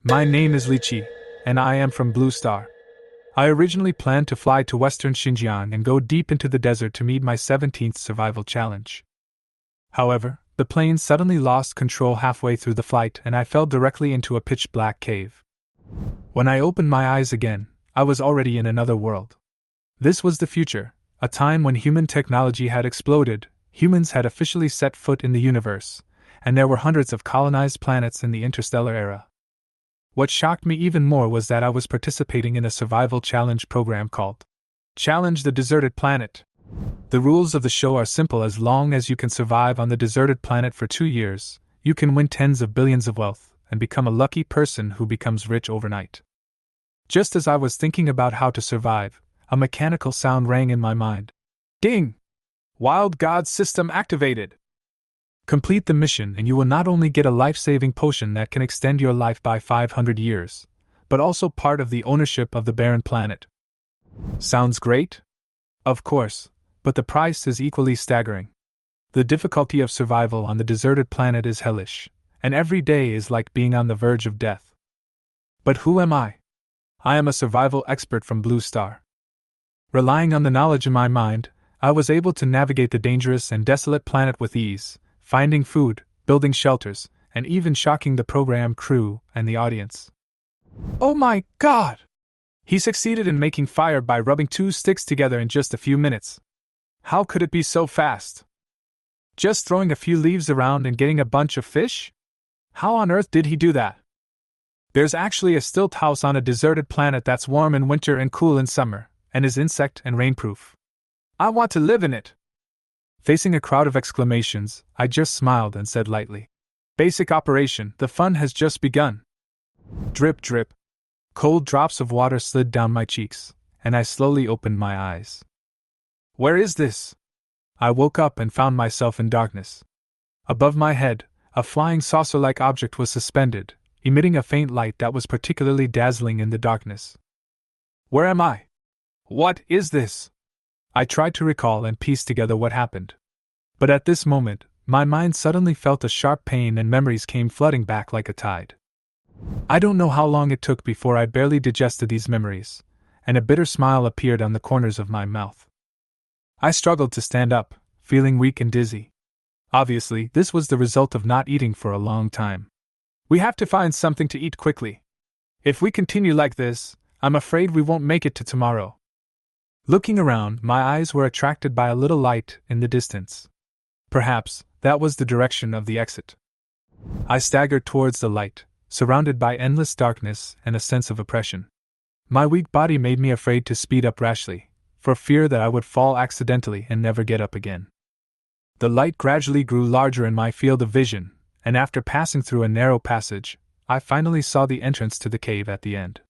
My name is Li Qiyi, and I am from Blue Star. I originally planned to fly to Western Xinjiang and go deep into the desert to meet my 17th survival challenge. However, the plane suddenly lost control halfway through the flight and I fell directly into a pitch-black cave. When I opened my eyes again, I was already in another world. This was the future, a time when human technology had exploded, humans had officially set foot in the universe, and there were hundreds of colonized planets in the interstellar era. What shocked me even more was that I was participating in a survival challenge program called Challenge the Deserted Planet. The rules of the show are simple: as long as you can survive on the deserted planet for 2 years, you can win tens of billions of wealth and become a lucky person who becomes rich overnight. Just as I was thinking about how to survive, a mechanical sound rang in my mind. Ding! Wild God system activated! Complete the mission and you will not only get a life-saving potion that can extend your life by 500 years, but also part of the ownership of the barren planet. Sounds great? Of course, but the price is equally staggering. The difficulty of survival on the deserted planet is hellish, and every day is like being on the verge of death. But who am I? I am a survival expert from Blue Star. Relying on the knowledge in my mind, I was able to navigate the dangerous and desolate planet with ease, finding food, building shelters, and even shocking the program crew and the audience. Oh my God! He succeeded in making fire by rubbing 2 sticks together in just a few minutes. How could it be so fast? Just throwing a few leaves around and getting a bunch of fish? How on earth did he do that? There's actually a stilt house on a deserted planet that's warm in winter and cool in summer, and is insect and rainproof. I want to live in it! Facing a crowd of exclamations, I just smiled and said lightly, "Basic operation, the fun has just begun." Drip, drip. Cold drops of water slid down my cheeks, and I slowly opened my eyes. Where is this? I woke up and found myself in darkness. Above my head, a flying saucer-like object was suspended, emitting a faint light that was particularly dazzling in the darkness. Where am I? What is this? I tried to recall and piece together what happened. But at this moment, my mind suddenly felt a sharp pain and memories came flooding back like a tide. I don't know how long it took before I barely digested these memories, and a bitter smile appeared on the corners of my mouth. I struggled to stand up, feeling weak and dizzy. Obviously, this was the result of not eating for a long time. We have to find something to eat quickly. If we continue like this, I'm afraid we won't make it to tomorrow. Looking around, my eyes were attracted by a little light in the distance. Perhaps that was the direction of the exit. I staggered towards the light, surrounded by endless darkness and a sense of oppression. My weak body made me afraid to speed up rashly, for fear that I would fall accidentally and never get up again. The light gradually grew larger in my field of vision, and after passing through a narrow passage, I finally saw the entrance to the cave at the end.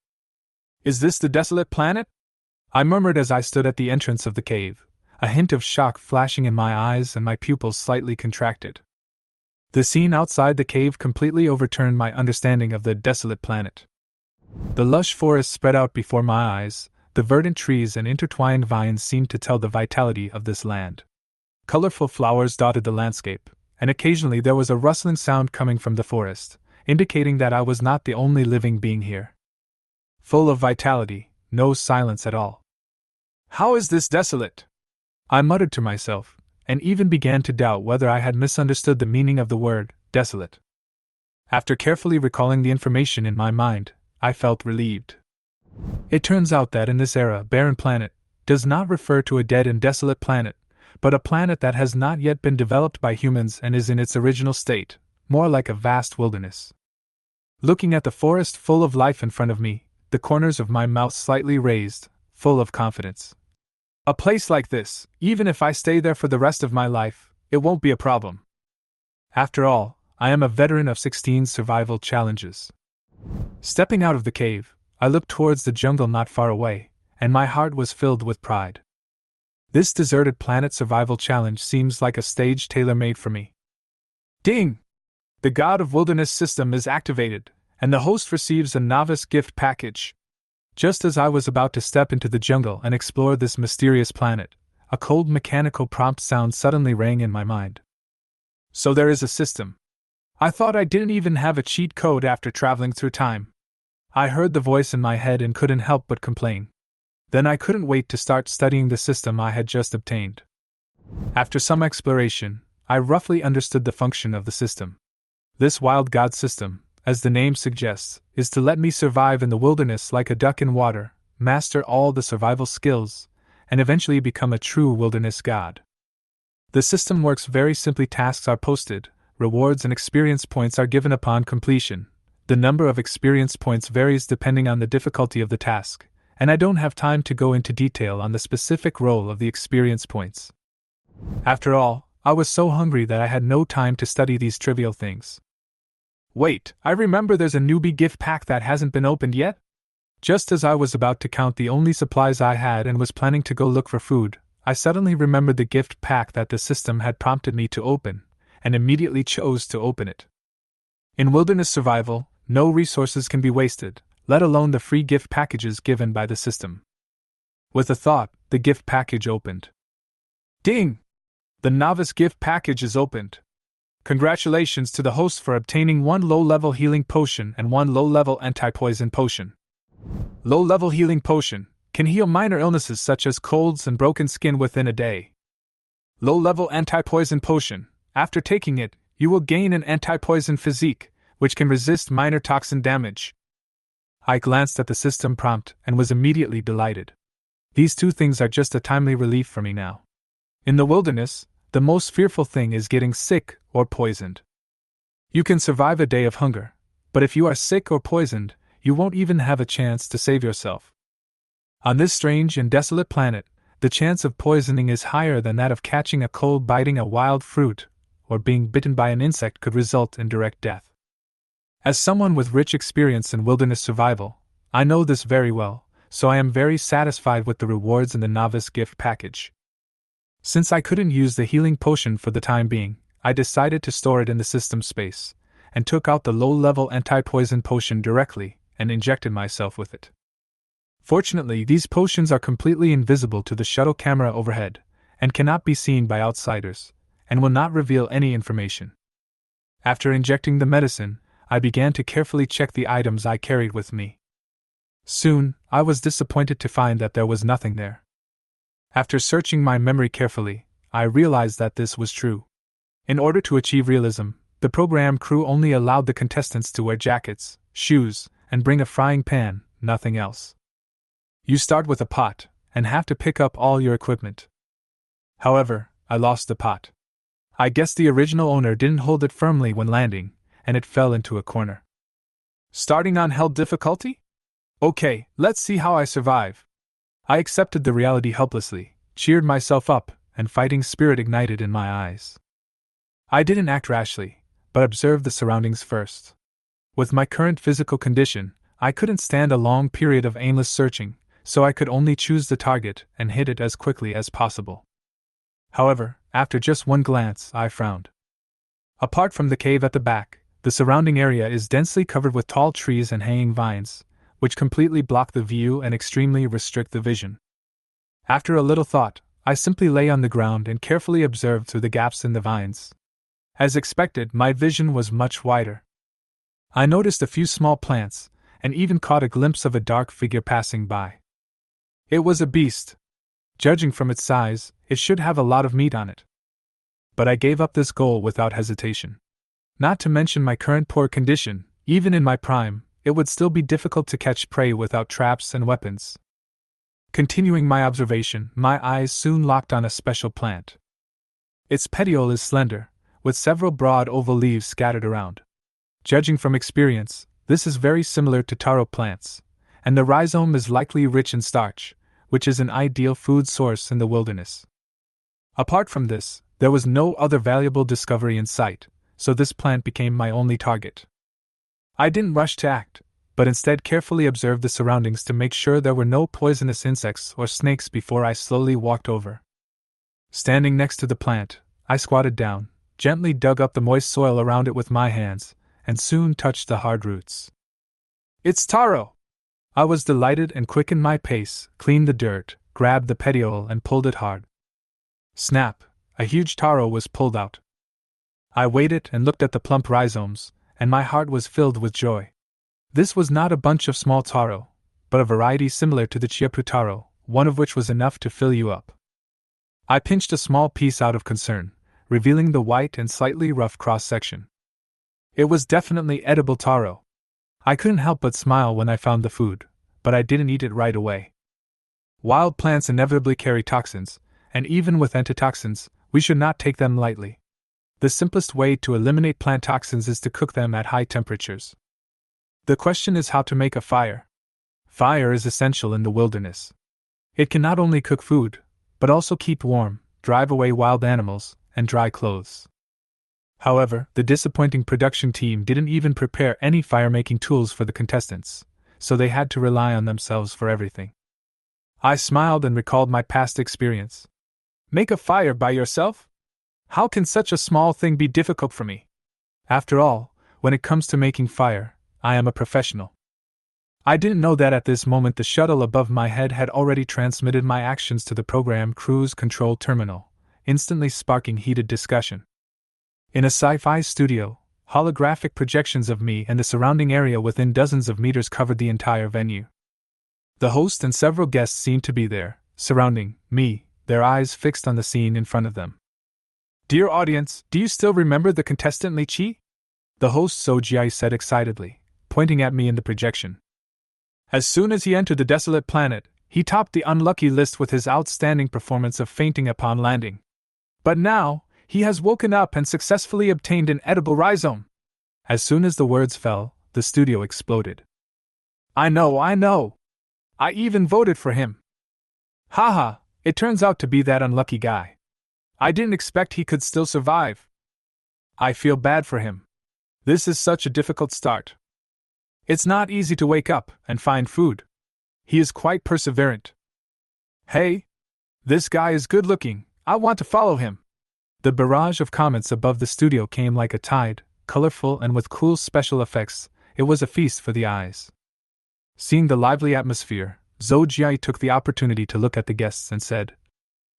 Is this the desolate planet? I murmured as I stood at the entrance of the cave, a hint of shock flashing in my eyes and my pupils slightly contracted. The scene outside the cave completely overturned my understanding of the desolate planet. The lush forest spread out before my eyes, the verdant trees and intertwined vines seemed to tell the vitality of this land. Colorful flowers dotted the landscape, and occasionally there was a rustling sound coming from the forest, indicating that I was not the only living being here. Full of vitality, no silence at all. How is this desolate? I muttered to myself, and even began to doubt whether I had misunderstood the meaning of the word, desolate. After carefully recalling the information in my mind, I felt relieved. It turns out that in this era, barren planet does not refer to a dead and desolate planet, but a planet that has not yet been developed by humans and is in its original state, more like a vast wilderness. Looking at the forest full of life in front of me, the corners of my mouth slightly raised, full of confidence. A place like this, even if I stay there for the rest of my life, it won't be a problem. After all, I am a veteran of 16 survival challenges. Stepping out of the cave, I looked towards the jungle not far away, and my heart was filled with pride. This deserted planet survival challenge seems like a stage tailor-made for me. Ding! The God of Wilderness system is activated, and the host receives a novice gift package. Just as I was about to step into the jungle and explore this mysterious planet, a cold mechanical prompt sound suddenly rang in my mind. So there is a system. I thought I didn't even have a cheat code after traveling through time. I heard the voice in my head and couldn't help but complain. Then I couldn't wait to start studying the system I had just obtained. After some exploration, I roughly understood the function of the system. This wild god system, as the name suggests, is to let me survive in the wilderness like a duck in water, master all the survival skills, and eventually become a true wilderness god. The system works very simply. Tasks are posted, rewards and experience points are given upon completion. The number of experience points varies depending on the difficulty of the task, and I don't have time to go into detail on the specific role of the experience points. After all, I was so hungry that I had no time to study these trivial things. Wait, I remember there's a newbie gift pack that hasn't been opened yet? Just as I was about to count the only supplies I had and was planning to go look for food, I suddenly remembered the gift pack that the system had prompted me to open, and immediately chose to open it. In wilderness survival, no resources can be wasted, let alone the free gift packages given by the system. With a thought, the gift package opened. Ding! The novice gift package is opened. Congratulations to the host for obtaining 1 low-level healing potion and 1 low-level anti-poison potion. Low-level healing potion can heal minor illnesses such as colds and broken skin within a day. Low-level anti-poison potion. After taking it, you will gain an anti-poison physique, which can resist minor toxin damage. I glanced at the system prompt and was immediately delighted. These two things are just a timely relief for me now. In the wilderness, the most fearful thing is getting sick or poisoned. You can survive a day of hunger, but if you are sick or poisoned, you won't even have a chance to save yourself. On this strange and desolate planet, the chance of poisoning is higher than that of catching a cold biting a wild fruit, or being bitten by an insect could result in direct death. As someone with rich experience in wilderness survival, I know this very well, so I am very satisfied with the rewards in the novice gift package. Since I couldn't use the healing potion for the time being, I decided to store it in the system space, and took out the low-level anti-poison potion directly and injected myself with it. Fortunately, these potions are completely invisible to the shuttle camera overhead, and cannot be seen by outsiders, and will not reveal any information. After injecting the medicine, I began to carefully check the items I carried with me. Soon, I was disappointed to find that there was nothing there. After searching my memory carefully, I realized that this was true. In order to achieve realism, the program crew only allowed the contestants to wear jackets, shoes, and bring a frying pan, nothing else. You start with a pot, and have to pick up all your equipment. However, I lost the pot. I guess the original owner didn't hold it firmly when landing, and it fell into a corner. Starting on hell difficulty? Okay, let's see how I survive. I accepted the reality helplessly, cheered myself up, and fighting spirit ignited in my eyes. I didn't act rashly, but observed the surroundings first. With my current physical condition, I couldn't stand a long period of aimless searching, so I could only choose the target and hit it as quickly as possible. However, after just one glance, I frowned. Apart from the cave at the back, the surrounding area is densely covered with tall trees and hanging vines, which completely block the view and extremely restrict the vision. After a little thought, I simply lay on the ground and carefully observed through the gaps in the vines. As expected, my vision was much wider. I noticed a few small plants, and even caught a glimpse of a dark figure passing by. It was a beast. Judging from its size, it should have a lot of meat on it. But I gave up this goal without hesitation. Not to mention my current poor condition, even in my prime, it would still be difficult to catch prey without traps and weapons. Continuing my observation, my eyes soon locked on a special plant. Its petiole is slender, with several broad oval leaves scattered around. Judging from experience, this is very similar to taro plants, and the rhizome is likely rich in starch, which is an ideal food source in the wilderness. Apart from this, there was no other valuable discovery in sight, so this plant became my only target. I didn't rush to act, but instead carefully observed the surroundings to make sure there were no poisonous insects or snakes before I slowly walked over. Standing next to the plant, I squatted down, gently dug up the moist soil around it with my hands, and soon touched the hard roots. It's taro! I was delighted and quickened my pace, cleaned the dirt, grabbed the petiole and pulled it hard. Snap! A huge taro was pulled out. I waited and looked at the plump rhizomes, and my heart was filled with joy. This was not a bunch of small taro, but a variety similar to the chiapu taro, one of which was enough to fill you up. I pinched a small piece out of concern, revealing the white and slightly rough cross-section. It was definitely edible taro. I couldn't help but smile when I found the food, but I didn't eat it right away. Wild plants inevitably carry toxins, and even with antitoxins, we should not take them lightly. The simplest way to eliminate plant toxins is to cook them at high temperatures. The question is how to make a fire. Fire is essential in the wilderness. It can not only cook food, but also keep warm, drive away wild animals, and dry clothes. However, the disappointing production team didn't even prepare any fire-making tools for the contestants, so they had to rely on themselves for everything. I smiled and recalled my past experience. Make a fire by yourself? How can such a small thing be difficult for me? After all, when it comes to making fire, I am a professional. I didn't know that at this moment the shuttle above my head had already transmitted my actions to the program cruise control terminal, instantly sparking heated discussion. In a sci-fi studio, holographic projections of me and the surrounding area within dozens of meters covered the entire venue. The host and several guests seemed to be there, surrounding me, their eyes fixed on the scene in front of them. Dear audience, do you still remember the contestant Li Qiyi? The host Li Qiyi said excitedly, pointing at me in the projection. As soon as he entered the desolate planet, he topped the unlucky list with his outstanding performance of fainting upon landing. But now, he has woken up and successfully obtained an edible rhizome. As soon as the words fell, the studio exploded. I know. I even voted for him. Haha, it turns out to be that unlucky guy. I didn't expect he could still survive. I feel bad for him. This is such a difficult start. It's not easy to wake up and find food. He is quite perseverant. Hey, this guy is good looking, I want to follow him. The barrage of comments above the studio came like a tide, colorful and with cool special effects. It was a feast for the eyes. Seeing the lively atmosphere, Li Qiyi took the opportunity to look at the guests and said,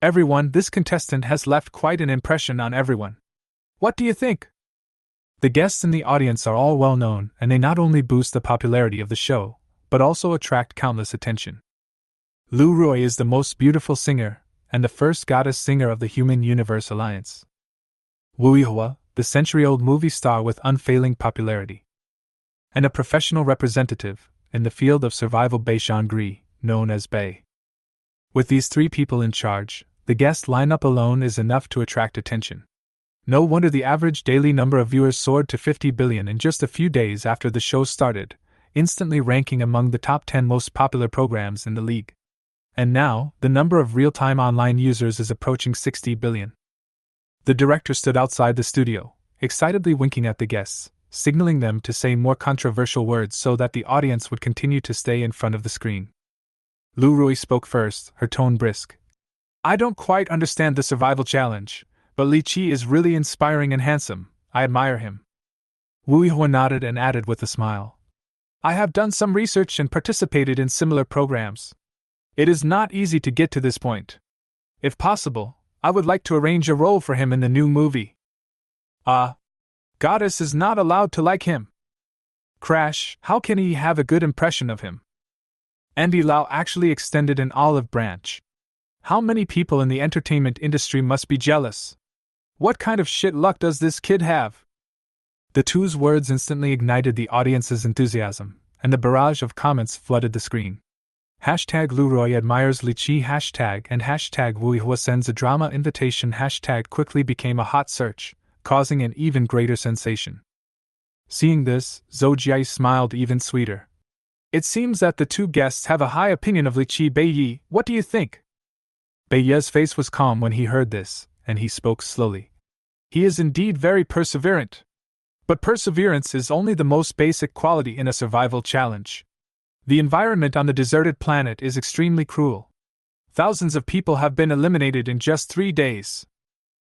Everyone, this contestant has left quite an impression on everyone. What do you think? The guests in the audience are all well known, and they not only boost the popularity of the show, but also attract countless attention. Lu Rui is the most beautiful singer, and the first goddess singer of the Human Universe Alliance. Wu Yihua, the century-old movie star with unfailing popularity. And a professional representative, in the field of survival Bei Shangri, known as Bei. With these three people in charge, the guest lineup alone is enough to attract attention. No wonder the average daily number of viewers soared to 50 billion in just a few days after the show started, instantly ranking among the top 10 most popular programs in the league. And now, the number of real-time online users is approaching 60 billion. The director stood outside the studio, excitedly winking at the guests, signaling them to say more controversial words so that the audience would continue to stay in front of the screen. Lu Rui spoke first, her tone brisk. I don't quite understand the survival challenge, but Li Qiyi is really inspiring and handsome. I admire him. Wu Yihua nodded and added with a smile. I have done some research and participated in similar programs. It is not easy to get to this point. If possible, I would like to arrange a role for him in the new movie. Goddess is not allowed to like him. Crash, how can he have a good impression of him? Andy Lau actually extended an olive branch. How many people in the entertainment industry must be jealous? What kind of shit luck does this kid have? The two's words instantly ignited the audience's enthusiasm, and the barrage of comments flooded the screen. Hashtag Luroi admires Li Qiyi hashtag and hashtag Wu Yihua sends a drama invitation hashtag quickly became a hot search, causing an even greater sensation. Seeing this, Li Qiyi smiled even sweeter. It seems that the two guests have a high opinion of Li Qiyi. Bei Yi, what do you think? Bei Yi's face was calm when he heard this, and he spoke slowly. He is indeed very perseverant. But perseverance is only the most basic quality in a survival challenge. The environment on the deserted planet is extremely cruel. Thousands of people have been eliminated in just 3 days.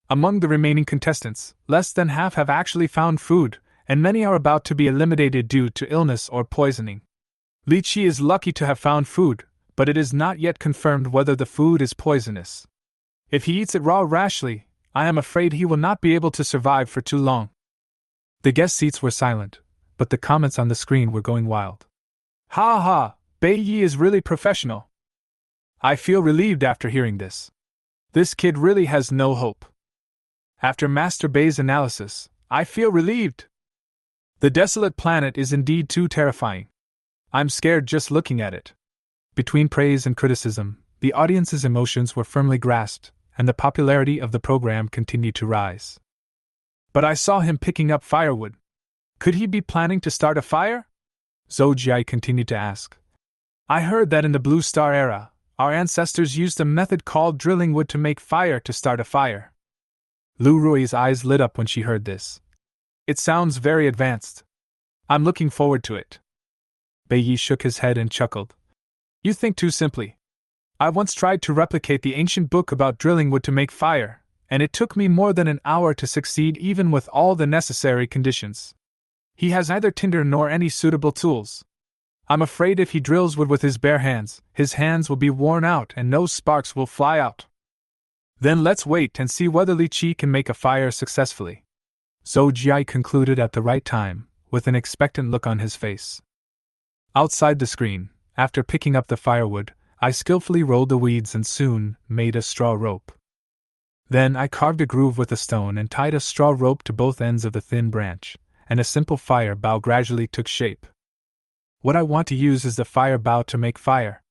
Among the remaining contestants, less than half have actually found food, and many are about to be eliminated due to illness or poisoning. Li Qiyi is lucky to have found food, but it is not yet confirmed whether the food is poisonous. If he eats it raw rashly, I am afraid he will not be able to survive for too long. The guest seats were silent, but the comments on the screen were going wild. Ha ha, Bai Yi is really professional. I feel relieved after hearing this. This kid really has no hope. After Master Bai's analysis, I feel relieved. The desolate planet is indeed too terrifying. I'm scared just looking at it. Between praise and criticism, the audience's emotions were firmly grasped, and the popularity of the program continued to rise. But I saw him picking up firewood. Could he be planning to start a fire? Zhou Jia continued to ask. I heard that in the Blue Star era, our ancestors used a method called drilling wood to make fire to start a fire. Lu Rui's eyes lit up when she heard this. It sounds very advanced. I'm looking forward to it. Bai Yi shook his head and chuckled. You think too simply. I once tried to replicate the ancient book about drilling wood to make fire, and it took me more than an hour to succeed even with all the necessary conditions. He has neither tinder nor any suitable tools. I'm afraid if he drills wood with his bare hands, his hands will be worn out and no sparks will fly out. Then let's wait and see whether Li Qiyi can make a fire successfully. Zhou Jia concluded at the right time, with an expectant look on his face. Outside the screen, after picking up the firewood, I skillfully rolled the weeds and soon made a straw rope. Then I carved a groove with a stone and tied a straw rope to both ends of the thin branch, and a simple fire bow gradually took shape. What I want to use is the fire bow to make fire.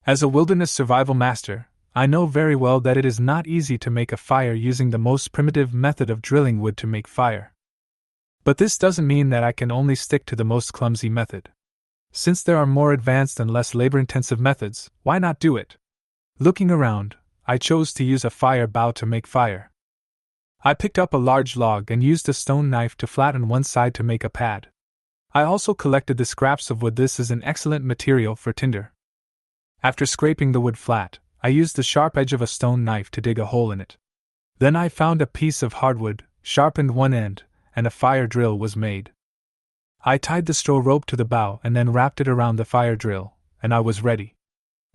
As a wilderness survival master, I know very well that it is not easy to make a fire using the most primitive method of drilling wood to make fire. But this doesn't mean that I can only stick to the most clumsy method. Since there are more advanced and less labor-intensive methods, why not do it? Looking around, I chose to use a fire bow to make fire. I picked up a large log and used a stone knife to flatten one side to make a pad. I also collected the scraps of wood. This is an excellent material for tinder. After scraping the wood flat, I used the sharp edge of a stone knife to dig a hole in it. Then I found a piece of hardwood, sharpened one end, and a fire drill was made. I tied the straw rope to the bow and then wrapped it around the fire drill, and I was ready.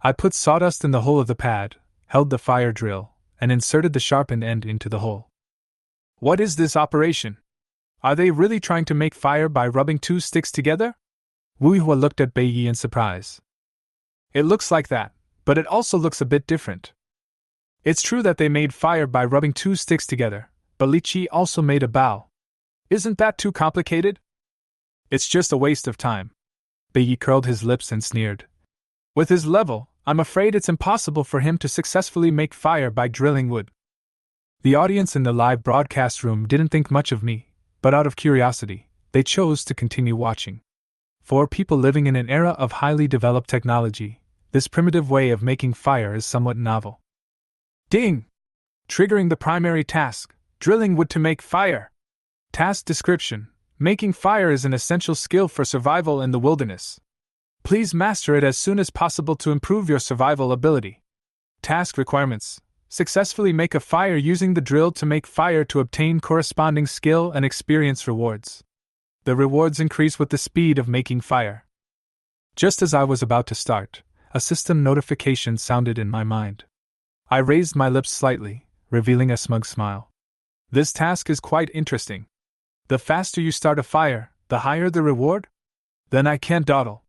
I put sawdust in the hole of the pad, held the fire drill, and inserted the sharpened end into the hole. What is this operation? Are they really trying to make fire by rubbing two sticks together? Wu Hua looked at Bai Yi in surprise. It looks like that, but it also looks a bit different. It's true that they made fire by rubbing two sticks together, but Li Qiyi also made a bow. Isn't that too complicated? It's just a waste of time. Bai Yi curled his lips and sneered. With his level, I'm afraid it's impossible for him to successfully make fire by drilling wood. The audience in the live broadcast room didn't think much of me, but out of curiosity, they chose to continue watching. For people living in an era of highly developed technology, this primitive way of making fire is somewhat novel. Ding! Triggering the primary task, drilling wood to make fire. Task description: making fire is an essential skill for survival in the wilderness. Please master it as soon as possible to improve your survival ability. Task requirements: successfully make a fire using the drill to make fire to obtain corresponding skill and experience rewards. The rewards increase with the speed of making fire. Just as I was about to start, a system notification sounded in my mind. I raised my lips slightly, revealing a smug smile. This task is quite interesting. The faster you start a fire, the higher the reward? Then I can't dawdle.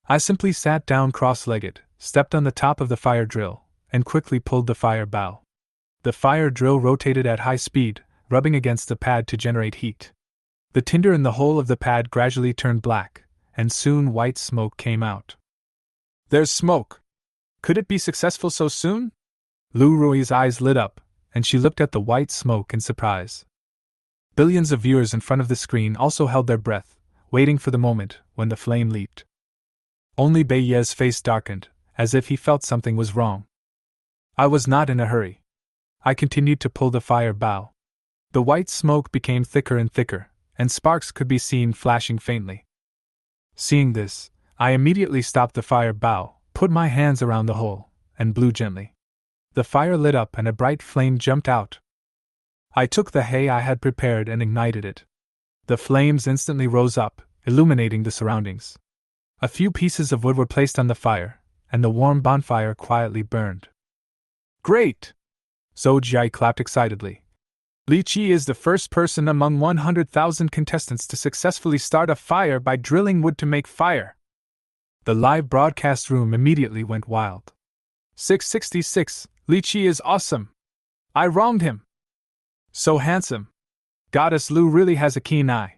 I simply sat down cross-legged, stepped on the top of the fire drill, and quickly pulled the fire bow. The fire drill rotated at high speed, rubbing against the pad to generate heat. The tinder in the hole of the pad gradually turned black, and soon white smoke came out. There's smoke! Could it be successful so soon? Lu Rui's eyes lit up, and she looked at the white smoke in surprise. Billions of viewers in front of the screen also held their breath, waiting for the moment when the flame leaped. Only Bai Yi's face darkened, as if he felt something was wrong. I was not in a hurry. I continued to pull the fire bow. The white smoke became thicker and thicker, and sparks could be seen flashing faintly. Seeing this, I immediately stopped the fire bow, put my hands around the hole, and blew gently. The fire lit up and a bright flame jumped out. I took the hay I had prepared and ignited it. The flames instantly rose up, illuminating the surroundings. A few pieces of wood were placed on the fire, and the warm bonfire quietly burned. Great! Zhou Jia clapped excitedly. Li Qiyi is the first person among 100,000 contestants to successfully start a fire by drilling wood to make fire. The live broadcast room immediately went wild. 666, Li Qiyi is awesome. I wronged him. So handsome. Goddess Lu really has a keen eye.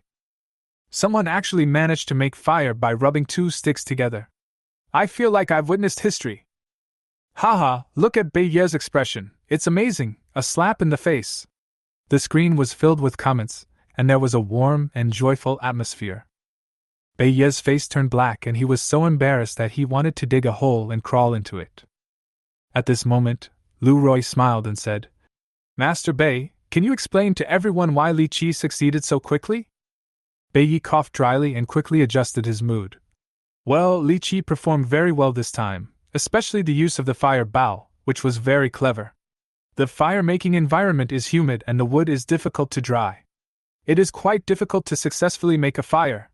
Someone actually managed to make fire by rubbing two sticks together. I feel like I've witnessed history. Haha, look at Bei Ye's expression, it's amazing, a slap in the face. The screen was filled with comments, and there was a warm and joyful atmosphere. Bei Ye's face turned black and he was so embarrassed that he wanted to dig a hole and crawl into it. At this moment, Lu Roi smiled and said, Master Bei, can you explain to everyone why Li Qiyi succeeded so quickly? Bei Ye coughed dryly and quickly adjusted his mood. Well, Li Qiyi performed very well this time, especially the use of the fire bow, which was very clever. The fire-making environment is humid and the wood is difficult to dry. It is quite difficult to successfully make a fire.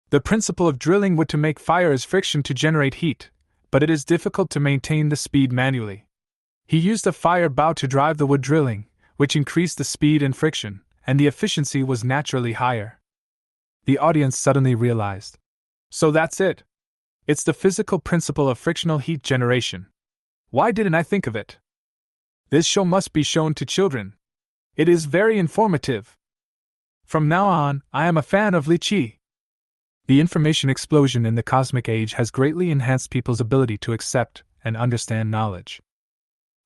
The principle of drilling wood to make fire is friction to generate heat, but it is difficult to maintain the speed manually. He used a fire bow to drive the wood drilling, which increased the speed and friction, and the efficiency was naturally higher. The audience suddenly realized. So that's it. It's the physical principle of frictional heat generation. Why didn't I think of it? This show must be shown to children. It is very informative. From now on, I am a fan of Li Qiyi. The information explosion in the cosmic age has greatly enhanced people's ability to accept and understand knowledge.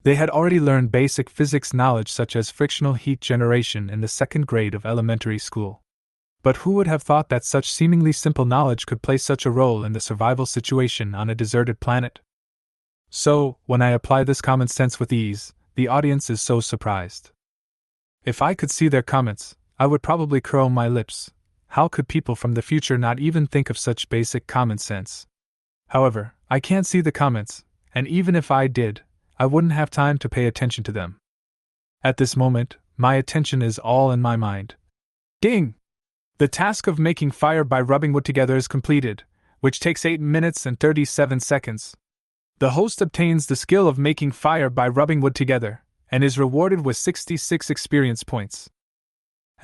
They had already learned basic physics knowledge such as frictional heat generation in the second grade of elementary school. But who would have thought that such seemingly simple knowledge could play such a role in the survival situation on a deserted planet? So, when I apply this common sense with ease, the audience is so surprised. If I could see their comments, I would probably curl my lips. How could people from the future not even think of such basic common sense? However, I can't see the comments, and even if I did, I wouldn't have time to pay attention to them. At this moment, my attention is all in my mind. Ding! The task of making fire by rubbing wood together is completed, which takes 8 minutes and 37 seconds. The host obtains the skill of making fire by rubbing wood together, and is rewarded with 66 experience points.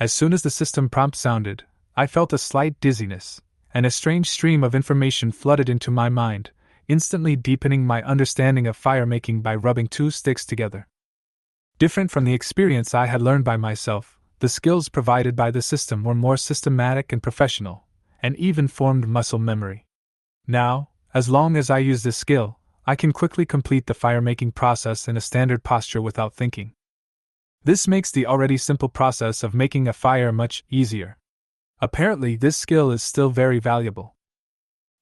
As soon as the system prompt sounded, I felt a slight dizziness, and a strange stream of information flooded into my mind, instantly deepening my understanding of fire making by rubbing two sticks together. Different from the experience I had learned by myself, the skills provided by the system were more systematic and professional, and even formed muscle memory. Now, as long as I use this skill, I can quickly complete the fire-making process in a standard posture without thinking. This makes the already simple process of making a fire much easier. Apparently, this skill is still very valuable.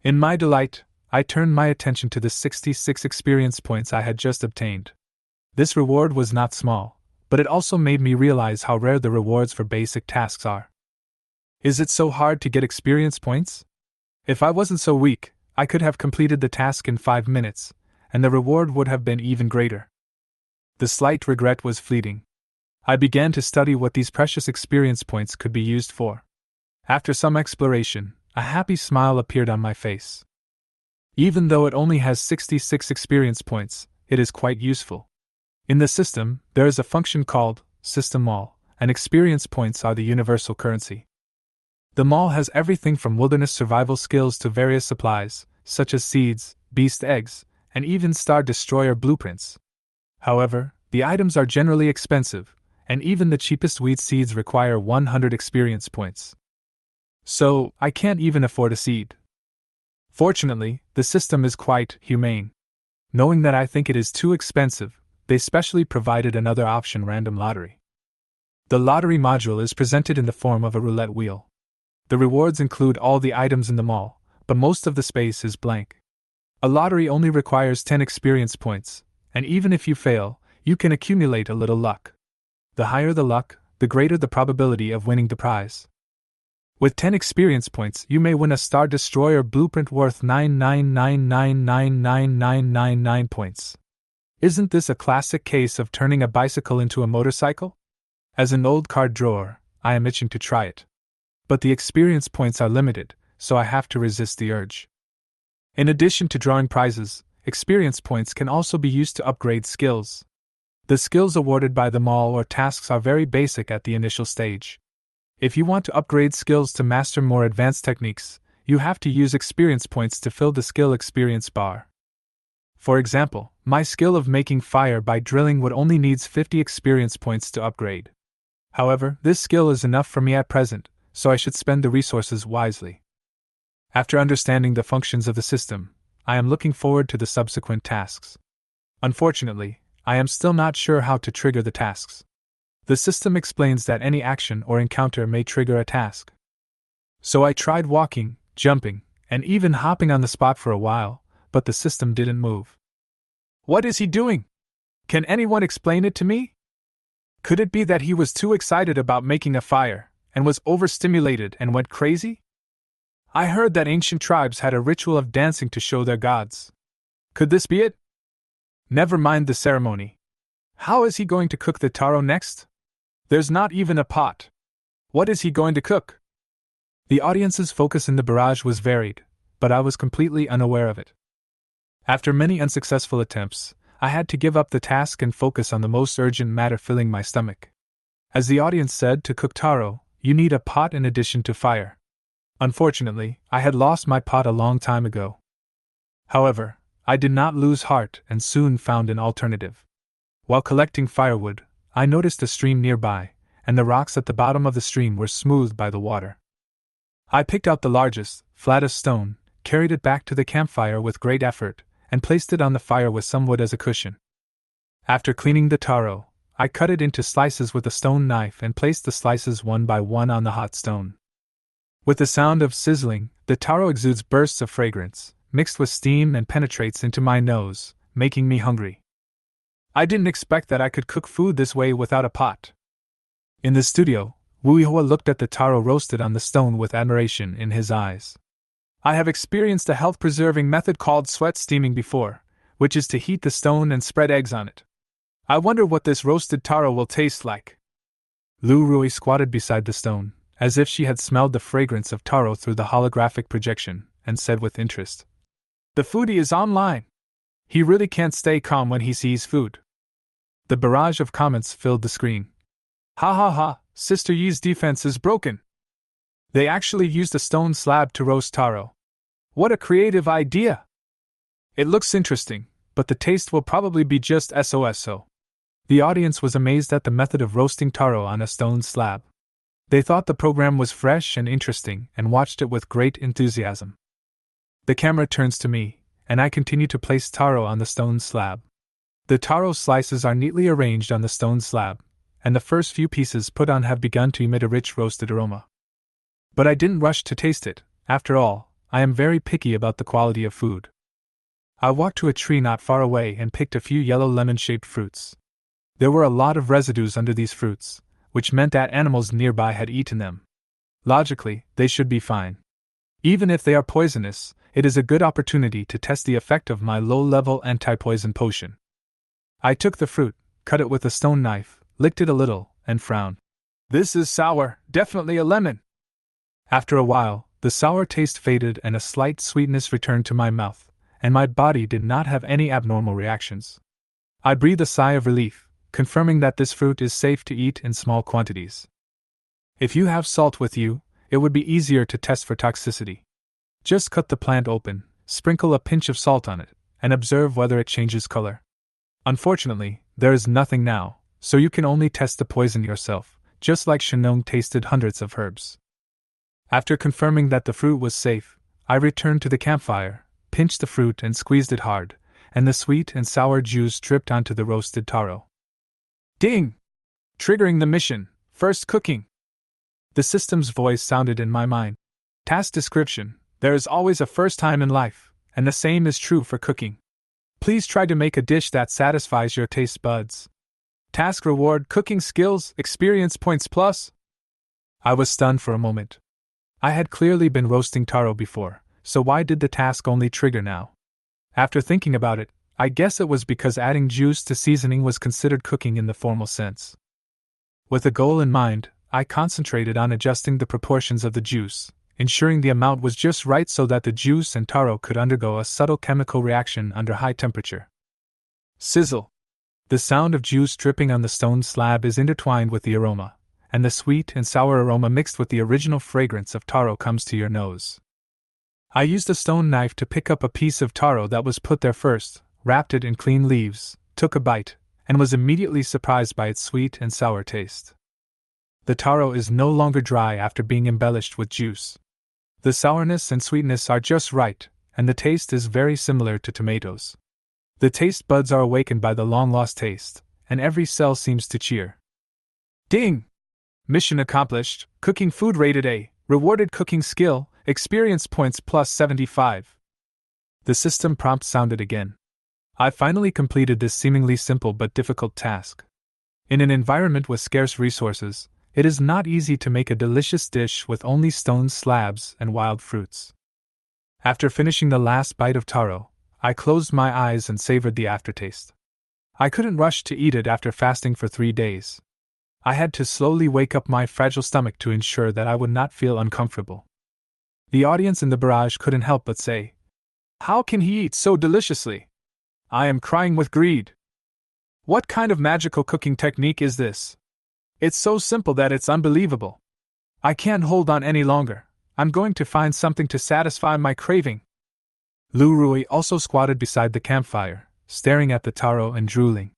In my delight, I turned my attention to the 66 experience points I had just obtained. This reward was not small, but it also made me realize how rare the rewards for basic tasks are. Is it so hard to get experience points? If I wasn't so weak, I could have completed the task in 5 minutes, and the reward would have been even greater. The slight regret was fleeting. I began to study what these precious experience points could be used for. After some exploration, a happy smile appeared on my face. Even though it only has 66 experience points, it is quite useful. In the system, there is a function called System Mall, and experience points are the universal currency. The mall has everything from wilderness survival skills to various supplies, such as seeds, beast eggs, and even Star Destroyer blueprints. However, the items are generally expensive, and even the cheapest wheat seeds require 100 experience points. So, I can't even afford a seed. Fortunately, the system is quite humane. Knowing that I think it is too expensive, they specially provided another option: random lottery. The lottery module is presented in the form of a roulette wheel. The rewards include all the items in the mall, but most of the space is blank. A lottery only requires 10 experience points, and even if you fail, you can accumulate a little luck. The higher the luck, the greater the probability of winning the prize. With 10 experience points, you may win a Star Destroyer blueprint worth 999999999 points. Isn't this a classic case of turning a bicycle into a motorcycle? As an old card drawer, I am itching to try it. But the experience points are limited, so I have to resist the urge. In addition to drawing prizes, experience points can also be used to upgrade skills. The skills awarded by them all or tasks are very basic at the initial stage. If you want to upgrade skills to master more advanced techniques, you have to use experience points to fill the skill experience bar. For example, my skill of making fire by drilling would only needs 50 experience points to upgrade. However, this skill is enough for me at present, so I should spend the resources wisely. After understanding the functions of the system, I am looking forward to the subsequent tasks. Unfortunately, I am still not sure how to trigger the tasks. The system explains that any action or encounter may trigger a task. So I tried walking, jumping, and even hopping on the spot for a while, but the system didn't move. What is he doing? Can anyone explain it to me? Could it be that he was too excited about making a fire, and was overstimulated and went crazy? I heard that ancient tribes had a ritual of dancing to show their gods. Could this be it? Never mind the ceremony. How is he going to cook the taro next? There's not even a pot. What is he going to cook? The audience's focus in the barrage was varied, but I was completely unaware of it. After many unsuccessful attempts, I had to give up the task and focus on the most urgent matter filling my stomach. As the audience said, to cook taro, you need a pot in addition to fire. Unfortunately, I had lost my pot a long time ago. However, I did not lose heart and soon found an alternative. While collecting firewood, I noticed a stream nearby, and the rocks at the bottom of the stream were smoothed by the water. I picked out the largest, flattest stone, carried it back to the campfire with great effort, and placed it on the fire with some wood as a cushion. After cleaning the taro, I cut it into slices with a stone knife and placed the slices one by one on the hot stone. With the sound of sizzling, the taro exudes bursts of fragrance, mixed with steam and penetrates into my nose, making me hungry. I didn't expect that I could cook food this way without a pot. In the studio, Wuihua looked at the taro roasted on the stone with admiration in his eyes. I have experienced a health-preserving method called sweat steaming before, which is to heat the stone and spread eggs on it. I wonder what this roasted taro will taste like. Lu Rui squatted beside the stone, as if she had smelled the fragrance of taro through the holographic projection, and said with interest, "The foodie is online. He really can't stay calm when he sees food." The barrage of comments filled the screen. "Ha ha ha, Sister Yi's defense is broken. They actually used a stone slab to roast taro. What a creative idea! It looks interesting, but the taste will probably be just so. The audience was amazed at the method of roasting taro on a stone slab. They thought the program was fresh and interesting and watched it with great enthusiasm. The camera turns to me, and I continue to place taro on the stone slab. The taro slices are neatly arranged on the stone slab, and the first few pieces put on have begun to emit a rich roasted aroma. But I didn't rush to taste it. After all, I am very picky about the quality of food. I walked to a tree not far away and picked a few yellow lemon-shaped fruits. There were a lot of residues under these fruits, which meant that animals nearby had eaten them. Logically, they should be fine. Even if they are poisonous, it is a good opportunity to test the effect of my low-level anti-poison potion. I took the fruit, cut it with a stone knife, licked it a little, and frowned. This is sour, definitely a lemon. After a while, the sour taste faded and a slight sweetness returned to my mouth, and my body did not have any abnormal reactions. I breathed a sigh of relief, confirming that this fruit is safe to eat in small quantities. If you have salt with you, it would be easier to test for toxicity. Just cut the plant open, sprinkle a pinch of salt on it, and observe whether it changes color. Unfortunately, there is nothing now, so you can only test the poison yourself, just like Shenong tasted hundreds of herbs. After confirming that the fruit was safe, I returned to the campfire, pinched the fruit and squeezed it hard, and the sweet and sour juice dripped onto the roasted taro. Ding! Triggering the mission, first cooking. The system's voice sounded in my mind. Task description: there is always a first time in life, and the same is true for cooking. Please try to make a dish that satisfies your taste buds. Task reward: cooking skills, experience points plus. I was stunned for a moment. I had clearly been roasting taro before, so why did the task only trigger now? After thinking about it, I guess it was because adding juice to seasoning was considered cooking in the formal sense. With a goal in mind, I concentrated on adjusting the proportions of the juice, ensuring the amount was just right so that the juice and taro could undergo a subtle chemical reaction under high temperature. Sizzle! The sound of juice dripping on the stone slab is intertwined with the aroma, and the sweet and sour aroma mixed with the original fragrance of taro comes to your nose. I used a stone knife to pick up a piece of taro that was put there first, wrapped it in clean leaves, took a bite, and was immediately surprised by its sweet and sour taste. The taro is no longer dry after being embellished with juice. The sourness and sweetness are just right, and the taste is very similar to tomatoes. The taste buds are awakened by the long-lost taste, and every cell seems to cheer. Ding! Mission accomplished, cooking food rated A, rewarded cooking skill, experience points plus 75. The system prompt sounded again. I finally completed this seemingly simple but difficult task. In an environment with scarce resources, it is not easy to make a delicious dish with only stone slabs and wild fruits. After finishing the last bite of taro, I closed my eyes and savored the aftertaste. I couldn't rush to eat it after fasting for 3 days. I had to slowly wake up my fragile stomach to ensure that I would not feel uncomfortable. The audience in the barrage couldn't help but say, "How can he eat so deliciously? I am crying with greed. What kind of magical cooking technique is this? It's so simple that it's unbelievable. I can't hold on any longer. I'm going to find something to satisfy my craving." Lu Rui also squatted beside the campfire, staring at the taro and drooling.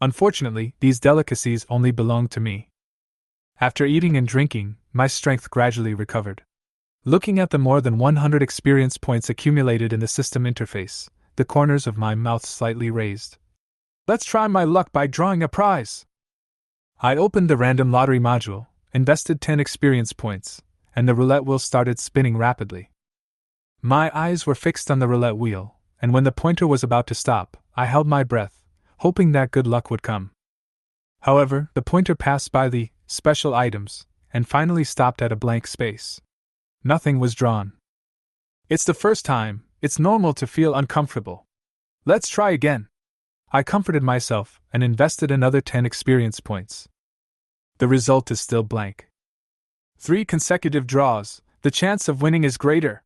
Unfortunately, these delicacies only belonged to me. After eating and drinking, my strength gradually recovered. Looking at the more than 100 experience points accumulated in the system interface, the corners of my mouth slightly raised. Let's try my luck by drawing a prize. I opened the random lottery module, invested 10 experience points, and the roulette wheel started spinning rapidly. My eyes were fixed on the roulette wheel, and when the pointer was about to stop, I held my breath, hoping that good luck would come. However, the pointer passed by the special items, and finally stopped at a blank space. Nothing was drawn. It's the first time, it's normal to feel uncomfortable. Let's try again. I comforted myself and invested another 10 experience points. The result is still blank. 3 consecutive draws, the chance of winning is greater.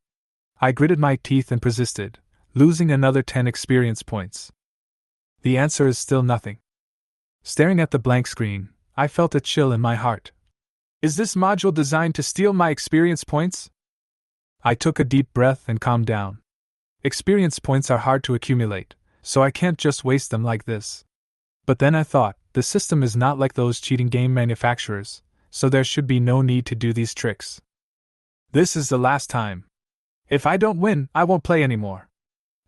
I gritted my teeth and persisted, losing another 10 experience points. The answer is still nothing. Staring at the blank screen, I felt a chill in my heart. Is this module designed to steal my experience points? I took a deep breath and calmed down. Experience points are hard to accumulate, so I can't just waste them like this. But then I thought, the system is not like those cheating game manufacturers, so there should be no need to do these tricks. This is the last time. If I don't win, I won't play anymore.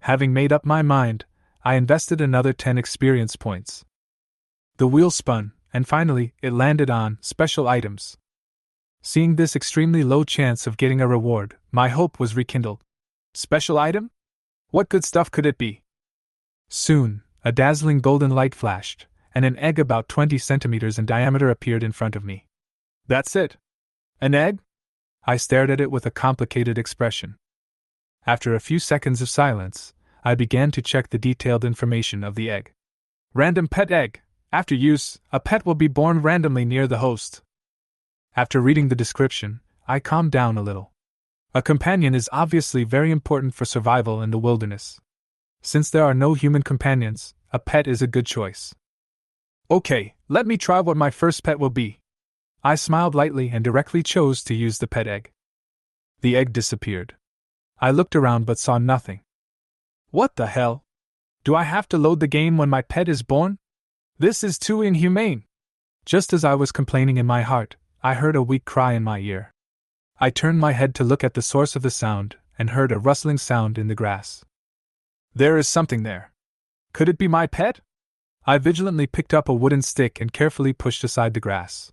Having made up my mind, I invested another 10 experience points. The wheel spun, and finally, it landed on special items. Seeing this extremely low chance of getting a reward, my hope was rekindled. Special item? What good stuff could it be? Soon, a dazzling golden light flashed, and an egg about 20 centimeters in diameter appeared in front of me. That's it? An egg? I stared at it with a complicated expression. After a few seconds of silence, I began to check the detailed information of the egg. Random pet egg. After use, a pet will be born randomly near the host. After reading the description, I calmed down a little. A companion is obviously very important for survival in the wilderness. Since there are no human companions, a pet is a good choice. Okay, let me try what my first pet will be. I smiled lightly and directly chose to use the pet egg. The egg disappeared. I looked around but saw nothing. What the hell? Do I have to load the game when my pet is born? This is too inhumane. Just as I was complaining in my heart, I heard a weak cry in my ear. I turned my head to look at the source of the sound and heard a rustling sound in the grass. There is something there. Could it be my pet? I vigilantly picked up a wooden stick and carefully pushed aside the grass.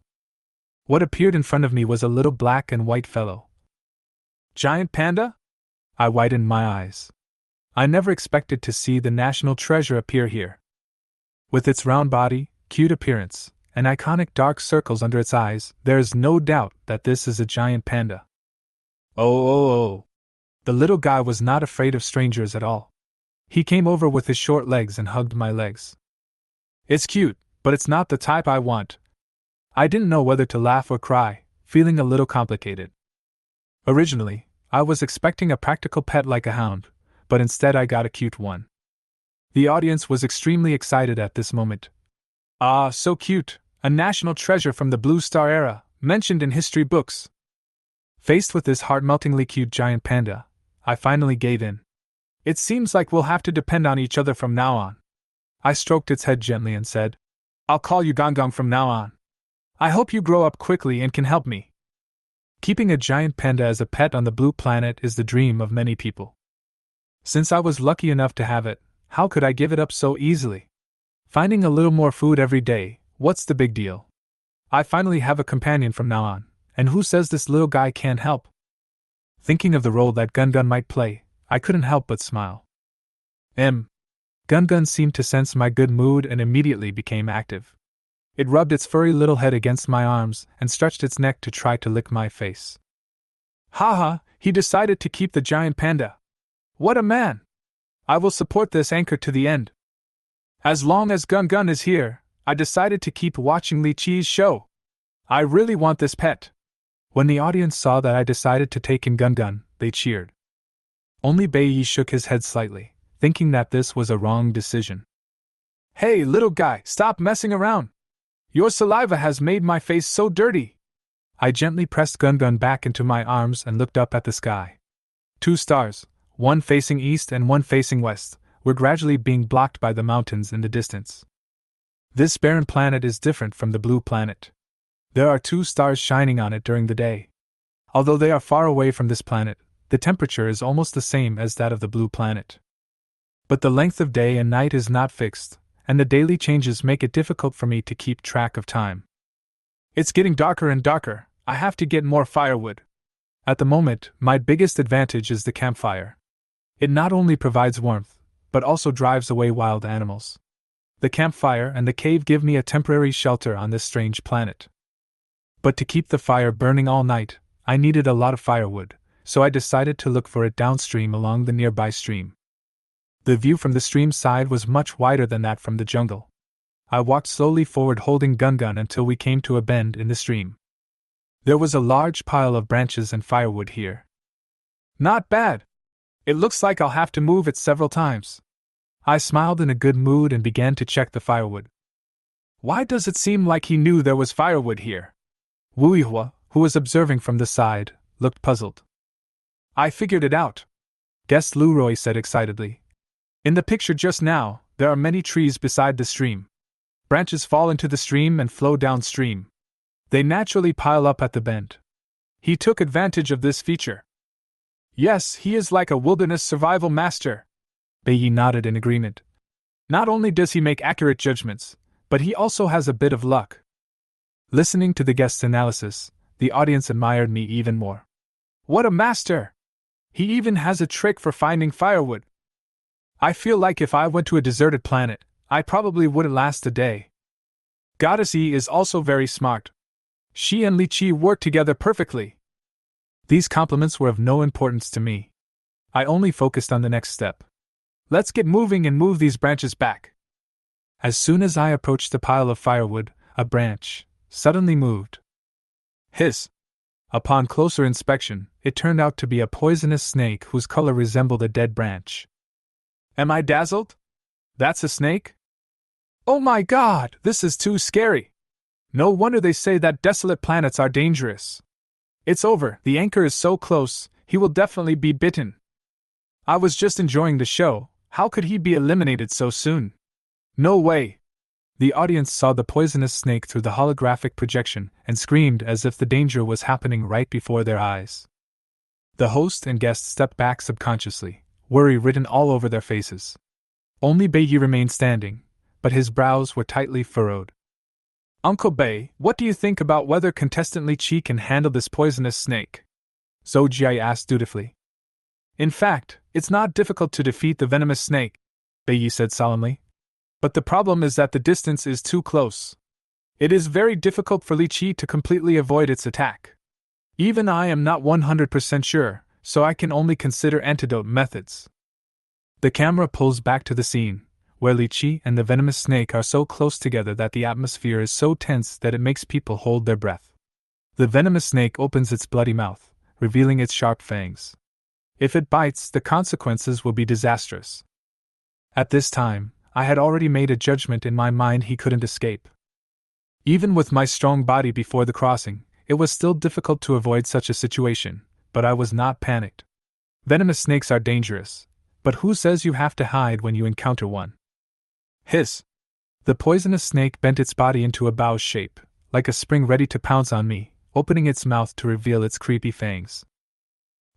What appeared in front of me was a little black and white fellow. Giant panda? I widened my eyes. I never expected to see the national treasure appear here. With its round body, cute appearance, and iconic dark circles under its eyes, there is no doubt that this is a giant panda. Oh. The little guy was not afraid of strangers at all. He came over with his short legs and hugged my legs. It's cute, but it's not the type I want. I didn't know whether to laugh or cry, feeling a little complicated. Originally, I was expecting a practical pet like a hound, but instead I got a cute one. The audience was extremely excited at this moment, Ah, so cute, a national treasure from the Blue Star era, mentioned in history books. Faced with this heart-meltingly cute giant panda, I finally gave in. It seems like we'll have to depend on each other from now on. I stroked its head gently and said, I'll call you Gong Gong from now on. I hope you grow up quickly and can help me. Keeping a giant panda as a pet on the blue planet is the dream of many people. Since I was lucky enough to have it, how could I give it up so easily? Finding a little more food every day, what's the big deal? I finally have a companion from now on, and who says this little guy can't help? Thinking of the role that Gun Gun might play, I couldn't help but smile. Gun Gun seemed to sense my good mood and immediately became active. It rubbed its furry little head against my arms and stretched its neck to try to lick my face. Haha, he decided to keep the giant panda. What a man! I will support this anchor to the end. As long as Gun Gun is here, I decided to keep watching Li Qiyi's show. I really want this pet. When the audience saw that I decided to take in Gun Gun, they cheered. Only Beiyi shook his head slightly, thinking that this was a wrong decision. Hey, little guy, stop messing around! Your saliva has made my face so dirty! I gently pressed Gun Gun back into my arms and looked up at the sky. 2 stars, one facing east and one facing west, were gradually being blocked by the mountains in the distance. This barren planet is different from the blue planet. There are 2 stars shining on it during the day. Although they are far away from this planet, the temperature is almost the same as that of the blue planet. But the length of day and night is not fixed, and the daily changes make it difficult for me to keep track of time. It's getting darker and darker, I have to get more firewood. At the moment, my biggest advantage is the campfire. It not only provides warmth, but also drives away wild animals. The campfire and the cave give me a temporary shelter on this strange planet. But to keep the fire burning all night, I needed a lot of firewood, so I decided to look for it downstream along the nearby stream. The view from the stream side was much wider than that from the jungle. I walked slowly forward holding Gun Gun until we came to a bend in the stream. There was a large pile of branches and firewood here. Not bad! It looks like I'll have to move it several times. I smiled in a good mood and began to check the firewood. Why does it seem like he knew there was firewood here? Wu Yihua, who was observing from the side, looked puzzled. I figured it out, guest Lu Roy said excitedly. In the picture just now, there are many trees beside the stream. Branches fall into the stream and flow downstream. They naturally pile up at the bend. He took advantage of this feature. Yes, he is like a wilderness survival master. Beiyi nodded in agreement. Not only does he make accurate judgments, but he also has a bit of luck. Listening to the guest's analysis, the audience admired me even more. What a master! He even has a trick for finding firewood. I feel like if I went to a deserted planet, I probably wouldn't last a day. Goddess Yi is also very smart. She and Li Qiyi work together perfectly. These compliments were of no importance to me. I only focused on the next step. Let's get moving and move these branches back. As soon as I approached the pile of firewood, a branch suddenly moved. Hiss! Upon closer inspection, it turned out to be a poisonous snake whose color resembled a dead branch. Am I dazzled? That's a snake? Oh my god, this is too scary! No wonder they say that desolate planets are dangerous. It's over, the anchor is so close, he will definitely be bitten. I was just enjoying the show, how could he be eliminated so soon? No way! The audience saw the poisonous snake through the holographic projection and screamed as if the danger was happening right before their eyes. The host and guests stepped back subconsciously, worry written all over their faces. Only Beiyi remained standing, but his brows were tightly furrowed. Uncle Bei, what do you think about whether contestant Li Qiyi can handle this poisonous snake? Zhou Jie asked dutifully. In fact, it's not difficult to defeat the venomous snake, Beiyi said solemnly. But the problem is that the distance is too close. It is very difficult for Li Qiyi to completely avoid its attack. Even I am not 100% sure, so I can only consider antidote methods. The camera pulls back to the scene, where Li Qiyi and the venomous snake are so close together that the atmosphere is so tense that it makes people hold their breath. The venomous snake opens its bloody mouth, revealing its sharp fangs. If it bites, the consequences will be disastrous. At this time, I had already made a judgment in my mind he couldn't escape. Even with my strong body before the crossing, it was still difficult to avoid such a situation, but I was not panicked. Venomous snakes are dangerous, but who says you have to hide when you encounter one? Hiss! The poisonous snake bent its body into a bow shape, like a spring ready to pounce on me, opening its mouth to reveal its creepy fangs.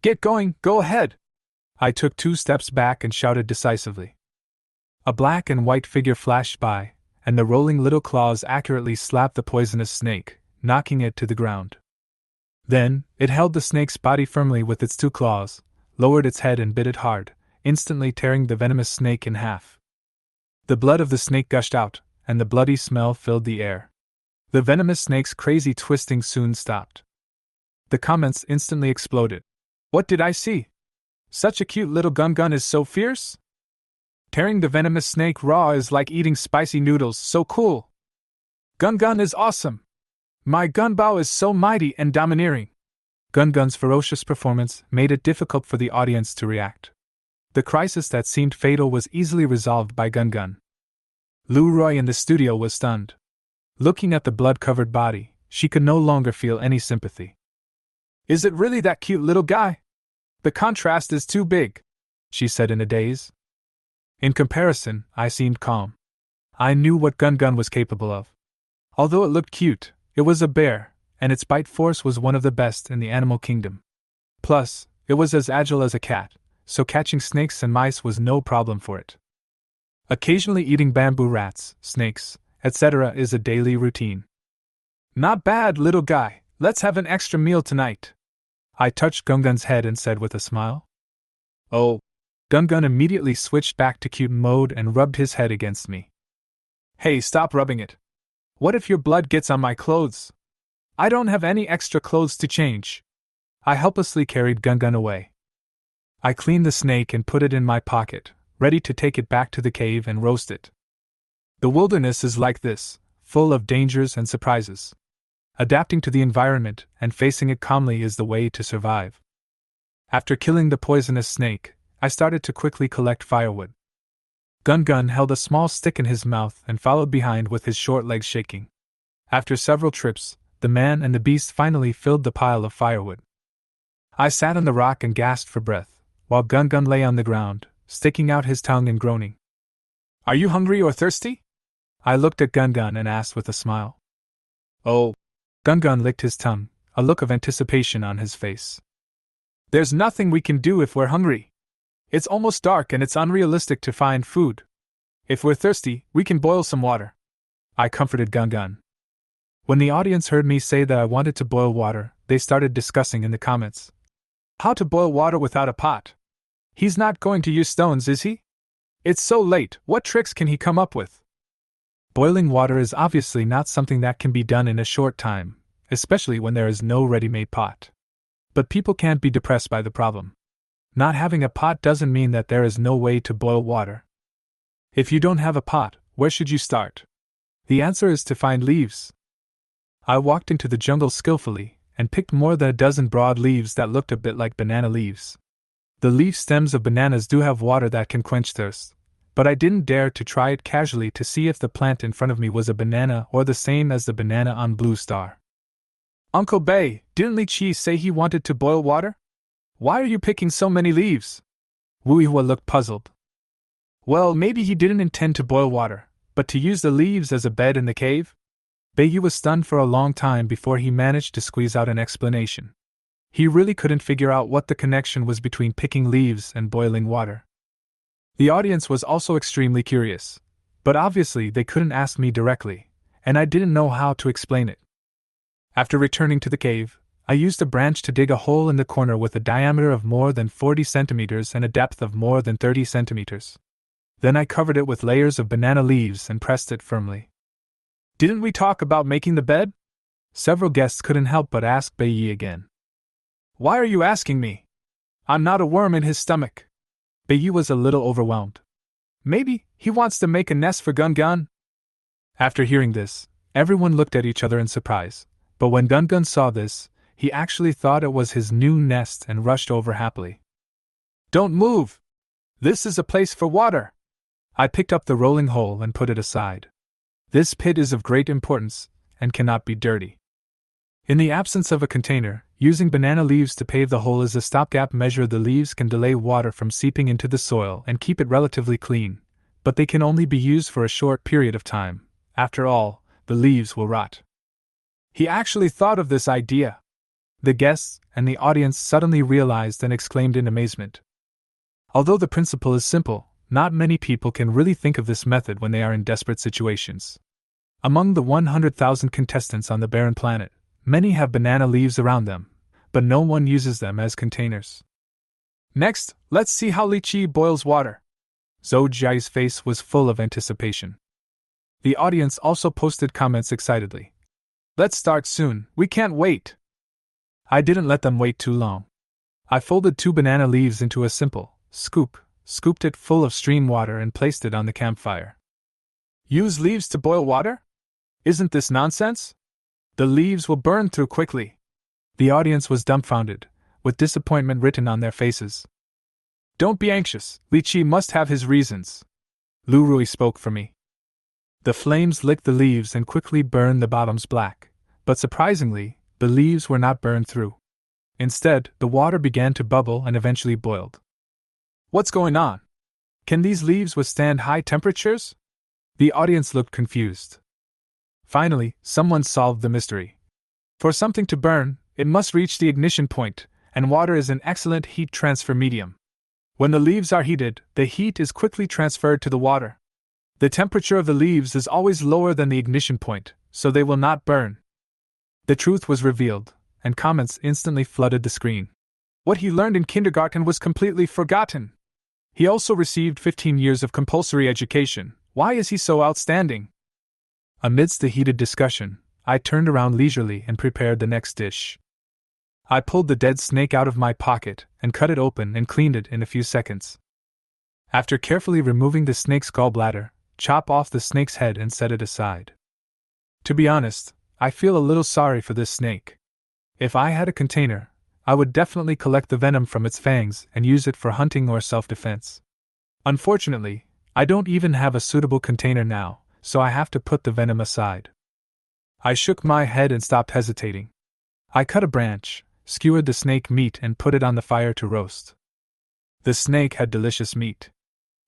Get going, go ahead! I took 2 steps back and shouted decisively. A black and white figure flashed by, and the rolling little claws accurately slapped the poisonous snake, knocking it to the ground. Then, it held the snake's body firmly with its 2 claws, lowered its head and bit it hard, instantly tearing the venomous snake in half. The blood of the snake gushed out, and the bloody smell filled the air. The venomous snake's crazy twisting soon stopped. The comments instantly exploded. What did I see? Such a cute little gun is so fierce? Tearing the venomous snake raw is like eating spicy noodles, so cool. Gun is awesome. My gunbow is so mighty and domineering. Gun's ferocious performance made it difficult for the audience to react. The crisis that seemed fatal was easily resolved by Gun. Lu Roy in the studio was stunned. Looking at the blood-covered body, she could no longer feel any sympathy. Is it really that cute little guy? The contrast is too big, she said in a daze. In comparison, I seemed calm. I knew what Gun was capable of. Although it looked cute, it was a bear, and its bite force was one of the best in the animal kingdom. Plus, it was as agile as a cat, so catching snakes and mice was no problem for it. Occasionally eating bamboo rats, snakes, etc. is a daily routine. Not bad, little guy, let's have an extra meal tonight. I touched Gun's head and said with a smile. Oh. Gun immediately switched back to cute mode and rubbed his head against me. Hey, stop rubbing it. What if your blood gets on my clothes? I don't have any extra clothes to change. I helplessly carried Gun away. I cleaned the snake and put it in my pocket, ready to take it back to the cave and roast it. The wilderness is like this, full of dangers and surprises. Adapting to the environment and facing it calmly is the way to survive. After killing the poisonous snake, I started to quickly collect firewood. Gun held a small stick in his mouth and followed behind with his short legs shaking. After several trips, the man and the beast finally filled the pile of firewood. I sat on the rock and gasped for breath, while Gun lay on the ground, sticking out his tongue and groaning. Are you hungry or thirsty? I looked at Gun and asked with a smile. Oh. Gun licked his tongue, a look of anticipation on his face. There's nothing we can do if we're hungry. It's almost dark and it's unrealistic to find food. If we're thirsty, we can boil some water. I comforted Gun. When the audience heard me say that I wanted to boil water, they started discussing in the comments. How to boil water without a pot? He's not going to use stones, is he? It's so late, what tricks can he come up with? Boiling water is obviously not something that can be done in a short time, especially when there is no ready-made pot. But people can't be depressed by the problem. Not having a pot doesn't mean that there is no way to boil water. If you don't have a pot, where should you start? The answer is to find leaves. I walked into the jungle skillfully and picked more than a dozen broad leaves that looked a bit like banana leaves. The leaf stems of bananas do have water that can quench thirst, but I didn't dare to try it casually to see if the plant in front of me was a banana or the same as the banana on Blue Star. Uncle Bay, didn't Li Qiyi say he wanted to boil water? Why are you picking so many leaves? Wuihua looked puzzled. Well, maybe he didn't intend to boil water, but to use the leaves as a bed in the cave? Beiyu was stunned for a long time before he managed to squeeze out an explanation. He really couldn't figure out what the connection was between picking leaves and boiling water. The audience was also extremely curious, but obviously they couldn't ask me directly, and I didn't know how to explain it. After returning to the cave, I used a branch to dig a hole in the corner with a diameter of more than 40 centimeters and a depth of more than 30 centimeters. Then I covered it with layers of banana leaves and pressed it firmly. Didn't we talk about making the bed? Several guests couldn't help but ask Beiyi again. Why are you asking me? I'm not a worm in his stomach. Beiyi was a little overwhelmed. Maybe he wants to make a nest for Gun. After hearing this, everyone looked at each other in surprise, but when Gun saw this, he actually thought it was his new nest and rushed over happily. Don't move! This is a place for water! I picked up the rolling hole and put it aside. This pit is of great importance, and cannot be dirty. In the absence of a container, using banana leaves to pave the hole is a stopgap measure. The leaves can delay water from seeping into the soil and keep it relatively clean, but they can only be used for a short period of time. After all, the leaves will rot. He actually thought of this idea. The guests and the audience suddenly realized and exclaimed in amazement. Although the principle is simple, not many people can really think of this method when they are in desperate situations. Among the 100,000 contestants on the barren planet, many have banana leaves around them, but no one uses them as containers. Next, let's see how Li Qiyi boils water. Zhou Jia's face was full of anticipation. The audience also posted comments excitedly. Let's start soon, we can't wait. I didn't let them wait too long. I folded 2 banana leaves into a simple scoop, scooped it full of stream water and placed it on the campfire. Use leaves to boil water? Isn't this nonsense? The leaves will burn through quickly. The audience was dumbfounded, with disappointment written on their faces. Don't be anxious, Li Qiyi must have his reasons. Lu Rui spoke for me. The flames licked the leaves and quickly burned the bottoms black, but surprisingly, the leaves were not burned through. Instead, the water began to bubble and eventually boiled. What's going on? Can these leaves withstand high temperatures? The audience looked confused. Finally, someone solved the mystery. For something to burn, it must reach the ignition point, and water is an excellent heat transfer medium. When the leaves are heated, the heat is quickly transferred to the water. The temperature of the leaves is always lower than the ignition point, so they will not burn. The truth was revealed, and comments instantly flooded the screen. What he learned in kindergarten was completely forgotten. He also received 15 years of compulsory education. Why is he so outstanding? Amidst the heated discussion, I turned around leisurely and prepared the next dish. I pulled the dead snake out of my pocket and cut it open and cleaned it in a few seconds. After carefully removing the snake's gallbladder, chop off the snake's head and set it aside. To be honest, I feel a little sorry for this snake. If I had a container, I would definitely collect the venom from its fangs and use it for hunting or self-defense. Unfortunately, I don't even have a suitable container now, so I have to put the venom aside. I shook my head and stopped hesitating. I cut a branch, skewered the snake meat and put it on the fire to roast. The snake had delicious meat.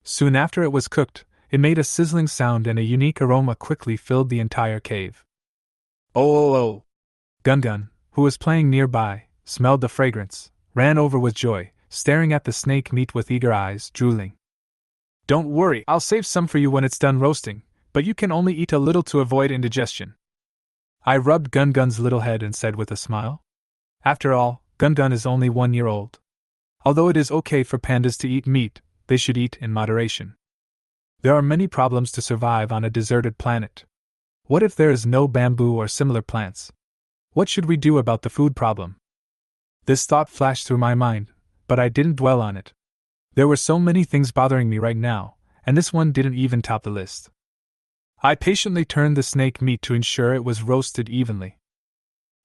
Soon after it was cooked, it made a sizzling sound and a unique aroma quickly filled the entire cave. Oh! Gun, who was playing nearby, smelled the fragrance, ran over with joy, staring at the snake meat with eager eyes, drooling. Don't worry, I'll save some for you when it's done roasting, but you can only eat a little to avoid indigestion. I rubbed Gun's little head and said with a smile. After all, Gun is only 1 year old. Although it is okay for pandas to eat meat, they should eat in moderation. There are many problems to survive on a deserted planet. What if there is no bamboo or similar plants? What should we do about the food problem? This thought flashed through my mind, but I didn't dwell on it. There were so many things bothering me right now, and this one didn't even top the list. I patiently turned the snake meat to ensure it was roasted evenly.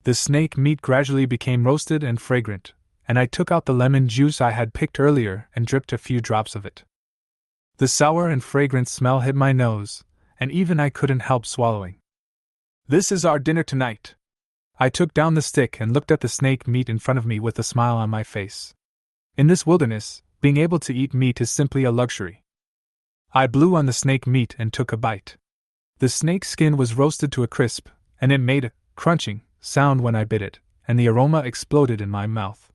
The snake meat gradually became roasted and fragrant, and I took out the lemon juice I had picked earlier and dripped a few drops of it. The sour and fragrant smell hit my nose, and even I couldn't help swallowing. This is our dinner tonight. I took down the stick and looked at the snake meat in front of me with a smile on my face. In this wilderness, being able to eat meat is simply a luxury. I blew on the snake meat and took a bite. The snake skin was roasted to a crisp, and it made a crunching sound when I bit it, and the aroma exploded in my mouth.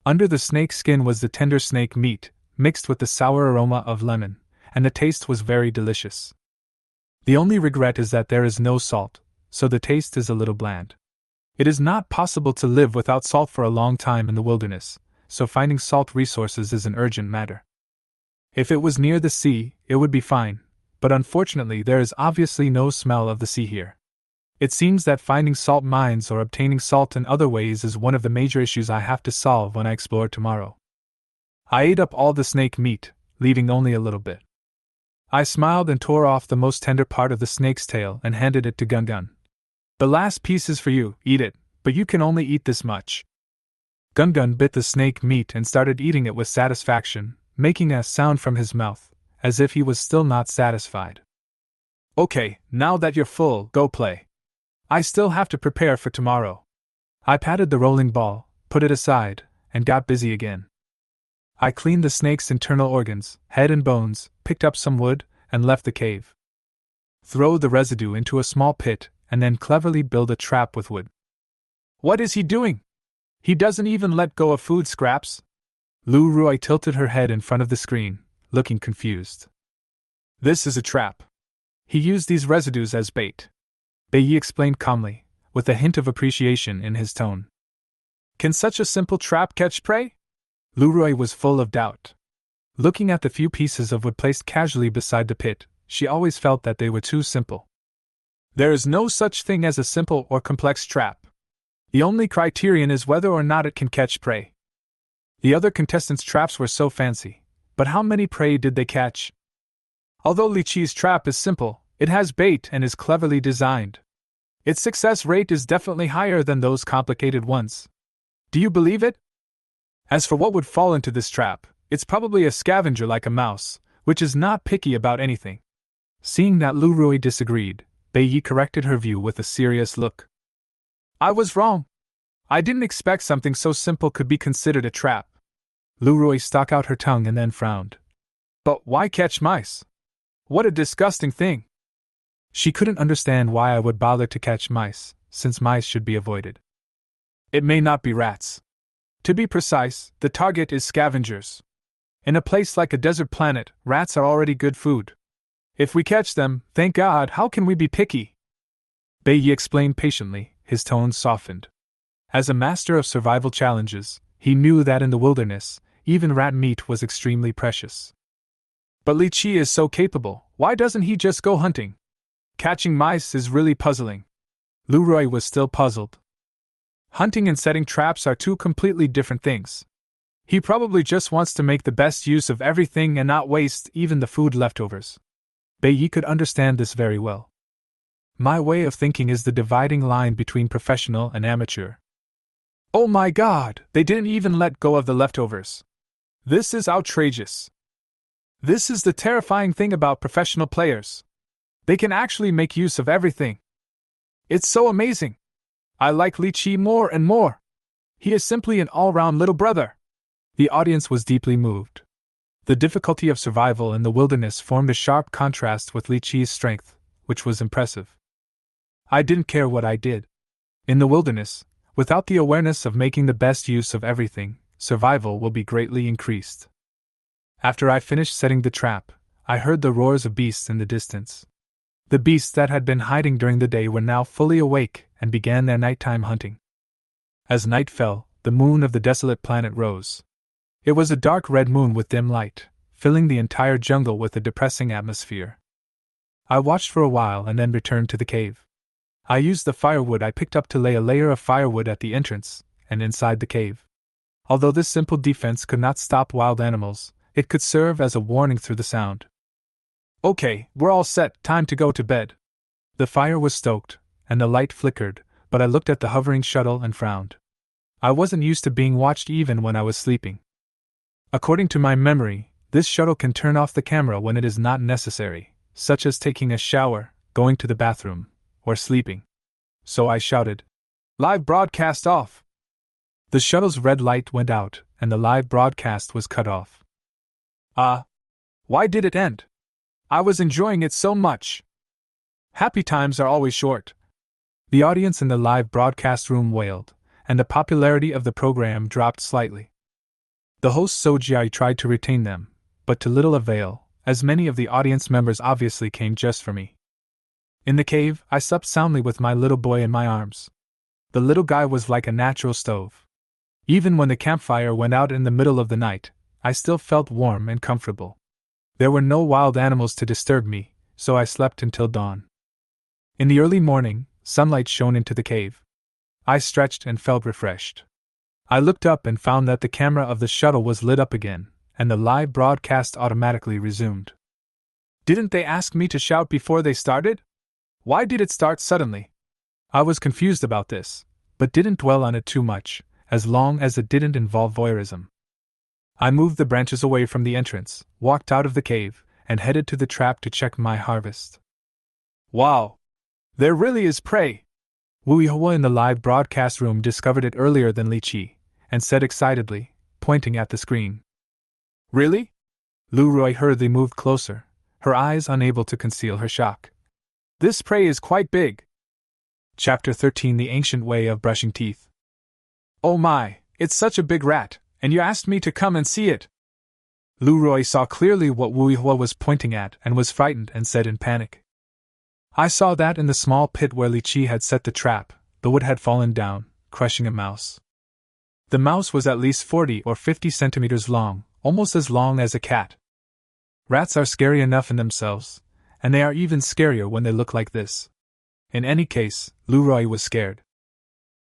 Under the snake skin was the tender snake meat, mixed with the sour aroma of lemon, and the taste was very delicious. The only regret is that there is no salt, so the taste is a little bland. It is not possible to live without salt for a long time in the wilderness, so finding salt resources is an urgent matter. If it was near the sea, it would be fine, but unfortunately there is obviously no smell of the sea here. It seems that finding salt mines or obtaining salt in other ways is one of the major issues I have to solve when I explore tomorrow. I ate up all the snake meat, leaving only a little bit. I smiled and tore off the most tender part of the snake's tail and handed it to Gun. The last piece is for you, eat it, but you can only eat this much. Gun bit the snake meat and started eating it with satisfaction, making a sound from his mouth, as if he was still not satisfied. Okay, now that you're full, go play. I still have to prepare for tomorrow. I patted the rolling ball, put it aside, and got busy again. I cleaned the snake's internal organs, head and bones, picked up some wood, and left the cave. Throw the residue into a small pit, and then cleverly build a trap with wood. What is he doing? He doesn't even let go of food scraps. Lu Rui tilted her head in front of the screen, looking confused. This is a trap. He used these residues as bait. Bei Yi explained calmly, with a hint of appreciation in his tone. Can such a simple trap catch prey? Lu Rui was full of doubt. Looking at the few pieces of wood placed casually beside the pit, she always felt that they were too simple. There is no such thing as a simple or complex trap. The only criterion is whether or not it can catch prey. The other contestants' traps were so fancy, but how many prey did they catch? Although Li Qiyi's trap is simple, it has bait and is cleverly designed. Its success rate is definitely higher than those complicated ones. Do you believe it? As for what would fall into this trap, it's probably a scavenger like a mouse, which is not picky about anything. Seeing that Lu Rui disagreed, Bei Yi corrected her view with a serious look. I was wrong. I didn't expect something so simple could be considered a trap. Lu Rui stuck out her tongue and then frowned. But why catch mice? What a disgusting thing! She couldn't understand why I would bother to catch mice, since mice should be avoided. It may not be rats. To be precise, the target is scavengers. In a place like a desert planet, rats are already good food. If we catch them, thank God, how can we be picky? Bei Yi explained patiently, his tone softened. As a master of survival challenges, he knew that in the wilderness, even rat meat was extremely precious. But Li Qiyi is so capable, why doesn't he just go hunting? Catching mice is really puzzling. Lu Rui was still puzzled. Hunting and setting traps are two completely different things. He probably just wants to make the best use of everything and not waste even the food leftovers. Bei Yi could understand this very well. My way of thinking is the dividing line between professional and amateur. Oh my God, they didn't even let go of the leftovers. This is outrageous. This is the terrifying thing about professional players. They can actually make use of everything. It's so amazing. I like Li Qiyi more and more. He is simply an all-round little brother. The audience was deeply moved. The difficulty of survival in the wilderness formed a sharp contrast with Li Qiyi's strength, which was impressive. I didn't care what I did. In the wilderness, without the awareness of making the best use of everything, survival will be greatly increased. After I finished setting the trap, I heard the roars of beasts in the distance. The beasts that had been hiding during the day were now fully awake and began their nighttime hunting. As night fell, the moon of the desolate planet rose. It was a dark red moon with dim light, filling the entire jungle with a depressing atmosphere. I watched for a while and then returned to the cave. I used the firewood I picked up to lay a layer of firewood at the entrance and inside the cave. Although this simple defense could not stop wild animals, it could serve as a warning through the sound. Okay, we're all set, time to go to bed. The fire was stoked, and the light flickered, but I looked at the hovering shuttle and frowned. I wasn't used to being watched even when I was sleeping. According to my memory, this shuttle can turn off the camera when it is not necessary, such as taking a shower, going to the bathroom, or sleeping. So I shouted, "Live broadcast off!" The shuttle's red light went out, and the live broadcast was cut off. Why did it end? I was enjoying it so much. Happy times are always short. The audience in the live broadcast room wailed, and the popularity of the program dropped slightly. The host Sojai tried to retain them, but to little avail, as many of the audience members obviously came just for me. In the cave, I slept soundly with my little boy in my arms. The little guy was like a natural stove. Even when the campfire went out in the middle of the night, I still felt warm and comfortable. There were no wild animals to disturb me, so I slept until dawn. In the early morning, sunlight shone into the cave. I stretched and felt refreshed. I looked up and found that the camera of the shuttle was lit up again, and the live broadcast automatically resumed. Didn't they ask me to shout before they started? Why did it start suddenly? I was confused about this, but didn't dwell on it too much, as long as it didn't involve voyeurism. I moved the branches away from the entrance, walked out of the cave, and headed to the trap to check my harvest. Wow! There really is prey! Wu Yihua in the live broadcast room discovered it earlier than Li Qiyi, and said excitedly, pointing at the screen. Really? Lu Rui hurriedly moved closer, her eyes unable to conceal her shock. This prey is quite big. Chapter 13: The Ancient Way of Brushing Teeth. Oh my, it's such a big rat, and you asked me to come and see it. Lu Rui saw clearly what Wu Yihua was pointing at and was frightened and said in panic. I saw that in the small pit where Li Qiyi had set the trap, the wood had fallen down, crushing a mouse. The mouse was at least 40 or 50 centimeters long, almost as long as a cat. Rats are scary enough in themselves, and they are even scarier when they look like this. In any case, Lu Rui was scared.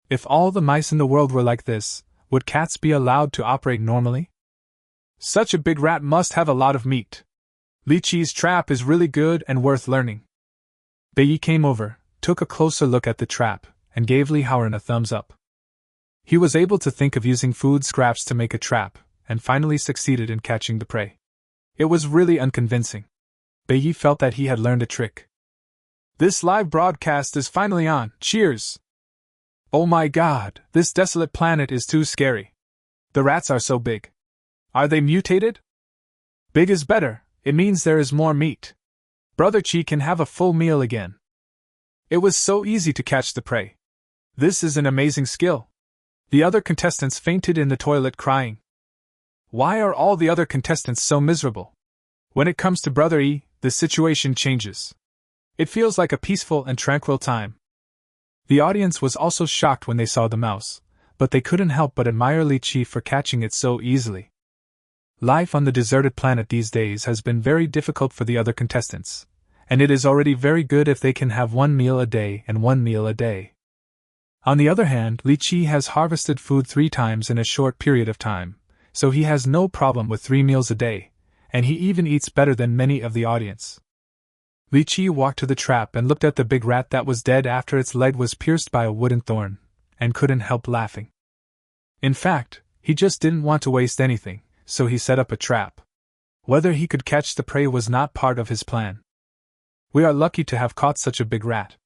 If all the mice in the world were like this, would cats be allowed to operate normally? Such a big rat must have a lot of meat. Li Qiyi's trap is really good and worth learning. Bei came over, took a closer look at the trap, and gave Li Haoran a thumbs up. He was able to think of using food scraps to make a trap, and finally succeeded in catching the prey. It was really unconvincing. Bei felt that he had learned a trick. This live broadcast is finally on, cheers! Oh my god, this desolate planet is too scary. The rats are so big. Are they mutated? Big is better, it means there is more meat. Brother Qi can have a full meal again. It was so easy to catch the prey. This is an amazing skill. The other contestants fainted in the toilet crying. Why are all the other contestants so miserable? When it comes to Brother Yi, the situation changes. It feels like a peaceful and tranquil time. The audience was also shocked when they saw the mouse, but they couldn't help but admire Li Qiyi for catching it so easily. Life on the deserted planet these days has been very difficult for the other contestants, and it is already very good if they can have one meal a day and one meal a day. On the other hand, Li Qiyi has harvested food 3 times in a short period of time, so he has no problem with 3 meals a day, and he even eats better than many of the audience. Li Qiyi walked to the trap and looked at the big rat that was dead after its leg was pierced by a wooden thorn, and couldn't help laughing. In fact, he just didn't want to waste anything, so he set up a trap. Whether he could catch the prey was not part of his plan. We are lucky to have caught such a big rat.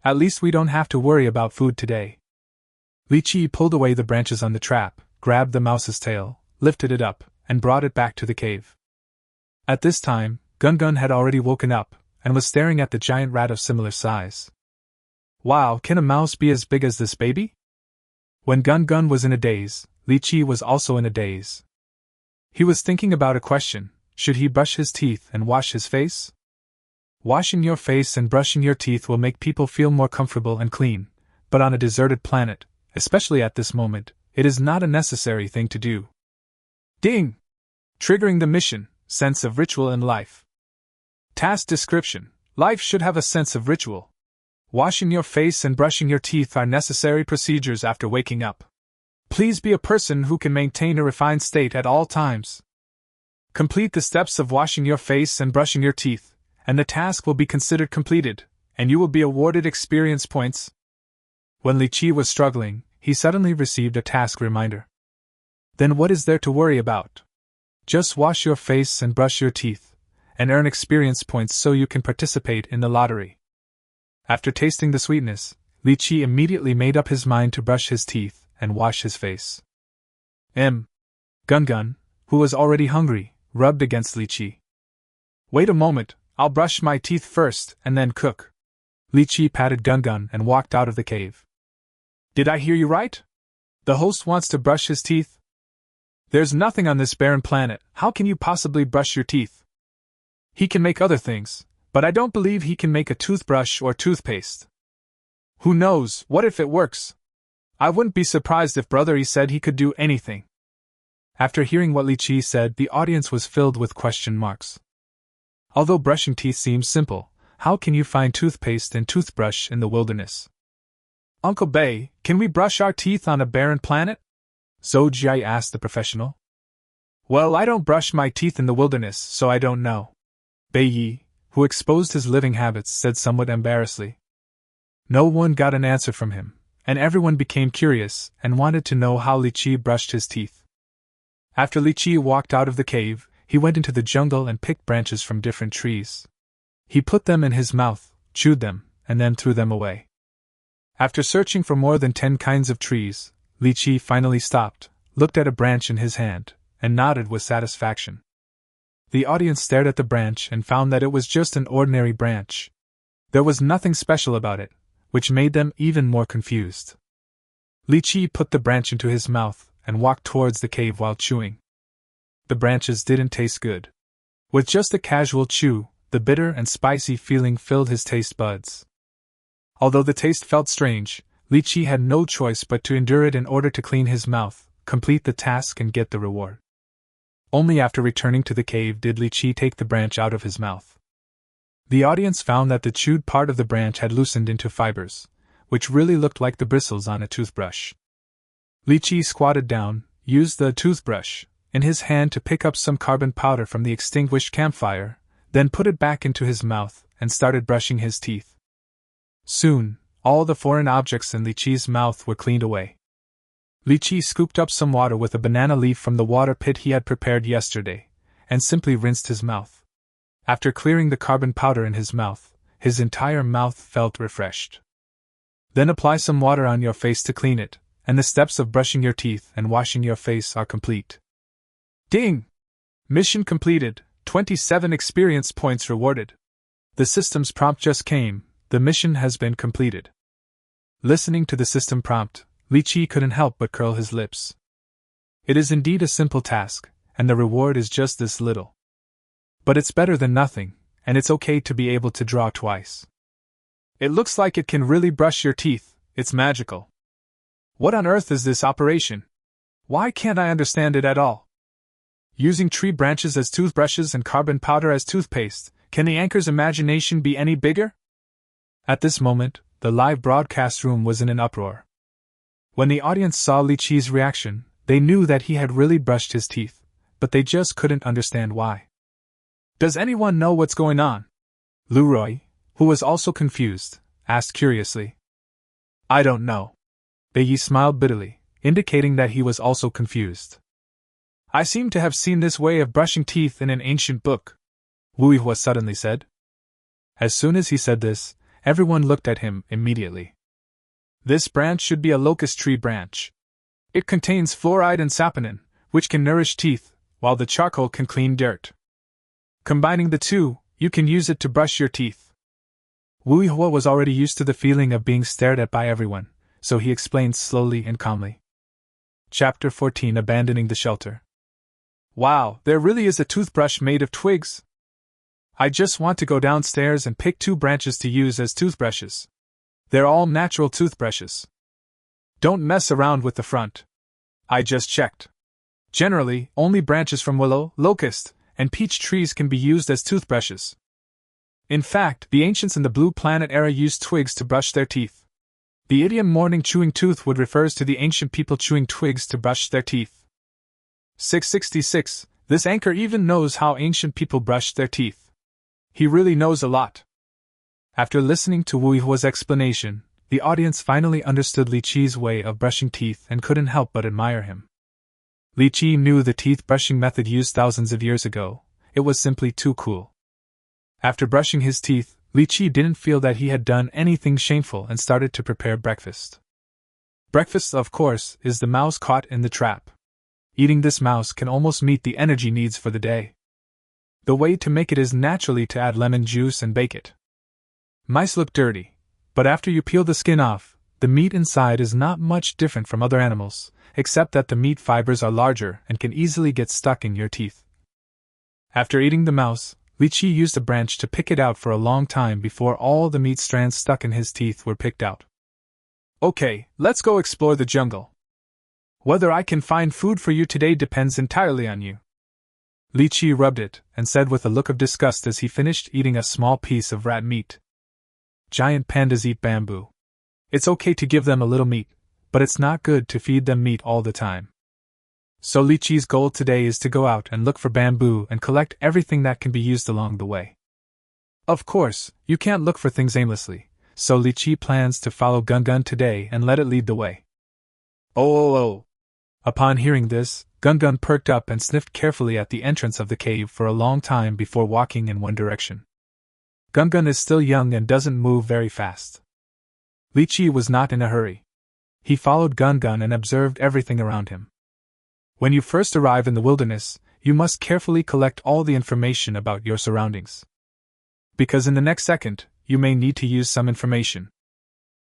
At least we don't have to worry about food today. Li Qiyi pulled away the branches on the trap, grabbed the mouse's tail, lifted it up, and brought it back to the cave. At this time, Gun had already woken up, and was staring at the giant rat of similar size. Wow, can a mouse be as big as this baby? When Gun was in a daze, Li Qiyi was also in a daze. He was thinking about a question: should he brush his teeth and wash his face? Washing your face and brushing your teeth will make people feel more comfortable and clean, but on a deserted planet, especially at this moment, it is not a necessary thing to do. Ding! Triggering the mission, sense of ritual in life. Task description: life should have a sense of ritual. Washing your face and brushing your teeth are necessary procedures after waking up. Please be a person who can maintain a refined state at all times. Complete the steps of washing your face and brushing your teeth, and the task will be considered completed, and you will be awarded experience points. When Li Qiyi was struggling, he suddenly received a task reminder. Then what is there to worry about? Just wash your face and brush your teeth, and earn experience points so you can participate in the lottery. After tasting the sweetness, Li Qiyi immediately made up his mind to brush his teeth and wash his face. Gun, who was already hungry, rubbed against Li Qiyi. Wait a moment, I'll brush my teeth first and then cook. Li Qiyi patted Gun and walked out of the cave. Did I hear you right? The host wants to brush his teeth? There's nothing on this barren planet, how can you possibly brush your teeth? He can make other things, but I don't believe he can make a toothbrush or toothpaste. Who knows, what if it works? I wouldn't be surprised if Brother Yi said he could do anything. After hearing what Li Qiyi said, the audience was filled with question marks. Although brushing teeth seems simple, how can you find toothpaste and toothbrush in the wilderness? Uncle Bei, can we brush our teeth on a barren planet? Zhou Jia asked the professional. Well, I don't brush my teeth in the wilderness, so I don't know. Bei Yi, who exposed his living habits, said somewhat embarrassedly. No one got an answer from him, and everyone became curious and wanted to know how Li Qiyi brushed his teeth. After Li Qiyi walked out of the cave, he went into the jungle and picked branches from different trees. He put them in his mouth, chewed them, and then threw them away. After searching for more than 10 kinds of trees, Li Qiyi finally stopped, looked at a branch in his hand, and nodded with satisfaction. The audience stared at the branch and found that it was just an ordinary branch. There was nothing special about it, which made them even more confused. Li Qiyi put the branch into his mouth and walked towards the cave while chewing. The branches didn't taste good. With just a casual chew, the bitter and spicy feeling filled his taste buds. Although the taste felt strange, Li Qiyi had no choice but to endure it in order to clean his mouth, complete the task and get the reward. Only after returning to the cave did Li Qiyi take the branch out of his mouth. The audience found that the chewed part of the branch had loosened into fibers, which really looked like the bristles on a toothbrush. Li Qiyi squatted down, used the toothbrush in his hand to pick up some carbon powder from the extinguished campfire, then put it back into his mouth and started brushing his teeth. Soon, all the foreign objects in Li Qiyi's mouth were cleaned away. Li Qiyi scooped up some water with a banana leaf from the water pit he had prepared yesterday, and simply rinsed his mouth. After clearing the carbon powder in his mouth, his entire mouth felt refreshed. Then apply some water on your face to clean it, and the steps of brushing your teeth and washing your face are complete. Ding! Mission completed, 27 experience points rewarded. The system's prompt just came, the mission has been completed. Listening to the system prompt, Li Qiyi couldn't help but curl his lips. It is indeed a simple task, and the reward is just this little. But it's better than nothing, and it's okay to be able to draw twice. It looks like it can really brush your teeth, it's magical. What on earth is this operation? Why can't I understand it at all? Using tree branches as toothbrushes and carbon powder as toothpaste, can the anchor's imagination be any bigger? At this moment, the live broadcast room was in an uproar. When the audience saw Li Qiyi's reaction, they knew that he had really brushed his teeth, but they just couldn't understand why. Does anyone know what's going on? Leroy, who was also confused, asked curiously. I don't know. Yi smiled bitterly, indicating that he was also confused. I seem to have seen this way of brushing teeth in an ancient book, Wu Hua suddenly said. As soon as he said this, everyone looked at him immediately. This branch should be a locust tree branch. It contains fluoride and saponin, which can nourish teeth, while the charcoal can clean dirt. Combining the two, you can use it to brush your teeth. Wu Hua was already used to the feeling of being stared at by everyone, so he explained slowly and calmly. Chapter 14: Abandoning the Shelter. Wow, there really is a toothbrush made of twigs? I just want to go downstairs and pick 2 branches to use as toothbrushes. They're all natural toothbrushes. Don't mess around with the front. I just checked. Generally, only branches from willow, locust, and peach trees can be used as toothbrushes. In fact, the ancients in the Blue Planet era used twigs to brush their teeth. The idiom morning chewing toothwood refers to the ancient people chewing twigs to brush their teeth. 666. This anchor even knows how ancient people brushed their teeth. He really knows a lot. After listening to Wu Hua's explanation, the audience finally understood Li Qiyi's way of brushing teeth and couldn't help but admire him. Li Qiyi knew the teeth brushing method used thousands of years ago. It was simply too cool. After brushing his teeth, Li Qiyi didn't feel that he had done anything shameful and started to prepare breakfast. Breakfast, of course, is the mouse caught in the trap. Eating this mouse can almost meet the energy needs for the day. The way to make it is naturally to add lemon juice and bake it. Mice look dirty, but after you peel the skin off, the meat inside is not much different from other animals, except that the meat fibers are larger and can easily get stuck in your teeth. After eating the mouse, Li Qiyi used a branch to pick it out for a long time before all the meat strands stuck in his teeth were picked out. Okay, let's go explore the jungle. Whether I can find food for you today depends entirely on you. Li Qiyi rubbed it and said with a look of disgust as he finished eating a small piece of rat meat. Giant pandas eat bamboo. It's okay to give them a little meat, but it's not good to feed them meat all the time. So Li Qiyi's goal today is to go out and look for bamboo and collect everything that can be used along the way. Of course, you can't look for things aimlessly, so Li Qiyi plans to follow Gun Gun today and let it lead the way. Oh! Upon hearing this, Gun perked up and sniffed carefully at the entrance of the cave for a long time before walking in one direction. Gun is still young and doesn't move very fast. Li Qiyi was not in a hurry. He followed Gun and observed everything around him. When you first arrive in the wilderness, you must carefully collect all the information about your surroundings. Because in the next second, you may need to use some information.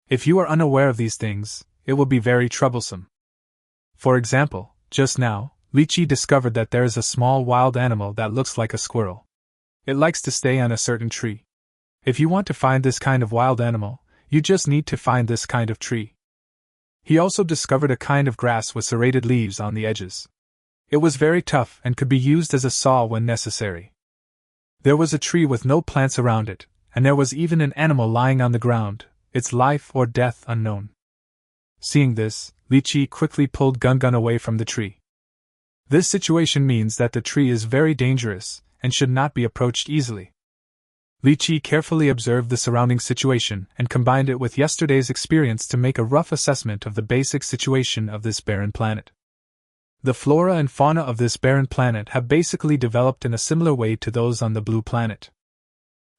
If you are unaware of these things, it will be very troublesome. For example, just now, Li Qiyi discovered that there is a small wild animal that looks like a squirrel. It likes to stay on a certain tree. If you want to find this kind of wild animal, you just need to find this kind of tree. He also discovered a kind of grass with serrated leaves on the edges. It was very tough and could be used as a saw when necessary. There was a tree with no plants around it, and there was even an animal lying on the ground, its life or death unknown. Seeing this, Li Qiyi quickly pulled Gun away from the tree. This situation means that the tree is very dangerous and should not be approached easily. Li Qiyi carefully observed the surrounding situation and combined it with yesterday's experience to make a rough assessment of the basic situation of this barren planet. The flora and fauna of this barren planet have basically developed in a similar way to those on the blue planet.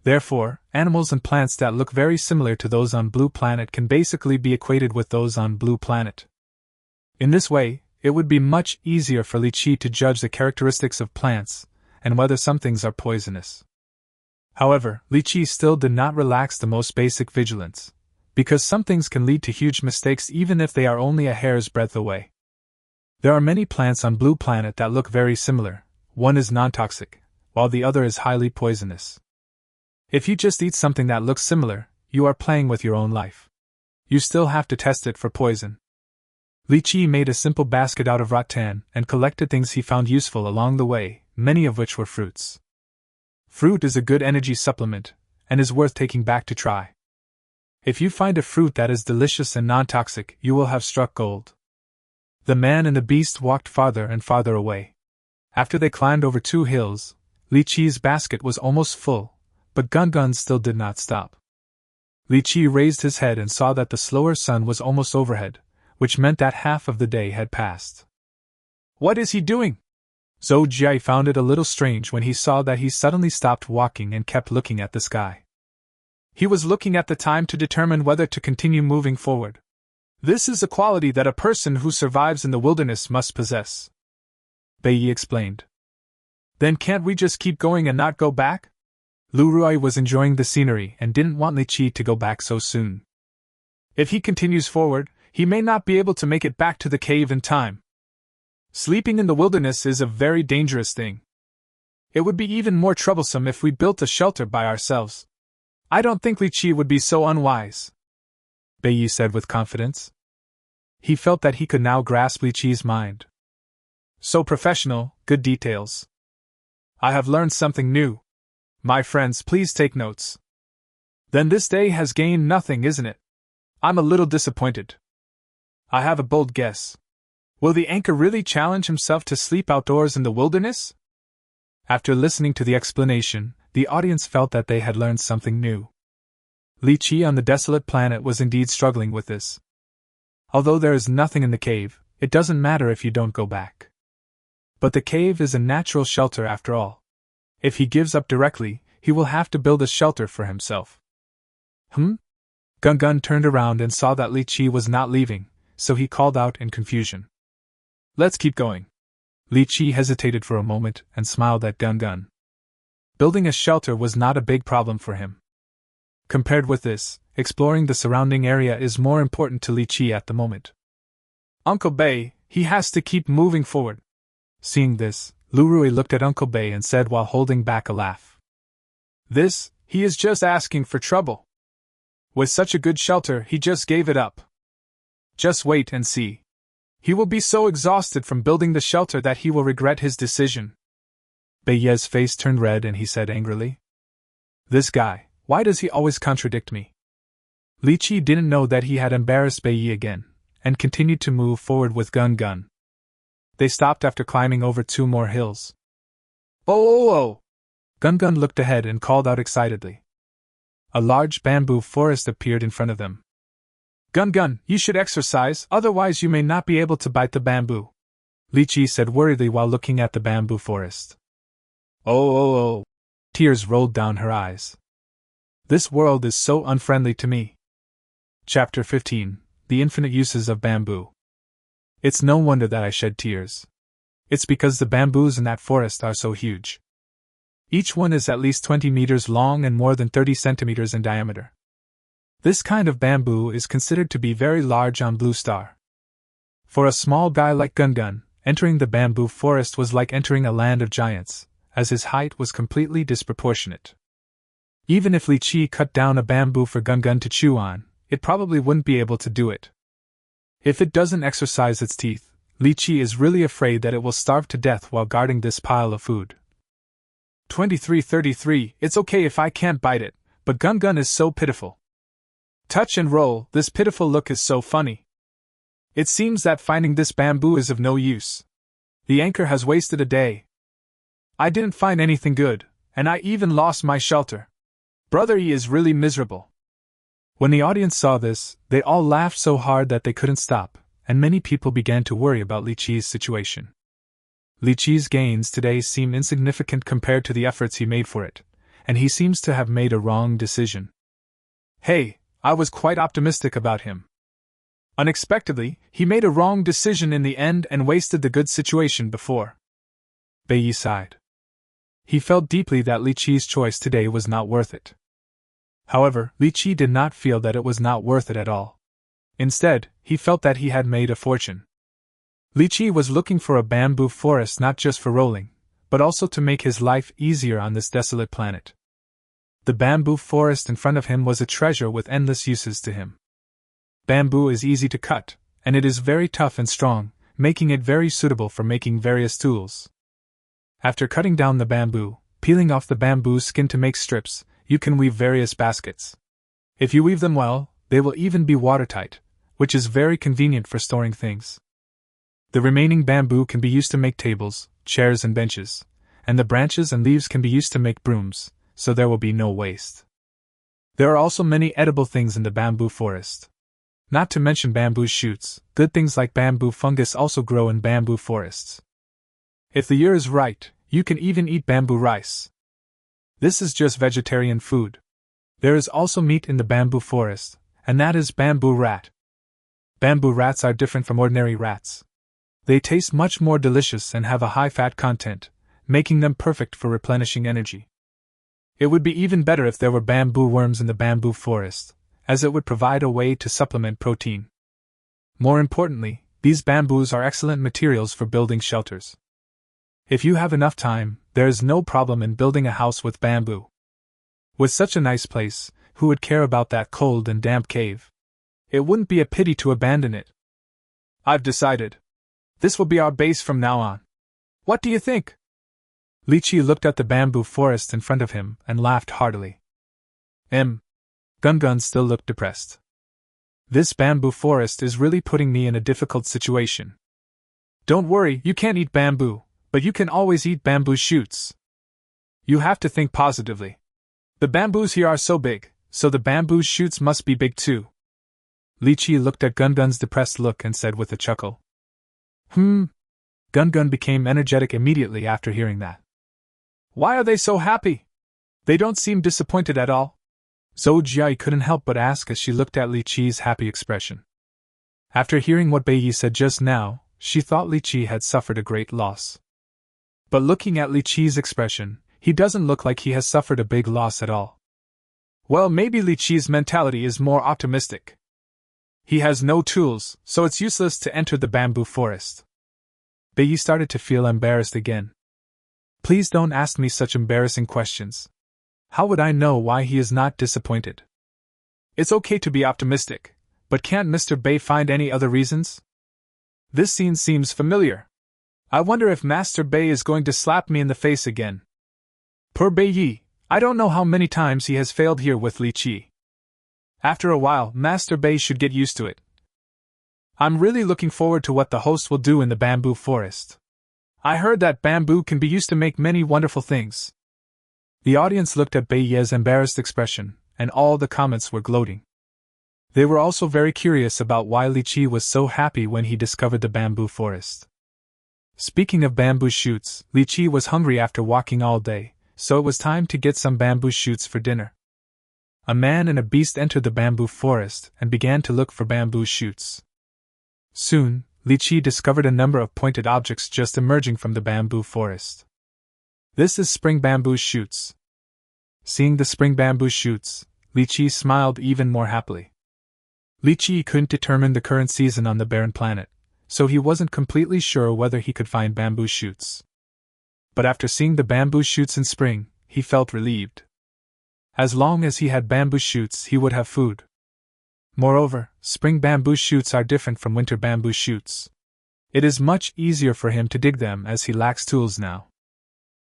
Therefore, animals and plants that look very similar to those on Blue Planet can basically be equated with those on Blue Planet. In this way, it would be much easier for Li Qiyi to judge the characteristics of plants and whether some things are poisonous. However, Li Qiyi still did not relax the most basic vigilance, because some things can lead to huge mistakes even if they are only a hair's breadth away. There are many plants on Blue Planet that look very similar. One is non-toxic, while the other is highly poisonous. If you just eat something that looks similar, you are playing with your own life. You still have to test it for poison. Li Qiyi made a simple basket out of rattan and collected things he found useful along the way, many of which were fruits. Fruit is a good energy supplement, and is worth taking back to try. If you find a fruit that is delicious and non-toxic, you will have struck gold. The man and the beast walked farther and farther away. After they climbed over 2 hills, Li Qiyi's basket was almost full, but Gun still did not stop. Li Qiyi raised his head and saw that the slower sun was almost overhead, which meant that half of the day had passed. What is he doing? Zhou Jie found it a little strange when he saw that he suddenly stopped walking and kept looking at the sky. He was looking at the time to determine whether to continue moving forward. This is a quality that a person who survives in the wilderness must possess, Bei Yi explained. Then can't we just keep going and not go back? Lu Ruai was enjoying the scenery and didn't want Li Qiyi to go back so soon. If he continues forward, he may not be able to make it back to the cave in time. Sleeping in the wilderness is a very dangerous thing. It would be even more troublesome if we built a shelter by ourselves. I don't think Li Qiyi would be so unwise, Bei Yi said with confidence. He felt that he could now grasp Li Qiyi's mind. So professional, good details. I have learned something new. My friends, please take notes. Then this day has gained nothing, isn't it? I'm a little disappointed. I have a bold guess. Will the anchor really challenge himself to sleep outdoors in the wilderness? After listening to the explanation, the audience felt that they had learned something new. Li Qiyi on the desolate planet was indeed struggling with this. Although there is nothing in the cave, it doesn't matter if you don't go back. But the cave is a natural shelter after all. If he gives up directly, he will have to build a shelter for himself. Gun turned around and saw that Li Qiyi was not leaving, so he called out in confusion. Let's keep going. Li Qiyi hesitated for a moment and smiled at Gun. Building a shelter was not a big problem for him. Compared with this, exploring the surrounding area is more important to Li Qiyi at the moment. Uncle Bei, he has to keep moving forward. Seeing this, Lu Rui looked at Uncle Bei and said while holding back a laugh. He is just asking for trouble. With such a good shelter, he just gave it up. Just wait and see. He will be so exhausted from building the shelter that he will regret his decision. Bei Ye's face turned red and he said angrily. This guy, why does he always contradict me? Li Qiyi didn't know that he had embarrassed Bei Yi again, and continued to move forward with Gun. They stopped after climbing over 2 more hills. Oh! Gun looked ahead and called out excitedly. A large bamboo forest appeared in front of them. Gun, you should exercise, otherwise you may not be able to bite the bamboo. Li Qiyi said worriedly while looking at the bamboo forest. Oh. Tears rolled down her eyes. This world is so unfriendly to me. Chapter 15: The Infinite Uses of Bamboo. It's no wonder that I shed tears. It's because the bamboos in that forest are so huge. Each one is at least 20 meters long and more than 30 centimeters in diameter. This kind of bamboo is considered to be very large on Blue Star. For a small guy like Gun, entering the bamboo forest was like entering a land of giants, as his height was completely disproportionate. Even if Li Qiyi cut down a bamboo for Gun to chew on, it probably wouldn't be able to do it. If it doesn't exercise its teeth, Li Qiyi is really afraid that it will starve to death while guarding this pile of food. 2333. It's okay if I can't bite it, but Gun is so pitiful. Touch and roll, this pitiful look is so funny. It seems that finding this bamboo is of no use. The anchor has wasted a day. I didn't find anything good, and I even lost my shelter. Brother E is really miserable. When the audience saw this, they all laughed so hard that they couldn't stop, and many people began to worry about Li Qiyi's situation. Li Qiyi's gains today seem insignificant compared to the efforts he made for it, and he seems to have made a wrong decision. Hey, I was quite optimistic about him. Unexpectedly, he made a wrong decision in the end and wasted the good situation before. Bai sighed. He felt deeply that Li Qiyi's choice today was not worth it. However, Li Qiyi did not feel that it was not worth it at all. Instead, he felt that he had made a fortune. Li Qiyi was looking for a bamboo forest not just for rolling, but also to make his life easier on this desolate planet. The bamboo forest in front of him was a treasure with endless uses to him. Bamboo is easy to cut, and it is very tough and strong, making it very suitable for making various tools. After cutting down the bamboo, peeling off the bamboo skin to make strips, you can weave various baskets. If you weave them well, they will even be watertight, which is very convenient for storing things. The remaining bamboo can be used to make tables, chairs and benches, and the branches and leaves can be used to make brooms, so there will be no waste. There are also many edible things in the bamboo forest. Not to mention bamboo shoots, good things like bamboo fungus also grow in bamboo forests. If the year is right, you can even eat bamboo rice. This is just vegetarian food. There is also meat in the bamboo forest, and that is bamboo rat. Bamboo rats are different from ordinary rats. They taste much more delicious and have a high fat content, making them perfect for replenishing energy. It would be even better if there were bamboo worms in the bamboo forest, as it would provide a way to supplement protein. More importantly, these bamboos are excellent materials for building shelters. If you have enough time, there is no problem in building a house with bamboo. With such a nice place, who would care about that cold and damp cave? It wouldn't be a pity to abandon it. I've decided. This will be our base from now on. What do you think? Li Qiyi looked at the bamboo forest in front of him and laughed heartily. Gun still looked depressed. This bamboo forest is really putting me in a difficult situation. Don't worry, you can't eat bamboo, but you can always eat bamboo shoots. You have to think positively. The bamboos here are so big, so the bamboo shoots must be big too. Li Qiyi looked at Gun's depressed look and said with a chuckle. Gun became energetic immediately after hearing that. Why are they so happy? They don't seem disappointed at all. Zhou Jiai couldn't help but ask as she looked at Li Qiyi's happy expression. After hearing what Bai Yi said just now, she thought Li Qiyi had suffered a great loss. But looking at Li Qiyi's expression, he doesn't look like he has suffered a big loss at all. Well, maybe Li Qiyi's mentality is more optimistic. He has no tools, so it's useless to enter the bamboo forest. Bai Yi started to feel embarrassed again. Please don't ask me such embarrassing questions. How would I know why he is not disappointed? It's okay to be optimistic, but can't Mr. Bai find any other reasons? This scene seems familiar. I wonder if Master Bai is going to slap me in the face again. Poor Bai Yi, I don't know how many times he has failed here with Li Qiyi. After a while, Master Bai should get used to it. I'm really looking forward to what the host will do in the bamboo forest. I heard that bamboo can be used to make many wonderful things. The audience looked at Bai Yi's embarrassed expression, and all the comments were gloating. They were also very curious about why Li Qiyi was so happy when he discovered the bamboo forest. Speaking of bamboo shoots, Li Qiyi was hungry after walking all day, so it was time to get some bamboo shoots for dinner. A man and a beast entered the bamboo forest and began to look for bamboo shoots. Soon, Li Qiyi discovered a number of pointed objects just emerging from the bamboo forest. This is spring bamboo shoots. Seeing the spring bamboo shoots, Li Qiyi smiled even more happily. Li Qiyi couldn't determine the current season on the barren planet, so he wasn't completely sure whether he could find bamboo shoots. But after seeing the bamboo shoots in spring, he felt relieved. As long as he had bamboo shoots, he would have food. Moreover, spring bamboo shoots are different from winter bamboo shoots. It is much easier for him to dig them as he lacks tools now.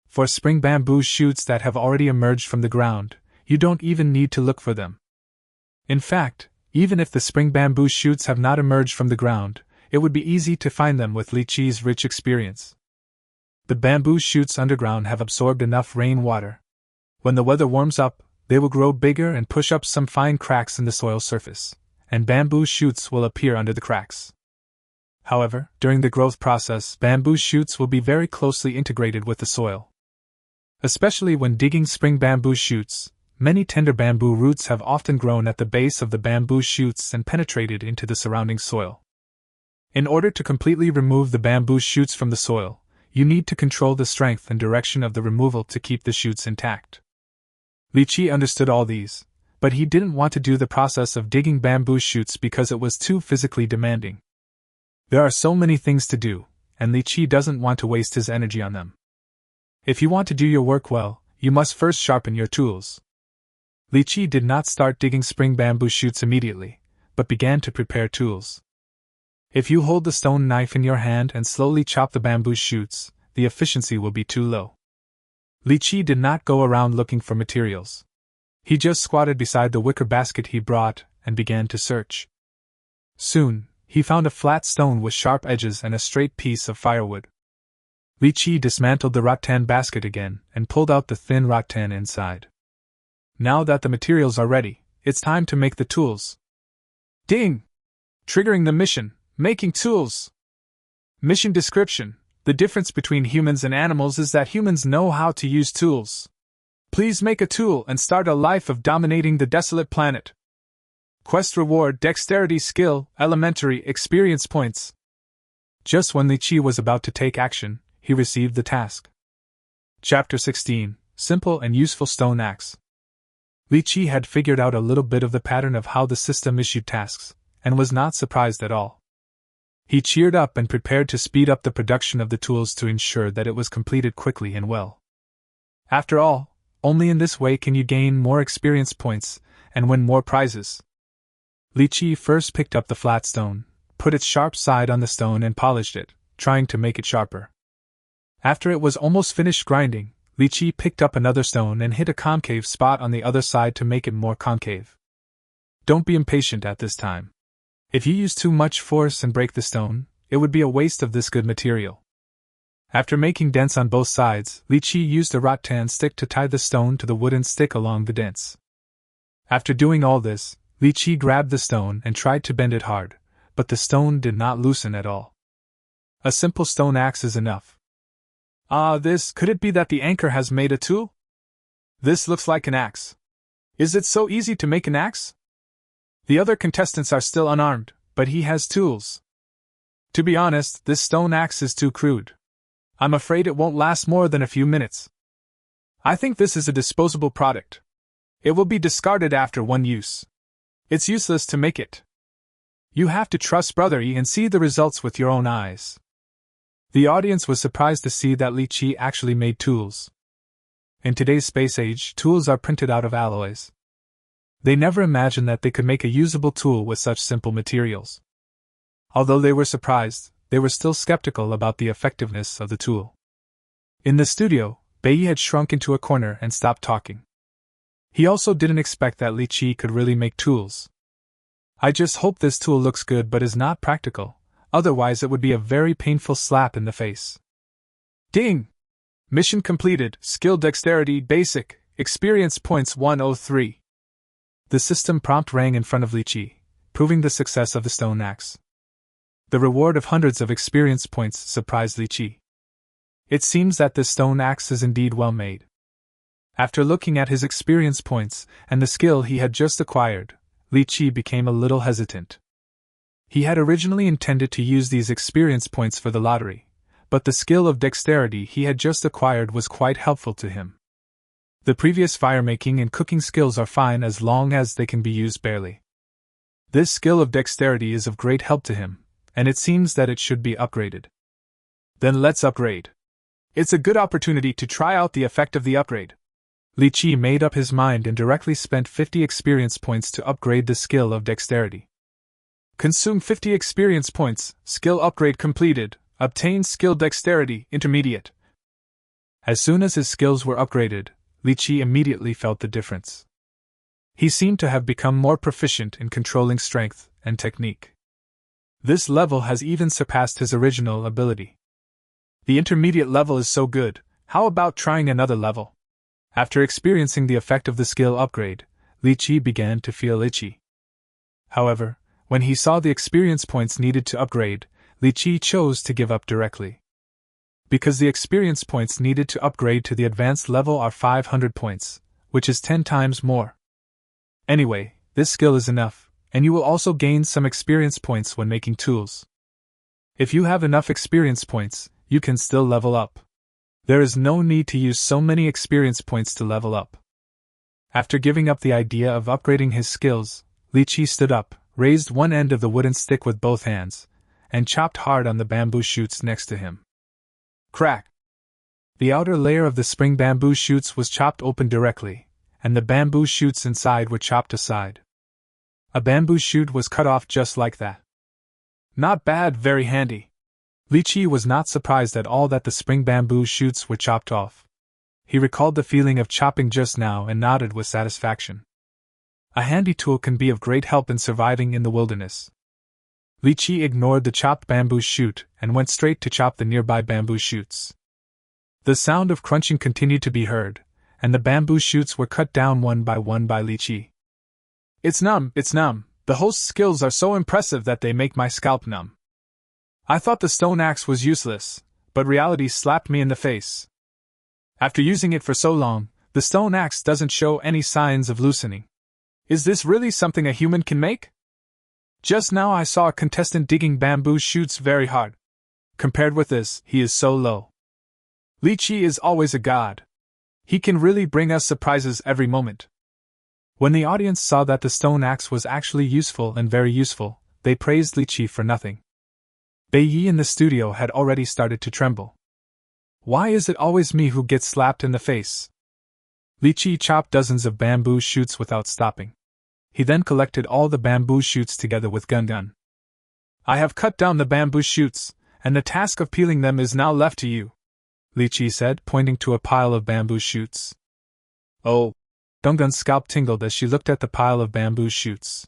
For spring bamboo shoots that have already emerged from the ground, you don't even need to look for them. In fact, even if the spring bamboo shoots have not emerged from the ground, it would be easy to find them with Li Qiyi's rich experience. The bamboo shoots underground have absorbed enough rainwater. When the weather warms up, they will grow bigger and push up some fine cracks in the soil surface, and bamboo shoots will appear under the cracks. However, during the growth process, bamboo shoots will be very closely integrated with the soil. Especially when digging spring bamboo shoots, many tender bamboo roots have often grown at the base of the bamboo shoots and penetrated into the surrounding soil. In order to completely remove the bamboo shoots from the soil, you need to control the strength and direction of the removal to keep the shoots intact. Li Qiyi understood all these, but he didn't want to do the process of digging bamboo shoots because it was too physically demanding. There are so many things to do, and Li Qiyi doesn't want to waste his energy on them. If you want to do your work well, you must first sharpen your tools. Li Qiyi did not start digging spring bamboo shoots immediately, but began to prepare tools. If you hold the stone knife in your hand and slowly chop the bamboo shoots, the efficiency will be too low. Li Qiyi did not go around looking for materials. He just squatted beside the wicker basket he brought and began to search. Soon, he found a flat stone with sharp edges and a straight piece of firewood. Li Qiyi dismantled the rattan basket again and pulled out the thin rattan inside. Now that the materials are ready, it's time to make the tools. Ding! Triggering the mission, making tools. Mission description. The difference between humans and animals is that humans know how to use tools. Please make a tool and start a life of dominating the desolate planet. Quest reward: dexterity, skill, elementary, experience points. Just when Li Qiyi was about to take action, he received the task. Chapter 16: Simple and Useful Stone Axe. Li Qiyi had figured out a little bit of the pattern of how the system issued tasks, and was not surprised at all. He cheered up and prepared to speed up the production of the tools to ensure that it was completed quickly and well. After all, only in this way can you gain more experience points and win more prizes. Li Qiyi first picked up the flat stone, put its sharp side on the stone and polished it, trying to make it sharper. After it was almost finished grinding, Li Qiyi picked up another stone and hit a concave spot on the other side to make it more concave. Don't be impatient at this time. If you use too much force and break the stone, it would be a waste of this good material. After making dents on both sides, Li Qiyi used a rattan stick to tie the stone to the wooden stick along the dents. After doing all this, Li Qiyi grabbed the stone and tried to bend it hard, but the stone did not loosen at all. A simple stone axe is enough. Could it be that the anchor has made a tool? This looks like an axe. Is it so easy to make an axe? The other contestants are still unarmed, but he has tools. To be honest, this stone axe is too crude. I'm afraid it won't last more than a few minutes. I think this is a disposable product. It will be discarded after one use. It's useless to make it. You have to trust Brother Yi and see the results with your own eyes. The audience was surprised to see that Li Qiyi actually made tools. In today's space age, tools are printed out of alloys. They never imagined that they could make a usable tool with such simple materials. Although they were surprised, they were still skeptical about the effectiveness of the tool. In the studio, Beiyi had shrunk into a corner and stopped talking. He also didn't expect that Li Qiyi could really make tools. I just hope this tool looks good but is not practical, otherwise it would be a very painful slap in the face. Ding! Mission completed, skill dexterity basic, experience points 103. The system prompt rang in front of Li Qiyi, proving the success of the stone axe. The reward of hundreds of experience points surprised Li Qiyi. It seems that this stone axe is indeed well made. After looking at his experience points and the skill he had just acquired, Li Qiyi became a little hesitant. He had originally intended to use these experience points for the lottery, but the skill of dexterity he had just acquired was quite helpful to him. The previous firemaking and cooking skills are fine as long as they can be used barely. This skill of dexterity is of great help to him, and it seems that it should be upgraded. Then let's upgrade. It's a good opportunity to try out the effect of the upgrade. Li Qiyi made up his mind and directly spent 50 experience points to upgrade the skill of dexterity. Consume 50 experience points, skill upgrade completed, obtain skill dexterity, intermediate. As soon as his skills were upgraded, Li Qiyi immediately felt the difference. He seemed to have become more proficient in controlling strength and technique. This level has even surpassed his original ability. The intermediate level is so good, how about trying another level? After experiencing the effect of the skill upgrade, Li Qiyi began to feel itchy. However, when he saw the experience points needed to upgrade, Li Qiyi chose to give up directly. Because the experience points needed to upgrade to the advanced level are 500 points, which is 10 times more. Anyway, this skill is enough, and you will also gain some experience points when making tools. If you have enough experience points, you can still level up. There is no need to use so many experience points to level up. After giving up the idea of upgrading his skills, Li Qiyi stood up, raised one end of the wooden stick with both hands, and chopped hard on the bamboo shoots next to him. Crack! The outer layer of the spring bamboo shoots was chopped open directly, and the bamboo shoots inside were chopped aside. A bamboo shoot was cut off just like that. Not bad, very handy. Li Qiyi was not surprised at all that the spring bamboo shoots were chopped off. He recalled the feeling of chopping just now and nodded with satisfaction. A handy tool can be of great help in surviving in the wilderness. Li Qiyi ignored the chopped bamboo shoot and went straight to chop the nearby bamboo shoots. The sound of crunching continued to be heard, and the bamboo shoots were cut down one by Li Qiyi. It's numb. The host's skills are so impressive that they make my scalp numb. I thought the stone axe was useless, but reality slapped me in the face. After using it for so long, the stone axe doesn't show any signs of loosening. Is this really something a human can make? Just now I saw a contestant digging bamboo shoots very hard. Compared with this, he is so low. Li Qiyi is always a god. He can really bring us surprises every moment. When the audience saw that the stone axe was actually useful and very useful, they praised Li Qiyi for nothing. Bei Yi in the studio had already started to tremble. Why is it always me who gets slapped in the face? Li Qiyi chopped dozens of bamboo shoots without stopping. He then collected all the bamboo shoots together with Gun. I have cut down the bamboo shoots, and the task of peeling them is now left to you, Li Qiyi said, pointing to a pile of bamboo shoots. Oh! Gun's scalp tingled as she looked at the pile of bamboo shoots.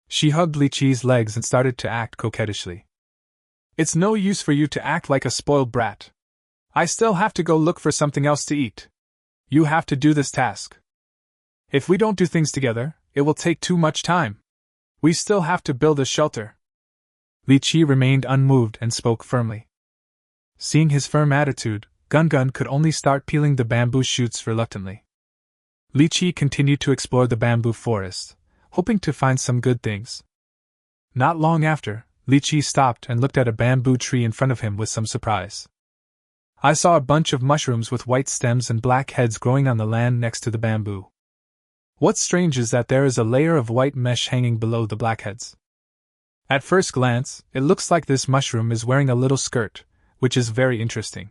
She hugged Li Qiyi's legs and started to act coquettishly. It's no use for you to act like a spoiled brat. I still have to go look for something else to eat. You have to do this task. If we don't do things together, it will take too much time. We still have to build a shelter. Li Qiyi remained unmoved and spoke firmly. Seeing his firm attitude, Gun could only start peeling the bamboo shoots reluctantly. Li Qiyi continued to explore the bamboo forest, hoping to find some good things. Not long after, Li Qiyi stopped and looked at a bamboo tree in front of him with some surprise. I saw a bunch of mushrooms with white stems and black heads growing on the land next to the bamboo. What's strange is that there is a layer of white mesh hanging below the blackheads. At first glance, it looks like this mushroom is wearing a little skirt, which is very interesting.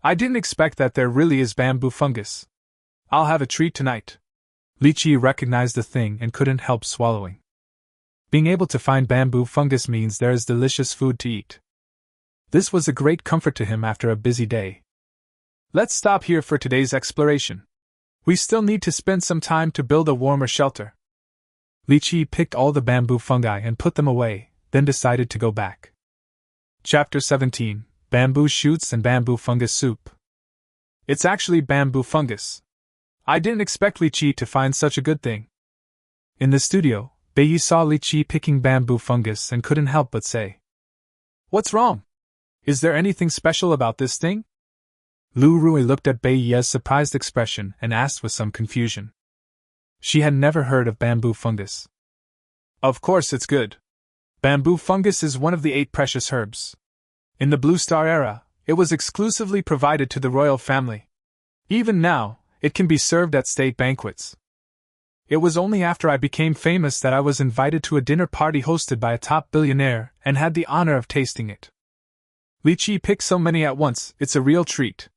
I didn't expect that there really is bamboo fungus. I'll have a treat tonight. Li Qiyi recognized the thing and couldn't help swallowing. Being able to find bamboo fungus means there is delicious food to eat. This was a great comfort to him after a busy day. Let's stop here for today's exploration. We still need to spend some time to build a warmer shelter. Li Qiyi picked all the bamboo fungi and put them away, then decided to go back. Chapter 17: Bamboo Shoots and Bamboo Fungus Soup. It's actually bamboo fungus. I didn't expect Li Qiyi to find such a good thing. In the studio, Bei Yi saw Li Qiyi picking bamboo fungus and couldn't help but say, What's wrong? Is there anything special about this thing? Lu Rui looked at Bai Ye's surprised expression and asked with some confusion. She had never heard of bamboo fungus. Of course it's good. Bamboo fungus is one of the 8 precious herbs. In the Blue Star era, it was exclusively provided to the royal family. Even now, it can be served at state banquets. It was only after I became famous that I was invited to a dinner party hosted by a top billionaire and had the honor of tasting it. Li Qiyi picked so many at once, it's a real treat.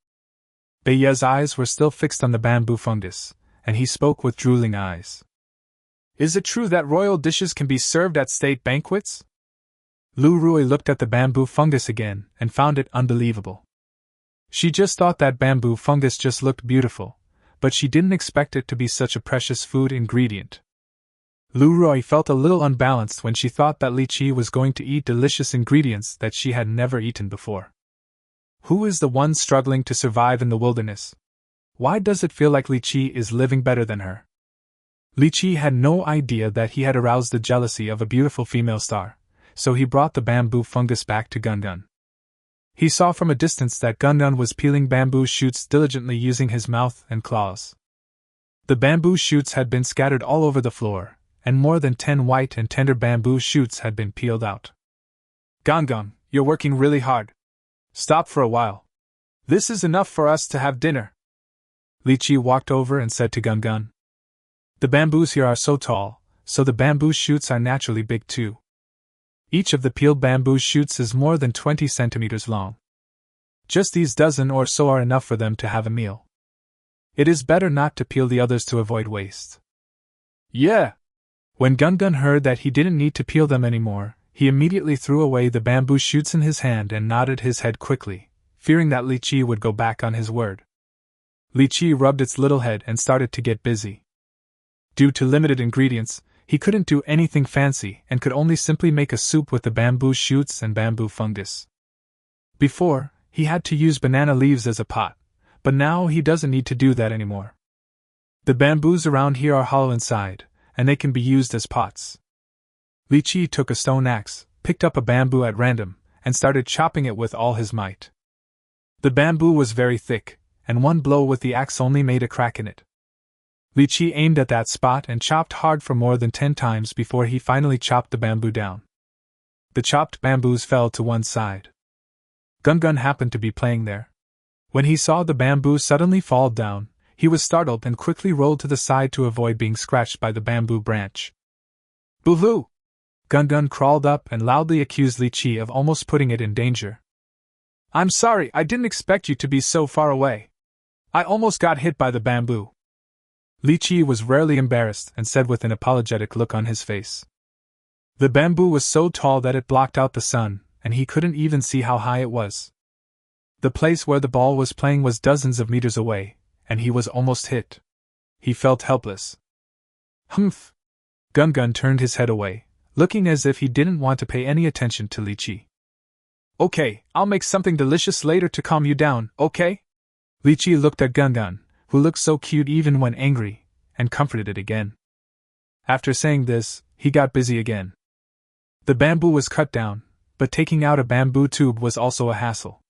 Bai Ye's eyes were still fixed on the bamboo fungus, and he spoke with drooling eyes. Is it true that royal dishes can be served at state banquets? Lu Rui looked at the bamboo fungus again and found it unbelievable. She just thought that bamboo fungus just looked beautiful, but she didn't expect it to be such a precious food ingredient. Lu Rui felt a little unbalanced when she thought that Li Qiyi was going to eat delicious ingredients that she had never eaten before. Who is the one struggling to survive in the wilderness? Why does it feel like Li Qiyi is living better than her? Li Qiyi had no idea that he had aroused the jealousy of a beautiful female star, so he brought the bamboo fungus back to Gungun. He saw from a distance that Gungun was peeling bamboo shoots diligently using his mouth and claws. The bamboo shoots had been scattered all over the floor, and more than 10 white and tender bamboo shoots had been peeled out. Gungun, you're working really hard. Stop for a while. This is enough for us to have dinner. Li Qiyi walked over and said to Gungun. The bamboos here are so tall, so the bamboo shoots are naturally big too. Each of the peeled bamboo shoots is more than 20 centimeters long. Just these dozen or so are enough for them to have a meal. It is better not to peel the others to avoid waste. Yeah! When Gungun heard that he didn't need to peel them anymore, he immediately threw away the bamboo shoots in his hand and nodded his head quickly, fearing that Li Qiyi would go back on his word. Li Qiyi rubbed its little head and started to get busy. Due to limited ingredients, he couldn't do anything fancy and could only simply make a soup with the bamboo shoots and bamboo fungus. Before, he had to use banana leaves as a pot, but now he doesn't need to do that anymore. The bamboos around here are hollow inside, and they can be used as pots. Li Qiyi took a stone axe, picked up a bamboo at random, and started chopping it with all his might. The bamboo was very thick, and one blow with the axe only made a crack in it. Li Qiyi aimed at that spot and chopped hard for more than 10 times before he finally chopped the bamboo down. The chopped bamboos fell to one side. Gungun happened to be playing there. When he saw the bamboo suddenly fall down, he was startled and quickly rolled to the side to avoid being scratched by the bamboo branch. Boo-hoo! Gungun crawled up and loudly accused Li Qiyi of almost putting it in danger. I'm sorry, I didn't expect you to be so far away. I almost got hit by the bamboo. Li Qiyi was rarely embarrassed and said with an apologetic look on his face. The bamboo was so tall that it blocked out the sun, and he couldn't even see how high it was. The place where the ball was playing was dozens of meters away, and he was almost hit. He felt helpless. Humph! Gungun turned his head away, looking as if he didn't want to pay any attention to Li Qiyi. Okay, I'll make something delicious later to calm you down, okay? Li Qiyi looked at Gungun, who looked so cute even when angry, and comforted it again. After saying this, he got busy again. The bamboo was cut down, but taking out a bamboo tube was also a hassle.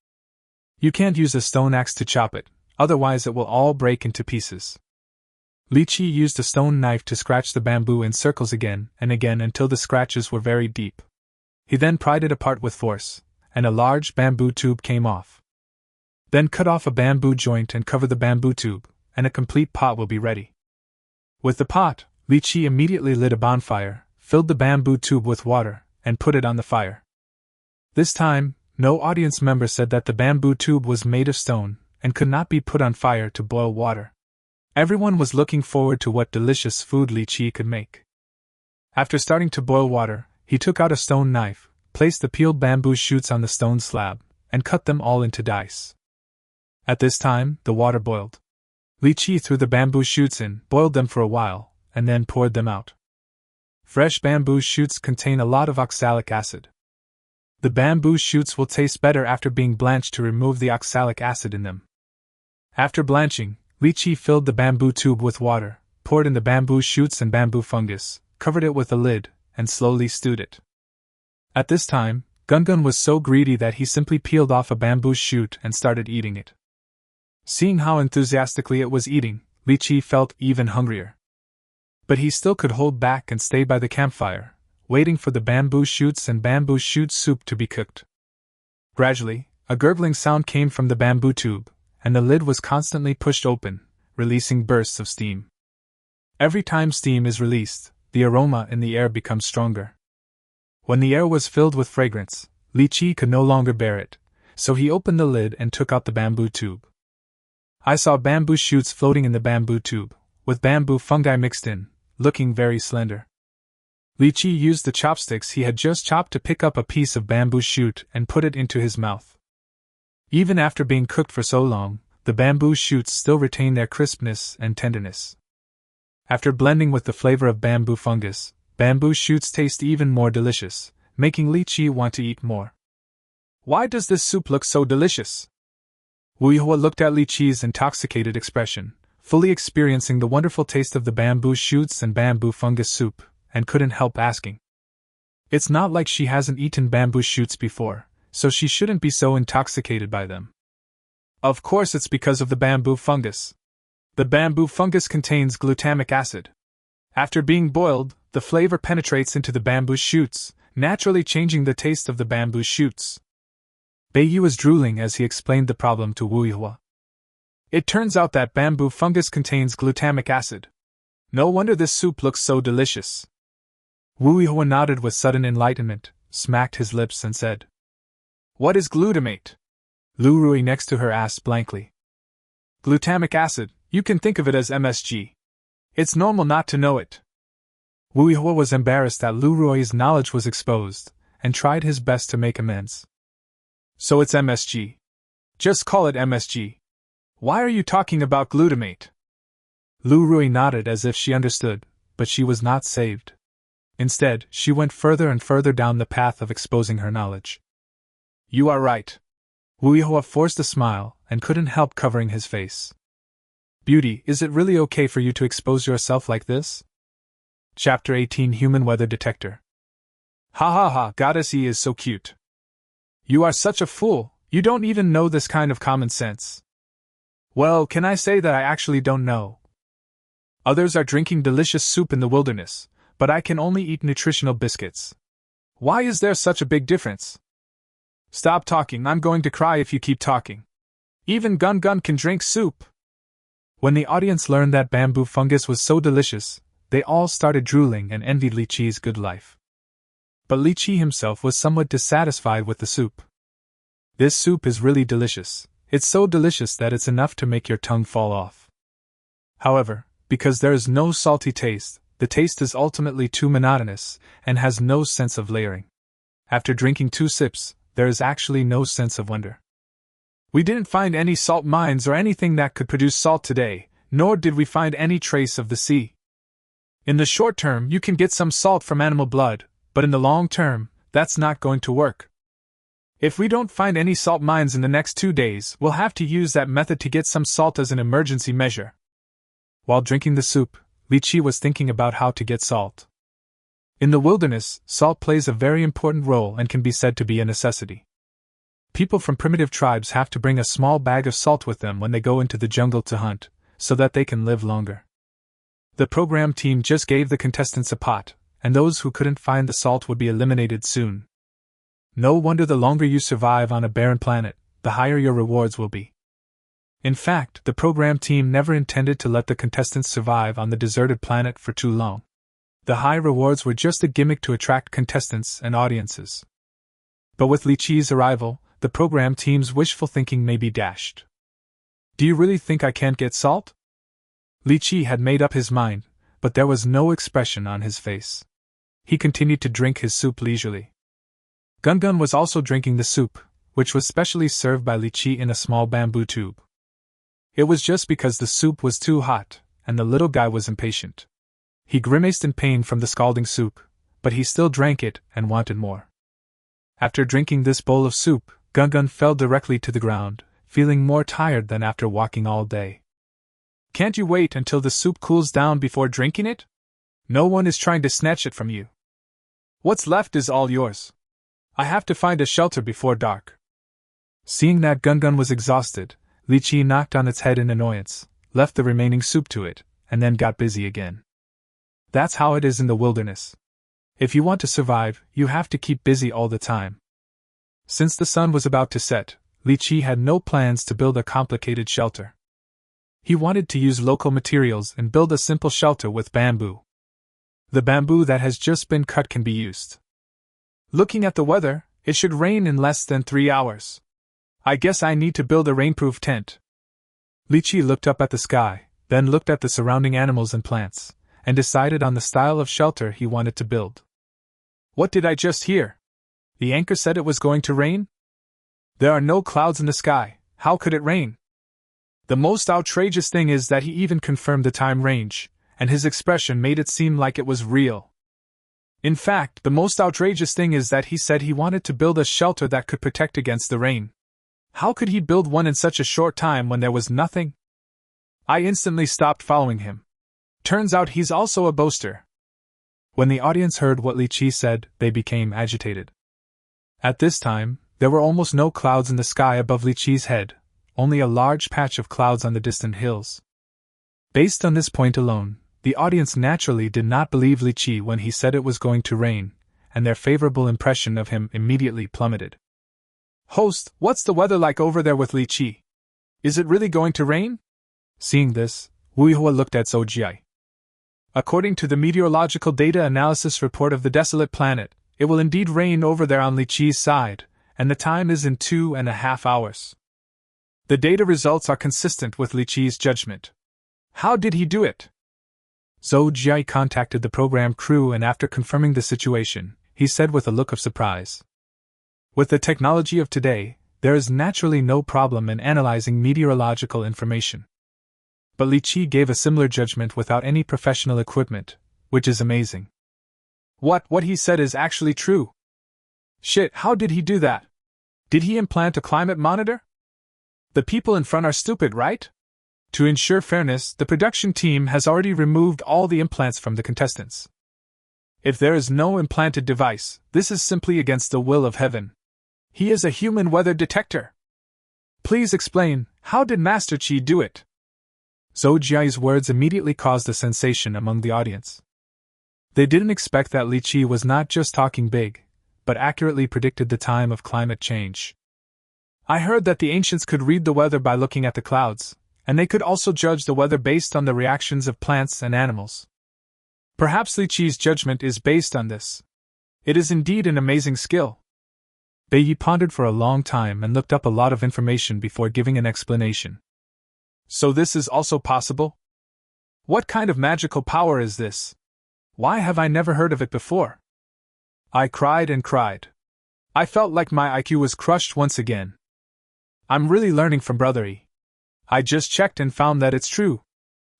You can't use a stone axe to chop it, otherwise it will all break into pieces. Li Qiyi used a stone knife to scratch the bamboo in circles again and again until the scratches were very deep. He then pried it apart with force, and a large bamboo tube came off. Then cut off a bamboo joint and cover the bamboo tube, and a complete pot will be ready. With the pot, Li Qiyi immediately lit a bonfire, filled the bamboo tube with water, and put it on the fire. This time, no audience member said that the bamboo tube was made of stone and could not be put on fire to boil water. Everyone was looking forward to what delicious food Li Qiyi could make. After starting to boil water, he took out a stone knife, placed the peeled bamboo shoots on the stone slab, and cut them all into dice. At this time, the water boiled. Li Qiyi threw the bamboo shoots in, boiled them for a while, and then poured them out. Fresh bamboo shoots contain a lot of oxalic acid. The bamboo shoots will taste better after being blanched to remove the oxalic acid in them. After blanching, Li Qiyi filled the bamboo tube with water, poured in the bamboo shoots and bamboo fungus, covered it with a lid, and slowly stewed it. At this time, Gungun was so greedy that he simply peeled off a bamboo shoot and started eating it. Seeing how enthusiastically it was eating, Li Qiyi felt even hungrier. But he still could hold back and stay by the campfire, waiting for the bamboo shoots and bamboo shoot soup to be cooked. Gradually, a gurgling sound came from the bamboo tube, and the lid was constantly pushed open, releasing bursts of steam. Every time steam is released, the aroma in the air becomes stronger. When the air was filled with fragrance, Li Qiyi could no longer bear it, so he opened the lid and took out the bamboo tube. I saw bamboo shoots floating in the bamboo tube, with bamboo fungi mixed in, looking very slender. Li Qiyi used the chopsticks he had just chopped to pick up a piece of bamboo shoot and put it into his mouth. Even after being cooked for so long, the bamboo shoots still retain their crispness and tenderness. After blending with the flavor of bamboo fungus, bamboo shoots taste even more delicious, making Li Qiyi want to eat more. Why does this soup look so delicious? Wu Yuhua looked at Li Qiyi's intoxicated expression, fully experiencing the wonderful taste of the bamboo shoots and bamboo fungus soup, and couldn't help asking. It's not like she hasn't eaten bamboo shoots before, so she shouldn't be so intoxicated by them. Of course it's because of the bamboo fungus. The bamboo fungus contains glutamic acid. After being boiled, the flavor penetrates into the bamboo shoots, naturally changing the taste of the bamboo shoots. Beiyu was drooling as he explained the problem to Wu Yuhua. It turns out that bamboo fungus contains glutamic acid. No wonder this soup looks so delicious. Wu Yuhua nodded with sudden enlightenment, smacked his lips and said, "What is glutamate?" Lu Rui next to her asked blankly. Glutamic acid, you can think of it as MSG. It's normal not to know it. Wu Yuhua was embarrassed that Lu Rui's knowledge was exposed, and tried his best to make amends. So it's MSG. Just call it MSG. Why are you talking about glutamate? Lu Rui nodded as if she understood, but she was not saved. Instead, she went further and further down the path of exposing her knowledge. You are right. Wu Yuhua forced a smile and couldn't help covering his face. Beauty, is it really okay for you to expose yourself like this? Chapter 18 Human Weather Detector. Ha ha ha, Goddess E is so cute. You are such a fool, you don't even know this kind of common sense. Well, can I say that I actually don't know? Others are drinking delicious soup in the wilderness, but I can only eat nutritional biscuits. Why is there such a big difference? Stop talking, I'm going to cry if you keep talking. Even Gun Gun can drink soup. When the audience learned that bamboo fungus was so delicious, they all started drooling and envied Li Qiyi's good life. But Li Qiyi himself was somewhat dissatisfied with the soup. This soup is really delicious. It's so delicious that it's enough to make your tongue fall off. However, because there is no salty taste, the taste is ultimately too monotonous and has no sense of layering. After drinking 2 sips, there is actually no sense of wonder. We didn't find any salt mines or anything that could produce salt today, nor did we find any trace of the sea. In the short term, you can get some salt from animal blood, but in the long term, that's not going to work. If we don't find any salt mines in the next 2 days, we'll have to use that method to get some salt as an emergency measure. While drinking the soup, Li Qiyi was thinking about how to get salt. In the wilderness, salt plays a very important role and can be said to be a necessity. People from primitive tribes have to bring a small bag of salt with them when they go into the jungle to hunt, so that they can live longer. The program team just gave the contestants a pot, and those who couldn't find the salt would be eliminated soon. No wonder the longer you survive on a barren planet, the higher your rewards will be. In fact, the program team never intended to let the contestants survive on the deserted planet for too long. The high rewards were just a gimmick to attract contestants and audiences. But with Li Qiyi's arrival, the program team's wishful thinking may be dashed. Do you really think I can't get salt? Li Qiyi had made up his mind, but there was no expression on his face. He continued to drink his soup leisurely. Gun was also drinking the soup, which was specially served by Li Qiyi in a small bamboo tube. It was just because the soup was too hot, and the little guy was impatient. He grimaced in pain from the scalding soup, but he still drank it and wanted more. After drinking this bowl of soup, Gun fell directly to the ground, feeling more tired than after walking all day. Can't you wait until the soup cools down before drinking it? No one is trying to snatch it from you. What's left is all yours. I have to find a shelter before dark. Seeing that Gun was exhausted, Li Qiyi knocked on its head in annoyance, left the remaining soup to it, and then got busy again. That's how it is in the wilderness. If you want to survive, you have to keep busy all the time. Since the sun was about to set, Li Qiyi had no plans to build a complicated shelter. He wanted to use local materials and build a simple shelter with bamboo. The bamboo that has just been cut can be used. Looking at the weather, it should rain in less than 3 hours. I guess I need to build a rainproof tent. Li Qiyi looked up at the sky, then looked at the surrounding animals and plants, and decided on the style of shelter he wanted to build. What did I just hear? The anchor said it was going to rain? There are no clouds in the sky, how could it rain? The most outrageous thing is that he even confirmed the time range, and his expression made it seem like it was real. In fact, the most outrageous thing is that he said he wanted to build a shelter that could protect against the rain. How could he build one in such a short time when there was nothing? I instantly stopped following him. Turns out he's also a boaster. When the audience heard what Li Qiyi said, they became agitated. At this time, there were almost no clouds in the sky above Li Qiyi's head, only a large patch of clouds on the distant hills. Based on this point alone, the audience naturally did not believe Li Qiyi when he said it was going to rain, and their favorable impression of him immediately plummeted. Host, what's the weather like over there with Li Qiyi? Is it really going to rain? Seeing this, Wuihua looked at Zhou Jie. According to the meteorological data analysis report of the desolate planet, it will indeed rain over there on Li Qiyi's side, and the time is in 2.5 hours. The data results are consistent with Li Qiyi's judgment. How did he do it? Zhou Jie contacted the program crew and after confirming the situation, he said with a look of surprise. With the technology of today, there is naturally no problem in analyzing meteorological information. But Li Qiyi gave a similar judgment without any professional equipment, which is amazing. What he said is actually true. Shit, how did he do that? Did he implant a climate monitor? The people in front are stupid, right? To ensure fairness, the production team has already removed all the implants from the contestants. If there is no implanted device, this is simply against the will of heaven. He is a human weather detector. Please explain, how did Master Qi do it? Zhou Jie's words immediately caused a sensation among the audience. They didn't expect that Li Qiyi was not just talking big, but accurately predicted the time of climate change. I heard that the ancients could read the weather by looking at the clouds, and they could also judge the weather based on the reactions of plants and animals. Perhaps Li Qiyi's judgment is based on this. It is indeed an amazing skill. Bei Yi pondered for a long time and looked up a lot of information before giving an explanation. So this is also possible? What kind of magical power is this? Why have I never heard of it before? I cried and cried. I felt like my IQ was crushed once again. I'm really learning from Brother Yi. I just checked and found that it's true.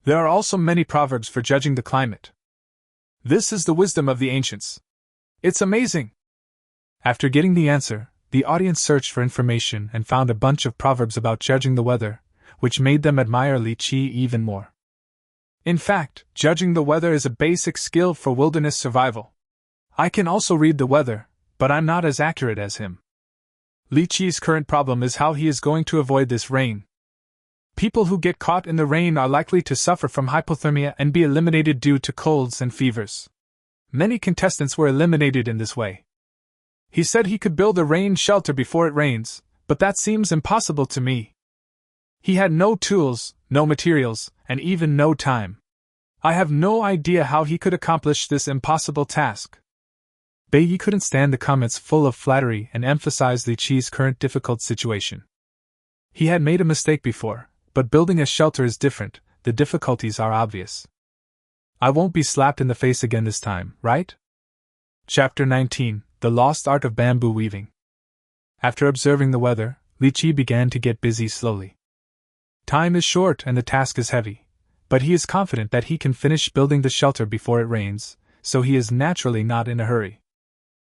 There are also many proverbs for judging the climate. This is the wisdom of the ancients. It's amazing. After getting the answer, the audience searched for information and found a bunch of proverbs about judging the weather, which made them admire Li Qiyi even more. In fact, judging the weather is a basic skill for wilderness survival. I can also read the weather, but I'm not as accurate as him. Li Qiyi's current problem is how he is going to avoid this rain. People who get caught in the rain are likely to suffer from hypothermia and be eliminated due to colds and fevers. Many contestants were eliminated in this way. He said he could build a rain shelter before it rains, but that seems impossible to me. He had no tools, no materials, and even no time. I have no idea how he could accomplish this impossible task. Bei Yi couldn't stand the comments full of flattery and emphasized Li Qiyi's current difficult situation. He had made a mistake before, but building a shelter is different, the difficulties are obvious. I won't be slapped in the face again this time, right? Chapter 19, The Lost Art of Bamboo Weaving. After observing the weather, Li Qiyi began to get busy slowly. Time is short and the task is heavy, but he is confident that he can finish building the shelter before it rains, so he is naturally not in a hurry.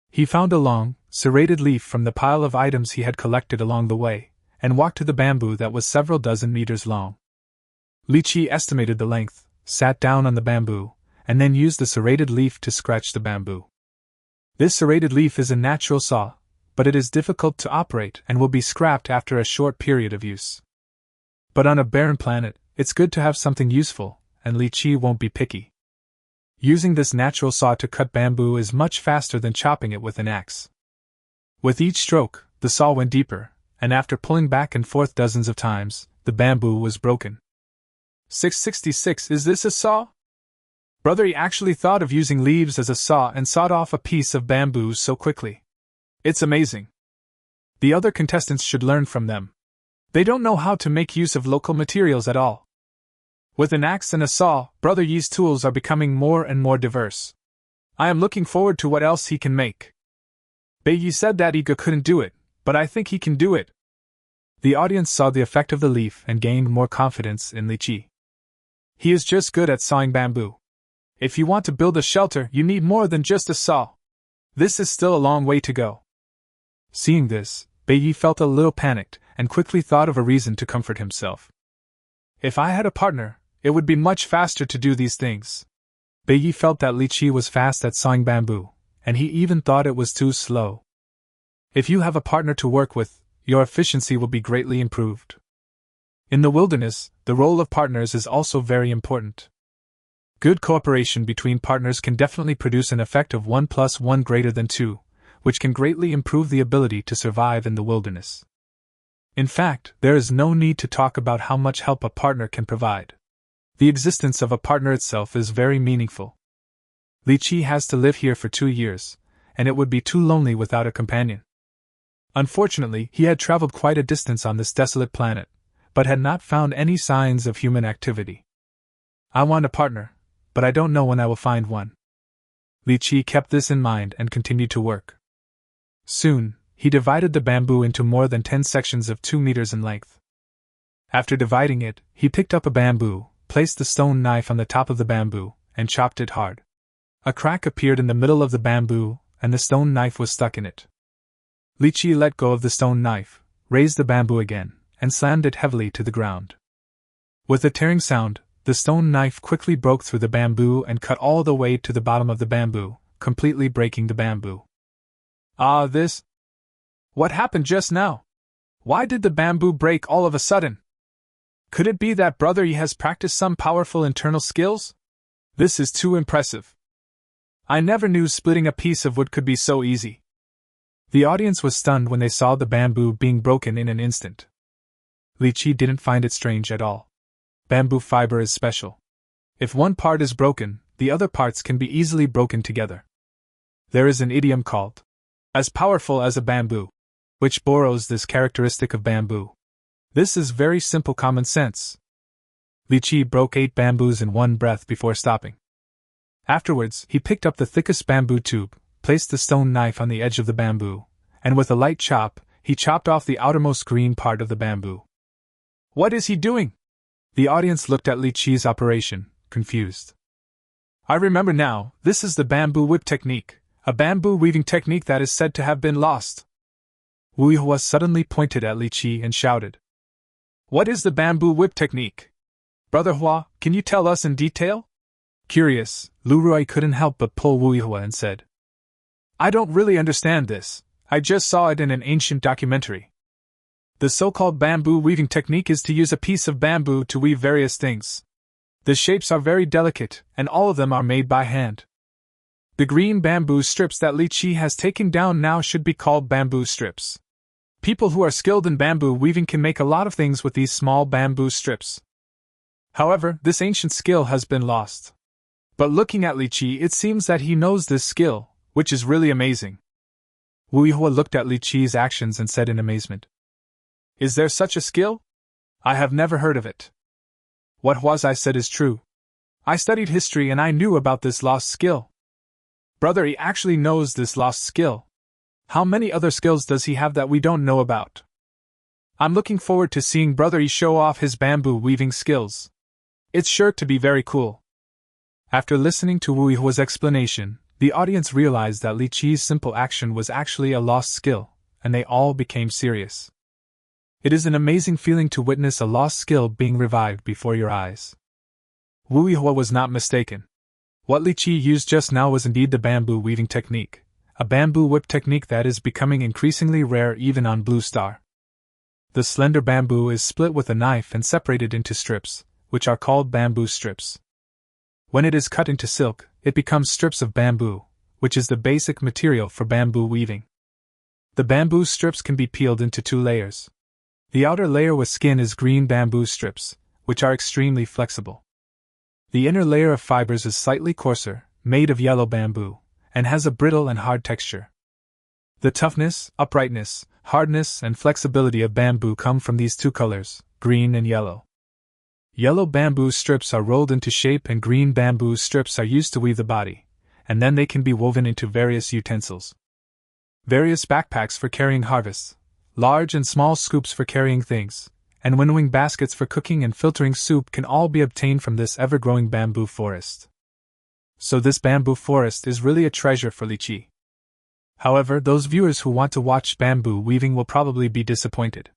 He found a long, serrated leaf from the pile of items he had collected along the way, and walked to the bamboo that was several dozen meters long. Li Qiyi estimated the length, sat down on the bamboo, and then used the serrated leaf to scratch the bamboo. This serrated leaf is a natural saw, but it is difficult to operate and will be scrapped after a short period of use. But on a barren planet, it's good to have something useful, and Li Qiyi won't be picky. Using this natural saw to cut bamboo is much faster than chopping it with an axe. With each stroke, the saw went deeper, and after pulling back and forth dozens of times, the bamboo was broken. 666. Is this a saw? Brother Yi actually thought of using leaves as a saw and sawed off a piece of bamboo so quickly. It's amazing. The other contestants should learn from them. They don't know how to make use of local materials at all. With an axe and a saw, Brother Yi's tools are becoming more and more diverse. I am looking forward to what else he can make. Bei Yi said that Iga couldn't do it, but I think he can do it. The audience saw the effect of the leaf and gained more confidence in Li Qiyi. He is just good at sawing bamboo. If you want to build a shelter, you need more than just a saw. This is still a long way to go. Seeing this, Bei Yi felt a little panicked and quickly thought of a reason to comfort himself. If I had a partner, it would be much faster to do these things. Bei Yi felt that Li Qiyi was fast at sawing bamboo, and he even thought it was too slow. If you have a partner to work with, your efficiency will be greatly improved. In the wilderness, the role of partners is also very important. Good cooperation between partners can definitely produce an effect of 1 + 1 greater than 2, which can greatly improve the ability to survive in the wilderness. In fact, there is no need to talk about how much help a partner can provide. The existence of a partner itself is very meaningful. Li Qiyi has to live here for 2 years, and it would be too lonely without a companion. Unfortunately, he had traveled quite a distance on this desolate planet, but had not found any signs of human activity. I want a partner, but I don't know when I will find one. Li Qiyi kept this in mind and continued to work. Soon, he divided the bamboo into more than 10 sections of 2 meters in length. After dividing it, he picked up a bamboo, placed the stone knife on the top of the bamboo, and chopped it hard. A crack appeared in the middle of the bamboo, and the stone knife was stuck in it. Li Qiyi let go of the stone knife, raised the bamboo again, and slammed it heavily to the ground. With a tearing sound, the stone knife quickly broke through the bamboo and cut all the way to the bottom of the bamboo, completely breaking the bamboo. This? What happened just now? Why did the bamboo break all of a sudden? Could it be that Brother Yi has practiced some powerful internal skills? This is too impressive. I never knew splitting a piece of wood could be so easy. The audience was stunned when they saw the bamboo being broken in an instant. Li Qiyi didn't find it strange at all. Bamboo fiber is special. If one part is broken, the other parts can be easily broken together. There is an idiom called, "as powerful as a bamboo," which borrows this characteristic of bamboo. This is very simple common sense. Li Qiyi broke 8 bamboos in one breath before stopping. Afterwards, he picked up the thickest bamboo tube, placed the stone knife on the edge of the bamboo, and with a light chop, he chopped off the outermost green part of the bamboo. What is he doing? The audience looked at Li Qiyi's operation, confused. I remember now, this is the bamboo whip technique, a bamboo weaving technique that is said to have been lost. Wu Yihua suddenly pointed at Li Qiyi and shouted. What is the bamboo whip technique? Brother Hua, can you tell us in detail? Curious, Lu Ruai couldn't help but pull Wu Yihua and said. I don't really understand this, I just saw it in an ancient documentary. The so-called bamboo weaving technique is to use a piece of bamboo to weave various things. The shapes are very delicate, and all of them are made by hand. The green bamboo strips that Li Qiyi has taken down now should be called bamboo strips. People who are skilled in bamboo weaving can make a lot of things with these small bamboo strips. However, this ancient skill has been lost. But looking at Li Qiyi, it seems that he knows this skill, which is really amazing. Wu Yihua looked at Li Qiyi's actions and said in amazement. Is there such a skill? I have never heard of it. What Huazai said is true. I studied history and I knew about this lost skill. Brother Yi actually knows this lost skill. How many other skills does he have that we don't know about? I'm looking forward to seeing Brother Yi show off his bamboo weaving skills. It's sure to be very cool. After listening to Wu Yihua's explanation, the audience realized that Li Qiyi's simple action was actually a lost skill, and they all became serious. It is an amazing feeling to witness a lost skill being revived before your eyes. Wu Yihua was not mistaken. What Li Qiyi used just now was indeed the bamboo weaving technique, a bamboo whip technique that is becoming increasingly rare even on Blue Star. The slender bamboo is split with a knife and separated into strips, which are called bamboo strips. When it is cut into silk, it becomes strips of bamboo, which is the basic material for bamboo weaving. The bamboo strips can be peeled into 2 layers. The outer layer with skin is green bamboo strips, which are extremely flexible. The inner layer of fibers is slightly coarser, made of yellow bamboo, and has a brittle and hard texture. The toughness, uprightness, hardness, and flexibility of bamboo come from these 2 colors, green and yellow. Yellow bamboo strips are rolled into shape and green bamboo strips are used to weave the body, and then they can be woven into various utensils. Various backpacks for carrying harvests, large and small scoops for carrying things, and winnowing baskets for cooking and filtering soup can all be obtained from this ever-growing bamboo forest. So this bamboo forest is really a treasure for Li Qiyi. However, those viewers who want to watch bamboo weaving will probably be disappointed.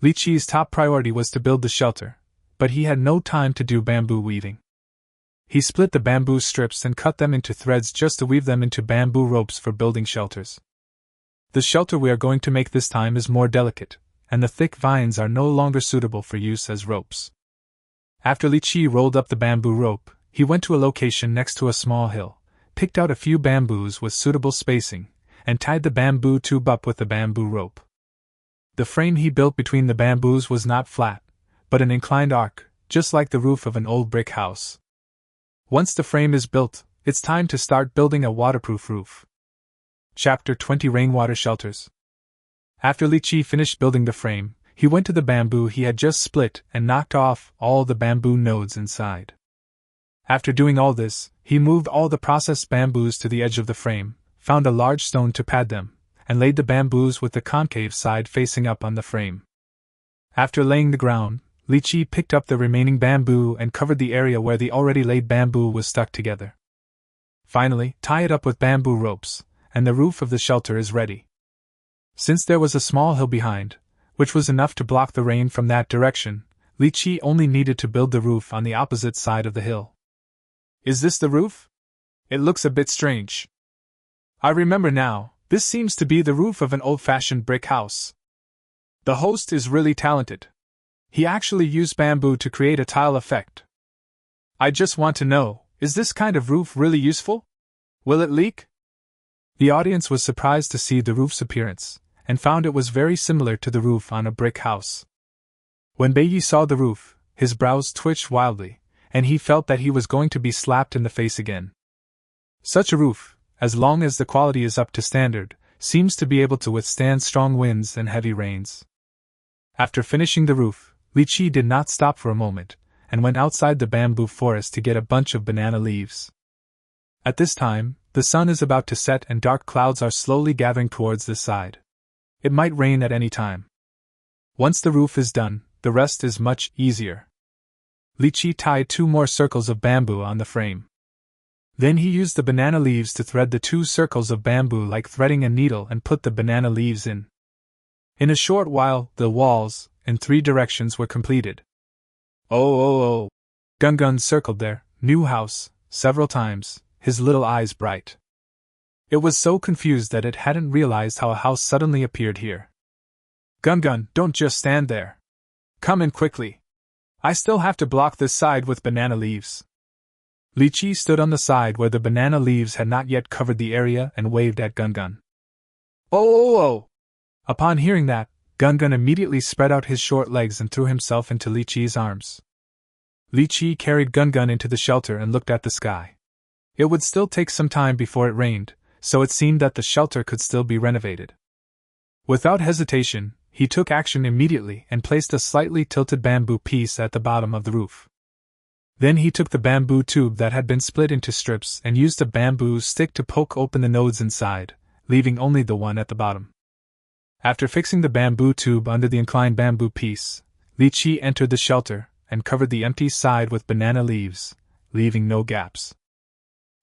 Li Qiyi's top priority was to build the shelter, but he had no time to do bamboo weaving. He split the bamboo strips and cut them into threads just to weave them into bamboo ropes for building shelters. The shelter we are going to make this time is more delicate, and the thick vines are no longer suitable for use as ropes. After Li Qiyi rolled up the bamboo rope, he went to a location next to a small hill, picked out a few bamboos with suitable spacing, and tied the bamboo tube up with the bamboo rope. The frame he built between the bamboos was not flat, but an inclined arc, just like the roof of an old brick house. Once the frame is built, it's time to start building a waterproof roof. Chapter 20 Rainwater Shelters. After Li Qiyi finished building the frame, he went to the bamboo he had just split and knocked off all the bamboo nodes inside. After doing all this, he moved all the processed bamboos to the edge of the frame, found a large stone to pad them, and laid the bamboos with the concave side facing up on the frame. After laying the ground, Li Qiyi picked up the remaining bamboo and covered the area where the already laid bamboo was stuck together. Finally, tie it up with bamboo ropes, and the roof of the shelter is ready. Since there was a small hill behind, which was enough to block the rain from that direction, Li Qiyi only needed to build the roof on the opposite side of the hill. Is this the roof? It looks a bit strange. I remember now, this seems to be the roof of an old-fashioned brick house. The host is really talented. He actually used bamboo to create a tile effect. I just want to know, is this kind of roof really useful? Will it leak? The audience was surprised to see the roof's appearance, and found it was very similar to the roof on a brick house. When Beiyi saw the roof, his brows twitched wildly, and he felt that he was going to be slapped in the face again. Such a roof, as long as the quality is up to standard, seems to be able to withstand strong winds and heavy rains. After finishing the roof, Li Qiyi did not stop for a moment, and went outside the bamboo forest to get a bunch of banana leaves. At this time, the sun is about to set and dark clouds are slowly gathering towards this side. It might rain at any time. Once the roof is done, the rest is much easier. Li Qiyi tied 2 more circles of bamboo on the frame. Then he used the banana leaves to thread the 2 circles of bamboo like threading a needle and put the banana leaves in. In a short while, the walls, in 3 directions, were completed. Oh! Gun circled their new house several times, his little eyes bright. It was so confused that it hadn't realized how a house suddenly appeared here. Gun, don't just stand there. Come in quickly. I still have to block this side with banana leaves. Li Qiyi stood on the side where the banana leaves had not yet covered the area and waved at Gun. Oh! Upon hearing that, Gun immediately spread out his short legs and threw himself into Li Qiyi's arms. Li Qiyi carried Gun into the shelter and looked at the sky. It would still take some time before it rained, so it seemed that the shelter could still be renovated. Without hesitation, he took action immediately and placed a slightly tilted bamboo piece at the bottom of the roof. Then he took the bamboo tube that had been split into strips and used a bamboo stick to poke open the nodes inside, leaving only the one at the bottom. After fixing the bamboo tube under the inclined bamboo piece, Li Qiyi entered the shelter and covered the empty side with banana leaves, leaving no gaps.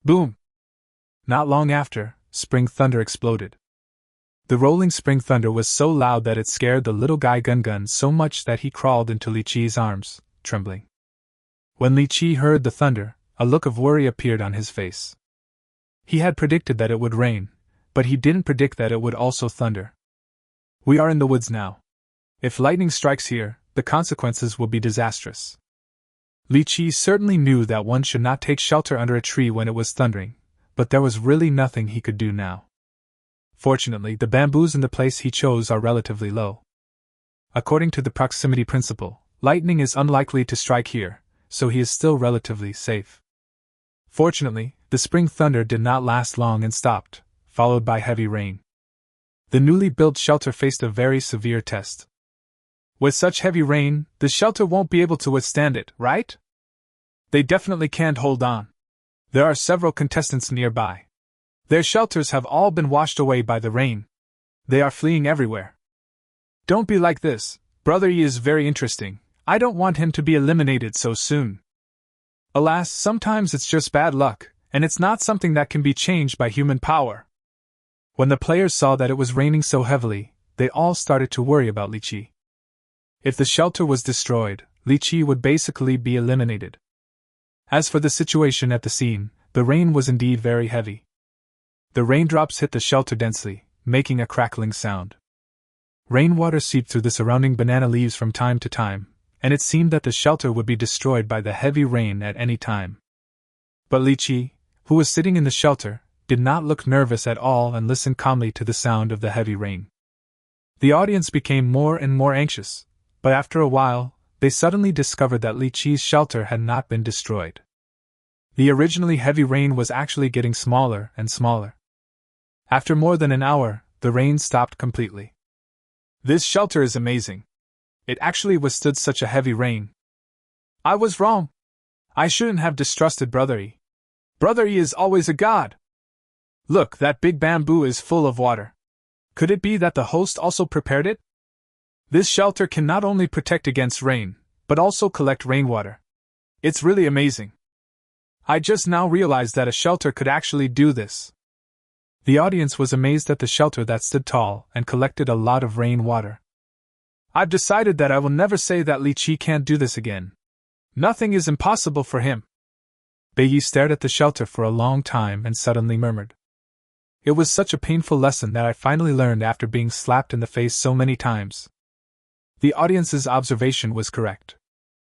Boom! Not long after, spring thunder exploded. The rolling spring thunder was so loud that it scared the little guy Gun so much that he crawled into Li Qiyi's arms, trembling. When Li Qiyi heard the thunder, a look of worry appeared on his face. He had predicted that it would rain, but he didn't predict that it would also thunder. We are in the woods now. If lightning strikes here, the consequences will be disastrous. Li Qiyi certainly knew that one should not take shelter under a tree when it was thundering, but there was really nothing he could do now. Fortunately, the bamboos in the place he chose are relatively low. According to the proximity principle, lightning is unlikely to strike here, so he is still relatively safe. Fortunately, the spring thunder did not last long and stopped, followed by heavy rain. The newly built shelter faced a very severe test. With such heavy rain, the shelter won't be able to withstand it, right? They definitely can't hold on. There are several contestants nearby. Their shelters have all been washed away by the rain. They are fleeing everywhere. Don't be like this, Brother Yi is very interesting. I don't want him to be eliminated so soon. Alas, sometimes it's just bad luck, and it's not something that can be changed by human power. When the players saw that it was raining so heavily, they all started to worry about Li Qiyi. If the shelter was destroyed, Li Qiyi would basically be eliminated. As for the situation at the scene, the rain was indeed very heavy. The raindrops hit the shelter densely, making a crackling sound. Rainwater seeped through the surrounding banana leaves from time to time, and it seemed that the shelter would be destroyed by the heavy rain at any time. But Li Qiyi, who was sitting in the shelter, did not look nervous at all and listened calmly to the sound of the heavy rain. The audience became more and more anxious, but after a while, they suddenly discovered that Li Qiyi's shelter had not been destroyed. The originally heavy rain was actually getting smaller and smaller. After more than an hour, the rain stopped completely. This shelter is amazing. It actually withstood such a heavy rain. I was wrong. I shouldn't have distrusted Brother Yi. Brother Yi is always a god. Look, that big bamboo is full of water. Could it be that the host also prepared it? This shelter can not only protect against rain, but also collect rainwater. It's really amazing. I just now realized that a shelter could actually do this. The audience was amazed at the shelter that stood tall and collected a lot of rainwater. I've decided that I will never say that Li Qiyi can't do this again. Nothing is impossible for him. Beiyi stared at the shelter for a long time and suddenly murmured. It was such a painful lesson that I finally learned after being slapped in the face so many times. The audience's observation was correct.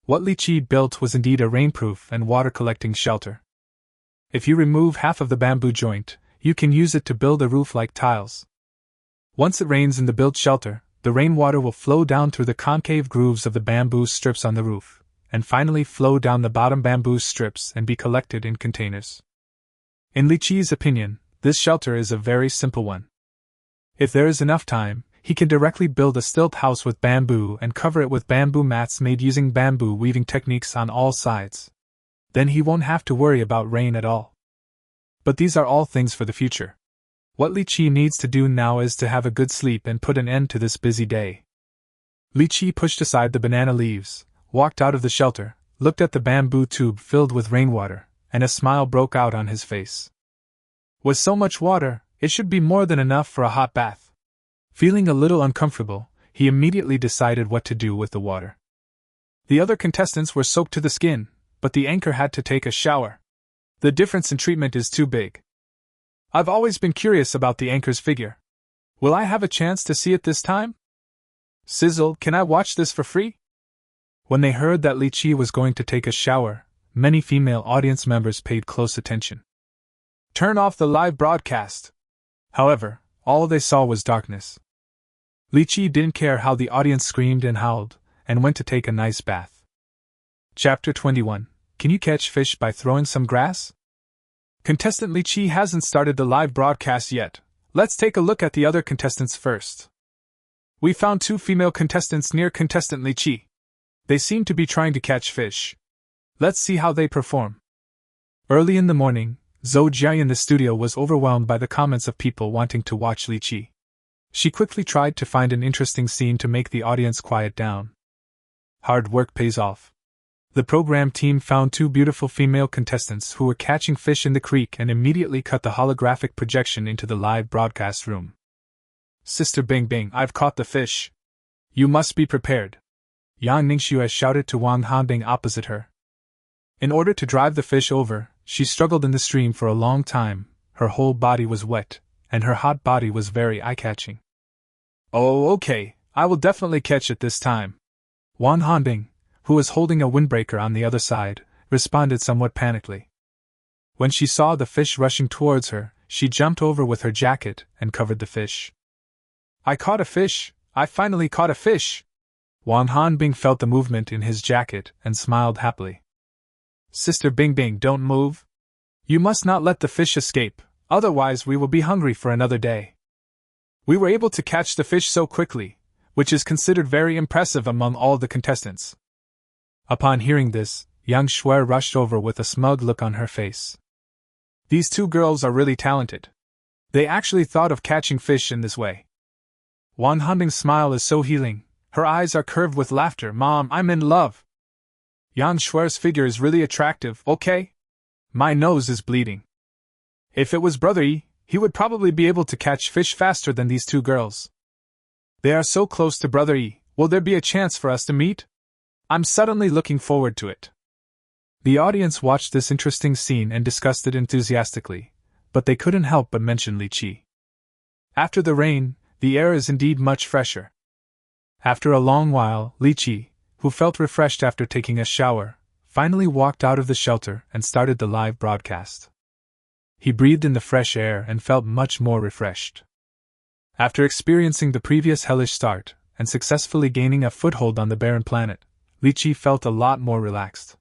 What Li Qiyi built was indeed a rainproof and water-collecting shelter. If you remove half of the bamboo joint, you can use it to build a roof like tiles. Once it rains in the built shelter, the rainwater will flow down through the concave grooves of the bamboo strips on the roof, and finally flow down the bottom bamboo strips and be collected in containers. In Li Qiyi's opinion, this shelter is a very simple one. If there is enough time, he can directly build a stilt house with bamboo and cover it with bamboo mats made using bamboo weaving techniques on all sides. Then he won't have to worry about rain at all. But these are all things for the future. What Li Qiyi needs to do now is to have a good sleep and put an end to this busy day. Li Qiyi pushed aside the banana leaves, walked out of the shelter, looked at the bamboo tube filled with rainwater, and a smile broke out on his face. With so much water, it should be more than enough for a hot bath. Feeling a little uncomfortable, he immediately decided what to do with the water. The other contestants were soaked to the skin, but the anchor had to take a shower. The difference in treatment is too big. I've always been curious about the anchor's figure. Will I have a chance to see it this time? Sizzle, can I watch this for free? When they heard that Li Qiyi was going to take a shower, many female audience members paid close attention. Turn off the live broadcast. However, all they saw was darkness. Li Qiyi didn't care how the audience screamed and howled, and went to take a nice bath. Chapter 21. Can you catch fish by throwing some grass? Contestant Li Qiyi hasn't started the live broadcast yet. Let's take a look at the other contestants first. We found 2 female contestants near contestant Li Qiyi. They seem to be trying to catch fish. Let's see how they perform. Early in the morning, Zhou Jia in the studio was overwhelmed by the comments of people wanting to watch Li Qiyi. She quickly tried to find an interesting scene to make the audience quiet down. Hard work pays off. The program team found 2 beautiful female contestants who were catching fish in the creek and immediately cut the holographic projection into the live broadcast room. Sister Bing Bing, I've caught the fish. You must be prepared. Yang Ningxue shouted to Wang Hanbing opposite her. In order to drive the fish over, she struggled in the stream for a long time, her whole body was wet, and her hot body was very eye-catching. "Oh, okay, I will definitely catch it this time," Wan Hanbing, who was holding a windbreaker on the other side, responded somewhat panically. When she saw the fish rushing towards her, she jumped over with her jacket and covered the fish. "I caught a fish! I finally caught a fish!" Wan Hanbing felt the movement in his jacket and smiled happily. "Sister Bing Bing, don't move. You must not let the fish escape, otherwise we will be hungry for another day." We were able to catch the fish so quickly, which is considered very impressive among all the contestants. Upon hearing this, Yang Shuer rushed over with a smug look on her face. These two girls are really talented. They actually thought of catching fish in this way. Wan Hanbing's smile is so healing, her eyes are curved with laughter. "Mom, I'm in love. Yang Shuer's figure is really attractive, okay? My nose is bleeding. If it was Brother Yi, he would probably be able to catch fish faster than these two girls. They are so close to Brother Yi, will there be a chance for us to meet? I'm suddenly looking forward to it." The audience watched this interesting scene and discussed it enthusiastically, but they couldn't help but mention Li Qiyi. After the rain, the air is indeed much fresher. After a long while, Li Qiyi, who felt refreshed after taking a shower, finally walked out of the shelter and started the live broadcast. He breathed in the fresh air and felt much more refreshed. After experiencing the previous hellish start and successfully gaining a foothold on the barren planet, Li Qiyi felt a lot more relaxed.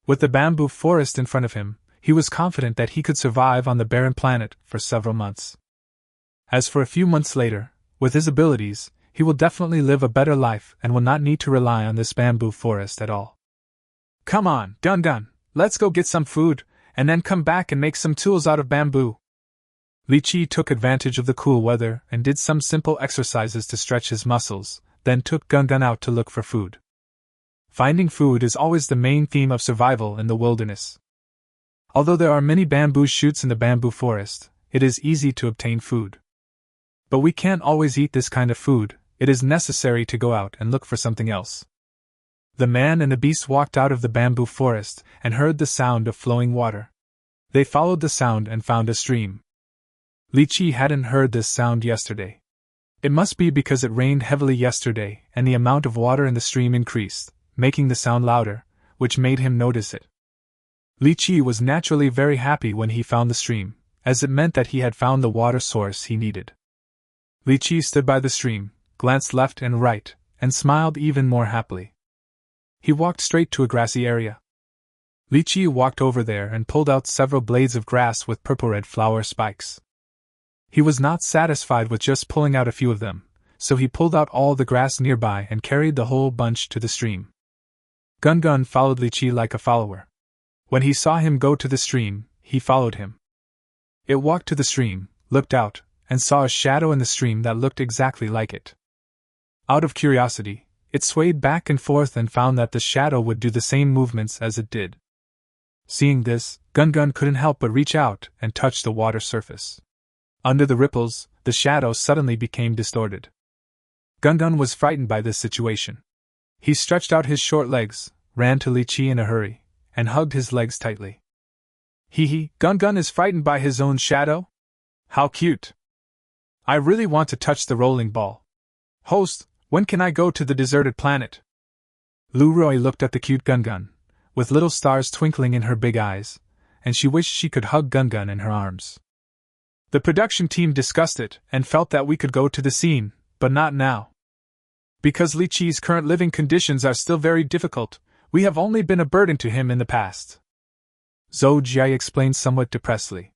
With the bamboo forest in front of him, he was confident that he could survive on the barren planet for several months. As for a few months later, with his abilities, he will definitely live a better life and will not need to rely on this bamboo forest at all. "Come on, Gun Gun, let's go get some food, and then come back and make some tools out of bamboo." Li Qiyi took advantage of the cool weather and did some simple exercises to stretch his muscles, then took Gun Gun out to look for food. Finding food is always the main theme of survival in the wilderness. Although there are many bamboo shoots in the bamboo forest, it is easy to obtain food. But we can't always eat this kind of food, it is necessary to go out and look for something else. The man and the beast walked out of the bamboo forest and heard the sound of flowing water. They followed the sound and found a stream. Li Qiyi hadn't heard this sound yesterday. It must be because it rained heavily yesterday and the amount of water in the stream increased, making the sound louder, which made him notice it. Li Qiyi was naturally very happy when he found the stream, as it meant that he had found the water source he needed. Li Qiyi stood by the stream, glanced left and right, and smiled even more happily. He walked straight to a grassy area. Li Qiyi walked over there and pulled out several blades of grass with purple-red flower spikes. He was not satisfied with just pulling out a few of them, so he pulled out all the grass nearby and carried the whole bunch to the stream. Gun Gun followed Li Qiyi like a follower. When he saw him go to the stream, he followed him. It walked to the stream, looked out, and saw a shadow in the stream that looked exactly like it. Out of curiosity, it swayed back and forth and found that the shadow would do the same movements as it did. Seeing this, Gun Gun couldn't help but reach out and touch the water surface. Under the ripples, the shadow suddenly became distorted. Gun Gun was frightened by this situation. He stretched out his short legs, ran to Li Qiyi in a hurry, and hugged his legs tightly. Hee, Gun Gun is frightened by his own shadow? How cute! I really want to touch the rolling ball. Host, when can I go to the deserted planet? Lu Rui looked at the cute Gun Gun, with little stars twinkling in her big eyes, and she wished she could hug Gun Gun in her arms. The production team discussed it and felt that we could go to the scene, but not now. Because Li Qiyi's current living conditions are still very difficult, we have only been a burden to him in the past. Zhou Jia explained somewhat depressedly.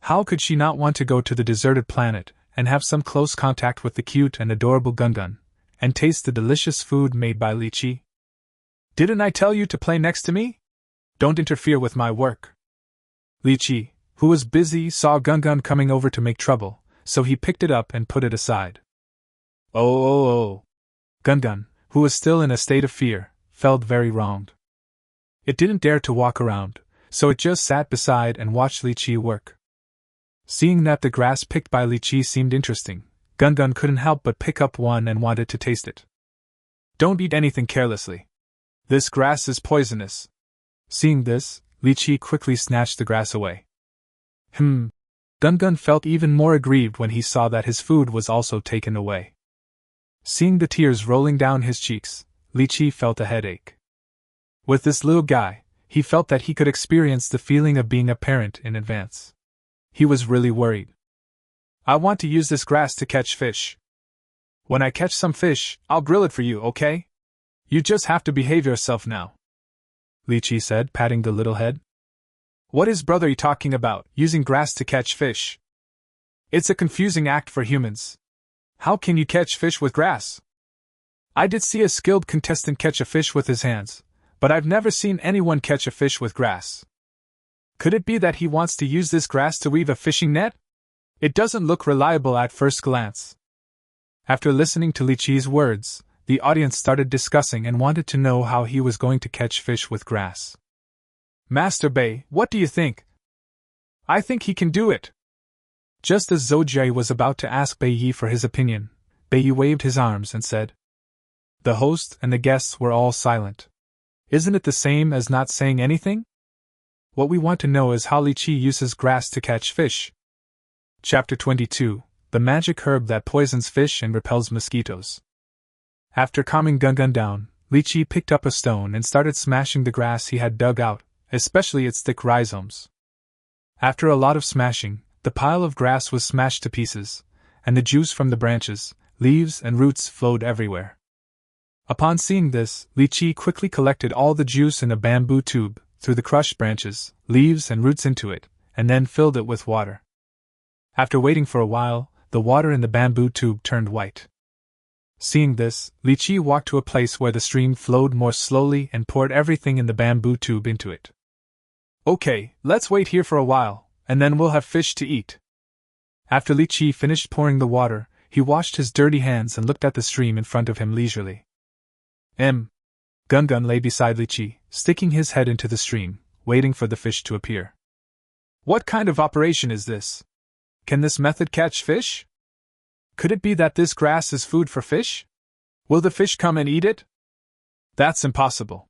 How could she not want to go to the deserted planet and have some close contact with the cute and adorable Gun Gun, and taste the delicious food made by Li Qiyi? Didn't I tell you to play next to me? Don't interfere with my work. Li Qiyi, who was busy, saw Gun Gun coming over to make trouble, so he picked it up and put it aside. Oh. Gun Gun, who was still in a state of fear, felt very wronged. It didn't dare to walk around, so it just sat beside and watched Li Qiyi work. Seeing that the grass picked by Li Qiyi seemed interesting, Gun Gun couldn't help but pick up one and wanted to taste it. Don't eat anything carelessly. This grass is poisonous. Seeing this, Li Qiyi quickly snatched the grass away. Gun felt even more aggrieved when he saw that his food was also taken away. Seeing the tears rolling down his cheeks, Li Qiyi felt a headache. With this little guy, he felt that he could experience the feeling of being a parent in advance. He was really worried. I want to use this grass to catch fish. When I catch some fish, I'll grill it for you, okay? You just have to behave yourself now, Li Qiyi said, patting the little head. What is brother talking about, using grass to catch fish? It's a confusing act for humans. How can you catch fish with grass? I did see a skilled contestant catch a fish with his hands, but I've never seen anyone catch a fish with grass. Could it be that he wants to use this grass to weave a fishing net? It doesn't look reliable at first glance. After listening to Li Qiyi's words, the audience started discussing and wanted to know how he was going to catch fish with grass. Master Bei, what do you think? I think he can do it. Just as Zhou Jie was about to ask Bei Yi for his opinion, Bei Yi waved his arms and said. The host and the guests were all silent. Isn't it the same as not saying anything? What we want to know is how Li Qiyi uses grass to catch fish. Chapter 22, The Magic Herb That Poisons Fish and Repels Mosquitoes. After calming Gun down, Li Qiyi picked up a stone and started smashing the grass he had dug out, especially its thick rhizomes. After a lot of smashing, the pile of grass was smashed to pieces, and the juice from the branches, leaves, and roots flowed everywhere. Upon seeing this, Li Qiyi quickly collected all the juice in a bamboo tube, threw the crushed branches, leaves, and roots into it, and then filled it with water. After waiting for a while, the water in the bamboo tube turned white. Seeing this, Li Qiyi walked to a place where the stream flowed more slowly and poured everything in the bamboo tube into it. Okay, let's wait here for a while, and then we'll have fish to eat. After Li Qiyi finished pouring the water, he washed his dirty hands and looked at the stream in front of him leisurely. Gun lay beside Li Qiyi, sticking his head into the stream, waiting for the fish to appear. What kind of operation is this? Can this method catch fish? Could it be that this grass is food for fish? Will the fish come and eat it? That's impossible.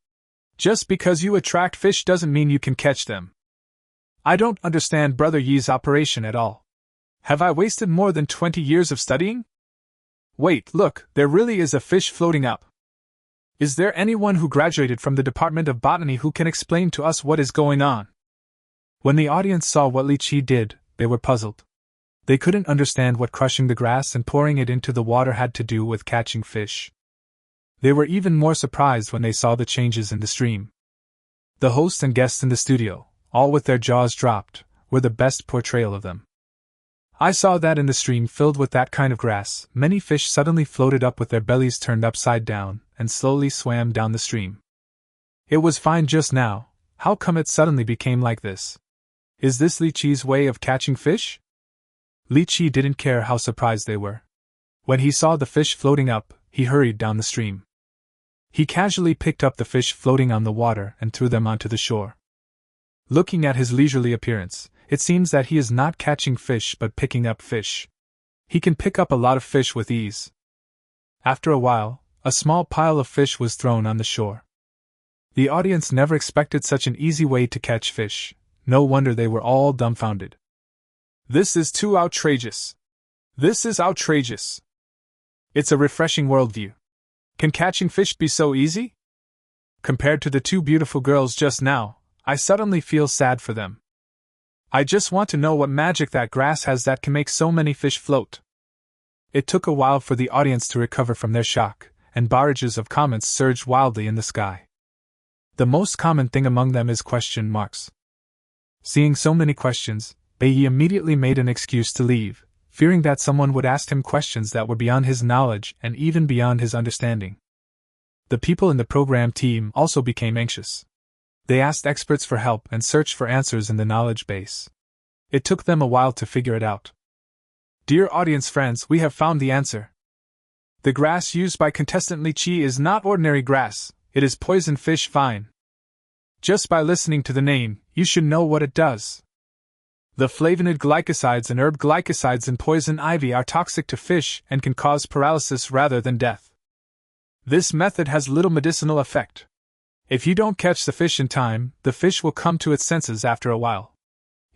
Just because you attract fish doesn't mean you can catch them. I don't understand Brother Yi's operation at all. Have I wasted more than 20 years of studying? Wait, look, there really is a fish floating up. Is there anyone who graduated from the Department of Botany who can explain to us what is going on? When the audience saw what Li Qiyi did, they were puzzled. They couldn't understand what crushing the grass and pouring it into the water had to do with catching fish. They were even more surprised when they saw the changes in the stream. The host and guests in the studio, all with their jaws dropped, were the best portrayal of them. I saw that in the stream filled with that kind of grass, many fish suddenly floated up with their bellies turned upside down and slowly swam down the stream. It was fine just now, how come it suddenly became like this? Is this Li Qiyi's way of catching fish? Li Qiyi didn't care how surprised they were. When he saw the fish floating up, he hurried down the stream. He casually picked up the fish floating on the water and threw them onto the shore. Looking at his leisurely appearance, it seems that he is not catching fish but picking up fish. He can pick up a lot of fish with ease. After a while, a small pile of fish was thrown on the shore. The audience never expected such an easy way to catch fish. No wonder they were all dumbfounded. This is too outrageous. This is outrageous. It's a refreshing worldview. Can catching fish be so easy? Compared to the two beautiful girls just now, I suddenly feel sad for them. I just want to know what magic that grass has that can make so many fish float. It took a while for the audience to recover from their shock, and barrages of comments surged wildly in the sky. The most common thing among them is question marks. Seeing so many questions, Bei Yi immediately made an excuse to leave, fearing that someone would ask him questions that were beyond his knowledge and even beyond his understanding. The people in the program team also became anxious. They asked experts for help and searched for answers in the knowledge base. It took them a while to figure it out. Dear audience friends, we have found the answer. The grass used by contestant Li Qiyi is not ordinary grass, it is poison fish fine. Just by listening to the name, you should know what it does. The flavonoid glycosides and herb glycosides in poison ivy are toxic to fish and can cause paralysis rather than death. This method has little medicinal effect. If you don't catch the fish in time, the fish will come to its senses after a while.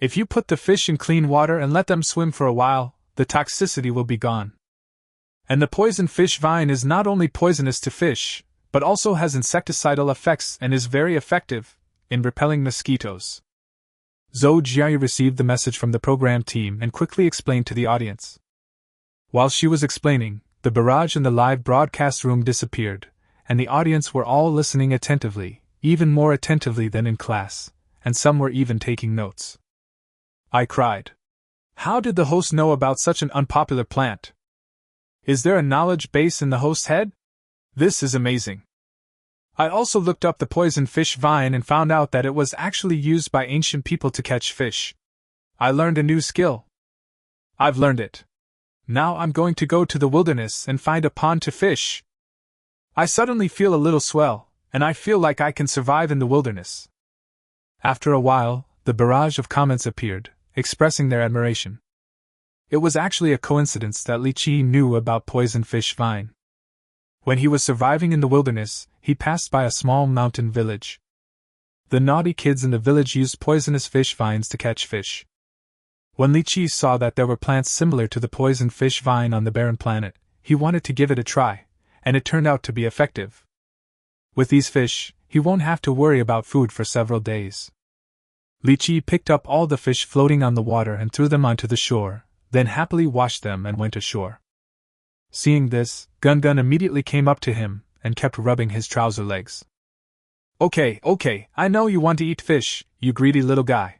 If you put the fish in clean water and let them swim for a while, the toxicity will be gone. And the poison fish vine is not only poisonous to fish, but also has insecticidal effects and is very effective in repelling mosquitoes. Li Qiyi received the message from the program team and quickly explained to the audience. While she was explaining, the barrage in the live broadcast room disappeared, and the audience were all listening attentively, even more attentively than in class, and some were even taking notes. I cried. How did the host know about such an unpopular plant? Is there a knowledge base in the host's head? This is amazing. I also looked up the poison fish vine and found out that it was actually used by ancient people to catch fish. I learned a new skill. I've learned it. Now I'm going to go to the wilderness and find a pond to fish. I suddenly feel a little swell, and I feel like I can survive in the wilderness. After a while, the barrage of comments appeared, expressing their admiration. It was actually a coincidence that Li Qiyi knew about poison fish vine. When he was surviving in the wilderness, he passed by a small mountain village. The naughty kids in the village used poisonous fish vines to catch fish. When Li Qiyi saw that there were plants similar to the poison fish vine on the barren planet, he wanted to give it a try, and it turned out to be effective. With these fish, he won't have to worry about food for several days. Li Qiyi picked up all the fish floating on the water and threw them onto the shore, then happily washed them and went ashore. Seeing this, Gun immediately came up to him and kept rubbing his trouser legs. Okay, I know you want to eat fish, you greedy little guy.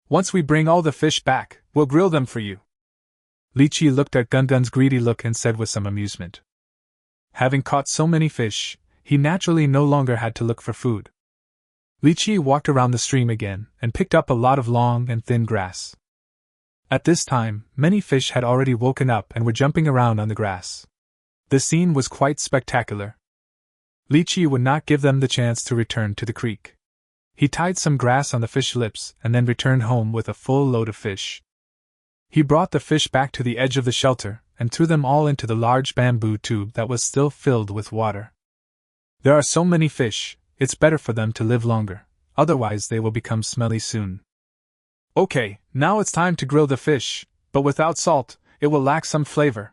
Once we bring all the fish back, we'll grill them for you. Li Qiyi looked at Gun's greedy look and said with some amusement. Having caught so many fish, he naturally no longer had to look for food. Li Qiyi walked around the stream again and picked up a lot of long and thin grass. At this time, many fish had already woken up and were jumping around on the grass. The scene was quite spectacular. Li Qiyi would not give them the chance to return to the creek. He tied some grass on the fish lips and then returned home with a full load of fish. He brought the fish back to the edge of the shelter and threw them all into the large bamboo tube that was still filled with water. There are so many fish, it's better for them to live longer, otherwise they will become smelly soon. Okay, now it's time to grill the fish, but without salt, it will lack some flavor.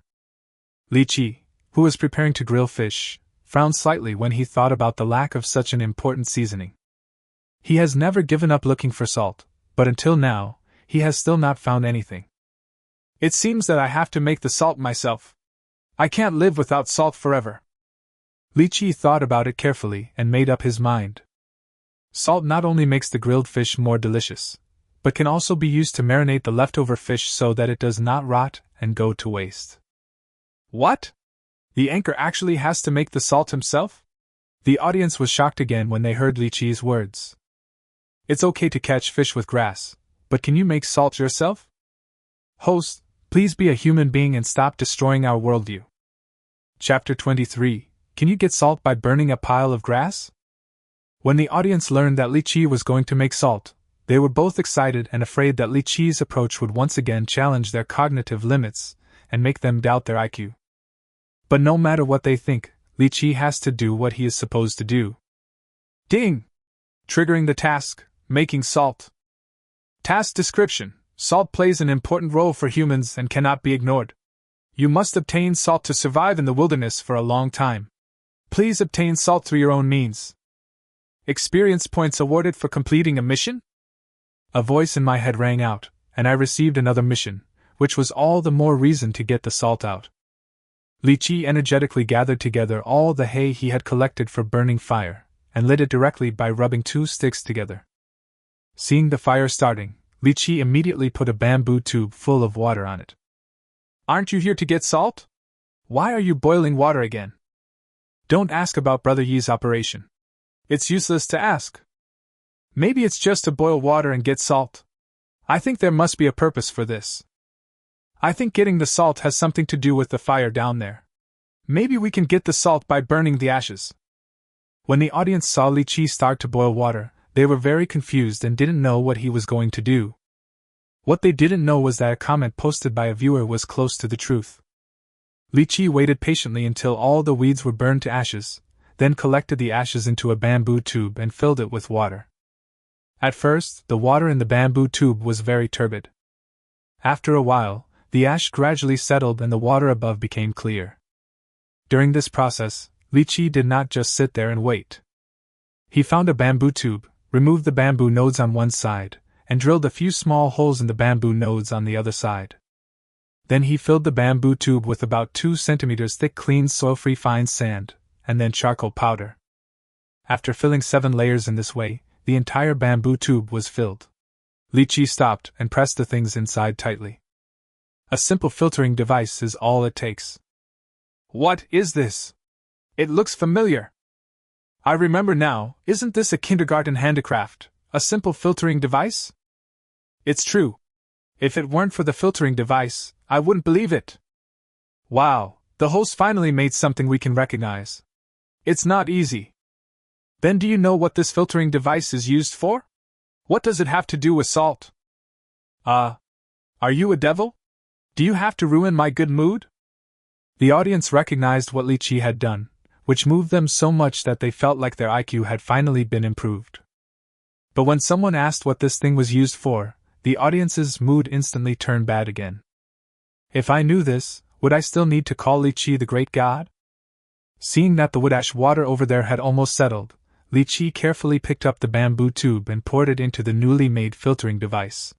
Li Qiyi, who was preparing to grill fish, frowned slightly when he thought about the lack of such an important seasoning. He has never given up looking for salt, but until now, he has still not found anything. It seems that I have to make the salt myself. I can't live without salt forever. Li Qiyi thought about it carefully and made up his mind. Salt not only makes the grilled fish more delicious, but can also be used to marinate the leftover fish so that it does not rot and go to waste. What? The anchor actually has to make the salt himself? The audience was shocked again when they heard Li Qiyi's words. It's okay to catch fish with grass, but can you make salt yourself? Host, please be a human being and stop destroying our worldview. Chapter 23. Can you get salt by burning a pile of grass? When the audience learned that Li Qiyi was going to make salt, they were both excited and afraid that Li Qiyi's approach would once again challenge their cognitive limits and make them doubt their IQ. But no matter what they think, Li Qiyi has to do what he is supposed to do. Ding! Triggering the task, making salt. Task description: salt plays an important role for humans and cannot be ignored. You must obtain salt to survive in the wilderness for a long time. Please obtain salt through your own means. Experience points awarded for completing a mission? A voice in my head rang out, and I received another mission, which was all the more reason to get the salt out. Li Qiyi energetically gathered together all the hay he had collected for burning fire, and lit it directly by rubbing 2 sticks together. Seeing the fire starting, Li Qiyi immediately put a bamboo tube full of water on it. Aren't you here to get salt? Why are you boiling water again? Don't ask about Brother Yi's operation. It's useless to ask. Maybe it's just to boil water and get salt. I think there must be a purpose for this. I think getting the salt has something to do with the fire down there. Maybe we can get the salt by burning the ashes. When the audience saw Li Qiyi start to boil water, they were very confused and didn't know what he was going to do. What they didn't know was that a comment posted by a viewer was close to the truth. Li Qiyi waited patiently until all the weeds were burned to ashes, then collected the ashes into a bamboo tube and filled it with water. At first, the water in the bamboo tube was very turbid. After a while, the ash gradually settled and the water above became clear. During this process, Li Qiyi did not just sit there and wait. He found a bamboo tube, removed the bamboo nodes on one side, and drilled a few small holes in the bamboo nodes on the other side. Then he filled the bamboo tube with about 2 centimeters thick clean soil-free fine sand, and then charcoal powder. After filling 7 layers in this way, the entire bamboo tube was filled. Li Qiyi stopped and pressed the things inside tightly. A simple filtering device is all it takes. What is this? It looks familiar. I remember now, isn't this a kindergarten handicraft, a simple filtering device? It's true. If it weren't for the filtering device, I wouldn't believe it. Wow, the host finally made something we can recognize. It's not easy. Then do you know what this filtering device is used for? What does it have to do with salt? Are you a devil? Do you have to ruin my good mood? The audience recognized what Li Qiyi had done, which moved them so much that they felt like their IQ had finally been improved. But when someone asked what this thing was used for, the audience's mood instantly turned bad again. If I knew this, would I still need to call Li Qiyi the great god? Seeing that the wood ash water over there had almost settled, Li Qiyi carefully picked up the bamboo tube and poured it into the newly made filtering device.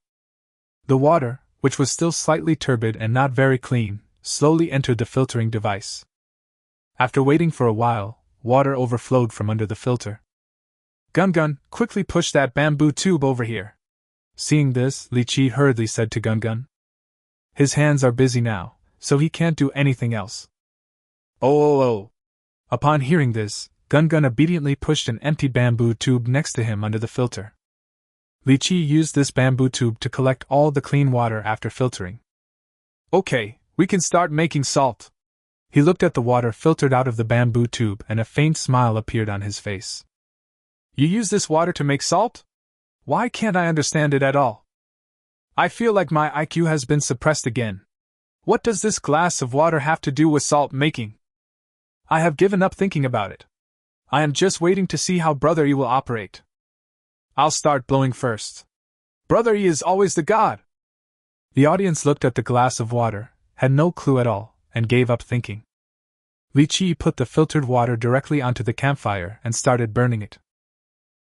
The water, which was still slightly turbid and not very clean, slowly entered the filtering device. After waiting for a while, water overflowed from under the filter. Gun, quickly push that bamboo tube over here. Seeing this, Li Qiyi hurriedly said to Gun. His hands are busy now, so he can't do anything else. Oh. Upon hearing this, Gun obediently pushed an empty bamboo tube next to him under the filter. Li Qiyi used this bamboo tube to collect all the clean water after filtering. Okay, we can start making salt. He looked at the water filtered out of the bamboo tube and a faint smile appeared on his face. You use this water to make salt? Why can't I understand it at all? I feel like my IQ has been suppressed again. What does this glass of water have to do with salt making? I have given up thinking about it. I am just waiting to see how Brother Yi will operate. I'll start blowing first. Brother Yi is always the god. The audience looked at the glass of water, had no clue at all, and gave up thinking. Li Qiyi put the filtered water directly onto the campfire and started burning it.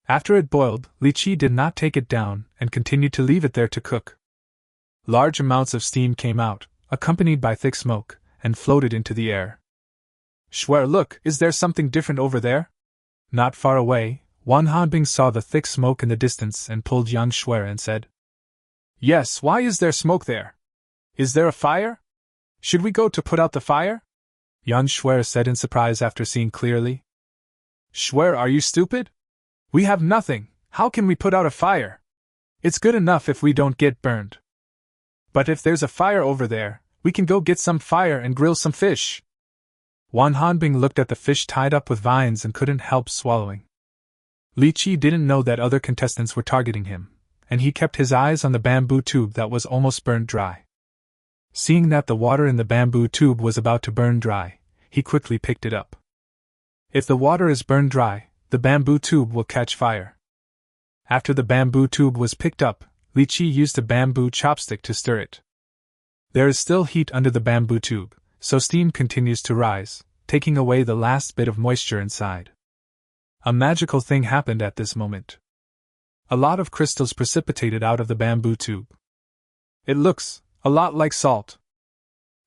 After it boiled, Li Qiyi did not take it down and continued to leave it there to cook. Large amounts of steam came out, accompanied by thick smoke, and floated into the air. Shwer, look, is there something different over there? Not far away, Wan Hanbing saw the thick smoke in the distance and pulled young Shwer and said, Yes, why is there smoke there? Is there a fire? Should we go to put out the fire? Young Shwer said in surprise after seeing clearly. Shwer, are you stupid? We have nothing, how can we put out a fire? It's good enough if we don't get burned. But if there's a fire over there, we can go get some fire and grill some fish. Wan Hanbing looked at the fish tied up with vines and couldn't help swallowing. Li Qiyi didn't know that other contestants were targeting him, and he kept his eyes on the bamboo tube that was almost burned dry. Seeing that the water in the bamboo tube was about to burn dry, he quickly picked it up. If the water is burned dry, the bamboo tube will catch fire. After the bamboo tube was picked up, Li Qiyi used a bamboo chopstick to stir it. There is still heat under the bamboo tube, so steam continues to rise, taking away the last bit of moisture inside. A magical thing happened at this moment. A lot of crystals precipitated out of the bamboo tube. It looks a lot like salt.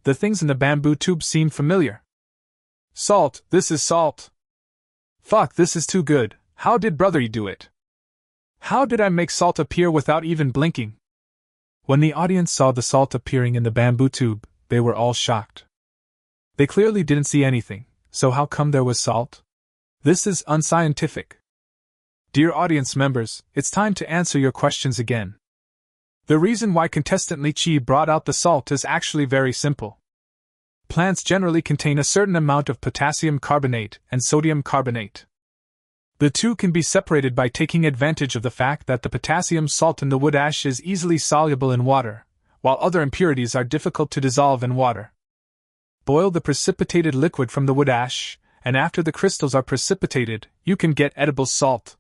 The things in the bamboo tube seem familiar. Salt, this is salt. Fuck, this is too good. How did Brother Yi do it? How did I make salt appear without even blinking? When the audience saw the salt appearing in the bamboo tube, they were all shocked. They clearly didn't see anything, so how come there was salt? This is unscientific. Dear audience members, it's time to answer your questions again. The reason why contestant Li Qiyi brought out the salt is actually very simple. Plants generally contain a certain amount of potassium carbonate and sodium carbonate. The two can be separated by taking advantage of the fact that the potassium salt in the wood ash is easily soluble in water, while other impurities are difficult to dissolve in water. Boil the precipitated liquid from the wood ash, and after the crystals are precipitated, you can get edible salt.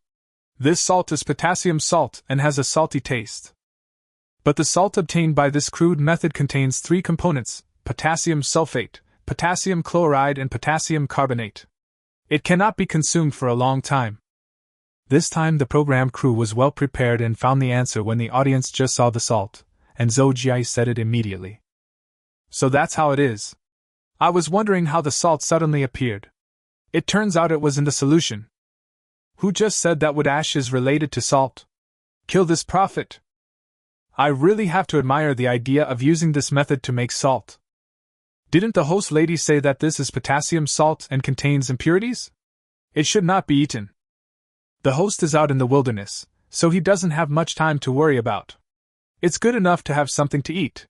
This salt is potassium salt and has a salty taste. But the salt obtained by this crude method contains 3 components: potassium sulfate, potassium chloride, and potassium carbonate. It cannot be consumed for a long time. This time the program crew was well prepared and found the answer when the audience just saw the salt, and Li Qiyi said it immediately. So that's how it is. I was wondering how the salt suddenly appeared. It turns out it was in the solution. Who just said that wood ash is related to salt? Kill this prophet. I really have to admire the idea of using this method to make salt. Didn't the host lady say that this is potassium salt and contains impurities? It should not be eaten. The host is out in the wilderness, so he doesn't have much time to worry about. It's good enough to have something to eat.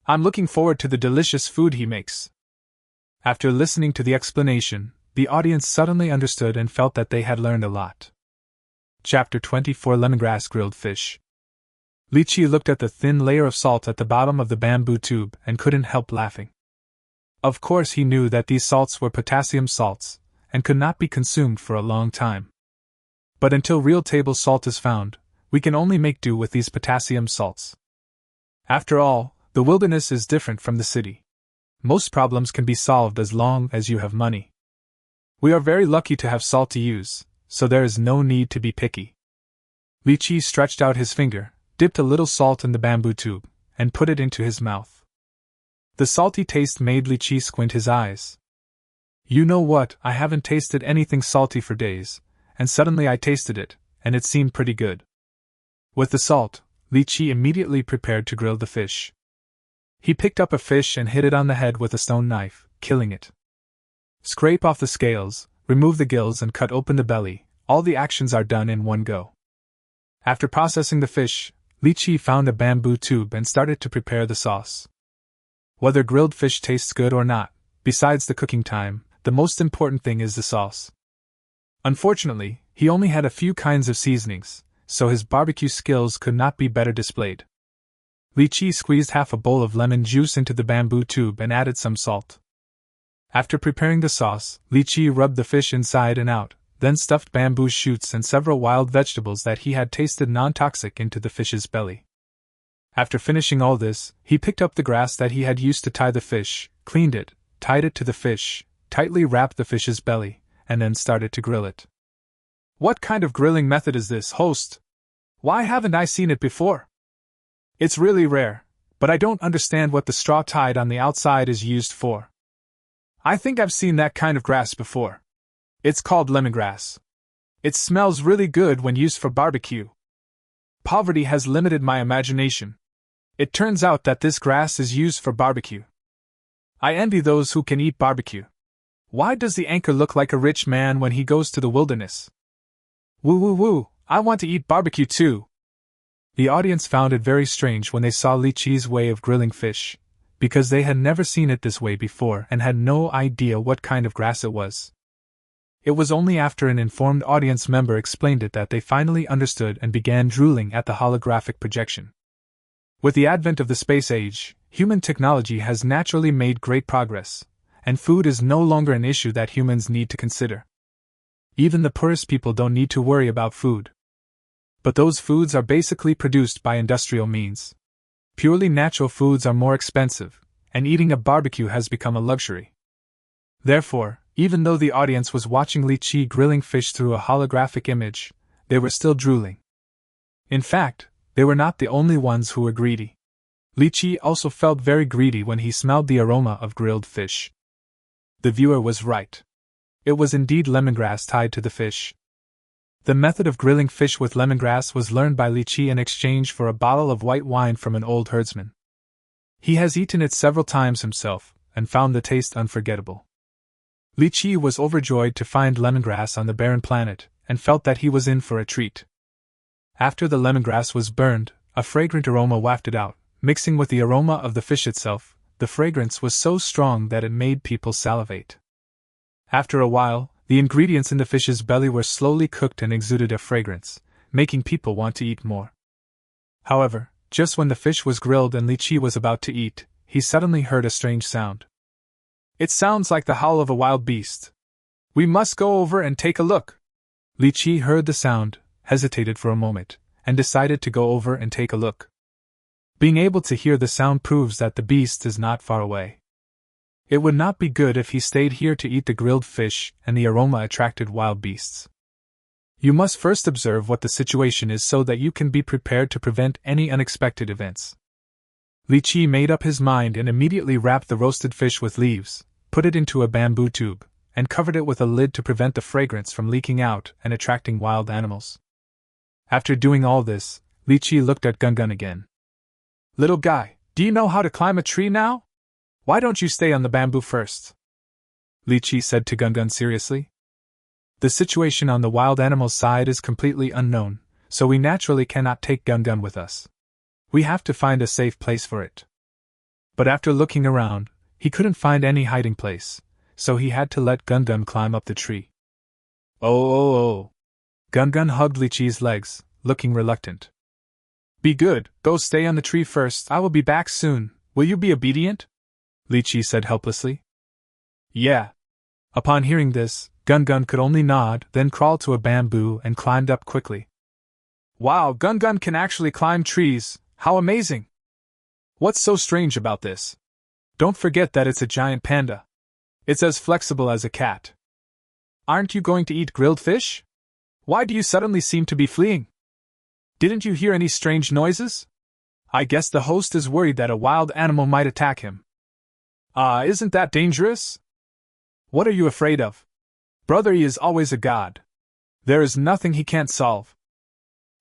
I'm looking forward to the delicious food he makes. After listening to the explanation, the audience suddenly understood and felt that they had learned a lot. Chapter 24: Lemongrass Grilled Fish. Li Qiyi looked at the thin layer of salt at the bottom of the bamboo tube and couldn't help laughing. Of course he knew that these salts were potassium salts, and could not be consumed for a long time. But until real table salt is found, we can only make do with these potassium salts. After all, the wilderness is different from the city. Most problems can be solved as long as you have money. We are very lucky to have salt to use, so there is no need to be picky. Li Qiyi stretched out his finger, dipped a little salt in the bamboo tube, and put it into his mouth. The salty taste made Li Qiyi squint his eyes. You know what, I haven't tasted anything salty for days, and suddenly I tasted it, and it seemed pretty good. With the salt, Li Qiyi immediately prepared to grill the fish. He picked up a fish and hit it on the head with a stone knife, killing it. Scrape off the scales, remove the gills and cut open the belly. All the actions are done in one go. After processing the fish, Li Qiyi found a bamboo tube and started to prepare the sauce. Whether grilled fish tastes good or not, besides the cooking time, the most important thing is the sauce. Unfortunately, he only had a few kinds of seasonings, so his barbecue skills could not be better displayed. Li Qiyi squeezed half a bowl of lemon juice into the bamboo tube and added some salt. After preparing the sauce, Li Qiyi rubbed the fish inside and out, then stuffed bamboo shoots and several wild vegetables that he had tasted non-toxic into the fish's belly. After finishing all this, he picked up the grass that he had used to tie the fish, cleaned it, tied it to the fish, tightly wrapped the fish's belly, and then started to grill it. What kind of grilling method is this, host? Why haven't I seen it before? It's really rare, but I don't understand what the straw tied on the outside is used for. I think I've seen that kind of grass before. It's called lemongrass. It smells really good when used for barbecue. Poverty has limited my imagination. It turns out that this grass is used for barbecue. I envy those who can eat barbecue. Why does the anchor look like a rich man when he goes to the wilderness? Woo woo woo, I want to eat barbecue too. The audience found it very strange when they saw Li Qiyi's way of grilling fish, because they had never seen it this way before and had no idea what kind of grass it was. It was only after an informed audience member explained it that they finally understood and began drooling at the holographic projection. With the advent of the space age, human technology has naturally made great progress, and food is no longer an issue that humans need to consider. Even the poorest people don't need to worry about food. But those foods are basically produced by industrial means. Purely natural foods are more expensive, and eating a barbecue has become a luxury. Therefore, even though the audience was watching Li Qiyi grilling fish through a holographic image, they were still drooling. In fact, they were not the only ones who were greedy. Li Qiyi also felt very greedy when he smelled the aroma of grilled fish. The viewer was right. It was indeed lemongrass tied to the fish. The method of grilling fish with lemongrass was learned by Li Qiyi in exchange for a bottle of white wine from an old herdsman. He has eaten it several times himself, and found the taste unforgettable. Li Qiyi was overjoyed to find lemongrass on the barren planet, and felt that he was in for a treat. After the lemongrass was burned, a fragrant aroma wafted out, mixing with the aroma of the fish itself. The fragrance was so strong that it made people salivate. After a while, the ingredients in the fish's belly were slowly cooked and exuded a fragrance, making people want to eat more. However, just when the fish was grilled and Li Qiyi was about to eat, he suddenly heard a strange sound. It sounds like the howl of a wild beast. We must go over and take a look. Li Qiyi heard the sound, hesitated for a moment, and decided to go over and take a look. Being able to hear the sound proves that the beast is not far away. It would not be good if he stayed here to eat the grilled fish, and the aroma attracted wild beasts. You must first observe what the situation is so that you can be prepared to prevent any unexpected events. Li Qiyi made up his mind and immediately wrapped the roasted fish with leaves, put it into a bamboo tube, and covered it with a lid to prevent the fragrance from leaking out and attracting wild animals. After doing all this, Li Qiyi looked at Gungun again. "Little guy, do you know how to climb a tree now? Why don't you stay on the bamboo first?" Li Qiyi said to Gungun seriously. "The situation on the wild animal's side is completely unknown, so we naturally cannot take Gungun with us. We have to find a safe place for it." But after looking around, he couldn't find any hiding place, so he had to let Gungun climb up the tree. Oh. Gungun hugged Li Qiyi's legs, looking reluctant. "Be good, go stay on the tree first, I will be back soon, will you be obedient?" Li Qiyi said helplessly. "Yeah." Upon hearing this, Gungun could only nod, then crawled to a bamboo and climbed up quickly. "Wow, Gungun can actually climb trees, how amazing! What's so strange about this? Don't forget that it's a giant panda. It's as flexible as a cat. Aren't you going to eat grilled fish? Why do you suddenly seem to be fleeing? Didn't you hear any strange noises? I guess the host is worried that a wild animal might attack him. Isn't that dangerous? What are you afraid of? Brother Yi is always a god. There is nothing he can't solve."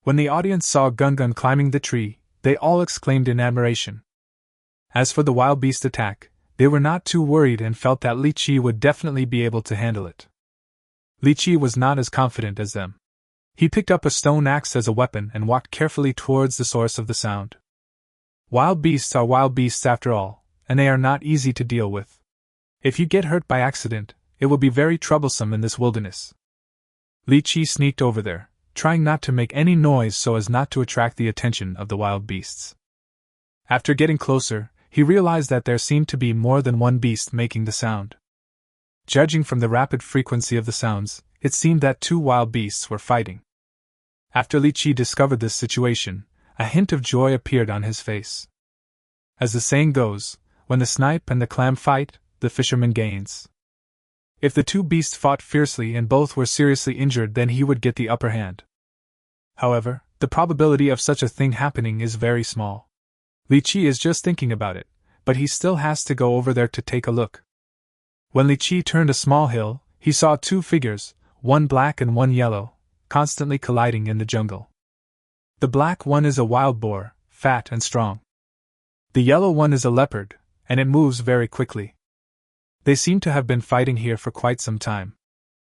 When the audience saw Gungun climbing the tree, they all exclaimed in admiration. As for the wild beast attack, they were not too worried and felt that Li Qiyi would definitely be able to handle it. Li Qiyi was not as confident as them. He picked up a stone axe as a weapon and walked carefully towards the source of the sound. Wild beasts are wild beasts after all, and they are not easy to deal with. If you get hurt by accident, it will be very troublesome in this wilderness. Li Qiyi sneaked over there, trying not to make any noise so as not to attract the attention of the wild beasts. After getting closer, he realized that there seemed to be more than one beast making the sound. Judging from the rapid frequency of the sounds, it seemed that two wild beasts were fighting. After Li Qiyi discovered this situation, a hint of joy appeared on his face. As the saying goes, when the snipe and the clam fight, the fisherman gains. If the two beasts fought fiercely and both were seriously injured, then he would get the upper hand. However, the probability of such a thing happening is very small. Li Qiyi is just thinking about it, but he still has to go over there to take a look. When Li Qiyi turned a small hill, he saw two figures, one black and one yellow, constantly colliding in the jungle. The black one is a wild boar, fat and strong. The yellow one is a leopard, and it moves very quickly. They seem to have been fighting here for quite some time.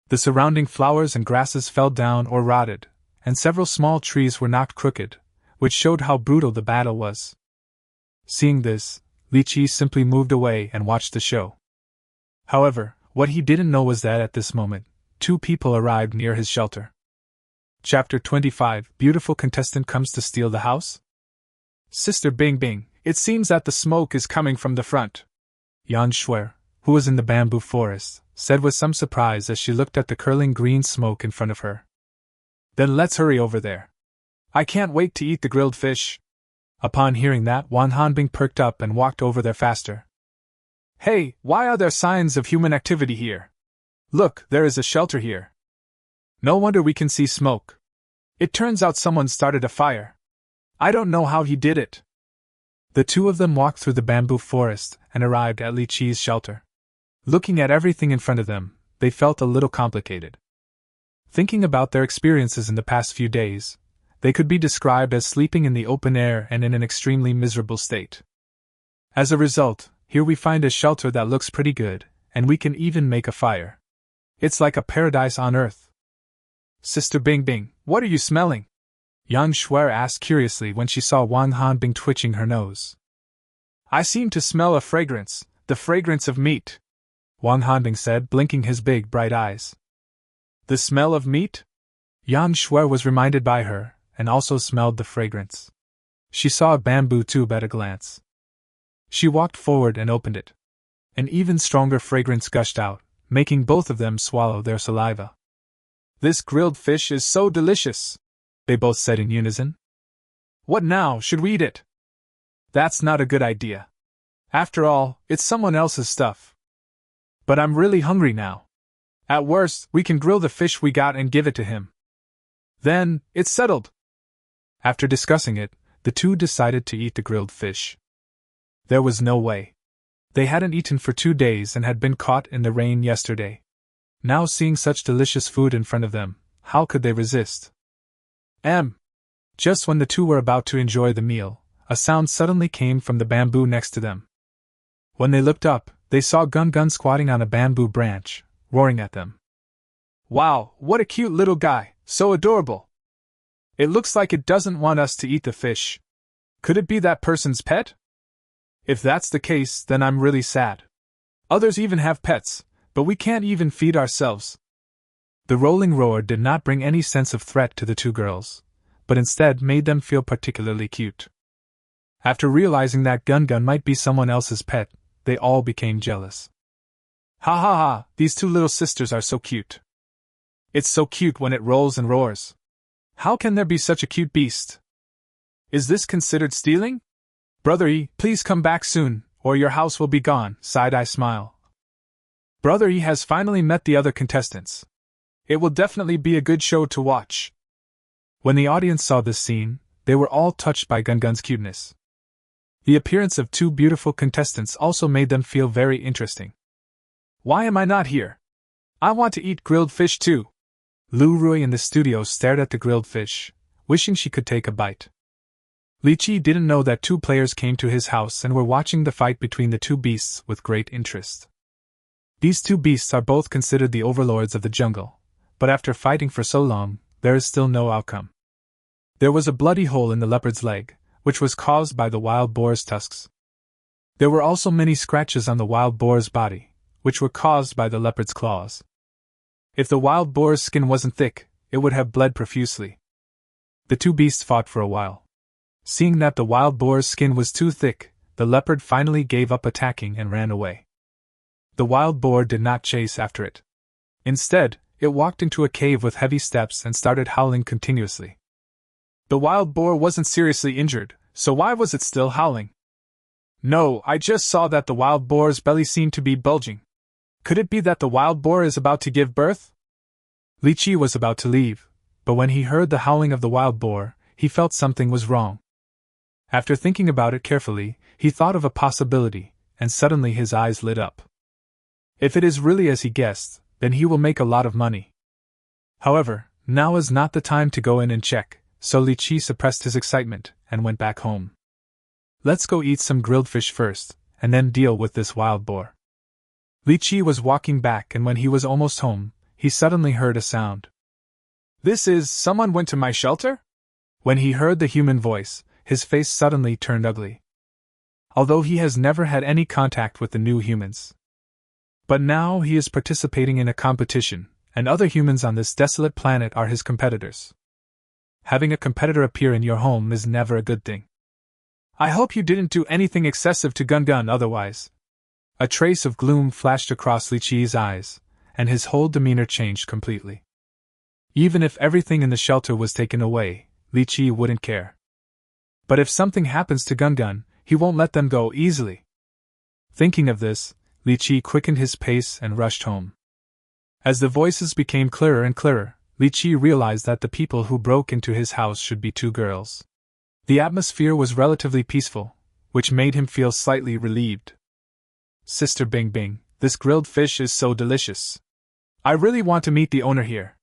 The surrounding flowers and grasses fell down or rotted, and several small trees were knocked crooked, which showed how brutal the battle was. Seeing this, Li Qiyi simply moved away and watched the show. However, what he didn't know was that at this moment, two people arrived near his shelter. Chapter 25, Beautiful Contestant Comes to Steal the House? "Sister Bing Bing, it seems that the smoke is coming from the front," Yan Shuer, who was in the bamboo forest, said with some surprise as she looked at the curling green smoke in front of her. "Then let's hurry over there. I can't wait to eat the grilled fish." Upon hearing that, Wang Hanbing perked up and walked over there faster. "Hey, why are there signs of human activity here? Look, there is a shelter here. No wonder we can see smoke. It turns out someone started a fire. I don't know how he did it." The two of them walked through the bamboo forest and arrived at Li Qiyi's shelter. Looking at everything in front of them, they felt a little complicated. Thinking about their experiences in the past few days, they could be described as sleeping in the open air and in an extremely miserable state. As a result, here we find a shelter that looks pretty good, and we can even make a fire. It's like a paradise on earth. "Sister Bing Bing, what are you smelling?" Yang Shuer asked curiously when she saw Wang Hanbing twitching her nose. "I seem to smell a fragrance, the fragrance of meat," Wang Hanbing said, blinking his big bright eyes. "The smell of meat?" Yang Shuer was reminded by her, and also smelled the fragrance. She saw a bamboo tube at a glance. She walked forward and opened it. An even stronger fragrance gushed out, making both of them swallow their saliva. "This grilled fish is so delicious!" they both said in unison. What now, should we eat it? That's not a good idea. After all, it's someone else's stuff. But I'm really hungry now. At worst, we can grill the fish we got and give it to him. Then, it's settled. After discussing it, the two decided to eat the grilled fish. There was no way. They hadn't eaten for 2 days and had been caught in the rain yesterday. Now seeing such delicious food in front of them, how could they resist? Just when the two were about to enjoy the meal, a sound suddenly came from the bamboo next to them. When they looked up, they saw Gun squatting on a bamboo branch, roaring at them. Wow, what a cute little guy, so adorable. It looks like it doesn't want us to eat the fish. Could it be that person's pet? If that's the case, then I'm really sad. Others even have pets, but we can't even feed ourselves. The rolling roar did not bring any sense of threat to the two girls, but instead made them feel particularly cute. After realizing that Gun might be someone else's pet, they all became jealous. Ha ha ha, these two little sisters are so cute. It's so cute when it rolls and roars. How can there be such a cute beast? Is this considered stealing? Brother E, please come back soon, or your house will be gone, side-eye smile. Brother E has finally met the other contestants. It will definitely be a good show to watch. When the audience saw this scene, they were all touched by Gun's cuteness. The appearance of two beautiful contestants also made them feel very interesting. Why am I not here? I want to eat grilled fish too. Lu Rui in the studio stared at the grilled fish, wishing she could take a bite. Li Qiyi didn't know that two players came to his house and were watching the fight between the two beasts with great interest. These two beasts are both considered the overlords of the jungle, but after fighting for so long, there is still no outcome. There was a bloody hole in the leopard's leg, which was caused by the wild boar's tusks. There were also many scratches on the wild boar's body, which were caused by the leopard's claws. If the wild boar's skin wasn't thick, it would have bled profusely. The two beasts fought for a while. Seeing that the wild boar's skin was too thick, the leopard finally gave up attacking and ran away. The wild boar did not chase after it. Instead, it walked into a cave with heavy steps and started howling continuously. The wild boar wasn't seriously injured, so why was it still howling? No, I just saw that the wild boar's belly seemed to be bulging. Could it be that the wild boar is about to give birth? Li Qiyi was about to leave, but when he heard the howling of the wild boar, he felt something was wrong. After thinking about it carefully, he thought of a possibility, and suddenly his eyes lit up. If it is really as he guessed, then he will make a lot of money. However, now is not the time to go in and check, so Li Qiyi suppressed his excitement and went back home. Let's go eat some grilled fish first, and then deal with this wild boar. Li Qiyi was walking back, and when he was almost home, he suddenly heard a sound. Someone went to my shelter? When he heard the human voice, his face suddenly turned ugly. Although he has never had any contact with the new humans. But now he is participating in a competition, and other humans on this desolate planet are his competitors. Having a competitor appear in your home is never a good thing. I hope you didn't do anything excessive to Gun otherwise. A trace of gloom flashed across Li Qiyi's eyes, and his whole demeanor changed completely. Even if everything in the shelter was taken away, Li Qiyi wouldn't care. But if something happens to Gun, he won't let them go easily. Thinking of this, Li Qiyi quickened his pace and rushed home. As the voices became clearer and clearer, Li Qiyi realized that the people who broke into his house should be two girls. The atmosphere was relatively peaceful, which made him feel slightly relieved. Sister Bing Bing, this grilled fish is so delicious. I really want to meet the owner here.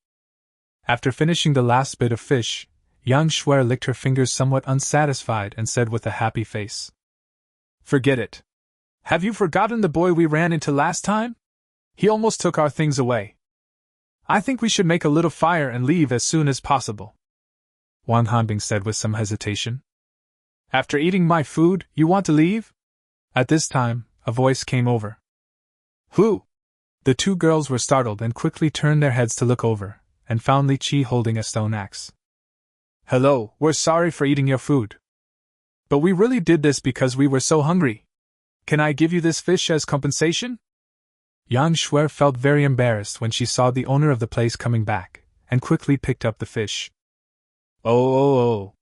After finishing the last bit of fish, Yang Shuer licked her fingers somewhat unsatisfied and said with a happy face. Forget it. Have you forgotten the boy we ran into last time? He almost took our things away. I think we should make a little fire and leave as soon as possible. Wang Hanbing said with some hesitation. After eating my food, you want to leave? At this time, a voice came over. Who? The two girls were startled and quickly turned their heads to look over, and found Li Qiyi holding a stone axe. Hello, we're sorry for eating your food. But we really did this because we were so hungry. Can I give you this fish as compensation? Yang Shuer felt very embarrassed when she saw the owner of the place coming back, and quickly picked up the fish. Oh.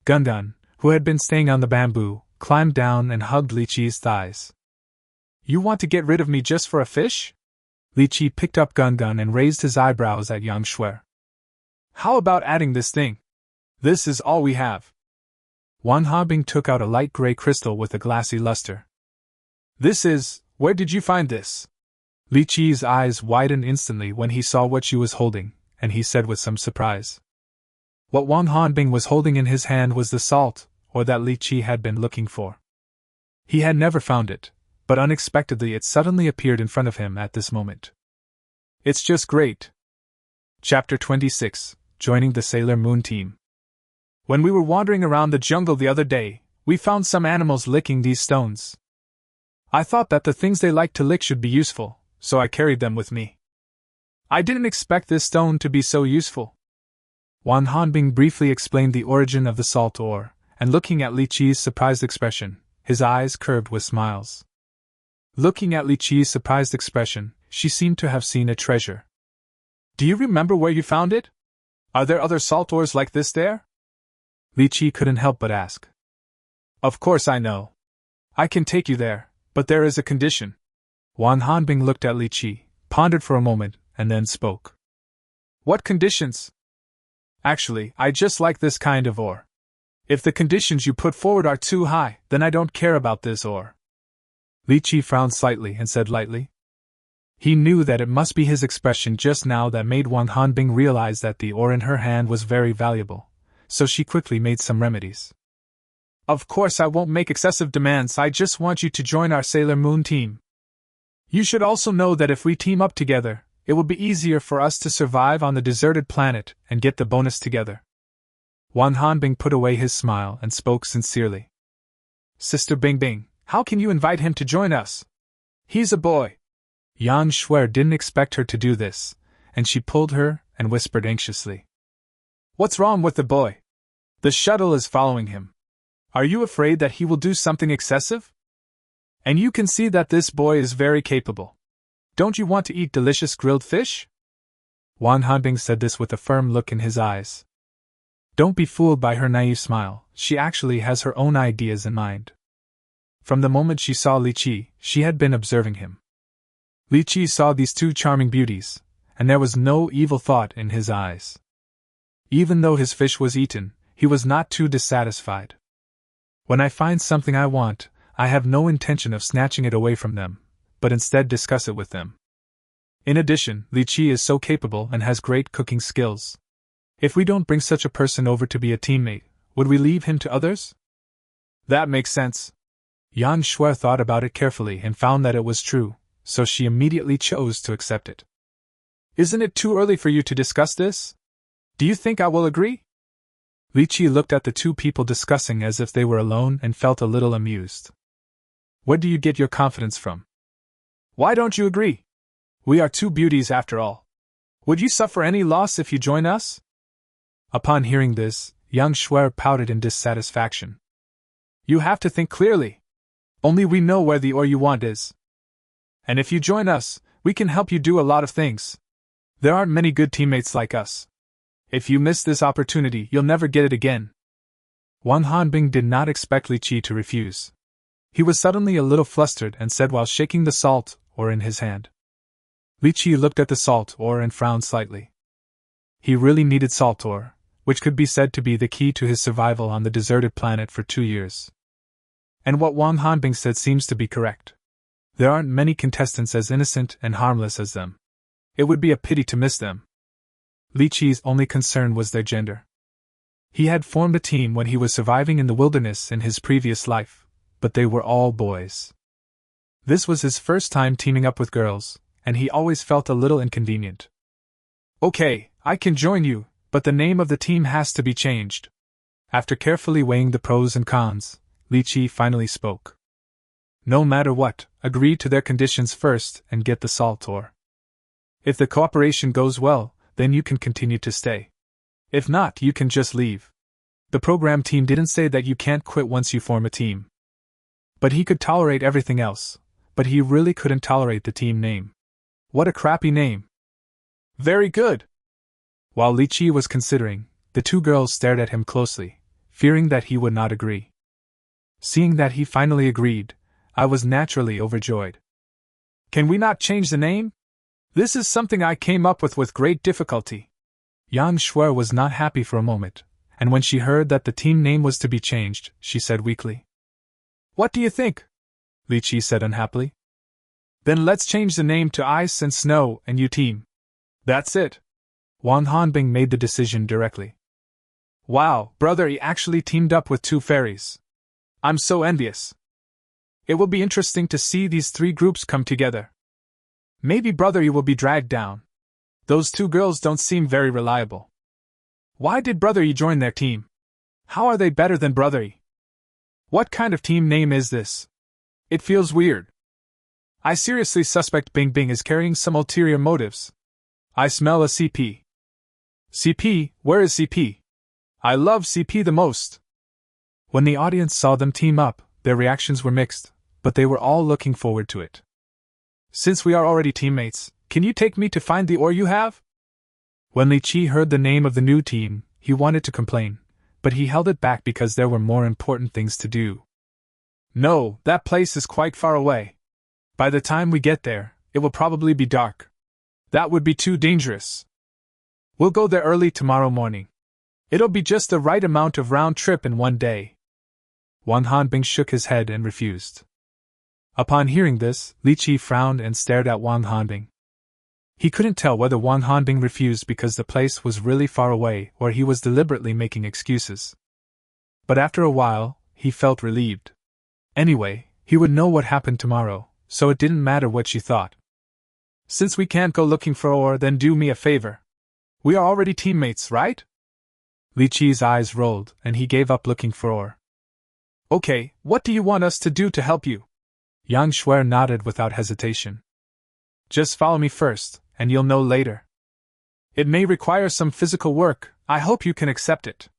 Gundan, who had been staying on the bamboo, climbed down and hugged Li Qiyi's thighs. You want to get rid of me just for a fish? Li Qiyi picked up Gundan and raised his eyebrows at Yang Shuer. How about adding this thing? This is all we have. Wan Habing took out a light gray crystal with a glassy luster. Where did you find this? Li Qiyi's eyes widened instantly when he saw what she was holding, and he said with some surprise. What Wan Hanbing was holding in his hand was the salt, or that Li Qiyi had been looking for. He had never found it, but unexpectedly it suddenly appeared in front of him at this moment. It's just great. Chapter 26, Joining the Sailor Moon Team. When we were wandering around the jungle the other day, we found some animals licking these stones. I thought that the things they like to lick should be useful, so I carried them with me. I didn't expect this stone to be so useful. Wan Hanbing briefly explained the origin of the salt ore, and looking at Li Qiyi's surprised expression, his eyes curved with smiles. Looking at Li Qiyi's surprised expression, she seemed to have seen a treasure. Do you remember where you found it? Are there other salt ores like this there? Li Qiyi couldn't help but ask. Of course I know. I can take you there, but there is a condition. Wan Hanbing looked at Li Qiyi, pondered for a moment, and then spoke. What conditions? Actually, I just like this kind of ore. If the conditions you put forward are too high, then I don't care about this ore. Li Qiyi frowned slightly and said lightly. He knew that it must be his expression just now that made Wan Hanbing realize that the ore in her hand was very valuable, so she quickly made some remedies. Of course I won't make excessive demands, I just want you to join our Sailor Moon team. You should also know that if we team up together, it will be easier for us to survive on the deserted planet and get the bonus together. Wan Hanbing put away his smile and spoke sincerely. Sister Bingbing, how can you invite him to join us? He's a boy. Yang Shuer didn't expect her to do this, and she pulled her and whispered anxiously. What's wrong with the boy? The shuttle is following him. Are you afraid that he will do something excessive? And you can see that this boy is very capable. Don't you want to eat delicious grilled fish? Wan Hanbing said this with a firm look in his eyes. Don't be fooled by her naive smile, she actually has her own ideas in mind. From the moment she saw Li Qiyi, she had been observing him. Li Qiyi saw these two charming beauties, and there was no evil thought in his eyes. Even though his fish was eaten, he was not too dissatisfied. When I find something I want, I have no intention of snatching it away from them, but instead discuss it with them. In addition, Li Qiyi is so capable and has great cooking skills. If we don't bring such a person over to be a teammate, would we leave him to others? That makes sense. Yang Shuer thought about it carefully and found that it was true, so she immediately chose to accept it. Isn't it too early for you to discuss this? Do you think I will agree? Li Qiyi looked at the two people discussing as if they were alone and felt a little amused. Where do you get your confidence from? Why don't you agree? We are two beauties after all. Would you suffer any loss if you join us? Upon hearing this, Yang Shuer pouted in dissatisfaction. You have to think clearly. Only we know where the ore you want is. And if you join us, we can help you do a lot of things. There aren't many good teammates like us. If you miss this opportunity, you'll never get it again. Wan Hanbing did not expect Li Qiyi to refuse. He was suddenly a little flustered and said while shaking the salt ore in his hand. Li Qiyi looked at the salt ore and frowned slightly. He really needed salt ore, which could be said to be the key to his survival on the deserted planet for 2 years. And what Wan Hanbing said seems to be correct. There aren't many contestants as innocent and harmless as them. It would be a pity to miss them. Li Qiyi's only concern was their gender. He had formed a team when he was surviving in the wilderness in his previous life, but they were all boys. This was his first time teaming up with girls, and he always felt a little inconvenient. Okay, I can join you, but the name of the team has to be changed. After carefully weighing the pros and cons, Li Qiyi finally spoke. No matter what, agree to their conditions first and get the salt ore. If the cooperation goes well, then you can continue to stay. If not, you can just leave. The program team didn't say that you can't quit once you form a team. But he could tolerate everything else, but he really couldn't tolerate the team name. What a crappy name. Very good. While Li Qiyi was considering, The two girls stared at him closely, fearing that he would not agree. Seeing that he finally agreed, I was naturally overjoyed. Can we not change the name? This is something I came up with great difficulty. Yang Shuer was not happy for a moment, and when she heard that the team name was to be changed, she said weakly. What do you think? Li Qiyi said unhappily. Then let's change the name to Ice and Snow and You Team. That's it. Wang Hanbing made the decision directly. Wow, Brother Yi actually teamed up with two fairies. I'm so envious. It will be interesting to see these three groups come together. Maybe Brother Yi will be dragged down. Those two girls don't seem very reliable. Why did Brother Yi join their team? How are they better than Brother Yi? What kind of team name is this? It feels weird. I seriously suspect Bing Bing is carrying some ulterior motives. I smell a CP. CP, where is CP? I love CP the most. When the audience saw them team up, their reactions were mixed, but they were all looking forward to it. Since we are already teammates, can you take me to find the ore you have? When Li Qiyi heard the name of the new team, he wanted to complain, but he held it back because there were more important things to do. No, that place is quite far away. By the time we get there, it will probably be dark. That would be too dangerous. We'll go there early tomorrow morning. It'll be just the right amount of round trip in one day. Wang Hanbing shook his head and refused. Upon hearing this, Li Qiyi frowned and stared at Wang Hanbing. He couldn't tell whether Wang Hanbing refused because the place was really far away or he was deliberately making excuses. But after a while, he felt relieved. Anyway, he would know what happened tomorrow, so it didn't matter what she thought. Since we can't go looking for ore, then do me a favor. We are already teammates, right? Li Qiyi's eyes rolled, and he gave up looking for ore. Okay, what do you want us to do to help you? Yang Shuer nodded without hesitation. Just follow me first, and you'll know later. It may require some physical work, I hope you can accept it.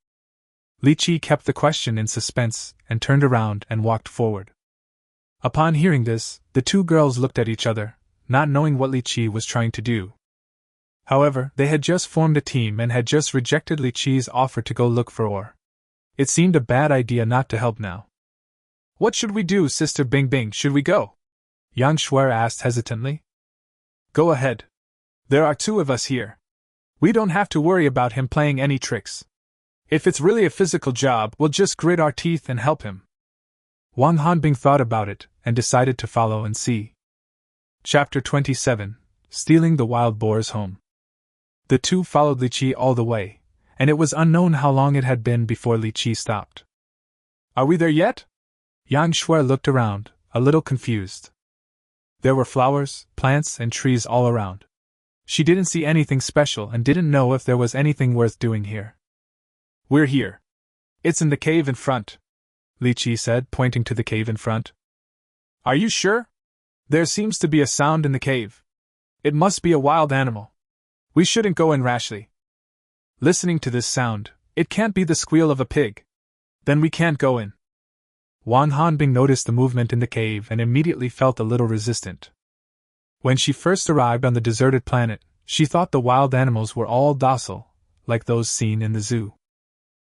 Li Qiyi kept the question in suspense, and turned around and walked forward. Upon hearing this, the two girls looked at each other, not knowing what Li Qiyi was trying to do. However, they had just formed a team and had just rejected Li Qiyi's offer to go look for ore. It seemed a bad idea not to help now. What should we do, Sister Bing Bing? Should we go? Yang Shuer asked hesitantly. Go ahead. There are two of us here. We don't have to worry about him playing any tricks. If it's really a physical job, we'll just grit our teeth and help him. Wang Hanbing thought about it and decided to follow and see. Chapter 27, Stealing the Wild Boar's Home. The two followed Li Qiyi all the way, and it was unknown how long it had been before Li Qiyi stopped. Are we there yet? Yang Shuer looked around, a little confused. There were flowers, plants, and trees all around. She didn't see anything special and didn't know if there was anything worth doing here. We're here. It's in the cave in front, Li Qiyi said, pointing to the cave in front. Are you sure? There seems to be a sound in the cave. It must be a wild animal. We shouldn't go in rashly. Listening to this sound, it can't be the squeal of a pig. Then we can't go in. Wang Hanbing noticed the movement in the cave and immediately felt a little resistant. When she first arrived on the deserted planet, she thought the wild animals were all docile, like those seen in the zoo.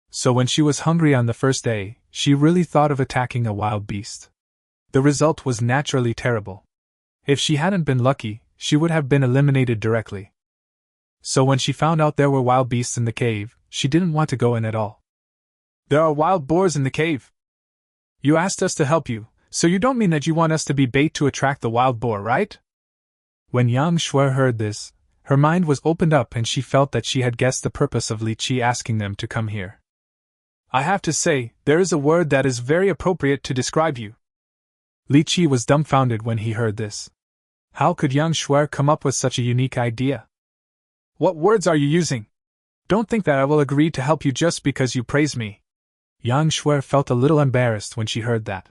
So when she was hungry on the first day, she really thought of attacking a wild beast. The result was naturally terrible. If she hadn't been lucky, she would have been eliminated directly. So when she found out there were wild beasts in the cave, she didn't want to go in at all. There are wild boars in the cave. You asked us to help you, so you don't mean that you want us to be bait to attract the wild boar, right? When Yang Shuer heard this, her mind was opened up and she felt that she had guessed the purpose of Li Qiyi asking them to come here. I have to say, there is a word that is very appropriate to describe you. Li Qiyi was dumbfounded when he heard this. How could Yang Shuer come up with such a unique idea? What words are you using? Don't think that I will agree to help you just because you praise me. Yang Shuer felt a little embarrassed when she heard that.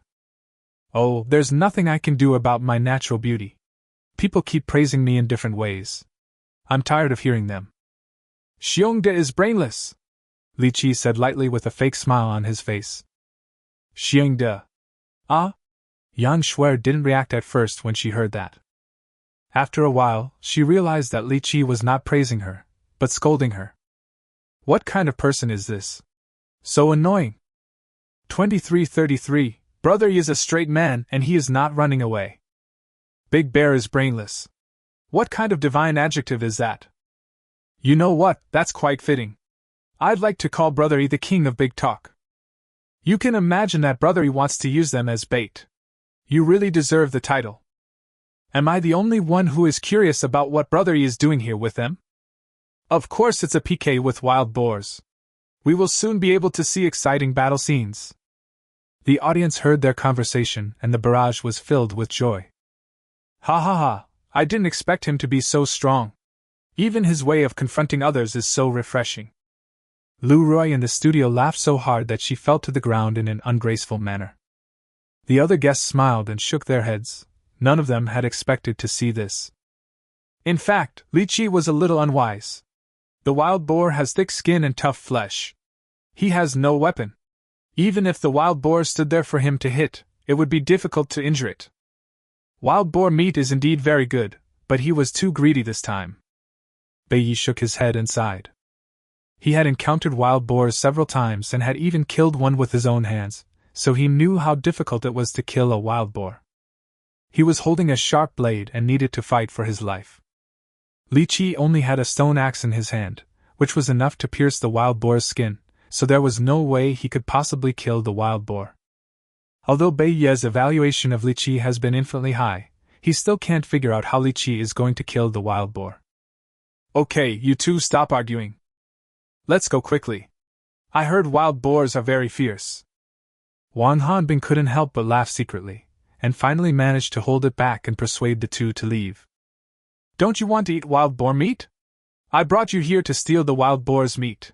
Oh, there's nothing I can do about my natural beauty. People keep praising me in different ways. I'm tired of hearing them. Xiongde is brainless, Li Qiyi said lightly with a fake smile on his face. Xiongde. Ah? Yang Shuer didn't react at first when she heard that. After a while, she realized that Li Qiyi was not praising her, but scolding her. What kind of person is this? So annoying. 2333, brother is a straight man and he is not running away. Big Bear is brainless. What kind of divine adjective is that? You know what, that's quite fitting. I'd like to call Brother E the king of big talk. You can imagine that Brother E wants to use them as bait. You really deserve the title. Am I the only one who is curious about what Brother E is doing here with them? Of course it's a PK with wild boars. We will soon be able to see exciting battle scenes. The audience heard their conversation and the barrage was filled with joy. Ha ha ha, I didn't expect him to be so strong. Even his way of confronting others is so refreshing. Lu Roy in the studio laughed so hard that she fell to the ground in an ungraceful manner. The other guests smiled and shook their heads. None of them had expected to see this. In fact, Li Qiyi was a little unwise. The wild boar has thick skin and tough flesh. He has no weapon. Even if the wild boar stood there for him to hit, it would be difficult to injure it. Wild boar meat is indeed very good, but he was too greedy this time. Bai Yi shook his head and sighed. He had encountered wild boars several times and had even killed one with his own hands, so he knew how difficult it was to kill a wild boar. He was holding a sharp blade and needed to fight for his life. Li Qiyi only had a stone axe in his hand, which was enough to pierce the wild boar's skin, so there was no way he could possibly kill the wild boar. Although Bai Yi's evaluation of Li Qiyi has been infinitely high, he still can't figure out how Li Qiyi is going to kill the wild boar. Okay, you two stop arguing. Let's go quickly. I heard wild boars are very fierce. Wang Hanbing couldn't help but laugh secretly, and finally managed to hold it back and persuade the two to leave. Don't you want to eat wild boar meat? I brought you here to steal the wild boar's meat.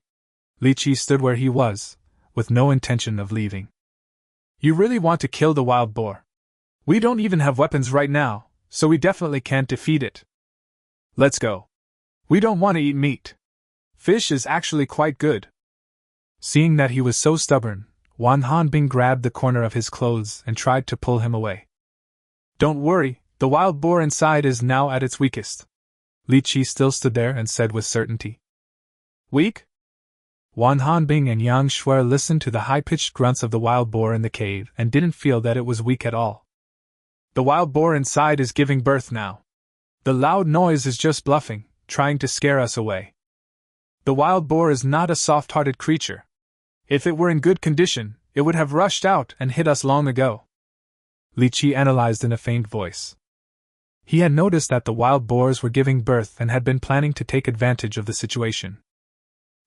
Li Qiyi stood where he was, with no intention of leaving. You really want to kill the wild boar? We don't even have weapons right now, so we definitely can't defeat it. Let's go. We don't want to eat meat. Fish is actually quite good. Seeing that he was so stubborn, Wang Hanbing grabbed the corner of his clothes and tried to pull him away. Don't worry, the wild boar inside is now at its weakest. Li Qiyi still stood there and said with certainty. Weak? Wang Hanbing and Yang Shuer listened to the high-pitched grunts of the wild boar in the cave and didn't feel that it was weak at all. The wild boar inside is giving birth now. The loud noise is just bluffing, trying to scare us away. The wild boar is not a soft-hearted creature. If it were in good condition, it would have rushed out and hit us long ago. Li Qiyi analyzed in a faint voice. He had noticed that the wild boars were giving birth and had been planning to take advantage of the situation.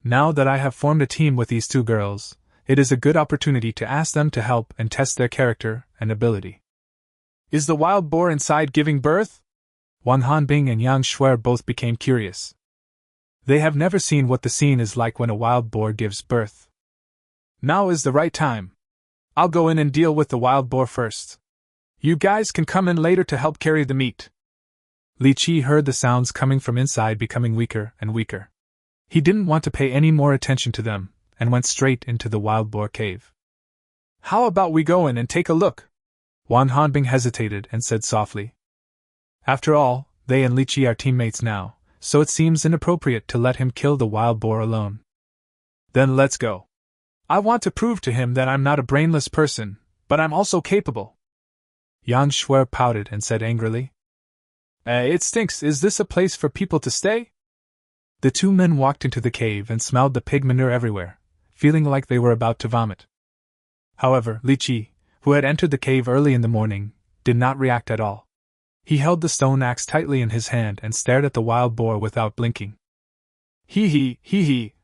Now that I have formed a team with these two girls, it is a good opportunity to ask them to help and test their character and ability. Is the wild boar inside giving birth? Wang Hanbing and Yang Shuer both became curious. They have never seen what the scene is like when a wild boar gives birth. Now is the right time. I'll go in and deal with the wild boar first. You guys can come in later to help carry the meat. Li Qiyi heard the sounds coming from inside becoming weaker and weaker. He didn't want to pay any more attention to them, and went straight into the wild boar cave. How about we go in and take a look? Wang Hanbing hesitated and said softly. After all, they and Li Qiyi are teammates now, so it seems inappropriate to let him kill the wild boar alone. Then let's go. I want to prove to him that I'm not a brainless person, but I'm also capable. Yang Shuer pouted and said angrily. It stinks, is this a place for people to stay? The two men walked into the cave and smelled the pig manure everywhere, feeling like they were about to vomit. However, Li Qiyi, who had entered the cave early in the morning, did not react at all. He held the stone axe tightly in his hand and stared at the wild boar without blinking. Hee hee.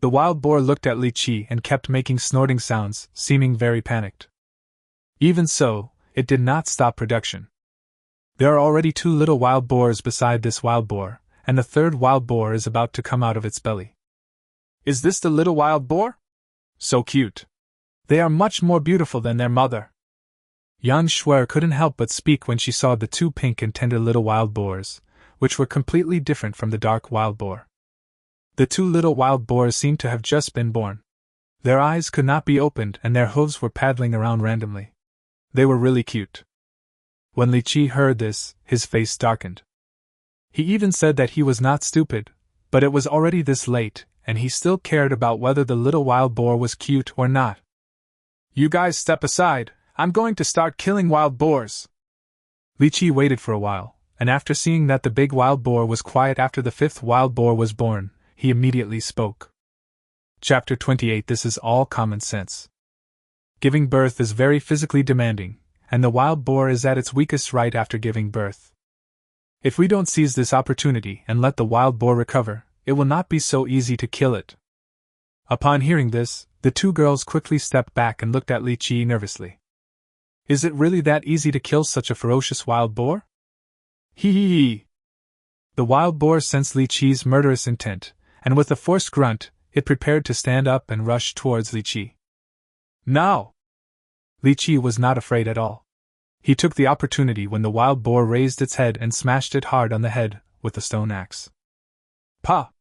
The wild boar looked at Li Qiyi and kept making snorting sounds, seeming very panicked. Even so, it did not stop production. There are already two little wild boars beside this wild boar, and a third wild boar is about to come out of its belly. Is this the little wild boar? So cute. They are much more beautiful than their mother. Yang Shuer couldn't help but speak when she saw the two pink and tender little wild boars, which were completely different from the dark wild boar. The two little wild boars seemed to have just been born. Their eyes could not be opened and their hooves were paddling around randomly. They were really cute. When Li Qiyi heard this, his face darkened. He even said that he was not stupid, but it was already this late, and he still cared about whether the little wild boar was cute or not. "You guys step aside, I'm going to start killing wild boars." Li Qiyi waited for a while, and after seeing that the big wild boar was quiet after the 5th wild boar was born, he immediately spoke. Chapter 28. This is all common sense. Giving birth is very physically demanding, and the wild boar is at its weakest right after giving birth. If we don't seize this opportunity and let the wild boar recover, it will not be so easy to kill it. Upon hearing this, the two girls quickly stepped back and looked at Li Qiyi nervously. Is it really that easy to kill such a ferocious wild boar? Hee hee hee. The wild boar sensed Li Qiyi's murderous intent, and with a forced grunt, it prepared to stand up and rush towards Li Qiyi. Now! Li Qiyi was not afraid at all. He took the opportunity when the wild boar raised its head and smashed it hard on the head with a stone axe. Pa!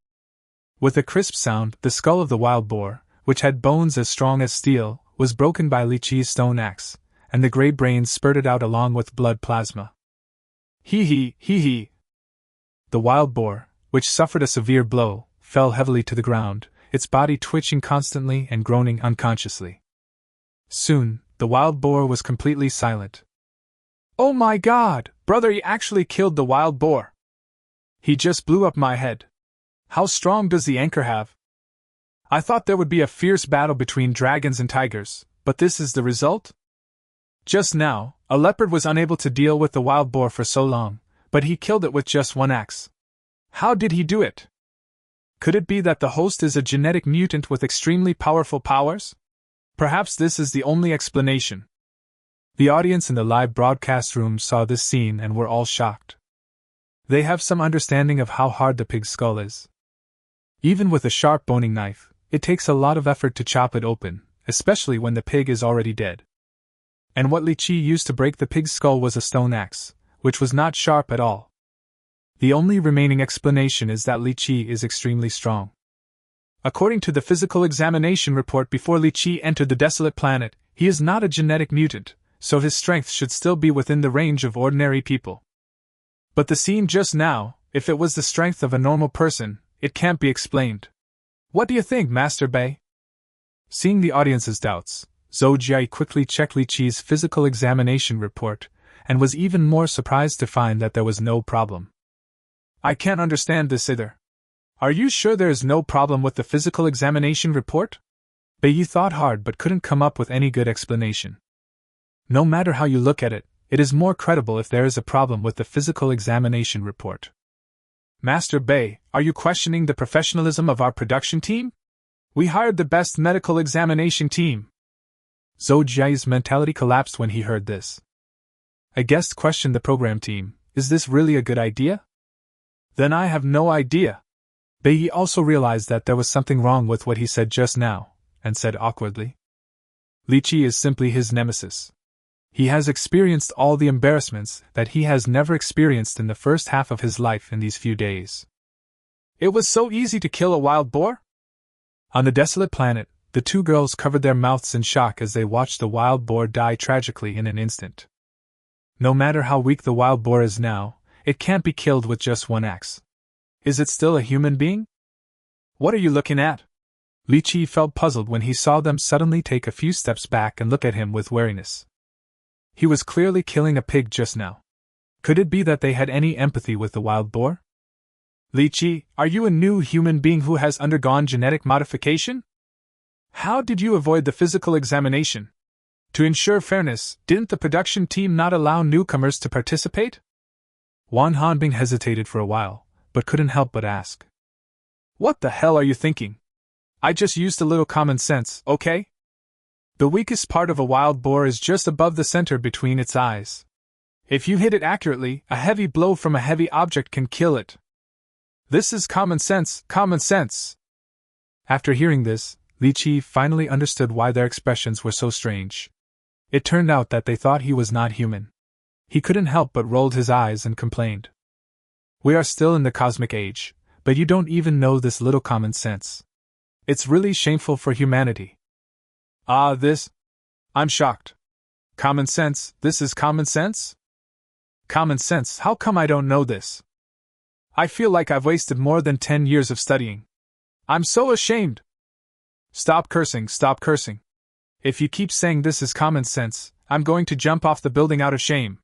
With a crisp sound, the skull of the wild boar, which had bones as strong as steel, was broken by Li Qiyi's stone axe, and the gray brains spurted out along with blood plasma. Hee hee, hee hee. The wild boar, which suffered a severe blow, fell heavily to the ground, its body twitching constantly and groaning unconsciously. Soon, the wild boar was completely silent. "Oh my God, brother, he actually killed the wild boar! He just blew up my head. How strong does the anchor have? I thought there would be a fierce battle between dragons and tigers, but this is the result? Just now, a leopard was unable to deal with the wild boar for so long, but he killed it with just one axe. How did he do it? Could it be that the host is a genetic mutant with extremely powerful powers? Perhaps this is the only explanation." The audience in the live broadcast room saw this scene and were all shocked. They have some understanding of how hard the pig's skull is. Even with a sharp boning knife, it takes a lot of effort to chop it open, especially when the pig is already dead. And what Li Qiyi used to break the pig's skull was a stone axe, which was not sharp at all. The only remaining explanation is that Li Qiyi is extremely strong. According to the physical examination report before Li Qiyi entered the desolate planet, he is not a genetic mutant, so his strength should still be within the range of ordinary people. But the scene just now, if it was the strength of a normal person, it can't be explained. What do you think, Master Bei? Seeing the audience's doubts, Zhou Jie quickly checked Li Qiyi's physical examination report, and was even more surprised to find that there was no problem. "I can't understand this either. Are you sure there is no problem with the physical examination report?" Bei thought hard but couldn't come up with any good explanation. No matter how you look at it, it is more credible if there is a problem with the physical examination report. "Master Bei, are you questioning the professionalism of our production team? We hired the best medical examination team." Zhou Jie's mentality collapsed when he heard this. A guest questioned the program team. Is this really a good idea? Then I have no idea. Bei also realized that there was something wrong with what he said just now, and said awkwardly, "Li Qiyi is simply his nemesis. He has experienced all the embarrassments that he has never experienced in the first half of his life in these few days." It was so easy to kill a wild boar? On the desolate planet, the two girls covered their mouths in shock as they watched the wild boar die tragically in an instant. No matter how weak the wild boar is now, it can't be killed with just one axe. Is it still a human being? What are you looking at? Li Qiyi felt puzzled when he saw them suddenly take a few steps back and look at him with wariness. He was clearly killing a pig just now. Could it be that they had any empathy with the wild boar? "Li Qiyi, are you a new human being who has undergone genetic modification? How did you avoid the physical examination? To ensure fairness, didn't the production team not allow newcomers to participate?" Wan Hanbing hesitated for a while, but couldn't help but ask. "What the hell are you thinking? I just used a little common sense, okay? The weakest part of a wild boar is just above the center between its eyes. If you hit it accurately, a heavy blow from a heavy object can kill it. This is common sense, common sense." After hearing this, Li Qiyi finally understood why their expressions were so strange. It turned out that they thought he was not human. He couldn't help but rolled his eyes and complained. "We are still in the cosmic age, but you don't even know this little common sense. It's really shameful for humanity." I'm shocked. Common sense, this is common sense? Common sense, how come I don't know this? I feel like I've wasted more than 10 years of studying. I'm so ashamed! Stop cursing, stop cursing. If you keep saying this is common sense, I'm going to jump off the building out of shame.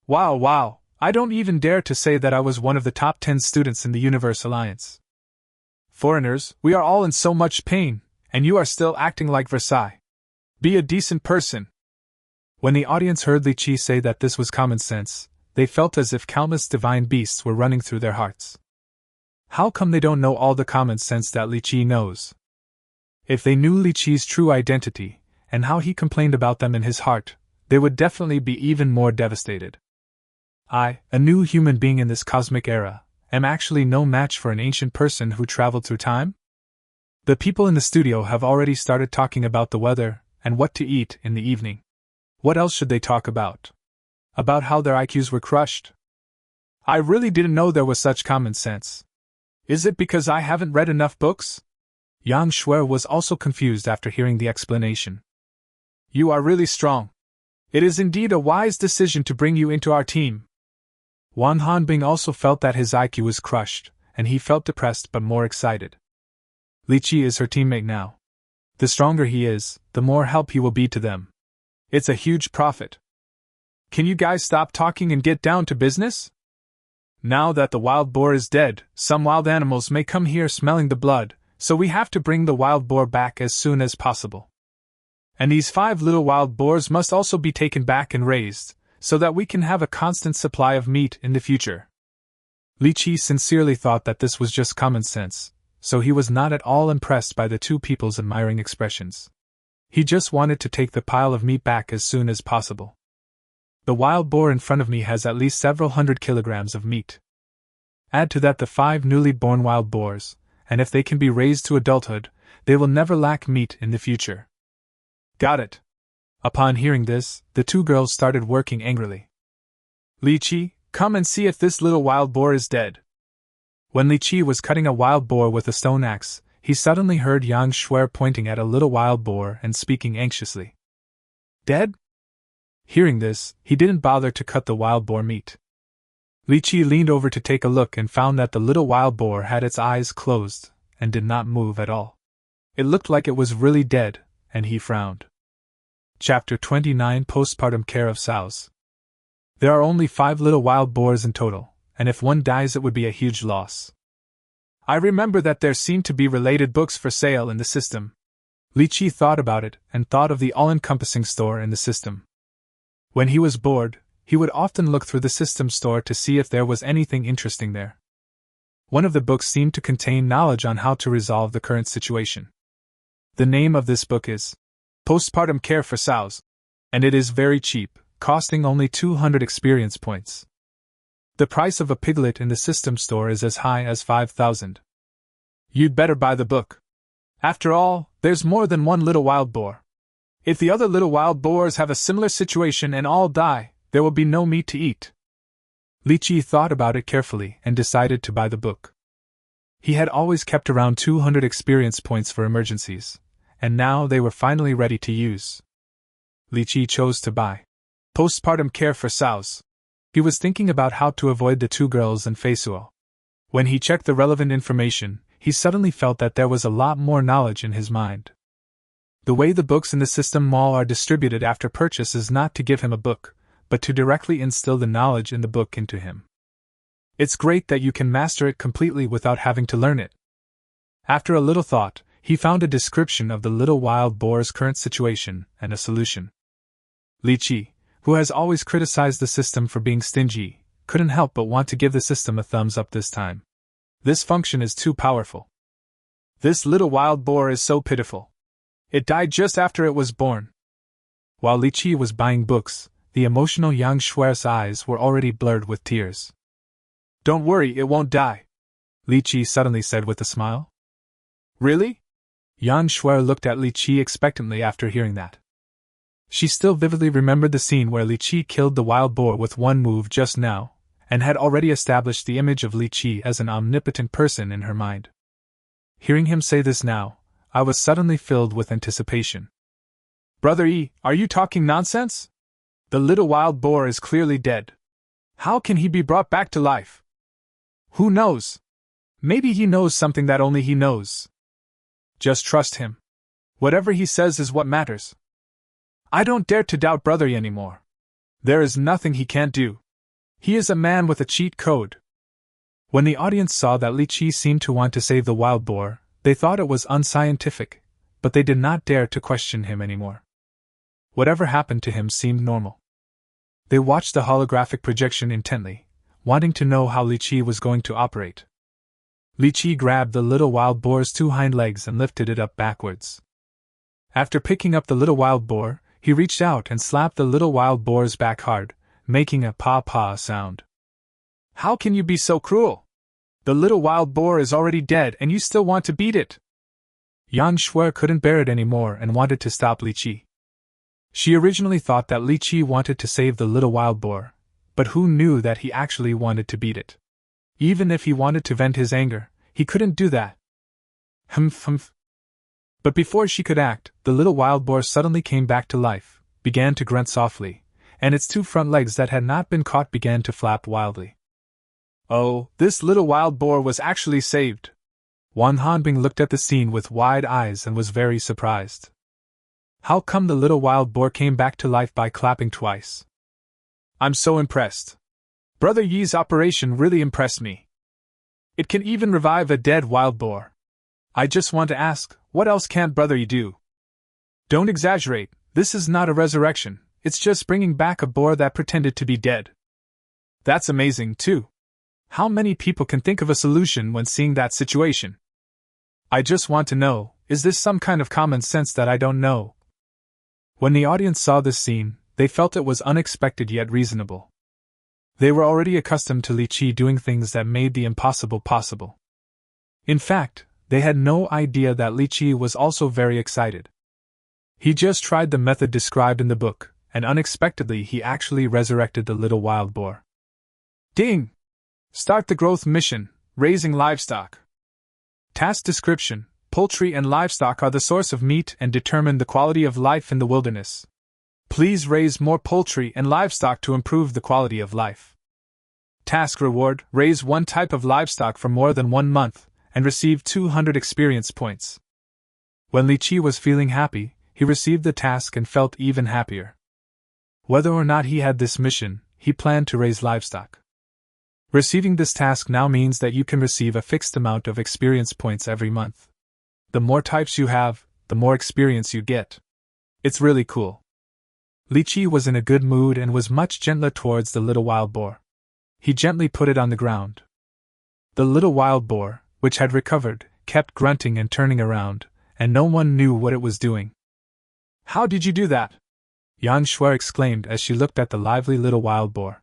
Wow, I don't even dare to say that I was one of the top 10 students in the Universe Alliance. Foreigners, we are all in so much pain, and you are still acting like Versailles. Be a decent person. When the audience heard Li Qiyi say that this was common sense, they felt as if countless divine beasts were running through their hearts. How come they don't know all the common sense that Li Qiyi knows? If they knew Li Qiyi's true identity, and how he complained about them in his heart, they would definitely be even more devastated. I, a new human being in this cosmic era, am actually no match for an ancient person who traveled through time? The people in the studio have already started talking about the weather and what to eat in the evening. What else should they talk about? About how their IQs were crushed? I really didn't know there was such common sense. Is it because I haven't read enough books? Yang Shuer was also confused after hearing the explanation. You are really strong. It is indeed a wise decision to bring you into our team. Wan Hanbing also felt that his IQ was crushed, and he felt depressed but more excited. Li Qiyi is her teammate now. The stronger he is, the more help he will be to them. It's a huge profit. Can you guys stop talking and get down to business? Now that the wild boar is dead, some wild animals may come here smelling the blood, so we have to bring the wild boar back as soon as possible. And these 5 little wild boars must also be taken back and raised, so that we can have a constant supply of meat in the future. Li Qiyi sincerely thought that this was just common sense, so he was not at all impressed by the two people's admiring expressions. He just wanted to take the pile of meat back as soon as possible. The wild boar in front of me has at least several hundred kilograms of meat. Add to that the 5 newly born wild boars, and if they can be raised to adulthood, they will never lack meat in the future. Got it. Upon hearing this, the 2 girls started working angrily. Li Qiyi, come and see if this little wild boar is dead. When Li Qiyi was cutting a wild boar with a stone axe, he suddenly heard Yang Shuer pointing at a little wild boar and speaking anxiously. Dead? Hearing this, he didn't bother to cut the wild boar meat. Li Qiyi leaned over to take a look and found that the little wild boar had its eyes closed and did not move at all. It looked like it was really dead, and he frowned. Chapter 29 Postpartum Care of Sows. There are only 5 little wild boars in total, and if one dies it would be a huge loss. I remember that there seemed to be related books for sale in the system. Li Qiyi thought about it and thought of the all-encompassing store in the system. When he was bored, he would often look through the system store to see if there was anything interesting there. One of the books seemed to contain knowledge on how to resolve the current situation. The name of this book is Postpartum Care for Sows, and it is very cheap, costing only 200 experience points. The price of a piglet in the system store is as high as 5,000. You'd better buy the book. After all, there's more than one little wild boar. If the other little wild boars have a similar situation and all die, there will be no meat to eat. Li Qiyi thought about it carefully and decided to buy the book. He had always kept around 200 experience points for emergencies, and now they were finally ready to use. Li Qiyi chose to buy Postpartum Care for Sows. He was thinking about how to avoid the 2 girls and Feisuo. When he checked the relevant information, he suddenly felt that there was a lot more knowledge in his mind. The way the books in the system mall are distributed after purchase is not to give him a book, but to directly instill the knowledge in the book into him. It's great that you can master it completely without having to learn it. After a little thought, he found a description of the little wild boar's current situation and a solution. Li Qiyi, who has always criticized the system for being stingy, couldn't help but want to give the system a thumbs up this time. This function is too powerful. This little wild boar is so pitiful. It died just after it was born. While Li Qiyi was buying books, the emotional Yang Shuer's eyes were already blurred with tears. Don't worry, it won't die, Li Qiyi suddenly said with a smile. Really? Yang Shuer looked at Li Qiyi expectantly after hearing that. She still vividly remembered the scene where Li Qiyi killed the wild boar with one move just now, and had already established the image of Li Qiyi as an omnipotent person in her mind. Hearing him say this now, I was suddenly filled with anticipation. Brother Yi, are you talking nonsense? The little wild boar is clearly dead. How can he be brought back to life? Who knows? Maybe he knows something that only he knows. Just trust him. Whatever he says is what matters. I don't dare to doubt Brother Yi anymore. There is nothing he can't do. He is a man with a cheat code. When the audience saw that Li Qiyi seemed to want to save the wild boar, they thought it was unscientific, but they did not dare to question him anymore. Whatever happened to him seemed normal. They watched the holographic projection intently, wanting to know how Li Qiyi was going to operate. Li Qiyi grabbed the little wild boar's 2 hind legs and lifted it up backwards. After picking up the little wild boar, he reached out and slapped the little wild boar's back hard, making a paw-paw sound. How can you be so cruel? The little wild boar is already dead and you still want to beat it. Yang Shui couldn't bear it anymore and wanted to stop Li Qiyi. She originally thought that Li Qiyi wanted to save the little wild boar, but who knew that he actually wanted to beat it? Even if he wanted to vent his anger, he couldn't do that. Humph. But before she could act, the little wild boar suddenly came back to life, began to grunt softly, and its 2 front legs that had not been caught began to flap wildly. Oh, this little wild boar was actually saved. Wang Hanbing looked at the scene with wide eyes and was very surprised. How come the little wild boar came back to life by clapping twice? I'm so impressed. Brother Yi's operation really impressed me. It can even revive a dead wild boar. I just want to ask, what else can't Brother Yi do? Don't exaggerate, this is not a resurrection, it's just bringing back a boar that pretended to be dead. That's amazing, too. How many people can think of a solution when seeing that situation? I just want to know, is this some kind of common sense that I don't know? When the audience saw this scene, they felt it was unexpected yet reasonable. They were already accustomed to Li Qiyi doing things that made the impossible possible. In fact, they had no idea that Li Qiyi was also very excited. He just tried the method described in the book, and unexpectedly he actually resurrected the little wild boar. Ding! Start the growth mission, raising livestock. Task description: poultry and livestock are the source of meat and determine the quality of life in the wilderness. Please raise more poultry and livestock to improve the quality of life. Task reward: raise 1 type of livestock for more than 1 month, and receive 200 experience points. When Li Qiyi was feeling happy, he received the task and felt even happier. Whether or not he had this mission, he planned to raise livestock. Receiving this task now means that you can receive a fixed amount of experience points every month. The more types you have, the more experience you get. It's really cool. Li Qiyi was in a good mood and was much gentler towards the little wild boar. He gently put it on the ground. The little wild boar, which had recovered, kept grunting and turning around, and no one knew what it was doing. How did you do that? Yang Shui exclaimed as she looked at the lively little wild boar.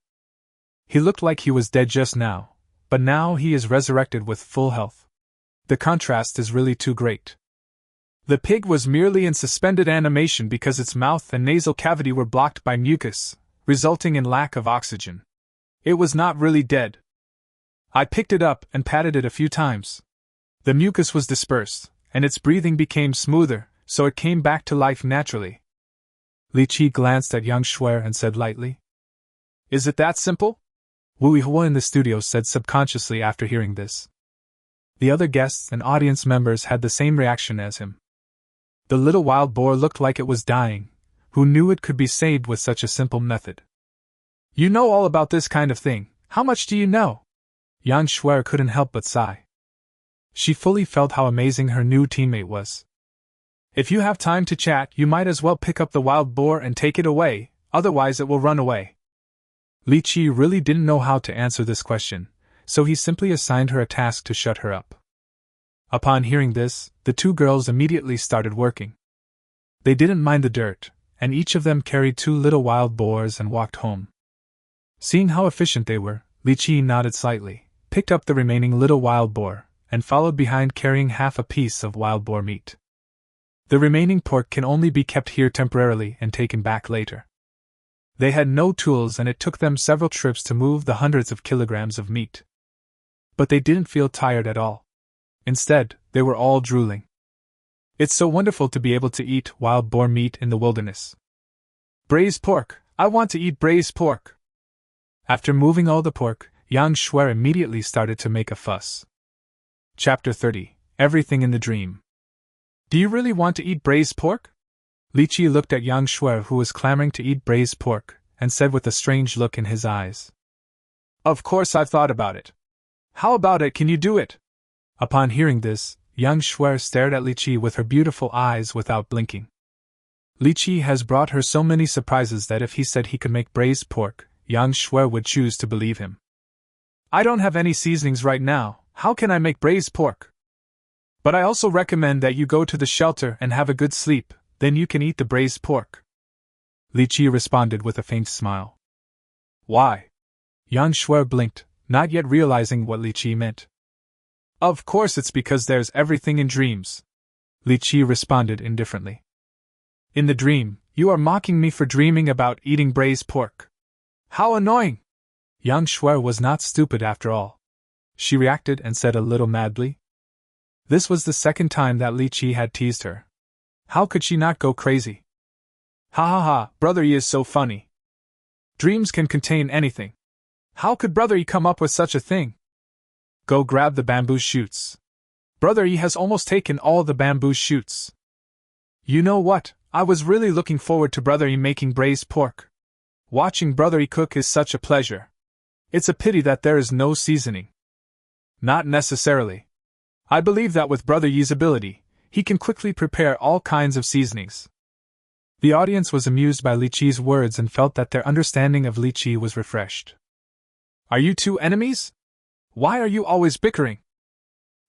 He looked like he was dead just now, but now he is resurrected with full health. The contrast is really too great. The pig was merely in suspended animation because its mouth and nasal cavity were blocked by mucus, resulting in lack of oxygen. It was not really dead. I picked it up and patted it a few times. The mucus was dispersed, and its breathing became smoother, so it came back to life naturally. Li Qiyi glanced at Yang Shui and said lightly, "Is it that simple?" Wu Yihua in the studio said subconsciously after hearing this. The other guests and audience members had the same reaction as him. The little wild boar looked like it was dying. Who knew it could be saved with such a simple method? You know all about this kind of thing. How much do you know? Yang Shui couldn't help but sigh. She fully felt how amazing her new teammate was. If you have time to chat, you might as well pick up the wild boar and take it away, otherwise it will run away. Li Qiyi really didn't know how to answer this question, so he simply assigned her a task to shut her up. Upon hearing this, the 2 girls immediately started working. They didn't mind the dirt, and each of them carried 2 little wild boars and walked home. Seeing how efficient they were, Li Qiyi nodded slightly, picked up the remaining little wild boar, and followed behind carrying half a piece of wild boar meat. The remaining pork can only be kept here temporarily and taken back later. They had no tools and it took them several trips to move the hundreds of kilograms of meat. But they didn't feel tired at all. Instead, they were all drooling. It's so wonderful to be able to eat wild boar meat in the wilderness. Braised pork! I want to eat braised pork! After moving all the pork, Yang Shui immediately started to make a fuss. Chapter 30. Everything in the Dream. Do you really want to eat braised pork? Li Qiyi looked at Yang Shuer, who was clamoring to eat braised pork, and said with a strange look in his eyes. Of course I've thought about it. How about it, can you do it? Upon hearing this, Yang Shuer stared at Li Qiyi with her beautiful eyes without blinking. Li Qiyi has brought her so many surprises that if he said he could make braised pork, Yang Shuer would choose to believe him. I don't have any seasonings right now, how can I make braised pork? But I also recommend that you go to the shelter and have a good sleep, then you can eat the braised pork. Li Qiyi responded with a faint smile. Why? Yang Shuer blinked, not yet realizing what Li Qiyi meant. Of course it's because there's everything in dreams. Li Qiyi responded indifferently. In the dream, you are mocking me for dreaming about eating braised pork. How annoying! Yang Shuer was not stupid after all. She reacted and said a little madly. This was the second time that Li Qiyi had teased her. How could she not go crazy? Ha ha ha, Brother Yi is so funny. Dreams can contain anything. How could Brother Yi come up with such a thing? Go grab the bamboo shoots. Brother Yi has almost taken all the bamboo shoots. You know what, I was really looking forward to Brother Yi making braised pork. Watching Brother Yi cook is such a pleasure. It's a pity that there is no seasoning. Not necessarily. I believe that with Brother Yi's ability, he can quickly prepare all kinds of seasonings. The audience was amused by Li Qiyi's words and felt that their understanding of Li Qiyi was refreshed. Are you two enemies? Why are you always bickering?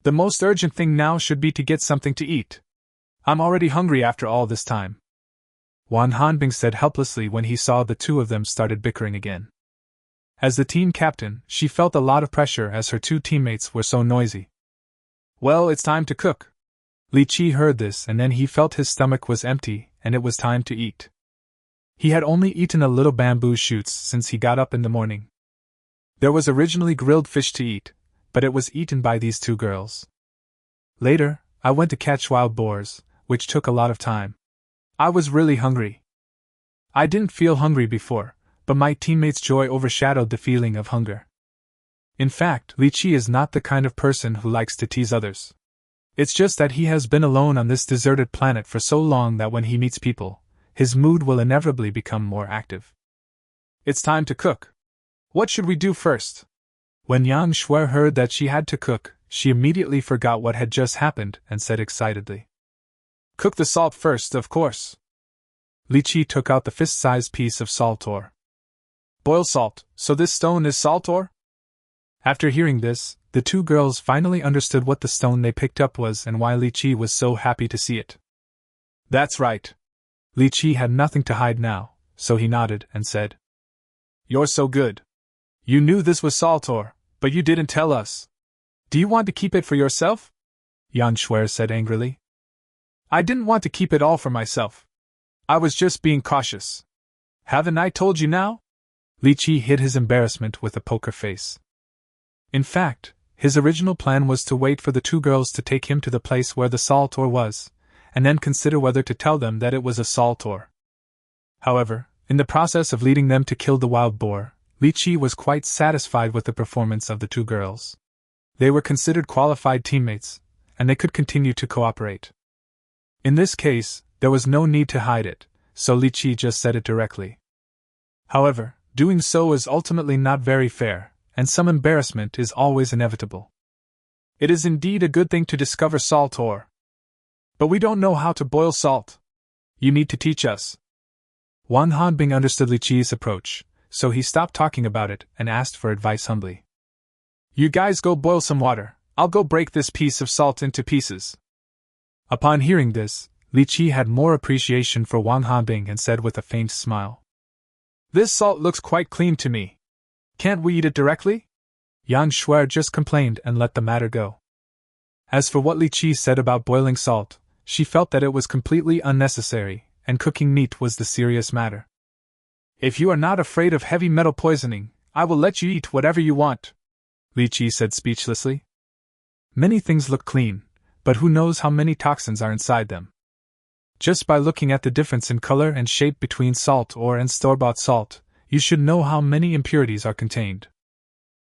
The most urgent thing now should be to get something to eat. I'm already hungry after all this time. Wan Hanbing said helplessly when he saw the two of them started bickering again. As the team captain, she felt a lot of pressure as her two teammates were so noisy. Well, it's time to cook. Li Qiyi heard this and then he felt his stomach was empty and it was time to eat. He had only eaten a little bamboo shoots since he got up in the morning. There was originally grilled fish to eat, but it was eaten by these two girls. Later, I went to catch wild boars, which took a lot of time. I was really hungry. I didn't feel hungry before, but my teammates' joy overshadowed the feeling of hunger. In fact, Li Qiyi is not the kind of person who likes to tease others. It's just that he has been alone on this deserted planet for so long that when he meets people, his mood will inevitably become more active. It's time to cook. What should we do first? When Yang Shuer heard that she had to cook, she immediately forgot what had just happened and said excitedly. Cook the salt first, of course. Li Qiyi took out the fist-sized piece of salt ore. Boil salt, so this stone is salt ore? After hearing this, the two girls finally understood what the stone they picked up was and why Li Qiyi was so happy to see it. That's right. Li Qiyi had nothing to hide now, so he nodded and said. You're so good. You knew this was salt ore, but you didn't tell us. Do you want to keep it for yourself? Yang Shuer said angrily. I didn't want to keep it all for myself. I was just being cautious. Haven't I told you now? Li Qiyi hid his embarrassment with a poker face. In fact, his original plan was to wait for the two girls to take him to the place where the salt ore was, and then consider whether to tell them that it was a salt ore. However, in the process of leading them to kill the wild boar, Li Qiyi was quite satisfied with the performance of the two girls. They were considered qualified teammates, and they could continue to cooperate. In this case, there was no need to hide it, so Li Qiyi just said it directly. However, doing so is ultimately not very fair, and some embarrassment is always inevitable. It is indeed a good thing to discover salt ore. But we don't know how to boil salt. You need to teach us. Wan Hanbing understood Li Qiyi's approach, so he stopped talking about it and asked for advice humbly. You guys go boil some water, I'll go break this piece of salt into pieces. Upon hearing this, Li Qiyi had more appreciation for Wan Hanbing and said with a faint smile. This salt looks quite clean to me. Can't we eat it directly? Yang Shuer just complained and let the matter go. As for what Li Qiyi said about boiling salt, she felt that it was completely unnecessary, and cooking meat was the serious matter. If you are not afraid of heavy metal poisoning, I will let you eat whatever you want, Li Qiyi said speechlessly. Many things look clean, but who knows how many toxins are inside them. Just by looking at the difference in color and shape between salt ore and store-bought salt, you should know how many impurities are contained.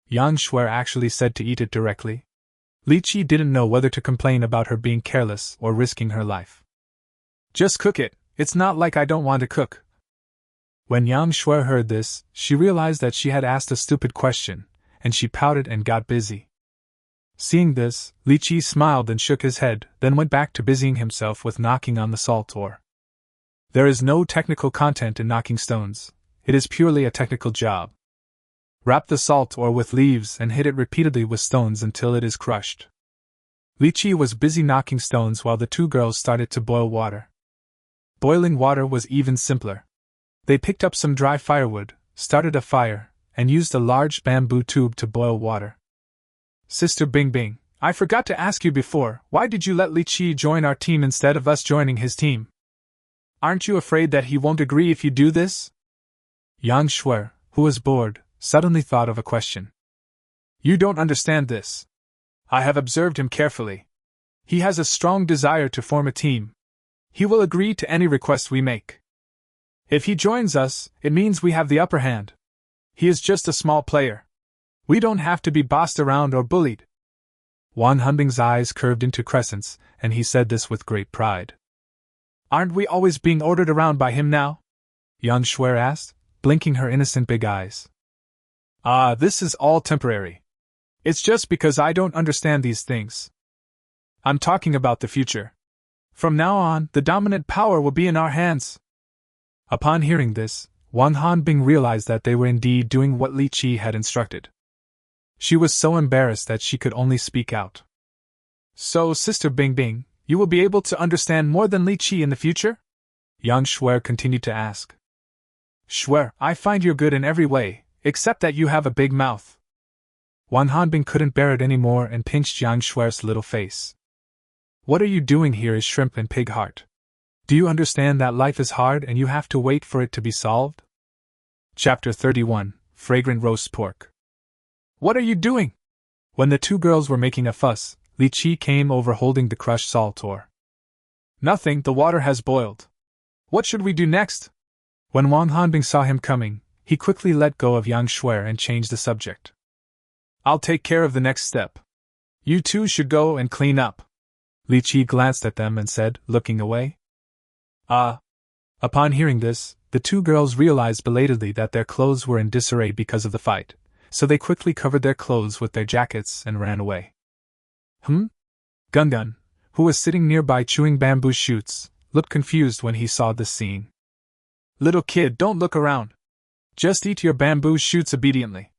Yang Shuer actually said to eat it directly. Li Qiyi didn't know whether to complain about her being careless or risking her life. Just cook it, it's not like I don't want to cook. When Yang Shui heard this, she realized that she had asked a stupid question, and she pouted and got busy. Seeing this, Li Qiyi smiled and shook his head, then went back to busying himself with knocking on the salt ore. There is no technical content in knocking stones, it is purely a technical job. Wrap the salt ore with leaves and hit it repeatedly with stones until it is crushed. Li Qiyi was busy knocking stones while the two girls started to boil water. Boiling water was even simpler. They picked up some dry firewood, started a fire, and used a large bamboo tube to boil water. Sister Bing Bing, I forgot to ask you before, why did you let Li Qiyi join our team instead of us joining his team? Aren't you afraid that he won't agree if you do this? Yang Shui, who was bored, suddenly thought of a question. You don't understand this. I have observed him carefully. He has a strong desire to form a team. He will agree to any request we make. If he joins us, it means we have the upper hand. He is just a small player. We don't have to be bossed around or bullied. Wan Hunbing's eyes curved into crescents, and he said this with great pride. Aren't we always being ordered around by him now? Yang Shui asked, blinking her innocent big eyes. This is all temporary. It's just because I don't understand these things. I'm talking about the future. From now on, the dominant power will be in our hands. Upon hearing this, Wang Hanbing realized that they were indeed doing what Li Qiyi had instructed. She was so embarrassed that she could only speak out. So, Sister Bing Bing, you will be able to understand more than Li Qiyi in the future? Yang Shui continued to ask. Shui, I find you're good in every way, except that you have a big mouth. Wang Hanbing couldn't bear it anymore and pinched Yang Shui's little face. What are you doing here is shrimp and pig heart. Do you understand that life is hard and you have to wait for it to be solved? Chapter 31, Fragrant Roast Pork. What are you doing? When the two girls were making a fuss, Li Qiyi came over holding the crushed salt ore. Nothing, the water has boiled. What should we do next? When Wang Hanbing saw him coming, he quickly let go of Yang Shui and changed the subject. I'll take care of the next step. You two should go and clean up. Li Qiyi glanced at them and said, looking away. Upon hearing this, the two girls realized belatedly that their clothes were in disarray because of the fight, so they quickly covered their clothes with their jackets and ran away. Gun, who was sitting nearby chewing bamboo shoots, looked confused when he saw this scene. Little kid, don't look around. Just eat your bamboo shoots obediently.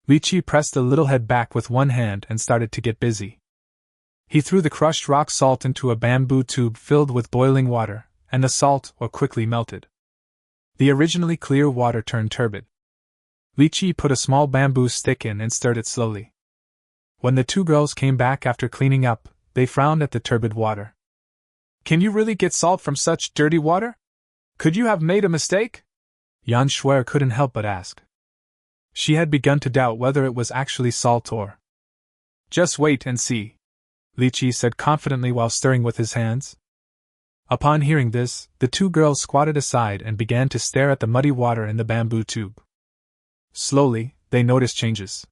Li Qiyi pressed the little head back with one hand and started to get busy. He threw the crushed rock salt into a bamboo tube filled with boiling water, and the salt ore quickly melted. The originally clear water turned turbid. Li Qiyi put a small bamboo stick in and stirred it slowly. When the two girls came back after cleaning up, they frowned at the turbid water. Can you really get salt from such dirty water? Could you have made a mistake? Yang Shui couldn't help but ask. She had begun to doubt whether it was actually salt ore. Just wait and see, Li Qiyi said confidently while stirring with his hands. Upon hearing this, the two girls squatted aside and began to stare at the muddy water in the bamboo tube. Slowly, they noticed changes.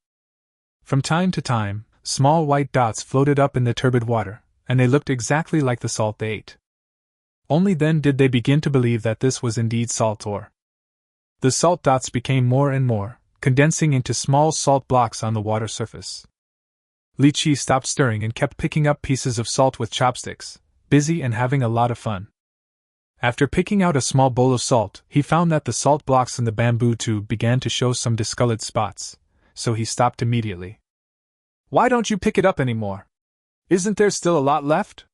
From time to time, small white dots floated up in the turbid water, and they looked exactly like the salt they ate. Only then did they begin to believe that this was indeed salt ore. The salt dots became more and more, condensing into small salt blocks on the water surface. Li Qiyi stopped stirring and kept picking up pieces of salt with chopsticks, busy and having a lot of fun. After picking out a small bowl of salt, he found that the salt blocks in the bamboo tube began to show some discolored spots, so he stopped immediately. Why don't you pick it up anymore? Isn't there still a lot left?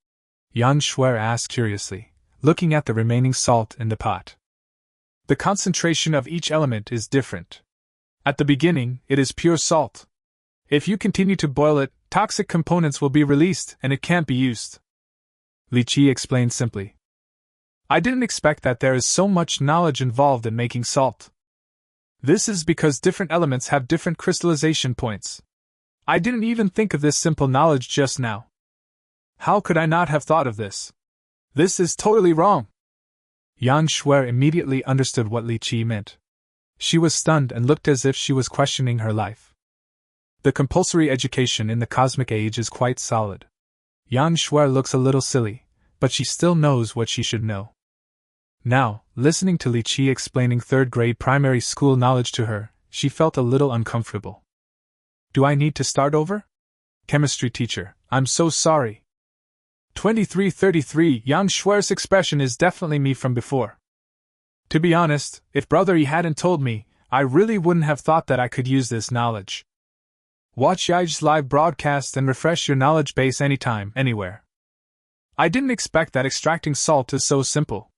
Yang Shui asked curiously, looking at the remaining salt in the pot. The concentration of each element is different. At the beginning, it is pure salt. If you continue to boil it, toxic components will be released and it can't be used. Li Qiyi explained simply. I didn't expect that there is so much knowledge involved in making salt. This is because different elements have different crystallization points. I didn't even think of this simple knowledge just now. How could I not have thought of this? This is totally wrong. Yang Shui immediately understood what Li Qiyi meant. She was stunned and looked as if she was questioning her life. The compulsory education in the cosmic age is quite solid. Yang Shuer looks a little silly, but she still knows what she should know. Now, listening to Li Qiyi explaining third-grade primary school knowledge to her, she felt a little uncomfortable. Do I need to start over? Chemistry teacher, I'm so sorry. 2333 Yang Shuer's expression is definitely me from before. To be honest, if Brother Yi hadn't told me, I really wouldn't have thought that I could use this knowledge. Watch Yi's live broadcast and refresh your knowledge base anytime, anywhere. I didn't expect that extracting salt is so simple.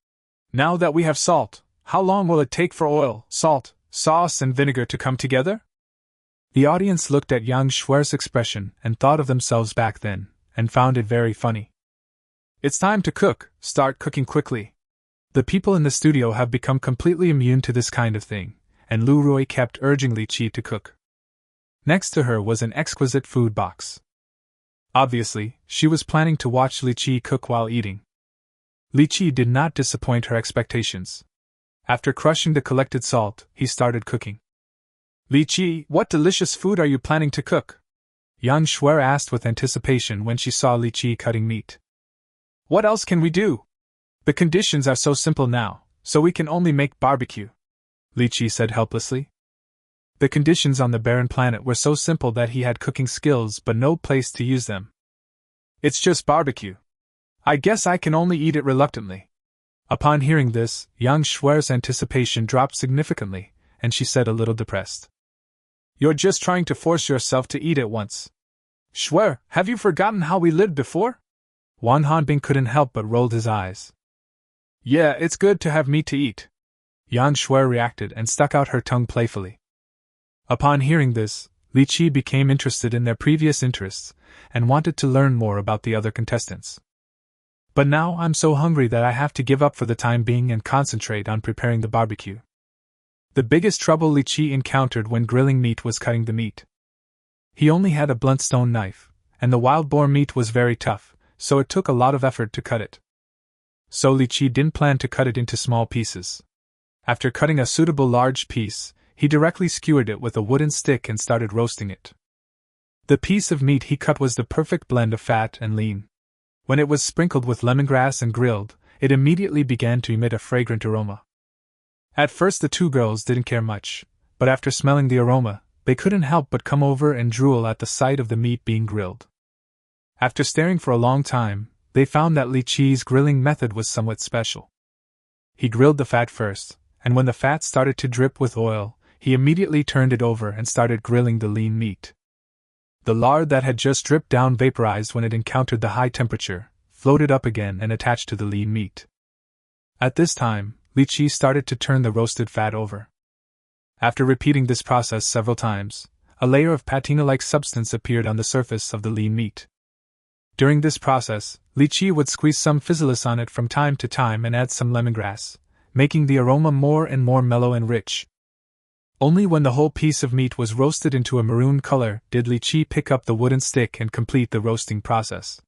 Now that we have salt, how long will it take for oil, salt, sauce and vinegar to come together? The audience looked at Yang Shuer's expression and thought of themselves back then, and found it very funny. It's time to cook, start cooking quickly. The people in the studio have become completely immune to this kind of thing, and Lu Rui kept urging Li Qiyi to cook. Next to her was an exquisite food box. Obviously, she was planning to watch Li Qiyi cook while eating. Li Qiyi did not disappoint her expectations. After crushing the collected salt, he started cooking. Li Qiyi, what delicious food are you planning to cook? Yang Shuer asked with anticipation when she saw Li Qiyi cutting meat. What else can we do? The conditions are so simple now, so we can only make barbecue, Li Qiyi said helplessly. The conditions on the barren planet were so simple that he had cooking skills but no place to use them. It's just barbecue. I guess I can only eat it reluctantly. Upon hearing this, Yang Shuer's anticipation dropped significantly, and she said a little depressed. You're just trying to force yourself to eat at once. Shuer, have you forgotten how we lived before? Wang Hanbing couldn't help but rolled his eyes. Yeah, it's good to have meat to eat. Yang Shuer reacted and stuck out her tongue playfully. Upon hearing this, Li Qiyi became interested in their previous interests, and wanted to learn more about the other contestants. But now I'm so hungry that I have to give up for the time being and concentrate on preparing the barbecue. The biggest trouble Li Qiyi encountered when grilling meat was cutting the meat. He only had a blunt stone knife, and the wild boar meat was very tough, so it took a lot of effort to cut it. So Li Qiyi didn't plan to cut it into small pieces. After cutting a suitable large piece, he directly skewered it with a wooden stick and started roasting it. The piece of meat he cut was the perfect blend of fat and lean. When it was sprinkled with lemongrass and grilled, it immediately began to emit a fragrant aroma. At first the two girls didn't care much, but after smelling the aroma, they couldn't help but come over and drool at the sight of the meat being grilled. After staring for a long time, they found that Li Qiyi's grilling method was somewhat special. He grilled the fat first, and when the fat started to drip with oil, he immediately turned it over and started grilling the lean meat. The lard that had just dripped down vaporized when it encountered the high temperature, floated up again and attached to the lean meat. At this time, Li Qiyi started to turn the roasted fat over. After repeating this process several times, a layer of patina-like substance appeared on the surface of the lean meat. During this process, Li Qiyi would squeeze some physalis on it from time to time and add some lemongrass, making the aroma more and more mellow and rich. Only when the whole piece of meat was roasted into a maroon color did Li Qiyi pick up the wooden stick and complete the roasting process.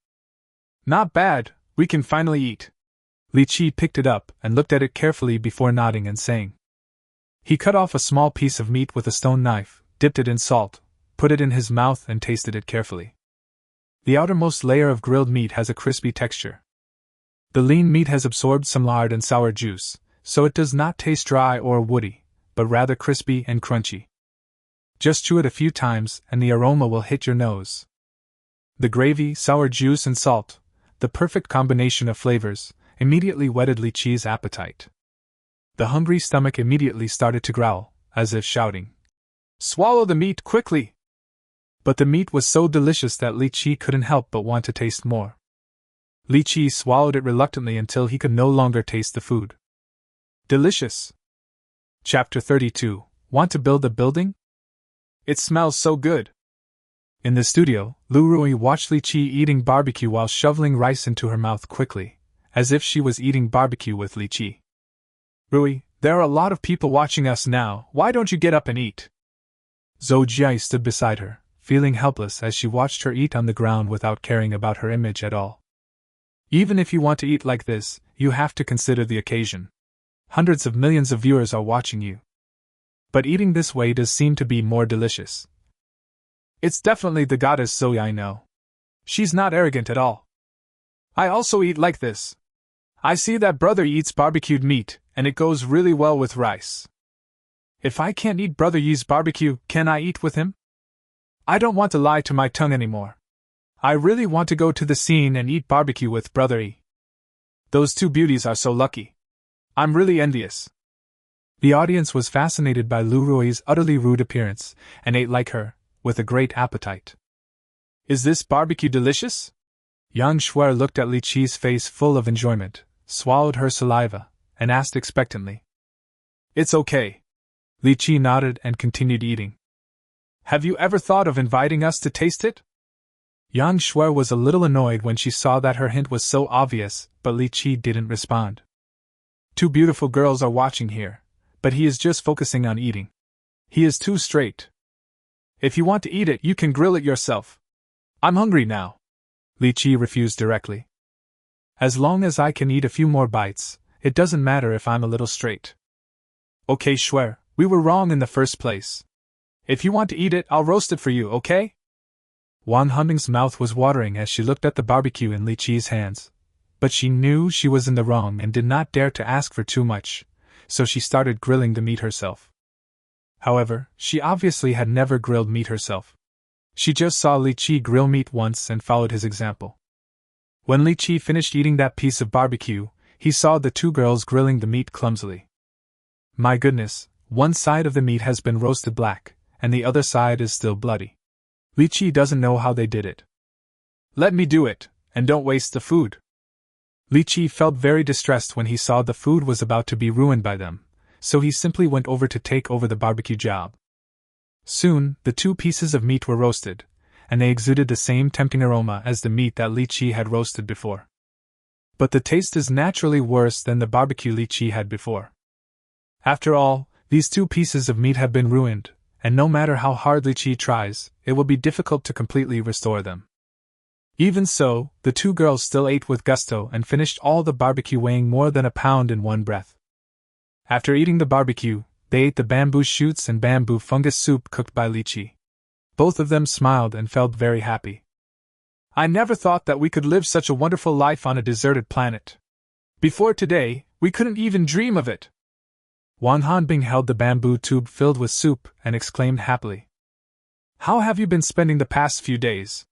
Not bad, we can finally eat. Li Qiyi picked it up and looked at it carefully before nodding and saying. He cut off a small piece of meat with a stone knife, dipped it in salt, put it in his mouth and tasted it carefully. The outermost layer of grilled meat has a crispy texture. The lean meat has absorbed some lard and sour juice, so it does not taste dry or woody, but rather crispy and crunchy. Just chew it a few times and the aroma will hit your nose. The gravy, sour juice and salt, the perfect combination of flavors, immediately whetted Li Qiyi's appetite. The hungry stomach immediately started to growl, as if shouting, "Swallow the meat quickly!" But the meat was so delicious that Li Qiyi couldn't help but want to taste more. Li Qiyi swallowed it reluctantly until he could no longer taste the food. Delicious! Chapter 32. Want to build a building? It smells so good! In the studio, Lu Rui watched Li Qiyi eating barbecue while shoveling rice into her mouth quickly, as if she was eating barbecue with Li Qiyi. Rui, there are a lot of people watching us now, why don't you get up and eat? Zhou Jie stood beside her, feeling helpless as she watched her eat on the ground without caring about her image at all. Even if you want to eat like this, you have to consider the occasion. Hundreds of millions of viewers are watching you. But eating this way does seem to be more delicious. It's definitely the goddess Zoe I know. She's not arrogant at all. I also eat like this. I see that brother eats barbecued meat, and it goes really well with rice. If I can't eat Brother Yi's barbecue, can I eat with him? I don't want to lie to my tongue anymore. I really want to go to the scene and eat barbecue with Brother Yi. Those two beauties are so lucky. I'm really envious. The audience was fascinated by Lu Rui's utterly rude appearance, and ate like her, with a great appetite. Is this barbecue delicious? Yang Shuer looked at Li Qiyi's face full of enjoyment, swallowed her saliva, and asked expectantly. It's okay. Li Qiyi nodded and continued eating. Have you ever thought of inviting us to taste it? Yang Shuer was a little annoyed when she saw that her hint was so obvious, but Li Qiyi didn't respond. Two beautiful girls are watching here, but he is just focusing on eating. He is too straight. If you want to eat it, you can grill it yourself. I'm hungry now. Li Qiyi refused directly. As long as I can eat a few more bites, it doesn't matter if I'm a little straight. Okay, Shuer, we were wrong in the first place. If you want to eat it, I'll roast it for you, okay? Wang Hanbing's mouth was watering as she looked at the barbecue in Li Qiyi's hands, but she knew she was in the wrong and did not dare to ask for too much, so she started grilling the meat herself. However, she obviously had never grilled meat herself. She just saw Li Qiyi grill meat once and followed his example. When Li Qiyi finished eating that piece of barbecue, he saw the two girls grilling the meat clumsily. My goodness, one side of the meat has been roasted black, and the other side is still bloody. Li Qiyi doesn't know how they did it. Let me do it, and don't waste the food. Li Qiyi felt very distressed when he saw the food was about to be ruined by them, so he simply went over to take over the barbecue job. Soon, the two pieces of meat were roasted, and they exuded the same tempting aroma as the meat that Li Qiyi had roasted before. But the taste is naturally worse than the barbecue Li Qiyi had before. After all, these two pieces of meat have been ruined, and no matter how hard Li Qiyi tries, it will be difficult to completely restore them. Even so, the two girls still ate with gusto and finished all the barbecue weighing more than a pound in one breath. After eating the barbecue, they ate the bamboo shoots and bamboo fungus soup cooked by Li Qiyi. Both of them smiled and felt very happy. I never thought that we could live such a wonderful life on a deserted planet. Before today, we couldn't even dream of it. Wang Hanbing held the bamboo tube filled with soup and exclaimed happily. How have you been spending the past few days?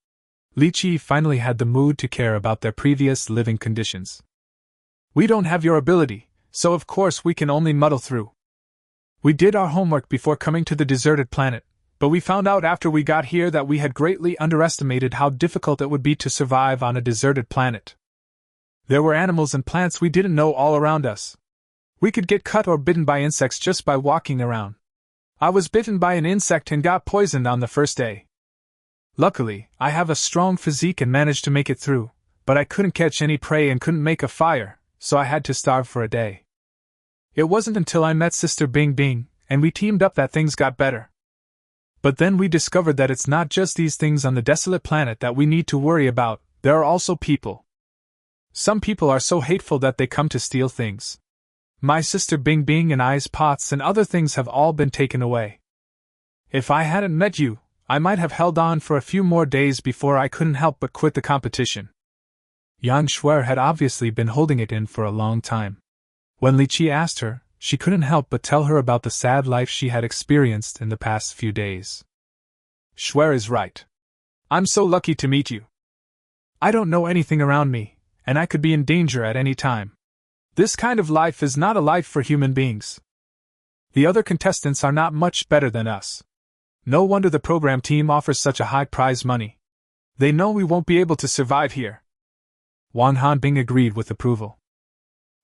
Li Qiyi finally had the mood to care about their previous living conditions. We don't have your ability, so of course we can only muddle through. We did our homework before coming to the deserted planet, but we found out after we got here that we had greatly underestimated how difficult it would be to survive on a deserted planet. There were animals and plants we didn't know all around us. We could get cut or bitten by insects just by walking around. I was bitten by an insect and got poisoned on the first day. Luckily, I have a strong physique and managed to make it through, but I couldn't catch any prey and couldn't make a fire, so I had to starve for a day. It wasn't until I met Sister Bing Bing, and we teamed up that things got better. But then we discovered that it's not just these things on the desolate planet that we need to worry about, there are also people. Some people are so hateful that they come to steal things. My sister Bing Bing and I's pots and other things have all been taken away. If I hadn't met you, I might have held on for a few more days before I couldn't help but quit the competition. Yang Shuer had obviously been holding it in for a long time. When Li Qiyi asked her, she couldn't help but tell her about the sad life she had experienced in the past few days. Shuer is right. I'm so lucky to meet you. I don't know anything around me, and I could be in danger at any time. This kind of life is not a life for human beings. The other contestants are not much better than us. No wonder the program team offers such a high prize money. They know we won't be able to survive here. Wang Hanbing agreed with approval.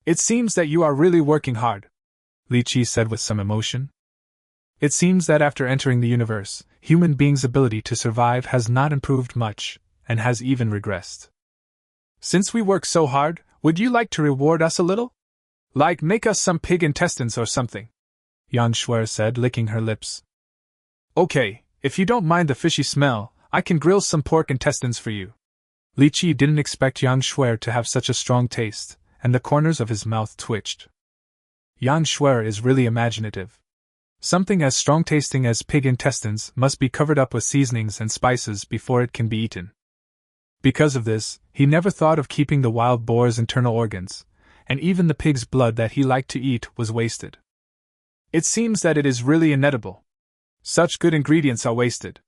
It seems that you are really working hard, Li Qiyi said with some emotion. It seems that after entering the universe, human beings' ability to survive has not improved much, and has even regressed. Since we work so hard, would you like to reward us a little? Like make us some pig intestines or something? Yang Shuer said, licking her lips. Okay, if you don't mind the fishy smell, I can grill some pork intestines for you. Li Qiyi didn't expect Yang Shuer to have such a strong taste, and the corners of his mouth twitched. Yang Shuer is really imaginative. Something as strong-tasting as pig intestines must be covered up with seasonings and spices before it can be eaten. Because of this, he never thought of keeping the wild boar's internal organs, and even the pig's blood that he liked to eat was wasted. It seems that it is really inedible. Such good ingredients are wasted.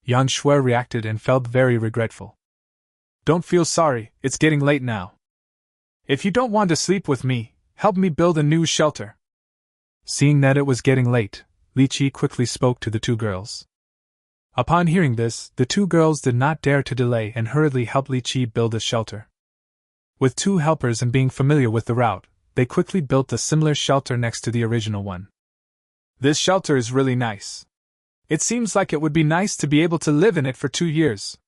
Yang Shui reacted and felt very regretful. Don't feel sorry, it's getting late now. If you don't want to sleep with me, help me build a new shelter. Seeing that it was getting late, Li Qiyi quickly spoke to the two girls. Upon hearing this, the two girls did not dare to delay and hurriedly helped Li Qiyi build a shelter. With two helpers and being familiar with the route, they quickly built a similar shelter next to the original one. This shelter is really nice. It seems like it would be nice to be able to live in it for 2 years.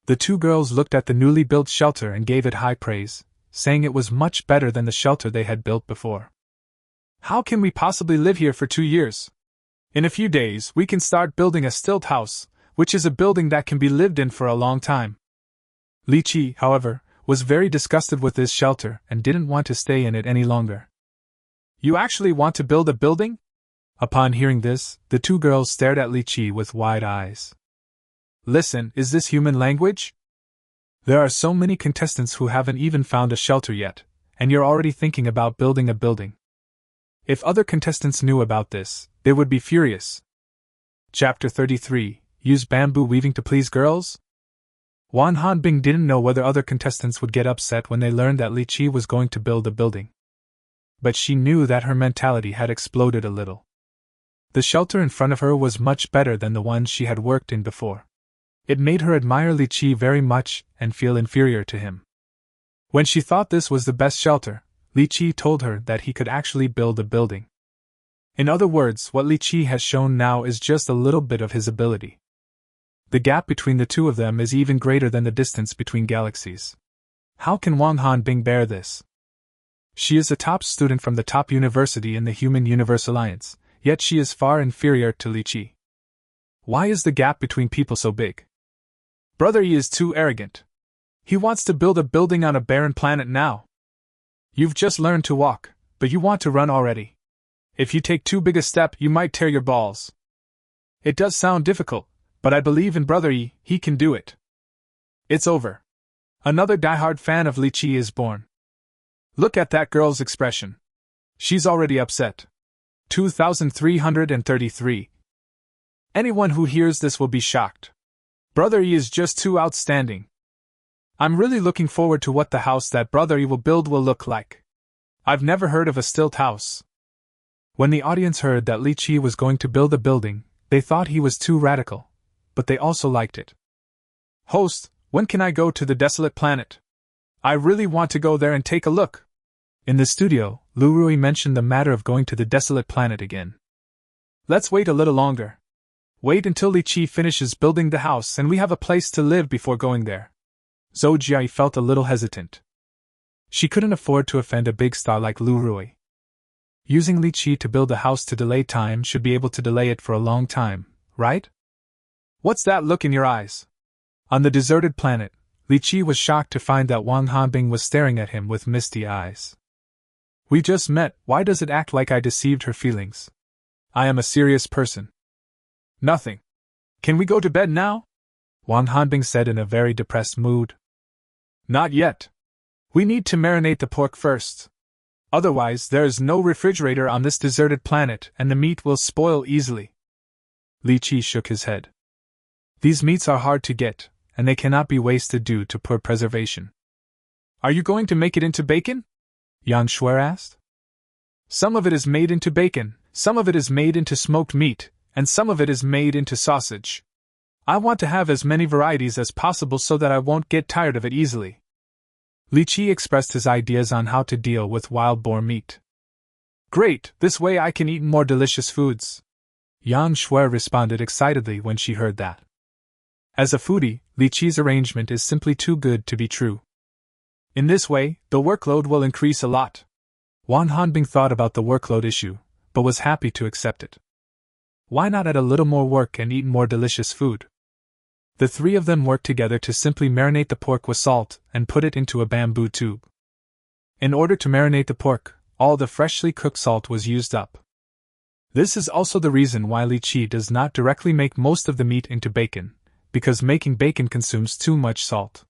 The two girls looked at the newly built shelter and gave it high praise, saying it was much better than the shelter they had built before. How can we possibly live here for 2 years? In a few days, we can start building a stilt house, which is a building that can be lived in for a long time. Li Qiyi, however, was very disgusted with this shelter and didn't want to stay in it any longer. You actually want to build a building? Upon hearing this, the two girls stared at Li Qiyi with wide eyes. Listen, is this human language? There are so many contestants who haven't even found a shelter yet, and you're already thinking about building a building. If other contestants knew about this, they would be furious. Chapter 33, Use Bamboo Weaving to Please Girls? Wan Hanbing didn't know whether other contestants would get upset when they learned that Li Qiyi was going to build a building. But she knew that her mentality had exploded a little. The shelter in front of her was much better than the one she had worked in before. It made her admire Li Qiyi very much and feel inferior to him. When she thought this was the best shelter, Li Qiyi told her that he could actually build a building. In other words, what Li Qiyi has shown now is just a little bit of his ability. The gap between the two of them is even greater than the distance between galaxies. How can Wang Hanbing bear this? She is a top student from the top university in the Human Universe Alliance, yet she is far inferior to Li Qiyi. Why is the gap between people so big? Brother Yi is too arrogant. He wants to build a building on a barren planet now. You've just learned to walk, but you want to run already. If you take too big a step, you might tear your balls. It does sound difficult, but I believe in Brother Yi, he can do it. It's over. Another diehard fan of Li Qiyi is born. Look at that girl's expression. She's already upset. 2333. Anyone who hears this will be shocked. Brother Yi is just too outstanding. I'm really looking forward to what the house that Brother Yi will build will look like. I've never heard of a stilt house. When the audience heard that Li Qiyi was going to build a building, they thought he was too radical, but they also liked it. Host, when can I go to the desolate planet? I really want to go there and take a look. In the studio, Lu Rui mentioned the matter of going to the desolate planet again. Let's wait a little longer. Wait until Li Qiyi finishes building the house and we have a place to live before going there. Zhou Jiai felt a little hesitant. She couldn't afford to offend a big star like Lu Rui. Using Li Qiyi to build a house to delay time should be able to delay it for a long time, right? What's that look in your eyes? On the deserted planet, Li Qiyi was shocked to find that Wang Hanbing was staring at him with misty eyes. We just met, why does it act like I deceived her feelings? I am a serious person. Nothing. Can we go to bed now? Wang Hanbing said in a very depressed mood. Not yet. We need to marinate the pork first. Otherwise, there is no refrigerator on this deserted planet and the meat will spoil easily. Li Qiyi shook his head. These meats are hard to get, and they cannot be wasted due to poor preservation. Are you going to make it into bacon? Yang Shui asked. Some of it is made into bacon, some of it is made into smoked meat, and some of it is made into sausage. I want to have as many varieties as possible so that I won't get tired of it easily. Li Qiyi expressed his ideas on how to deal with wild boar meat. Great, this way I can eat more delicious foods. Yang Shui responded excitedly when she heard that. As a foodie, Li Qiyi's arrangement is simply too good to be true. In this way, the workload will increase a lot. Wang Hanbing thought about the workload issue, but was happy to accept it. Why not add a little more work and eat more delicious food? The three of them worked together to simply marinate the pork with salt and put it into a bamboo tube. In order to marinate the pork, all the freshly cooked salt was used up. This is also the reason why Li Qiyi does not directly make most of the meat into bacon, because making bacon consumes too much salt.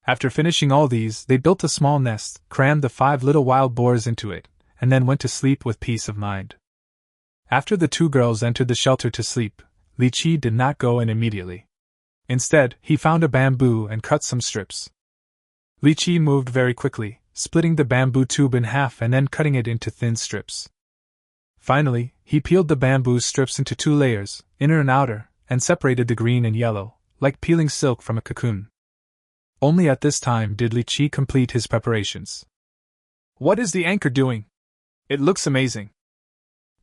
After finishing all these, they built a small nest, crammed the 5 little wild boars into it, and then went to sleep with peace of mind. After the 2 girls entered the shelter to sleep, Li Qiyi did not go in immediately. Instead, he found a bamboo and cut some strips. Li Qiyi moved very quickly, splitting the bamboo tube in half and then cutting it into thin strips. Finally, he peeled the bamboo strips into 2 layers, inner and outer, and separated the green and yellow, like peeling silk from a cocoon. Only at this time did Li Qiyi complete his preparations. What is the anchor doing? It looks amazing.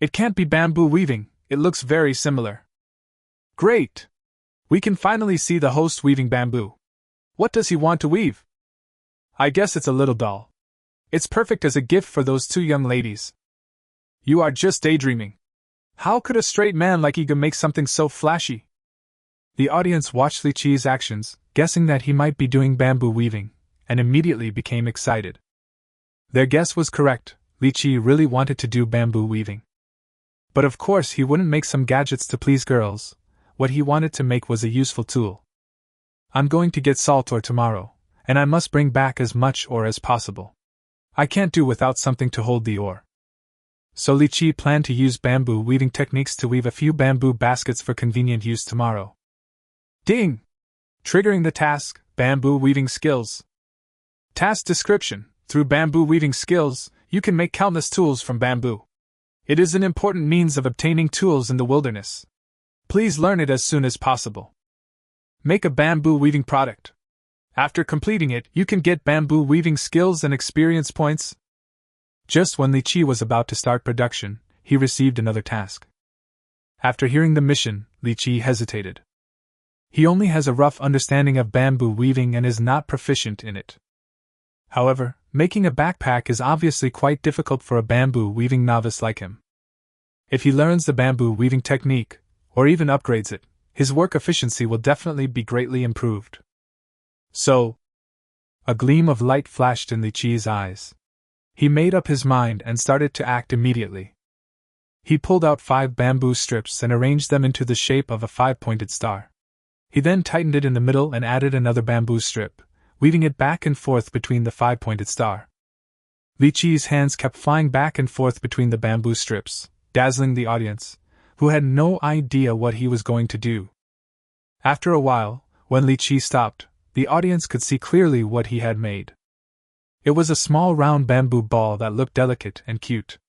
It can't be bamboo weaving, it looks very similar. Great! We can finally see the host weaving bamboo. What does he want to weave? I guess it's a little doll. It's perfect as a gift for those 2 young ladies. You are just daydreaming. How could a straight man like Iga make something so flashy? The audience watched Li Qiyi's actions, guessing that he might be doing bamboo weaving, and immediately became excited. Their guess was correct, Li Qiyi really wanted to do bamboo weaving. But of course he wouldn't make some gadgets to please girls. What he wanted to make was a useful tool. I'm going to get salt ore tomorrow, and I must bring back as much ore as possible. I can't do without something to hold the ore. So Li Qiyi planned to use bamboo weaving techniques to weave a few bamboo baskets for convenient use tomorrow. Ding! Triggering the task, bamboo weaving skills. Task description: through bamboo weaving skills, you can make countless tools from bamboo. It is an important means of obtaining tools in the wilderness. Please learn it as soon as possible. Make a bamboo weaving product. After completing it, you can get bamboo weaving skills and experience points. Just when Li Qiyi was about to start production, he received another task. After hearing the mission, Li Qiyi hesitated. He only has a rough understanding of bamboo weaving and is not proficient in it. However, making a backpack is obviously quite difficult for a bamboo weaving novice like him. If he learns the bamboo weaving technique, or even upgrades it, his work efficiency will definitely be greatly improved. So, a gleam of light flashed in Li Qiyi's eyes. He made up his mind and started to act immediately. He pulled out 5 bamboo strips and arranged them into the shape of a 5-pointed star. He then tightened it in the middle and added another bamboo strip, weaving it back and forth between the 5-pointed star. Li Qiyi's hands kept flying back and forth between the bamboo strips, dazzling the audience, who had no idea what he was going to do. After a while, when Li Qiyi stopped, the audience could see clearly what he had made. It was a small round bamboo ball that looked delicate and cute.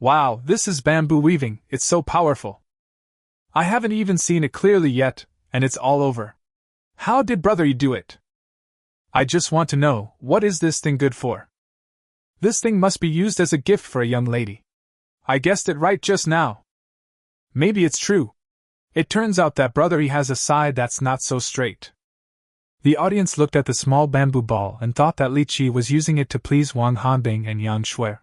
Wow, this is bamboo weaving, it's so powerful. I haven't even seen it clearly yet, and it's all over. How did brother you do it? I just want to know, what is this thing good for? This thing must be used as a gift for a young lady. I guessed it right just now. Maybe it's true. It turns out that brother he has a side that's not so straight. The audience looked at the small bamboo ball and thought that Li Qiyi was using it to please Wang Hanbing and Yang Shui.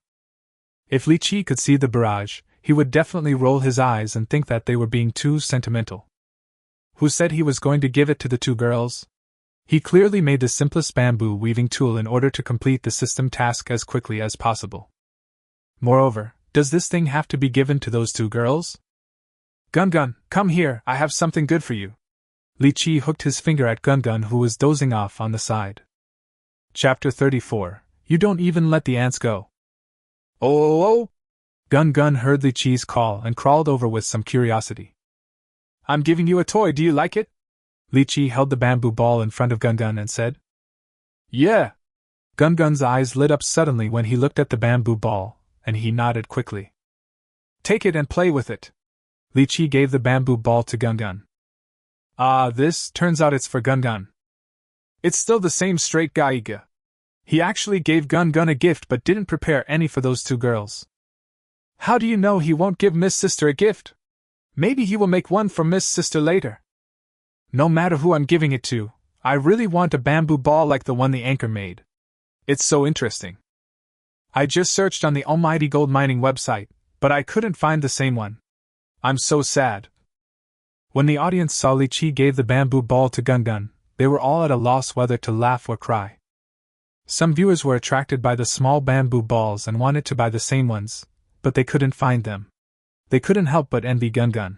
If Li Qiyi could see the barrage, he would definitely roll his eyes and think that they were being too sentimental. Who said he was going to give it to the 2 girls? He clearly made the simplest bamboo weaving tool in order to complete the system task as quickly as possible. Moreover, does this thing have to be given to those 2 girls? Gun, come here, I have something good for you. Li Qiyi hooked his finger at Gun, who was dozing off on the side. Chapter 34. You don't even let the ants go. Oh! Gun heard Li Qiyi's call and crawled over with some curiosity. I'm giving you a toy, do you like it? Li Qiyi held the bamboo ball in front of Gun and said. Yeah. Gun's eyes lit up suddenly when he looked at the bamboo ball, and he nodded quickly. Take it and play with it. Li Qiyi gave the bamboo ball to Gun. Ah, this, turns out it's for Gun. It's still the same straight guy Iga. He actually gave Gun a gift but didn't prepare any for those 2 girls. How do you know he won't give Miss Sister a gift? Maybe he will make one for Miss Sister later. No matter who I'm giving it to, I really want a bamboo ball like the one the anchor made. It's so interesting. I just searched on the almighty gold mining website, but I couldn't find the same one. I'm so sad. When the audience saw Li Qiyi gave the bamboo ball to Gun, they were all at a loss whether to laugh or cry. Some viewers were attracted by the small bamboo balls and wanted to buy the same ones, but they couldn't find them. They couldn't help but envy Gungun.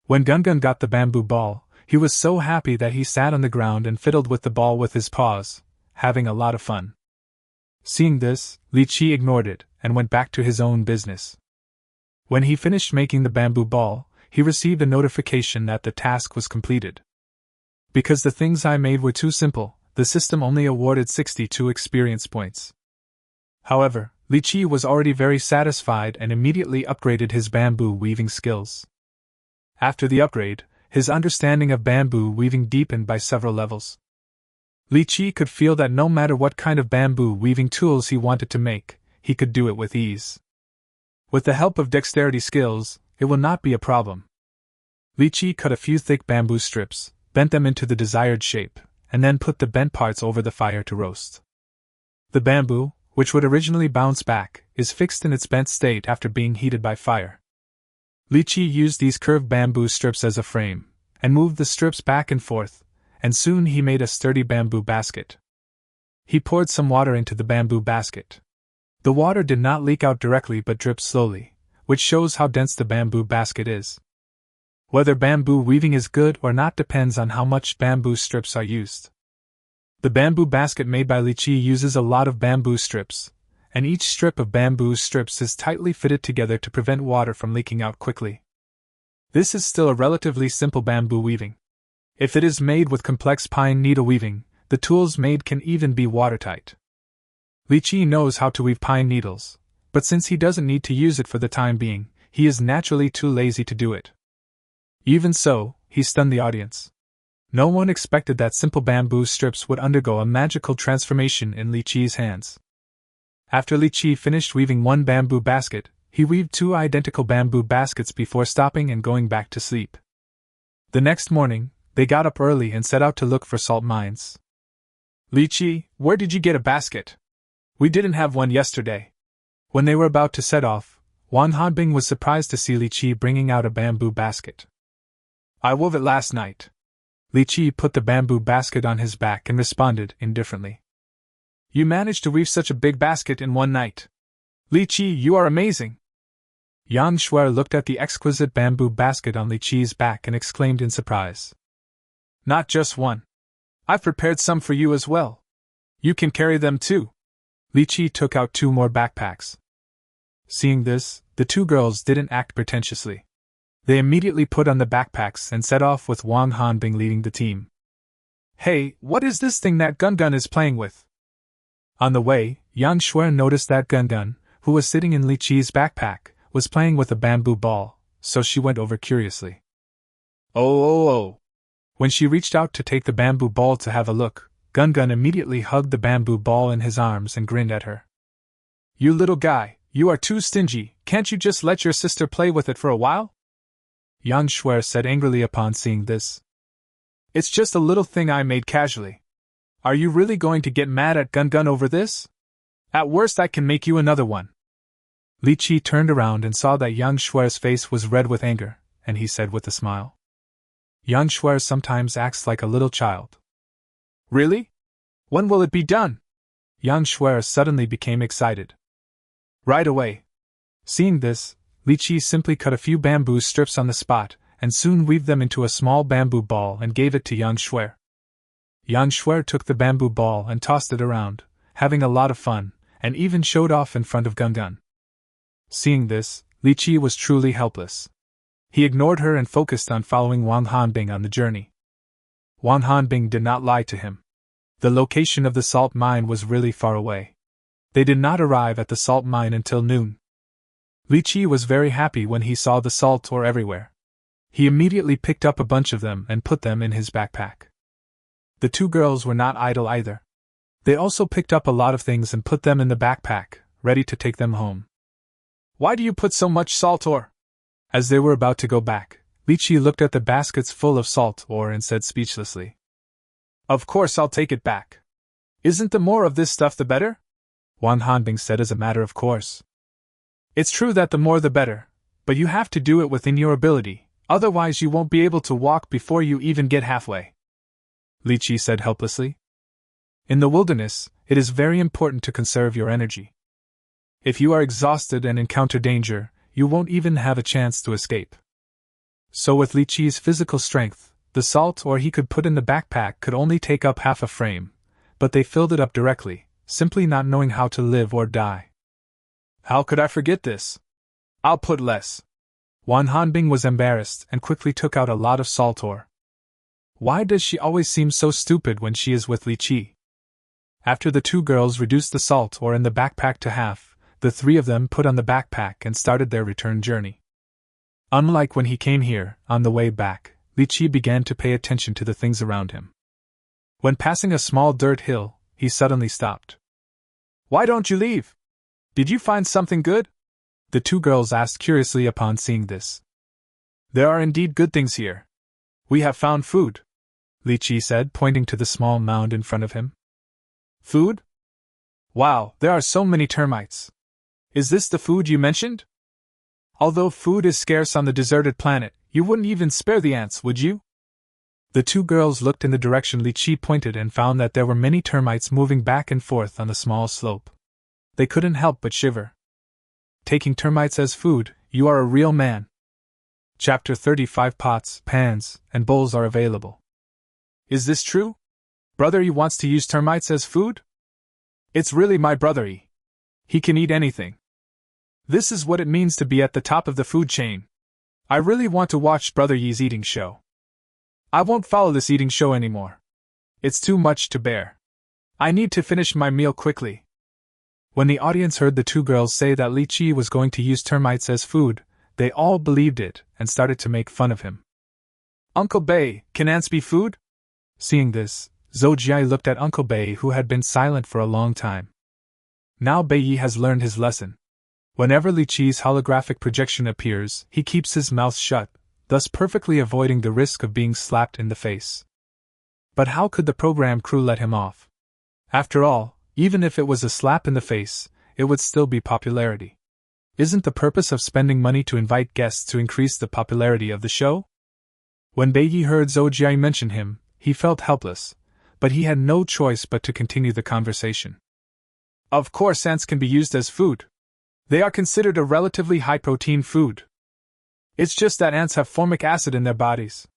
When Gungun got the bamboo ball, he was so happy that he sat on the ground and fiddled with the ball with his paws, having a lot of fun. Seeing this, Li Qiyi ignored it and went back to his own business. When he finished making the bamboo ball, he received a notification that the task was completed. Because the things I made were too simple, the system only awarded 62 experience points. However, Li Qiyi was already very satisfied and immediately upgraded his bamboo weaving skills. After the upgrade, his understanding of bamboo weaving deepened by several levels. Li Qiyi could feel that no matter what kind of bamboo weaving tools he wanted to make, he could do it with ease. With the help of dexterity skills, it will not be a problem. Li Qiyi cut a few thick bamboo strips, bent them into the desired shape, and then put the bent parts over the fire to roast. The bamboo, which would originally bounce back, is fixed in its bent state after being heated by fire. Li Qiyi used these curved bamboo strips as a frame, and moved the strips back and forth, and soon he made a sturdy bamboo basket. He poured some water into the bamboo basket. The water did not leak out directly but dripped slowly, which shows how dense the bamboo basket is. Whether bamboo weaving is good or not depends on how much bamboo strips are used. The bamboo basket made by Li Qiyi uses a lot of bamboo strips, and each strip of bamboo strips is tightly fitted together to prevent water from leaking out quickly. This is still a relatively simple bamboo weaving. If it is made with complex pine needle weaving, the tools made can even be watertight. Li Qiyi knows how to weave pine needles, but since he doesn't need to use it for the time being, he is naturally too lazy to do it. Even so, he stunned the audience. No one expected that simple bamboo strips would undergo a magical transformation in Li Qiyi's hands. After Li Qiyi finished weaving one bamboo basket, he weaved 2 identical bamboo baskets before stopping and going back to sleep. The next morning, they got up early and set out to look for salt mines. Li Qiyi, where did you get a basket? We didn't have one yesterday. When they were about to set off, Wang Hanbing was surprised to see Li Qiyi bringing out a bamboo basket. I wove it last night. Li Qiyi put the bamboo basket on his back and responded indifferently. You managed to weave such a big basket in one night. Li Qiyi, you are amazing. Yang Shuer looked at the exquisite bamboo basket on Li Qiyi's back and exclaimed in surprise. Not just one. I've prepared some for you as well. You can carry them too. Li Qiyi took out 2 more backpacks. Seeing this, the 2 girls didn't act pretentiously. They immediately put on the backpacks and set off with Wang Hanbing leading the team. Hey, what is this thing that Gungun is playing with? On the way, Yang Shuer noticed that Gungun, who was sitting in Li Qiyi's backpack, was playing with a bamboo ball, so she went over curiously. Oh. When she reached out to take the bamboo ball to have a look, Gungun immediately hugged the bamboo ball in his arms and grinned at her. You little guy, you are too stingy, can't you just let your sister play with it for a while? Yang Shuer said angrily upon seeing this. It's just a little thing I made casually. Are you really going to get mad at Gungun over this? At worst I can make you another one. Li Qiyi turned around and saw that Yang Shuer's face was red with anger, and he said with a smile. Yang Shuer sometimes acts like a little child. Really? When will it be done? Yang Shuer suddenly became excited. Right away. Seeing this, Li Qiyi simply cut a few bamboo strips on the spot, and soon weaved them into a small bamboo ball and gave it to Yang Shuer. Yang Shuer took the bamboo ball and tossed it around, having a lot of fun, and even showed off in front of Gungun. Seeing this, Li Qiyi was truly helpless. He ignored her and focused on following Wang Hanbing on the journey. Wang Hanbing did not lie to him. The location of the salt mine was really far away. They did not arrive at the salt mine until noon. Li Qiyi was very happy when he saw the salt ore everywhere. He immediately picked up a bunch of them and put them in his backpack. The 2 girls were not idle either. They also picked up a lot of things and put them in the backpack, ready to take them home. Why do you put so much salt ore? As they were about to go back, Li Qiyi looked at the baskets full of salt ore and said speechlessly. Of course I'll take it back. Isn't the more of this stuff the better? Wang Hanbing said as a matter of course. It's true that the more the better, but you have to do it within your ability, otherwise you won't be able to walk before you even get halfway. Li Qiyi said helplessly. In the wilderness, it is very important to conserve your energy. If you are exhausted and encounter danger, you won't even have a chance to escape. So with Li Qiyi's physical strength, the salt ore he could put in the backpack could only take up half a frame, but they filled it up directly, simply not knowing how to live or die. How could I forget this? I'll put less. Wan Hanbing was embarrassed and quickly took out a lot of salt ore. Why does she always seem so stupid when she is with Li Qiyi? After the two girls reduced the salt ore in the backpack to half, the three of them put on the backpack and started their return journey. Unlike when he came here, on the way back, Li Qiyi began to pay attention to the things around him. When passing a small dirt hill, he suddenly stopped. Why don't you leave? Did you find something good? The two girls asked curiously upon seeing this. There are indeed good things here. We have found food, Li Qiyi said, pointing to the small mound in front of him. Food? Wow, there are so many termites. Is this the food you mentioned? Although food is scarce on the deserted planet, you wouldn't even spare the ants, would you? The two girls looked in the direction Li Qiyi pointed and found that there were many termites moving back and forth on the small slope. They couldn't help but shiver. Taking termites as food, you are a real man. Chapter 35 Pots, pans, and bowls are available. Is this true? Brother Yi wants to use termites as food? It's really my brother Yi. He can eat anything. This is what it means to be at the top of the food chain. I really want to watch Brother Yi's eating show. I won't follow this eating show anymore. It's too much to bear. I need to finish my meal quickly. When the audience heard the two girls say that Li Qiyi was going to use termites as food, they all believed it and started to make fun of him. Uncle Bei, can ants be food? Seeing this, Zhou Jia looked at Uncle Bei, who had been silent for a long time. Now Bei Yi has learned his lesson. Whenever Li Qiyi's holographic projection appears, he keeps his mouth shut, thus perfectly avoiding the risk of being slapped in the face. But how could the program crew let him off? After all, even if it was a slap in the face, it would still be popularity. Isn't the purpose of spending money to invite guests to increase the popularity of the show? When Bei Yi heard Zhou Jia mention him, he felt helpless, but he had no choice but to continue the conversation. Of course, ants can be used as food. They are considered a relatively high-protein food. It's just that ants have formic acid in their bodies.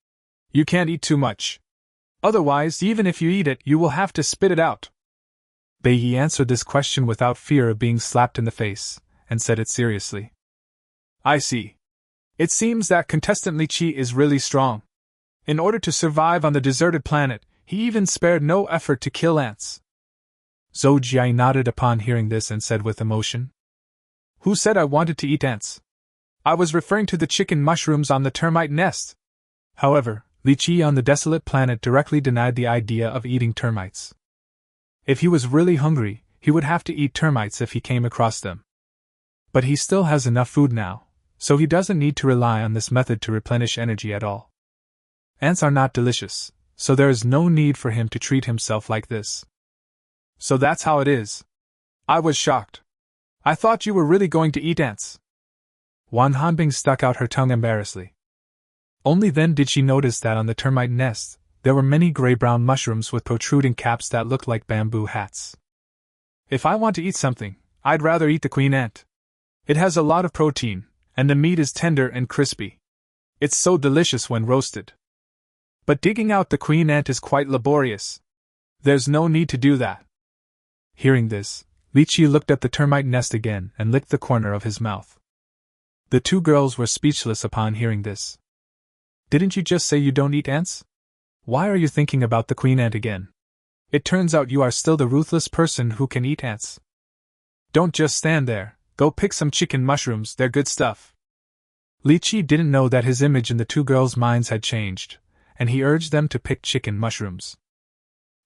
You can't eat too much. Otherwise, even if you eat it, you will have to spit it out. Bei Yi answered this question without fear of being slapped in the face, and said it seriously. I see. It seems that contestant Li Qiyi is really strong. In order to survive on the deserted planet, he even spared no effort to kill ants. Zhou Jia nodded upon hearing this and said with emotion. Who said I wanted to eat ants? I was referring to the chicken mushrooms on the termite nest. However, Li Qiyi on the desolate planet directly denied the idea of eating termites. If he was really hungry, he would have to eat termites if he came across them. But he still has enough food now, so he doesn't need to rely on this method to replenish energy at all. Ants are not delicious, so there is no need for him to treat himself like this. So that's how it is. I was shocked. I thought you were really going to eat ants. Wan Hanbing stuck out her tongue embarrassedly. Only then did she notice that on the termite nest, there were many gray-brown mushrooms with protruding caps that looked like bamboo hats. If I want to eat something, I'd rather eat the queen ant. It has a lot of protein, and the meat is tender and crispy. It's so delicious when roasted. But digging out the queen ant is quite laborious. There's no need to do that. Hearing this, Li Qiyi looked at the termite nest again and licked the corner of his mouth. The two girls were speechless upon hearing this. Didn't you just say you don't eat ants? Why are you thinking about the queen ant again? It turns out you are still the ruthless person who can eat ants. Don't just stand there, go pick some chicken mushrooms, they're good stuff. Li Qiyi didn't know that his image in the two girls' minds had changed, and he urged them to pick chicken mushrooms.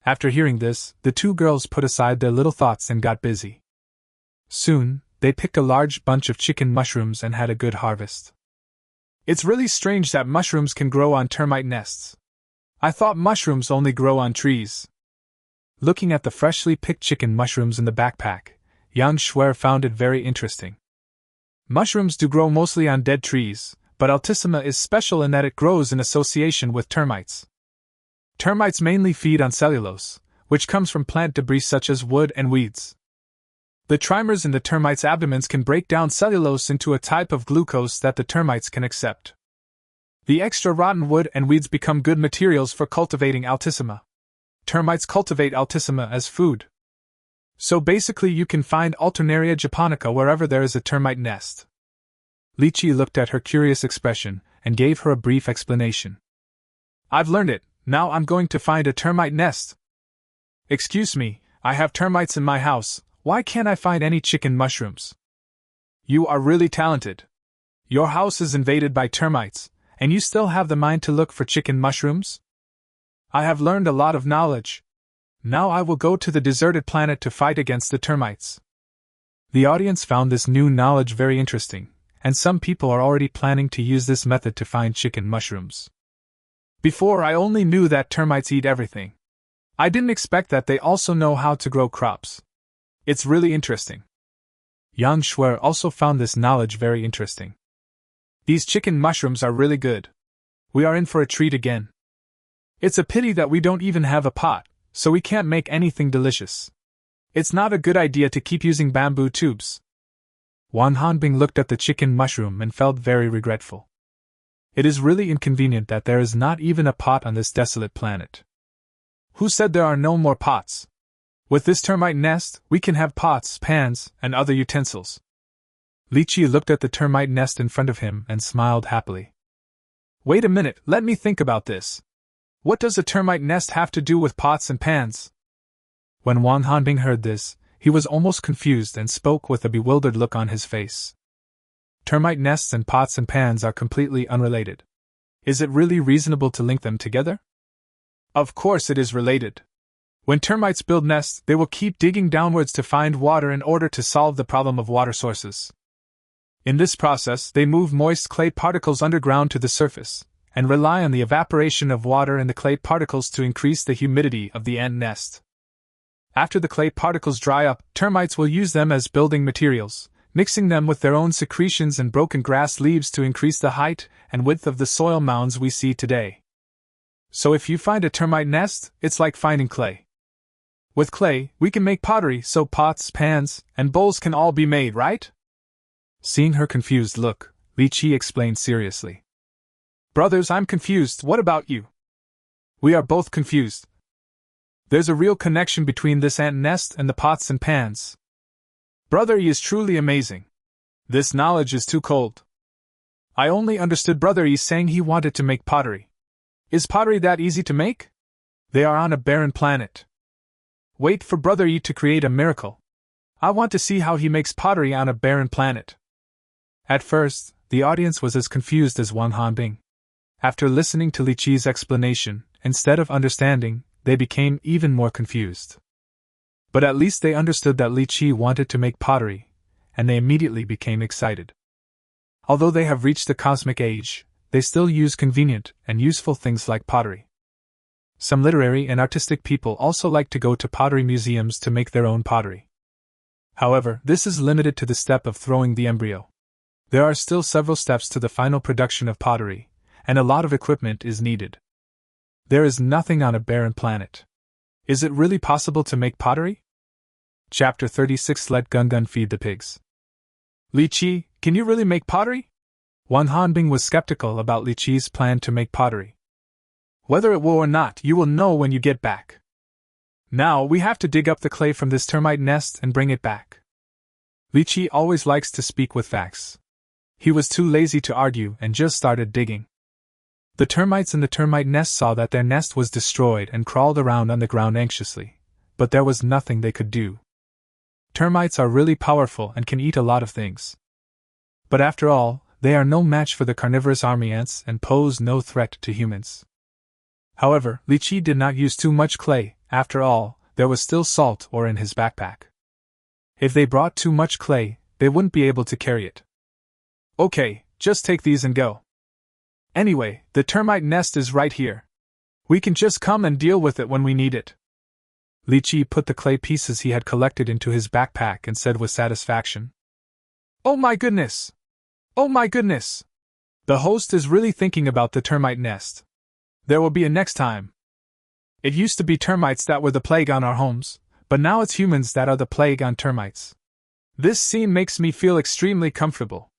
After hearing this, the two girls put aside their little thoughts and got busy. Soon, they picked a large bunch of chicken mushrooms and had a good harvest. It's really strange that mushrooms can grow on termite nests. I thought mushrooms only grow on trees. Looking at the freshly picked chicken mushrooms in the backpack, Yang Shuer found it very interesting. Mushrooms do grow mostly on dead trees, but Altissima is special in that it grows in association with termites. Termites mainly feed on cellulose, which comes from plant debris such as wood and weeds. The trimers in the termites' abdomens can break down cellulose into a type of glucose that the termites can accept. The extra rotten wood and weeds become good materials for cultivating altissima. Termites cultivate altissima as food. So basically you can find Alternaria japonica wherever there is a termite nest. Li Qiyi looked at her curious expression and gave her a brief explanation. I've learned it, now I'm going to find a termite nest. Excuse me, I have termites in my house, why can't I find any chicken mushrooms? You are really talented. Your house is invaded by termites, and you still have the mind to look for chicken mushrooms? I have learned a lot of knowledge. Now I will go to the deserted planet to fight against the termites. The audience found this new knowledge very interesting, and some people are already planning to use this method to find chicken mushrooms. Before I only knew that termites eat everything. I didn't expect that they also know how to grow crops. It's really interesting. Yang Shuer also found this knowledge very interesting. These chicken mushrooms are really good. We are in for a treat again. It's a pity that we don't even have a pot, so we can't make anything delicious. It's not a good idea to keep using bamboo tubes. Wan Hanbing looked at the chicken mushroom and felt very regretful. It is really inconvenient that there is not even a pot on this desolate planet. Who said there are no more pots? With this termite nest, we can have pots, pans, and other utensils. Li Qiyi looked at the termite nest in front of him and smiled happily. Wait a minute, let me think about this. What does a termite nest have to do with pots and pans? When Wan Hanbing heard this, he was almost confused and spoke with a bewildered look on his face. Termite nests and pots and pans are completely unrelated. Is it really reasonable to link them together? Of course it is related. When termites build nests, they will keep digging downwards to find water in order to solve the problem of water sources. In this process, they move moist clay particles underground to the surface, and rely on the evaporation of water in the clay particles to increase the humidity of the ant nest. After the clay particles dry up, termites will use them as building materials, mixing them with their own secretions and broken grass leaves to increase the height and width of the soil mounds we see today. So if you find a termite nest, it's like finding clay. With clay, we can make pottery, so pots, pans, and bowls can all be made, right? Seeing her confused look, Li Qiyi explained seriously. Brothers, I'm confused, what about you? We are both confused. There's a real connection between this ant nest and the pots and pans. Brother Yi is truly amazing. This knowledge is too cold. I only understood Brother Yi saying he wanted to make pottery. Is pottery that easy to make? They are on a barren planet. Wait for Brother Yi to create a miracle. I want to see how he makes pottery on a barren planet. At first, the audience was as confused as Wan Hanbing. After listening to Li Qiyi's explanation, instead of understanding, they became even more confused. But at least they understood that Li Qiyi wanted to make pottery, and they immediately became excited. Although they have reached the cosmic age, they still use convenient and useful things like pottery. Some literary and artistic people also like to go to pottery museums to make their own pottery. However, this is limited to the step of throwing the embryo. There are still several steps to the final production of pottery, and a lot of equipment is needed. There is nothing on a barren planet. Is it really possible to make pottery? Chapter 36 Let Gungun Feed the Pigs. Li Qiyi, can you really make pottery? Wan Hanbing was skeptical about Li Qiyi's plan to make pottery. Whether it will or not, you will know when you get back. Now we have to dig up the clay from this termite nest and bring it back. Li Qiyi always likes to speak with facts. He was too lazy to argue and just started digging. The termites in the termite nest saw that their nest was destroyed and crawled around on the ground anxiously, but there was nothing they could do. Termites are really powerful and can eat a lot of things. But after all, they are no match for the carnivorous army ants and pose no threat to humans. However, Li Qiyi did not use too much clay. After all, there was still salt ore in his backpack. If they brought too much clay, they wouldn't be able to carry it. Okay, just take these and go. Anyway, the termite nest is right here. We can just come and deal with it when we need it. Li Qiyi put the clay pieces he had collected into his backpack and said with satisfaction, Oh my goodness! Oh my goodness! The host is really thinking about the termite nest. There will be a next time. It used to be termites that were the plague on our homes, but now it's humans that are the plague on termites. This scene makes me feel extremely comfortable.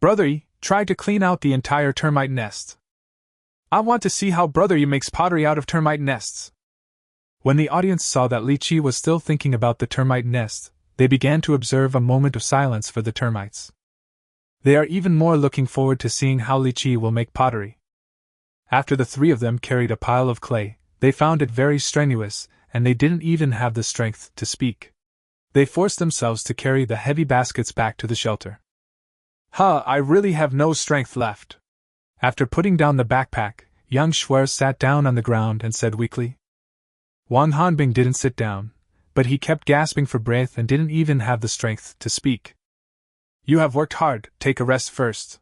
Brother Yi, try to clean out the entire termite nest. I want to see how Brother Yi makes pottery out of termite nests. When the audience saw that Li Qiyi was still thinking about the termite nest, they began to observe a moment of silence for the termites. They are even more looking forward to seeing how Li Qiyi will make pottery. After the three of them carried a pile of clay, they found it very strenuous, and they didn't even have the strength to speak. They forced themselves to carry the heavy baskets back to the shelter. I really have no strength left. After putting down the backpack, young Shuer sat down on the ground and said weakly. Wang Hanbing didn't sit down, but he kept gasping for breath and didn't even have the strength to speak. You have worked hard, take a rest first.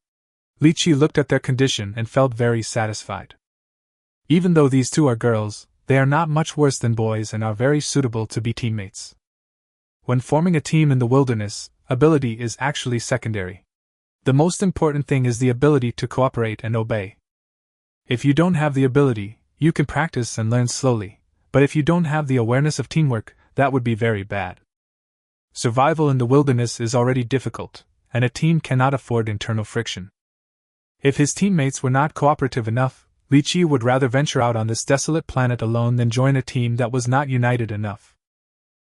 Li Qiyi looked at their condition and felt very satisfied. Even though these two are girls, they are not much worse than boys and are very suitable to be teammates. When forming a team in the wilderness, ability is actually secondary. The most important thing is the ability to cooperate and obey. If you don't have the ability, you can practice and learn slowly, but if you don't have the awareness of teamwork, that would be very bad. Survival in the wilderness is already difficult, and a team cannot afford internal friction. If his teammates were not cooperative enough, Li Qiyi would rather venture out on this desolate planet alone than join a team that was not united enough.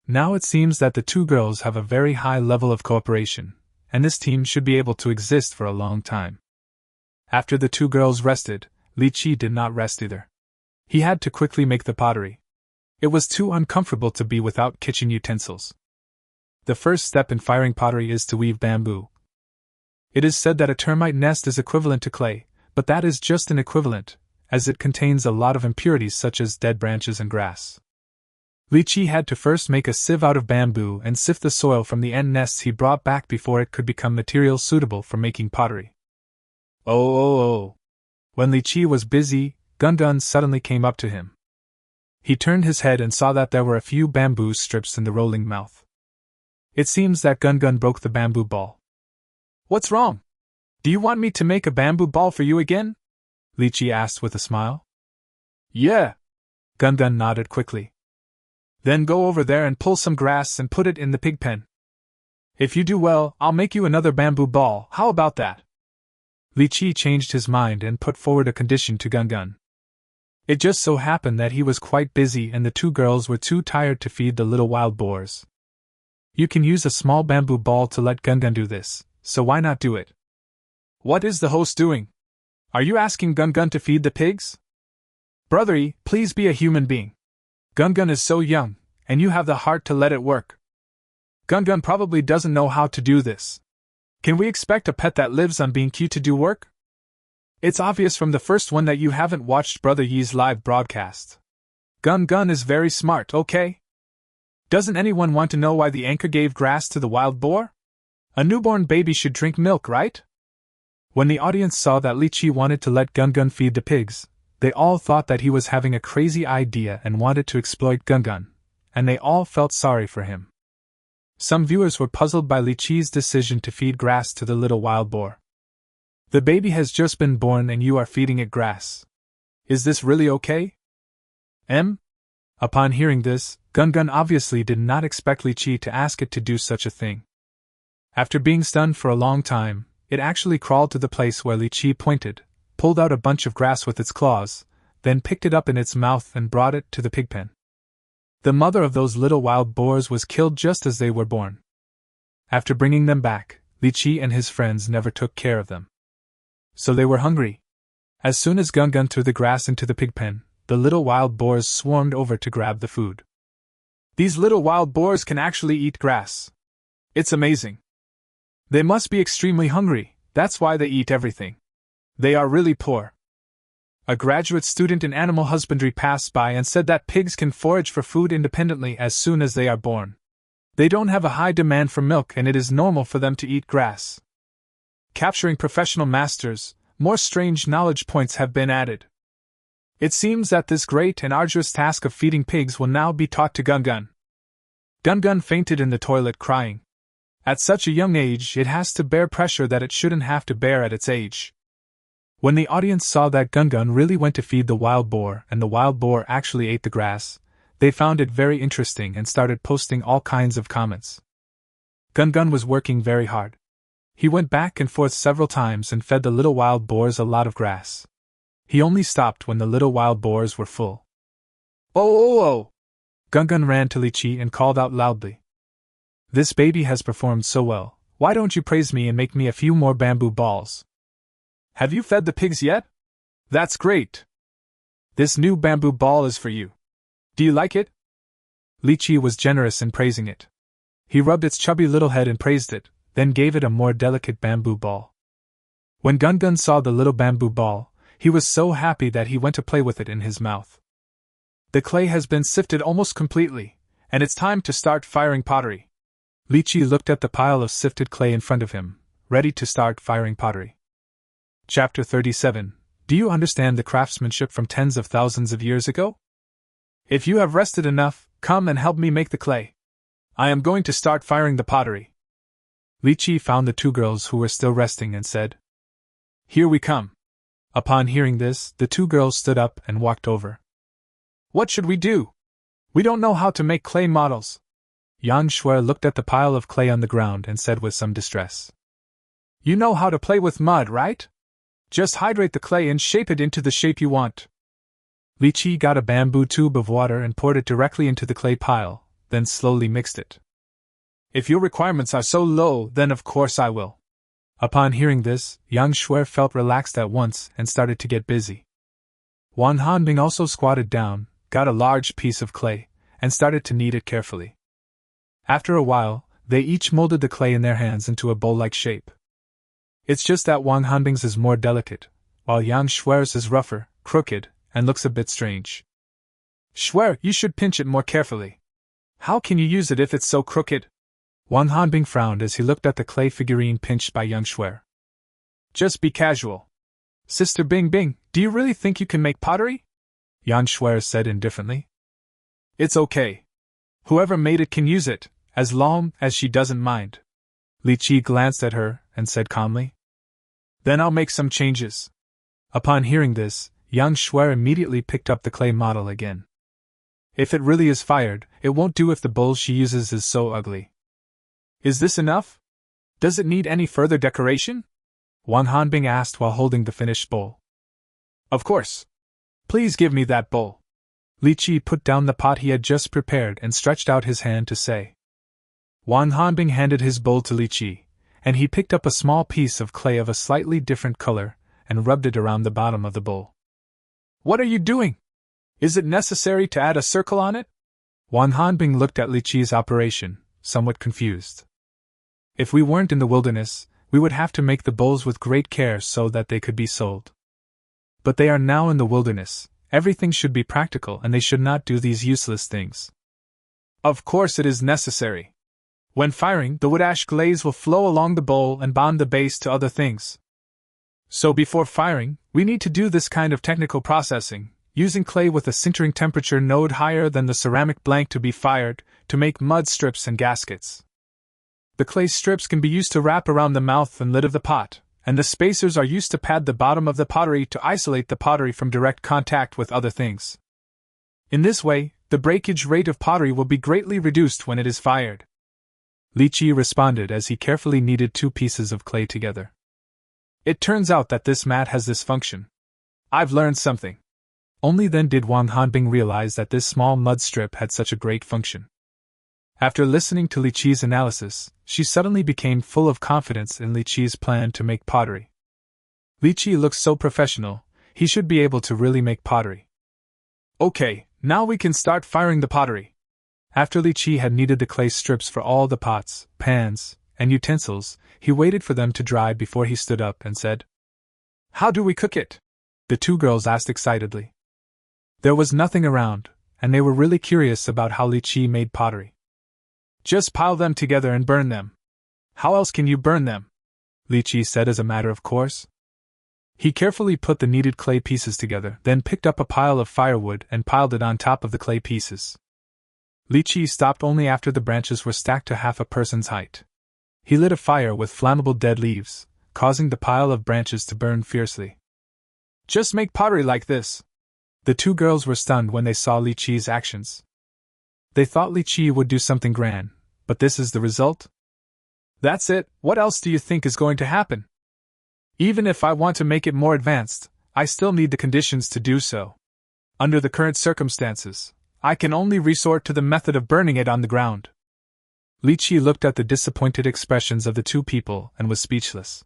Now it seems that the two girls have a very high level of cooperation, and this team should be able to exist for a long time. After the two girls rested, Li Qiyi did not rest either. He had to quickly make the pottery. It was too uncomfortable to be without kitchen utensils. The first step in firing pottery is to weave bamboo. It is said that a termite nest is equivalent to clay, but that is just an equivalent, as it contains a lot of impurities such as dead branches and grass. Li Qiyi had to first make a sieve out of bamboo and sift the soil from the end nests he brought back before it could become material suitable for making pottery. Oh. When Li Qiyi was busy, Gun suddenly came up to him. He turned his head and saw that there were a few bamboo strips in the rolling mouth. It seems that Gun broke the bamboo ball. What's wrong? Do you want me to make a bamboo ball for you again? Li Qiyi asked with a smile. Yeah. Gun nodded quickly. Then go over there and pull some grass and put it in the pig pen. If you do well, I'll make you another bamboo ball, how about that? Li Qiyi changed his mind and put forward a condition to Gun. It just so happened that he was quite busy and the two girls were too tired to feed the little wild boars. You can use a small bamboo ball to let Gun do this, so why not do it? What is the host doing? Are you asking Gun to feed the pigs? Brother Yi, please be a human being. Gun is so young, and you have the heart to let it work. Gun probably doesn't know how to do this. Can we expect a pet that lives on being cute to do work? It's obvious from the first one that you haven't watched Brother Yi's live broadcast. Gun is very smart, okay? Doesn't anyone want to know why the anchor gave grass to the wild boar? A newborn baby should drink milk, right? When the audience saw that Li Qiyi wanted to let Gun feed the pigs, they all thought that he was having a crazy idea and wanted to exploit Gun, and they all felt sorry for him. Some viewers were puzzled by Li Qiyi's decision to feed grass to the little wild boar. The baby has just been born and you are feeding it grass. Is this really okay? Upon hearing this, Gun obviously did not expect Li Qiyi to ask it to do such a thing. After being stunned for a long time, it actually crawled to the place where Li Qiyi pointed, pulled out a bunch of grass with its claws, then picked it up in its mouth and brought it to the pig pen. The mother of those little wild boars was killed just as they were born. After bringing them back, Li Qiyi and his friends never took care of them. So they were hungry. As soon as Gun threw the grass into the pig pen, the little wild boars swarmed over to grab the food. These little wild boars can actually eat grass. It's amazing. They must be extremely hungry, that's why they eat everything. They are really poor. A graduate student in animal husbandry passed by and said that pigs can forage for food independently as soon as they are born. They don't have a high demand for milk and it is normal for them to eat grass. Capturing professional masters, more strange knowledge points have been added. It seems that this great and arduous task of feeding pigs will now be taught to Gun. Gun fainted in the toilet crying. At such a young age, it has to bear pressure that it shouldn't have to bear at its age. When the audience saw that Gun really went to feed the wild boar and the wild boar actually ate the grass, they found it very interesting and started posting all kinds of comments. Gun was working very hard. He went back and forth several times and fed the little wild boars a lot of grass. He only stopped when the little wild boars were full. Oh, oh, oh! Gun ran to Li Qiyi and called out loudly. This baby has performed so well, why don't you praise me and make me a few more bamboo balls? Have you fed the pigs yet? That's great! This new bamboo ball is for you. Do you like it? Li Qiyi was generous in praising it. He rubbed its chubby little head and praised it, then gave it a more delicate bamboo ball. When Gun saw the little bamboo ball, he was so happy that he went to play with it in his mouth. The clay has been sifted almost completely, and it's time to start firing pottery. Li Qiyi looked at the pile of sifted clay in front of him, ready to start firing pottery. Chapter 37. Do you understand the craftsmanship from tens of thousands of years ago? If you have rested enough, come and help me make the clay. I am going to start firing the pottery. Li Qiyi found the two girls who were still resting and said, Here we come. Upon hearing this, the two girls stood up and walked over. What should we do? We don't know how to make clay models. Yang Shuer looked at the pile of clay on the ground and said with some distress. You know how to play with mud, right? Just hydrate the clay and shape it into the shape you want. Li Qiyi got a bamboo tube of water and poured it directly into the clay pile, then slowly mixed it. If your requirements are so low, then of course I will. Upon hearing this, Yang Shuer felt relaxed at once and started to get busy. Wang Hanbing also squatted down, got a large piece of clay, and started to knead it carefully. After a while, they each molded the clay in their hands into a bowl-like shape. It's just that Wang Hanbing's is more delicate, while Yang Shuer's is rougher, crooked, and looks a bit strange. Shuer, you should pinch it more carefully. How can you use it if it's so crooked? Wang Hanbing frowned as he looked at the clay figurine pinched by Yang Shuer. Just be casual. Sister Bing Bing, do you really think you can make pottery? Yang Shuer said indifferently. It's okay. Whoever made it can use it, as long as she doesn't mind. Li Qiyi glanced at her and said calmly. Then I'll make some changes. Upon hearing this, Yang Shuer immediately picked up the clay model again. If it really is fired, it won't do if the bowl she uses is so ugly. Is this enough? Does it need any further decoration? Wang Hanbing asked while holding the finished bowl. Of course. Please give me that bowl. Li Qiyi put down the pot he had just prepared and stretched out his hand to say. Wang Hanbing handed his bowl to Li Qiyi, and he picked up a small piece of clay of a slightly different color and rubbed it around the bottom of the bowl. What are you doing? Is it necessary to add a circle on it? Wang Hanbing looked at Li Qiyi's operation, somewhat confused. If we weren't in the wilderness, we would have to make the bowls with great care so that they could be sold. But they are now in the wilderness. Everything should be practical and they should not do these useless things. Of course it is necessary. When firing, the wood ash glaze will flow along the bowl and bond the base to other things. So before firing, we need to do this kind of technical processing, using clay with a sintering temperature node higher than the ceramic blank to be fired, to make mud strips and gaskets. The clay strips can be used to wrap around the mouth and lid of the pot, and the spacers are used to pad the bottom of the pottery to isolate the pottery from direct contact with other things. In this way, the breakage rate of pottery will be greatly reduced when it is fired. Li Qiyi responded as he carefully kneaded two pieces of clay together. It turns out that this mat has this function. I've learned something. Only then did Wang Hanbing realize that this small mud strip had such a great function. After listening to Li Qiyi's analysis, she suddenly became full of confidence in Li Qiyi's plan to make pottery. Li Qiyi looks so professional, he should be able to really make pottery. Okay, now we can start firing the pottery. After Li Qiyi had kneaded the clay strips for all the pots, pans, and utensils, he waited for them to dry before he stood up and said, How do we cook it? The two girls asked excitedly. There was nothing around, and they were really curious about how Li Qiyi made pottery. Just pile them together and burn them. How else can you burn them? Li Qiyi said as a matter of course. He carefully put the kneaded clay pieces together, then picked up a pile of firewood and piled it on top of the clay pieces. Li Qiyi stopped only after the branches were stacked to half a person's height. He lit a fire with flammable dead leaves, causing the pile of branches to burn fiercely. Just make pottery like this. The two girls were stunned when they saw Li Qiyi's actions. They thought Li Qiyi would do something grand, but this is the result? That's it, what else do you think is going to happen? Even if I want to make it more advanced, I still need the conditions to do so. Under the current circumstances, I can only resort to the method of burning it on the ground. Li Qiyi looked at the disappointed expressions of the two people and was speechless.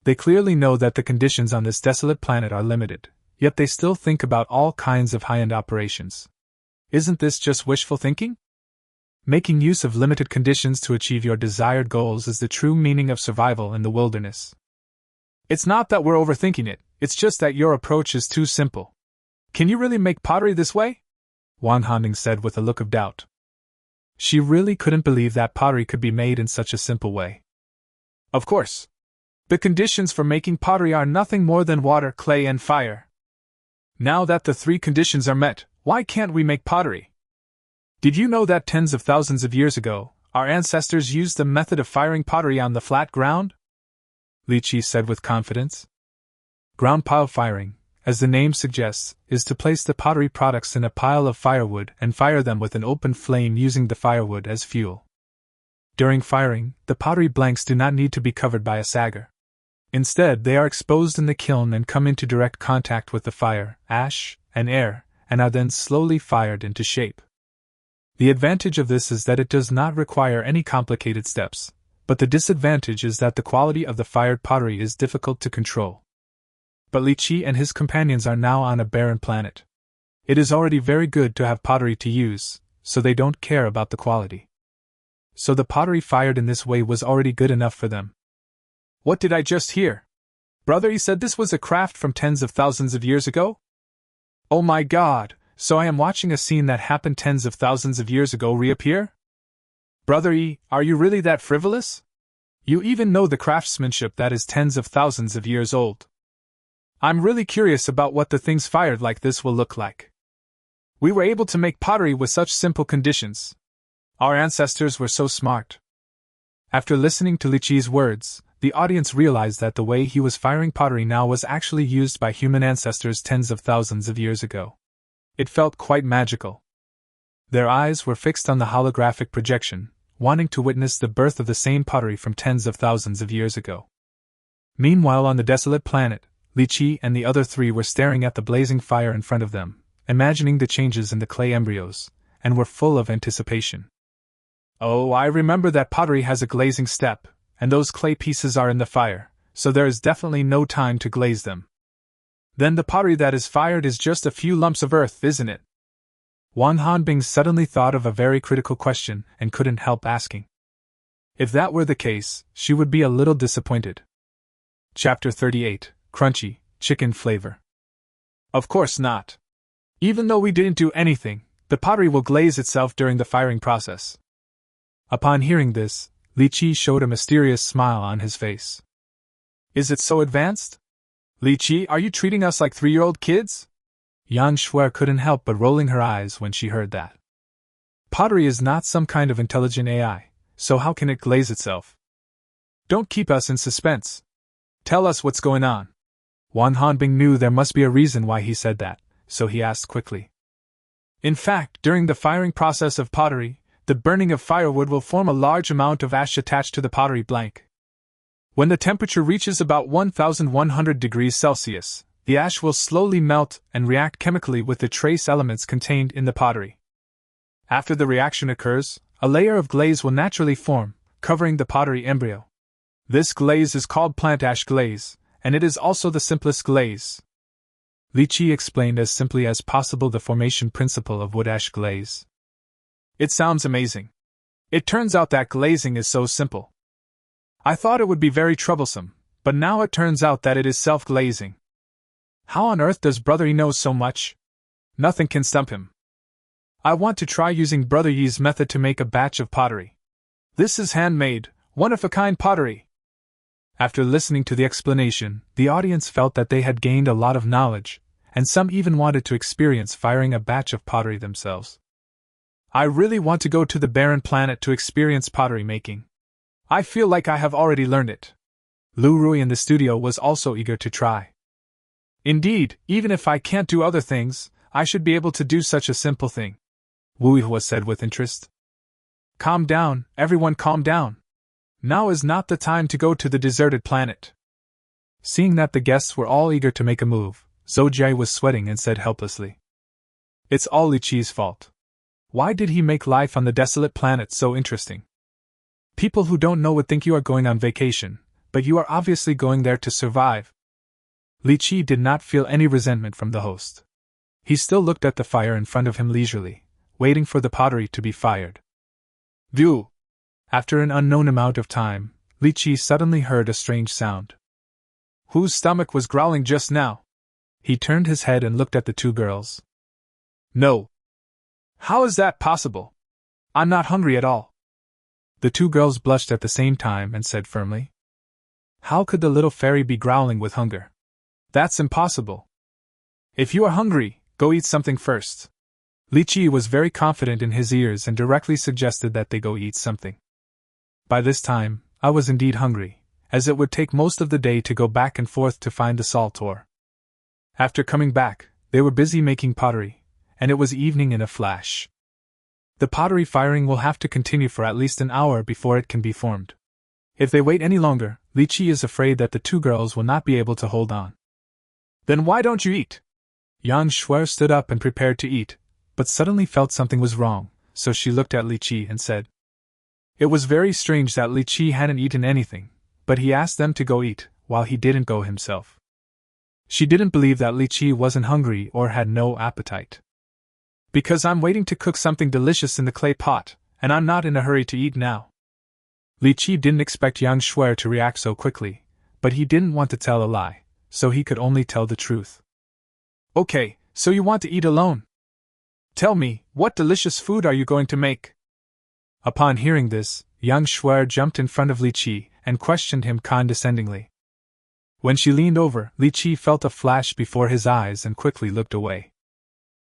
They clearly know that the conditions on this desolate planet are limited, yet they still think about all kinds of high-end operations. Isn't this just wishful thinking? Making use of limited conditions to achieve your desired goals is the true meaning of survival in the wilderness. It's not that we're overthinking it, it's just that your approach is too simple. Can you really make pottery this way? Wang Hanbing said with a look of doubt. She really couldn't believe that pottery could be made in such a simple way. Of course. The conditions for making pottery are nothing more than water, clay, and fire. Now that the three conditions are met, why can't we make pottery? Did you know that tens of thousands of years ago, our ancestors used the method of firing pottery on the flat ground? Li Qiyi said with confidence. Ground pile firing, as the name suggests, is to place the pottery products in a pile of firewood and fire them with an open flame using the firewood as fuel. During firing, the pottery blanks do not need to be covered by a sagger. Instead, they are exposed in the kiln and come into direct contact with the fire, ash, and air, and are then slowly fired into shape. The advantage of this is that it does not require any complicated steps, but the disadvantage is that the quality of the fired pottery is difficult to control. But Li Qiyi and his companions are now on a barren planet. It is already very good to have pottery to use, so they don't care about the quality. So the pottery fired in this way was already good enough for them. What did I just hear? Brother, he said this was a craft from tens of thousands of years ago? Oh my God, so I am watching a scene that happened tens of thousands of years ago reappear? Brother E, are you really that frivolous? You even know the craftsmanship that is tens of thousands of years old. I'm really curious about what the things fired like this will look like. We were able to make pottery with such simple conditions. Our ancestors were so smart. After listening to Li Qiyi's words, the audience realized that the way he was firing pottery now was actually used by human ancestors tens of thousands of years ago. It felt quite magical. Their eyes were fixed on the holographic projection, wanting to witness the birth of the same pottery from tens of thousands of years ago. Meanwhile, on the desolate planet, Li Qiyi and the other three were staring at the blazing fire in front of them, imagining the changes in the clay embryos, and were full of anticipation. Oh, I remember that pottery has a glazing step, and those clay pieces are in the fire, so there is definitely no time to glaze them. Then the pottery that is fired is just a few lumps of earth, isn't it? Wang Hanbing suddenly thought of a very critical question and couldn't help asking. If that were the case, she would be a little disappointed. Chapter 38, Crunchy, Chicken Flavor. Of course not. Even though we didn't do anything, the pottery will glaze itself during the firing process. Upon hearing this, Li Qiyi showed a mysterious smile on his face. Is it so advanced? Li Qiyi, are you treating us like 3-year-old kids? Yang Shuer couldn't help but rolling her eyes when she heard that. Pottery is not some kind of intelligent AI, so how can it glaze itself? Don't keep us in suspense. Tell us what's going on. Wang Hanbing knew there must be a reason why he said that, so he asked quickly. In fact, during the firing process of pottery, the burning of firewood will form a large amount of ash attached to the pottery blank. When the temperature reaches about 1100 degrees Celsius, the ash will slowly melt and react chemically with the trace elements contained in the pottery. After the reaction occurs, a layer of glaze will naturally form, covering the pottery embryo. This glaze is called plant ash glaze, and it is also the simplest glaze. Li Qiyi explained as simply as possible the formation principle of wood ash glaze. It sounds amazing. It turns out that glazing is so simple. I thought it would be very troublesome, but now it turns out that it is self-glazing. How on earth does Brother Yi know so much? Nothing can stump him. I want to try using Brother Yi's method to make a batch of pottery. This is handmade, one-of-a-kind pottery. After listening to the explanation, the audience felt that they had gained a lot of knowledge, and some even wanted to experience firing a batch of pottery themselves. I really want to go to the barren planet to experience pottery making. I feel like I have already learned it. Lu Rui in the studio was also eager to try. Indeed, even if I can't do other things, I should be able to do such a simple thing, Wu Hua said with interest. Calm down, everyone calm down. Now is not the time to go to the deserted planet. Seeing that the guests were all eager to make a move, Zhou was sweating and said helplessly. It's all Li Qiyi's fault. Why did he make life on the desolate planet so interesting? People who don't know would think you are going on vacation, but you are obviously going there to survive. Li Qiyi did not feel any resentment from the host. He still looked at the fire in front of him leisurely, waiting for the pottery to be fired. View! After an unknown amount of time, Li Qiyi suddenly heard a strange sound. Whose stomach was growling just now? He turned his head and looked at the two girls. No. How is that possible? I'm not hungry at all. The two girls blushed at the same time and said firmly. How could the little fairy be growling with hunger? That's impossible. If you are hungry, go eat something first. Li Qiyi was very confident in his ears and directly suggested that they go eat something. By this time, I was indeed hungry, as it would take most of the day to go back and forth to find the salt ore. After coming back, they were busy making pottery, and it was evening in a flash. The pottery firing will have to continue for at least an hour before it can be formed. If they wait any longer, Li Qiyi is afraid that the two girls will not be able to hold on. Then why don't you eat? Yang Shuer stood up and prepared to eat, but suddenly felt something was wrong, so she looked at Li Qiyi and said. It was very strange that Li Qiyi hadn't eaten anything, but he asked them to go eat, while he didn't go himself. She didn't believe that Li Qiyi wasn't hungry or had no appetite. Because I'm waiting to cook something delicious in the clay pot, and I'm not in a hurry to eat now. Li Qiyi didn't expect Yang Shuer to react so quickly, but he didn't want to tell a lie, so he could only tell the truth. Okay, so you want to eat alone? Tell me, what delicious food are you going to make? Upon hearing this, Yang Shuer jumped in front of Li Qiyi and questioned him condescendingly. When she leaned over, Li Qiyi felt a flash before his eyes and quickly looked away.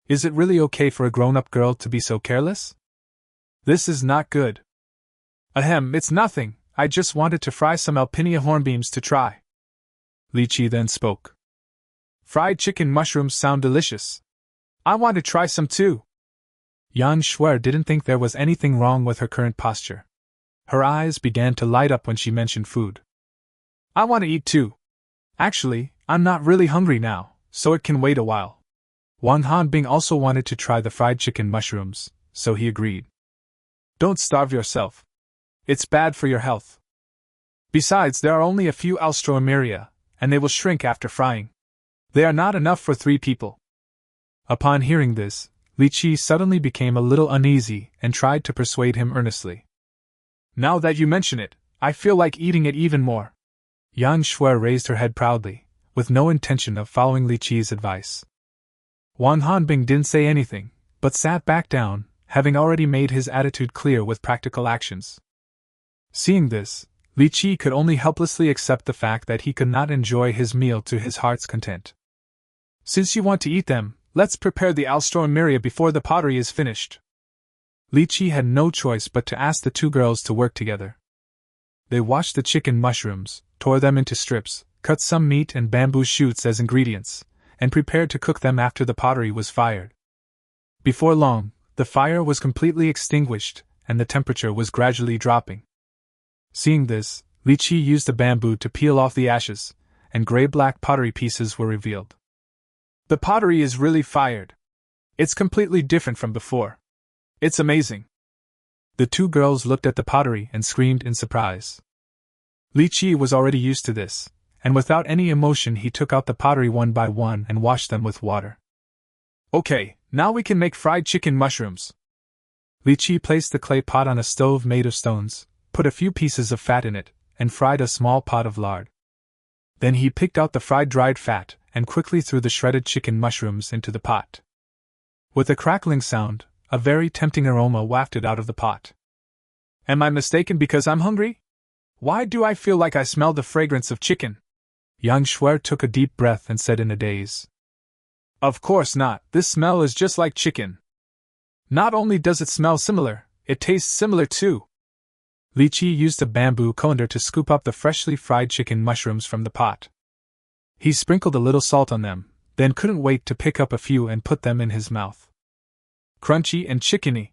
Is it really okay for a grown-up girl to be so careless? This is not good. Ahem, it's nothing, I just wanted to fry some alpinia hornbeams to try. Li Qiyi then spoke. Fried chicken mushrooms sound delicious. I want to try some too. Yang Shuer didn't think there was anything wrong with her current posture. Her eyes began to light up when she mentioned food. I want to eat too. Actually, I'm not really hungry now, so it can wait a while. Wang Hanbing also wanted to try the fried chicken mushrooms, so he agreed. Don't starve yourself. It's bad for your health. Besides, there are only a few alstroemeria, and they will shrink after frying. They are not enough for 3 people. Upon hearing this, Li Qiyi suddenly became a little uneasy and tried to persuade him earnestly. Now that you mention it, I feel like eating it even more. Yang Shuer raised her head proudly, with no intention of following Li Qiyi's advice. Wang Hanbing didn't say anything, but sat back down, having already made his attitude clear with practical actions. Seeing this, Li Qiyi could only helplessly accept the fact that he could not enjoy his meal to his heart's content. Since you want to eat them, let's prepare the alstroemeria before the pottery is finished. Li Qiyi had no choice but to ask the two girls to work together. They washed the chicken mushrooms, tore them into strips, cut some meat and bamboo shoots as ingredients, and prepared to cook them after the pottery was fired. Before long, the fire was completely extinguished, and the temperature was gradually dropping. Seeing this, Li Qiyi used a bamboo to peel off the ashes, and gray-black pottery pieces were revealed. The pottery is really fired. It's completely different from before. It's amazing. The two girls looked at the pottery and screamed in surprise. Li Qiyi was already used to this, and without any emotion he took out the pottery one by one and washed them with water. Okay, now we can make fried chicken mushrooms. Li Qiyi placed the clay pot on a stove made of stones, put a few pieces of fat in it, and fried a small pot of lard. Then he picked out the fried dried fat and quickly threw the shredded chicken mushrooms into the pot. With a crackling sound, a very tempting aroma wafted out of the pot. Am I mistaken because I'm hungry? Why do I feel like I smell the fragrance of chicken? Yang Shuer took a deep breath and said in a daze. Of course not, this smell is just like chicken. Not only does it smell similar, it tastes similar too. Li Qiyi used a bamboo colander to scoop up the freshly fried chicken mushrooms from the pot. He sprinkled a little salt on them, then couldn't wait to pick up a few and put them in his mouth. Crunchy and chickeny.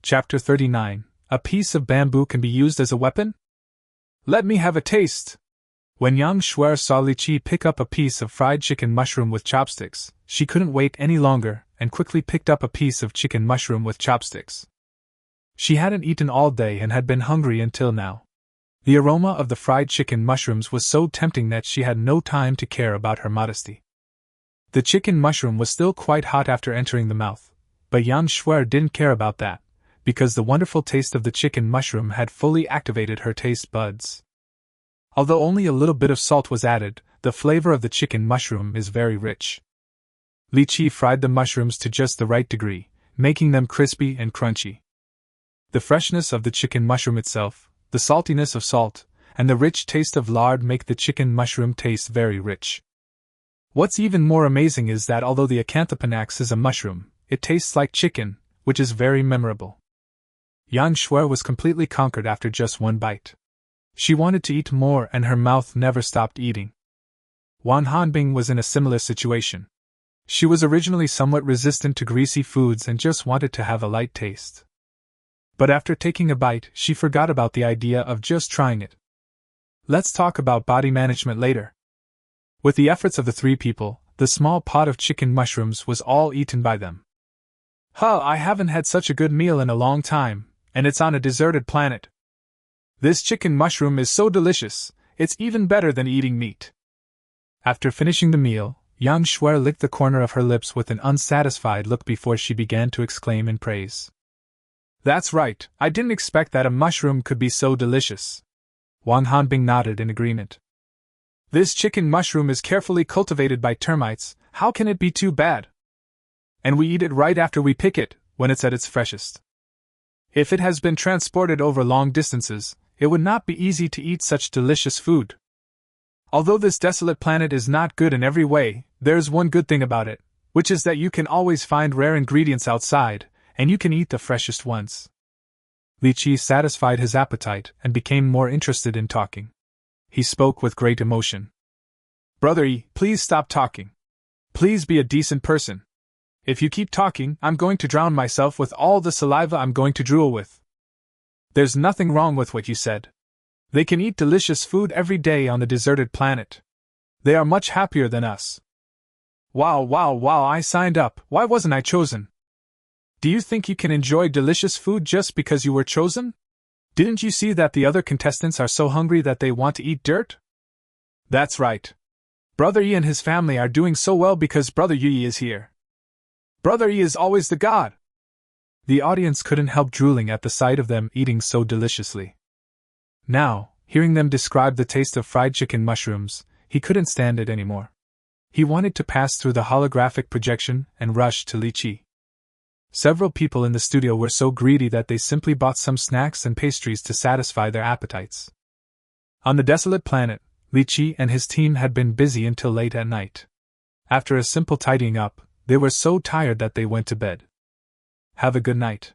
Chapter 39. A piece of bamboo can be used as a weapon? Let me have a taste! When young Shuer saw Li Qiyi pick up a piece of fried chicken mushroom with chopsticks, she couldn't wait any longer and quickly picked up a piece of chicken mushroom with chopsticks. She hadn't eaten all day and had been hungry until now. The aroma of the fried chicken mushrooms was so tempting that she had no time to care about her modesty. The chicken mushroom was still quite hot after entering the mouth, but Yang Shuer didn't care about that, because the wonderful taste of the chicken mushroom had fully activated her taste buds. Although only a little bit of salt was added, the flavor of the chicken mushroom is very rich. Li Qiyi fried the mushrooms to just the right degree, making them crispy and crunchy. The freshness of the chicken mushroom itself, the saltiness of salt, and the rich taste of lard make the chicken mushroom taste very rich. What's even more amazing is that although the acanthopanax is a mushroom, it tastes like chicken, which is very memorable. Yang Shuer was completely conquered after just one bite. She wanted to eat more and her mouth never stopped eating. Wan Hanbing was in a similar situation. She was originally somewhat resistant to greasy foods and just wanted to have a light taste. But after taking a bite, she forgot about the idea of just trying it. Let's talk about body management later. With the efforts of the three people, the small pot of chicken mushrooms was all eaten by them. I haven't had such a good meal in a long time, and it's on a deserted planet. This chicken mushroom is so delicious, it's even better than eating meat. After finishing the meal, Yang Shuer licked the corner of her lips with an unsatisfied look before she began to exclaim in praise. That's right, I didn't expect that a mushroom could be so delicious. Wang Hanbing nodded in agreement. This chicken mushroom is carefully cultivated by termites, how can it be too bad? And we eat it right after we pick it, when it's at its freshest. If it has been transported over long distances, it would not be easy to eat such delicious food. Although this desolate planet is not good in every way, there's one good thing about it, which is that you can always find rare ingredients outside, and you can eat the freshest ones. Li Qiyi satisfied his appetite and became more interested in talking. He spoke with great emotion. Brother Yi, please stop talking. Please be a decent person. If you keep talking, I'm going to drown myself with all the saliva I'm going to drool with. There's nothing wrong with what you said. They can eat delicious food every day on the deserted planet. They are much happier than us. Wow, I signed up, why wasn't I chosen? Do you think you can enjoy delicious food just because you were chosen? Didn't you see that the other contestants are so hungry that they want to eat dirt? That's right. Brother Yi and his family are doing so well because Brother Yi is here. Brother Yi is always the god. The audience couldn't help drooling at the sight of them eating so deliciously. Now, hearing them describe the taste of fried chicken mushrooms, he couldn't stand it anymore. He wanted to pass through the holographic projection and rush to Li Qiyi. Several people in the studio were so greedy that they simply bought some snacks and pastries to satisfy their appetites. On the desolate planet, Li Qiyi and his team had been busy until late at night. After a simple tidying up, they were so tired that they went to bed. Have a good night.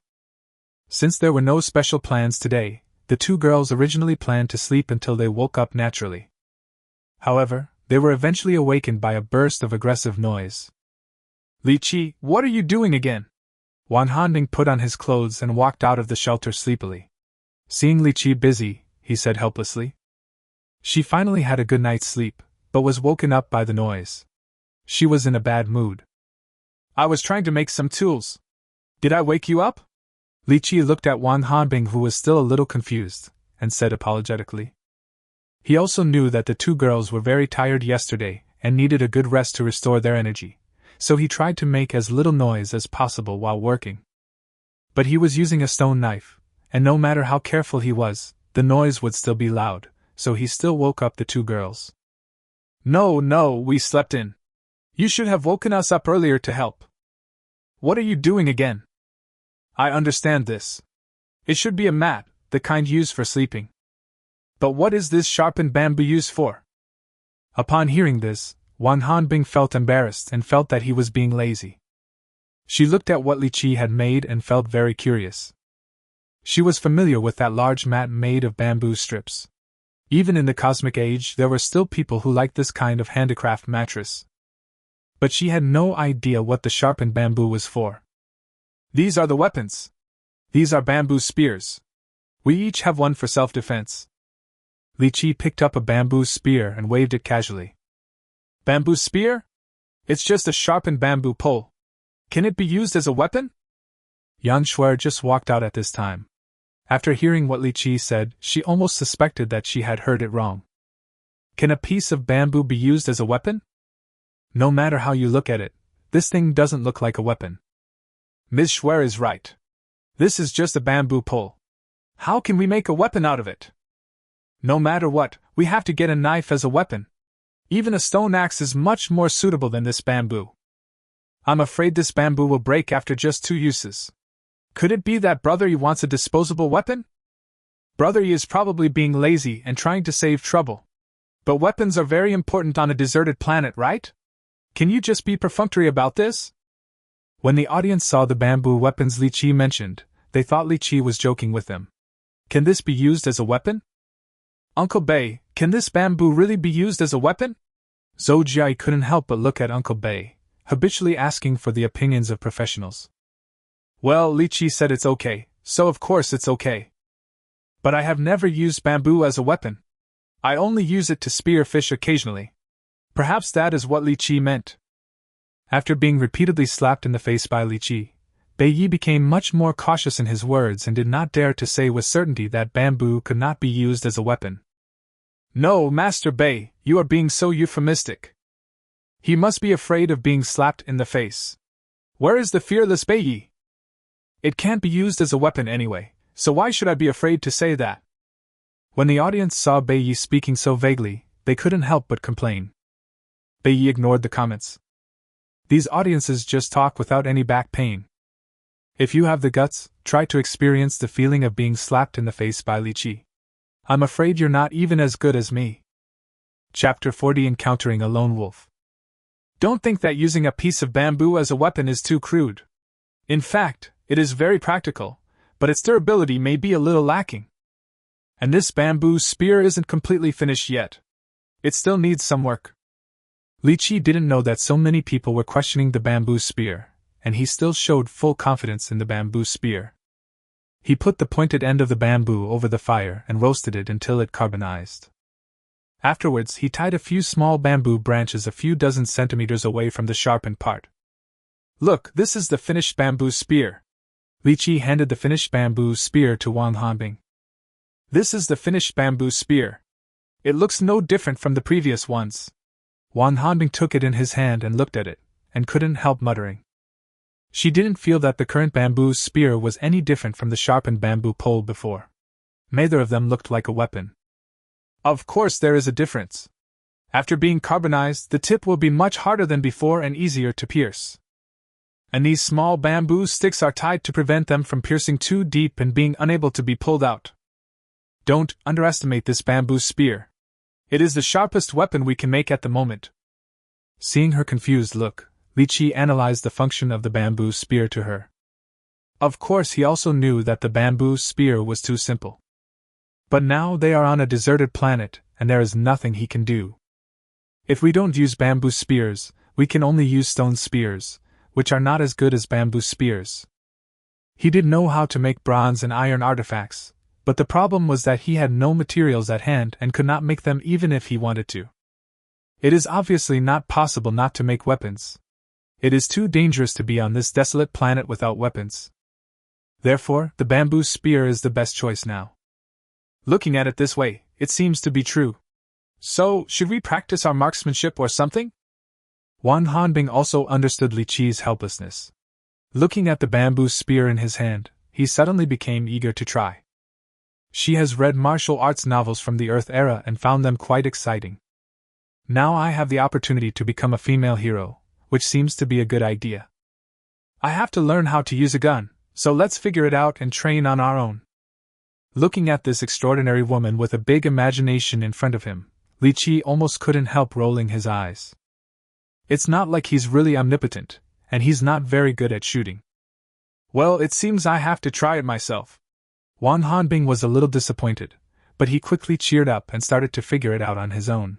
Since there were no special plans today, the two girls originally planned to sleep until they woke up naturally. However, they were eventually awakened by a burst of aggressive noise. Li Qiyi, what are you doing again? Wan Hanbing put on his clothes and walked out of the shelter sleepily. Seeing Li Qiyi busy, he said helplessly. She finally had a good night's sleep, but was woken up by the noise. She was in a bad mood. I was trying to make some tools. Did I wake you up? Li Qiyi looked at Wan Hanbing, who was still a little confused, and said apologetically. He also knew that the two girls were very tired yesterday and needed a good rest to restore their energy, so he tried to make as little noise as possible while working. But he was using a stone knife, and no matter how careful he was, the noise would still be loud, so he still woke up the two girls. No, we slept in. You should have woken us up earlier to help. What are you doing again? I understand this. It should be a mat, the kind used for sleeping. But what is this sharpened bamboo used for? Upon hearing this, Wan Hanbing felt embarrassed and felt that he was being lazy. She looked at what Li Qiyi had made and felt very curious. She was familiar with that large mat made of bamboo strips. Even in the cosmic age, there were still people who liked this kind of handicraft mattress. But she had no idea what the sharpened bamboo was for. These are the weapons. These are bamboo spears. We each have one for self-defense. Li Qiyi picked up a bamboo spear and waved it casually. Bamboo spear? It's just a sharpened bamboo pole. Can it be used as a weapon? Yan Shuer just walked out at this time. After hearing what Li Qiyi said, she almost suspected that she had heard it wrong. Can a piece of bamboo be used as a weapon? No matter how you look at it, this thing doesn't look like a weapon. Ms. Shuer is right. This is just a bamboo pole. How can we make a weapon out of it? No matter what, we have to get a knife as a weapon. Even a stone axe is much more suitable than this bamboo. I'm afraid this bamboo will break after just 2 uses. Could it be that Brother Yi wants a disposable weapon? Brother Yi is probably being lazy and trying to save trouble. But weapons are very important on a deserted planet, right? Can you just be perfunctory about this? When the audience saw the bamboo weapons Li Qiyi mentioned, they thought Li Qiyi was joking with them. Can this be used as a weapon? Uncle Bei, can this bamboo really be used as a weapon? Zhou Jia couldn't help but look at Uncle Bei, habitually asking for the opinions of professionals. Well, Li Qiyi said it's okay, so of course it's okay. But I have never used bamboo as a weapon. I only use it to spear fish occasionally. Perhaps that is what Li Qiyi meant. After being repeatedly slapped in the face by Li Qiyi, Bei Yi became much more cautious in his words and did not dare to say with certainty that bamboo could not be used as a weapon. No, Master Bei, you are being so euphemistic. He must be afraid of being slapped in the face. Where is the fearless Bei Yi? It can't be used as a weapon anyway, so why should I be afraid to say that? When the audience saw Bei Yi speaking so vaguely, they couldn't help but complain. Bei Yi ignored the comments. These audiences just talk without any back pain. If you have the guts, try to experience the feeling of being slapped in the face by Li Qiyi. I'm afraid you're not even as good as me. Chapter 40 Encountering a Lone Wolf. Don't think that using a piece of bamboo as a weapon is too crude. In fact, it is very practical, but its durability may be a little lacking. And this bamboo spear isn't completely finished yet. It still needs some work. Li Qiyi didn't know that so many people were questioning the bamboo spear, and he still showed full confidence in the bamboo spear. He put the pointed end of the bamboo over the fire and roasted it until it carbonized. Afterwards, he tied a few small bamboo branches a few dozen centimeters away from the sharpened part. Look, this is the finished bamboo spear. Li Qiyi handed the finished bamboo spear to Wang Hanbing. This is the finished bamboo spear. It looks no different from the previous ones. Wang Hanbing took it in his hand and looked at it, and couldn't help muttering. She didn't feel that the current bamboo spear was any different from the sharpened bamboo pole before. Neither of them looked like a weapon. Of course there is a difference. After being carbonized, the tip will be much harder than before and easier to pierce. And these small bamboo sticks are tied to prevent them from piercing too deep and being unable to be pulled out. Don't underestimate this bamboo spear. It is the sharpest weapon we can make at the moment. Seeing her confused look, Li Qiyi analyzed the function of the bamboo spear to her. Of course, he also knew that the bamboo spear was too simple. But now they are on a deserted planet, and there is nothing he can do. If we don't use bamboo spears, we can only use stone spears, which are not as good as bamboo spears. He did know how to make bronze and iron artifacts, but the problem was that he had no materials at hand and could not make them even if he wanted to. It is obviously not possible not to make weapons. It is too dangerous to be on this desolate planet without weapons. Therefore, the bamboo spear is the best choice now. Looking at it this way, it seems to be true. So, should we practice our marksmanship or something? Wang Hanbing also understood Li Qiyi's helplessness. Looking at the bamboo spear in his hand, he suddenly became eager to try. She has read martial arts novels from the Earth era and found them quite exciting. Now I have the opportunity to become a female hero, which seems to be a good idea. I have to learn how to use a gun, so let's figure it out and train on our own. Looking at this extraordinary woman with a big imagination in front of him, Li Qiyi almost couldn't help rolling his eyes. It's not like he's really omnipotent, and he's not very good at shooting. Well, it seems I have to try it myself. Wang Hanbing was a little disappointed, but he quickly cheered up and started to figure it out on his own.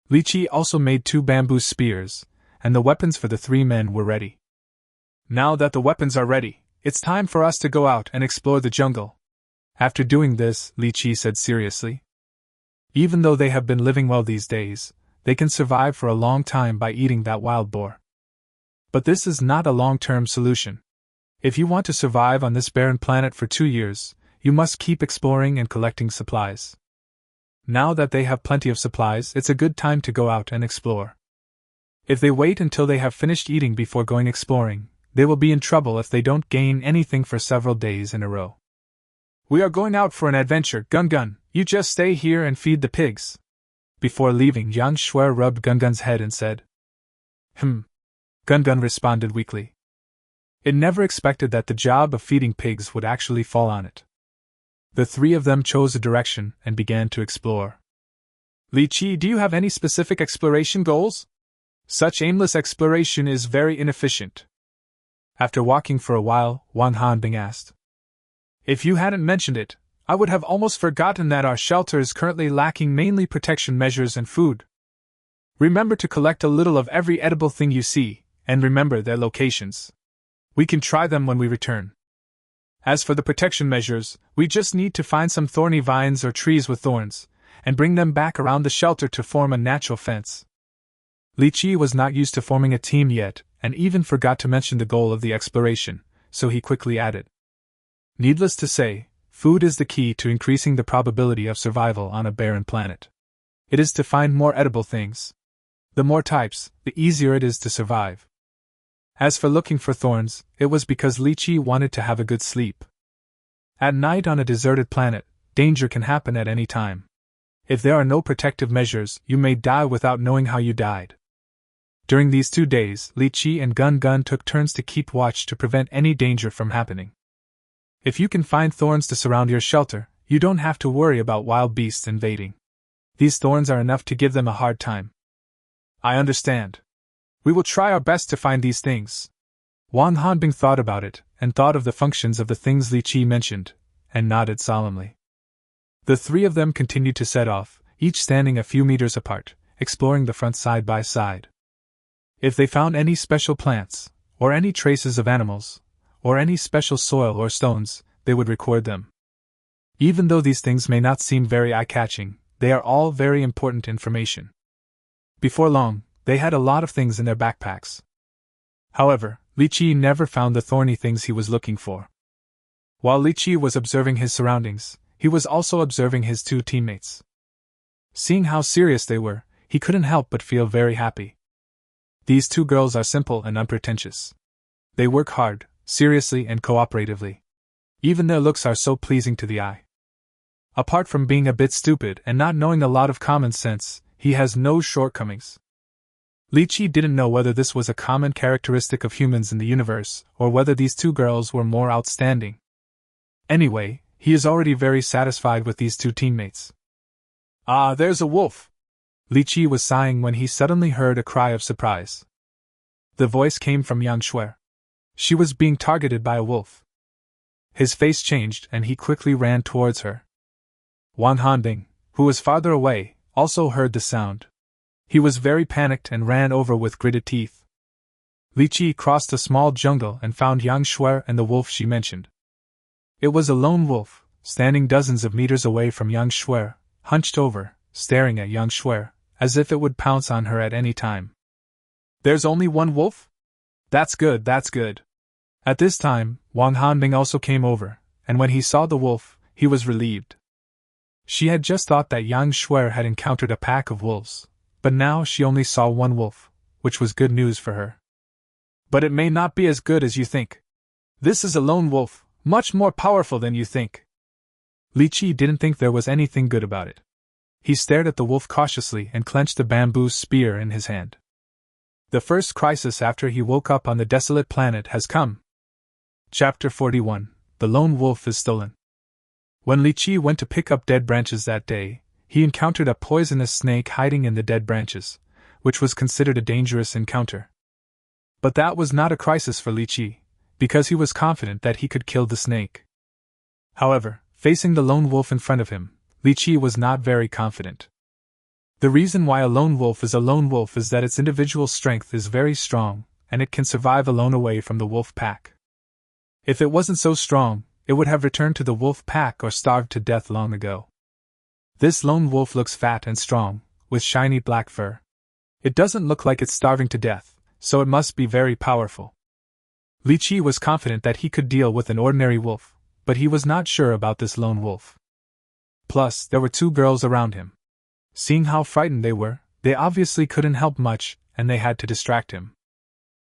Li Qiyi also made 2 bamboo spears, and the weapons for the 3 men were ready. Now that the weapons are ready, it's time for us to go out and explore the jungle. After doing this, Li Qiyi said seriously, Even though they have been living well these days, they can survive for a long time by eating that wild boar. But this is not a long-term solution. If you want to survive on this barren planet for 2 years, you must keep exploring and collecting supplies. Now that they have plenty of supplies, it's a good time to go out and explore. If they wait until they have finished eating before going exploring, they will be in trouble if they don't gain anything for several days in a row. We are going out for an adventure, Gun. You just stay here and feed the pigs. Before leaving, Yang Shui rubbed Gun's head and said. Gun responded weakly. It never expected that the job of feeding pigs would actually fall on it. The three of them chose a direction and began to explore. Li Qiyi, do you have any specific exploration goals? Such aimless exploration is very inefficient. After walking for a while, Wang Hanbing asked. If you hadn't mentioned it, I would have almost forgotten that our shelter is currently lacking mainly protection measures and food. Remember to collect a little of every edible thing you see, and remember their locations. We can try them when we return. As for the protection measures, we just need to find some thorny vines or trees with thorns, and bring them back around the shelter to form a natural fence. Li Qiyi was not used to forming a team yet, and even forgot to mention the goal of the exploration, so he quickly added. Needless to say, food is the key to increasing the probability of survival on a barren planet. It is to find more edible things. The more types, the easier it is to survive. As for looking for thorns, it was because Li Qiyi wanted to have a good sleep. At night on a deserted planet, danger can happen at any time. If there are no protective measures, you may die without knowing how you died. During these 2 days, Li Qiyi and Gun took turns to keep watch to prevent any danger from happening. If you can find thorns to surround your shelter, you don't have to worry about wild beasts invading. These thorns are enough to give them a hard time. I understand. We will try our best to find these things. Wang Hanbing thought about it, and thought of the functions of the things Li Qiyi mentioned, and nodded solemnly. The three of them continued to set off, each standing a few meters apart, exploring the front side by side. If they found any special plants, or any traces of animals, or any special soil or stones, they would record them. Even though these things may not seem very eye-catching, they are all very important information. Before long, they had a lot of things in their backpacks. However, Li Qiyi never found the thorny things he was looking for. While Li Qiyi was observing his surroundings, he was also observing his 2 teammates. Seeing how serious they were, he couldn't help but feel very happy. These 2 girls are simple and unpretentious. They work hard, seriously and cooperatively. Even their looks are so pleasing to the eye. Apart from being a bit stupid and not knowing a lot of common sense, he has no shortcomings. Li Qiyi didn't know whether this was a common characteristic of humans in the universe, or whether these 2 girls were more outstanding. Anyway, he is already very satisfied with these 2 teammates. Ah, there's a wolf! Li Qiyi was sighing when he suddenly heard a cry of surprise. The voice came from Yang Shui. She was being targeted by a wolf. His face changed and he quickly ran towards her. Wang Hanbing, who was farther away, also heard the sound. He was very panicked and ran over with gritted teeth. Li Qiyi crossed a small jungle and found Yang Shui and the wolf she mentioned. It was a lone wolf, standing dozens of meters away from Yang Shui, hunched over, staring at Yang Shui, as if it would pounce on her at any time. There's only one wolf? That's good, that's good. At this time, Wang Hanbing also came over, and when he saw the wolf, he was relieved. She had just thought that Yang Shui had encountered a pack of wolves, but now she only saw one wolf, which was good news for her. But it may not be as good as you think. This is a lone wolf, much more powerful than you think. Li Qiyi didn't think there was anything good about it. He stared at the wolf cautiously and clenched the bamboo spear in his hand. The first crisis after he woke up on the desolate planet has come. Chapter 41. The Lone Wolf is Stolen. When Li Qiyi went to pick up dead branches that day, he encountered a poisonous snake hiding in the dead branches, which was considered a dangerous encounter. But that was not a crisis for Li Qiyi, because he was confident that he could kill the snake. However, facing the lone wolf in front of him, Li Qiyi was not very confident. The reason why a lone wolf is that its individual strength is very strong, and it can survive alone away from the wolf pack. If it wasn't so strong, it would have returned to the wolf pack or starved to death long ago. This lone wolf looks fat and strong, with shiny black fur. It doesn't look like it's starving to death, so it must be very powerful. Li Qiyi was confident that he could deal with an ordinary wolf, but he was not sure about this lone wolf. Plus, there were two girls around him. Seeing how frightened they were, they obviously couldn't help much, and they had to distract him.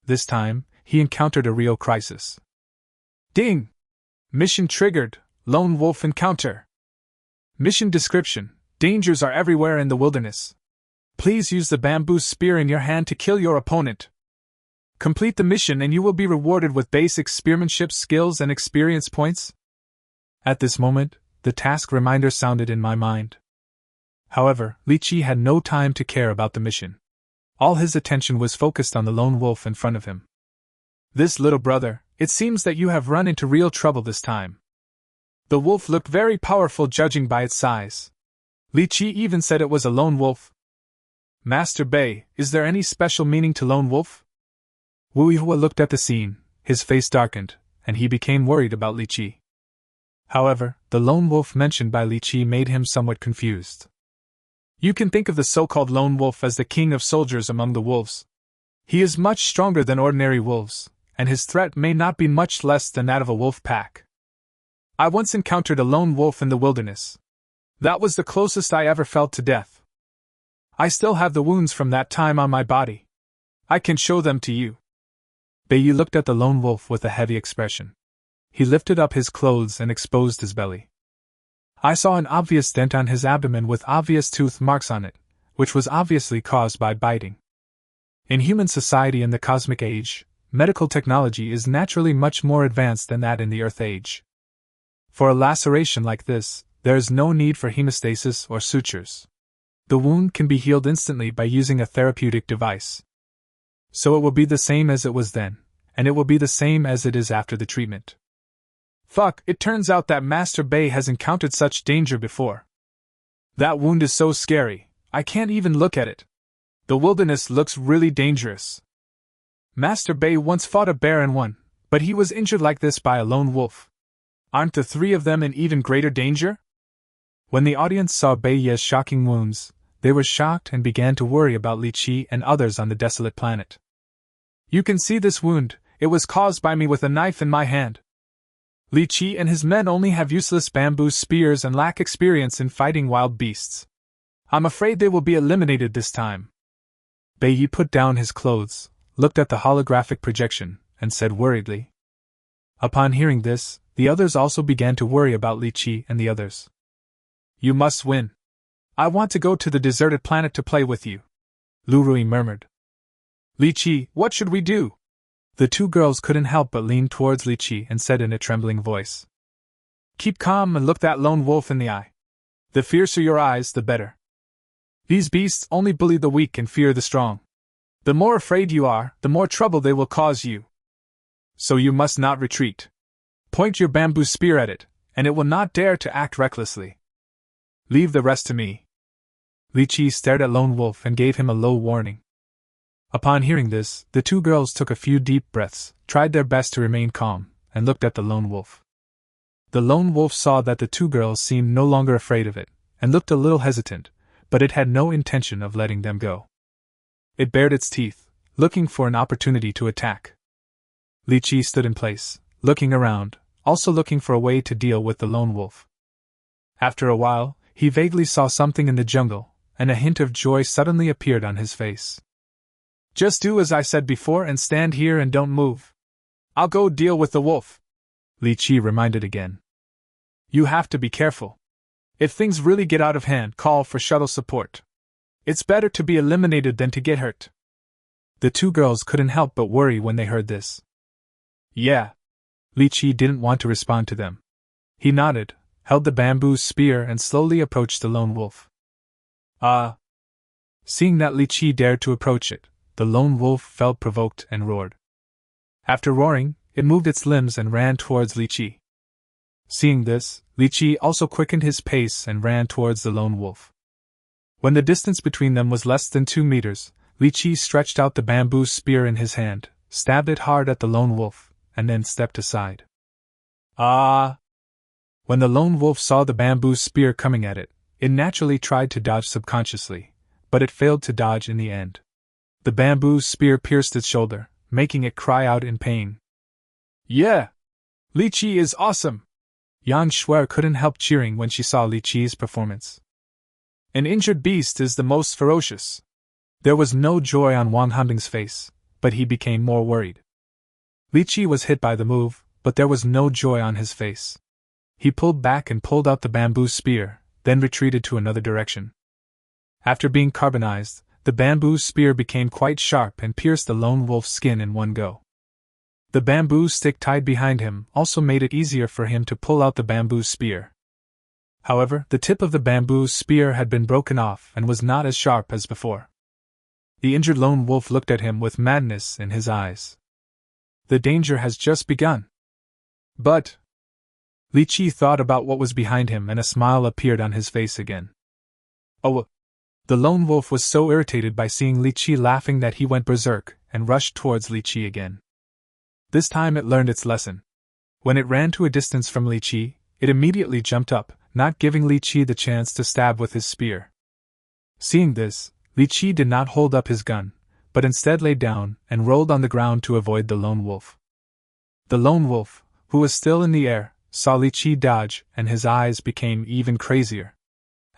This time, he encountered a real crisis. Ding! Mission triggered, lone wolf encounter. Mission description: dangers are everywhere in the wilderness. Please use the bamboo spear in your hand to kill your opponent. Complete the mission and you will be rewarded with basic spearmanship skills and experience points. At this moment, the task reminder sounded in my mind. However, Li Qiyi had no time to care about the mission. All his attention was focused on the lone wolf in front of him. This little brother, it seems that you have run into real trouble this time. The wolf looked very powerful judging by its size. Li Qiyi even said it was a lone wolf. Master Bei, is there any special meaning to lone wolf? Wu Yihua looked at the scene, his face darkened, and he became worried about Li Qiyi. However, the lone wolf mentioned by Li Qiyi made him somewhat confused. You can think of the so-called lone wolf as the king of soldiers among the wolves. He is much stronger than ordinary wolves, and his threat may not be much less than that of a wolf pack. I once encountered a lone wolf in the wilderness. That was the closest I ever felt to death. I still have the wounds from that time on my body. I can show them to you. Bei looked at the lone wolf with a heavy expression. He lifted up his clothes and exposed his belly. I saw an obvious dent on his abdomen with obvious tooth marks on it, which was obviously caused by biting. In human society in the cosmic age, medical technology is naturally much more advanced than that in the Earth age. For a laceration like this, there is no need for hemostasis or sutures. The wound can be healed instantly by using a therapeutic device. So it will be the same as it was then, and it will be the same as it is after the treatment. Fuck, it turns out that Master Bei has encountered such danger before. That wound is so scary, I can't even look at it. The wilderness looks really dangerous. Master Bei once fought a bear and won, but he was injured like this by a lone wolf. Aren't the three of them in even greater danger? When the audience saw Bei's shocking wounds, they were shocked and began to worry about Li Qiyi and others on the desolate planet. You can see this wound, it was caused by me with a knife in my hand. Li Qiyi and his men only have useless bamboo spears and lack experience in fighting wild beasts. I'm afraid they will be eliminated this time. Bei put down his clothes, looked at the holographic projection, and said worriedly. Upon hearing this, the others also began to worry about Li Qiyi and the others. You must win. I want to go to the deserted planet to play with you, Lu Rui murmured. Li Qiyi, what should we do? The two girls couldn't help but lean towards Li Qiyi and said in a trembling voice. Keep calm and look that lone wolf in the eye. The fiercer your eyes, the better. These beasts only bully the weak and fear the strong. The more afraid you are, the more trouble they will cause you. So you must not retreat. Point your bamboo spear at it, and it will not dare to act recklessly. Leave the rest to me. Li Qiyi stared at Lone Wolf and gave him a low warning. Upon hearing this, the two girls took a few deep breaths, tried their best to remain calm, and looked at the Lone Wolf. The Lone Wolf saw that the two girls seemed no longer afraid of it, and looked a little hesitant, but it had no intention of letting them go. It bared its teeth, looking for an opportunity to attack. Li Qiyi stood in place, looking around, also looking for a way to deal with the Lone Wolf. After a while, he vaguely saw something in the jungle, and a hint of joy suddenly appeared on his face. Just do as I said before and stand here and don't move. I'll go deal with the wolf, Li Qiyi reminded again. You have to be careful. If things really get out of hand, call for shuttle support. It's better to be eliminated than to get hurt. The two girls couldn't help but worry when they heard this. Yeah. Li Qiyi didn't want to respond to them. He nodded, held the bamboo spear and slowly approached the Lone Wolf. Seeing that Li Qiyi dared to approach it, the Lone Wolf felt provoked and roared. After roaring, it moved its limbs and ran towards Li Qiyi. Seeing this, Li Qiyi also quickened his pace and ran towards the Lone Wolf. When the distance between them was less than 2 meters, Li Qiyi stretched out the bamboo spear in his hand, stabbed it hard at the Lone Wolf, and then stepped aside. When the Lone Wolf saw the bamboo spear coming at it, it naturally tried to dodge subconsciously, but it failed to dodge in the end. The bamboo spear pierced its shoulder, making it cry out in pain. Yeah! Li Qiyi is awesome! Yang Shuer couldn't help cheering when she saw Li Qiyi's performance. An injured beast is the most ferocious. There was no joy on Wang Hanbing's face, but he became more worried. Li Qiyi was hit by the move, but there was no joy on his face. He pulled back and pulled out the bamboo spear, then retreated to another direction. After being carbonized, the bamboo spear became quite sharp and pierced the lone wolf's skin in one go. The bamboo stick tied behind him also made it easier for him to pull out the bamboo spear. However, the tip of the bamboo spear had been broken off and was not as sharp as before. The injured lone wolf looked at him with madness in his eyes. The danger has just begun. But Li Qiyi thought about what was behind him and a smile appeared on his face again. Oh! The lone wolf was so irritated by seeing Li Qiyi laughing that he went berserk and rushed towards Li Qiyi again. This time it learned its lesson. When it ran to a distance from Li Qiyi, it immediately jumped up, not giving Li Qiyi the chance to stab with his spear. Seeing this, Li Qiyi did not hold up his gun, but instead lay down and rolled on the ground to avoid the lone wolf. The lone wolf, who was still in the air, saw Li Qiyi dodge, and his eyes became even crazier.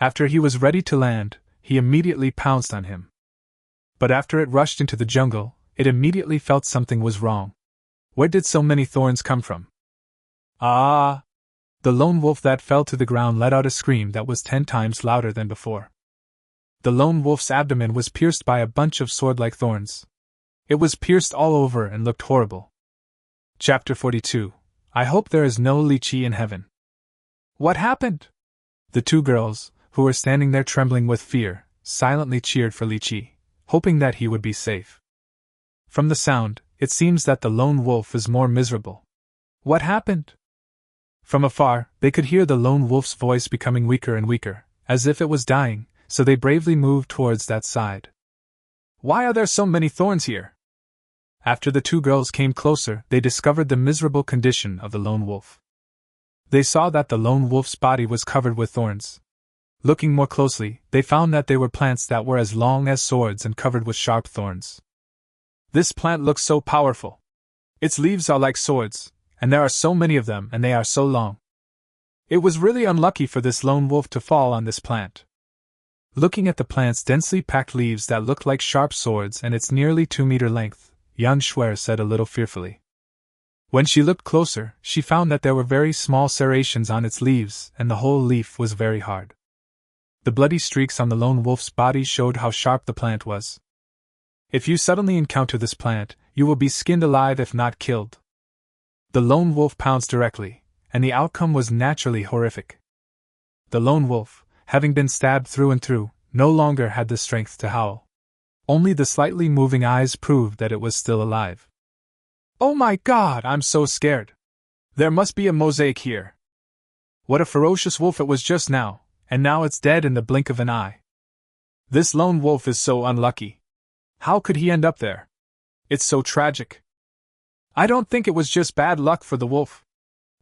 After he was ready to land, he immediately pounced on him. But after it rushed into the jungle, it immediately felt something was wrong. Where did so many thorns come from? Ah! The lone wolf that fell to the ground let out a scream that was 10 times louder than before. The lone wolf's abdomen was pierced by a bunch of sword-like thorns. It was pierced all over and looked horrible. Chapter 42. I hope there is no Li Qiyi in heaven. What happened? The two girls, who were standing there trembling with fear, silently cheered for Li Qiyi, hoping that he would be safe. From the sound, it seems that the lone wolf is more miserable. What happened? From afar, they could hear the lone wolf's voice becoming weaker and weaker, as if it was dying, so they bravely moved towards that side. Why are there so many thorns here? After the two girls came closer, they discovered the miserable condition of the lone wolf. They saw that the lone wolf's body was covered with thorns. Looking more closely, they found that they were plants that were as long as swords and covered with sharp thorns. This plant looks so powerful. Its leaves are like swords, and there are so many of them and they are so long. It was really unlucky for this lone wolf to fall on this plant. Looking at the plant's densely packed leaves that looked like sharp swords and its nearly 2-meter length, Yang Shuer said a little fearfully. When she looked closer, she found that there were very small serrations on its leaves and the whole leaf was very hard. The bloody streaks on the lone wolf's body showed how sharp the plant was. If you suddenly encounter this plant, you will be skinned alive if not killed. The lone wolf pounced directly, and the outcome was naturally horrific. The lone wolf, having been stabbed through and through, no longer had the strength to howl. Only the slightly moving eyes proved that it was still alive. Oh my God, I'm so scared. There must be a mosaic here. What a ferocious wolf it was just now, and now it's dead in the blink of an eye. This lone wolf is so unlucky. How could he end up there? It's so tragic. I don't think it was just bad luck for the wolf.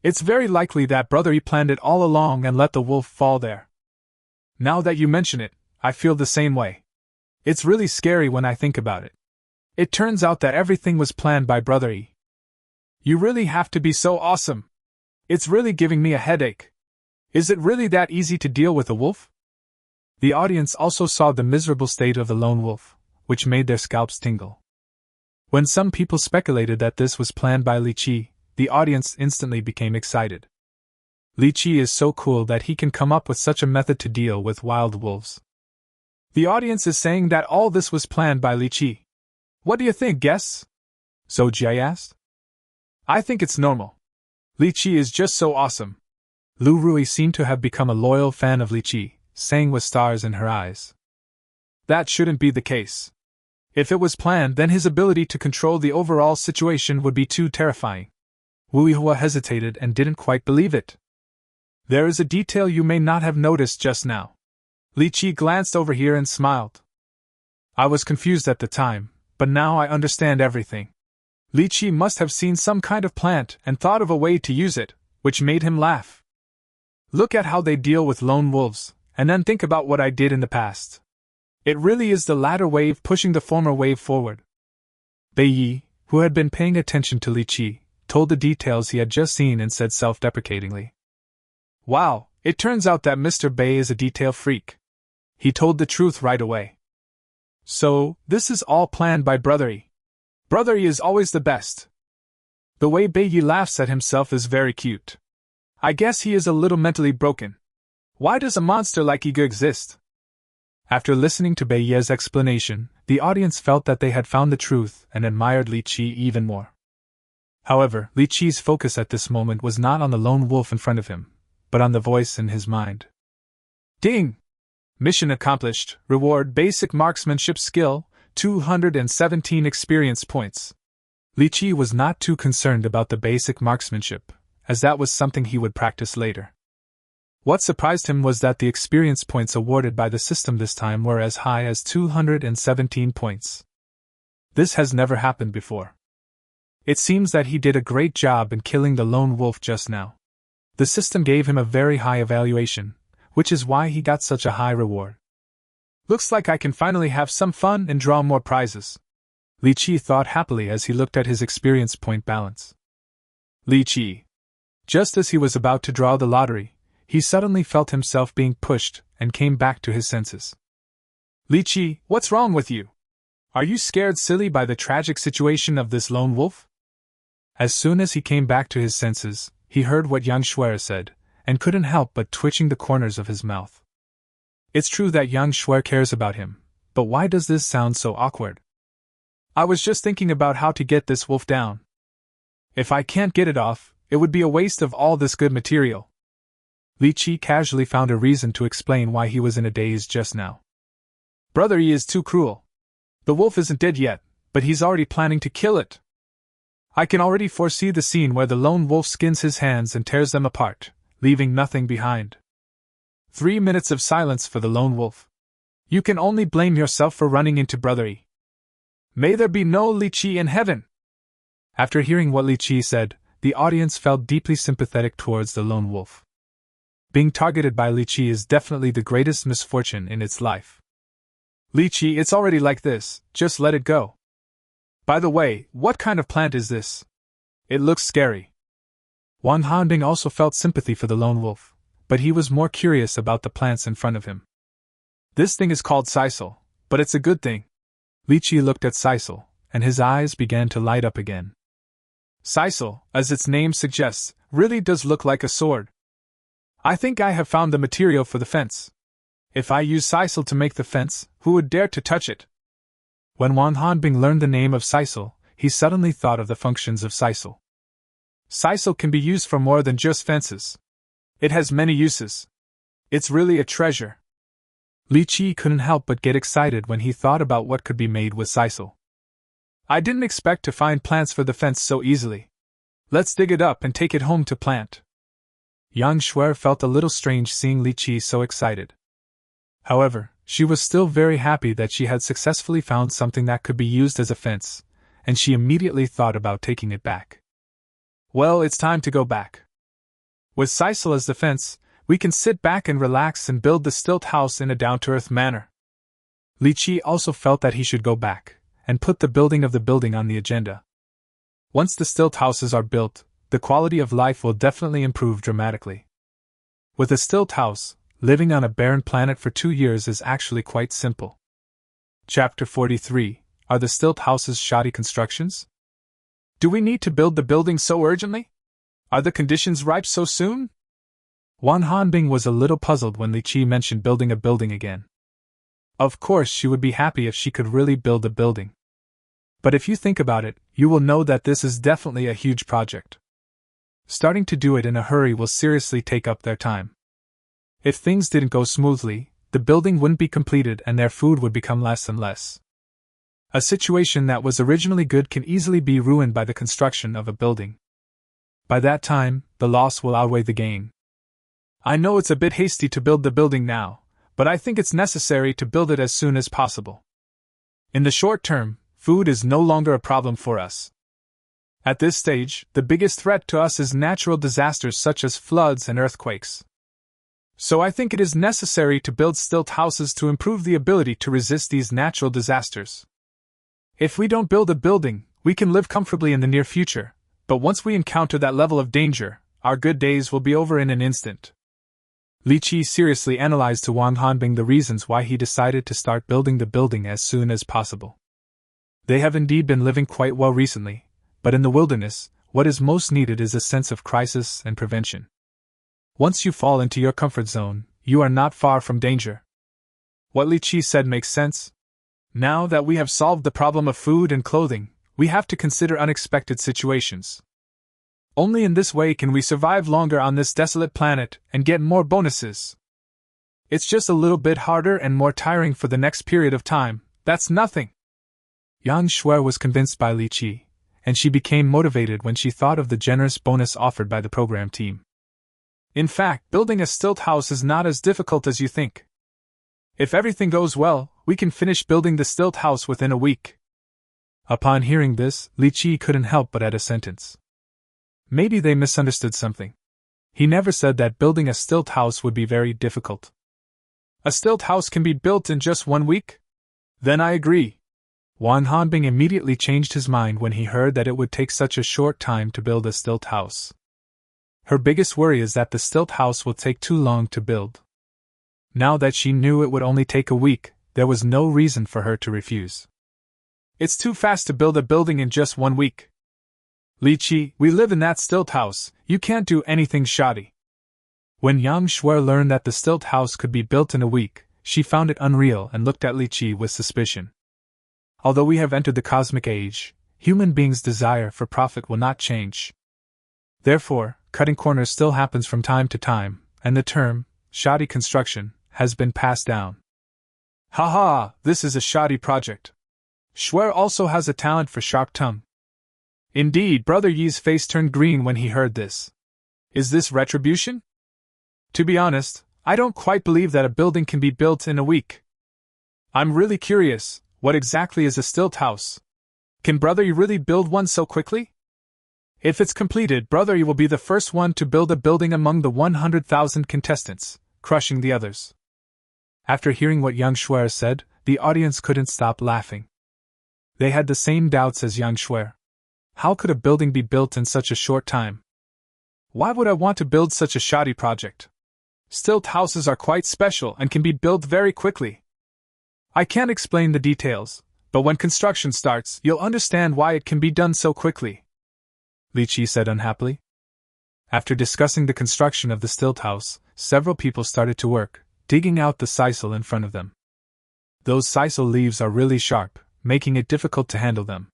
It's very likely that Brother Yi planned it all along and let the wolf fall there. Now that you mention it, I feel the same way. It's really scary when I think about it. It turns out that everything was planned by Brother Yi. You really have to be so awesome. It's really giving me a headache. Is it really that easy to deal with a wolf? The audience also saw the miserable state of the lone wolf, which made their scalps tingle. When some people speculated that this was planned by Li Qiyi, the audience instantly became excited. Li Qiyi is so cool that he can come up with such a method to deal with wild wolves. The audience is saying that all this was planned by Li Qiyi. What do you think, guests? Zhou Jie asked. I think it's normal. Li Qiyi is just so awesome. Lu Rui seemed to have become a loyal fan of Li Qiyi, saying with stars in her eyes. That shouldn't be the case. If it was planned, then his ability to control the overall situation would be too terrifying. Wu Yihua hesitated and didn't quite believe it. There is a detail you may not have noticed just now. Li Qiyi glanced over here and smiled. I was confused at the time, but now I understand everything. Li Qiyi must have seen some kind of plant and thought of a way to use it, which made him laugh. Look at how they deal with lone wolves, and then think about what I did in the past. It really is the latter wave pushing the former wave forward. Bei Yi, who had been paying attention to Li Qiyi, told the details he had just seen and said self-deprecatingly, "Wow, it turns out that Mr. Bei is a detail freak." He told the truth right away. "So, this is all planned by Brother Yi. Brother Yi is always the best." The way Bei Yi laughs at himself is very cute. I guess he is a little mentally broken. Why does a monster like Yiga exist? After listening to Bei Yi's explanation, the audience felt that they had found the truth and admired Li Qiyi even more. However, Li Qiyi's focus at this moment was not on the lone wolf in front of him, but on the voice in his mind. Ding! Mission accomplished. Reward basic marksmanship skill, 217 experience points. Li Qiyi was not too concerned about the basic marksmanship, as that was something he would practice later. What surprised him was that the experience points awarded by the system this time were as high as 217 points. This has never happened before. It seems that he did a great job in killing the lone wolf just now. The system gave him a very high evaluation, which is why he got such a high reward. Looks like I can finally have some fun and draw more prizes. Li Qiyi thought happily as he looked at his experience point balance. Li Qiyi. Just as he was about to draw the lottery, he suddenly felt himself being pushed and came back to his senses. Li Qiyi, what's wrong with you? Are you scared silly by the tragic situation of this lone wolf? As soon as he came back to his senses, he heard what Yang Shuer said, and couldn't help but twitching the corners of his mouth. It's true that Yang Shuer cares about him, but why does this sound so awkward? I was just thinking about how to get this wolf down. If I can't get it off, it would be a waste of all this good material. Li Qiyi casually found a reason to explain why he was in a daze just now. Brother Yi is too cruel. The wolf isn't dead yet, but he's already planning to kill it. I can already foresee the scene where the lone wolf skins his hands and tears them apart, leaving nothing behind. 3 minutes of silence for the lone wolf. You can only blame yourself for running into Brother Yi. May there be no Li Qiyi in heaven! After hearing what Li Qiyi said, the audience felt deeply sympathetic towards the lone wolf. Being targeted by Li Qiyi is definitely the greatest misfortune in its life. Li Qiyi, it's already like this, just let it go. By the way, what kind of plant is this? It looks scary. Wan Hanbing also felt sympathy for the lone wolf, but he was more curious about the plants in front of him. This thing is called sisal, but it's a good thing. Li Qiyi looked at sisal, and his eyes began to light up again. Sisal, as its name suggests, really does look like a sword. I think I have found the material for the fence. If I use sisal to make the fence, who would dare to touch it? When Wan Hanbing learned the name of sisal, he suddenly thought of the functions of sisal. Sisal can be used for more than just fences. It has many uses. It's really a treasure. Li Qiyi couldn't help but get excited when he thought about what could be made with sisal. I didn't expect to find plants for the fence so easily. Let's dig it up and take it home to plant. Yang Shuer felt a little strange seeing Li Qiyi so excited. However, she was still very happy that she had successfully found something that could be used as a fence, and she immediately thought about taking it back. Well, it's time to go back. With sisal as the fence, we can sit back and relax and build the stilt house in a down-to-earth manner. Li Qiyi also felt that he should go back and put the building of the building on the agenda. Once the stilt houses are built, the quality of life will definitely improve dramatically. With a stilt house, living on a barren planet for 2 years is actually quite simple. Chapter 43. Are the stilt houses shoddy constructions? Do we need to build the building so urgently? Are the conditions ripe so soon? Wan Hanbing was a little puzzled when Li Qiyi mentioned building a building again. Of course she would be happy if she could really build a building. But if you think about it, you will know that this is definitely a huge project. Starting to do it in a hurry will seriously take up their time. If things didn't go smoothly, the building wouldn't be completed and their food would become less and less. A situation that was originally good can easily be ruined by the construction of a building. By that time, the loss will outweigh the gain. I know it's a bit hasty to build the building now, but I think it's necessary to build it as soon as possible. In the short term, food is no longer a problem for us. At this stage, the biggest threat to us is natural disasters such as floods and earthquakes. So I think it is necessary to build stilt houses to improve the ability to resist these natural disasters. If we don't build a building, we can live comfortably in the near future, but once we encounter that level of danger, our good days will be over in an instant. Li Qiyi seriously analyzed to Wang Hanbing the reasons why he decided to start building the building as soon as possible. They have indeed been living quite well recently, but in the wilderness, what is most needed is a sense of crisis and prevention. Once you fall into your comfort zone, you are not far from danger. What Li Qiyi said makes sense. Now that we have solved the problem of food and clothing, we have to consider unexpected situations. Only in this way can we survive longer on this desolate planet and get more bonuses. It's just a little bit harder and more tiring for the next period of time, that's nothing. Yang Shuer was convinced by Li Qiyi, and she became motivated when she thought of the generous bonus offered by the program team. In fact, building a stilt house is not as difficult as you think. If everything goes well, we can finish building the stilt house within a week. Upon hearing this, Li Qiyi couldn't help but add a sentence. Maybe they misunderstood something. He never said that building a stilt house would be very difficult. A stilt house can be built in just 1 week? Then I agree. Wang Hanbing immediately changed his mind when he heard that it would take such a short time to build a stilt house. Her biggest worry is that the stilt house will take too long to build. Now that she knew it would only take a week, there was no reason for her to refuse. It's too fast to build a building in just 1 week. Li Qiyi, we live in that stilt house, you can't do anything shoddy. When Yang Shuer learned that the stilt house could be built in a week, she found it unreal and looked at Li Qiyi with suspicion. Although we have entered the cosmic age, human beings' desire for profit will not change. Therefore, cutting corners still happens from time to time, and the term, shoddy construction, has been passed down. Haha, this is a shoddy project. Shuer also has a talent for sharp tongue. Indeed, Brother Yi's face turned green when he heard this. Is this retribution? To be honest, I don't quite believe that a building can be built in a week. I'm really curious, what exactly is a stilt house? Can Brother Yi really build one so quickly? If it's completed, Brother Yi will be the first one to build a building among the 100,000 contestants, crushing the others. After hearing what Yang Shuer said, the audience couldn't stop laughing. They had the same doubts as Yang Shuer. How could a building be built in such a short time? Why would I want to build such a shoddy project? Stilt houses are quite special and can be built very quickly. I can't explain the details, but when construction starts, you'll understand why it can be done so quickly. Li Qiyi said unhappily. After discussing the construction of the stilt house, several people started to work, digging out the sisal in front of them. Those sisal leaves are really sharp, making it difficult to handle them.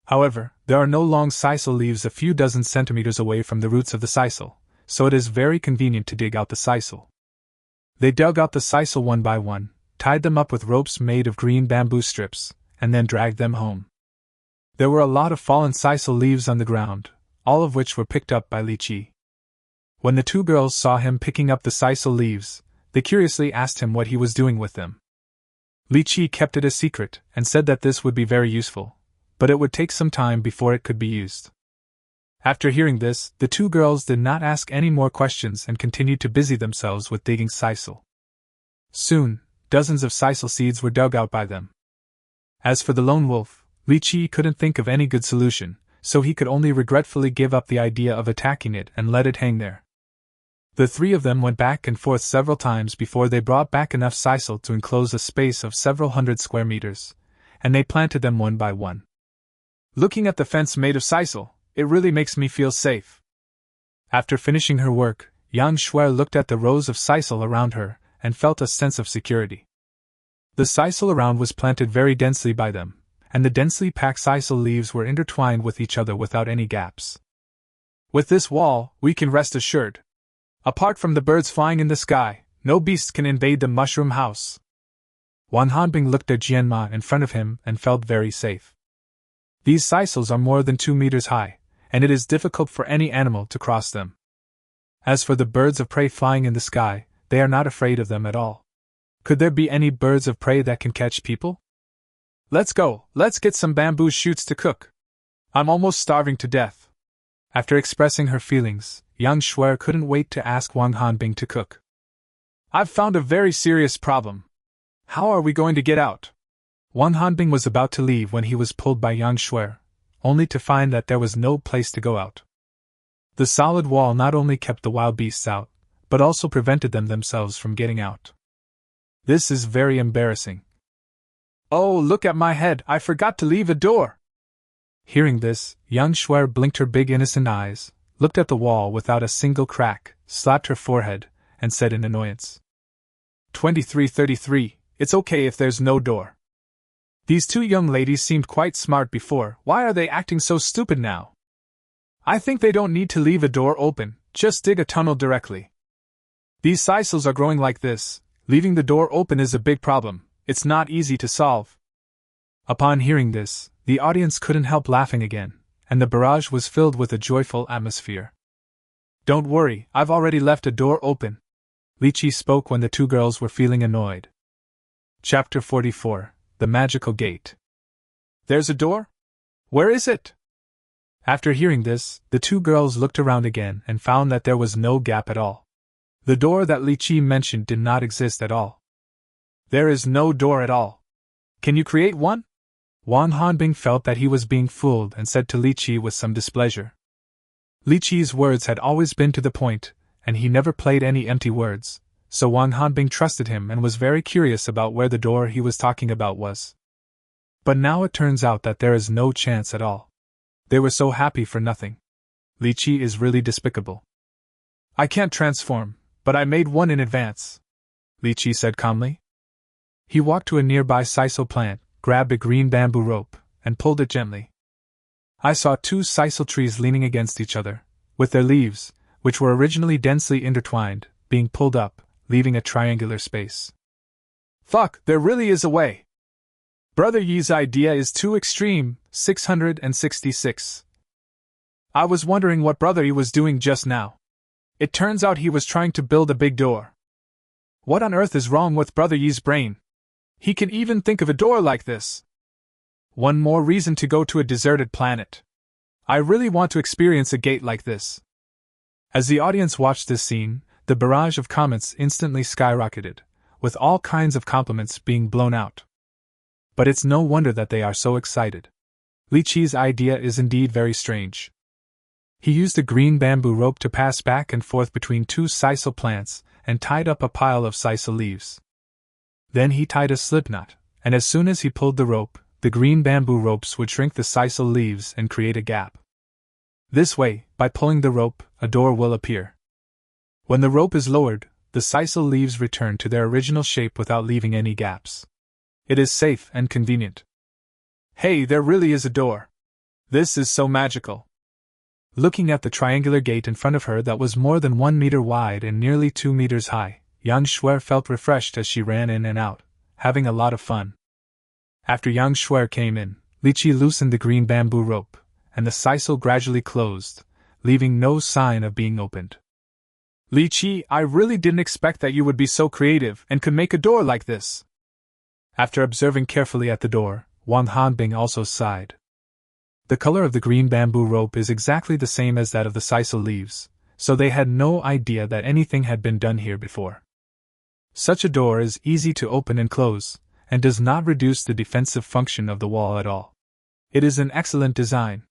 However, there are no long sisal leaves a few dozen centimeters away from the roots of the sisal, so it is very convenient to dig out the sisal. They dug out the sisal one by one, tied them up with ropes made of green bamboo strips, and then dragged them home. There were a lot of fallen sisal leaves on the ground, all of which were picked up by Li Qiyi. When the two girls saw him picking up the sisal leaves, they curiously asked him what he was doing with them. Li Qiyi kept it a secret and said that this would be very useful, but it would take some time before it could be used. After hearing this, the two girls did not ask any more questions and continued to busy themselves with digging sisal. Soon, dozens of sisal seeds were dug out by them. As for the lone wolf, Li Qiyi couldn't think of any good solution, so he could only regretfully give up the idea of attacking it and let it hang there. The three of them went back and forth several times before they brought back enough sisal to enclose a space of several hundred square meters, and they planted them one by one. Looking at the fence made of sisal, it really makes me feel safe. After finishing her work, Yang Shuer looked at the rows of sisal around her and felt a sense of security. The sisal around was planted very densely by them, and the densely packed sisal leaves were intertwined with each other without any gaps. With this wall, we can rest assured. Apart from the birds flying in the sky, no beasts can invade the mushroom house. Wang Hanbing looked at Jianma in front of him and felt very safe. These sisals are more than 2 meters high, and it is difficult for any animal to cross them. As for the birds of prey flying in the sky, they are not afraid of them at all. Could there be any birds of prey that can catch people? Let's go, let's get some bamboo shoots to cook. I'm almost starving to death. After expressing her feelings, Yang Shuer couldn't wait to ask Wang Hanbing to cook. I've found a very serious problem. How are we going to get out? Wang Hanbing was about to leave when he was pulled by Yang Shuer, only to find that there was no place to go out. The solid wall not only kept the wild beasts out, but also prevented them themselves from getting out. This is very embarrassing. Oh, look at my head, I forgot to leave a door! Hearing this, Yang Shuer blinked her big innocent eyes, looked at the wall without a single crack, slapped her forehead, and said in annoyance, 2333, it's okay if there's no door. These two young ladies seemed quite smart before, why are they acting so stupid now? I think they don't need to leave a door open, just dig a tunnel directly. These sisals are growing like this, leaving the door open is a big problem, it's not easy to solve. Upon hearing this, the audience couldn't help laughing again, and the barrage was filled with a joyful atmosphere. Don't worry, I've already left a door open. Li Qiyi spoke when the two girls were feeling annoyed. Chapter 44, The Magical Gate. There's a door? Where is it? After hearing this, the two girls looked around again and found that there was no gap at all. The door that Li Qiyi mentioned did not exist at all. There is no door at all. Can you create one? Wang Hanbing felt that he was being fooled and said to Li Qiyi with some displeasure. Li Qiyi's words had always been to the point, and he never played any empty words, so Wang Hanbing trusted him and was very curious about where the door he was talking about was. But now it turns out that there is no chance at all. They were so happy for nothing. Li Qiyi is really despicable. I can't transform, but I made one in advance, Li Qiyi said calmly. He walked to a nearby sisal plant, grabbed a green bamboo rope, and pulled it gently. I saw two sisal trees leaning against each other, with their leaves, which were originally densely intertwined, being pulled up, leaving a triangular space. Fuck, there really is a way! Brother Yi's idea is too extreme, 666. I was wondering what Brother Yi was doing just now. It turns out he was trying to build a big door. What on earth is wrong with Brother Yi's brain? He can even think of a door like this. One more reason to go to a deserted planet. I really want to experience a gate like this. As the audience watched this scene, the barrage of comments instantly skyrocketed, with all kinds of compliments being blown out. But it's no wonder that they are so excited. Li Qiyi's idea is indeed very strange. He used a green bamboo rope to pass back and forth between two sisal plants and tied up a pile of sisal leaves. Then he tied a slip knot, and as soon as he pulled the rope, the green bamboo ropes would shrink the sisal leaves and create a gap. This way, by pulling the rope, a door will appear. When the rope is lowered, the sisal leaves return to their original shape without leaving any gaps. It is safe and convenient. Hey, there really is a door. This is so magical. Looking at the triangular gate in front of her that was more than 1 meter wide and nearly 2 meters high, Yang Shuer felt refreshed as she ran in and out, having a lot of fun. After Yang Shuer came in, Li Qiyi loosened the green bamboo rope, and the sisal gradually closed, leaving no sign of being opened. Li Qiyi, I really didn't expect that you would be so creative and could make a door like this. After observing carefully at the door, Wang Hanbing also sighed. The color of the green bamboo rope is exactly the same as that of the sisal leaves, so they had no idea that anything had been done here before. Such a door is easy to open and close, and does not reduce the defensive function of the wall at all. It is an excellent design.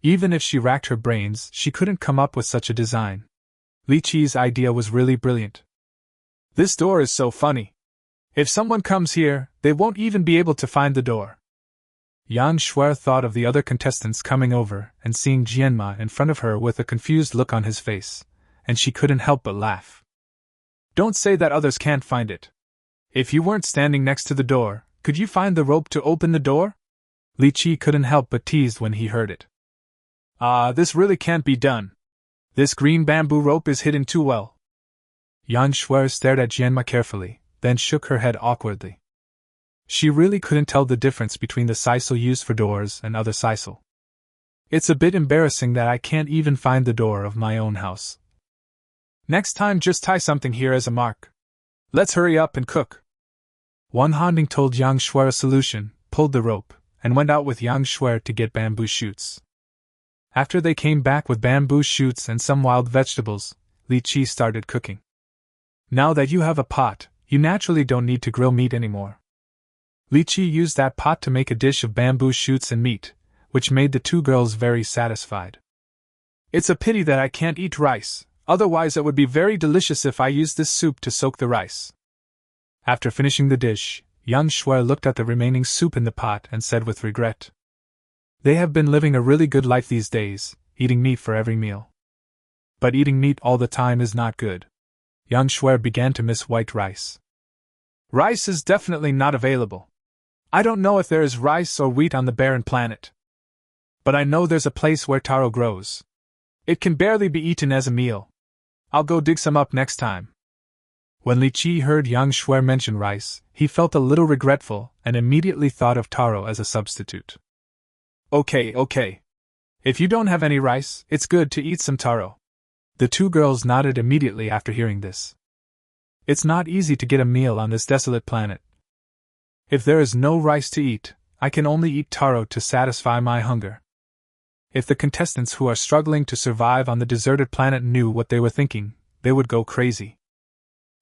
Even if she racked her brains, she couldn't come up with such a design. Li Qiyi's idea was really brilliant. This door is so funny. If someone comes here, they won't even be able to find the door. Yang Shuer thought of the other contestants coming over and seeing Jianma in front of her with a confused look on his face, and she couldn't help but laugh. Don't say that others can't find it. If you weren't standing next to the door, could you find the rope to open the door? Li Qiyi couldn't help but teased when he heard it. This really can't be done. This green bamboo rope is hidden too well. Yang Shuer stared at Jianma carefully, then shook her head awkwardly. She really couldn't tell the difference between the sisal used for doors and other sisal. It's a bit embarrassing that I can't even find the door of my own house. Next time just tie something here as a mark. Let's hurry up and cook. Wang Hanbing told Yang Shuer a solution, pulled the rope, and went out with Yang Shuer to get bamboo shoots. After they came back with bamboo shoots and some wild vegetables, Li Qiyi started cooking. Now that you have a pot, you naturally don't need to grill meat anymore. Li Qiyi used that pot to make a dish of bamboo shoots and meat, which made the two girls very satisfied. It's a pity that I can't eat rice, otherwise it would be very delicious if I used this soup to soak the rice. After finishing the dish, young Shuai looked at the remaining soup in the pot and said with regret, "They have been living a really good life these days, eating meat for every meal. But eating meat all the time is not good." Young Shuai began to miss white rice. Rice is definitely not available. I don't know if there is rice or wheat on the barren planet. But I know there's a place where taro grows. It can barely be eaten as a meal. I'll go dig some up next time. When Li Qiyi heard young Shuai mention rice, he felt a little regretful and immediately thought of taro as a substitute. Okay. If you don't have any rice, it's good to eat some taro. The two girls nodded immediately after hearing this. It's not easy to get a meal on this desolate planet. If there is no rice to eat, I can only eat taro to satisfy my hunger. If the contestants who are struggling to survive on the deserted planet knew what they were thinking, they would go crazy.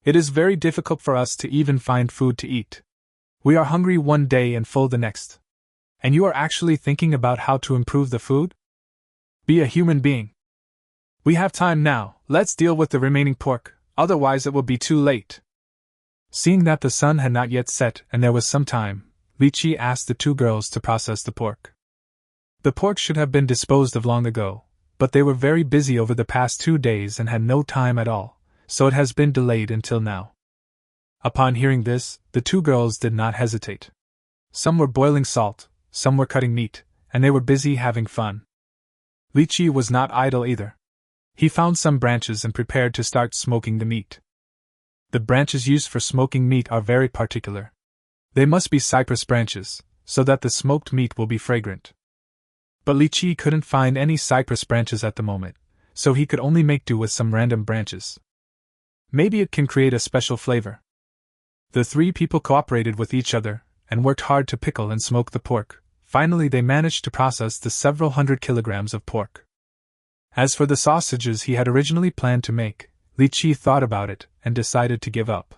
It is very difficult for us to even find food to eat. We are hungry one day and full the next. And you are actually thinking about how to improve the food? Be a human being. We have time now, let's deal with the remaining pork, otherwise it will be too late. Seeing that the sun had not yet set and there was some time, Li Qiyi asked the two girls to process the pork. The pork should have been disposed of long ago, but they were very busy over the past 2 days and had no time at all, so it has been delayed until now. Upon hearing this, the two girls did not hesitate. Some were boiling salt, some were cutting meat, and they were busy having fun. Li Qiyi was not idle either. He found some branches and prepared to start smoking the meat. The branches used for smoking meat are very particular. They must be cypress branches, so that the smoked meat will be fragrant. But Li Qiyi couldn't find any cypress branches at the moment, so he could only make do with some random branches. Maybe it can create a special flavor. The three people cooperated with each other, and worked hard to pickle and smoke the pork. Finally they managed to process the several hundred kilograms of pork. As for the sausages he had originally planned to make, Li Qiyi thought about it and decided to give up.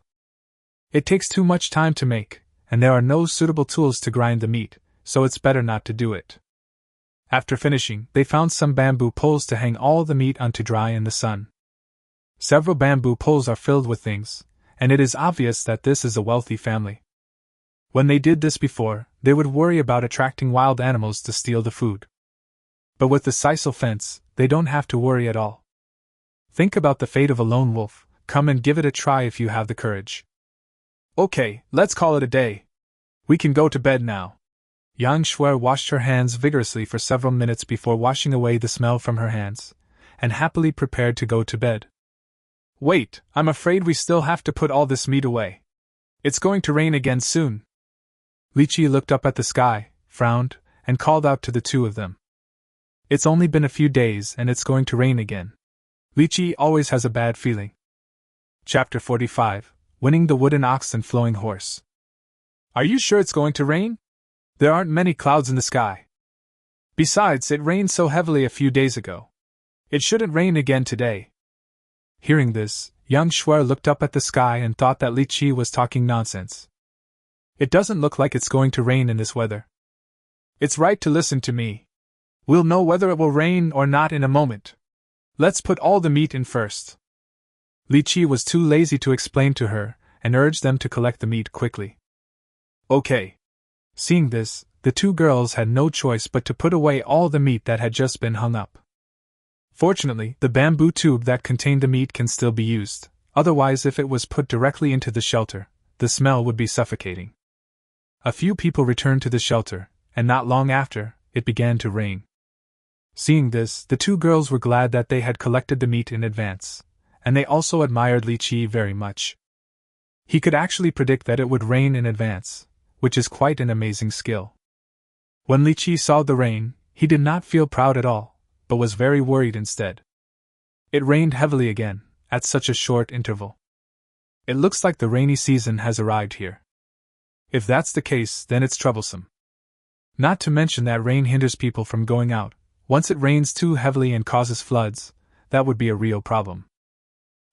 It takes too much time to make, and there are no suitable tools to grind the meat, so it's better not to do it. After finishing, they found some bamboo poles to hang all the meat on to dry in the sun. Several bamboo poles are filled with things, and it is obvious that this is a wealthy family. When they did this before, they would worry about attracting wild animals to steal the food. But with the sisal fence, they don't have to worry at all. Think about the fate of a lone wolf. Come and give it a try if you have the courage. Okay, let's call it a day. We can go to bed now. Yang Shuai washed her hands vigorously for several minutes before washing away the smell from her hands, and happily prepared to go to bed. Wait, I'm afraid we still have to put all this meat away. It's going to rain again soon. Li Qiyi looked up at the sky, frowned, and called out to the two of them. It's only been a few days and it's going to rain again. Li Qiyi always has a bad feeling. Chapter 45, Winning the Wooden Ox and Flowing Horse. Are you sure it's going to rain? There aren't many clouds in the sky. Besides, it rained so heavily a few days ago. It shouldn't rain again today. Hearing this, young Shuai looked up at the sky and thought that Li Qiyi was talking nonsense. It doesn't look like it's going to rain in this weather. It's right to listen to me. We'll know whether it will rain or not in a moment. Let's put all the meat in first. Li Qiyi was too lazy to explain to her, and urged them to collect the meat quickly. Okay. Seeing this, the two girls had no choice but to put away all the meat that had just been hung up. Fortunately, the bamboo tube that contained the meat can still be used, otherwise if it was put directly into the shelter, the smell would be suffocating. A few people returned to the shelter, and not long after, it began to rain. Seeing this, the two girls were glad that they had collected the meat in advance, and they also admired Li Qiyi very much. He could actually predict that it would rain in advance, which is quite an amazing skill. When Li Qiyi saw the rain, he did not feel proud at all, but was very worried instead. It rained heavily again, at such a short interval. It looks like the rainy season has arrived here. If that's the case, then it's troublesome. Not to mention that rain hinders people from going out. Once it rains too heavily and causes floods, that would be a real problem.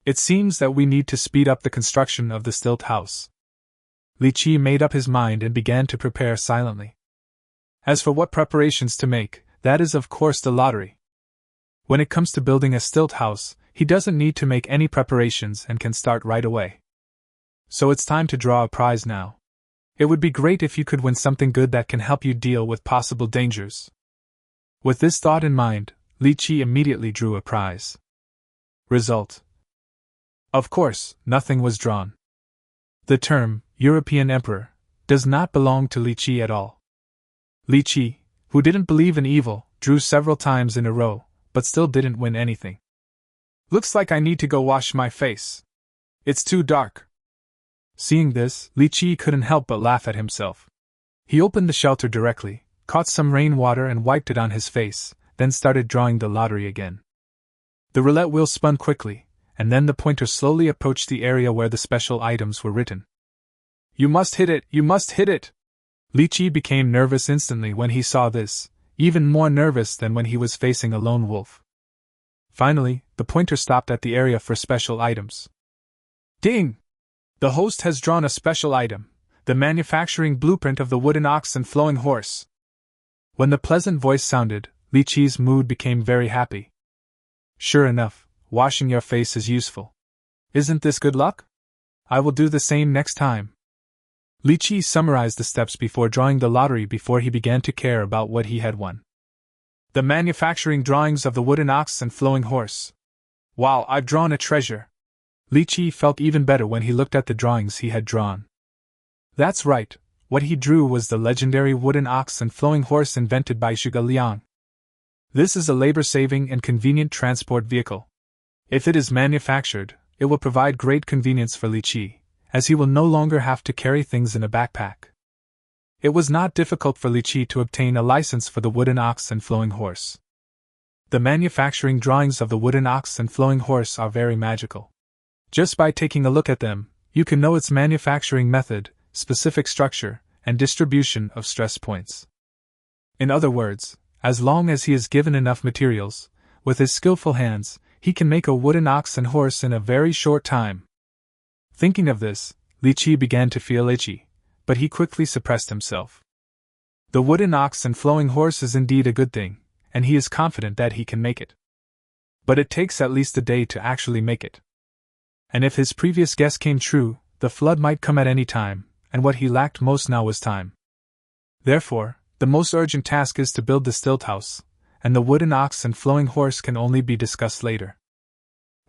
It seems that we need to speed up the construction of the stilt house. Li Qiyi made up his mind and began to prepare silently. As for what preparations to make, that is of course the lottery. When it comes to building a stilt house, he doesn't need to make any preparations and can start right away. So it's time to draw a prize now. It would be great if you could win something good that can help you deal with possible dangers. With this thought in mind, Li Qiyi immediately drew a prize. Result. Of course, nothing was drawn. The term, European Emperor, does not belong to Li Qiyi at all. Li Qiyi, who didn't believe in evil, drew several times in a row, but still didn't win anything. Looks like I need to go wash my face. It's too dark. Seeing this, Li Qiyi couldn't help but laugh at himself. He opened the shelter directly, caught some rainwater and wiped it on his face, then started drawing the lottery again. The roulette wheel spun quickly, and then the pointer slowly approached the area where the special items were written. You must hit it, you must hit it! Li Qiyi became nervous instantly when he saw this, even more nervous than when he was facing a lone wolf. Finally, the pointer stopped at the area for special items. Ding! The host has drawn a special item, the manufacturing blueprint of the wooden ox and flowing horse. When the pleasant voice sounded, Li Qiyi's mood became very happy. Sure enough, washing your face is useful. Isn't this good luck? I will do the same next time. Li Qiyi summarized the steps before drawing the lottery before he began to care about what he had won. The manufacturing drawings of the wooden ox and flowing horse. Wow, I've drawn a treasure. Li Qiyi felt even better when he looked at the drawings he had drawn. That's right, what he drew was the legendary wooden ox and flowing horse invented by Zhuge Liang. This is a labor-saving and convenient transport vehicle. If it is manufactured, it will provide great convenience for Li Qiyi, as he will no longer have to carry things in a backpack. It was not difficult for Li Qiyi to obtain a license for the wooden ox and flowing horse. The manufacturing drawings of the wooden ox and flowing horse are very magical. Just by taking a look at them, you can know its manufacturing method, specific structure, and distribution of stress points. In other words, as long as he is given enough materials, with his skillful hands, he can make a wooden ox and horse in a very short time. Thinking of this, Li Qiyi began to feel itchy, but he quickly suppressed himself. The wooden ox and flowing horse is indeed a good thing, and he is confident that he can make it. But it takes at least a day to actually make it. And if his previous guess came true, the flood might come at any time, and what he lacked most now was time. Therefore, the most urgent task is to build the stilt house, and the wooden ox and flowing horse can only be discussed later.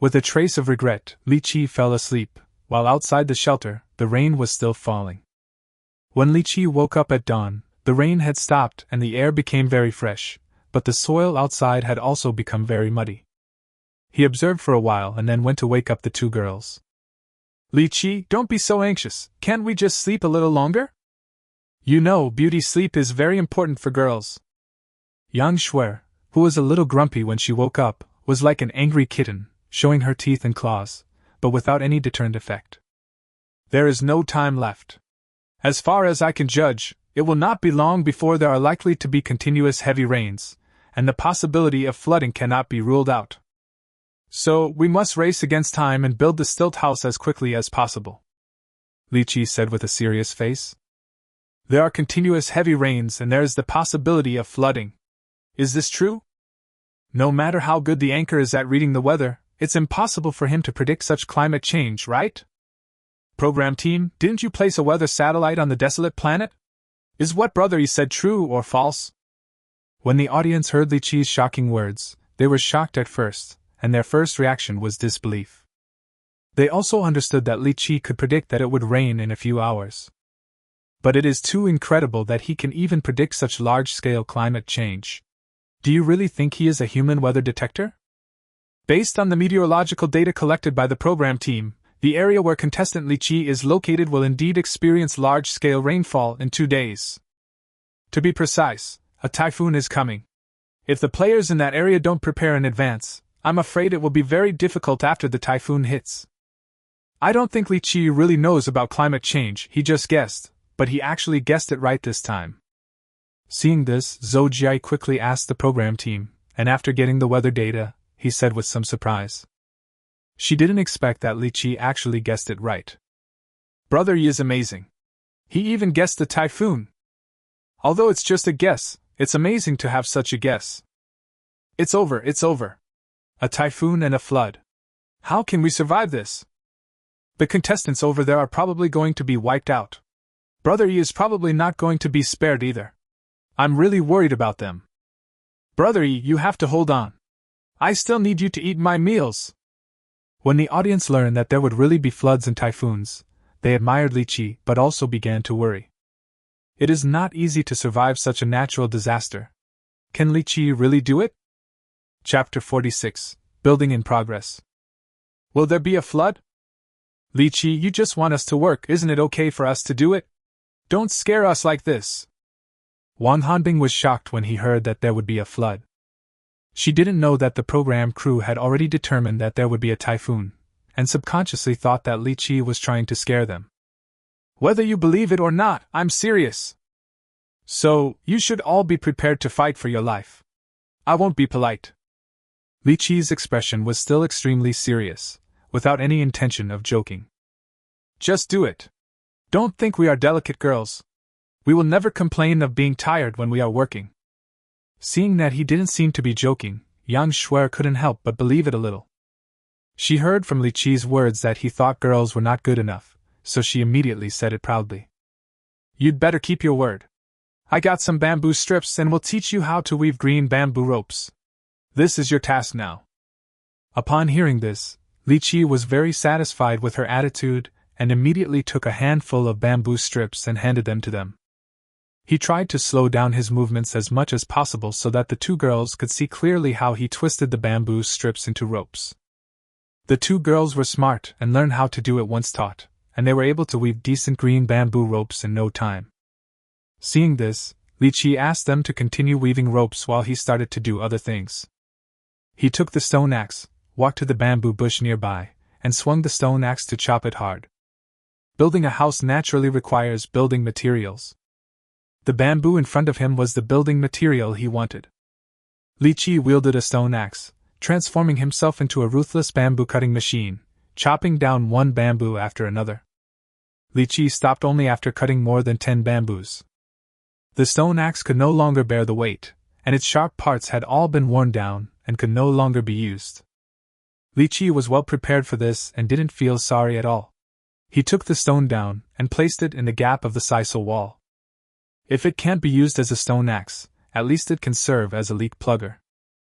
With a trace of regret, Li Qiyi fell asleep, while outside the shelter, the rain was still falling. When Li Qiyi woke up at dawn, the rain had stopped and the air became very fresh, but the soil outside had also become very muddy. He observed for a while and then went to wake up the two girls. Li Qiyi, don't be so anxious, can't we just sleep a little longer? You know, beauty sleep is very important for girls. Yang Shuer, who was a little grumpy when she woke up, was like an angry kitten, showing her teeth and claws, but without any deterrent effect. There is no time left. As far as I can judge, it will not be long before there are likely to be continuous heavy rains, and the possibility of flooding cannot be ruled out. So, we must race against time and build the stilt house as quickly as possible. Li Qiyi said with a serious face. There are continuous heavy rains and there is the possibility of flooding. Is this true? No matter how good the anchor is at reading the weather, it's impossible for him to predict such climate change, right? Program team, didn't you place a weather satellite on the desolate planet? Is what Brother Yi said true or false? When the audience heard Li Qiyi's shocking words, they were shocked at first, and their first reaction was disbelief. They also understood that Li Qiyi could predict that it would rain in a few hours. But it is too incredible that he can even predict such large-scale climate change. Do you really think he is a human weather detector? Based on the meteorological data collected by the program team, the area where contestant Li Qiyi is located will indeed experience large-scale rainfall in 2 days. To be precise, a typhoon is coming. If the players in that area don't prepare in advance, I'm afraid it will be very difficult after the typhoon hits. I don't think Li Qiyi really knows about climate change, he just guessed, but he actually guessed it right this time. Seeing this, Zhou Jie quickly asked the program team, and after getting the weather data, he said with some surprise. She didn't expect that Li Qiyi actually guessed it right. Brother Yi is amazing. He even guessed the typhoon. Although it's just a guess, it's amazing to have such a guess. It's over. A typhoon and a flood. How can we survive this? The contestants over there are probably going to be wiped out. Brother Yi is probably not going to be spared either. I'm really worried about them. Brother Yi, you have to hold on. I still need you to eat my meals. When the audience learned that there would really be floods and typhoons, they admired Li Qiyi but also began to worry. It is not easy to survive such a natural disaster. Can Li Qiyi really do it? Chapter 46, Building in Progress. Will there be a flood? Li Qiyi, you just want us to work, isn't it okay for us to do it? Don't scare us like this. Wang Hanbing was shocked when he heard that there would be a flood. She didn't know that the program crew had already determined that there would be a typhoon, and subconsciously thought that Li Qiyi was trying to scare them. Whether you believe it or not, I'm serious. So, you should all be prepared to fight for your life. I won't be polite. Li Qiyi's expression was still extremely serious, without any intention of joking. Just do it. Don't think we are delicate girls. We will never complain of being tired when we are working. Seeing that he didn't seem to be joking, Yang Shuer couldn't help but believe it a little. She heard from Li Qiyi's words that he thought girls were not good enough, so she immediately said it proudly. You'd better keep your word. I got some bamboo strips and will teach you how to weave green bamboo ropes. This is your task now. Upon hearing this, Li Qiyi was very satisfied with her attitude and immediately took a handful of bamboo strips and handed them to them. He tried to slow down his movements as much as possible so that the two girls could see clearly how he twisted the bamboo strips into ropes. The two girls were smart and learned how to do it once taught, and they were able to weave decent green bamboo ropes in no time. Seeing this, Li Qiyi asked them to continue weaving ropes while he started to do other things. He took the stone axe, walked to the bamboo bush nearby, and swung the stone axe to chop it hard. Building a house naturally requires building materials. The bamboo in front of him was the building material he wanted. Li Qiyi wielded a stone axe, transforming himself into a ruthless bamboo cutting machine, chopping down one bamboo after another. Li Qiyi stopped only after cutting more than 10 bamboos. The stone axe could no longer bear the weight, and its sharp parts had all been worn down and could no longer be used. Li Qiyi was well prepared for this and didn't feel sorry at all. He took the stone down and placed it in the gap of the sisal wall. If it can't be used as a stone axe, at least it can serve as a leak plugger.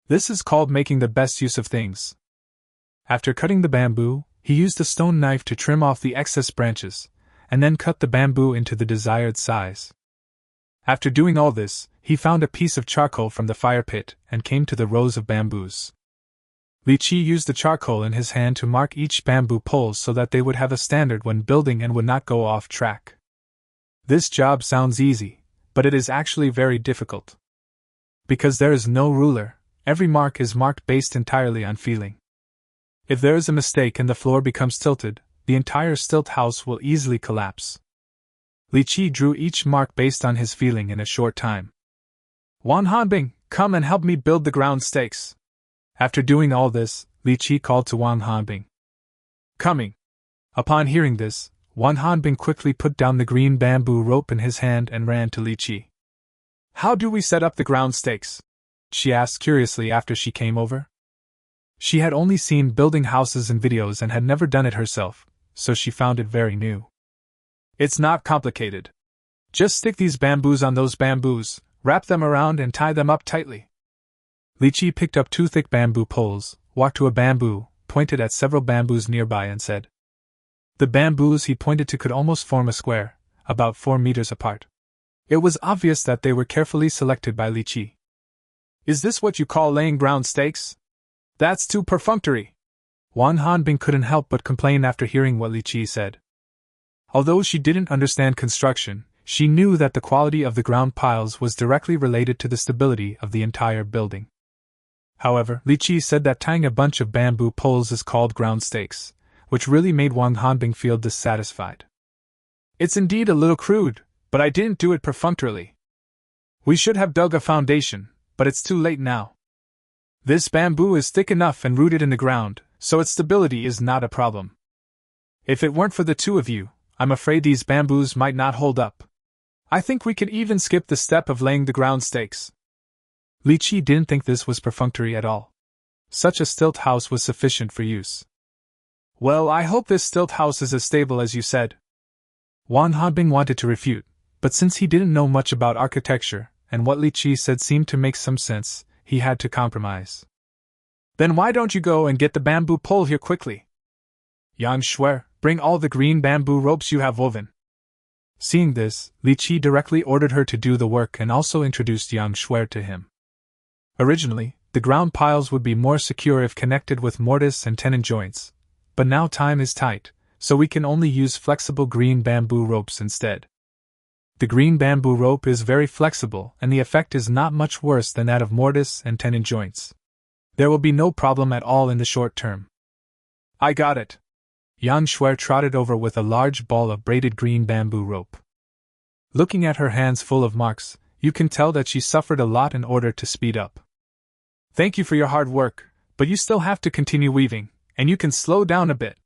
This is called making the best use of things. After cutting the bamboo, he used a stone knife to trim off the excess branches, and then cut the bamboo into the desired size. After doing all this, he found a piece of charcoal from the fire pit and came to the rows of bamboos. Li Qiyi used the charcoal in his hand to mark each bamboo poles so that they would have a standard when building and would not go off track. This job sounds easy, but it is actually very difficult. Because there is no ruler, every mark is marked based entirely on feeling. If there is a mistake and the floor becomes tilted, the entire stilt house will easily collapse. Li Qiyi drew each mark based on his feeling in a short time. Wang Hanbing, come and help me build the ground stakes. After doing all this, Li Qiyi called to Wang Hanbing. Coming. Upon hearing this, Wang Hanbing quickly put down the green bamboo rope in his hand and ran to Li Qiyi. How do we set up the ground stakes? She asked curiously after she came over. She had only seen building houses in videos and had never done it herself, so she found it very new. It's not complicated. Just stick these bamboos on those bamboos, wrap them around and tie them up tightly. Li Qiyi picked up 2 thick bamboo poles, walked to a bamboo, pointed at several bamboos nearby and said. The bamboos he pointed to could almost form a square, about 4 meters apart. It was obvious that they were carefully selected by Li Qiyi. Is this what you call laying ground stakes? That's too perfunctory. Wang Hanbing couldn't help but complain after hearing what Li Qiyi said. Although she didn't understand construction, she knew that the quality of the ground piles was directly related to the stability of the entire building. However, Li Qiyi said that tying a bunch of bamboo poles is called ground stakes, which really made Wang Hanbing feel dissatisfied. It's indeed a little crude, but I didn't do it perfunctorily. We should have dug a foundation, but it's too late now. This bamboo is thick enough and rooted in the ground, so its stability is not a problem. If it weren't for the two of you, I'm afraid these bamboos might not hold up. I think we could even skip the step of laying the ground stakes. Li Qiyi didn't think this was perfunctory at all. Such a stilt house was sufficient for use. Well, I hope this stilt house is as stable as you said. Wang Hanbing wanted to refute, but since he didn't know much about architecture, and what Li Qiyi said seemed to make some sense, he had to compromise. Then why don't you go and get the bamboo pole here quickly? Yang Shuer, bring all the green bamboo ropes you have woven. Seeing this, Li Qiyi directly ordered her to do the work and also introduced Yang Shuer to him. Originally, the ground piles would be more secure if connected with mortise and tenon joints, but now time is tight, so we can only use flexible green bamboo ropes instead. The green bamboo rope is very flexible and the effect is not much worse than that of mortise and tenon joints. There will be no problem at all in the short term. I got it. Yang Shuer trotted over with a large ball of braided green bamboo rope. Looking at her hands full of marks, you can tell that she suffered a lot in order to speed up. Thank you for your hard work, but you still have to continue weaving, and you can slow down a bit.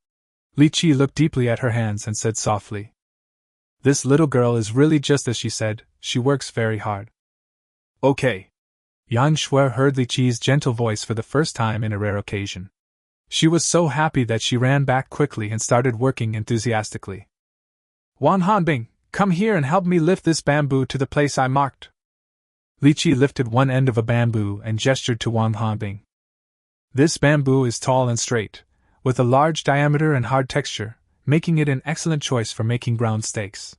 Li Qiyi looked deeply at her hands and said softly. This little girl is really just as she said, she works very hard. Okay. Yang Shuer heard Li Qiyi's gentle voice for the first time in a rare occasion. She was so happy that she ran back quickly and started working enthusiastically. Wang Hanbing, come here and help me lift this bamboo to the place I marked. Li Qiyi lifted one end of a bamboo and gestured to Wang Hanbing. This bamboo is tall and straight, with a large diameter and hard texture, making it an excellent choice for making ground stakes.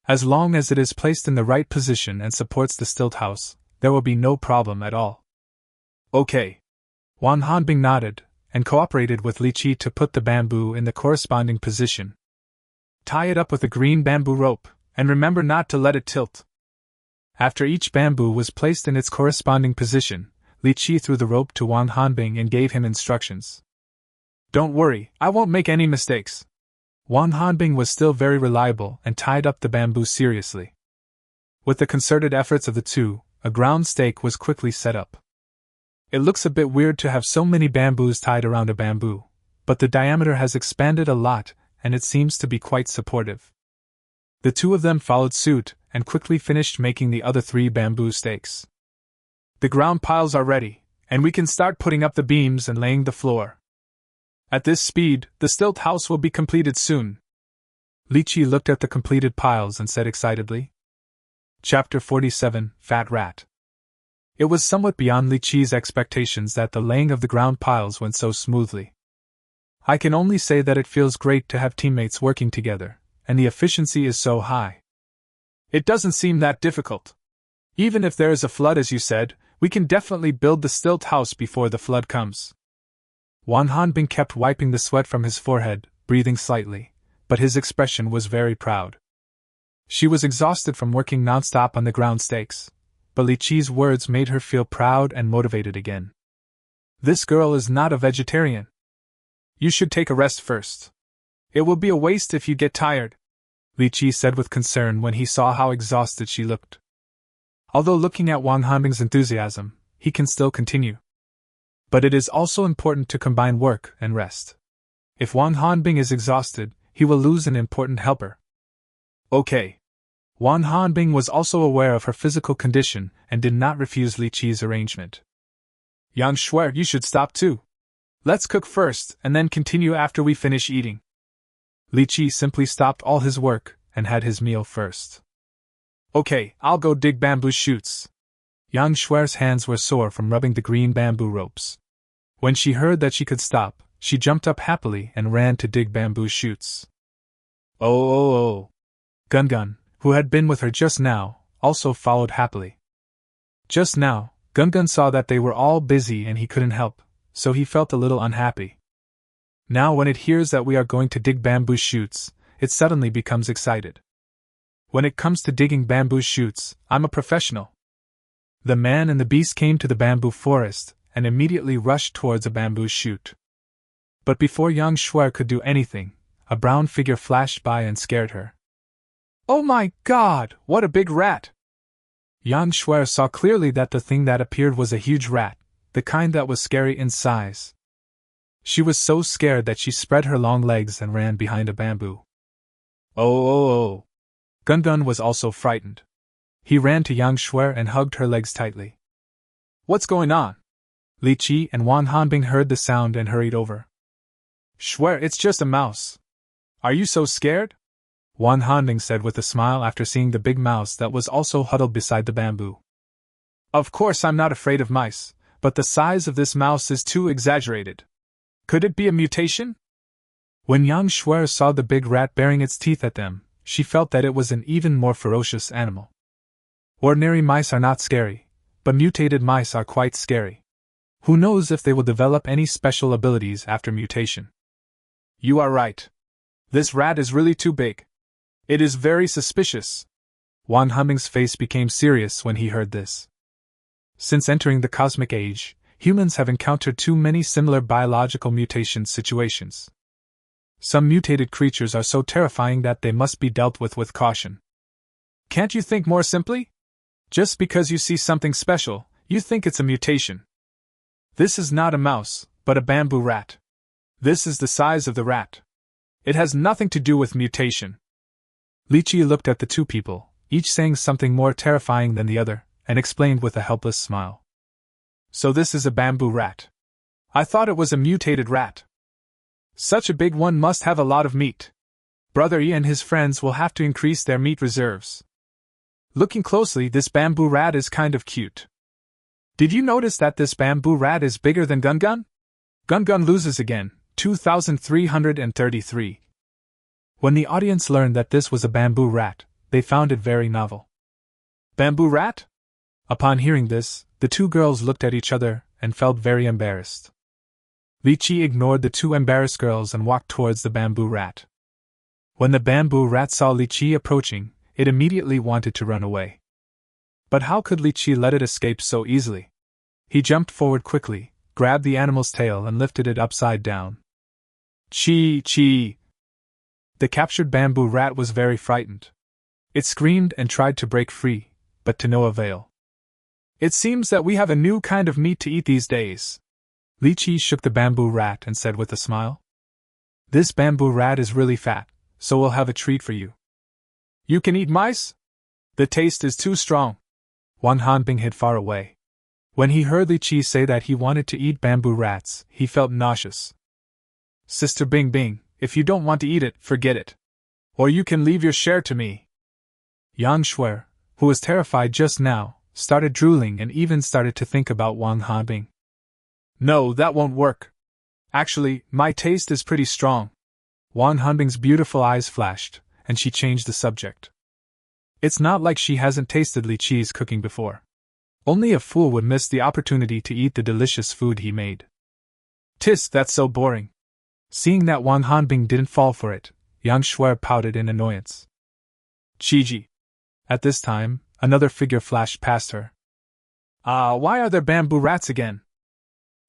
As long as it is placed in the right position and supports the stilt house, there will be no problem at all. Okay. Wang Hanbing nodded, and cooperated with Li Qiyi to put the bamboo in the corresponding position. Tie it up with a green bamboo rope, and remember not to let it tilt. After each bamboo was placed in its corresponding position, Li Qiyi threw the rope to Wang Hanbing and gave him instructions. Don't worry, I won't make any mistakes. Wang Hanbing was still very reliable and tied up the bamboo seriously. With the concerted efforts of the two, a ground stake was quickly set up. It looks a bit weird to have so many bamboos tied around a bamboo, but the diameter has expanded a lot and it seems to be quite supportive. The two of them followed suit and quickly finished making the other 3 bamboo stakes. The ground piles are ready, and we can start putting up the beams and laying the floor. At this speed, the stilt house will be completed soon. Li Qiyi looked at the completed piles and said excitedly. Chapter 47, Fat Rat. It was somewhat beyond Li Qiyi's expectations that the laying of the ground piles went so smoothly. I can only say that it feels great to have teammates working together, and the efficiency is so high. It doesn't seem that difficult. Even if there is a flood as you said, we can definitely build the stilt house before the flood comes. Wang Hanbing kept wiping the sweat from his forehead, breathing slightly, but his expression was very proud. She was exhausted from working nonstop on the ground stakes, but Li Qiyi's words made her feel proud and motivated again. This girl is not a vegetarian. You should take a rest first. It will be a waste if you get tired, Li Qiyi said with concern when he saw how exhausted she looked. Although looking at Wang Hanbing's enthusiasm, he can still continue. But it is also important to combine work and rest. If Wang Hanbing is exhausted, he will lose an important helper. Okay. Wang Hanbing was also aware of her physical condition and did not refuse Li Qiyi's arrangement. Yang Shuer, you should stop too. Let's cook first and then continue after we finish eating. Li Qiyi simply stopped all his work and had his meal first. Okay, I'll go dig bamboo shoots. Yang Shuer's hands were sore from rubbing the green bamboo ropes. When she heard that she could stop, she jumped up happily and ran to dig bamboo shoots. Oh. Gun, who had been with her just now, also followed happily. Just now, Gun saw that they were all busy and he couldn't help, so he felt a little unhappy. Now when it hears that we are going to dig bamboo shoots, it suddenly becomes excited. When it comes to digging bamboo shoots, I'm a professional. The man and the beast came to the bamboo forest and immediately rushed towards a bamboo shoot. But before Yang Shuer could do anything, a brown figure flashed by and scared her. Oh my God, what a big rat! Yang Shuer saw clearly that the thing that appeared was a huge rat, the kind that was scary in size. She was so scared that she spread her long legs and ran behind a bamboo. Oh, oh, oh! Gun was also frightened. He ran to Yang Shuer and hugged her legs tightly. What's going on? Li Qiyi and Wan Hanbing heard the sound and hurried over. Shuer, it's just a mouse. Are you so scared? Wan Hanbing said with a smile after seeing the big mouse that was also huddled beside the bamboo. Of course I'm not afraid of mice, but the size of this mouse is too exaggerated. Could it be a mutation? When Yang Shuer saw the big rat baring its teeth at them, she felt that it was an even more ferocious animal. Ordinary mice are not scary, but mutated mice are quite scary. Who knows if they will develop any special abilities after mutation? You are right. This rat is really too big. It is very suspicious. Wan Hanbing's face became serious when he heard this. Since entering the cosmic age, humans have encountered too many similar biological mutation situations. Some mutated creatures are so terrifying that they must be dealt with caution. Can't you think more simply? Just because you see something special, you think it's a mutation. This is not a mouse, but a bamboo rat. This is the size of the rat. It has nothing to do with mutation. Li Qiyi looked at the two people, each saying something more terrifying than the other, and explained with a helpless smile. So this is a bamboo rat. I thought it was a mutated rat. Such a big one must have a lot of meat. Brother Yi and his friends will have to increase their meat reserves. Looking closely, this bamboo rat is kind of cute. Did you notice that this bamboo rat is bigger than Gun? Gun loses again, 2333. When the audience learned that this was a bamboo rat, they found it very novel. Bamboo rat? Upon hearing this, the two girls looked at each other and felt very embarrassed. Li Qiyi ignored the two embarrassed girls and walked towards the bamboo rat. When the bamboo rat saw Li Qiyi approaching, it immediately wanted to run away. But how could Li Qiyi let it escape so easily? He jumped forward quickly, grabbed the animal's tail and lifted it upside down. Qiyi! The captured bamboo rat was very frightened. It screamed and tried to break free, but to no avail. It seems that we have a new kind of meat to eat these days. Li Qiyi shook the bamboo rat and said with a smile. This bamboo rat is really fat, so we'll have a treat for you. You can eat mice? The taste is too strong. Wan Hanbing hid far away. When he heard Li Qiyi say that he wanted to eat bamboo rats, he felt nauseous. Sister Bing Bing, if you don't want to eat it, forget it. Or you can leave your share to me. Yang Shuer, who was terrified just now, started drooling and even started to think about Wan Hanbing. No, that won't work. Actually, my taste is pretty strong. Wan Hanbing's beautiful eyes flashed, and she changed the subject. It's not like she hasn't tasted Li Qiyi's cooking before. Only a fool would miss the opportunity to eat the delicious food he made. Tis, that's so boring. Seeing that Wan Hanbing didn't fall for it, Yang Shuer pouted in annoyance. Qiji. At this time, another figure flashed past her. Why are there bamboo rats again?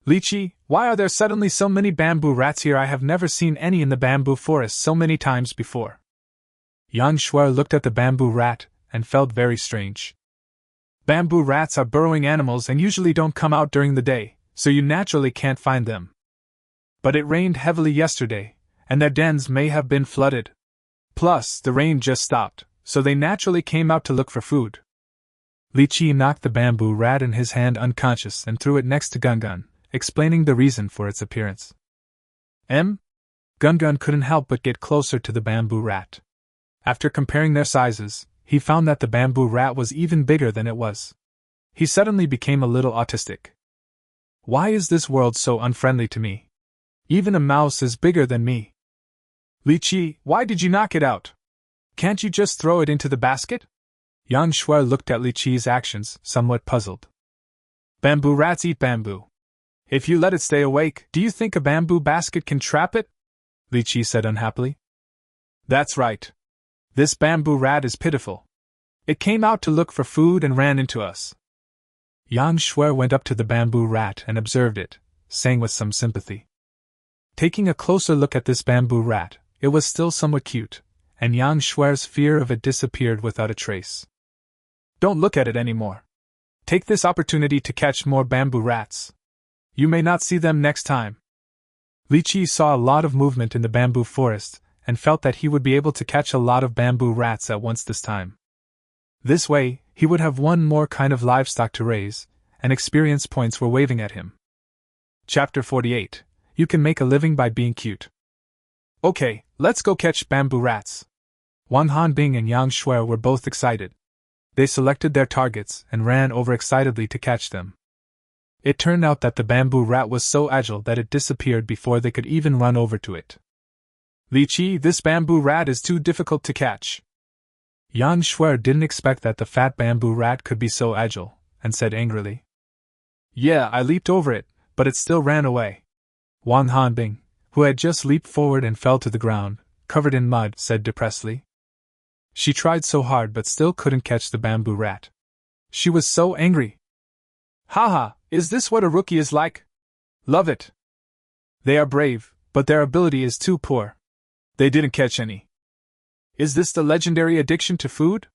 Li Qiyi, why are there suddenly so many bamboo rats here? I have never seen any in the bamboo forest so many times before. Yang Shuer looked at the bamboo rat and felt very strange. Bamboo rats are burrowing animals and usually don't come out during the day, so you naturally can't find them. But it rained heavily yesterday, and their dens may have been flooded. Plus, the rain just stopped, so they naturally came out to look for food. Li Qiyi knocked the bamboo rat in his hand unconscious and threw it next to Gun, explaining the reason for its appearance. Gun couldn't help but get closer to the bamboo rat. After comparing their sizes, he found that the bamboo rat was even bigger than it was. He suddenly became a little autistic. Why is this world so unfriendly to me? Even a mouse is bigger than me. Li Qiyi, why did you knock it out? Can't you just throw it into the basket? Yang Shuer looked at Li Qiyi's actions, somewhat puzzled. Bamboo rats eat bamboo. If you let it stay awake, do you think a bamboo basket can trap it? Li Qiyi said unhappily. That's right. This bamboo rat is pitiful. It came out to look for food and ran into us. Yang Shuer went up to the bamboo rat and observed it, saying with some sympathy. Taking a closer look at this bamboo rat, it was still somewhat cute, and Yang Shuer's fear of it disappeared without a trace. Don't look at it anymore. Take this opportunity to catch more bamboo rats. You may not see them next time. Li Qiyi saw a lot of movement in the bamboo forest, and felt that he would be able to catch a lot of bamboo rats at once this time. This way, he would have one more kind of livestock to raise, and experience points were waving at him. Chapter 48. You can make a living by being cute. Okay, let's go catch bamboo rats. Wang Hanbing and Yang Shuer were both excited. They selected their targets and ran over excitedly to catch them. It turned out that the bamboo rat was so agile that it disappeared before they could even run over to it. Li Qiyi, this bamboo rat is too difficult to catch. Yang Shuer didn't expect that the fat bamboo rat could be so agile, and said angrily. Yeah, I leaped over it, but it still ran away. Wang Hanbing, who had just leaped forward and fell to the ground, covered in mud, said depressedly. She tried so hard but still couldn't catch the bamboo rat. She was so angry. Haha, is this what a rookie is like? Love it. They are brave, but their ability is too poor. They didn't catch any. Is this the legendary addiction to food?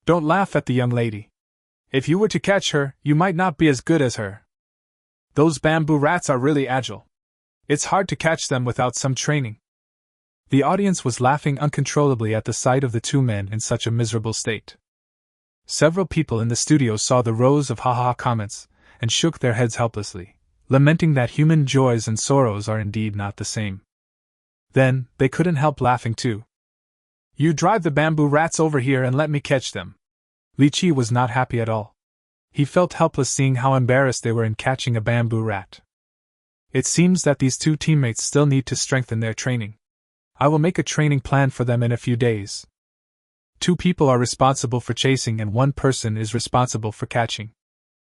Don't laugh at the young lady. If you were to catch her, you might not be as good as her. Those bamboo rats are really agile. It's hard to catch them without some training. The audience was laughing uncontrollably at the sight of the two men in such a miserable state. Several people in the studio saw the rows of ha-ha comments, and shook their heads helplessly, lamenting that human joys and sorrows are indeed not the same. Then, they couldn't help laughing too. You drive the bamboo rats over here and let me catch them. Li Qiyi was not happy at all. He felt helpless seeing how embarrassed they were in catching a bamboo rat. It seems that these two teammates still need to strengthen their training. I will make a training plan for them in a few days. 2 people are responsible for chasing and 1 person is responsible for catching.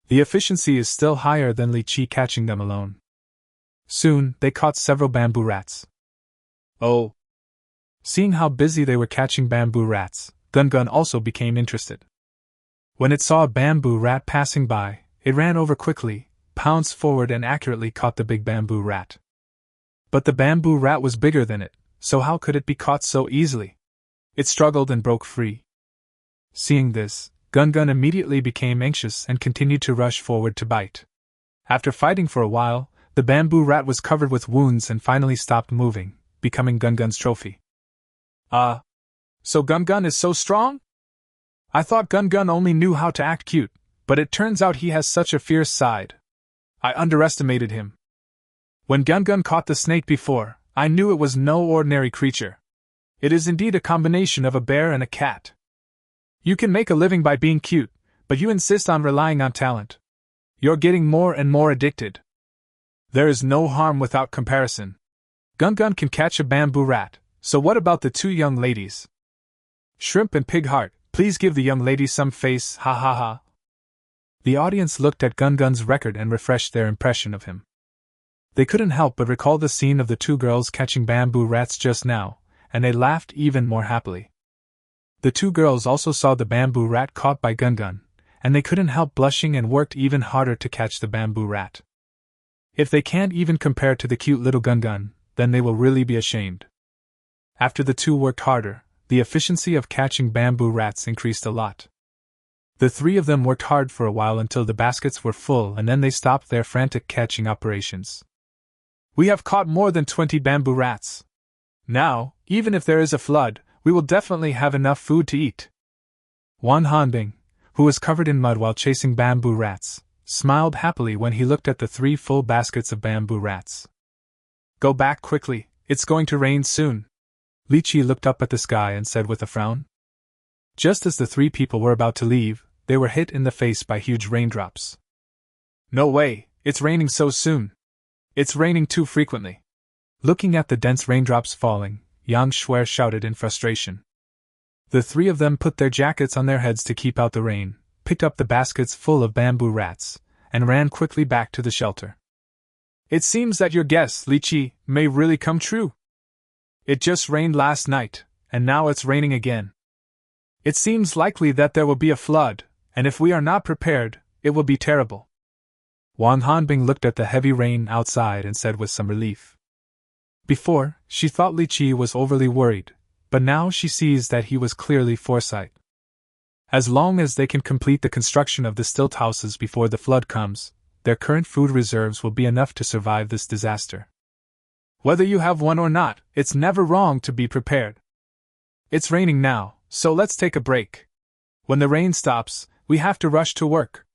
The efficiency is still higher than Li Qiyi catching them alone. Soon, they caught several bamboo rats. Oh! Seeing how busy they were catching bamboo rats, Gun also became interested. When it saw a bamboo rat passing by, it ran over quickly, pounced forward and accurately caught the big bamboo rat. But the bamboo rat was bigger than it, so how could it be caught so easily? It struggled and broke free. Seeing this, Gun immediately became anxious and continued to rush forward to bite. After fighting for a while, the bamboo rat was covered with wounds and finally stopped moving, becoming Gun's trophy. So Gun is so strong? I thought Gun only knew how to act cute, but it turns out he has such a fierce side. I underestimated him. When Gun caught the snake before, I knew it was no ordinary creature. It is indeed a combination of a bear and a cat. You can make a living by being cute, but you insist on relying on talent. You're getting more and more addicted. There is no harm without comparison. Gun can catch a bamboo rat, so what about the 2 young ladies? Shrimp and Pig Heart, please give the young ladies some face, ha ha ha. The audience looked at Gun's record and refreshed their impression of him. They couldn't help but recall the scene of the 2 girls catching bamboo rats just now, and they laughed even more happily. The 2 girls also saw the bamboo rat caught by Gun, and they couldn't help blushing and worked even harder to catch the bamboo rat. If they can't even compare to the cute little Gun, then they will really be ashamed. After the 2 worked harder, the efficiency of catching bamboo rats increased a lot. The 3 of them worked hard for a while until the baskets were full and then they stopped their frantic catching operations. We have caught more than 20 bamboo rats. Now, even if there is a flood, we will definitely have enough food to eat. Wang Hanbing, who was covered in mud while chasing bamboo rats, smiled happily when he looked at the 3 full baskets of bamboo rats. Go back quickly, it's going to rain soon. Li Qiyi looked up at the sky and said with a frown. Just as the 3 people were about to leave, they were hit in the face by huge raindrops. No way, it's raining so soon. It's raining too frequently. Looking at the dense raindrops falling, Yang Shuer shouted in frustration. The 3 of them put their jackets on their heads to keep out the rain, picked up the baskets full of bamboo rats, and ran quickly back to the shelter. It seems that your guess, Li Qiyi, may really come true. It just rained last night, and now it's raining again. It seems likely that there will be a flood, and if we are not prepared, it will be terrible. Wang Hanbing looked at the heavy rain outside and said with some relief. Before, she thought Li Qiyi was overly worried, but now she sees that he was clearly foresight. As long as they can complete the construction of the stilt houses before the flood comes, their current food reserves will be enough to survive this disaster. Whether you have one or not, it's never wrong to be prepared. It's raining now, so let's take a break. When the rain stops, we have to rush to work.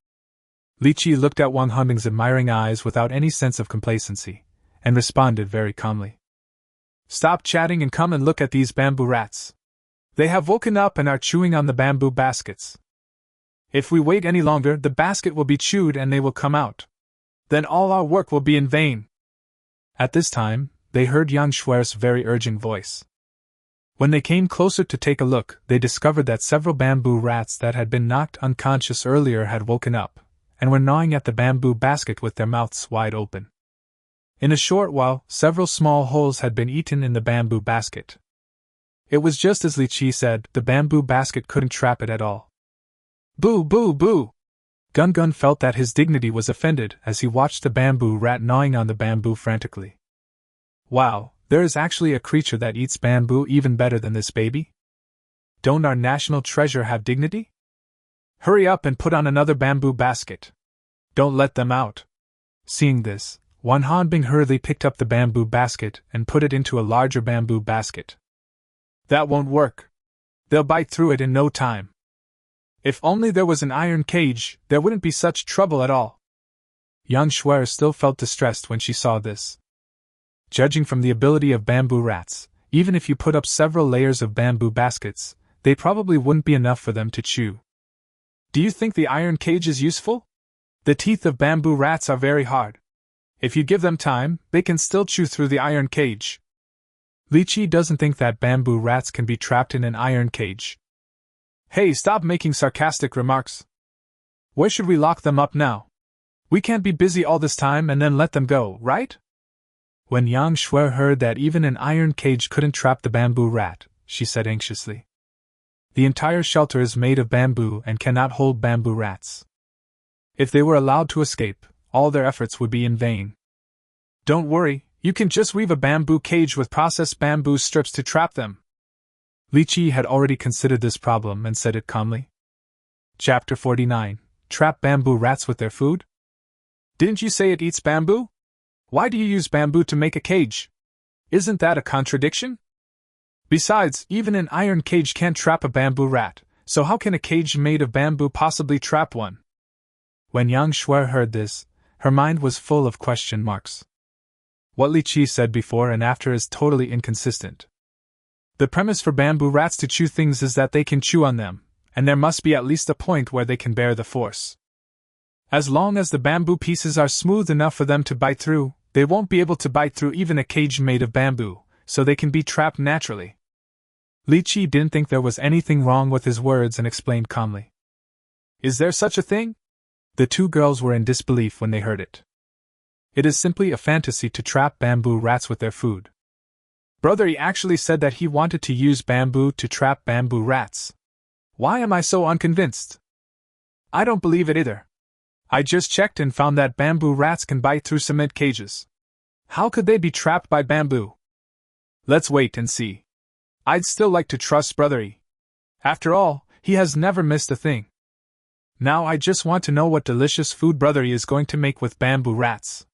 Li Qiyi looked at Wang Hanbing's admiring eyes without any sense of complacency, and responded very calmly. Stop chatting and come and look at these bamboo rats. They have woken up and are chewing on the bamboo baskets. If we wait any longer, the basket will be chewed and they will come out. Then all our work will be in vain. At this time, they heard Yang Shuer's very urgent voice. When they came closer to take a look, they discovered that several bamboo rats that had been knocked unconscious earlier had woken up, and were gnawing at the bamboo basket with their mouths wide open. In a short while, several small holes had been eaten in the bamboo basket. It was just as Li Qiyi said, the bamboo basket couldn't trap it at all. Boo, boo, boo! Gun Gun felt that his dignity was offended as he watched the bamboo rat gnawing on the bamboo frantically. Wow, there is actually a creature that eats bamboo even better than this baby? Don't our national treasure have dignity? Hurry up and put on another bamboo basket. Don't let them out. Seeing this, Wan Hanbing hurriedly picked up the bamboo basket and put it into a larger bamboo basket. That won't work. They'll bite through it in no time. If only there was an iron cage, there wouldn't be such trouble at all. Yang Shuer still felt distressed when she saw this. Judging from the ability of bamboo rats, even if you put up several layers of bamboo baskets, they probably wouldn't be enough for them to chew. Do you think the iron cage is useful? The teeth of bamboo rats are very hard. If you give them time, they can still chew through the iron cage. Li Qiyi doesn't think that bamboo rats can be trapped in an iron cage. Hey, stop making sarcastic remarks. Where should we lock them up now? We can't be busy all this time and then let them go, right? When Yang Shuer heard that even an iron cage couldn't trap the bamboo rat, she said anxiously. The entire shelter is made of bamboo and cannot hold bamboo rats. If they were allowed to escape, all their efforts would be in vain. Don't worry, you can just weave a bamboo cage with processed bamboo strips to trap them. Li Qiyi had already considered this problem and said it calmly. Chapter 49. Trap bamboo rats with their food? Didn't you say it eats bamboo? Why do you use bamboo to make a cage? Isn't that a contradiction? Besides, even an iron cage can't trap a bamboo rat, so how can a cage made of bamboo possibly trap one? When Yang Shuer heard this, her mind was full of question marks. What Li Qiyi said before and after is totally inconsistent. The premise for bamboo rats to chew things is that they can chew on them, and there must be at least a point where they can bear the force. As long as the bamboo pieces are smooth enough for them to bite through, they won't be able to bite through even a cage made of bamboo, so they can be trapped naturally. Li Qiyi didn't think there was anything wrong with his words and explained calmly. Is there such a thing? The two girls were in disbelief when they heard it. It is simply a fantasy to trap bamboo rats with their food. Brother Yi actually said that he wanted to use bamboo to trap bamboo rats. Why am I so unconvinced? I don't believe it either. I just checked and found that bamboo rats can bite through cement cages. How could they be trapped by bamboo? Let's wait and see. I'd still like to trust Brother Yi. After all, he has never missed a thing. Now I just want to know what delicious food Brother Yi is going to make with bamboo rats.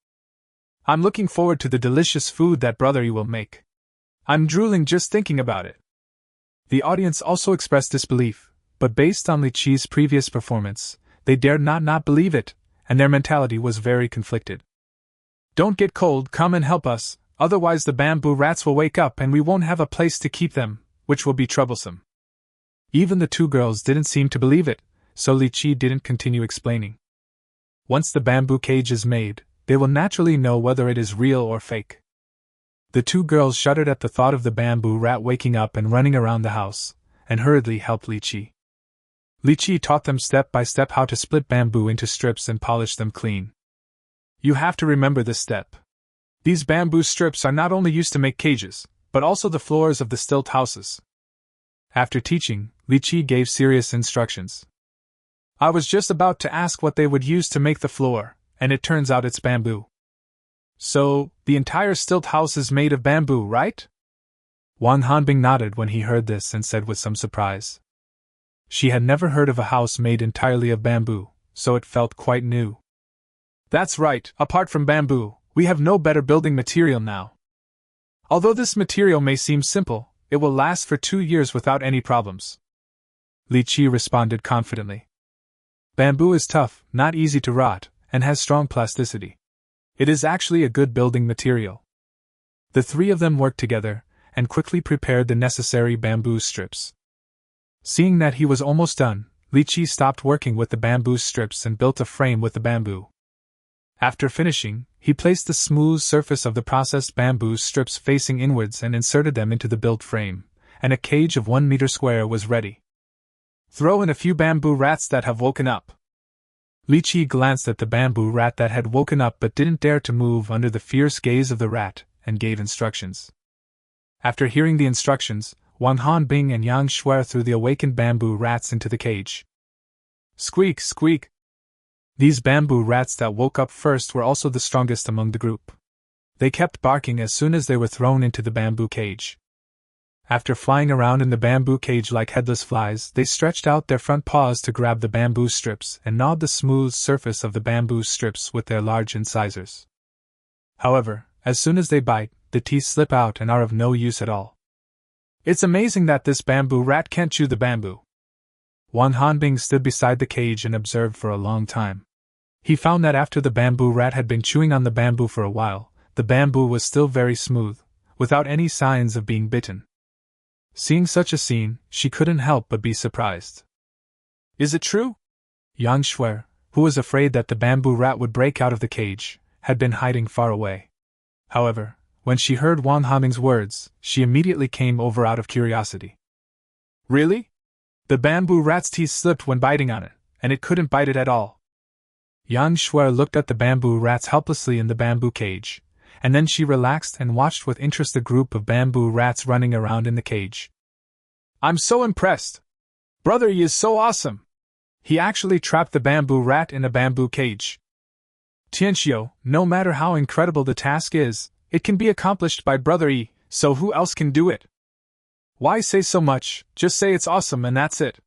I'm looking forward to the delicious food that Brother Yi will make. I'm drooling just thinking about it. The audience also expressed disbelief, but based on Li Qiyi's previous performance, they dared not believe it, and their mentality was very conflicted. Don't get cold, come and help us, otherwise the bamboo rats will wake up and we won't have a place to keep them, which will be troublesome. Even the two girls didn't seem to believe it, so Li Qiyi didn't continue explaining. Once the bamboo cage is made, they will naturally know whether it is real or fake. The two girls shuddered at the thought of the bamboo rat waking up and running around the house, and hurriedly helped Li Qiyi. Li Qiyi taught them step by step how to split bamboo into strips and polish them clean. You have to remember this step. These bamboo strips are not only used to make cages, but also the floors of the stilt houses. After teaching, Li Qiyi gave serious instructions. I was just about to ask what they would use to make the floor, and it turns out it's bamboo. So, the entire stilt house is made of bamboo, right? Wang Hanbing nodded when he heard this and said with some surprise. She had never heard of a house made entirely of bamboo, so it felt quite new. That's right, apart from bamboo, we have no better building material now. Although this material may seem simple, it will last for 2 years without any problems. Li Qiyi responded confidently. Bamboo is tough, not easy to rot, and has strong plasticity. It is actually a good building material. The three of them worked together, and quickly prepared the necessary bamboo strips. Seeing that he was almost done, Li Qiyi stopped working with the bamboo strips and built a frame with the bamboo. After finishing, he placed the smooth surface of the processed bamboo strips facing inwards and inserted them into the built frame, and a cage of 1 meter square was ready. Throw in a few bamboo rats that have woken up. Li Qiyi glanced at the bamboo rat that had woken up but didn't dare to move under the fierce gaze of the rat, and gave instructions. After hearing the instructions, Wang Hanbing and Yang Shuer threw the awakened bamboo rats into the cage. Squeak, squeak! These bamboo rats that woke up first were also the strongest among the group. They kept barking as soon as they were thrown into the bamboo cage. After flying around in the bamboo cage like headless flies, they stretched out their front paws to grab the bamboo strips and gnawed the smooth surface of the bamboo strips with their large incisors. However, as soon as they bite, the teeth slip out and are of no use at all. It's amazing that this bamboo rat can't chew the bamboo. Wang Hanbing stood beside the cage and observed for a long time. He found that after the bamboo rat had been chewing on the bamboo for a while, the bamboo was still very smooth, without any signs of being bitten. Seeing such a scene, she couldn't help but be surprised. Is it true? Yang Shuer, who was afraid that the bamboo rat would break out of the cage, had been hiding far away. However, when she heard Wang Hanbing's words, she immediately came over out of curiosity. Really? The bamboo rat's teeth slipped when biting on it, and it couldn't bite it at all. Yang Shuer looked at the bamboo rats helplessly in the bamboo cage, and then she relaxed and watched with interest the group of bamboo rats running around in the cage. I'm so impressed! Brother Yi is so awesome! He actually trapped the bamboo rat in a bamboo cage. Tianxiu, no matter how incredible the task is, it can be accomplished by Brother Yi, so who else can do it? Why say so much, just say it's awesome and that's it.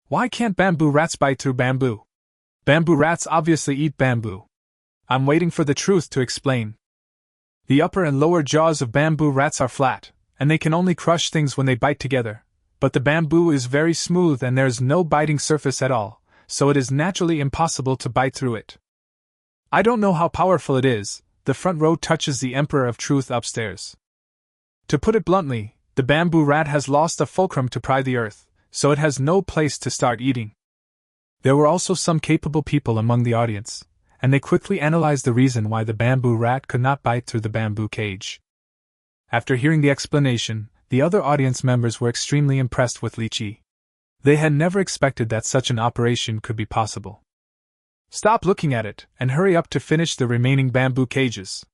Why can't bamboo rats bite through bamboo? Bamboo rats obviously eat bamboo. I'm waiting for the truth to explain. The upper and lower jaws of bamboo rats are flat, and they can only crush things when they bite together, but the bamboo is very smooth and there's no biting surface at all, so it is naturally impossible to bite through it. I don't know how powerful it is. The front row touches the Emperor of Truth upstairs. To put it bluntly, the bamboo rat has lost a fulcrum to pry the earth, so it has no place to start eating. There were also some capable people among the audience, and they quickly analyzed the reason why the bamboo rat could not bite through the bamboo cage. After hearing the explanation, the other audience members were extremely impressed with Li Qiyi. They had never expected that such an operation could be possible. Stop looking at it, and hurry up to finish the remaining bamboo cages.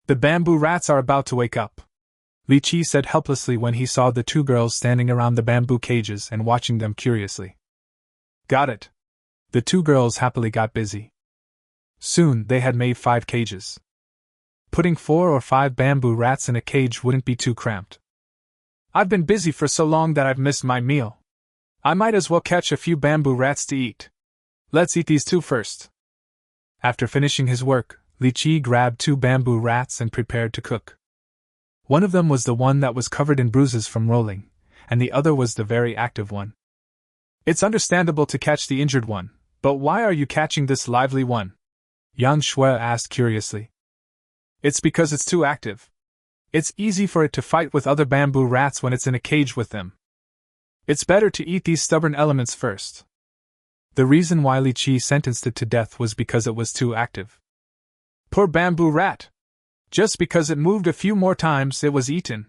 The bamboo rats are about to wake up, Li Qiyi said helplessly when he saw the two girls standing around the bamboo cages and watching them curiously. Got it. The two girls happily got busy. Soon they had made 5 cages. Putting 4 or 5 bamboo rats in a cage wouldn't be too cramped. I've been busy for so long that I've missed my meal. I might as well catch a few bamboo rats to eat. Let's eat these 2 first. After finishing his work, Li Qiyi grabbed 2 bamboo rats and prepared to cook. One of them was the one that was covered in bruises from rolling, and the other was the very active one. It's understandable to catch the injured one, but why are you catching this lively one? Yang Shuer asked curiously. It's because it's too active. It's easy for it to fight with other bamboo rats when it's in a cage with them. It's better to eat these stubborn elements first. The reason why Li Qiyi sentenced it to death was because it was too active. Poor bamboo rat! Just because it moved a few more times, it was eaten.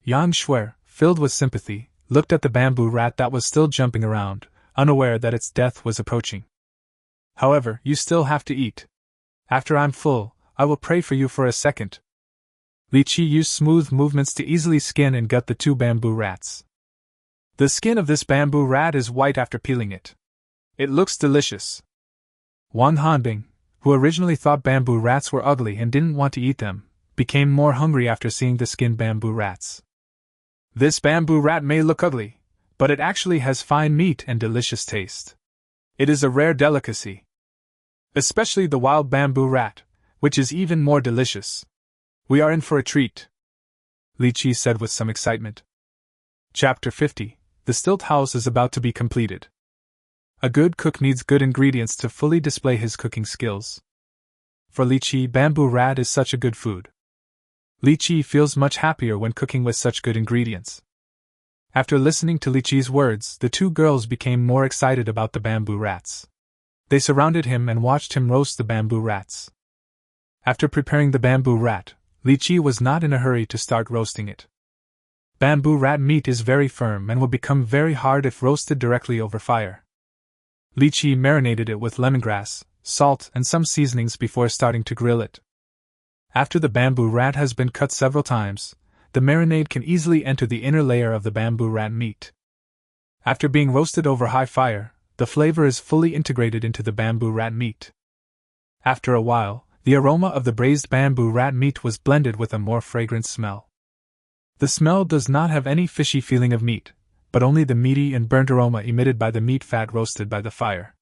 Yang Shuer, filled with sympathy, looked at the bamboo rat that was still jumping around, unaware that its death was approaching. However, you still have to eat. After I'm full, I will pray for you for a second. Li Qiyi used smooth movements to easily skin and gut the 2 bamboo rats. The skin of this bamboo rat is white after peeling it. It looks delicious. Wang Hanbing, who originally thought bamboo rats were ugly and didn't want to eat them, became more hungry after seeing the skinned bamboo rats. This bamboo rat may look ugly, but it actually has fine meat and delicious taste. It is a rare delicacy. Especially the wild bamboo rat, which is even more delicious. We are in for a treat. Li Qiyi said with some excitement. Chapter 50. The stilt house is about to be completed. A good cook needs good ingredients to fully display his cooking skills. For Li Qiyi, bamboo rat is such a good food. Li Qiyi feels much happier when cooking with such good ingredients. After listening to Li Qiyi's words, the two girls became more excited about the bamboo rats. They surrounded him and watched him roast the bamboo rats. After preparing the bamboo rat, Li Qiyi was not in a hurry to start roasting it. Bamboo rat meat is very firm and will become very hard if roasted directly over fire. Li Qiyi marinated it with lemongrass, salt, and some seasonings before starting to grill it. After the bamboo rat has been cut several times, the marinade can easily enter the inner layer of the bamboo rat meat. After being roasted over high fire, the flavor is fully integrated into the bamboo rat meat. After a while, the aroma of the braised bamboo rat meat was blended with a more fragrant smell. The smell does not have any fishy feeling of meat, but only the meaty and burnt aroma emitted by the meat fat roasted by the fire.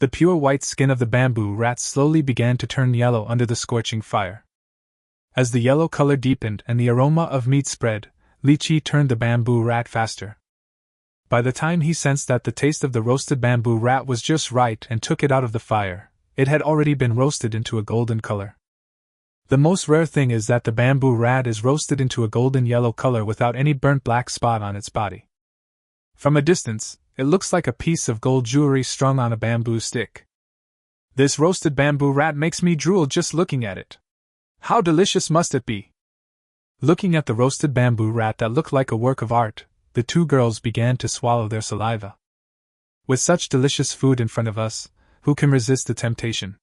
The pure white skin of the bamboo rat slowly began to turn yellow under the scorching fire. As the yellow color deepened and the aroma of meat spread, Li Qiyi turned the bamboo rat faster. By the time he sensed that the taste of the roasted bamboo rat was just right and took it out of the fire, it had already been roasted into a golden color. The most rare thing is that the bamboo rat is roasted into a golden yellow color without any burnt black spot on its body. From a distance, it looks like a piece of gold jewelry strung on a bamboo stick. This roasted bamboo rat makes me drool just looking at it. How delicious must it be? Looking at the roasted bamboo rat that looked like a work of art, the two girls began to swallow their saliva. With such delicious food in front of us, who can resist the temptation?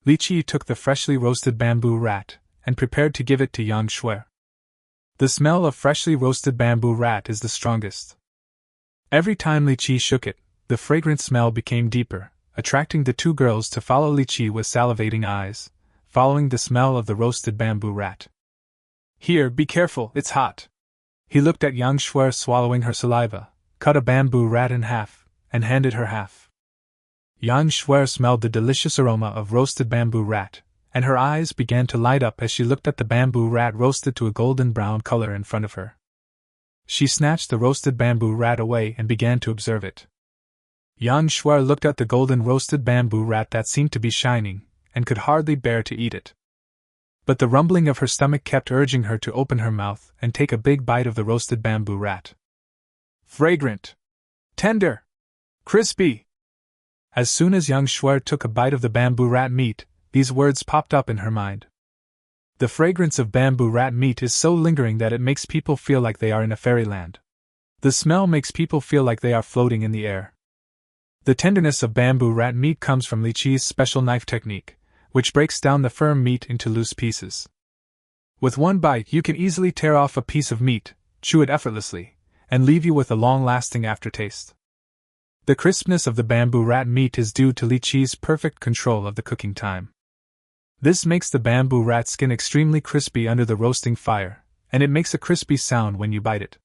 Li Qiyi took the freshly roasted bamboo rat and prepared to give it to Yang Shuer. The smell of freshly roasted bamboo rat is the strongest. Every time Li Qiyi shook it, the fragrant smell became deeper, attracting the two girls to follow Li Qiyi with salivating eyes, following the smell of the roasted bamboo rat. Here, be careful, it's hot. He looked at Yang Shuer swallowing her saliva, cut a bamboo rat in half, and handed her half. Yang Shuer smelled the delicious aroma of roasted bamboo rat, and her eyes began to light up as she looked at the bamboo rat roasted to a golden brown color in front of her. She snatched the roasted bamboo rat away and began to observe it. Yang Shuer looked at the golden roasted bamboo rat that seemed to be shining, and could hardly bear to eat it. But the rumbling of her stomach kept urging her to open her mouth and take a big bite of the roasted bamboo rat. Fragrant! Tender! Crispy! As soon as Yang Shuer took a bite of the bamboo rat meat, these words popped up in her mind. The fragrance of bamboo rat meat is so lingering that it makes people feel like they are in a fairyland. The smell makes people feel like they are floating in the air. The tenderness of bamboo rat meat comes from Li Qiyi's special knife technique, which breaks down the firm meat into loose pieces. With one bite, you can easily tear off a piece of meat, chew it effortlessly, and leave you with a long-lasting aftertaste. The crispness of the bamboo rat meat is due to Li Qiyi's perfect control of the cooking time. This makes the bamboo rat skin extremely crispy under the roasting fire, and it makes a crispy sound when you bite it.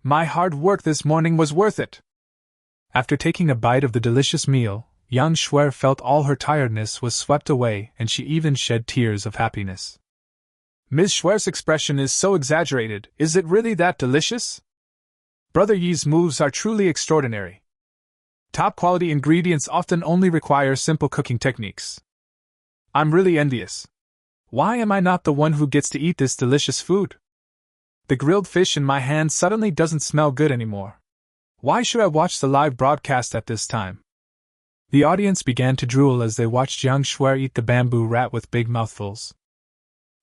My hard work this morning was worth it! After taking a bite of the delicious meal, Yang Shuer felt all her tiredness was swept away and she even shed tears of happiness. Ms. Shuer's expression is so exaggerated, is it really that delicious? Brother Yi's moves are truly extraordinary. Top-quality ingredients often only require simple cooking techniques. I'm really envious. Why am I not the one who gets to eat this delicious food? The grilled fish in my hand suddenly doesn't smell good anymore. Why should I watch the live broadcast at this time? The audience began to drool as they watched Yang Shuer eat the bamboo rat with big mouthfuls.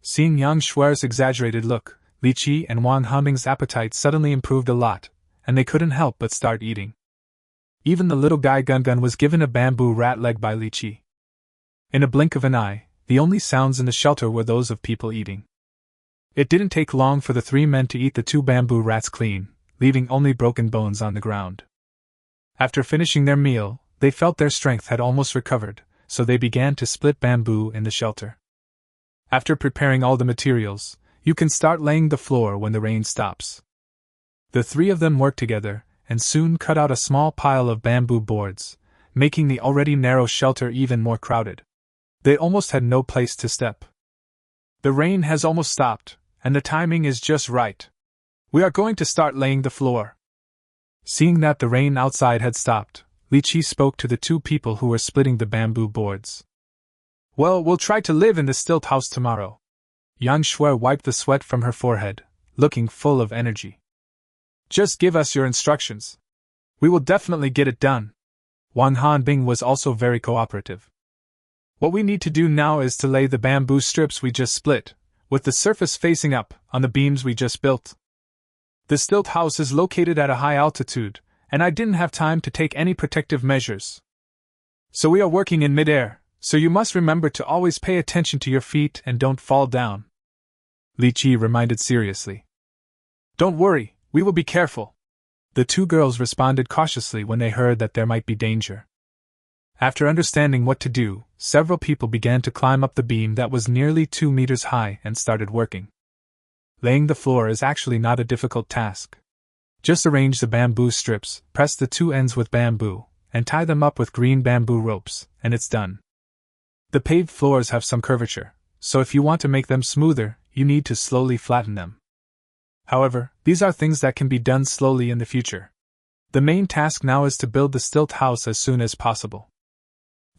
Seeing Yang Shuer's exaggerated look, Li Qiyi and Wang Haoming's appetite suddenly improved a lot, and they couldn't help but start eating. Even the little guy Gun was given a bamboo rat leg by Li Qiyi. In a blink of an eye, the only sounds in the shelter were those of people eating. It didn't take long for the three men to eat the two bamboo rats clean, leaving only broken bones on the ground. After finishing their meal, they felt their strength had almost recovered, so they began to split bamboo in the shelter. After preparing all the materials, you can start laying the floor when the rain stops. The three of them worked together, and soon cut out a small pile of bamboo boards, making the already narrow shelter even more crowded. They almost had no place to step. The rain has almost stopped, and the timing is just right. We are going to start laying the floor. Seeing that the rain outside had stopped, Li Qiyi spoke to the two people who were splitting the bamboo boards. Well, we'll try to live in the stilt house tomorrow. Yang Shui wiped the sweat from her forehead, looking full of energy. Just give us your instructions. We will definitely get it done. Wang Hanbing was also very cooperative. What we need to do now is to lay the bamboo strips we just split, with the surface facing up, on the beams we just built. The stilt house is located at a high altitude, and I didn't have time to take any protective measures. So we are working in midair, so you must remember to always pay attention to your feet and don't fall down. Li Qiyi reminded seriously. Don't worry, we will be careful. The two girls responded cautiously when they heard that there might be danger. After understanding what to do, several people began to climb up the beam that was nearly 2 meters high and started working. Laying the floor is actually not a difficult task. Just arrange the bamboo strips, press the two ends with bamboo, and tie them up with green bamboo ropes, and it's done. The paved floors have some curvature, so if you want to make them smoother, you need to slowly flatten them. However, these are things that can be done slowly in the future. The main task now is to build the stilt house as soon as possible.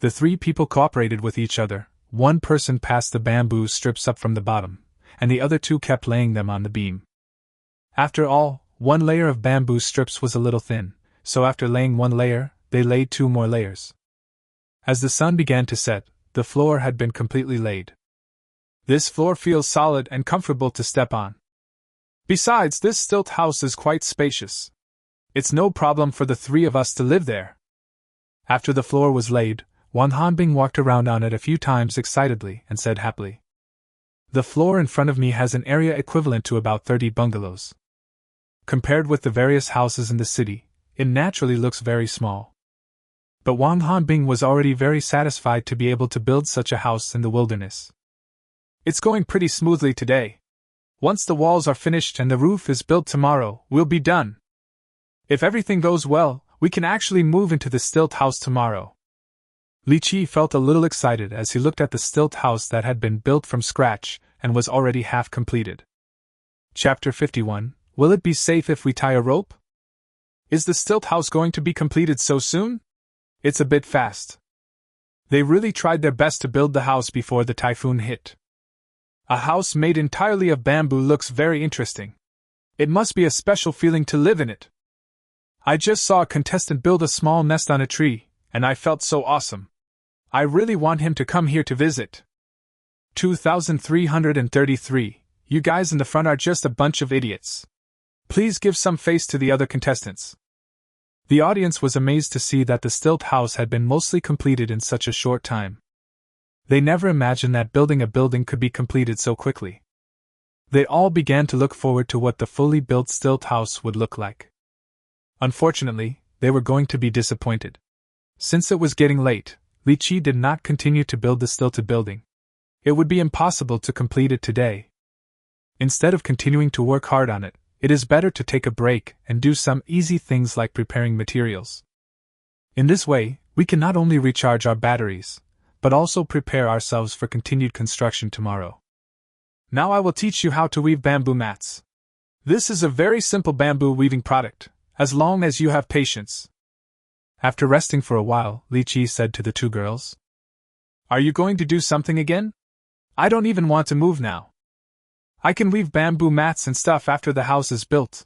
The three people cooperated with each other. One person passed the bamboo strips up from the bottom, and the other two kept laying them on the beam. After all, one layer of bamboo strips was a little thin, so after laying one layer, they laid 2 more layers. As the sun began to set, the floor had been completely laid. This floor feels solid and comfortable to step on. Besides, this stilt house is quite spacious. It's no problem for the 3 of us to live there. After the floor was laid, Wang Hanbing walked around on it a few times excitedly and said happily. The floor in front of me has an area equivalent to about 30 bungalows. Compared with the various houses in the city, it naturally looks very small. But Wang Hanbing was already very satisfied to be able to build such a house in the wilderness. It's going pretty smoothly today. Once the walls are finished and the roof is built tomorrow, we'll be done. If everything goes well, we can actually move into the stilt house tomorrow. Li Qiyi felt a little excited as he looked at the stilt house that had been built from scratch and was already half completed. Chapter 51. Will it be safe if we tie a rope? Is the stilt house going to be completed so soon? It's a bit fast. They really tried their best to build the house before the typhoon hit. A house made entirely of bamboo looks very interesting. It must be a special feeling to live in it. I just saw a contestant build a small nest on a tree, and I felt so awesome. I really want him to come here to visit. 2333. You guys in the front are just a bunch of idiots. Please give some face to the other contestants. The audience was amazed to see that the stilt house had been mostly completed in such a short time. They never imagined that building a building could be completed so quickly. They all began to look forward to what the fully built stilt house would look like. Unfortunately, they were going to be disappointed. Since it was getting late, Li Qiyi did not continue to build the stilted building. It would be impossible to complete it today. Instead of continuing to work hard on it, it is better to take a break and do some easy things like preparing materials. In this way, we can not only recharge our batteries, but also prepare ourselves for continued construction tomorrow. Now I will teach you how to weave bamboo mats. This is a very simple bamboo weaving product, as long as you have patience. After resting for a while, Li Qiyi said to the two girls, Are you going to do something again? I don't even want to move now. I can weave bamboo mats and stuff after the house is built.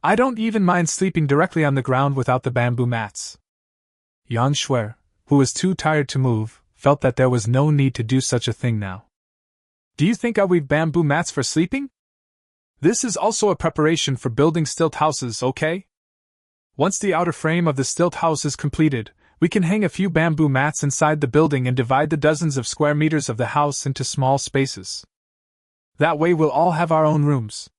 I don't even mind sleeping directly on the ground without the bamboo mats. Yang Shui, who was too tired to move, felt that there was no need to do such a thing now. Do you think I weave bamboo mats for sleeping? This is also a preparation for building stilt houses, okay? Once the outer frame of the stilt house is completed, we can hang a few bamboo mats inside the building and divide the dozens of square meters of the house into small spaces. That way we'll all have our own rooms.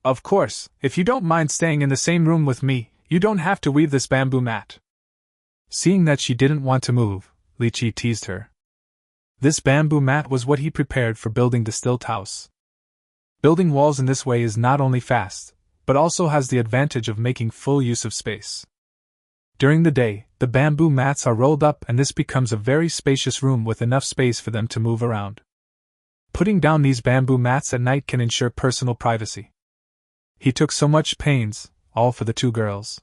Of course, if you don't mind staying in the same room with me, you don't have to weave this bamboo mat. Seeing that she didn't want to move, Li Qiyi teased her. This bamboo mat was what he prepared for building the stilt house. Building walls in this way is not only fast, but also has the advantage of making full use of space. During the day, the bamboo mats are rolled up and this becomes a very spacious room with enough space for them to move around. Putting down these bamboo mats at night can ensure personal privacy. He took so much pains, all for the two girls.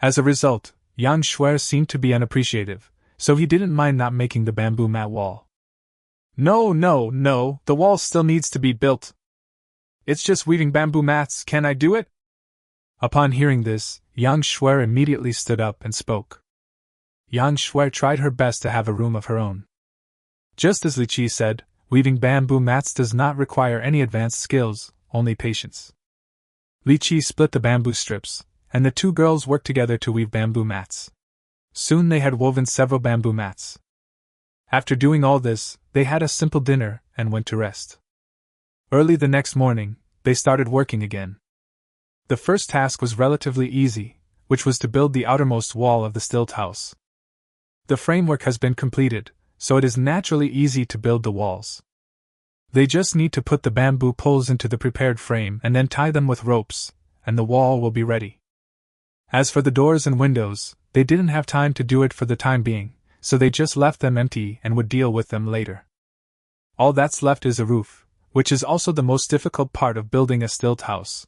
As a result, Yang Shuer seemed to be unappreciative, so he didn't mind not making the bamboo mat wall. No, the wall still needs to be built. It's just weaving bamboo mats, can I do it? Upon hearing this, Yang Shuer immediately stood up and spoke. Yang Shuer tried her best to have a room of her own. Just as Li Qiyi said, weaving bamboo mats does not require any advanced skills, only patience. Li Qiyi split the bamboo strips, and the two girls worked together to weave bamboo mats. Soon they had woven several bamboo mats. After doing all this, they had a simple dinner and went to rest. Early the next morning, they started working again. The first task was relatively easy, which was to build the outermost wall of the stilt house. The framework has been completed, so it is naturally easy to build the walls. They just need to put the bamboo poles into the prepared frame and then tie them with ropes, and the wall will be ready. As for the doors and windows, they didn't have time to do it for the time being, so they just left them empty and would deal with them later. All that's left is a roof, which is also the most difficult part of building a stilt house.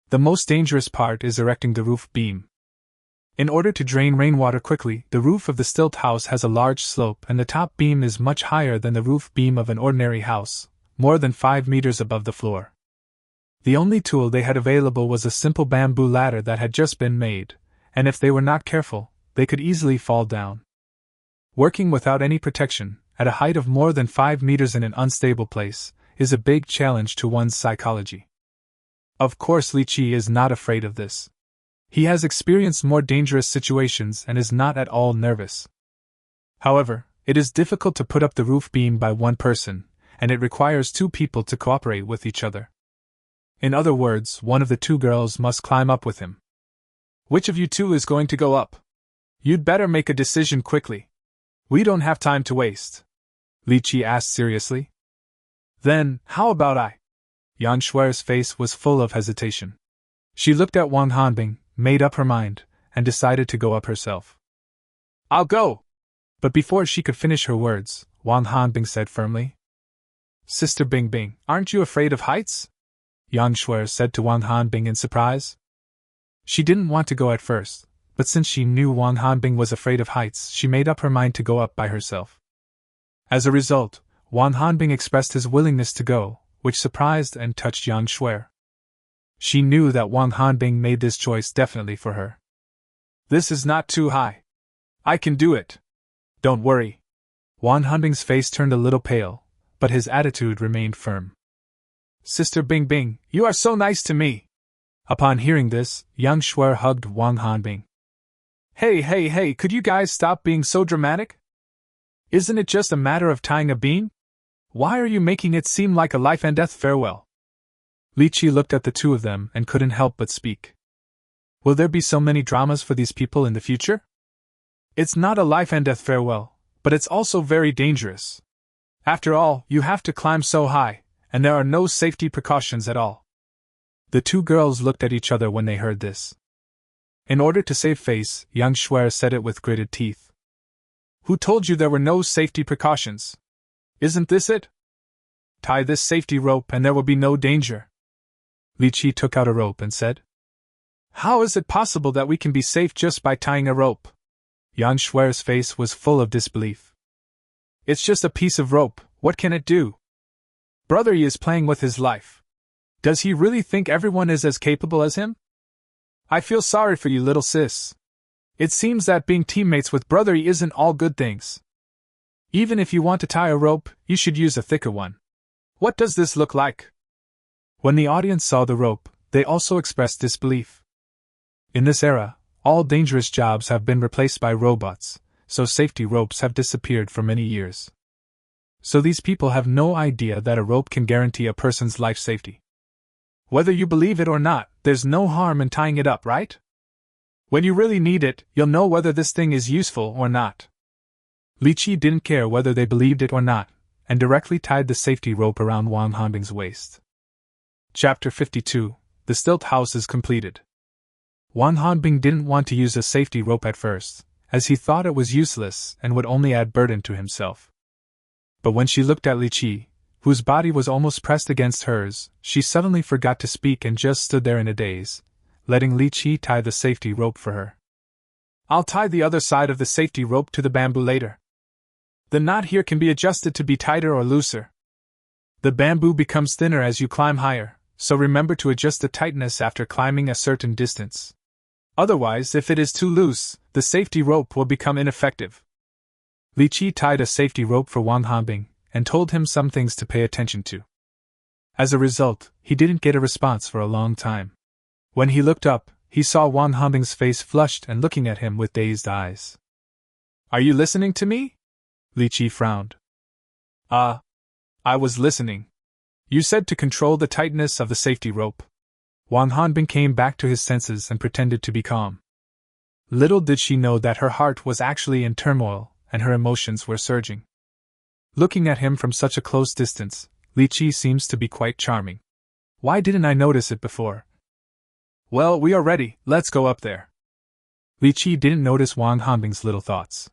The most dangerous part is erecting the roof beam. In order to drain rainwater quickly, the roof of the stilt house has a large slope and the top beam is much higher than the roof beam of an ordinary house, more than 5 meters above the floor. The only tool they had available was a simple bamboo ladder that had just been made, and if they were not careful, they could easily fall down. Working without any protection, at a height of more than 5 meters in an unstable place, is a big challenge to one's psychology. Of course, Li Qiyi is not afraid of this. He has experienced more dangerous situations and is not at all nervous. However, it is difficult to put up the roof beam by one person, and it requires 2 people to cooperate with each other. In other words, one of the 2 girls must climb up with him. Which of you 2 is going to go up? You'd better make a decision quickly. We don't have time to waste. Li Qiyi asked seriously. Then, how about I? Yang Shuer's face was full of hesitation. She looked at Wang Hanbing, made up her mind, and decided to go up herself. I'll go! But before she could finish her words, Wang Hanbing said firmly. Sister Bingbing, aren't you afraid of heights? Yang Shuer said to Wang Hanbing in surprise. She didn't want to go at first, but since she knew Wang Hanbing was afraid of heights, she made up her mind to go up by herself. As a result, Wang Hanbing expressed his willingness to go, which surprised and touched Yang Shuer. She knew that Wang Hanbing made this choice definitely for her. This is not too high. I can do it. Don't worry. Wang Hanbing's face turned a little pale, but his attitude remained firm. Sister Bingbing, you are so nice to me. Upon hearing this, Yang Shuer hugged Wang Hanbing. Hey, could you guys stop being so dramatic? Isn't it just a matter of tying a beam? Why are you making it seem like a life and death farewell? Li Qiyi looked at the 2 of them and couldn't help but speak. Will there be so many dramas for these people in the future? It's not a life and death farewell, but it's also very dangerous. After all, you have to climb so high, and there are no safety precautions at all. The 2 girls looked at each other when they heard this. In order to save face, Yang Shuer said it with gritted teeth. Who told you there were no safety precautions? Isn't this it? Tie this safety rope and there will be no danger. Li Qiyi took out a rope and said. How is it possible that we can be safe just by tying a rope? Yang Shuer's face was full of disbelief. It's just a piece of rope, what can it do? Brother Yi is playing with his life. Does he really think everyone is as capable as him? I feel sorry for you, little sis. It seems that being teammates with Brother Yi isn't all good things. Even if you want to tie a rope, you should use a thicker one. What does this look like? When the audience saw the rope, they also expressed disbelief. In this era, all dangerous jobs have been replaced by robots, so safety ropes have disappeared for many years. So these people have no idea that a rope can guarantee a person's life safety. Whether you believe it or not, there's no harm in tying it up, right? When you really need it, you'll know whether this thing is useful or not. Li Qiyi didn't care whether they believed it or not, and directly tied the safety rope around Wang Hanbing's waist. Chapter 52. The stilt house is completed. Wang Hanbing didn't want to use a safety rope at first, as he thought it was useless and would only add burden to himself. But when she looked at Li Qiyi, whose body was almost pressed against hers, she suddenly forgot to speak and just stood there in a daze, letting Li Qiyi tie the safety rope for her. I'll tie the other side of the safety rope to the bamboo later. The knot here can be adjusted to be tighter or looser. The bamboo becomes thinner as you climb higher, so remember to adjust the tightness after climbing a certain distance. Otherwise, if it is too loose, the safety rope will become ineffective. Li Qiyi tied a safety rope for Wang Hanbing and told him some things to pay attention to. As a result, he didn't get a response for a long time. When he looked up, he saw Wang Hanbing's face flushed and looking at him with dazed eyes. Are you listening to me? Li Qiyi frowned. I was listening. You said to control the tightness of the safety rope. Wang Hanbing came back to his senses and pretended to be calm. Little did she know that her heart was actually in turmoil and her emotions were surging. Looking at him from such a close distance, Li Qiyi seems to be quite charming. Why didn't I notice it before? Well, we are ready, let's go up there. Li Qiyi didn't notice Wang Hanbing's little thoughts.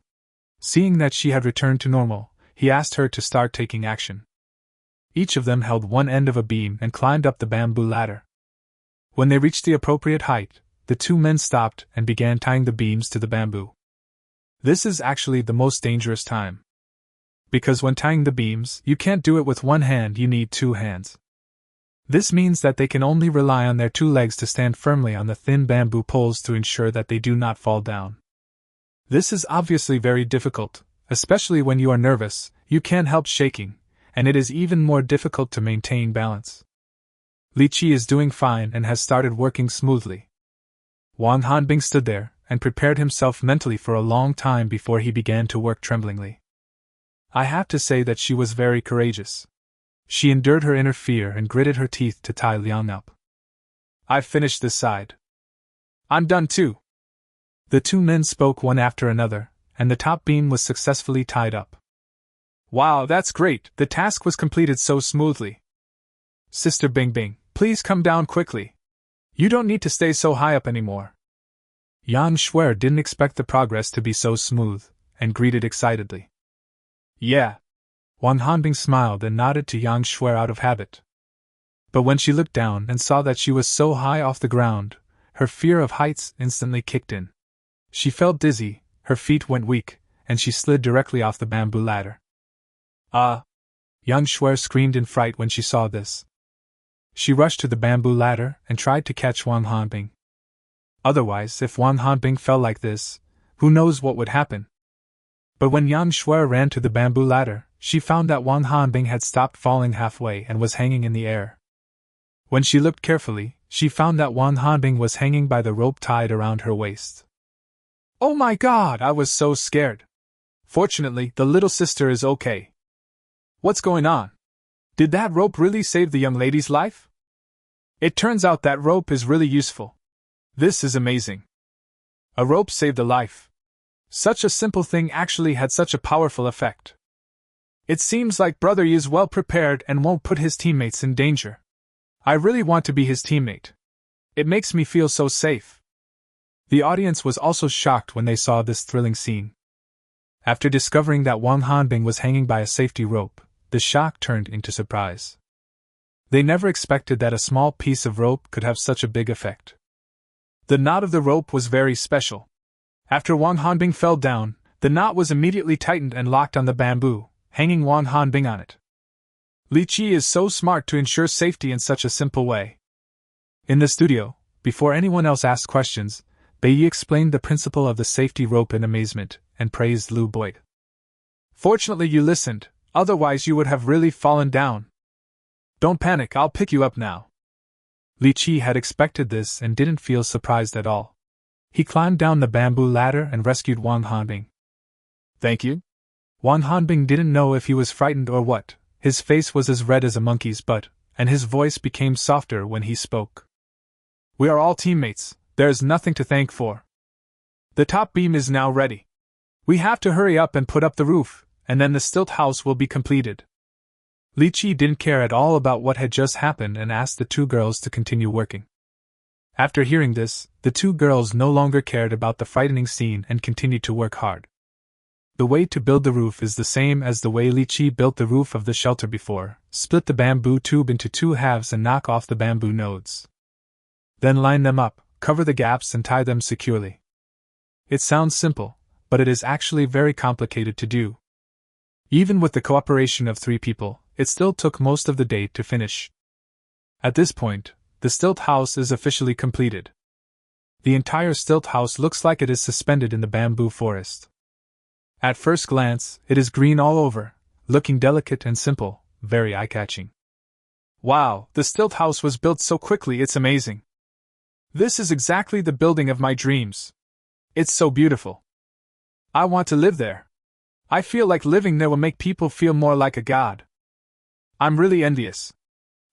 Seeing that she had returned to normal, he asked her to start taking action. Each of them held one end of a beam and climbed up the bamboo ladder. When they reached the appropriate height, the two men stopped and began tying the beams to the bamboo. This is actually the most dangerous time. Because when tying the beams, you can't do it with one hand, you need two hands. This means that they can only rely on their two legs to stand firmly on the thin bamboo poles to ensure that they do not fall down. This is obviously very difficult, especially when you are nervous, you can't help shaking, and it is even more difficult to maintain balance. Li Qiyi is doing fine and has started working smoothly. Wang Hanbing stood there and prepared himself mentally for a long time before he began to work tremblingly. I have to say that she was very courageous. She endured her inner fear and gritted her teeth to tie Liang up. I've finished this side. I'm done too. The two men spoke one after another, and the top beam was successfully tied up. Wow, that's great, the task was completed so smoothly. Sister Bing Bing, please come down quickly. You don't need to stay so high up anymore. Yang Shuer didn't expect the progress to be so smooth, and greeted excitedly. Yeah. Wang Hanbing smiled and nodded to Yang Shuer out of habit. But when she looked down and saw that she was so high off the ground, her fear of heights instantly kicked in. She felt dizzy, her feet went weak, and she slid directly off the bamboo ladder. Yang Shuer screamed in fright when she saw this. She rushed to the bamboo ladder and tried to catch Wang Hanbing. Otherwise, if Wang Hanbing fell like this, who knows what would happen? But when Yang Shuer ran to the bamboo ladder, she found that Wang Hanbing had stopped falling halfway and was hanging in the air. When she looked carefully, she found that Wang Hanbing was hanging by the rope tied around her waist. Oh my God, I was so scared. Fortunately, the little sister is okay. What's going on? Did that rope really save the young lady's life? It turns out that rope is really useful. This is amazing. A rope saved a life. Such a simple thing actually had such a powerful effect. It seems like Brother Yi is well prepared and won't put his teammates in danger. I really want to be his teammate. It makes me feel so safe. The audience was also shocked when they saw this thrilling scene. After discovering that Wang Hanbing was hanging by a safety rope, the shock turned into surprise. They never expected that a small piece of rope could have such a big effect. The knot of the rope was very special. After Wang Hanbing fell down, the knot was immediately tightened and locked on the bamboo, hanging Wang Hanbing on it. Li Qiyi is so smart to ensure safety in such a simple way. In the studio, before anyone else asked questions, Bei Yi explained the principle of the safety rope in amazement, and praised Lu Boyd. Fortunately you listened, otherwise you would have really fallen down. Don't panic, I'll pick you up now. Li Qiyi had expected this and didn't feel surprised at all. He climbed down the bamboo ladder and rescued Wang Hanbing. Thank you? Wang Hanbing didn't know if he was frightened or what. His face was as red as a monkey's butt, and his voice became softer when he spoke. We are all teammates, there is nothing to thank for. The top beam is now ready. We have to hurry up and put up the roof, and then the stilt house will be completed. Li Qiyi didn't care at all about what had just happened and asked the two girls to continue working. After hearing this, the two girls no longer cared about the frightening scene and continued to work hard. The way to build the roof is the same as the way Li Qiyi built the roof of the shelter before. Split the bamboo tube into 2 halves and knock off the bamboo nodes. Then line them up, cover the gaps and tie them securely. It sounds simple, but it is actually very complicated to do. Even with the cooperation of 3 people, it still took most of the day to finish. At this point, the stilt house is officially completed. The entire stilt house looks like it is suspended in the bamboo forest. At first glance, it is green all over, looking delicate and simple, very eye-catching. Wow, the stilt house was built so quickly, it's amazing. This is exactly the building of my dreams. It's so beautiful. I want to live there. I feel like living there will make people feel more like a god. I'm really envious.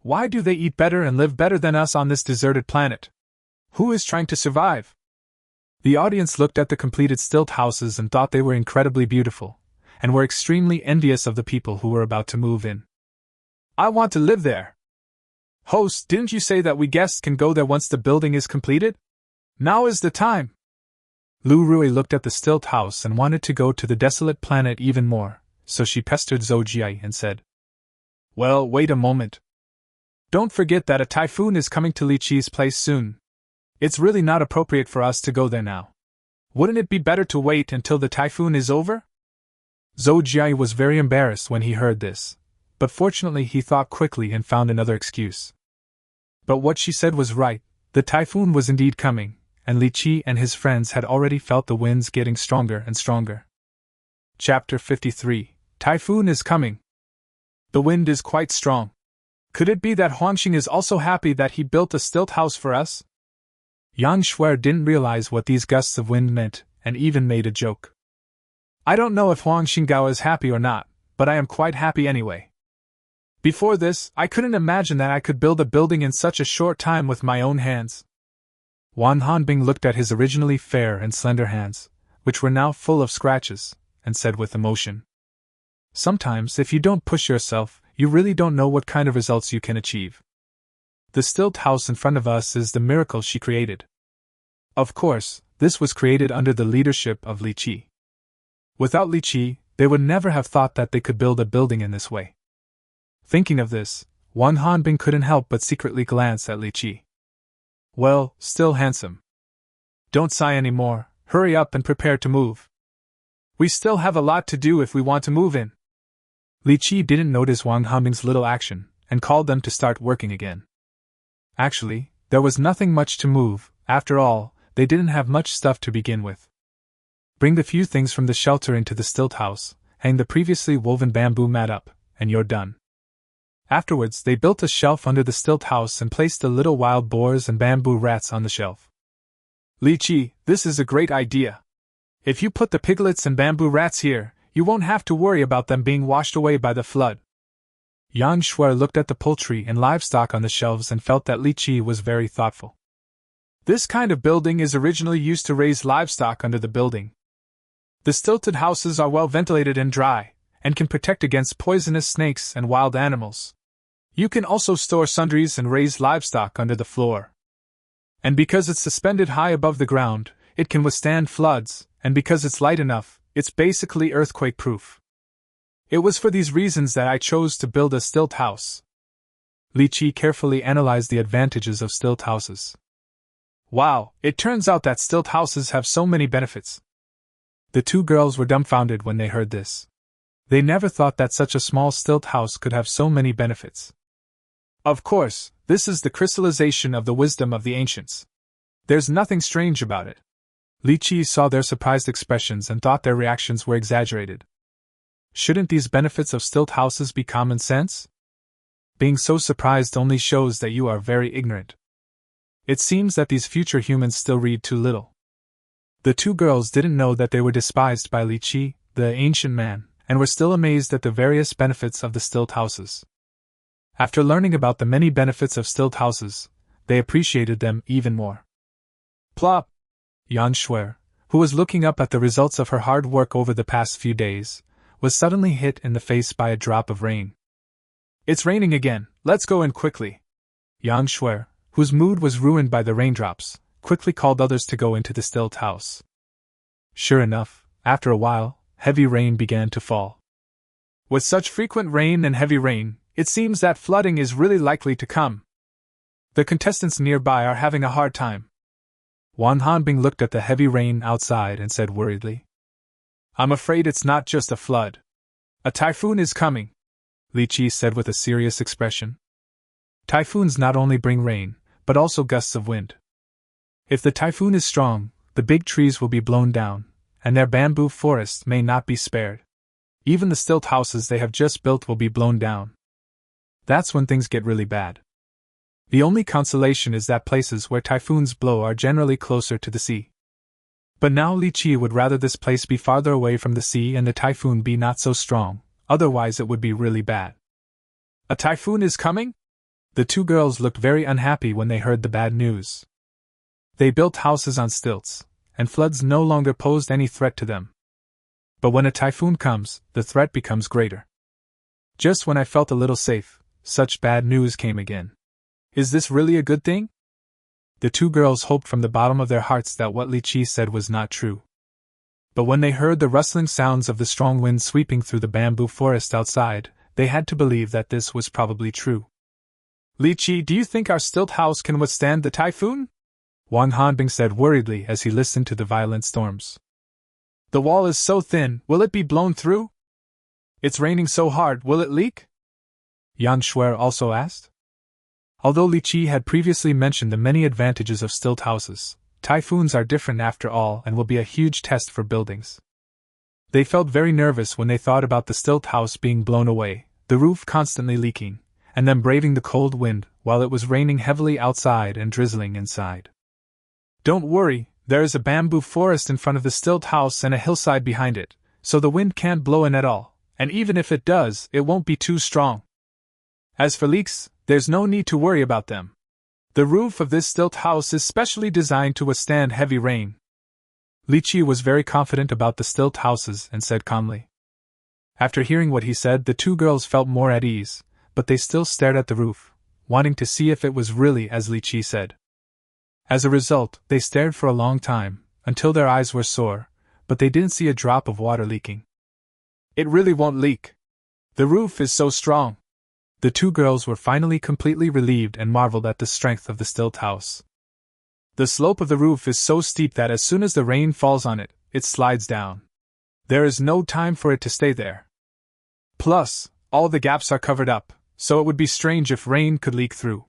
Why do they eat better and live better than us on this deserted planet? Who is trying to survive? The audience looked at the completed stilt houses and thought they were incredibly beautiful, and were extremely envious of the people who were about to move in. I want to live there. Host, didn't you say that we guests can go there once the building is completed? Now is the time. Lu Rui looked at the stilt house and wanted to go to the desolate planet even more, so she pestered Zhou Jie and said, Well, wait a moment. Don't forget that a typhoon is coming to Li Qiyi's place soon. It's really not appropriate for us to go there now. Wouldn't it be better to wait until the typhoon is over? Zhou Jie was very embarrassed when he heard this, but fortunately he thought quickly and found another excuse. But what she said was right, the typhoon was indeed coming, and Li Qiyi and his friends had already felt the winds getting stronger and stronger. Chapter 53. Typhoon is coming. The wind is quite strong. Could it be that Huangxing is also happy that he built a stilt house for us? Yang Shuer didn't realize what these gusts of wind meant, and even made a joke. I don't know if Huang Xinggao is happy or not, but I am quite happy anyway. Before this, I couldn't imagine that I could build a building in such a short time with my own hands. Wan Hanbing looked at his originally fair and slender hands, which were now full of scratches, and said with emotion, Sometimes, if you don't push yourself, you really don't know what kind of results you can achieve. The stilt house in front of us is the miracle she created. Of course, this was created under the leadership of Li Qiyi. Without Li Qiyi, they would never have thought that they could build a building in this way. Thinking of this, Wan Hanbing couldn't help but secretly glance at Li Qiyi. Well, still handsome. Don't sigh anymore, hurry up and prepare to move. We still have a lot to do if we want to move in. Li Qiyi didn't notice Wan Hanbing's little action, and called them to start working again. Actually, there was nothing much to move. After all, they didn't have much stuff to begin with. Bring the few things from the shelter into the stilt house, hang the previously woven bamboo mat up, and you're done. Afterwards, they built a shelf under the stilt house and placed the little wild boars and bamboo rats on the shelf. Li Qiyi, this is a great idea. If you put the piglets and bamboo rats here, you won't have to worry about them being washed away by the flood. Yang Shuer looked at the poultry and livestock on the shelves and felt that Li Qiyi was very thoughtful. This kind of building is originally used to raise livestock under the building. The stilted houses are well ventilated and dry, and can protect against poisonous snakes and wild animals. You can also store sundries and raise livestock under the floor. And because it's suspended high above the ground, it can withstand floods, and because it's light enough, it's basically earthquake-proof. It was for these reasons that I chose to build a stilt house. Li Qiyi carefully analyzed the advantages of stilt houses. Wow, it turns out that stilt houses have so many benefits. The 2 girls were dumbfounded when they heard this. They never thought that such a small stilt house could have so many benefits. Of course, this is the crystallization of the wisdom of the ancients. There's nothing strange about it. Li Qiyi saw their surprised expressions and thought their reactions were exaggerated. Shouldn't these benefits of stilt houses be common sense? Being so surprised only shows that you are very ignorant. It seems that these future humans still read too little. The 2 girls didn't know that they were despised by Li Qiyi, the ancient man, and were still amazed at the various benefits of the stilt houses. After learning about the many benefits of stilt houses, they appreciated them even more. Plop! Yang Shuer, who was looking up at the results of her hard work over the past few days, was suddenly hit in the face by a drop of rain. It's raining again, let's go in quickly. Yang Shuer, whose mood was ruined by the raindrops, quickly called others to go into the stilt house. Sure enough, after a while, heavy rain began to fall. With such frequent rain and heavy rain, it seems that flooding is really likely to come. The contestants nearby are having a hard time. Wang Hanbing looked at the heavy rain outside and said worriedly. I'm afraid it's not just a flood. A typhoon is coming, Li Qiyi said with a serious expression. Typhoons not only bring rain, but also gusts of wind. If the typhoon is strong, the big trees will be blown down, and their bamboo forests may not be spared. Even the stilt houses they have just built will be blown down. That's when things get really bad. The only consolation is that places where typhoons blow are generally closer to the sea. But now Li Qiyi would rather this place be farther away from the sea and the typhoon be not so strong, otherwise it would be really bad. A typhoon is coming? The two girls looked very unhappy when they heard the bad news. They built houses on stilts, and floods no longer posed any threat to them. But when a typhoon comes, the threat becomes greater. Just when I felt a little safe, such bad news came again. Is this really a good thing? The two girls hoped from the bottom of their hearts that what Li Qiyi said was not true. But when they heard the rustling sounds of the strong wind sweeping through the bamboo forest outside, they had to believe that this was probably true. Li Qiyi, do you think our stilt house can withstand the typhoon? Wang Hanbing said worriedly as he listened to the violent storms. The wall is so thin, will it be blown through? It's raining so hard, will it leak? Yan Shuer also asked. Although Li Qiyi had previously mentioned the many advantages of stilt houses, typhoons are different after all and will be a huge test for buildings. They felt very nervous when they thought about the stilt house being blown away, the roof constantly leaking, and them braving the cold wind while it was raining heavily outside and drizzling inside. Don't worry, there is a bamboo forest in front of the stilt house and a hillside behind it, so the wind can't blow in at all, and even if it does, it won't be too strong. As for leaks, there's no need to worry about them. The roof of this stilt house is specially designed to withstand heavy rain. Li Qiyi was very confident about the stilt houses and said calmly. After hearing what he said, the two girls felt more at ease, but they still stared at the roof, wanting to see if it was really as Li Qiyi said. As a result, they stared for a long time, until their eyes were sore, but they didn't see a drop of water leaking. It really won't leak. The roof is so strong. The two girls were finally completely relieved and marveled at the strength of the stilt house. The slope of the roof is so steep that as soon as the rain falls on it, it slides down. There is no time for it to stay there. Plus, all the gaps are covered up, so it would be strange if rain could leak through.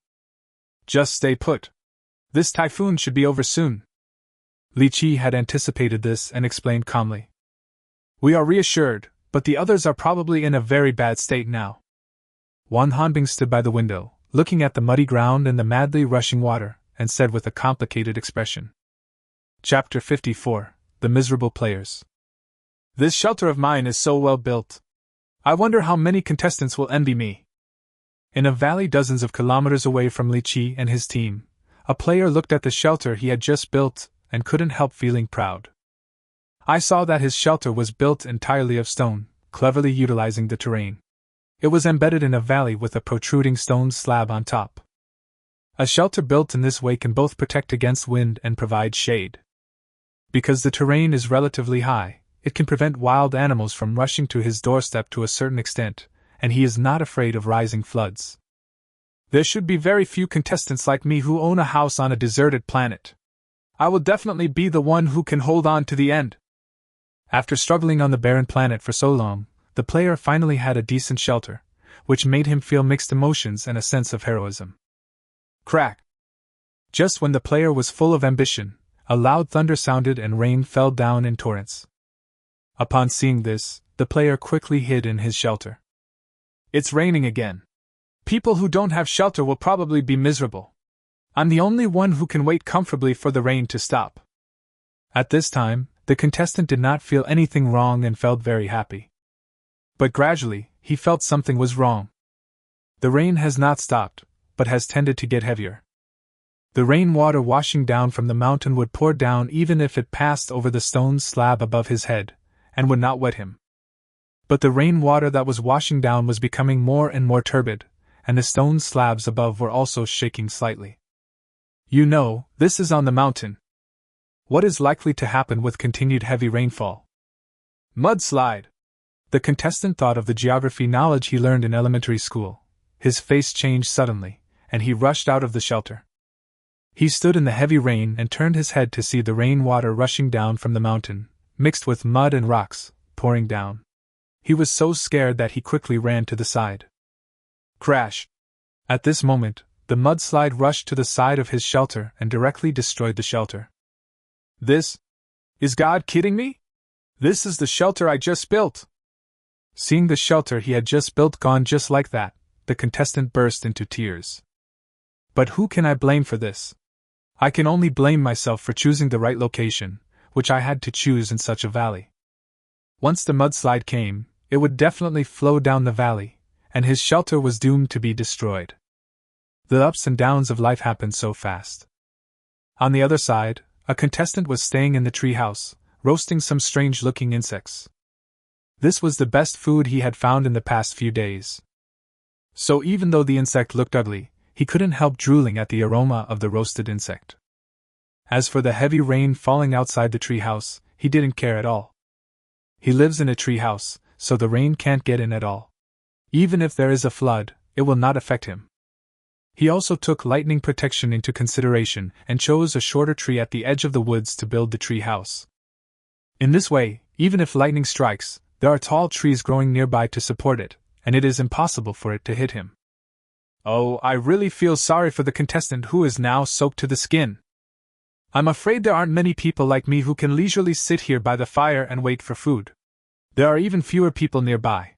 Just stay put. This typhoon should be over soon. Li Qiyi had anticipated this and explained calmly. We are reassured, but the others are probably in a very bad state now. Wang Hanbing stood by the window, looking at the muddy ground and the madly rushing water, and said with a complicated expression. Chapter 54, The Miserable Players. This shelter of mine is so well built. I wonder how many contestants will envy me. In a valley dozens of kilometers away from Li Qiyi and his team, a player looked at the shelter he had just built and couldn't help feeling proud. I saw that his shelter was built entirely of stone, cleverly utilizing the terrain. It was embedded in a valley with a protruding stone slab on top. A shelter built in this way can both protect against wind and provide shade. Because the terrain is relatively high, it can prevent wild animals from rushing to his doorstep to a certain extent, and he is not afraid of rising floods. There should be very few contestants like me who own a house on a deserted planet. I will definitely be the one who can hold on to the end. After struggling on the barren planet for so long, the player finally had a decent shelter, which made him feel mixed emotions and a sense of heroism. Crack! Just when the player was full of ambition, a loud thunder sounded and rain fell down in torrents. Upon seeing this, the player quickly hid in his shelter. It's raining again. People who don't have shelter will probably be miserable. I'm the only one who can wait comfortably for the rain to stop. At this time, the contestant did not feel anything wrong and felt very happy. But gradually, he felt something was wrong. The rain has not stopped, but has tended to get heavier. The rainwater washing down from the mountain would pour down even if it passed over the stone slab above his head, and would not wet him. But the rainwater that was washing down was becoming more and more turbid, and the stone slabs above were also shaking slightly. You know, this is on the mountain. What is likely to happen with continued heavy rainfall? Mudslide! The contestant thought of the geography knowledge he learned in elementary school. His face changed suddenly, and he rushed out of the shelter. He stood in the heavy rain and turned his head to see the rainwater rushing down from the mountain, mixed with mud and rocks, pouring down. He was so scared that he quickly ran to the side. Crash! At this moment, the mudslide rushed to the side of his shelter and directly destroyed the shelter. This? Is God kidding me? This is the shelter I just built! Seeing the shelter he had just built gone just like that, the contestant burst into tears. But who can I blame for this? I can only blame myself for choosing the right location, which I had to choose in such a valley. Once the mudslide came, it would definitely flow down the valley, and his shelter was doomed to be destroyed. The ups and downs of life happened so fast. On the other side, a contestant was staying in the tree house, roasting some strange-looking insects. This was the best food he had found in the past few days. So even though the insect looked ugly, he couldn't help drooling at the aroma of the roasted insect. As for the heavy rain falling outside the tree house, he didn't care at all. He lives in a tree house, so the rain can't get in at all. Even if there is a flood, it will not affect him. He also took lightning protection into consideration and chose a shorter tree at the edge of the woods to build the tree house. In this way, even if lightning strikes, there are tall trees growing nearby to support it, and it is impossible for it to hit him. Oh, I really feel sorry for the contestant who is now soaked to the skin. I'm afraid there aren't many people like me who can leisurely sit here by the fire and wait for food. There are even fewer people nearby.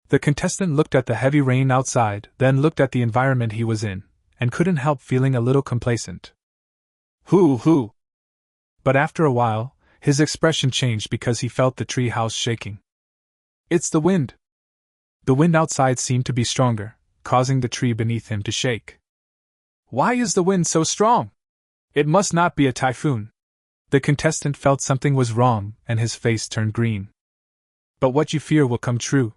The contestant looked at the heavy rain outside, then looked at the environment he was in, and couldn't help feeling a little complacent. Hoo! But after a while, his expression changed because he felt the tree house shaking. It's the wind. The wind outside seemed to be stronger, causing the tree beneath him to shake. Why is the wind so strong? It must not be a typhoon. The contestant felt something was wrong, and his face turned green. But what you fear will come true.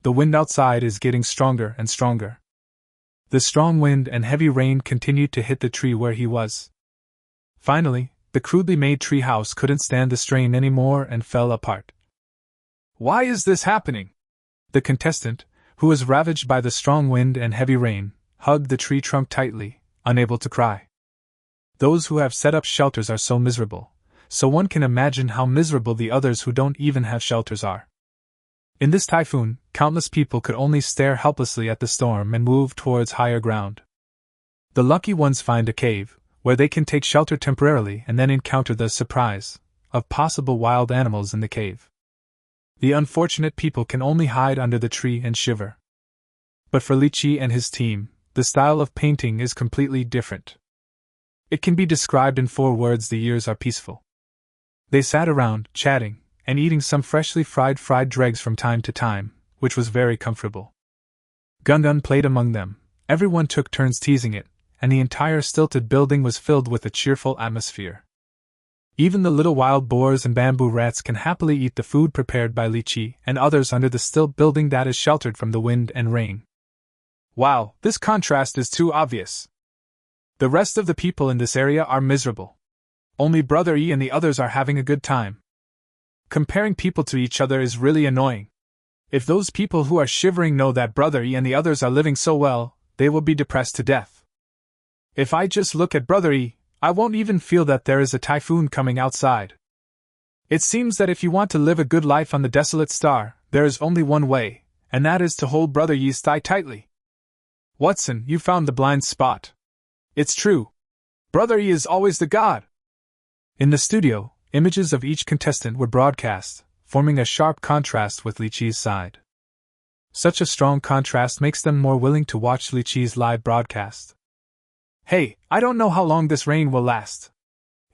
The wind outside is getting stronger and stronger. The strong wind and heavy rain continued to hit the tree where he was. Finally, the crudely made tree house couldn't stand the strain anymore and fell apart. Why is this happening? The contestant, who was ravaged by the strong wind and heavy rain, hugged the tree trunk tightly, unable to cry. Those who have set up shelters are so miserable, so one can imagine how miserable the others who don't even have shelters are. In this typhoon, countless people could only stare helplessly at the storm and move towards higher ground. The lucky ones find a cave, where they can take shelter temporarily and then encounter the surprise of possible wild animals in the cave. The unfortunate people can only hide under the tree and shiver. But for Li Qiyi and his team, the style of painting is completely different. It can be described in 4 words: the years are peaceful. They sat around, chatting, and eating some freshly fried dregs from time to time, which was very comfortable. Gun played among them, everyone took turns teasing it, and the entire stilted building was filled with a cheerful atmosphere. Even the little wild boars and bamboo rats can happily eat the food prepared by Li Qiyi and others under the stilt building that is sheltered from the wind and rain. Wow, this contrast is too obvious. The rest of the people in this area are miserable. Only Brother Yi and the others are having a good time. Comparing people to each other is really annoying. If those people who are shivering know that Brother Yi and the others are living so well, they will be depressed to death. If I just look at Brother Yi, I won't even feel that there is a typhoon coming outside. It seems that if you want to live a good life on the desolate star, there is only one way, and that is to hold Brother Yi's thigh tightly. Watson, you found the blind spot. It's true. Brother Yi is always the god. In the studio, images of each contestant were broadcast, forming a sharp contrast with Li Qiyi's side. Such a strong contrast makes them more willing to watch Li Qiyi's live broadcast. Hey, I don't know how long this rain will last.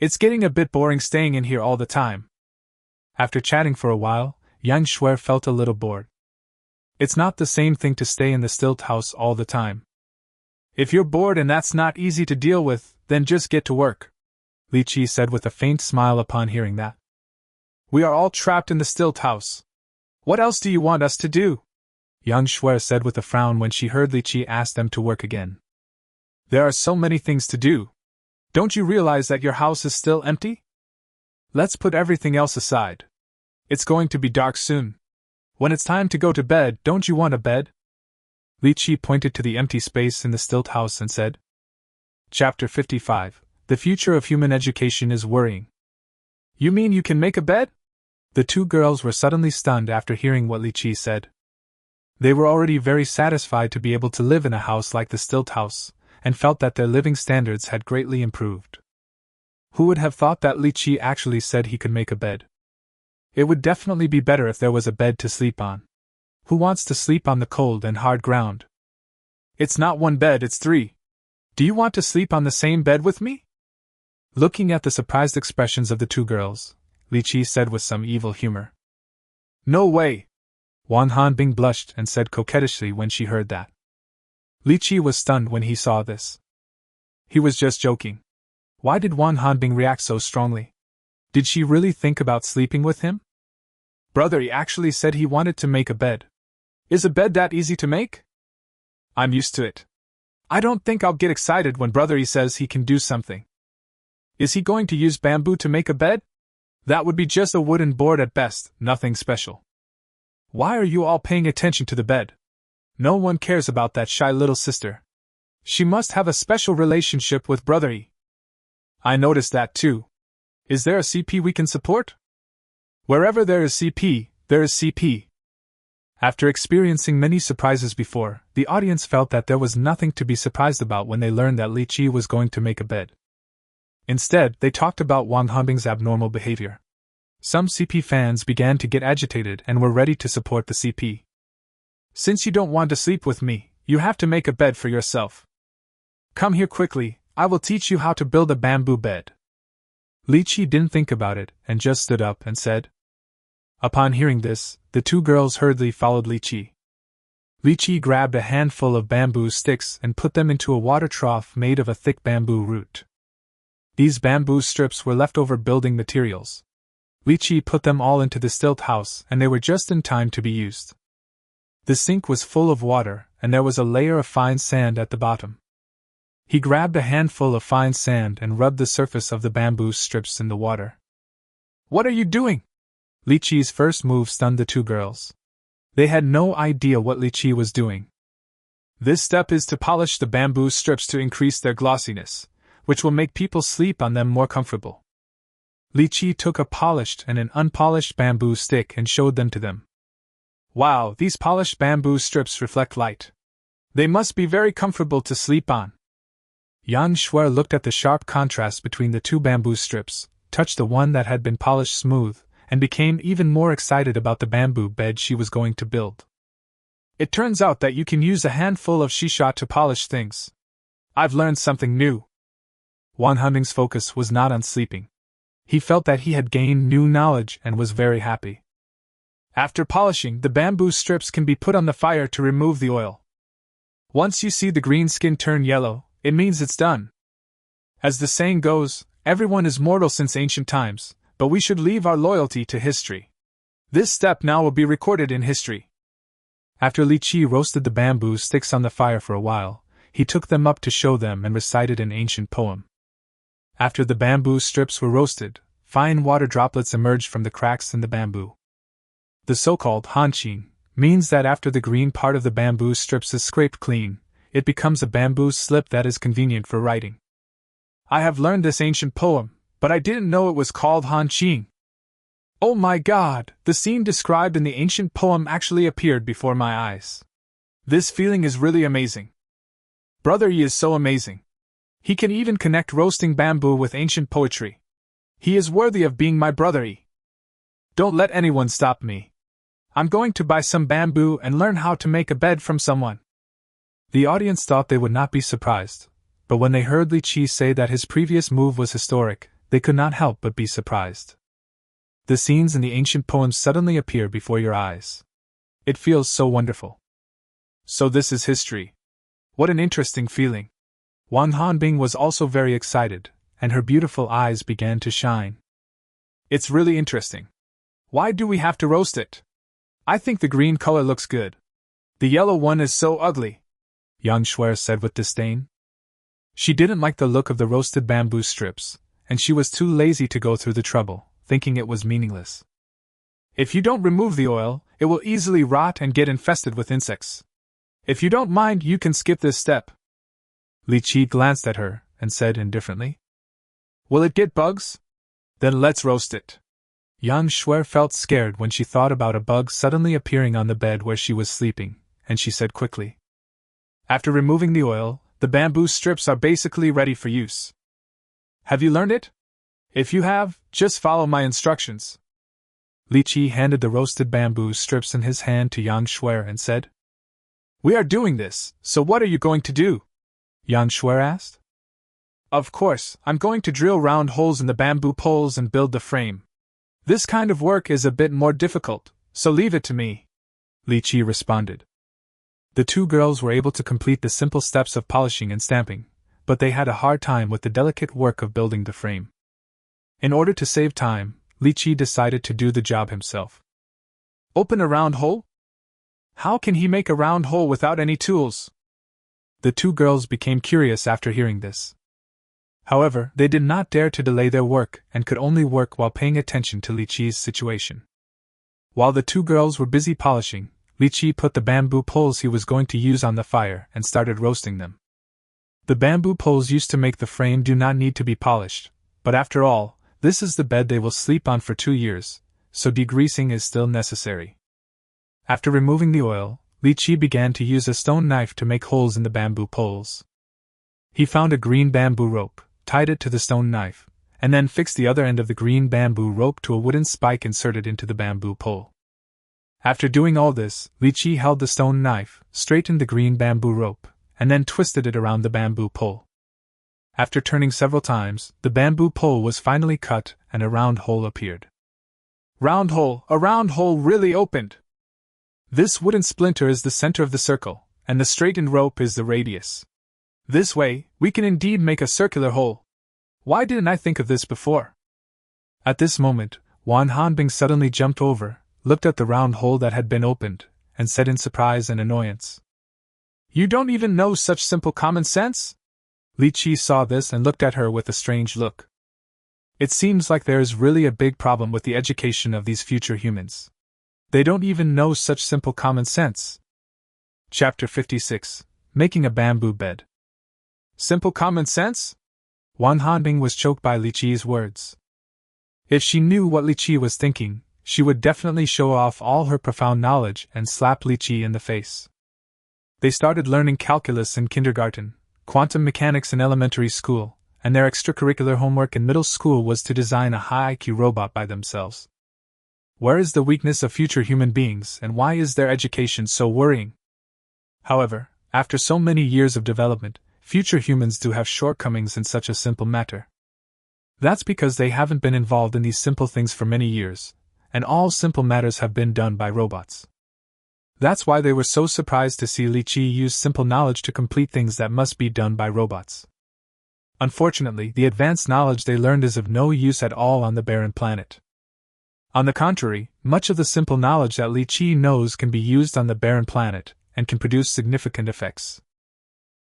It's getting a bit boring staying in here all the time. After chatting for a while, Yang Shuer felt a little bored. It's not the same thing to stay in the stilt house all the time. If you're bored and that's not easy to deal with, then just get to work, Li Qiyi said with a faint smile upon hearing that. We are all trapped in the stilt house. What else do you want us to do? Yang Shuer said with a frown when she heard Li Qiyi ask them to work again. There are so many things to do. Don't you realize that your house is still empty? Let's put everything else aside. It's going to be dark soon. When it's time to go to bed, don't you want a bed? Li Qiyi pointed to the empty space in the stilt house and said. Chapter 55. The future of human education is worrying. You mean you can make a bed? The two girls were suddenly stunned after hearing what Li Qiyi said. They were already very satisfied to be able to live in a house like the stilt house, and felt that their living standards had greatly improved. Who would have thought that Li Qiyi actually said he could make a bed? It would definitely be better if there was a bed to sleep on. Who wants to sleep on the cold and hard ground? It's not one bed, it's three. Do you want to sleep on the same bed with me? Looking at the surprised expressions of the two girls, Li Qiyi said with some evil humor. No way! Wang Hanbing blushed and said coquettishly when she heard that. Li Qiyi was stunned when he saw this. He was just joking. Why did Wang Hanbing react so strongly? Did she really think about sleeping with him? Brother, he actually said he wanted to make a bed. Is a bed that easy to make? I'm used to it. I don't think I'll get excited when Brother he says he can do something. Is he going to use bamboo to make a bed? That would be just a wooden board at best, nothing special. Why are you all paying attention to the bed? No one cares about that shy little sister. She must have a special relationship with Brother E. I noticed that too. Is there a CP we can support? Wherever there is CP, there is CP. After experiencing many surprises before, the audience felt that there was nothing to be surprised about when they learned that Li Qiyi was going to make a bed. Instead, they talked about Wang Hanbing's abnormal behavior. Some CP fans began to get agitated and were ready to support the CP. Since you don't want to sleep with me, you have to make a bed for yourself. Come here quickly, I will teach you how to build a bamboo bed. Li Qiyi didn't think about it and just stood up and said. Upon hearing this, the two girls hurriedly followed Li Qiyi. Li Qiyi grabbed a handful of bamboo sticks and put them into a water trough made of a thick bamboo root. These bamboo strips were leftover building materials. Li Qiyi put them all into the stilt house and they were just in time to be used. The sink was full of water and there was a layer of fine sand at the bottom. He grabbed a handful of fine sand and rubbed the surface of the bamboo strips in the water. What are you doing? Li Qiyi's first move stunned the two girls. They had no idea what Li Qiyi was doing. This step is to polish the bamboo strips to increase their glossiness, which will make people sleep on them more comfortable. Li Qiyi took a polished and an unpolished bamboo stick and showed them to them. Wow, these polished bamboo strips reflect light. They must be very comfortable to sleep on. Yang Shuer looked at the sharp contrast between the two bamboo strips, touched the one that had been polished smooth, and became even more excited about the bamboo bed she was going to build. It turns out that you can use a handful of shisha to polish things. I've learned something new. Wang Hanbing's focus was not on sleeping. He felt that he had gained new knowledge and was very happy. After polishing, the bamboo strips can be put on the fire to remove the oil. Once you see the green skin turn yellow, it means it's done. As the saying goes, everyone is mortal since ancient times, but we should leave our loyalty to history. This step now will be recorded in history. After Li Qiyi roasted the bamboo sticks on the fire for a while, he took them up to show them and recited an ancient poem. After the bamboo strips were roasted, fine water droplets emerged from the cracks in the bamboo. The so-called hanqing means that after the green part of the bamboo strips is scraped clean, it becomes a bamboo slip that is convenient for writing. I have learned this ancient poem, but I didn't know it was called hanqing. Oh my God, the scene described in the ancient poem actually appeared before my eyes. This feeling is really amazing. Brother Yi is so amazing. He can even connect roasting bamboo with ancient poetry. He is worthy of being my brother Yi. Don't let anyone stop me. I'm going to buy some bamboo and learn how to make a bed from someone. The audience thought they would not be surprised, but when they heard Li Qiyi say that his previous move was historic, they could not help but be surprised. The scenes in the ancient poems suddenly appear before your eyes. It feels so wonderful. So this is history. What an interesting feeling. Wang Hanbing was also very excited, and her beautiful eyes began to shine. It's really interesting. Why do we have to roast it? I think the green color looks good. The yellow one is so ugly, Yang Shuer said with disdain. She didn't like the look of the roasted bamboo strips, and she was too lazy to go through the trouble, thinking it was meaningless. If you don't remove the oil, it will easily rot and get infested with insects. If you don't mind, you can skip this step. Li Qiyi glanced at her and said indifferently, "Will it get bugs? Then let's roast it." Yang Shuer felt scared when she thought about a bug suddenly appearing on the bed where she was sleeping, and she said quickly, "After removing the oil, the bamboo strips are basically ready for use. Have you learned it? If you have, just follow my instructions." Li Qiyi handed the roasted bamboo strips in his hand to Yang Shuer and said, "We are doing this, so what are you going to do?" Yang Shuer asked. "Of course, I'm going to drill round holes in the bamboo poles and build the frame. This kind of work is a bit more difficult, so leave it to me," Li Qiyi responded. The two girls were able to complete the simple steps of polishing and stamping, but they had a hard time with the delicate work of building the frame. In order to save time, Li Qiyi decided to do the job himself. "Open a round hole? How can he make a round hole without any tools?" The two girls became curious after hearing this. However, they did not dare to delay their work and could only work while paying attention to Li Qiyi's situation. While the two girls were busy polishing, Li Qiyi put the bamboo poles he was going to use on the fire and started roasting them. The bamboo poles used to make the frame do not need to be polished, but after all, this is the bed they will sleep on for 2 years, so degreasing is still necessary. After removing the oil, Li Qiyi began to use a stone knife to make holes in the bamboo poles. He found a green bamboo rope, tied it to the stone knife, and then fixed the other end of the green bamboo rope to a wooden spike inserted into the bamboo pole. After doing all this, Li Qiyi held the stone knife, straightened the green bamboo rope, and then twisted it around the bamboo pole. After turning several times, the bamboo pole was finally cut and a round hole appeared. "Round hole, a round hole really opened! This wooden splinter is the center of the circle, and the straightened rope is the radius. This way, we can indeed make a circular hole. Why didn't I think of this before?" At this moment, Wan Hanbing suddenly jumped over, looked at the round hole that had been opened, and said in surprise and annoyance, "You don't even know such simple common sense?" Li Qiyi saw this and looked at her with a strange look. It seems like there is really a big problem with the education of these future humans. They don't even know such simple common sense. Chapter 56, Making a Bamboo Bed. Simple common sense? Wan Hanbing was choked by Li Qiyi's words. If she knew what Li Qiyi was thinking, she would definitely show off all her profound knowledge and slap Li Qiyi in the face. They started learning calculus in kindergarten, quantum mechanics in elementary school, and their extracurricular homework in middle school was to design a high IQ robot by themselves. Where is the weakness of future human beings, and why is their education so worrying? However, after so many years of development, future humans do have shortcomings in such a simple matter. That's because they haven't been involved in these simple things for many years, and all simple matters have been done by robots. That's why they were so surprised to see Li Qiyi use simple knowledge to complete things that must be done by robots. Unfortunately, the advanced knowledge they learned is of no use at all on the barren planet. On the contrary, much of the simple knowledge that Li Qiyi knows can be used on the barren planet, and can produce significant effects.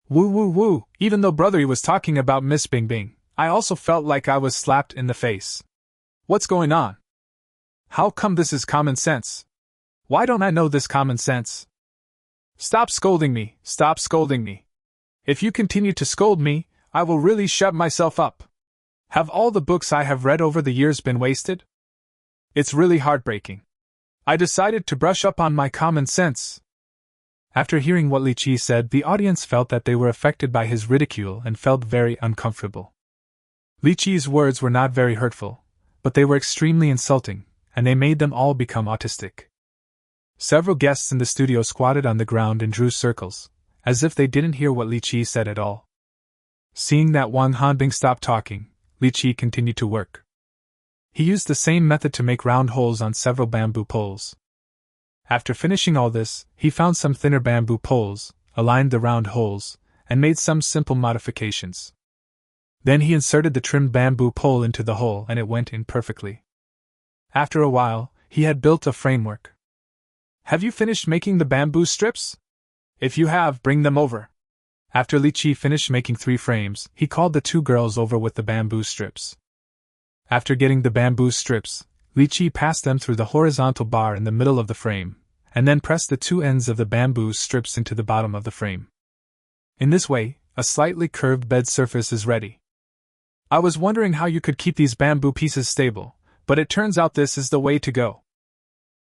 Woo woo woo, even though Brother was talking about Miss Bing Bing, I also felt like I was slapped in the face. What's going on? How come this is common sense? Why don't I know this common sense? Stop scolding me, stop scolding me. If you continue to scold me, I will really shut myself up. Have all the books I have read over the years been wasted? It's really heartbreaking. I decided to brush up on my common sense. After hearing what Li Qiyi said, the audience felt that they were affected by his ridicule and felt very uncomfortable. Li Qiyi's words were not very hurtful, but they were extremely insulting, and they made them all become autistic. Several guests in the studio squatted on the ground and drew circles, as if they didn't hear what Li Qiyi said at all. Seeing that Wan Hanbing stopped talking, Li Qiyi continued to work. He used the same method to make round holes on several bamboo poles. After finishing all this, he found some thinner bamboo poles, aligned the round holes, and made some simple modifications. Then he inserted the trimmed bamboo pole into the hole and it went in perfectly. After a while, he had built a framework. Have you finished making the bamboo strips? If you have, bring them over. After Li Qiyi finished making 3 frames, he called the 2 girls over with the bamboo strips. After getting the bamboo strips, Li Qiyi passed them through the horizontal bar in the middle of the frame, and then pressed the two ends of the bamboo strips into the bottom of the frame. In this way, a slightly curved bed surface is ready. I was wondering how you could keep these bamboo pieces stable, but it turns out this is the way to go.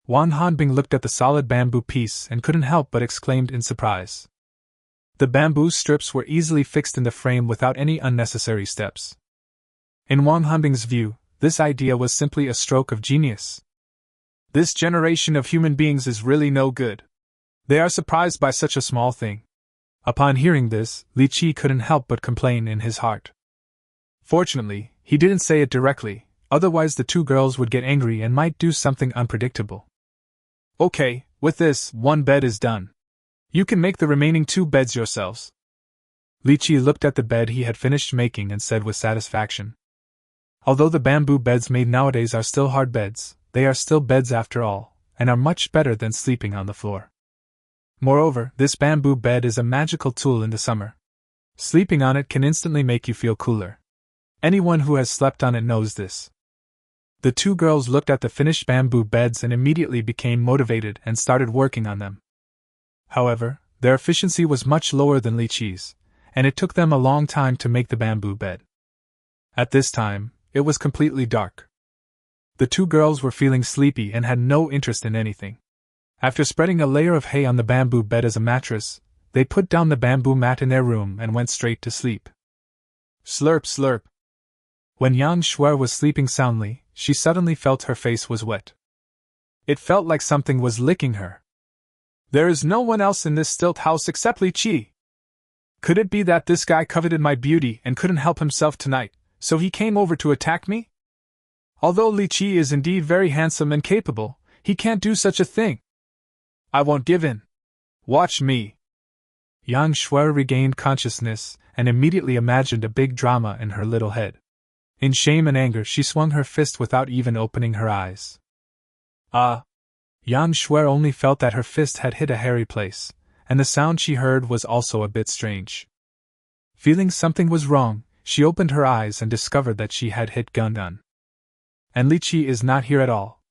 Wang Hanbing looked at the solid bamboo piece and couldn't help but exclaimed in surprise. The bamboo strips were easily fixed in the frame without any unnecessary steps. In Wang Hanbing's view, this idea was simply a stroke of genius. This generation of human beings is really no good. They are surprised by such a small thing. Upon hearing this, Li Qiyi couldn't help but complain in his heart. Fortunately, he didn't say it directly, otherwise the two girls would get angry and might do something unpredictable. Okay, with this, one bed is done. You can make the remaining two beds yourselves. Li Qiyi looked at the bed he had finished making and said with satisfaction. Although the bamboo beds made nowadays are still hard beds, they are still beds after all, and are much better than sleeping on the floor. Moreover, this bamboo bed is a magical tool in the summer. Sleeping on it can instantly make you feel cooler. Anyone who has slept on it knows this. The two girls looked at the finished bamboo beds and immediately became motivated and started working on them. However, their efficiency was much lower than Li Qiyi's, and it took them a long time to make the bamboo bed. At this time, it was completely dark. The two girls were feeling sleepy and had no interest in anything. After spreading a layer of hay on the bamboo bed as a mattress, they put down the bamboo mat in their room and went straight to sleep. Slurp, slurp. When Yang Shuer was sleeping soundly, she suddenly felt her face was wet. It felt like something was licking her. There is no one else in this stilt house except Li Qiyi. Could it be that this guy coveted my beauty and couldn't help himself tonight, so he came over to attack me? Although Li Qiyi is indeed very handsome and capable, he can't do such a thing. I won't give in. Watch me. Yang Shuer regained consciousness and immediately imagined a big drama in her little head. In shame and anger, she swung her fist without even opening her eyes. Yang Shuer only felt that her fist had hit a hairy place, and the sound she heard was also a bit strange. Feeling something was wrong, she opened her eyes and discovered that she had hit Gungun. And Li Qiyi is not here at all.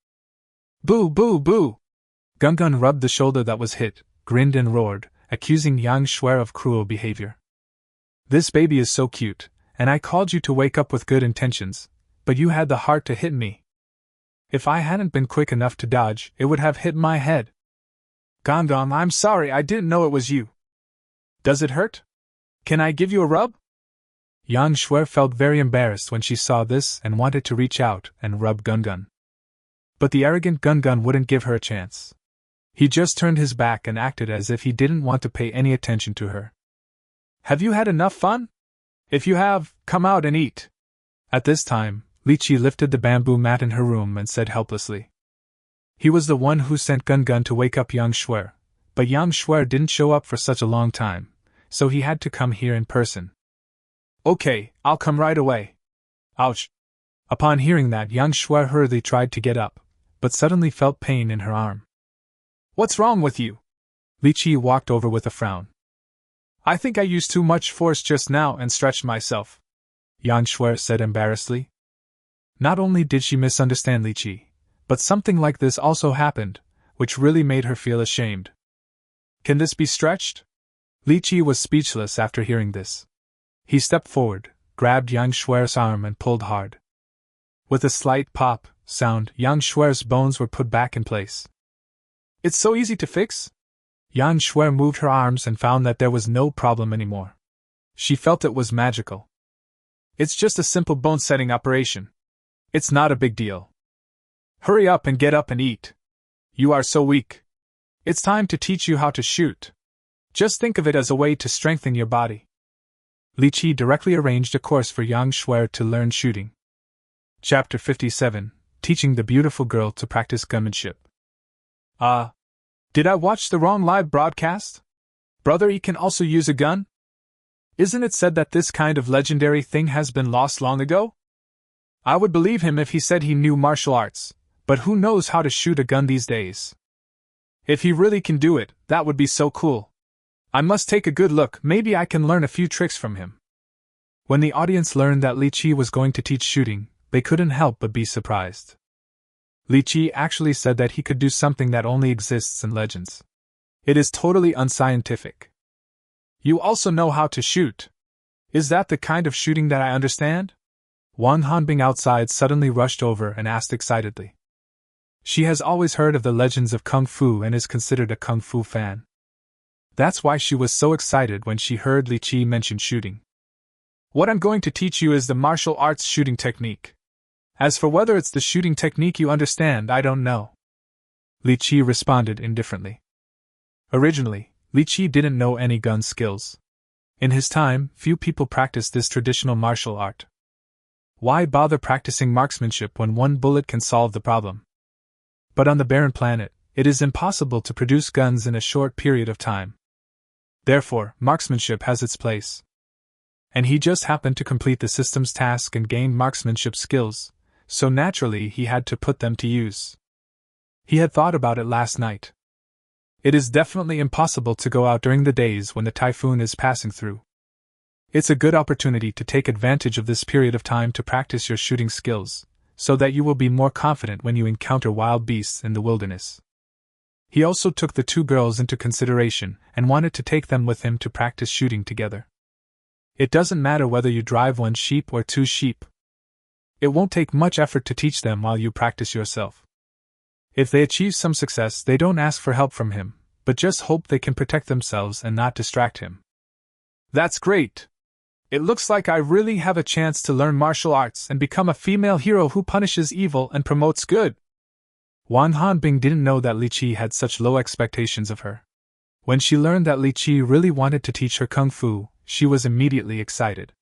Boo, boo, boo! Gungun rubbed the shoulder that was hit, grinned and roared, accusing Yang Shuer of cruel behavior. This baby is so cute, and I called you to wake up with good intentions, but you had the heart to hit me. If I hadn't been quick enough to dodge, it would have hit my head. Gungun, I'm sorry, I didn't know it was you. Does it hurt? Can I give you a rub? Yang Shuer felt very embarrassed when she saw this and wanted to reach out and rub Gungun. But the arrogant Gungun wouldn't give her a chance. He just turned his back and acted as if he didn't want to pay any attention to her. Have you had enough fun? If you have, come out and eat. At this time, Li Qiyi lifted the bamboo mat in her room and said helplessly. He was the one who sent Gungun to wake up Yang Shuer, but Yang Shuer didn't show up for such a long time, so he had to come here in person. Okay, I'll come right away. Ouch! Upon hearing that, Yang Shuer hurriedly tried to get up, but suddenly felt pain in her arm. What's wrong with you? Li Qiyi walked over with a frown. I think I used too much force just now and stretched myself, Yang Shuer said embarrassedly. Not only did she misunderstand Li Qiyi, but something like this also happened, which really made her feel ashamed. Can this be stretched? Li Qiyi was speechless after hearing this. He stepped forward, grabbed Yang Shuer's arm and pulled hard. With a slight pop sound, Yang Shuer's bones were put back in place. It's so easy to fix? Yang Shuer moved her arms and found that there was no problem anymore. She felt it was magical. It's just a simple bone-setting operation. It's not a big deal. Hurry up and get up and eat. You are so weak. It's time to teach you how to shoot. Just think of it as a way to strengthen your body. Li Qiyi directly arranged a course for Yang Shuer to learn shooting. Chapter 57, Teaching the Beautiful Girl to Practice Gunmanship. Did I watch the wrong live broadcast? Brother E can also use a gun? Isn't it said that this kind of legendary thing has been lost long ago? I would believe him if he said he knew martial arts, but who knows how to shoot a gun these days? If he really can do it, that would be so cool. I must take a good look, maybe I can learn a few tricks from him. When the audience learned that Li Qiyi was going to teach shooting, they couldn't help but be surprised. Li Qiyi actually said that he could do something that only exists in legends. It is totally unscientific. You also know how to shoot. Is that the kind of shooting that I understand? Wang Hanbing outside suddenly rushed over and asked excitedly. She has always heard of the legends of Kung Fu and is considered a Kung Fu fan. That's why she was so excited when she heard Li Qiyi mention shooting. What I'm going to teach you is the martial arts shooting technique. As for whether it's the shooting technique you understand, I don't know. Li Qiyi responded indifferently. Originally, Li Qiyi didn't know any gun skills. In his time, few people practiced this traditional martial art. Why bother practicing marksmanship when one bullet can solve the problem? But on the barren planet, it is impossible to produce guns in a short period of time. Therefore, marksmanship has its place. And he just happened to complete the system's task and gained marksmanship skills, so naturally he had to put them to use. He had thought about it last night. It is definitely impossible to go out during the days when the typhoon is passing through. It's a good opportunity to take advantage of this period of time to practice your shooting skills, so that you will be more confident when you encounter wild beasts in the wilderness. He also took the two girls into consideration and wanted to take them with him to practice shooting together. It doesn't matter whether you drive one sheep or two sheep. It won't take much effort to teach them while you practice yourself. If they achieve some success, they don't ask for help from him, but just hope they can protect themselves and not distract him. That's great! It looks like I really have a chance to learn martial arts and become a female hero who punishes evil and promotes good. Wang Hanbing didn't know that Li Qiyi had such low expectations of her. When she learned that Li Qiyi really wanted to teach her kung fu, she was immediately excited.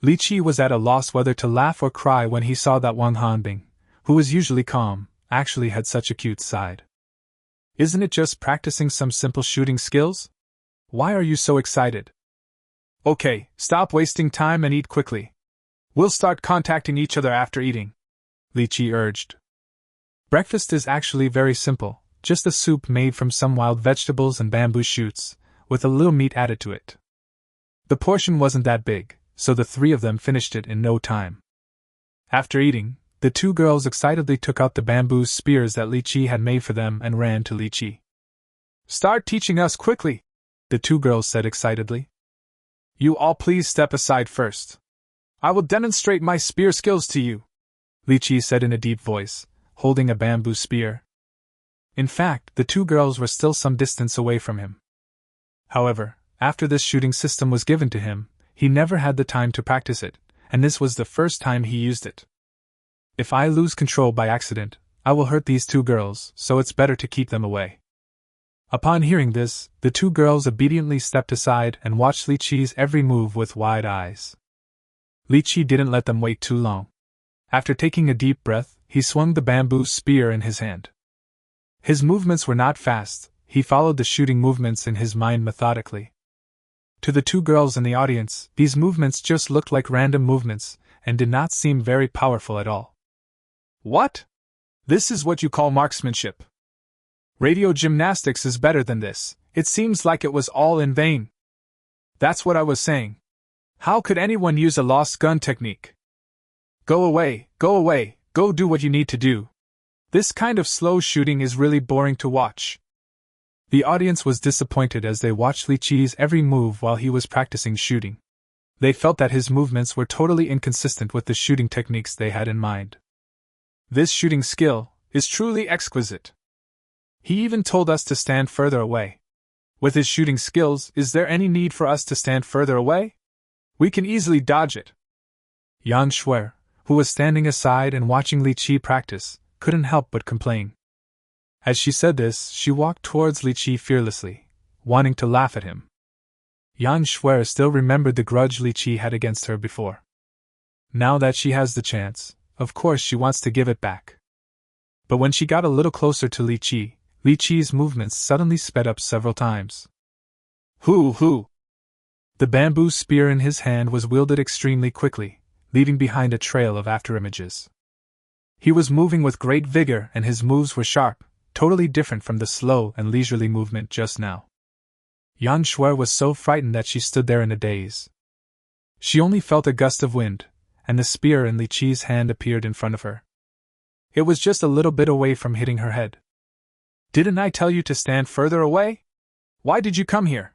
Li Qiyi was at a loss whether to laugh or cry when he saw that Wang Hanbing, who was usually calm, actually had such a cute side. Isn't it just practicing some simple shooting skills? Why are you so excited? Okay, stop wasting time and eat quickly. We'll start contacting each other after eating, Li Qiyi urged. Breakfast is actually very simple, just a soup made from some wild vegetables and bamboo shoots, with a little meat added to it. The portion wasn't that big, so the three of them finished it in no time. After eating, the two girls excitedly took out the bamboo spears that Li Qiyi had made for them and ran to Li Qiyi. Start teaching us quickly, the two girls said excitedly. You all please step aside first. I will demonstrate my spear skills to you, Li Qiyi said in a deep voice, holding a bamboo spear. In fact, the two girls were still some distance away from him. However, after this shooting system was given to him, he never had the time to practice it, and this was the first time he used it. If I lose control by accident, I will hurt these two girls, so it's better to keep them away. Upon hearing this, the two girls obediently stepped aside and watched Li Qiyi's every move with wide eyes. Li Qiyi didn't let them wait too long. After taking a deep breath, he swung the bamboo spear in his hand. His movements were not fast, he followed the shooting movements in his mind methodically. To the two girls in the audience, these movements just looked like random movements, and did not seem very powerful at all. What? This is what you call marksmanship? Radio gymnastics is better than this. It seems like it was all in vain. That's what I was saying. How could anyone use a lost gun technique? Go away, go do what you need to do. This kind of slow shooting is really boring to watch. The audience was disappointed as they watched Li Qiyi's every move while he was practicing shooting. They felt that his movements were totally inconsistent with the shooting techniques they had in mind. This shooting skill is truly exquisite. He even told us to stand further away. With his shooting skills, is there any need for us to stand further away? We can easily dodge it. Yang Shuer, who was standing aside and watching Li Qiyi practice, couldn't help but complain. As she said this, she walked towards Li Qiyi fearlessly, wanting to laugh at him. Yang Shuer still remembered the grudge Li Qiyi had against her before. Now that she has the chance, of course she wants to give it back. But when she got a little closer to Li Qiyi's movements suddenly sped up several times. Hoo! The bamboo spear in his hand was wielded extremely quickly, leaving behind a trail of afterimages. He was moving with great vigor and his moves were sharp, totally different from the slow and leisurely movement just now. Yang Shuer was so frightened that she stood there in a daze. She only felt a gust of wind, and the spear in Li Qiyi's hand appeared in front of her. It was just a little bit away from hitting her head. Didn't I tell you to stand further away? Why did you come here?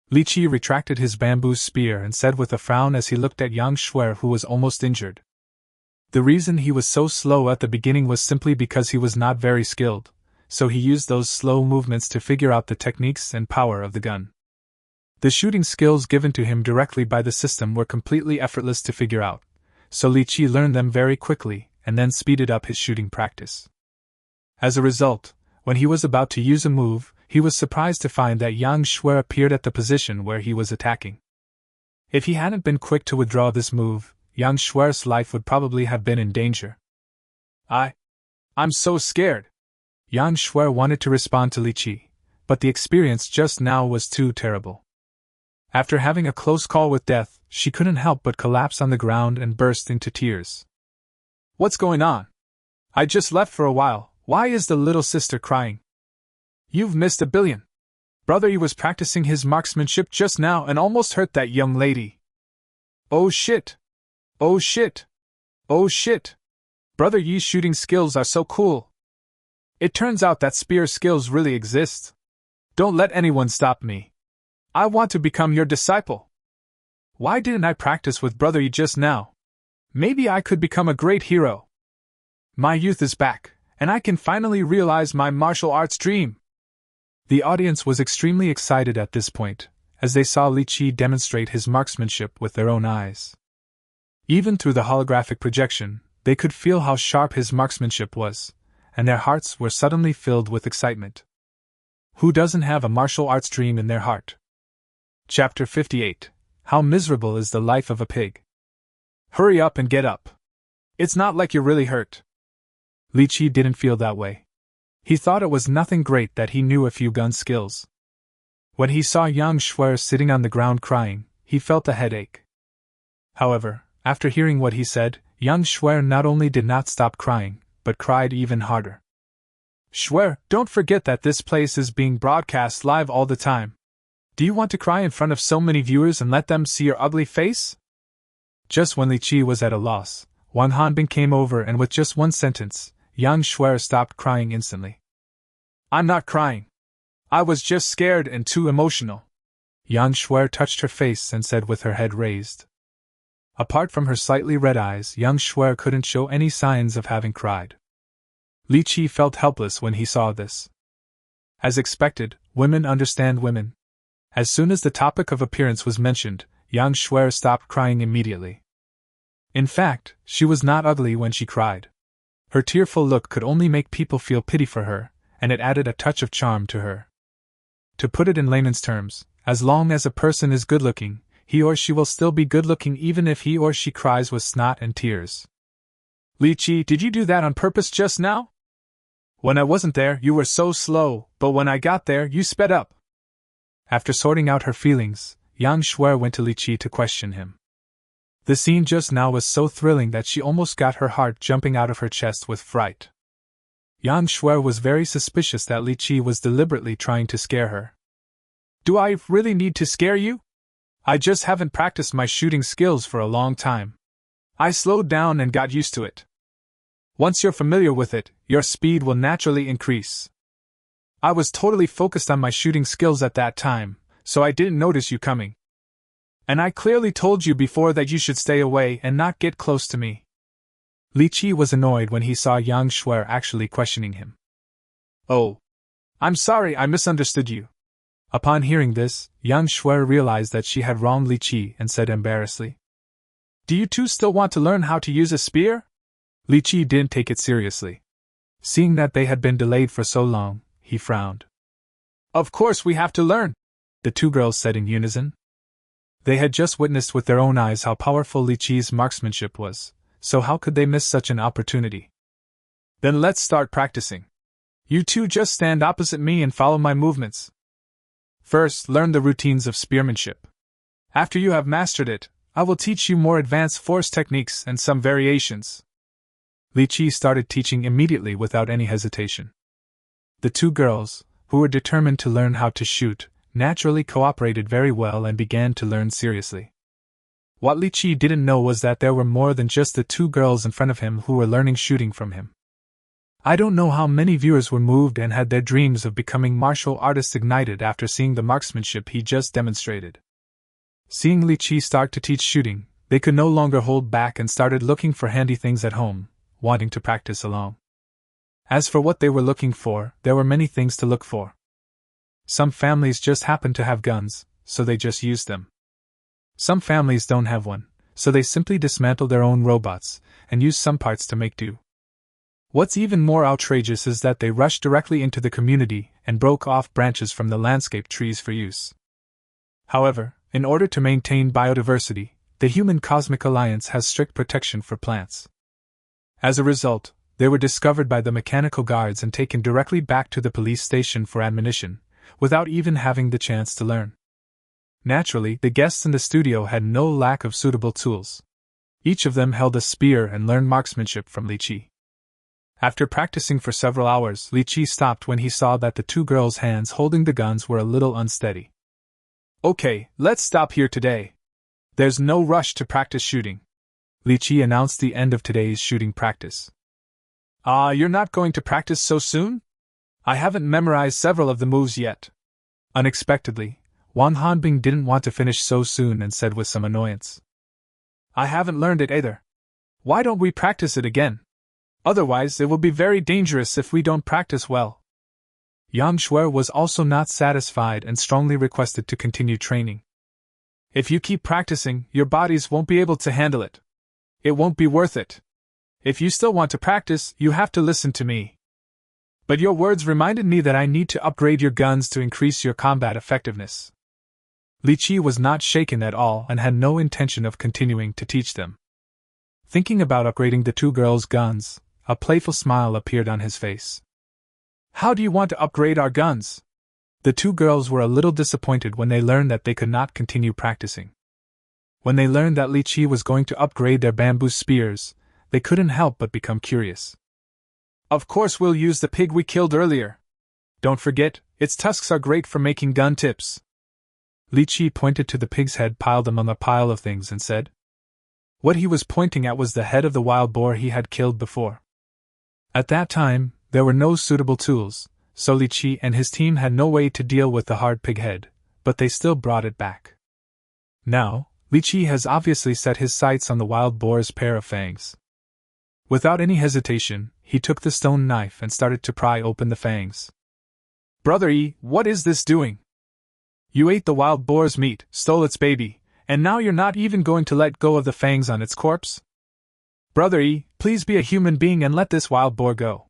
Li Qiyi retracted his bamboo spear and said with a frown as he looked at young Shuer, who was almost injured. The reason he was so slow at the beginning was simply because he was not very skilled, so he used those slow movements to figure out the techniques and power of the gun. The shooting skills given to him directly by the system were completely effortless to figure out, so Li Qiyi learned them very quickly and then speeded up his shooting practice. As a result, when he was about to use a move, he was surprised to find that Yang Shuer appeared at the position where he was attacking. If he hadn't been quick to withdraw this move, Yang Shuer's life would probably have been in danger. I'm so scared. Yang Shuer wanted to respond to Li Qiyi, but the experience just now was too terrible. After having a close call with death, she couldn't help but collapse on the ground and burst into tears. What's going on? I just left for a while. Why is the little sister crying? You've missed a billion. Brother Yi was practicing his marksmanship just now and almost hurt that young lady. Oh shit! Oh shit! Oh shit! Brother Yi's shooting skills are so cool. It turns out that spear skills really exist. Don't let anyone stop me. I want to become your disciple. Why didn't I practice with Brother Yi just now? Maybe I could become a great hero. My youth is back, and I can finally realize my martial arts dream. The audience was extremely excited at this point, as they saw Li Qiyi demonstrate his marksmanship with their own eyes. Even through the holographic projection, they could feel how sharp his marksmanship was, and their hearts were suddenly filled with excitement. Who doesn't have a martial arts dream in their heart? Chapter 58. How miserable is the life of a pig. Hurry up and get up. It's not like you're really hurt. Li Qiyi didn't feel that way. He thought it was nothing great that he knew a few gun skills. When he saw Yang Shuer sitting on the ground crying, he felt a headache. However, after hearing what he said, Yang Shuer not only did not stop crying, but cried even harder. Shuer, don't forget that this place is being broadcast live all the time. Do you want to cry in front of so many viewers and let them see your ugly face? Just when Li Qiyi was at a loss, Wang Hanbin came over and with just one sentence, Yang Shuer stopped crying instantly. I'm not crying. I was just scared and too emotional. Yang Shuer touched her face and said with her head raised. Apart from her slightly red eyes, Yang Shuer couldn't show any signs of having cried. Li Qiyi felt helpless when he saw this. As expected, women understand women. As soon as the topic of appearance was mentioned, Yang Shuer stopped crying immediately. In fact, she was not ugly when she cried. Her tearful look could only make people feel pity for her, and it added a touch of charm to her. To put it in layman's terms, as long as a person is good-looking, he or she will still be good-looking even if he or she cries with snot and tears. Li Qiyi, did you do that on purpose just now? When I wasn't there, you were so slow, but when I got there, you sped up. After sorting out her feelings, Yang Shuer went to Li Qiyi to question him. The scene just now was so thrilling that she almost got her heart jumping out of her chest with fright. Yang Shuer was very suspicious that Li Qiyi was deliberately trying to scare her. Do I really need to scare you? I just haven't practiced my shooting skills for a long time. I slowed down and got used to it. Once you're familiar with it, your speed will naturally increase. I was totally focused on my shooting skills at that time, so I didn't notice you coming. And I clearly told you before that you should stay away and not get close to me. Li Qiyi was annoyed when he saw Yang Shuer actually questioning him. Oh. I'm sorry, I misunderstood you. Upon hearing this, Yang Shuer realized that she had wronged Li Qiyi and said embarrassedly. Do you two still want to learn how to use a spear? Li Qiyi didn't take it seriously. Seeing that they had been delayed for so long, he frowned. Of course we have to learn, the two girls said in unison. They had just witnessed with their own eyes how powerful Li Qiyi's marksmanship was, so how could they miss such an opportunity? Then let's start practicing. You two just stand opposite me and follow my movements. First, learn the routines of spearmanship. After you have mastered it, I will teach you more advanced force techniques and some variations. Li Qiyi started teaching immediately without any hesitation. The two girls, who were determined to learn how to shoot, naturally cooperated very well and began to learn seriously. What Li Qiyi didn't know was that there were more than just the two girls in front of him who were learning shooting from him. I don't know how many viewers were moved and had their dreams of becoming martial artists ignited after seeing the marksmanship he just demonstrated. Seeing Li Qiyi start to teach shooting, they could no longer hold back and started looking for handy things at home, wanting to practice alone. As for what they were looking for, there were many things to look for. Some families just happened to have guns, so they just used them. Some families don't have one, so they simply dismantle their own robots and use some parts to make do. What's even more outrageous is that they rushed directly into the community and broke off branches from the landscape trees for use. However, in order to maintain biodiversity, the Human Cosmic Alliance has strict protection for plants. As a result, they were discovered by the mechanical guards and taken directly back to the police station for admonition, without even having the chance to learn. Naturally, the guests in the studio had no lack of suitable tools. Each of them held a spear and learned marksmanship from Li Qiyi. After practicing for several hours, Li Qiyi stopped when he saw that the two girls' hands holding the guns were a little unsteady. "Okay, let's stop here today. There's no rush to practice shooting," Li Qiyi announced the end of today's shooting practice. You're not going to practice so soon? I haven't memorized several of the moves yet." Unexpectedly, Wang Hanbing didn't want to finish so soon and said with some annoyance. "I haven't learned it either. Why don't we practice it again? Otherwise, it will be very dangerous if we don't practice well." Yang Shuer was also not satisfied and strongly requested to continue training. "If you keep practicing, your bodies won't be able to handle it. It won't be worth it. If you still want to practice, you have to listen to me. But your words reminded me that I need to upgrade your guns to increase your combat effectiveness." Li Qiyi was not shaken at all and had no intention of continuing to teach them. Thinking about upgrading the two girls' guns, a playful smile appeared on his face. "How do you want to upgrade our guns?" The two girls were a little disappointed when they learned that they could not continue practicing. When they learned that Li Qiyi was going to upgrade their bamboo spears, they couldn't help but become curious. "Of course we'll use the pig we killed earlier. Don't forget, its tusks are great for making gun tips." Li Qiyi pointed to the pig's head piled among a pile of things and said. What he was pointing at was the head of the wild boar he had killed before. At that time, there were no suitable tools, so Li Qiyi and his team had no way to deal with the hard pig head, but they still brought it back. Now, Li Qiyi has obviously set his sights on the wild boar's pair of fangs. Without any hesitation, he took the stone knife and started to pry open the fangs. "Brother Yi, what is this doing? You ate the wild boar's meat, stole its baby, and now you're not even going to let go of the fangs on its corpse? Brother Yi, please be a human being and let this wild boar go.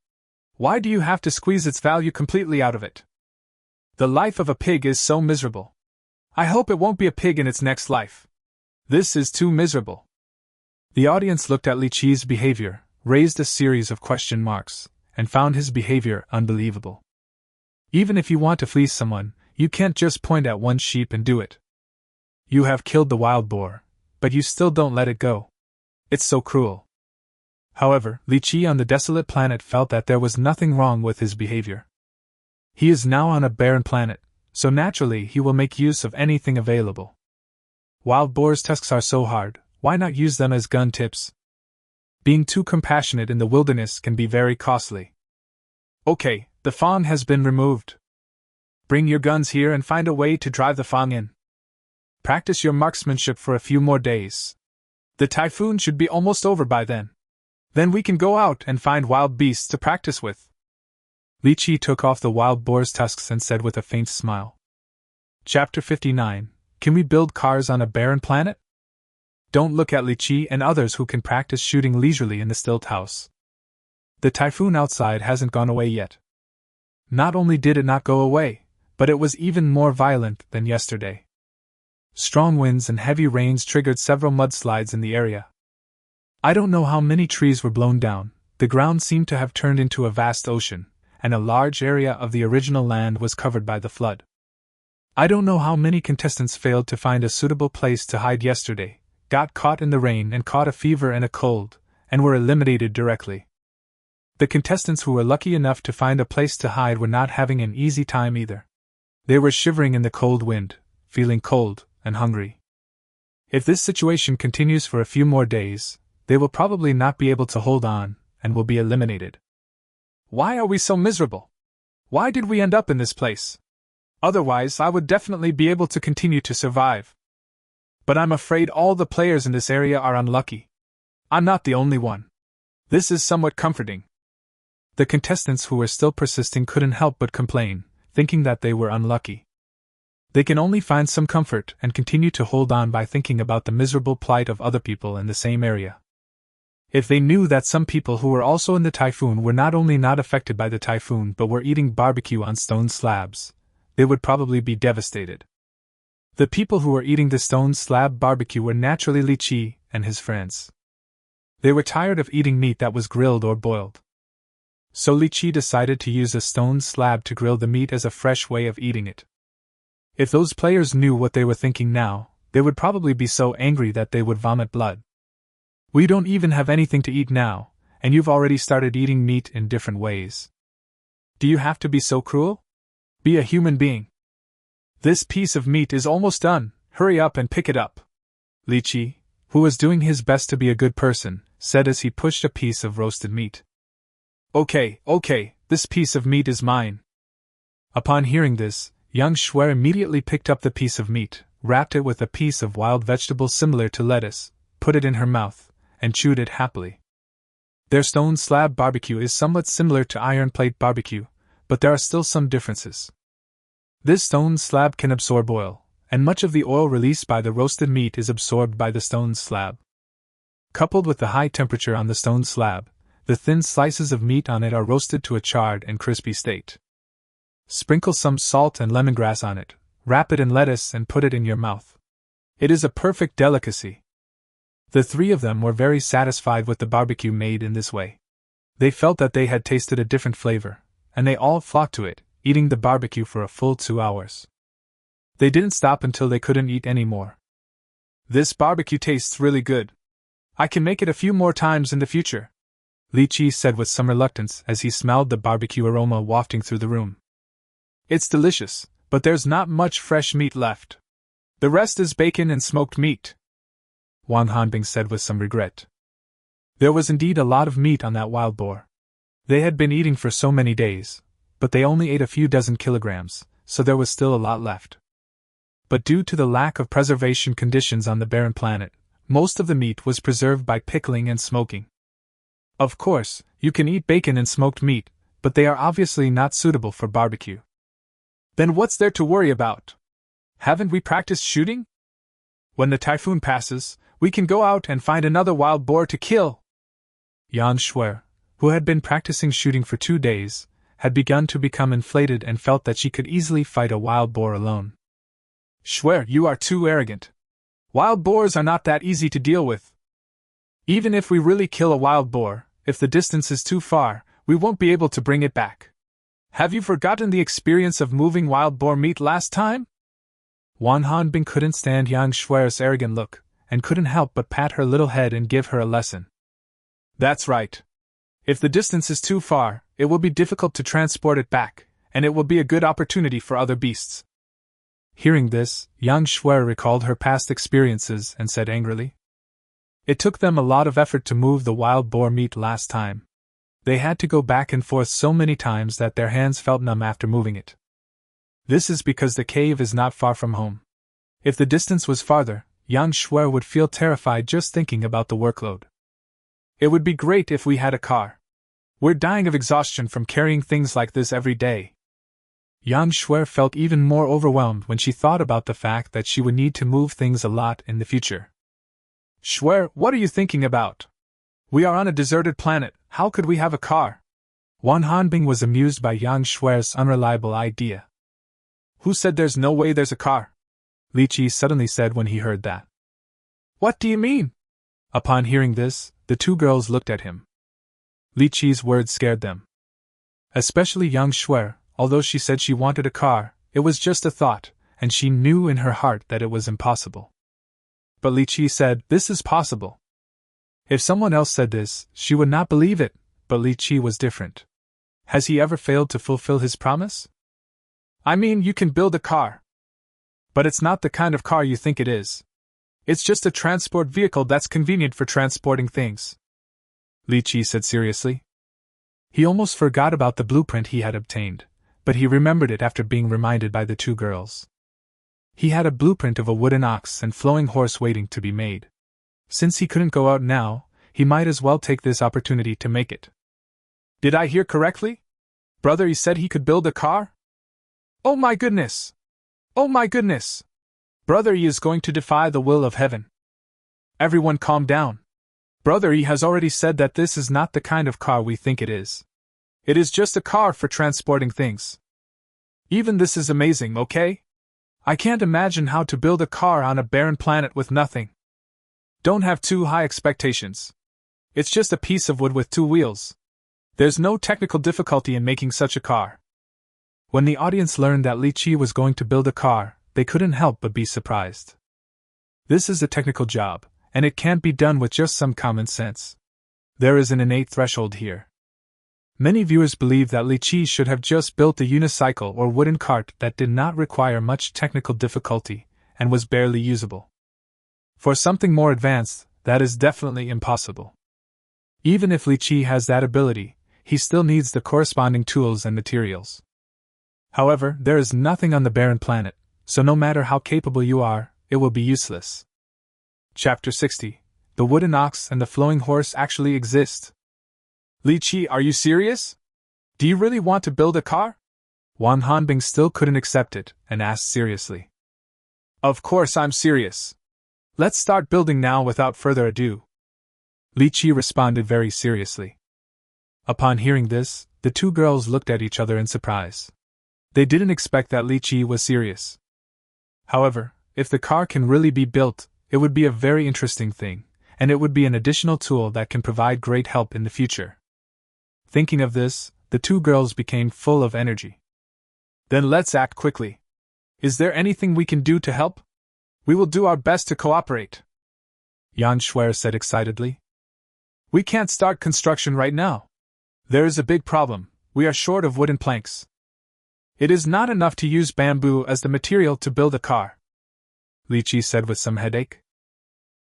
Why do you have to squeeze its value completely out of it? The life of a pig is so miserable. I hope it won't be a pig in its next life. This is too miserable." The audience looked at Li Qiyi's behavior, raised a series of question marks, and found his behavior unbelievable. Even if you want to fleece someone, you can't just point at one sheep and do it. You have killed the wild boar, but you still don't let it go. It's so cruel. However, Li Qiyi on the desolate planet felt that there was nothing wrong with his behavior. He is now on a barren planet, so naturally he will make use of anything available. Wild boar's tusks are so hard, why not use them as gun tips? Being too compassionate in the wilderness can be very costly. "Okay, the fawn has been removed. Bring your guns here and find a way to drive the fawn in. Practice your marksmanship for a few more days. The typhoon should be almost over by then. Then we can go out and find wild beasts to practice with." Li Qiyi took off the wild boar's tusks and said with a faint smile. Chapter 59. Can we build cars on a barren planet? Don't look at Li Qiyi and others who can practice shooting leisurely in the stilt house. The typhoon outside hasn't gone away yet. Not only did it not go away, but it was even more violent than yesterday. Strong winds and heavy rains triggered several mudslides in the area. I don't know how many trees were blown down, the ground seemed to have turned into a vast ocean, and a large area of the original land was covered by the flood. I don't know how many contestants failed to find a suitable place to hide yesterday, got caught in the rain and caught a fever and a cold, and were eliminated directly. The contestants who were lucky enough to find a place to hide were not having an easy time either. They were shivering in the cold wind, feeling cold and hungry. If this situation continues for a few more days, they will probably not be able to hold on, and will be eliminated. Why are we so miserable? Why did we end up in this place? Otherwise, I would definitely be able to continue to survive. But I'm afraid all the players in this area are unlucky. I'm not the only one. This is somewhat comforting. The contestants who were still persisting couldn't help but complain, thinking that they were unlucky. They can only find some comfort and continue to hold on by thinking about the miserable plight of other people in the same area. If they knew that some people who were also in the typhoon were not only not affected by the typhoon but were eating barbecue on stone slabs, they would probably be devastated. The people who were eating the stone slab barbecue were naturally Li Qiyi and his friends. They were tired of eating meat that was grilled or boiled. So Li Qiyi decided to use a stone slab to grill the meat as a fresh way of eating it. If those players knew what they were thinking now, they would probably be so angry that they would vomit blood. We don't even have anything to eat now, and you've already started eating meat in different ways. Do you have to be so cruel? Be a human being. This piece of meat is almost done, hurry up and pick it up. Li Qiyi, who was doing his best to be a good person, said as he pushed a piece of roasted meat. Okay, this piece of meat is mine. Upon hearing this, young Shuer immediately picked up the piece of meat, wrapped it with a piece of wild vegetable similar to lettuce, put it in her mouth, and chewed it happily. Their stone slab barbecue is somewhat similar to iron plate barbecue, but there are still some differences. This stone slab can absorb oil, and much of the oil released by the roasted meat is absorbed by the stone slab. Coupled with the high temperature on the stone slab, the thin slices of meat on it are roasted to a charred and crispy state. Sprinkle some salt and lemongrass on it, wrap it in lettuce and put it in your mouth. It is a perfect delicacy. The three of them were very satisfied with the barbecue made in this way. They felt that they had tasted a different flavor, and they all flocked to it, eating the barbecue for a full 2 hours. They didn't stop until they couldn't eat any more. This barbecue tastes really good. I can make it a few more times in the future, Li Qiyi said with some reluctance as he smelled the barbecue aroma wafting through the room. It's delicious, but there's not much fresh meat left. The rest is bacon and smoked meat, Wang Hanbing said with some regret. There was indeed a lot of meat on that wild boar. They had been eating for so many days, but they only ate a few dozen kilograms, so there was still a lot left. But due to the lack of preservation conditions on the barren planet, most of the meat was preserved by pickling and smoking. Of course, you can eat bacon and smoked meat, but they are obviously not suitable for barbecue. Then what's there to worry about? Haven't we practiced shooting? When the typhoon passes, we can go out and find another wild boar to kill. Yan Shuer, who had been practicing shooting for 2 days, had begun to become inflated and felt that she could easily fight a wild boar alone. Shuer, you are too arrogant. Wild boars are not that easy to deal with. Even if we really kill a wild boar, if the distance is too far, we won't be able to bring it back. Have you forgotten the experience of moving wild boar meat last time? Wang Hanbing couldn't stand Yang Shuer's arrogant look, and couldn't help but pat her little head and give her a lesson. That's right. If the distance is too far, it will be difficult to transport it back, and it will be a good opportunity for other beasts. Hearing this, Yang Shuer recalled her past experiences and said angrily, It took them a lot of effort to move the wild boar meat last time. They had to go back and forth so many times that their hands felt numb after moving it. This is because the cave is not far from home. If the distance was farther, Yang Shuer would feel terrified just thinking about the workload. It would be great if we had a car. We're dying of exhaustion from carrying things like this every day. Yang Shuer felt even more overwhelmed when she thought about the fact that she would need to move things a lot in the future. Shuer, what are you thinking about? We are on a deserted planet, how could we have a car? Wang Hanbing was amused by Yang Shuer's unreliable idea. Who said there's no way there's a car? Li Qiyi suddenly said when he heard that. What do you mean? Upon hearing this, the two girls looked at him. Li Qiyi's words scared them. Especially Yang Shuer, although she said she wanted a car, it was just a thought, and she knew in her heart that it was impossible. But Li Qiyi said, this is possible. If someone else said this, she would not believe it, but Li Qiyi was different. Has he ever failed to fulfill his promise? I mean, you can build a car. But it's not the kind of car you think it is. It's just a transport vehicle that's convenient for transporting things, Li Qiyi said seriously. He almost forgot about the blueprint he had obtained, but he remembered it after being reminded by the two girls. He had a blueprint of a wooden ox and flowing horse waiting to be made. Since he couldn't go out now, he might as well take this opportunity to make it. Did I hear correctly? Brother, he said he could build a car? Oh my goodness! Oh my goodness! Brother E is going to defy the will of heaven. Everyone calm down. Brother E has already said that this is not the kind of car we think it is. It is just a car for transporting things. Even this is amazing, okay? I can't imagine how to build a car on a barren planet with nothing. Don't have too high expectations. It's just a piece of wood with two wheels. There's no technical difficulty in making such a car. When the audience learned that Li Qiyi was going to build a car, they couldn't help but be surprised. This is a technical job, and it can't be done with just some common sense. There is an innate threshold here. Many viewers believe that Li Qiyi should have just built a unicycle or wooden cart that did not require much technical difficulty and was barely usable. For something more advanced, that is definitely impossible. Even if Li Qiyi has that ability, he still needs the corresponding tools and materials. However, there is nothing on the barren planet, so no matter how capable you are, it will be useless. Chapter 60. The wooden ox and the flowing horse actually exist. Li Qiyi, are you serious? Do you really want to build a car? Wang Hanbing still couldn't accept it, and asked seriously. Of course I'm serious. Let's start building now without further ado. Li Qiyi responded very seriously. Upon hearing this, the two girls looked at each other in surprise. They didn't expect that Li Qiyi was serious. However, if the car can really be built, it would be a very interesting thing, and it would be an additional tool that can provide great help in the future. Thinking of this, the two girls became full of energy. Then let's act quickly. Is there anything we can do to help? We will do our best to cooperate. Yan Shuer said excitedly. We can't start construction right now. There is a big problem, we are short of wooden planks. It is not enough to use bamboo as the material to build a car. Li Qiyi said with some headache.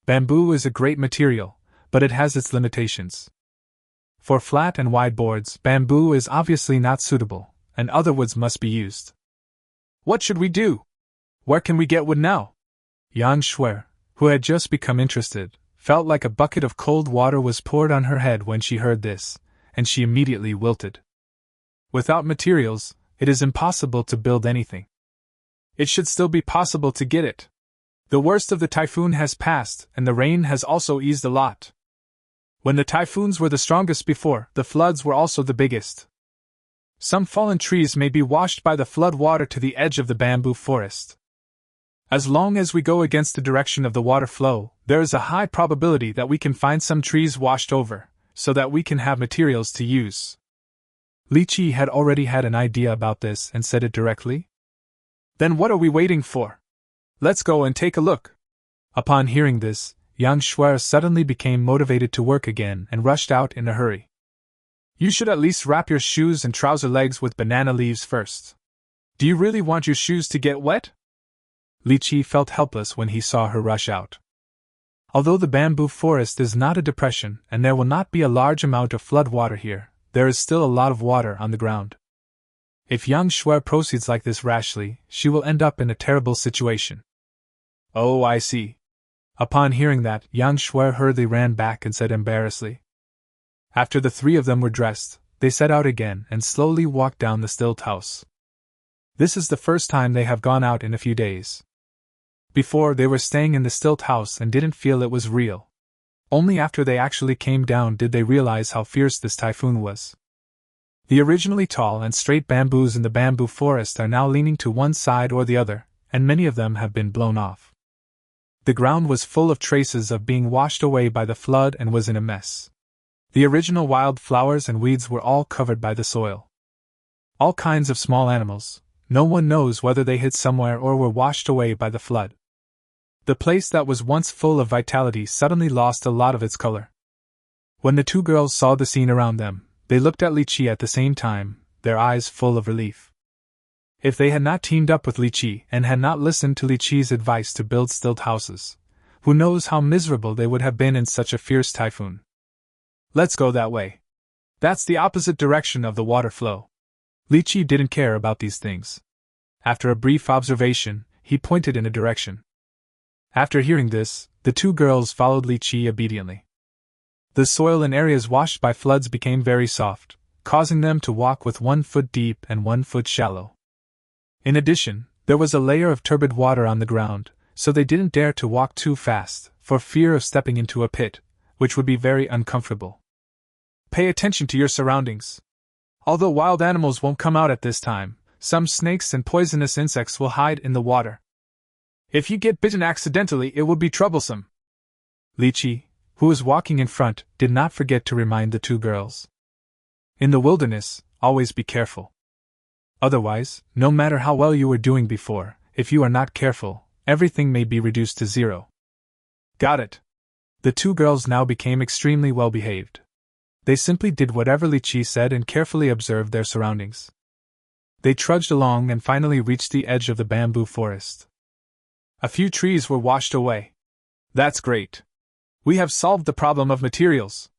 Bamboo is a great material, but it has its limitations. For flat and wide boards, bamboo is obviously not suitable, and other woods must be used. What should we do? Where can we get wood now? Yan Shuer, who had just become interested, felt like a bucket of cold water was poured on her head when she heard this, and she immediately wilted. Without materials, it is impossible to build anything. It should still be possible to get it. The worst of the typhoon has passed, and the rain has also eased a lot. When the typhoons were the strongest before, the floods were also the biggest. Some fallen trees may be washed by the flood water to the edge of the bamboo forest. As long as we go against the direction of the water flow, there is a high probability that we can find some trees washed over, so that we can have materials to use. Li Qiyi had already had an idea about this and said it directly. Then what are we waiting for? Let's go and take a look. Upon hearing this, Yan Shuer suddenly became motivated to work again and rushed out in a hurry. You should at least wrap your shoes and trouser legs with banana leaves first. Do you really want your shoes to get wet? Li Qiyi felt helpless when he saw her rush out. Although the bamboo forest is not a depression and there will not be a large amount of flood water here, there is still a lot of water on the ground. If Yang Shuer proceeds like this rashly, she will end up in a terrible situation. Oh, I see. Upon hearing that, Yang Shuer hurriedly ran back and said embarrassedly. After the three of them were dressed, they set out again and slowly walked down the stilt house. This is the first time they have gone out in a few days. Before, they were staying in the stilt house and didn't feel it was real. Only after they actually came down did they realize how fierce this typhoon was. The originally tall and straight bamboos in the bamboo forest are now leaning to one side or the other, and many of them have been blown off. The ground was full of traces of being washed away by the flood and was in a mess. The original wild flowers and weeds were all covered by the soil. All kinds of small animals, no one knows whether they hid somewhere or were washed away by the flood. The place that was once full of vitality suddenly lost a lot of its color. When the two girls saw the scene around them, they looked at Li Qiyi at the same time, their eyes full of relief. If they had not teamed up with Li Qiyi and had not listened to Li Qiyi's advice to build stilt houses, who knows how miserable they would have been in such a fierce typhoon. Let's go that way. That's the opposite direction of the water flow. Li Qiyi didn't care about these things. After a brief observation, he pointed in a direction. After hearing this, the two girls followed Li Qiyi obediently. The soil in areas washed by floods became very soft, causing them to walk with 1 foot deep and 1 foot shallow. In addition, there was a layer of turbid water on the ground, so they didn't dare to walk too fast, for fear of stepping into a pit, which would be very uncomfortable. Pay attention to your surroundings. Although wild animals won't come out at this time, some snakes and poisonous insects will hide in the water. If you get bitten accidentally, it will be troublesome. Li Qiyi, who was walking in front, did not forget to remind the two girls. In the wilderness, always be careful. Otherwise, no matter how well you were doing before, if you are not careful, everything may be reduced to zero. Got it. The two girls now became extremely well behaved. They simply did whatever Li Qiyi said and carefully observed their surroundings. They trudged along and finally reached the edge of the bamboo forest. A few trees were washed away. That's great. We have solved the problem of materials.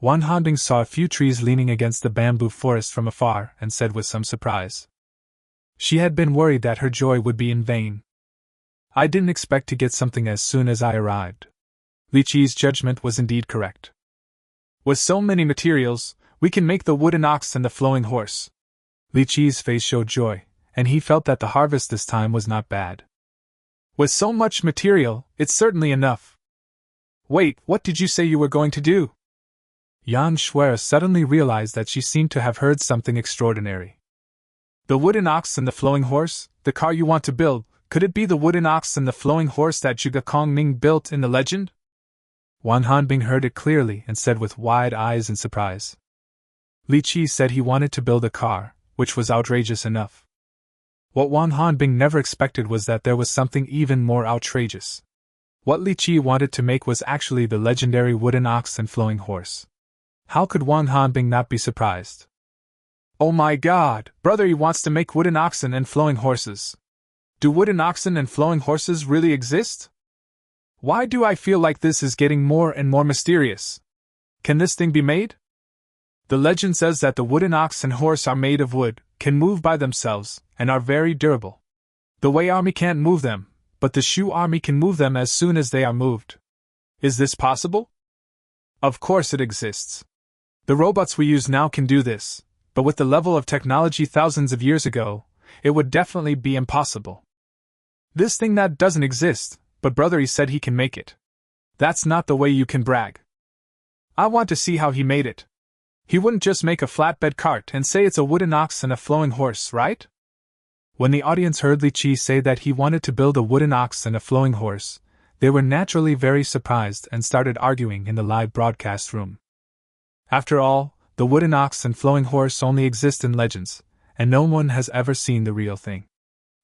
Wan Hanbing saw a few trees leaning against the bamboo forest from afar and said with some surprise. She had been worried that her joy would be in vain. I didn't expect to get something as soon as I arrived. Li Qiyi's judgment was indeed correct. With so many materials, we can make the wooden ox and the flowing horse. Li Qiyi's face showed joy, and he felt that the harvest this time was not bad. With so much material, it's certainly enough. Wait, what did you say you were going to do? Yan Shuai suddenly realized that she seemed to have heard something extraordinary. The wooden ox and the flowing horse, the car you want to build, could it be the wooden ox and the flowing horse that Zhuge Kongming built in the legend? Wan Hanbing heard it clearly and said with wide eyes in surprise. Li Qiyi said he wanted to build a car, which was outrageous enough. What Wan Hanbing never expected was that there was something even more outrageous. What Li Qiyi wanted to make was actually the legendary wooden ox and flowing horse. How could Wan Hanbing not be surprised? Oh my god, brother, he wants to make wooden oxen and flowing horses. Do wooden oxen and flowing horses really exist? Why do I feel like this is getting more and more mysterious? Can this thing be made? The legend says that the wooden ox and horse are made of wood, can move by themselves, and are very durable. The Wei army can't move them, but the Shu army can move them as soon as they are moved. Is this possible? Of course it exists. The robots we use now can do this, but with the level of technology thousands of years ago, it would definitely be impossible. This thing that doesn't exist, but brother he said he can make it. That's not the way you can brag. I want to see how he made it. He wouldn't just make a flatbed cart and say it's a wooden ox and a flowing horse, right? When the audience heard Li Qiyi say that he wanted to build a wooden ox and a flowing horse, they were naturally very surprised and started arguing in the live broadcast room. After all, the wooden ox and flowing horse only exist in legends, and no one has ever seen the real thing.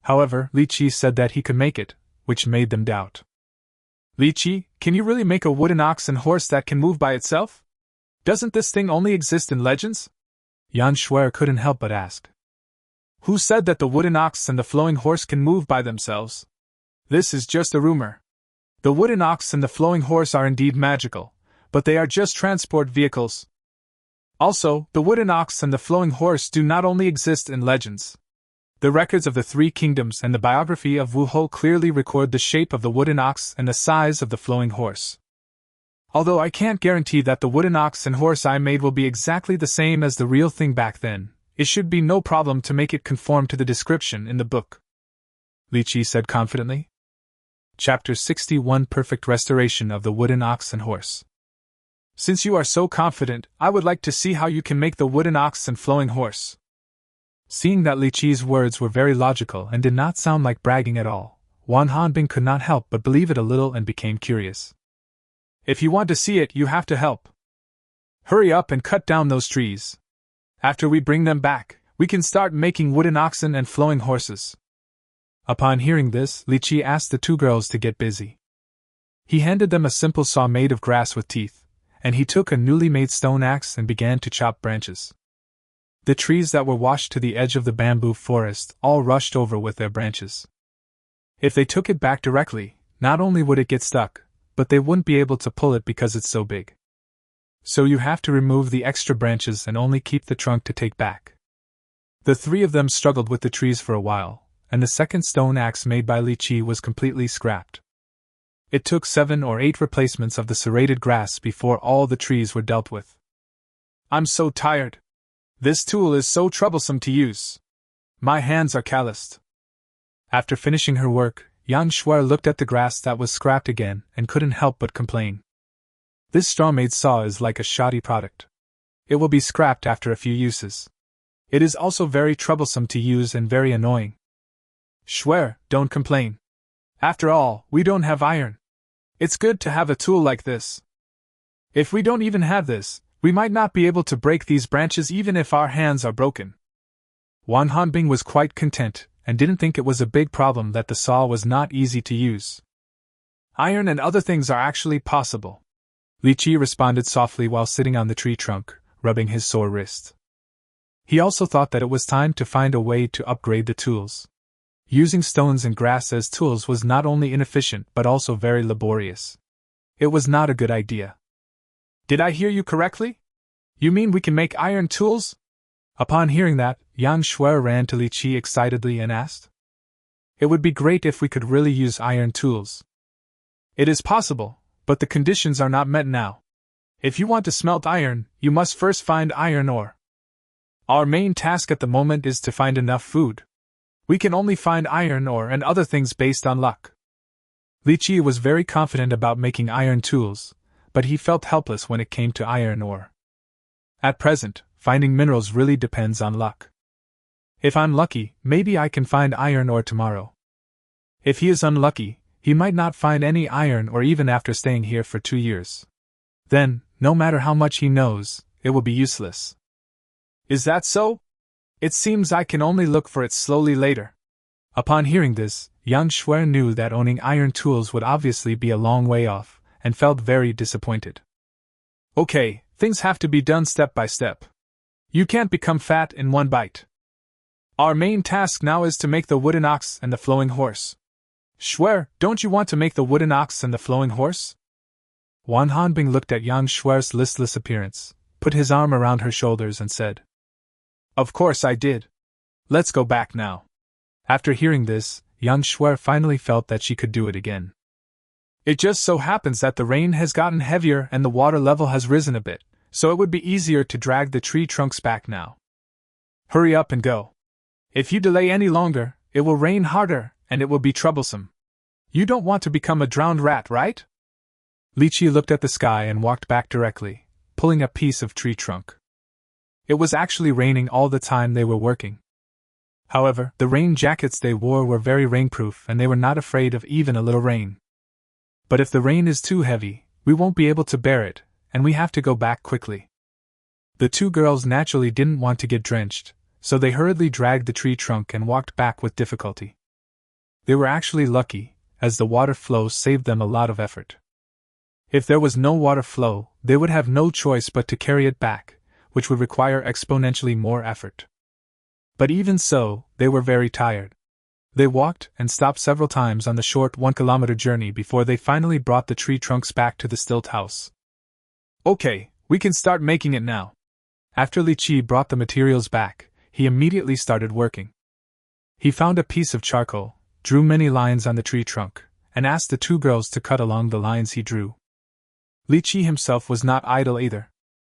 However, Li Qiyi said that he could make it, which made them doubt. Li Qiyi, can you really make a wooden ox and horse that can move by itself? Doesn't this thing only exist in legends? Yan Shuai couldn't help but ask. Who said that the wooden ox and the flowing horse can move by themselves? This is just a rumor. The wooden ox and the flowing horse are indeed magical, but they are just transport vehicles. Also, the wooden ox and the flowing horse do not only exist in legends. The records of the Three Kingdoms and the biography of Wu Hou clearly record the shape of the wooden ox and the size of the flowing horse. Although I can't guarantee that the wooden ox and horse I made will be exactly the same as the real thing back then, it should be no problem to make it conform to the description in the book. Li Qiyi said confidently. Chapter 61 Perfect Restoration of the Wooden Ox and Horse. Since you are so confident, I would like to see how you can make the wooden ox and flowing horse. Seeing that Li Qiyi's words were very logical and did not sound like bragging at all, Wan Hanbing could not help but believe it a little and became curious. If you want to see it, you have to help. Hurry up and cut down those trees. After we bring them back, we can start making wooden oxen and flowing horses. Upon hearing this, Li Qiyi asked the two girls to get busy. He handed them a simple saw made of grass with teeth, and he took a newly made stone axe and began to chop branches. The trees that were washed to the edge of the bamboo forest all rushed over with their branches. If they took it back directly, not only would it get stuck, but they wouldn't be able to pull it because it's so big. So you have to remove the extra branches and only keep the trunk to take back. The three of them struggled with the trees for a while, and the second stone axe made by Li Qiyi was completely scrapped. It took 7 or 8 replacements of the serrated grass before all the trees were dealt with. I'm so tired. This tool is so troublesome to use. My hands are calloused. After finishing her work, Yang Shuer looked at the grass that was scrapped again and couldn't help but complain. This straw-made saw is like a shoddy product. It will be scrapped after a few uses. It is also very troublesome to use and very annoying. Shuer, don't complain. After all, we don't have iron. It's good to have a tool like this. If we don't even have this, we might not be able to break these branches even if our hands are broken. Wang Hanbing was quite content, and didn't think it was a big problem that the saw was not easy to use. Iron and other things are actually possible. Li Qiyi responded softly while sitting on the tree trunk, rubbing his sore wrist. He also thought that it was time to find a way to upgrade the tools. Using stones and grass as tools was not only inefficient but also very laborious. It was not a good idea. Did I hear you correctly? You mean we can make iron tools? Upon hearing that, Yang Shuer ran to Li Qiyi excitedly and asked. It would be great if we could really use iron tools. It is possible, but the conditions are not met now. If you want to smelt iron, you must first find iron ore. Our main task at the moment is to find enough food. We can only find iron ore and other things based on luck. Li Qiyi was very confident about making iron tools, but he felt helpless when it came to iron ore. At present, finding minerals really depends on luck. If I'm lucky, maybe I can find iron ore tomorrow. If he is unlucky, he might not find any iron ore even after staying here for 2 years. Then, no matter how much he knows, it will be useless. Is that so? It seems I can only look for it slowly later. Upon hearing this, Yang Shuer knew that owning iron tools would obviously be a long way off, and felt very disappointed. Okay, things have to be done step by step. You can't become fat in one bite. Our main task now is to make the wooden ox and the flowing horse. Shuer, don't you want to make the wooden ox and the flowing horse? Wang Hanbing looked at Yang Shuer's listless appearance, put his arm around her shoulders and said, Of course I did. Let's go back now. After hearing this, Yang Shuer finally felt that she could do it again. It just so happens that the rain has gotten heavier and the water level has risen a bit, so it would be easier to drag the tree trunks back now. Hurry up and go. If you delay any longer, it will rain harder, and it will be troublesome. You don't want to become a drowned rat, right? Li Qiyi looked at the sky and walked back directly, pulling a piece of tree trunk. It was actually raining all the time they were working. However, the rain jackets they wore were very rainproof and they were not afraid of even a little rain. But if the rain is too heavy, we won't be able to bear it, and we have to go back quickly. The 2 girls naturally didn't want to get drenched, so they hurriedly dragged the tree trunk and walked back with difficulty. They were actually lucky, as the water flow saved them a lot of effort. If there was no water flow, they would have no choice but to carry it back, which would require exponentially more effort. But even so, they were very tired. They walked and stopped several times on the short 1-kilometer journey before they finally brought the tree trunks back to the stilt house. Okay, we can start making it now. After Li Qiyi brought the materials back, he immediately started working. He found a piece of charcoal, drew many lines on the tree trunk, and asked the 2 girls to cut along the lines he drew. Li Qiyi himself was not idle either.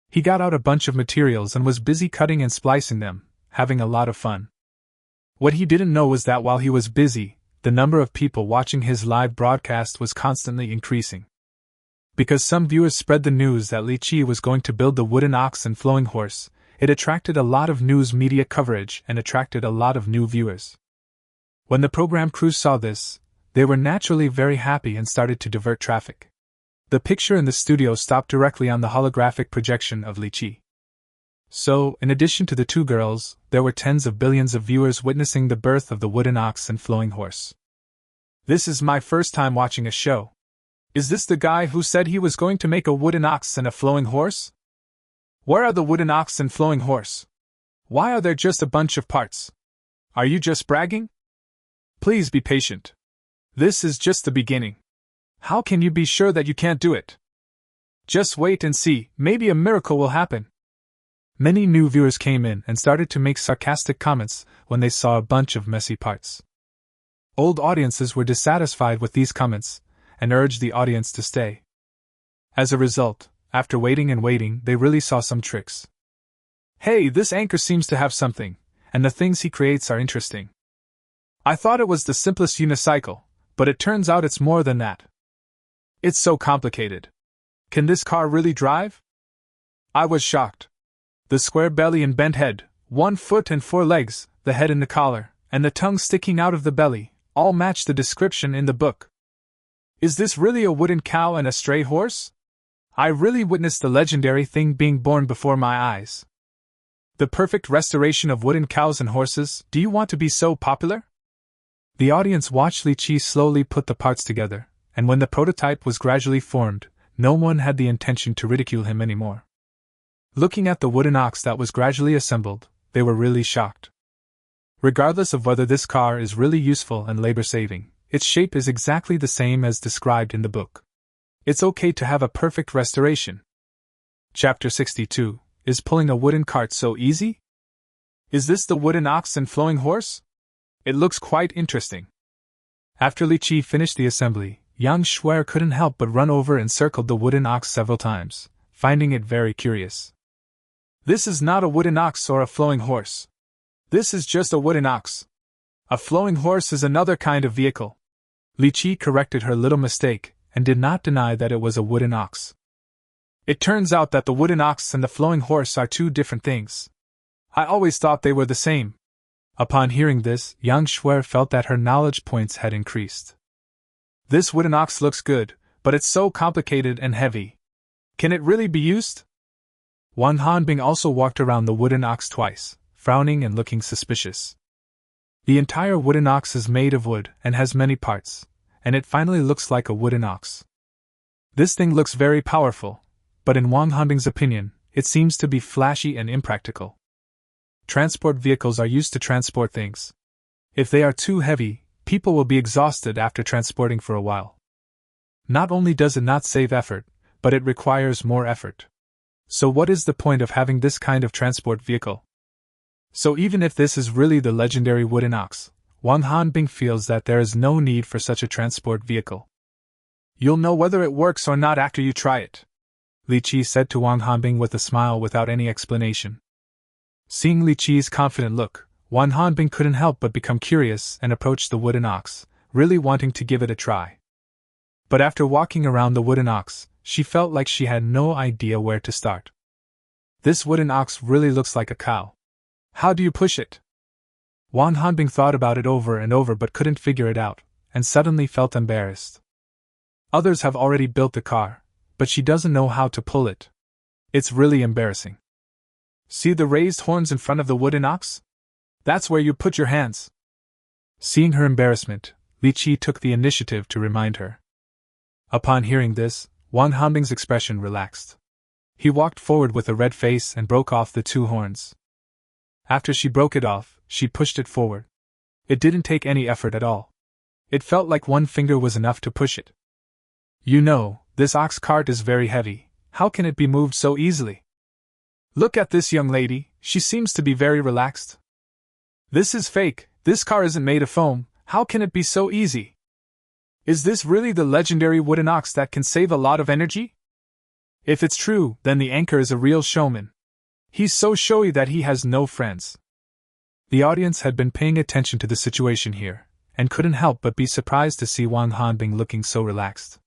He got out a bunch of materials and was busy cutting and splicing them, having a lot of fun. What he didn't know was that while he was busy, the number of people watching his live broadcast was constantly increasing. Because some viewers spread the news that Li Qiyi was going to build the wooden ox and flowing horse, it attracted a lot of news media coverage and attracted a lot of new viewers. When the program crew saw this, they were naturally very happy and started to divert traffic. The picture in the studio stopped directly on the holographic projection of Li Qiyi. So, in addition to the 2 girls, there were tens of billions of viewers witnessing the birth of the wooden ox and flowing horse. This is my first time watching a show. Is this the guy who said he was going to make a wooden ox and a flowing horse? Where are the wooden ox and flowing horse? Why are there just a bunch of parts? Are you just bragging? Please be patient. This is just the beginning. How can you be sure that you can't do it? Just wait and see, maybe a miracle will happen. Many new viewers came in and started to make sarcastic comments when they saw a bunch of messy parts. Old audiences were dissatisfied with these comments and urged the audience to stay. As a result, after waiting and waiting, they really saw some tricks. Hey, this anchor seems to have something, and the things he creates are interesting. I thought it was the simplest unicycle, but it turns out it's more than that. It's so complicated. Can this car really drive? I was shocked. The square belly and bent head, 1 foot and 4 legs, the head in the collar, and the tongue sticking out of the belly, all match the description in the book. Is this really a wooden cow and a stray horse? I really witnessed the legendary thing being born before my eyes. The perfect restoration of wooden cows and horses. Do you want to be so popular? The audience watched Li Qiyi slowly put the parts together, and when the prototype was gradually formed, no one had the intention to ridicule him anymore. Looking at the wooden ox that was gradually assembled, they were really shocked. Regardless of whether this car is really useful and labor-saving, its shape is exactly the same as described in the book. It's okay to have a perfect restoration. Chapter 62. Is pulling a wooden cart so easy? Is this the wooden ox and flowing horse? It looks quite interesting. After Li Qiyi finished the assembly, young Shuer couldn't help but run over and circled the wooden ox several times, finding it very curious. This is not a wooden ox or a flowing horse. This is just a wooden ox. A flowing horse is another kind of vehicle. Li Qiyi corrected her little mistake and did not deny that it was a wooden ox. It turns out that the wooden ox and the flowing horse are 2 different things. I always thought they were the same. Upon hearing this, young Shuer felt that her knowledge points had increased. This wooden ox looks good, but it's so complicated and heavy. Can it really be used? Wang Hanbing also walked around the wooden ox twice, frowning and looking suspicious. The entire wooden ox is made of wood and has many parts, and it finally looks like a wooden ox. This thing looks very powerful, but in Wang Hanbing's opinion, it seems to be flashy and impractical. Transport vehicles are used to transport things. If they are too heavy, people will be exhausted after transporting for a while. Not only does it not save effort, but it requires more effort. So what is the point of having this kind of transport vehicle? So even if this is really the legendary wooden ox, Wang Hanbing feels that there is no need for such a transport vehicle. You'll know whether it works or not after you try it, Li Qiyi said to Wang Hanbing with a smile without any explanation. Seeing Li Qiyi's confident look, Wang Hanbing couldn't help but become curious and approached the wooden ox, really wanting to give it a try. But after walking around the wooden ox, she felt like she had no idea where to start. This wooden ox really looks like a cow. How do you push it? Wang Hanbing thought about it over and over but couldn't figure it out, and suddenly felt embarrassed. Others have already built the car, but she doesn't know how to pull it. It's really embarrassing. See the raised horns in front of the wooden ox? That's where you put your hands. Seeing her embarrassment, Li Qiyi took the initiative to remind her. Upon hearing this, Wang Hanbing's expression relaxed. He walked forward with a red face and broke off the 2 horns. After she broke it off, she pushed it forward. It didn't take any effort at all. It felt like 1 finger was enough to push it. You know, this ox cart is very heavy. How can it be moved so easily? Look at this young lady, she seems to be very relaxed. This is fake, this car isn't made of foam, how can it be so easy? Is this really the legendary wooden ox that can save a lot of energy? If it's true, then the anchor is a real showman. He's so showy that he has no friends. The audience had been paying attention to the situation here, and couldn't help but be surprised to see Wang Hanbing looking so relaxed.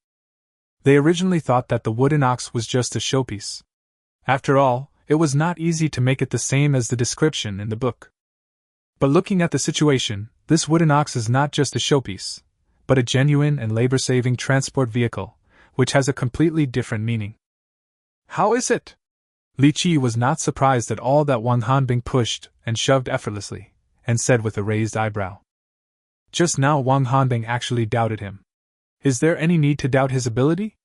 They originally thought that the wooden ox was just a showpiece. After all, it was not easy to make it the same as the description in the book. But looking at the situation, this wooden ox is not just a showpiece, but a genuine and labor-saving transport vehicle, which has a completely different meaning. How is it? Li Qiyi was not surprised at all that Wang Hanbing pushed and shoved effortlessly, and said with a raised eyebrow. Just now Wang Hanbing actually doubted him. Is there any need to doubt his ability?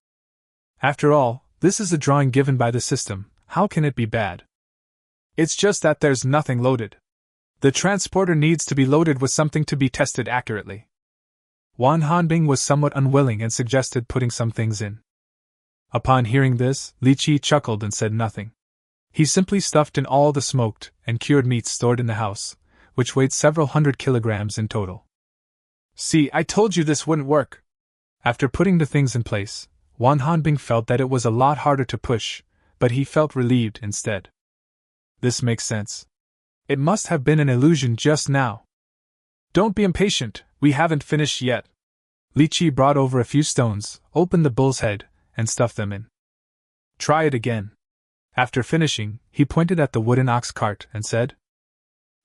After all, this is a drawing given by the system, how can it be bad? It's just that there's nothing loaded. The transporter needs to be loaded with something to be tested accurately. Wang Hanbing was somewhat unwilling and suggested putting some things in. Upon hearing this, Li Qiyi chuckled and said nothing. He simply stuffed in all the smoked and cured meats stored in the house, which weighed several hundred kilograms in total. See, I told you this wouldn't work. After putting the things in place, Wang Hanbing felt that it was a lot harder to push, but he felt relieved instead. This makes sense. It must have been an illusion just now. Don't be impatient, we haven't finished yet. Li Qiyi brought over a few stones, opened the bull's head, and stuffed them in. Try it again. After finishing, he pointed at the wooden ox cart and said.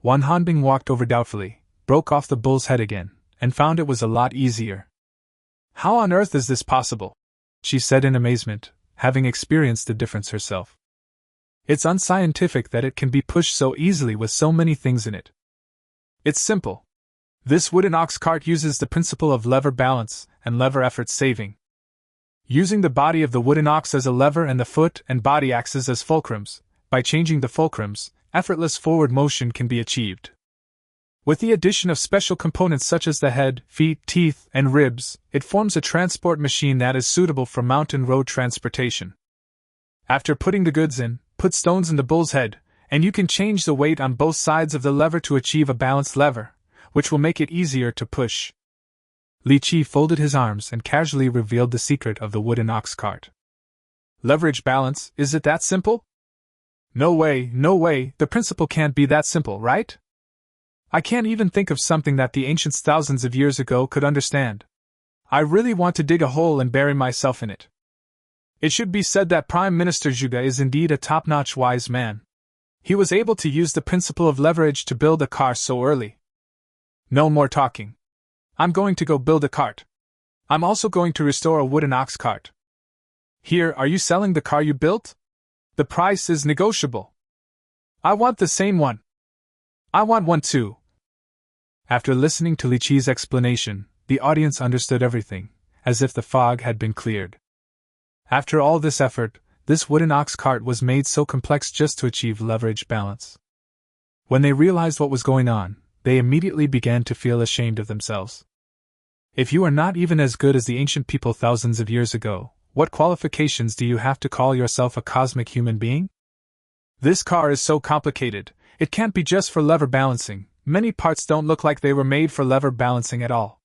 Wang Hanbing walked over doubtfully, broke off the bull's head again, and found it was a lot easier. How on earth is this possible? She said in amazement, having experienced the difference herself. It's unscientific that it can be pushed so easily with so many things in it. It's simple. This wooden ox cart uses the principle of lever balance and lever effort saving. Using the body of the wooden ox as a lever and the foot and body axes as fulcrums, by changing the fulcrums, effortless forward motion can be achieved. With the addition of special components such as the head, feet, teeth, and ribs, it forms a transport machine that is suitable for mountain road transportation. After putting the goods in, put stones in the bull's head, and you can change the weight on both sides of the lever to achieve a balanced lever, which will make it easier to push. Li Qiyi folded his arms and casually revealed the secret of the wooden ox cart. Leverage balance, is it that simple? No way, the principle can't be that simple, right? I can't even think of something that the ancients thousands of years ago could understand. I really want to dig a hole and bury myself in it. It should be said that Prime Minister Zhuge is indeed a top-notch wise man. He was able to use the principle of leverage to build a car so early. No more talking. I'm going to go build a cart. I'm also going to restore a wooden ox cart. Here, are you selling the car you built? The price is negotiable. I want the same one. I want one too. After listening to Li Qiyi's explanation, the audience understood everything, as if the fog had been cleared. After all this effort, this wooden ox cart was made so complex just to achieve leverage balance. When they realized what was going on, they immediately began to feel ashamed of themselves. If you are not even as good as the ancient people thousands of years ago, what qualifications do you have to call yourself a cosmic human being? This car is so complicated, it can't be just for lever balancing. Many parts don't look like they were made for lever balancing at all.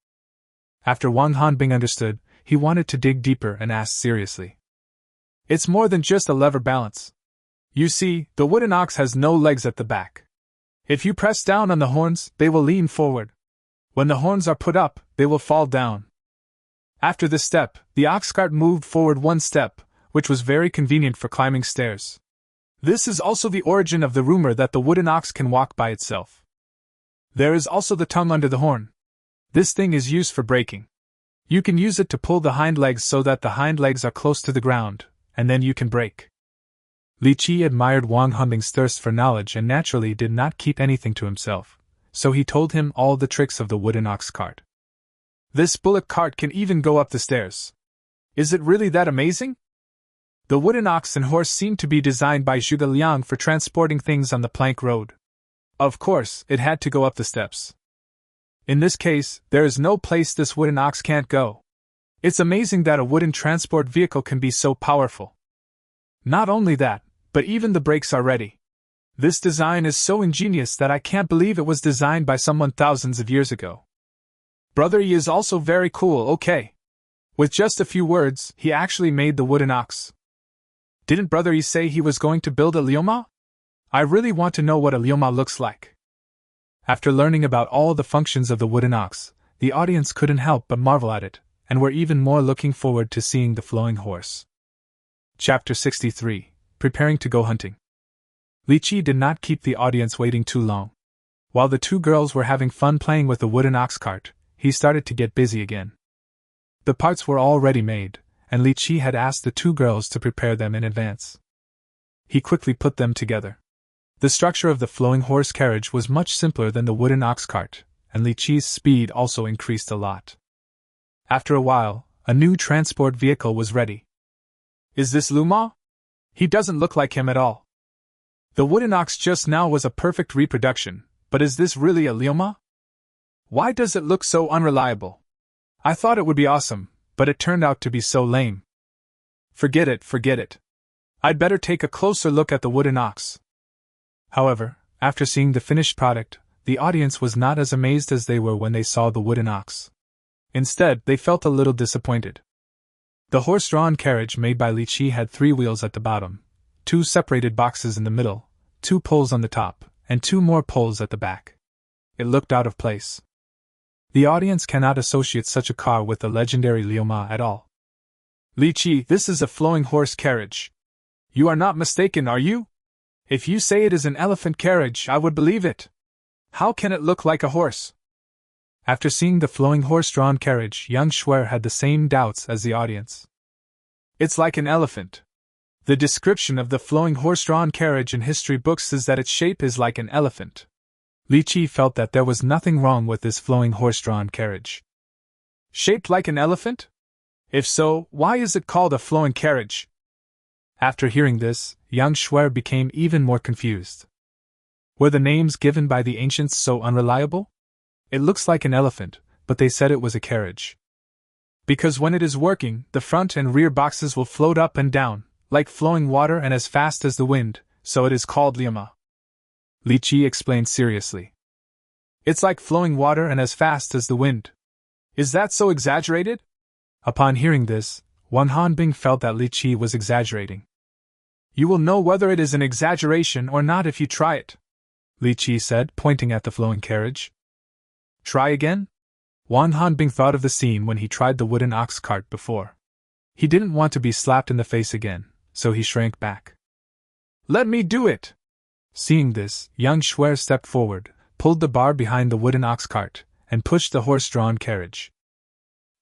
After Wang Hanbing understood, he wanted to dig deeper and asked seriously. It's more than just a lever balance. You see, the wooden ox has no legs at the back. If you press down on the horns, they will lean forward. When the horns are put up, they will fall down. After this step, the ox cart moved forward one step, which was very convenient for climbing stairs. This is also the origin of the rumor that the wooden ox can walk by itself. There is also the tongue under the horn. This thing is used for braking. You can use it to pull the hind legs so that the hind legs are close to the ground, and then you can brake. Li Qiyi admired Wang Hanbing's thirst for knowledge and naturally did not keep anything to himself, so he told him all the tricks of the wooden ox cart. This bullock cart can even go up the stairs. Is it really that amazing? The wooden ox and horse seemed to be designed by Zhuge Liang for transporting things on the plank road. Of course, it had to go up the steps. In this case, there is no place this wooden ox can't go. It's amazing that a wooden transport vehicle can be so powerful. Not only that, but even the brakes are ready. This design is so ingenious that I can't believe it was designed by someone thousands of years ago. Brother Yi is also very cool, okay. With just a few words, he actually made the wooden ox. Didn't Brother Yi say he was going to build a liuma? I really want to know what a liuma looks like. After learning about all the functions of the wooden ox, the audience couldn't help but marvel at it, and were even more looking forward to seeing the flowing horse. Chapter 63. Preparing to go hunting. Li Qiyi did not keep the audience waiting too long. While the two girls were having fun playing with the wooden ox cart, he started to get busy again. The parts were already made, and Li Qiyi had asked the two girls to prepare them in advance. He quickly put them together. The structure of the flowing horse carriage was much simpler than the wooden ox cart, and Li Qiyi's speed also increased a lot. After a while, a new transport vehicle was ready. Is this Luma? He doesn't look like him at all. The wooden ox just now was a perfect reproduction, but is this really a liuma? Why does it look so unreliable? I thought it would be awesome, but it turned out to be so lame. Forget it, forget it. I'd better take a closer look at the wooden ox. However, after seeing the finished product, the audience was not as amazed as they were when they saw the wooden ox. Instead, they felt a little disappointed. The horse-drawn carriage made by Li Qiyi had 3 wheels at the bottom, 2 separated boxes in the middle, 2 poles on the top, and 2 more poles at the back. It looked out of place. The audience cannot associate such a car with the legendary Liu at all. Li Qiyi, this is a flowing horse carriage. You are not mistaken, are you? If you say it is an elephant carriage, I would believe it. How can it look like a horse? After seeing the flowing horse-drawn carriage, young Shuer had the same doubts as the audience. It's like an elephant. The description of the flowing horse-drawn carriage in history books is that its shape is like an elephant. Li Qiyi felt that there was nothing wrong with this flowing horse-drawn carriage. Shaped like an elephant? If so, why is it called a flowing carriage? After hearing this, young Shuer became even more confused. Were the names given by the ancients so unreliable? It looks like an elephant, but they said it was a carriage. Because when it is working, the front and rear boxes will float up and down, like flowing water and as fast as the wind, so it is called Liu. Li Qiyi explained seriously. It's like flowing water and as fast as the wind. Is that so exaggerated? Upon hearing this, Wan Hanbing felt that Li Qiyi was exaggerating. You will know whether it is an exaggeration or not if you try it, Li Qiyi said, pointing at the flowing carriage. Try again? Wan Hanbing thought of the scene when he tried the wooden ox cart before. He didn't want to be slapped in the face again, so he shrank back. Let me do it! Seeing this, young Shuer stepped forward, pulled the bar behind the wooden ox cart, and pushed the horse-drawn carriage.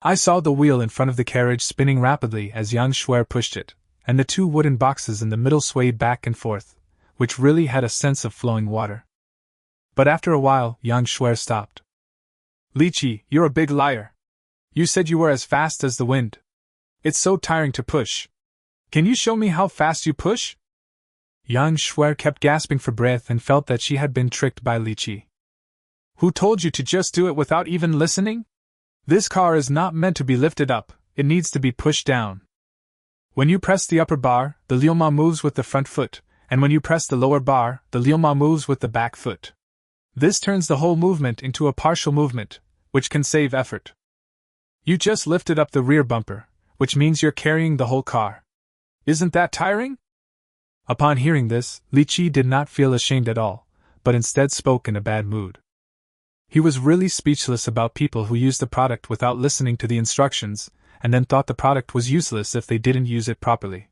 I saw the wheel in front of the carriage spinning rapidly as young Shuer pushed it, and the 2 wooden boxes in the middle swayed back and forth, which really had a sense of flowing water. But after a while, young Shuer stopped. Li Qiyi, you're a big liar. You said you were as fast as the wind. It's so tiring to push. Can you show me how fast you push? Young Shuer kept gasping for breath and felt that she had been tricked by Li Qiyi. Who told you to just do it without even listening? This car is not meant to be lifted up, it needs to be pushed down. When you press the upper bar, the Liu moves with the front foot, and when you press the lower bar, the Liu moves with the back foot. This turns the whole movement into a partial movement, which can save effort. You just lifted up the rear bumper, which means you're carrying the whole car. Isn't that tiring? Upon hearing this, Li Qiyi did not feel ashamed at all, but instead spoke in a bad mood. He was really speechless about people who used the product without listening to the instructions, and then thought the product was useless if they didn't use it properly.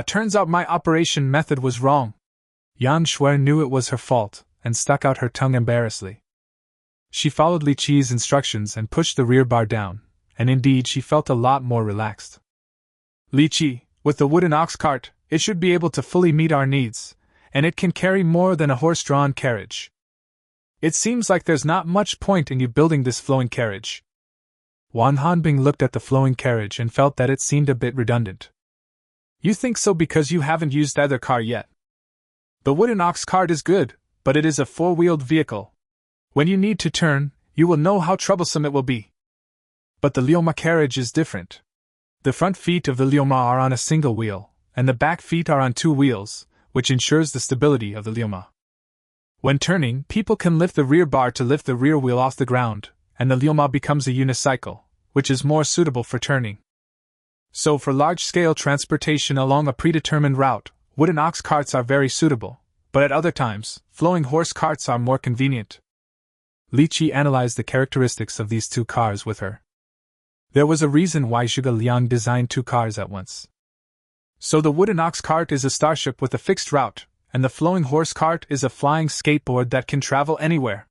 Turns out my operation method was wrong. Yang Shuer knew it was her fault, and stuck out her tongue embarrassedly. She followed Li Qiyi's instructions and pushed the rear bar down, and indeed she felt a lot more relaxed. Li Qiyi, with the wooden ox cart, it should be able to fully meet our needs, and it can carry more than a horse-drawn carriage. It seems like there's not much point in you building this flowing carriage. Wan Hanbing looked at the flowing carriage and felt that it seemed a bit redundant. You think so because you haven't used either car yet. The wooden ox cart is good, but it is a 4-wheeled vehicle. When you need to turn, you will know how troublesome it will be. But the Liu carriage is different. The front feet of the Liu are on a single wheel, and the back feet are on 2 wheels, which ensures the stability of the Liu. When turning, people can lift the rear bar to lift the rear wheel off the ground, and the Liu becomes a unicycle, which is more suitable for turning. So for large-scale transportation along a predetermined route, wooden ox carts are very suitable, but at other times, flowing horse carts are more convenient. Li Qiyi analyzed the characteristics of these 2 cars with her. There was a reason why Zhuge Liang designed 2 cars at once. So the wooden ox cart is a starship with a fixed route, and the flowing horse cart is a flying skateboard that can travel anywhere.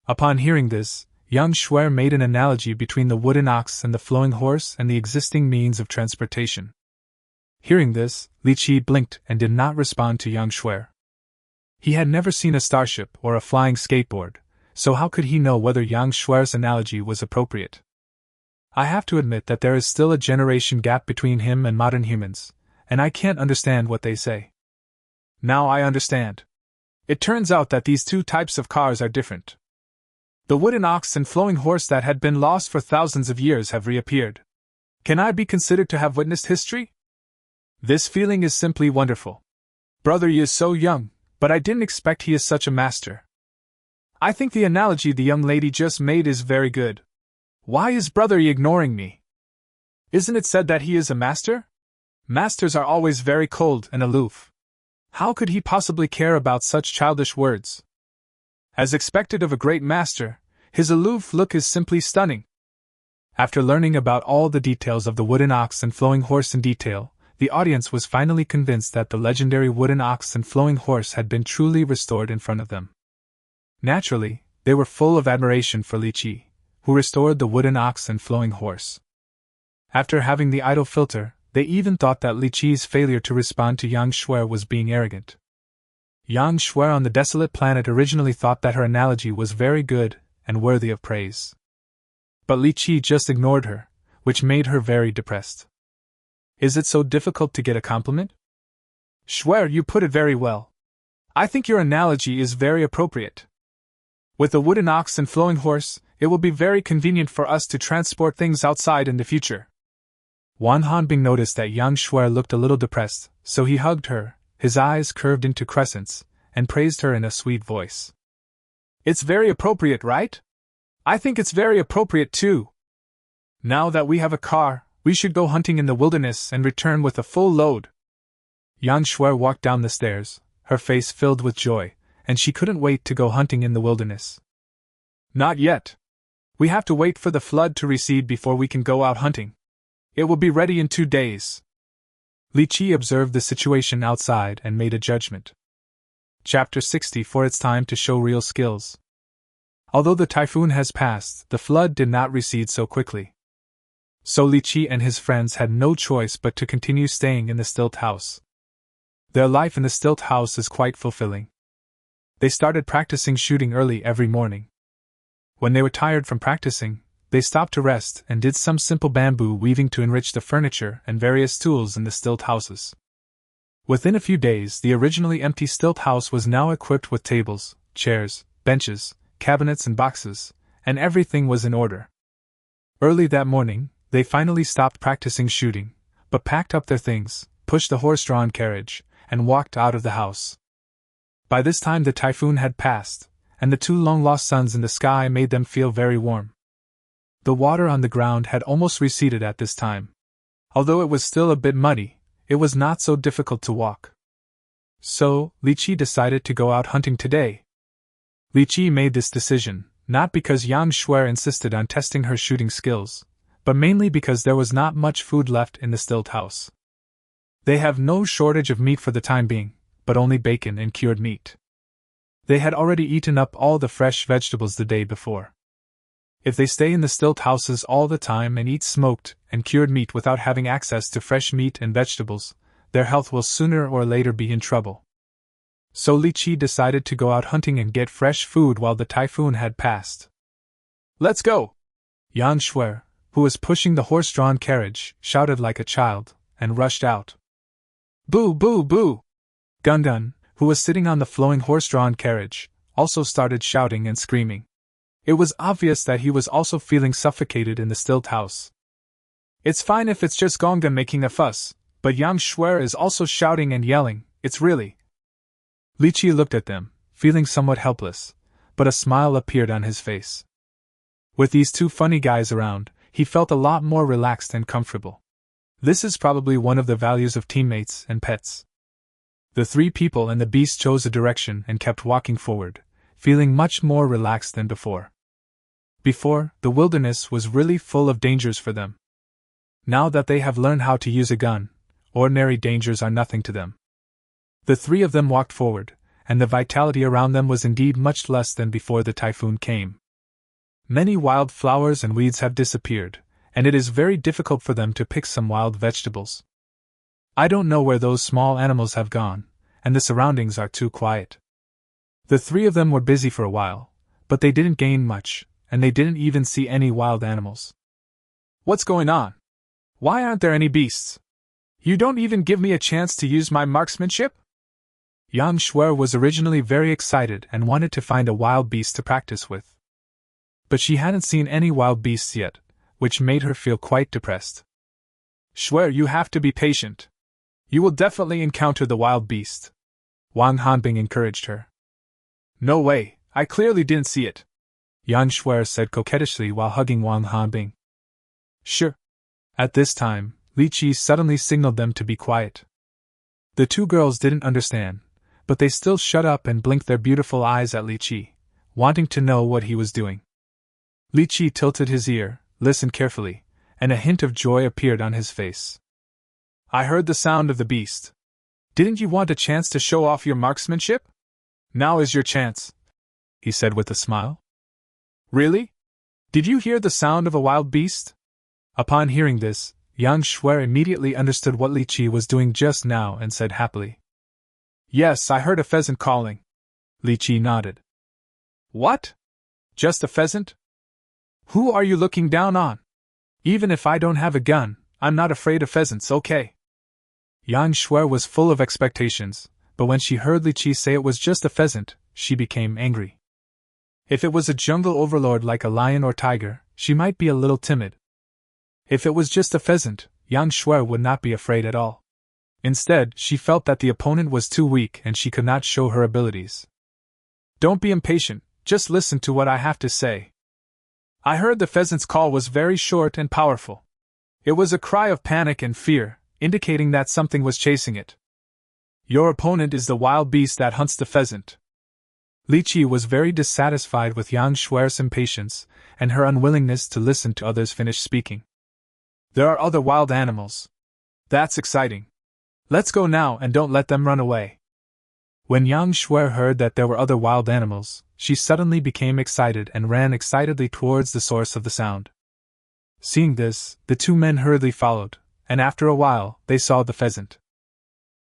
Upon hearing this, young Shuer made an analogy between the wooden ox and the flowing horse and the existing means of transportation. Hearing this, Li Qiyi blinked and did not respond to young Shuer. He had never seen a starship or a flying skateboard, so how could he know whether young Shuer's analogy was appropriate? I have to admit that there is still a generation gap between him and modern humans, and I can't understand what they say. Now I understand. It turns out that these 2 types of cars are different. The wooden ox and flowing horse that had been lost for thousands of years have reappeared. Can I be considered to have witnessed history? This feeling is simply wonderful. Brother Yi is so young, but I didn't expect he is such a master. I think the analogy the young lady just made is very good. Why is Brother Yi ignoring me? Isn't it said that he is a master? Masters are always very cold and aloof. How could he possibly care about such childish words? As expected of a great master, his aloof look is simply stunning. After learning about all the details of the wooden ox and flowing horse in detail, the audience was finally convinced that the legendary wooden ox and flowing horse had been truly restored in front of them. Naturally, they were full of admiration for Li Qiyi, who restored the wooden ox and flowing horse. After having the idol filter, they even thought that Li Qiyi's failure to respond to Yang Shuer was being arrogant. Yang Shuer on the desolate planet originally thought that her analogy was very good and worthy of praise. But Li Qiyi just ignored her, which made her very depressed. Is it so difficult to get a compliment? Shuer, you put it very well. I think your analogy is very appropriate. With a wooden ox and flowing horse, it will be very convenient for us to transport things outside in the future. Wan Hanbing noticed that Yang Shuer looked a little depressed, so he hugged her, his eyes curved into crescents, and praised her in a sweet voice. It's very appropriate, right? I think it's very appropriate too. Now that we have a car, we should go hunting in the wilderness and return with a full load. Yang Shuer walked down the stairs, her face filled with joy, and she couldn't wait to go hunting in the wilderness. Not yet. We have to wait for the flood to recede before we can go out hunting. It will be ready in 2 days. Li Qiyi observed the situation outside and made a judgment. Chapter 60. For it's time to show real skills. Although the typhoon has passed, the flood did not recede so quickly. So Li Qiyi and his friends had no choice but to continue staying in the stilt house. Their life in the stilt house is quite fulfilling. They started practicing shooting early every morning. When they were tired from practicing, they stopped to rest and did some simple bamboo weaving to enrich the furniture and various tools in the stilt houses. Within a few days, the originally empty stilt house was now equipped with tables, chairs, benches, cabinets and boxes, and everything was in order. Early that morning, they finally stopped practicing shooting, but packed up their things, pushed the horse-drawn carriage, and walked out of the house. By this time the typhoon had passed, and the 2 long-lost suns in the sky made them feel very warm. The water on the ground had almost receded at this time. Although it was still a bit muddy, it was not so difficult to walk. So, Li Qiyi decided to go out hunting today. Li Qiyi made this decision, not because Yang Shuer insisted on testing her shooting skills, but mainly because there was not much food left in the stilt house. They have no shortage of meat for the time being, but only bacon and cured meat. They had already eaten up all the fresh vegetables the day before. If they stay in the stilt houses all the time and eat smoked and cured meat without having access to fresh meat and vegetables, their health will sooner or later be in trouble. So Li Qiyi decided to go out hunting and get fresh food while the typhoon had passed. Let's go! Yang Shuer, who was pushing the horse-drawn carriage, shouted like a child, and rushed out. Boo, boo, boo! Gungun, who was sitting on the flowing horse-drawn carriage, also started shouting and screaming. It was obvious that he was also feeling suffocated in the stilt house. It's fine if it's just Gonga making a fuss, but Yang Shuer is also shouting and yelling, it's really. Li Qiyi looked at them, feeling somewhat helpless, but a smile appeared on his face. With these 2 funny guys around, he felt a lot more relaxed and comfortable. This is probably one of the values of teammates and pets. The 3 people and the beast chose a direction and kept walking forward, feeling much more relaxed than before. Before, the wilderness was really full of dangers for them. Now that they have learned how to use a gun, ordinary dangers are nothing to them. The 3 of them walked forward, and the vitality around them was indeed much less than before the typhoon came. Many wild flowers and weeds have disappeared, and it is very difficult for them to pick some wild vegetables. I don't know where those small animals have gone, and the surroundings are too quiet. The 3 of them were busy for a while, but they didn't gain much, and they didn't even see any wild animals. What's going on? Why aren't there any beasts? You don't even give me a chance to use my marksmanship? Yang Shuer was originally very excited and wanted to find a wild beast to practice with. But she hadn't seen any wild beasts yet, which made her feel quite depressed. Swear you have to be patient. You will definitely encounter the wild beast. Wang Hanbing encouraged her. No way, I clearly didn't see it, Yang Shuer said coquettishly while hugging Wang Hanbing. Sure. At this time, Li Qiyi suddenly signaled them to be quiet. The two girls didn't understand, but they still shut up and blinked their beautiful eyes at Li Qiyi, wanting to know what he was doing. Li Qiyi tilted his ear, listened carefully, and a hint of joy appeared on his face. I heard the sound of the beast. Didn't you want a chance to show off your marksmanship? Now is your chance, he said with a smile. Really? Did you hear the sound of a wild beast? Upon hearing this, Yang Shuer immediately understood what Li Qiyi was doing just now and said happily. Yes, I heard a pheasant calling. Li Qiyi nodded. What? Just a pheasant? Who are you looking down on? Even if I don't have a gun, I'm not afraid of pheasants, okay? Yang Shuer was full of expectations, but when she heard Li Qiyi say it was just a pheasant, she became angry. If it was a jungle overlord like a lion or tiger, she might be a little timid. If it was just a pheasant, Yang Shuer would not be afraid at all. Instead, she felt that the opponent was too weak and she could not show her abilities. Don't be impatient, just listen to what I have to say. I heard the pheasant's call was very short and powerful. It was a cry of panic and fear, indicating that something was chasing it. Your opponent is the wild beast that hunts the pheasant. Li Qiyi was very dissatisfied with Yang Shuer's impatience and her unwillingness to listen to others finish speaking. There are other wild animals. That's exciting. Let's go now and don't let them run away. When Yang Shuer heard that there were other wild animals, she suddenly became excited and ran excitedly towards the source of the sound. Seeing this, the two men hurriedly followed, and after a while, they saw the pheasant.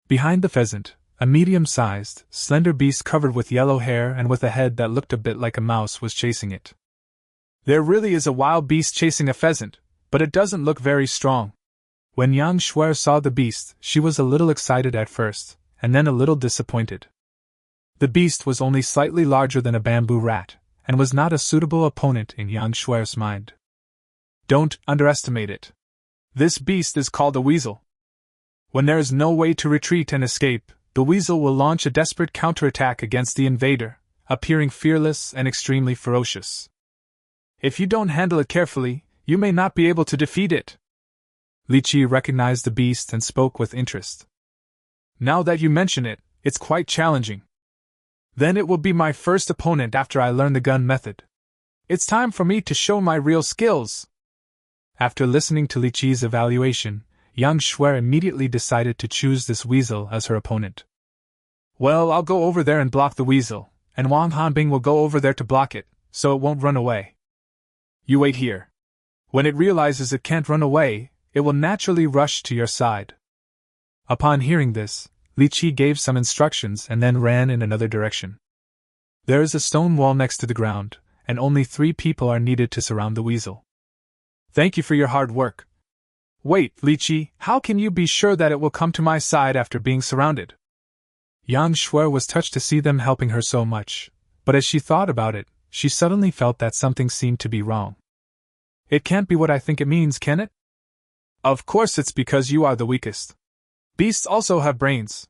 Behind the pheasant, a medium-sized, slender beast covered with yellow hair and with a head that looked a bit like a mouse was chasing it. There really is a wild beast chasing a pheasant, but it doesn't look very strong. When Yang Shuer saw the beast, she was a little excited at first, and then a little disappointed. The beast was only slightly larger than a bamboo rat, and was not a suitable opponent in Yang Shuer's mind. Don't underestimate it. This beast is called a weasel. When there is no way to retreat and escape, the weasel will launch a desperate counterattack against the invader, appearing fearless and extremely ferocious. If you don't handle it carefully, you may not be able to defeat it. Li Qiyi recognized the beast and spoke with interest. Now that you mention it, it's quite challenging. Then it will be my first opponent after I learn the gun method. It's time for me to show my real skills. After listening to Li Qiyi's evaluation, Yang Shuer immediately decided to choose this weasel as her opponent. Well, I'll go over there and block the weasel, and Wang Hanbing will go over there to block it, so it won't run away. You wait here. When it realizes it can't run away, it will naturally rush to your side. Upon hearing this, Li Qiyi gave some instructions and then ran in another direction. There is a stone wall next to the ground, and only 3 people are needed to surround the weasel. Thank you for your hard work. Wait, Li Qiyi, how can you be sure that it will come to my side after being surrounded? Yang Shuer was touched to see them helping her so much, but as she thought about it, she suddenly felt that something seemed to be wrong. It can't be what I think it means, can it? Of course it's because you are the weakest. Beasts also have brains.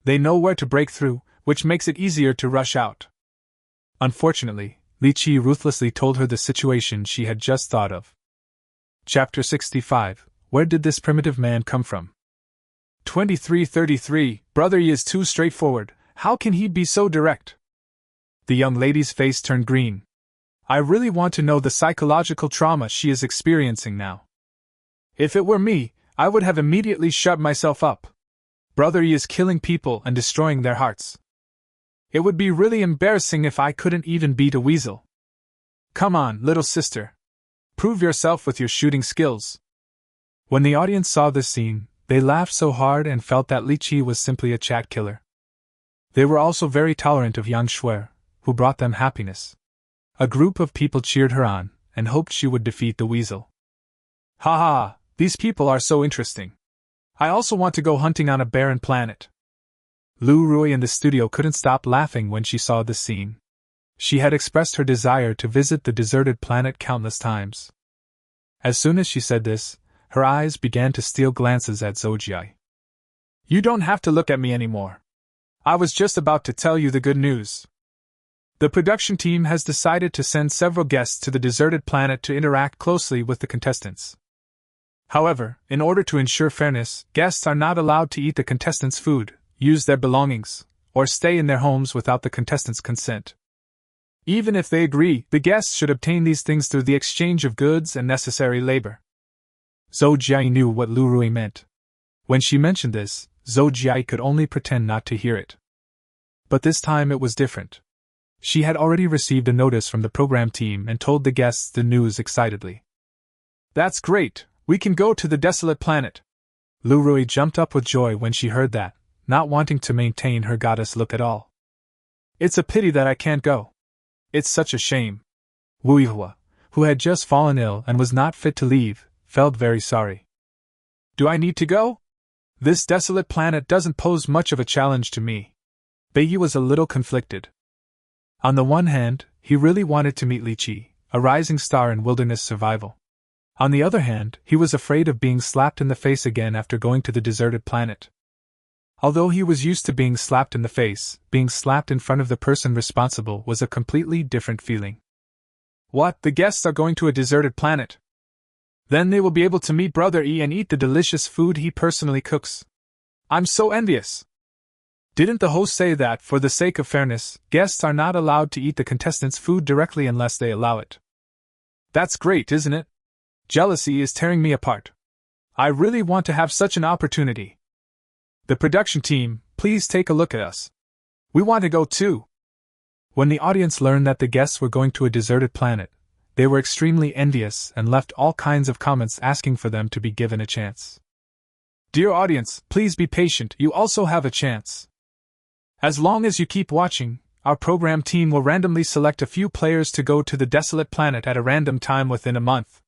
They know where to break through, which makes it easier to rush out. Unfortunately, Li Qiyi ruthlessly told her the situation she had just thought of. Chapter 65. Where did this primitive man come from? 2333. Brother Yi is too straightforward. How can he be so direct? The young lady's face turned green. I really want to know the psychological trauma she is experiencing now. If it were me, I would have immediately shut myself up. Brother Yi is killing people and destroying their hearts. It would be really embarrassing if I couldn't even beat a weasel. Come on, little sister. Prove yourself with your shooting skills. When the audience saw this scene, they laughed so hard and felt that Li Qiyi was simply a chat killer. They were also very tolerant of Yang Shuer, who brought them happiness. A group of people cheered her on, and hoped she would defeat the weasel. Ha ha, these people are so interesting. I also want to go hunting on a barren planet. Lu Rui in the studio couldn't stop laughing when she saw this scene. She had expressed her desire to visit the deserted planet countless times. As soon as she said this, Her eyes began to steal glances at Zhou Jia. You don't have to look at me anymore. I was just about to tell you the good news. The production team has decided to send several guests to the deserted planet to interact closely with the contestants. However, in order to ensure fairness, guests are not allowed to eat the contestants' food, use their belongings, or stay in their homes without the contestants' consent. Even if they agree, the guests should obtain these things through the exchange of goods and necessary labor. Zhou Jia knew what Lu Rui meant. When she mentioned this, Zhou Jia could only pretend not to hear it. But this time it was different. She had already received a notice from the program team and told the guests the news excitedly. That's great, we can go to the desolate planet. Lu Rui jumped up with joy when she heard that, not wanting to maintain her goddess look at all. It's a pity that I can't go. It's such a shame. Wu Yihua, who had just fallen ill and was not fit to leave, felt very sorry. Do I need to go? This desolate planet doesn't pose much of a challenge to me. Beiyi was a little conflicted. On the one hand, he really wanted to meet Li Qiyi, a rising star in wilderness survival. On the other hand, he was afraid of being slapped in the face again after going to the deserted planet. Although he was used to being slapped in the face, being slapped in front of the person responsible was a completely different feeling. What, the guests are going to a deserted planet? Then they will be able to meet Brother Yi and eat the delicious food he personally cooks. I'm so envious. Didn't the host say that, for the sake of fairness, guests are not allowed to eat the contestants' food directly unless they allow it? That's great, isn't it? Jealousy is tearing me apart. I really want to have such an opportunity. The production team, please take a look at us. We want to go too. When the audience learned that the guests were going to a deserted planet, they were extremely envious and left all kinds of comments asking for them to be given a chance. Dear audience, please be patient, you also have a chance. As long as you keep watching, our program team will randomly select a few players to go to the desolate planet at a random time within a month.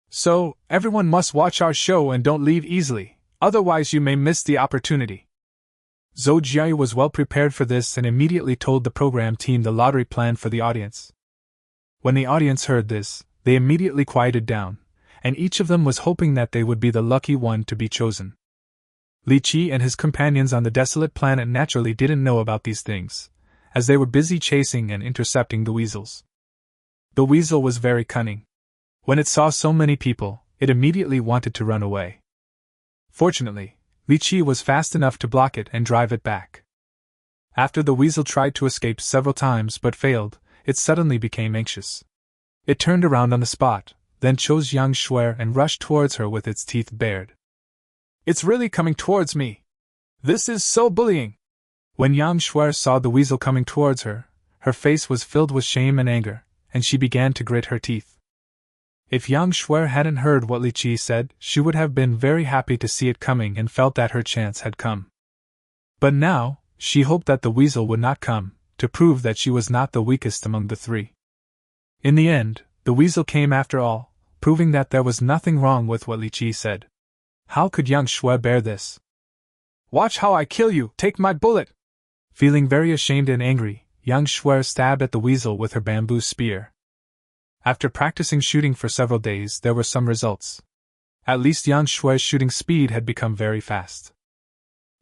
So, everyone must watch our show and don't leave easily, otherwise you may miss the opportunity. Zhou Jia was well prepared for this and immediately told the program team the lottery plan for the audience. When the audience heard this, they immediately quieted down, and each of them was hoping that they would be the lucky one to be chosen. Li Qiyi and his companions on the desolate planet naturally didn't know about these things, as they were busy chasing and intercepting the weasels. The weasel was very cunning. When it saw so many people, it immediately wanted to run away. Fortunately, Li Qiyi was fast enough to block it and drive it back. After the weasel tried to escape several times but failed, it suddenly became anxious. It turned around on the spot, then chose Yang Shuer and rushed towards her with its teeth bared. It's really coming towards me. This is so bullying. When Yang Shuer saw the weasel coming towards her, her face was filled with shame and anger, and she began to grit her teeth. If Yang Shuer hadn't heard what Li Qiyi said, she would have been very happy to see it coming and felt that her chance had come. But now, she hoped that the weasel would not come, to prove that she was not the weakest among the three. In the end, the weasel came after all, proving that there was nothing wrong with what Li Qiyi said. How could Yang Shuer bear this? Watch how I kill you, take my bullet! Feeling very ashamed and angry, Yang Shuer stabbed at the weasel with her bamboo spear. After practicing shooting for several days, there were some results. At least Yang Shuer's shooting speed had become very fast.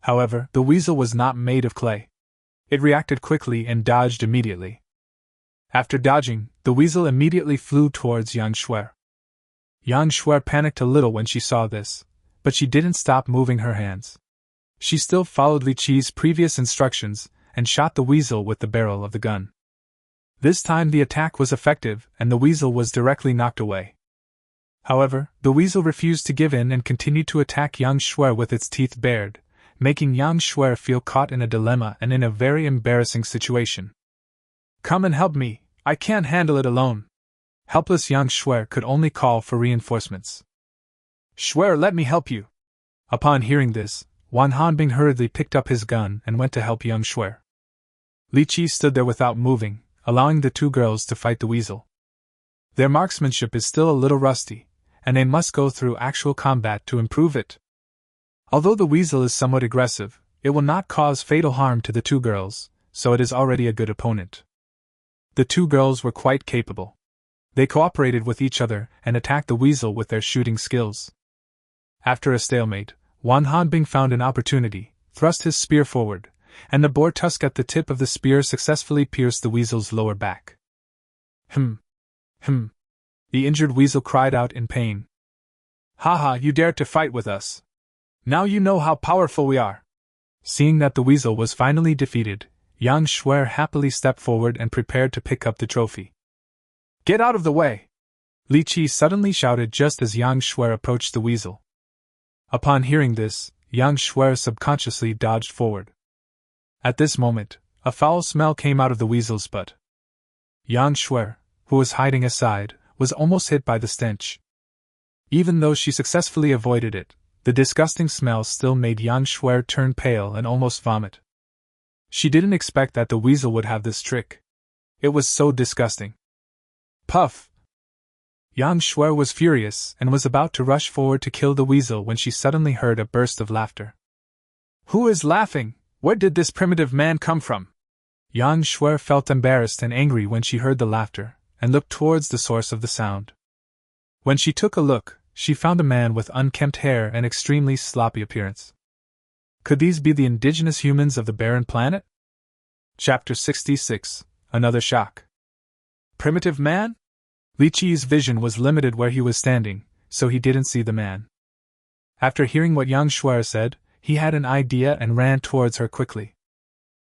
However, the weasel was not made of clay. It reacted quickly and dodged immediately. After dodging, the weasel immediately flew towards Yang Shuer. Yang Shuer panicked a little when she saw this, but she didn't stop moving her hands. She still followed Li Qiyi's previous instructions and shot the weasel with the barrel of the gun. This time the attack was effective and the weasel was directly knocked away. However, the weasel refused to give in and continued to attack Yang Shuer with its teeth bared, making Yang Shuer feel caught in a dilemma and in a very embarrassing situation. Come and help me, I can't handle it alone. Helpless Yang Shuer could only call for reinforcements. Shuer, let me help you. Upon hearing this, Wan Hanbing hurriedly picked up his gun and went to help Yang Shuer. Li Qiyi stood there without moving, allowing the two girls to fight the weasel. Their marksmanship is still a little rusty, and they must go through actual combat to improve it. Although the weasel is somewhat aggressive, it will not cause fatal harm to the two girls, so it is already a good opponent. The two girls were quite capable. They cooperated with each other and attacked the weasel with their shooting skills. After a stalemate, Wang Hanbing found an opportunity, thrust his spear forward, and the boar tusk at the tip of the spear successfully pierced the weasel's lower back. "Hm. Hm." The injured weasel cried out in pain. "Haha, you dared to fight with us. Now you know how powerful we are." Seeing that the weasel was finally defeated, Yang Shuer happily stepped forward and prepared to pick up the trophy. "Get out of the way!" Li Qiyi suddenly shouted just as Yang Shuer approached the weasel. Upon hearing this, Yang Shuer subconsciously dodged forward. At this moment, a foul smell came out of the weasel's butt. Yang Shuer, who was hiding aside, was almost hit by the stench. Even though she successfully avoided it, the disgusting smell still made Yang Shuer turn pale and almost vomit. She didn't expect that the weasel would have this trick. It was so disgusting. Puff! Yang Shuer was furious and was about to rush forward to kill the weasel when she suddenly heard a burst of laughter. "Who is laughing? Where did this primitive man come from?" Yang Shuer felt embarrassed and angry when she heard the laughter, and looked towards the source of the sound. When she took a look, she found a man with unkempt hair and extremely sloppy appearance. Could these be the indigenous humans of the barren planet? Chapter 66. Another shock. Primitive man? Li Qiyi's vision was limited where he was standing, so he didn't see the man. After hearing what Yang Shuer said, he had an idea and ran towards her quickly.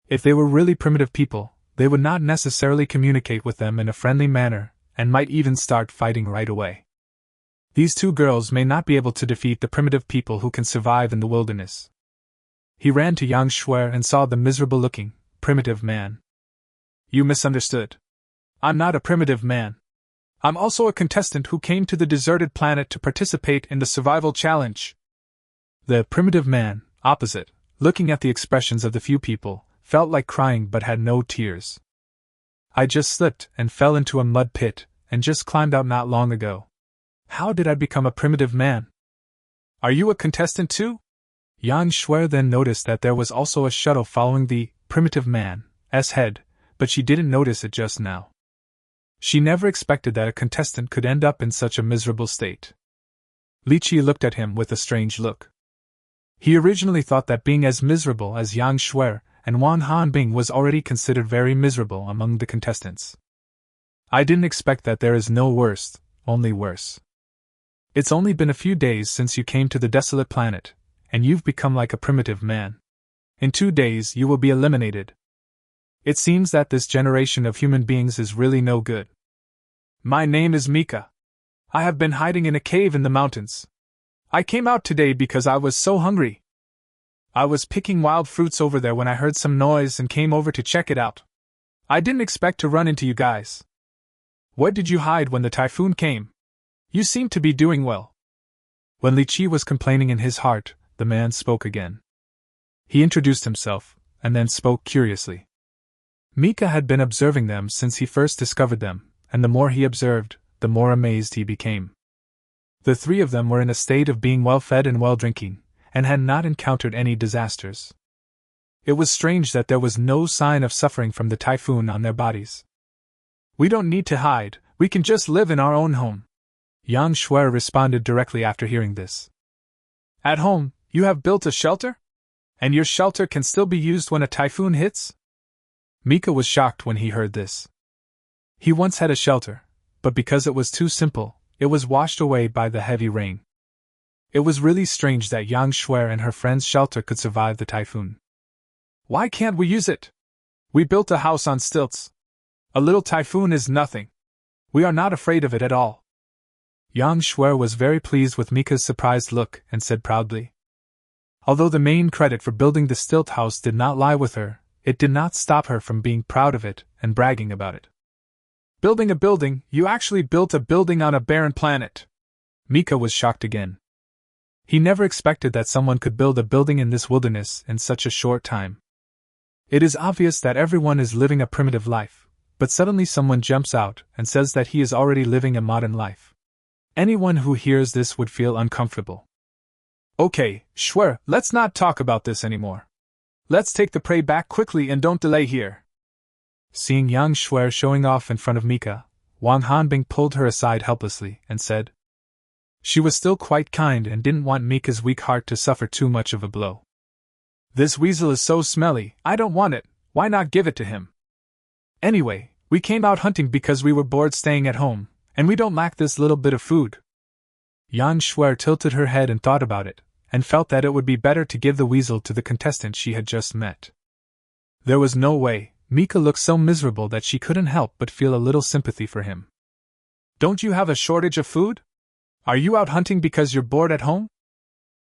If they were really primitive people, they would not necessarily communicate with them in a friendly manner, and might even start fighting right away. These two girls may not be able to defeat the primitive people who can survive in the wilderness. He ran to Yang Shuer and saw the miserable-looking, primitive man. "You misunderstood. I'm not a primitive man. I'm also a contestant who came to the deserted planet to participate in the survival challenge." The primitive man, opposite, looking at the expressions of the few people, felt like crying but had no tears. "I just slipped and fell into a mud pit, and just climbed out not long ago. How did I become a primitive man?" "Are you a contestant too?" Yang Shuer then noticed that there was also a shuttle following the primitive man's head, but she didn't notice it just now. She never expected that a contestant could end up in such a miserable state. Li Qiyi looked at him with a strange look. He originally thought that being as miserable as Yang Shuer and Wang Hanbing was already considered very miserable among the contestants. "I didn't expect that there is no worse, only worse. It's only been a few days since you came to the desolate planet, and you've become like a primitive man. In 2 days you will be eliminated. It seems that this generation of human beings is really no good. My name is Mika. I have been hiding in a cave in the mountains. I came out today because I was so hungry. I was picking wild fruits over there when I heard some noise and came over to check it out. I didn't expect to run into you guys. Where did you hide when the typhoon came? You seem to be doing well." When Li Qiyi was complaining in his heart, the man spoke again. He introduced himself, and then spoke curiously. Mika had been observing them since he first discovered them, and the more he observed, the more amazed he became. The three of them were in a state of being well-fed and well-drinking, and had not encountered any disasters. It was strange that there was no sign of suffering from the typhoon on their bodies. "We don't need to hide, we can just live in our own home," Yang Shuer responded directly after hearing this. "At home, you have built a shelter? And your shelter can still be used when a typhoon hits?" Mika was shocked when he heard this. He once had a shelter, but because it was too simple, it was washed away by the heavy rain. It was really strange that Yang Shuer and her friend's shelter could survive the typhoon. "Why can't we use it? We built a house on stilts. A little typhoon is nothing. We are not afraid of it at all." Yang Shuer was very pleased with Mika's surprised look and said proudly. Although the main credit for building the stilt house did not lie with her, it did not stop her from being proud of it and bragging about it. "Building a building? You actually built a building on a barren planet?" Mika was shocked again. He never expected that someone could build a building in this wilderness in such a short time. It is obvious that everyone is living a primitive life, but suddenly someone jumps out and says that he is already living a modern life. Anyone who hears this would feel uncomfortable. "Okay, Shuer, let's not talk about this anymore. Let's take the prey back quickly and don't delay here." Seeing Yang Shuer showing off in front of Mika, Wang Hanbing pulled her aside helplessly and said, She was still quite kind and didn't want Mika's weak heart to suffer too much of a blow. "This weasel is so smelly, I don't want it, why not give it to him? Anyway, we came out hunting because we were bored staying at home, and we don't lack this little bit of food." Yang Shuer tilted her head and thought about it, and felt that it would be better to give the weasel to the contestant she had just met. There was no way. Mika looked so miserable that she couldn't help but feel a little sympathy for him. "Don't you have a shortage of food? Are you out hunting because you're bored at home?"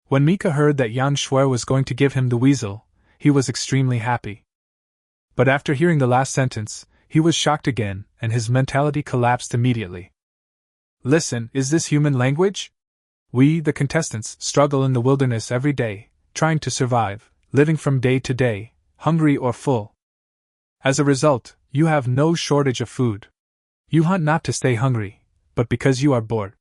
When Mika heard that Yang Shuer was going to give him the weasel, he was extremely happy. But after hearing the last sentence, he was shocked again, and his mentality collapsed immediately. "Listen, is this human language? We, the contestants, struggle in the wilderness every day, trying to survive, living from day to day, hungry or full. As a result, you have no shortage of food. You hunt not to stay hungry, but because you are bored.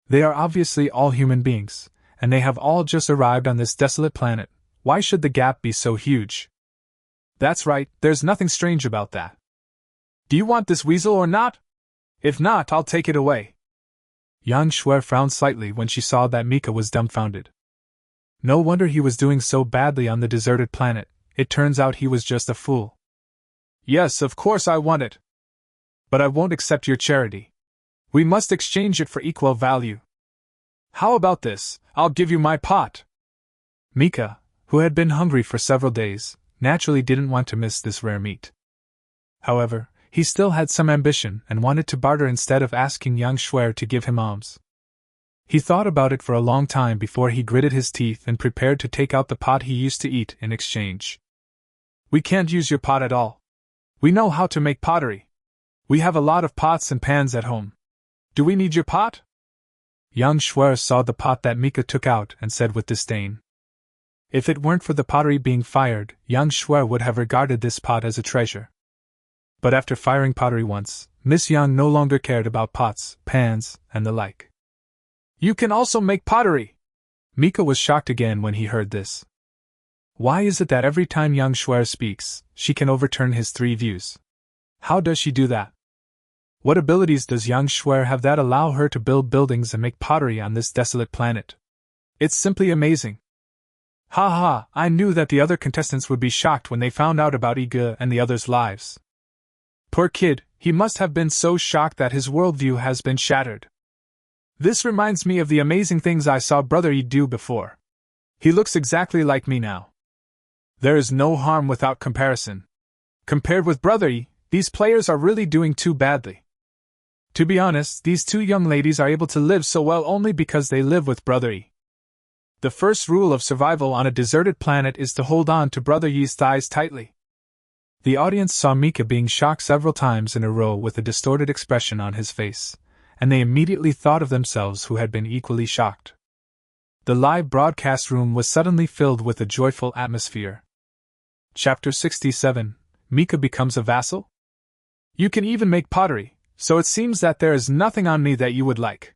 They are obviously all human beings, and they have all just arrived on this desolate planet. Why should the gap be so huge? That's right, there's nothing strange about that. Do you want this weasel or not? If not, I'll take it away." Yang Shuer frowned slightly when she saw that Mika was dumbfounded. No wonder he was doing so badly on the deserted planet. It turns out he was just a fool. "Yes, of course I want it. But I won't accept your charity. We must exchange it for equal value. How about this? I'll give you my pot." Mika, who had been hungry for several days, naturally didn't want to miss this rare meat. However, he still had some ambition and wanted to barter instead of asking Yang Shuer to give him alms. He thought about it for a long time before he gritted his teeth and prepared to take out the pot he used to eat in exchange. "We can't use your pot at all. We know how to make pottery. We have a lot of pots and pans at home. Do we need your pot?" Yang Shuer saw the pot that Mika took out and said with disdain. If it weren't for the pottery being fired, Yang Shuer would have regarded this pot as a treasure. But after firing pottery once, Miss Yang no longer cared about pots, pans, and the like. "You can also make pottery!" Mika was shocked again when he heard this. Why is it that every time Yang Shuer speaks, she can overturn his 3 views? How does she do that? What abilities does Yang Shuer have that allow her to build buildings and make pottery on this desolate planet? It's simply amazing. Ha ha, I knew that the other contestants would be shocked when they found out about Li Qiyi and the others' lives. Poor kid, he must have been so shocked that his worldview has been shattered. This reminds me of the amazing things I saw Brother Yi do before. He looks exactly like me now. There is no harm without comparison. Compared with Brother Yi, these players are really doing too badly. To be honest, these 2 young ladies are able to live so well only because they live with Brother Yi. The first rule of survival on a deserted planet is to hold on to Brother Yi's thighs tightly. The audience saw Mika being shocked several times in a row with a distorted expression on his face, and they immediately thought of themselves who had been equally shocked. The live broadcast room was suddenly filled with a joyful atmosphere. Chapter 67, Mika becomes a vassal? You can even make pottery, so it seems that there is nothing on me that you would like.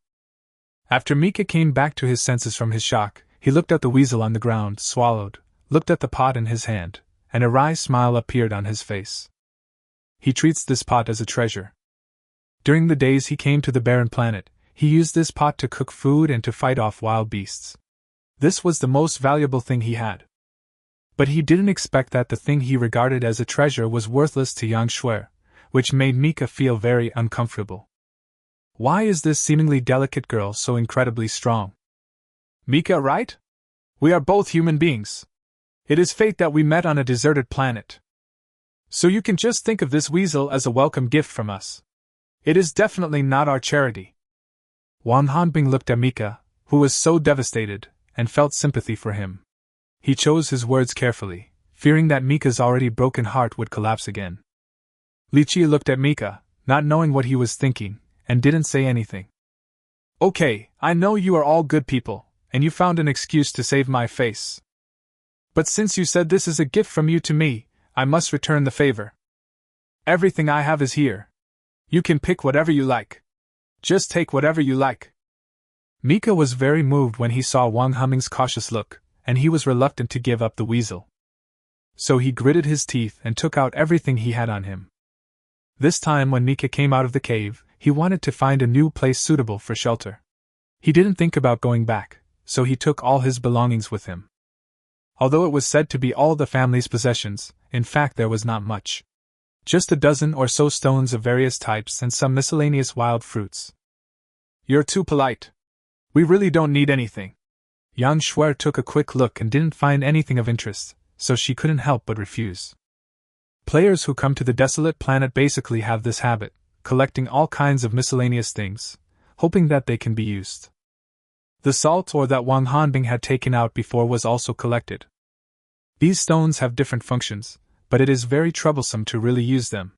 After Mika came back to his senses from his shock, he looked at the weasel on the ground, swallowed, looked at the pot in his hand, and a wry smile appeared on his face. He treats this pot as a treasure. During the days he came to the barren planet, he used this pot to cook food and to fight off wild beasts. This was the most valuable thing he had. But he didn't expect that the thing he regarded as a treasure was worthless to Yang Shuer, which made Mika feel very uncomfortable. Why is this seemingly delicate girl so incredibly strong? Mika, right? We are both human beings. It is fate that we met on a deserted planet. So you can just think of this weasel as a welcome gift from us. It is definitely not our charity. Wang Hanbing looked at Mika, who was so devastated, and felt sympathy for him. He chose his words carefully, fearing that Mika's already broken heart would collapse again. Li Qiyi looked at Mika, not knowing what he was thinking, and didn't say anything. Okay, I know you are all good people, and you found an excuse to save my face. But since you said this is a gift from you to me, I must return the favor. Everything I have is here. You can pick whatever you like. Just take whatever you like. Mika was very moved when he saw Wang Humming's cautious look, and he was reluctant to give up the weasel. So he gritted his teeth and took out everything he had on him. This time when Mika came out of the cave, he wanted to find a new place suitable for shelter. He didn't think about going back, so he took all his belongings with him. Although it was said to be all the family's possessions, in fact there was not much. Just a dozen or so stones of various types and some miscellaneous wild fruits. "You're too polite. We really don't need anything." Yang Shuer took a quick look and didn't find anything of interest, so she couldn't help but refuse. Players who come to the desolate planet basically have this habit, collecting all kinds of miscellaneous things, hoping that they can be used. The salt ore that Wang Hanbing had taken out before was also collected. These stones have different functions, but it is very troublesome to really use them.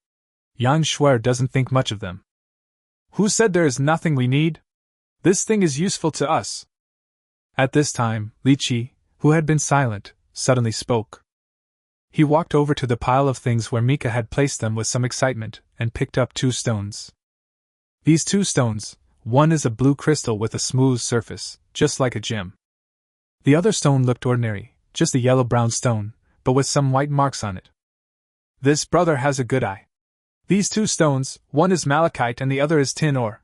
Yang Shuer doesn't think much of them. "Who said there is nothing we need? This thing is useful to us." At this time, Li Qiyi, who had been silent, suddenly spoke. He walked over to the pile of things where Mika had placed them with some excitement, and picked up 2 stones. These 2 stones, one is a blue crystal with a smooth surface, just like a gem. The other stone looked ordinary, just a yellow-brown stone, but with some white marks on it. "This brother has a good eye. These 2 stones, one is malachite and the other is tin ore.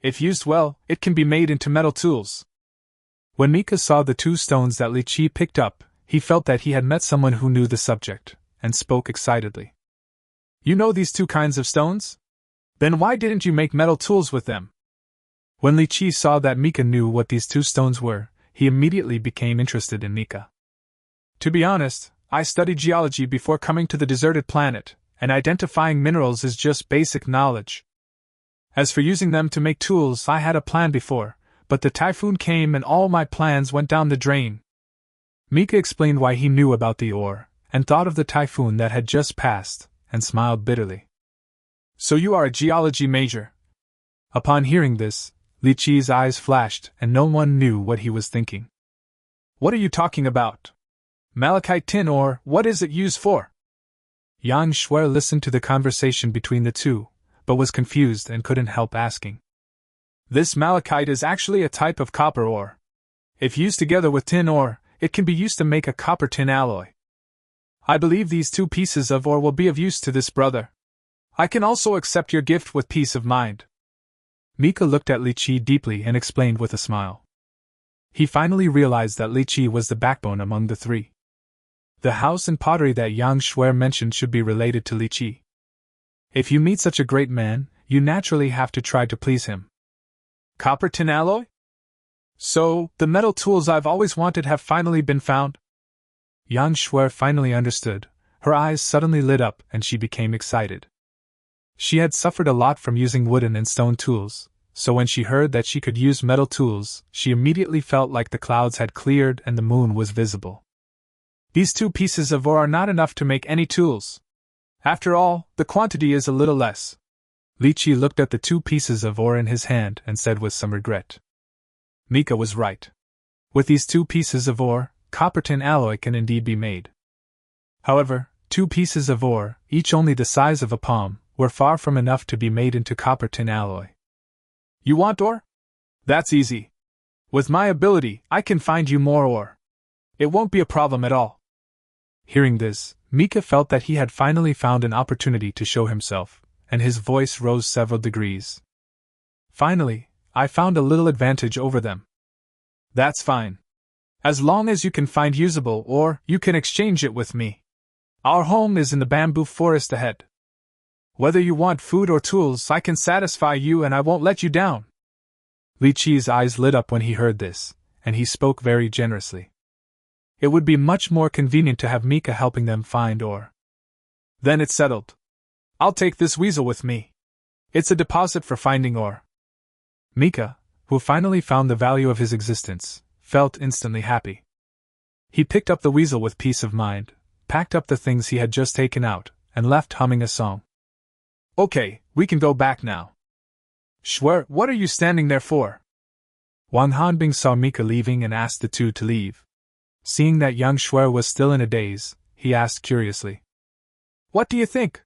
If used well, it can be made into metal tools." When Mika saw the 2 stones that Li Qiyi picked up, he felt that he had met someone who knew the subject, and spoke excitedly. "You know these 2 kinds of stones? Then why didn't you make metal tools with them?" When Li Qiyi saw that Mika knew what these 2 stones were, he immediately became interested in Mika. "To be honest, I studied geology before coming to the deserted planet, and identifying minerals is just basic knowledge. As for using them to make tools, I had a plan before, but the typhoon came and all my plans went down the drain." Mika explained why he knew about the ore, and thought of the typhoon that had just passed, and smiled bitterly. "So you are a geology major?" Upon hearing this, Li Qiyi's eyes flashed and no one knew what he was thinking. "What are you talking about? Malachite tin ore, what is it used for?" Yang Shuer listened to the conversation between the 2, but was confused and couldn't help asking. "This malachite is actually a type of copper ore. If used together with tin ore, it can be used to make a copper-tin alloy. I believe these 2 pieces of ore will be of use to this brother. I can also accept your gift with peace of mind." Mika looked at Li Qiyi deeply and explained with a smile. He finally realized that Li Qiyi was the backbone among the 3. The house and pottery that Yang Shuer mentioned should be related to Li Qiyi. If you meet such a great man, you naturally have to try to please him. "Copper tin alloy? So, the metal tools I've always wanted have finally been found?" Yang Shuer finally understood. Her eyes suddenly lit up and she became excited. She had suffered a lot from using wooden and stone tools, so when she heard that she could use metal tools, she immediately felt like the clouds had cleared and the moon was visible. "These 2 pieces of ore are not enough to make any tools. After all, the quantity is a little less." Li Qiyi looked at the 2 pieces of ore in his hand and said with some regret. Mika was right. With these 2 pieces of ore, copper-tin alloy can indeed be made. However, 2 pieces of ore, each only the size of a palm, were far from enough to be made into copper-tin alloy. "You want ore? That's easy. With my ability, I can find you more ore. It won't be a problem at all." Hearing this, Mika felt that he had finally found an opportunity to show himself, and his voice rose several degrees. "Finally, I found a little advantage over them." "That's fine. As long as you can find usable ore, you can exchange it with me. Our home is in the bamboo forest ahead. Whether you want food or tools, I can satisfy you and I won't let you down." Li Qiyi's eyes lit up when he heard this, and he spoke very generously. It would be much more convenient to have Mika helping them find ore. "Then it's settled. I'll take this weasel with me. It's a deposit for finding ore." Mika, who finally found the value of his existence, felt instantly happy. He picked up the weasel with peace of mind, packed up the things he had just taken out, and left humming a song. "Okay, we can go back now." "Shuer, what are you standing there for?" Wang Hanbing saw Mika leaving and asked the 2 to leave. Seeing that young Shuer was still in a daze, he asked curiously. "What do you think?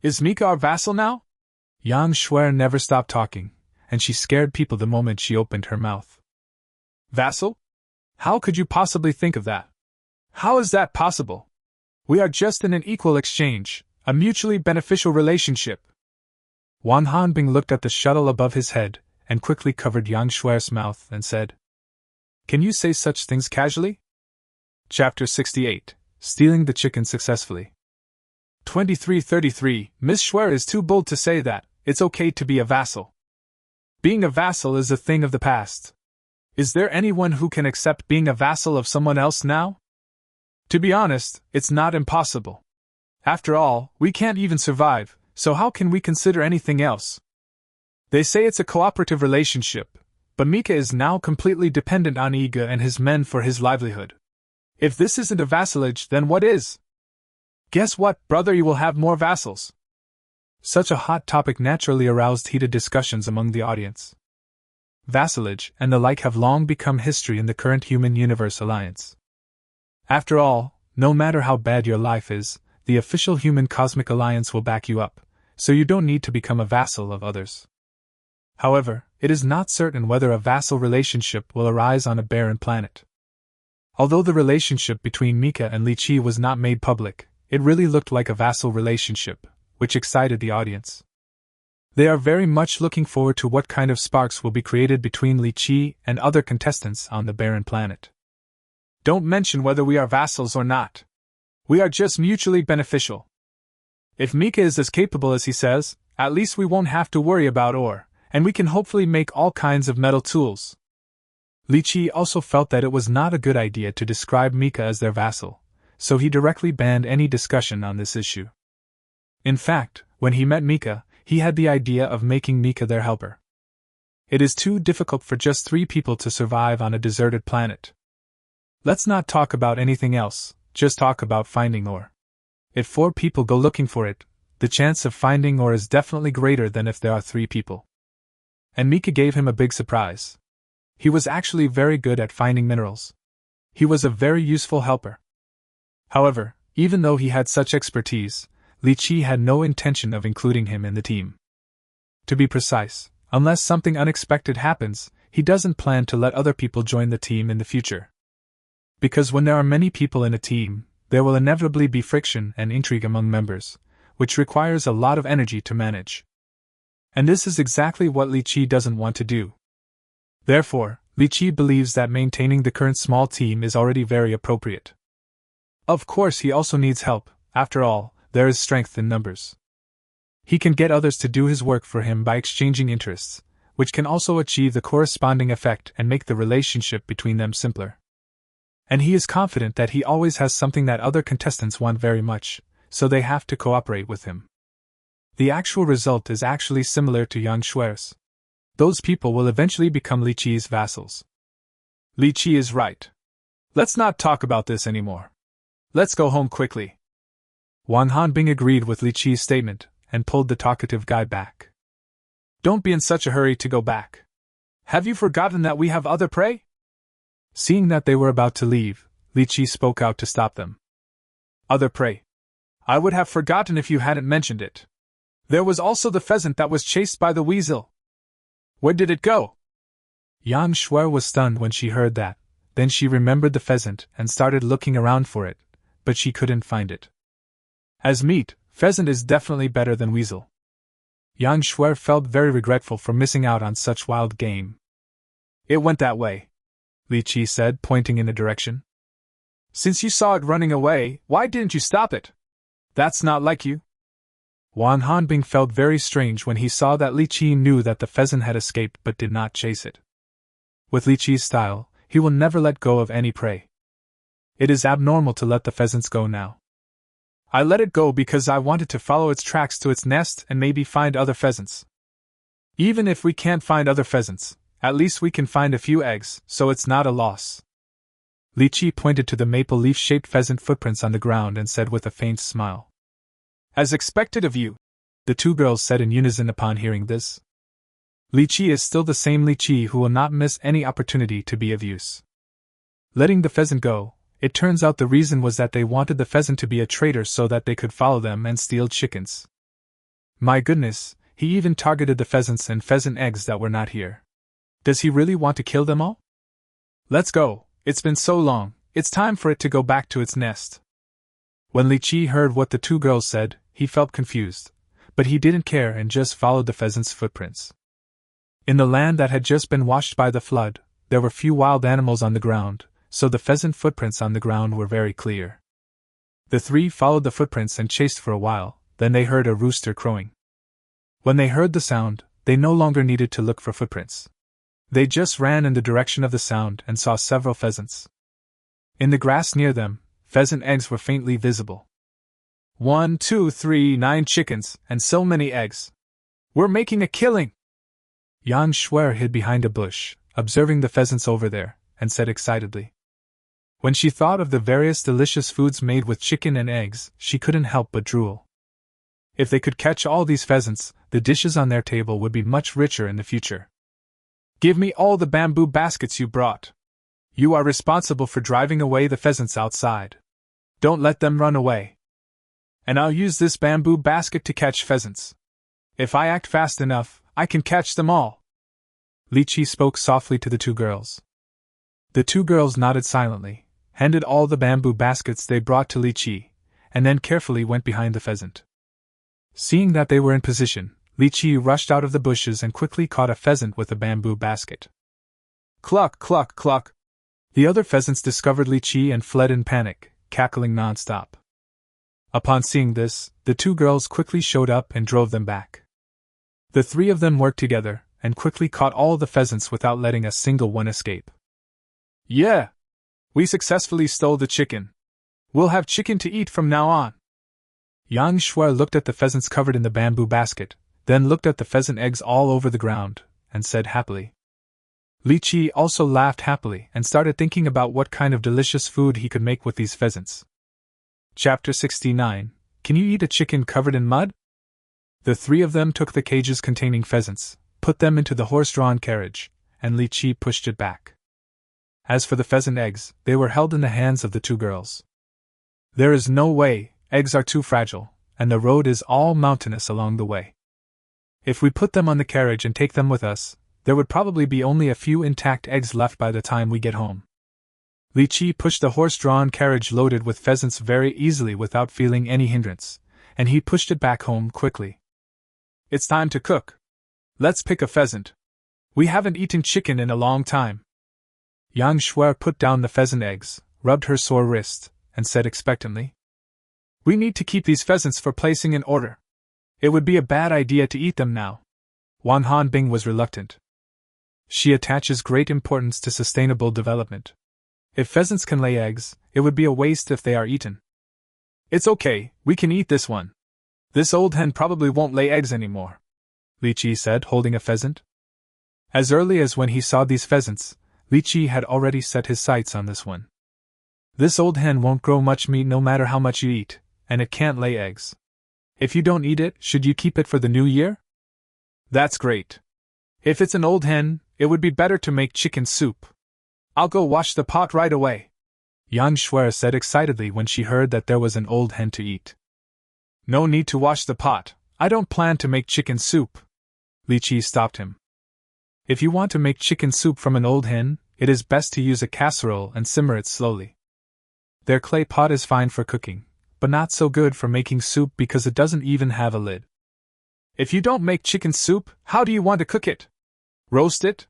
Is Mika our vassal now?" Yang Shuer never stopped talking, and she scared people the moment she opened her mouth. "Vassal? How could you possibly think of that? How is that possible? We are just in an equal exchange, a mutually beneficial relationship." Wang Hanbing looked at the shuttle above his head, and quickly covered Yang Shuer's mouth and said, "Can you say such things casually?" Chapter 68, Stealing the Chicken Successfully. 2333, Miss Shuer is too bold to say that it's okay to be a vassal. Being a vassal is a thing of the past. Is there anyone who can accept being a vassal of someone else now? To be honest, it's not impossible. After all, we can't even survive, so how can we consider anything else? They say it's a cooperative relationship, but Mika is now completely dependent on Iga and his men for his livelihood. If this isn't a vassalage, then what is? Guess what, brother, you will have more vassals. Such a hot topic naturally aroused heated discussions among the audience. Vassalage and the like have long become history in the current human universe alliance. After all, no matter how bad your life is, the official human cosmic alliance will back you up, so you don't need to become a vassal of others. However, it is not certain whether a vassal relationship will arise on a barren planet. Although the relationship between Mika and Li Qiyi was not made public, it really looked like a vassal relationship, which excited the audience. They are very much looking forward to what kind of sparks will be created between Li Qiyi and other contestants on the barren planet. Don't mention whether we are vassals or not. We are just mutually beneficial. If Mika is as capable as he says, at least we won't have to worry about ore, and we can hopefully make all kinds of metal tools. Li Qiyi also felt that it was not a good idea to describe Mika as their vassal, so he directly banned any discussion on this issue. In fact, when he met Mika, he had the idea of making Mika their helper. It is too difficult for just 3 people to survive on a deserted planet. Let's not talk about anything else, just talk about finding ore. If 4 people go looking for it, the chance of finding ore is definitely greater than if there are 3 people. And Mika gave him a big surprise. He was actually very good at finding minerals. He was a very useful helper. However, even though he had such expertise, Li Qiyi had no intention of including him in the team. To be precise, unless something unexpected happens, he doesn't plan to let other people join the team in the future. Because when there are many people in a team, there will inevitably be friction and intrigue among members, which requires a lot of energy to manage. And this is exactly what Li Qiyi doesn't want to do. Therefore, Li Qiyi believes that maintaining the current small team is already very appropriate. Of course, he also needs help. After all, there is strength in numbers. He can get others to do his work for him by exchanging interests, which can also achieve the corresponding effect and make the relationship between them simpler. And he is confident that he always has something that other contestants want very much, so they have to cooperate with him. The actual result is actually similar to Yang Shuer's. Those people will eventually become Li Qiyi's vassals. Li Qiyi is right. Let's not talk about this anymore. Let's go home quickly. Wang Hanbing agreed with Li Qiyi's statement and pulled the talkative guy back. Don't be in such a hurry to go back. Have you forgotten that we have other prey? Seeing that they were about to leave, Li Qiyi spoke out to stop them. Other prey? I would have forgotten if you hadn't mentioned it. There was also the pheasant that was chased by the weasel. Where did it go? Yang Shuer was stunned when she heard that. Then she remembered the pheasant and started looking around for it, but she couldn't find it. As meat, pheasant is definitely better than weasel. Yang Shuer felt very regretful for missing out on such wild game. It went that way, Li Qiyi said, pointing in a direction. Since you saw it running away, why didn't you stop it? That's not like you. Wang Hanbing felt very strange when he saw that Li Qiyi knew that the pheasant had escaped but did not chase it. With Li Qiyi's style, he will never let go of any prey. It is abnormal to let the pheasants go now. I let it go because I wanted to follow its tracks to its nest and maybe find other pheasants. Even if we can't find other pheasants, at least we can find a few eggs, so it's not a loss. Li Qiyi pointed to the maple leaf-shaped pheasant footprints on the ground and said with a faint smile. As expected of you, the 2 girls said in unison upon hearing this. Li Qiyi is still the same Li Qiyi who will not miss any opportunity to be of use. Letting the pheasant go, it turns out the reason was that they wanted the pheasant to be a traitor so that they could follow them and steal chickens. My goodness, he even targeted the pheasants and pheasant eggs that were not here. Does he really want to kill them all? Let's go, it's been so long, it's time for it to go back to its nest. When Li Qiyi heard what the 2 girls said, he felt confused, but he didn't care and just followed the pheasant's footprints. In the land that had just been washed by the flood, there were few wild animals on the ground, so the pheasant footprints on the ground were very clear. The three followed the footprints and chased for a while, then they heard a rooster crowing. When they heard the sound, they no longer needed to look for footprints. They just ran in the direction of the sound and saw several pheasants. In the grass near them, pheasant eggs were faintly visible. 1, 2, 3, 9 chickens, and so many eggs. We're making a killing! Yang Shuer hid behind a bush, observing the pheasants over there, and said excitedly. When she thought of the various delicious foods made with chicken and eggs, she couldn't help but drool. If they could catch all these pheasants, the dishes on their table would be much richer in the future. Give me all the bamboo baskets you brought. You are responsible for driving away the pheasants outside. Don't let them run away. And I'll use this bamboo basket to catch pheasants. If I act fast enough, I can catch them all. Li Qiyi spoke softly to the two girls. The two girls nodded silently, handed all the bamboo baskets they brought to Li Qiyi, and then carefully went behind the pheasant. Seeing that they were in position, Li Qiyi rushed out of the bushes and quickly caught a pheasant with a bamboo basket. Cluck, cluck, cluck! The other pheasants discovered Li Qiyi and fled in panic, cackling non-stop. Upon seeing this, the two girls quickly showed up and drove them back. The three of them worked together, and quickly caught all the pheasants without letting a single one escape. Yeah! We successfully stole the chicken. We'll have chicken to eat from now on. Yang Shuer looked at the pheasants covered in the bamboo basket, then looked at the pheasant eggs all over the ground, and said happily. Li Qiyi also laughed happily and started thinking about what kind of delicious food he could make with these pheasants. Chapter 69. Can you eat a chicken covered in mud? The three of them took the cages containing pheasants, put them into the horse-drawn carriage, and Li Qiyi pushed it back. As for the pheasant eggs, they were held in the hands of the two girls. There is no way, eggs are too fragile, and the road is all mountainous along the way. If we put them on the carriage and take them with us, there would probably be only a few intact eggs left by the time we get home. Li Qiyi pushed the horse-drawn carriage loaded with pheasants very easily without feeling any hindrance, and he pushed it back home quickly. It's time to cook. Let's pick a pheasant. We haven't eaten chicken in a long time. Yang Shuer put down the pheasant eggs, rubbed her sore wrist, and said expectantly. We need to keep these pheasants for placing in order. It would be a bad idea to eat them now. Wang Hanbing was reluctant. She attaches great importance to sustainable development. If pheasants can lay eggs, it would be a waste if they are eaten. It's okay, we can eat this one. This old hen probably won't lay eggs anymore, Li Qiyi said, holding a pheasant. As early as when he saw these pheasants, Li Qiyi had already set his sights on this one. This old hen won't grow much meat no matter how much you eat, and it can't lay eggs. If you don't eat it, should you keep it for the new year? That's great. If it's an old hen, it would be better to make chicken soup. I'll go wash the pot right away, Yang Shuer said excitedly when she heard that there was an old hen to eat. No need to wash the pot, I don't plan to make chicken soup. Li Qiyi stopped him. If you want to make chicken soup from an old hen, it is best to use a casserole and simmer it slowly. Their clay pot is fine for cooking, but not so good for making soup because it doesn't even have a lid. If you don't make chicken soup, how do you want to cook it? Roast it?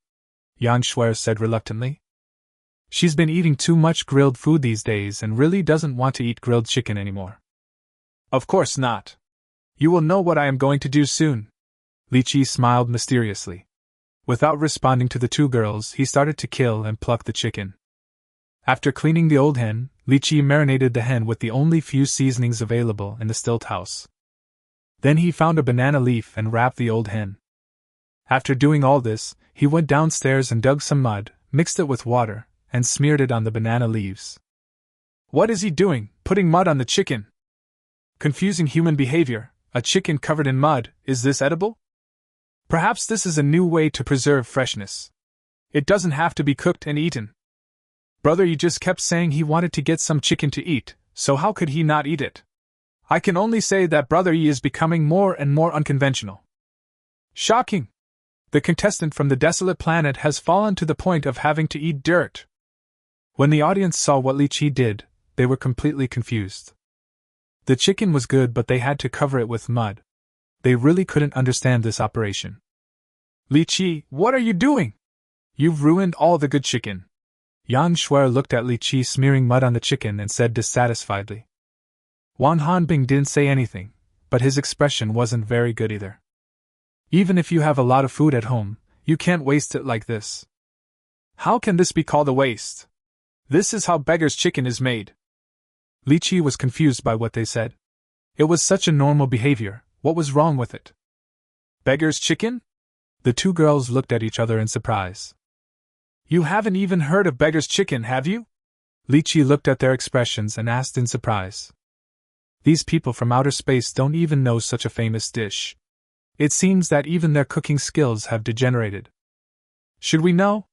Yang Shuer said reluctantly. She's been eating too much grilled food these days and really doesn't want to eat grilled chicken anymore. Of course not. You will know what I am going to do soon. Li Qiyi smiled mysteriously. Without responding to the two girls, he started to kill and pluck the chicken. After cleaning the old hen, Li Qiyi marinated the hen with the only few seasonings available in the stilt house. Then he found a banana leaf and wrapped the old hen. After doing all this, he went downstairs and dug some mud, mixed it with water, and smeared it on the banana leaves. What is he doing, putting mud on the chicken? Confusing human behavior, a chicken covered in mud, is this edible? Perhaps this is a new way to preserve freshness. It doesn't have to be cooked and eaten. Brother Yi just kept saying he wanted to get some chicken to eat, so how could he not eat it? I can only say that Brother Yi is becoming more and more unconventional. Shocking! The contestant from the desolate planet has fallen to the point of having to eat dirt. When the audience saw what Li Qiyi did, they were completely confused. The chicken was good, but they had to cover it with mud. They really couldn't understand this operation. Li Qiyi, what are you doing? You've ruined all the good chicken. Yang Shuer looked at Li Qiyi smearing mud on the chicken and said dissatisfiedly. Wang Hanbing didn't say anything, but his expression wasn't very good either. Even if you have a lot of food at home, you can't waste it like this. How can this be called a waste? This is how beggar's chicken is made. Li Qiyi was confused by what they said. It was such a normal behavior, what was wrong with it? Beggar's chicken? The two girls looked at each other in surprise. You haven't even heard of beggar's chicken, have you? Li Qiyi looked at their expressions and asked in surprise. These people from outer space don't even know such a famous dish. It seems that even their cooking skills have degenerated. Should we know?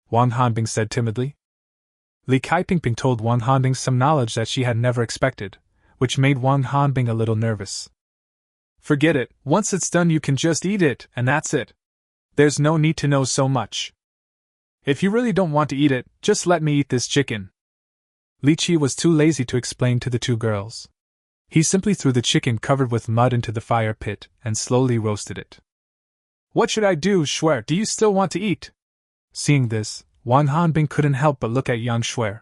Wang Hanbing said timidly. Li Kaipingping told Wang Hanbing some knowledge that she had never expected, which made Wang Hanbing a little nervous. Forget it, once it's done you can just eat it, and that's it. There's no need to know so much. If you really don't want to eat it, just let me eat this chicken. Li Qiyi was too lazy to explain to the two girls. He simply threw the chicken covered with mud into the fire pit and slowly roasted it. What should I do, Shuer? Do you still want to eat? Seeing this, Wang Hanbing couldn't help but look at Yang Shuer.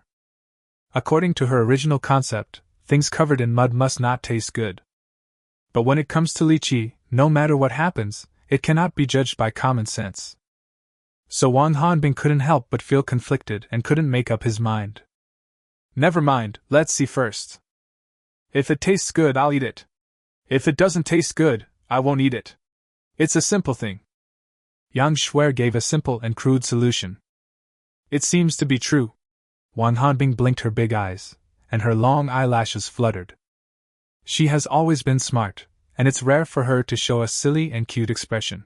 According to her original concept, things covered in mud must not taste good. But when it comes to Li Qiyi, no matter what happens, it cannot be judged by common sense. So Wang Hanbing couldn't help but feel conflicted and couldn't make up his mind. Never mind, let's see first. If it tastes good, I'll eat it. If it doesn't taste good, I won't eat it. It's a simple thing. Yang Shuer gave a simple and crude solution. It seems to be true. Wang Hanbing blinked her big eyes, and her long eyelashes fluttered. She has always been smart, and it's rare for her to show a silly and cute expression.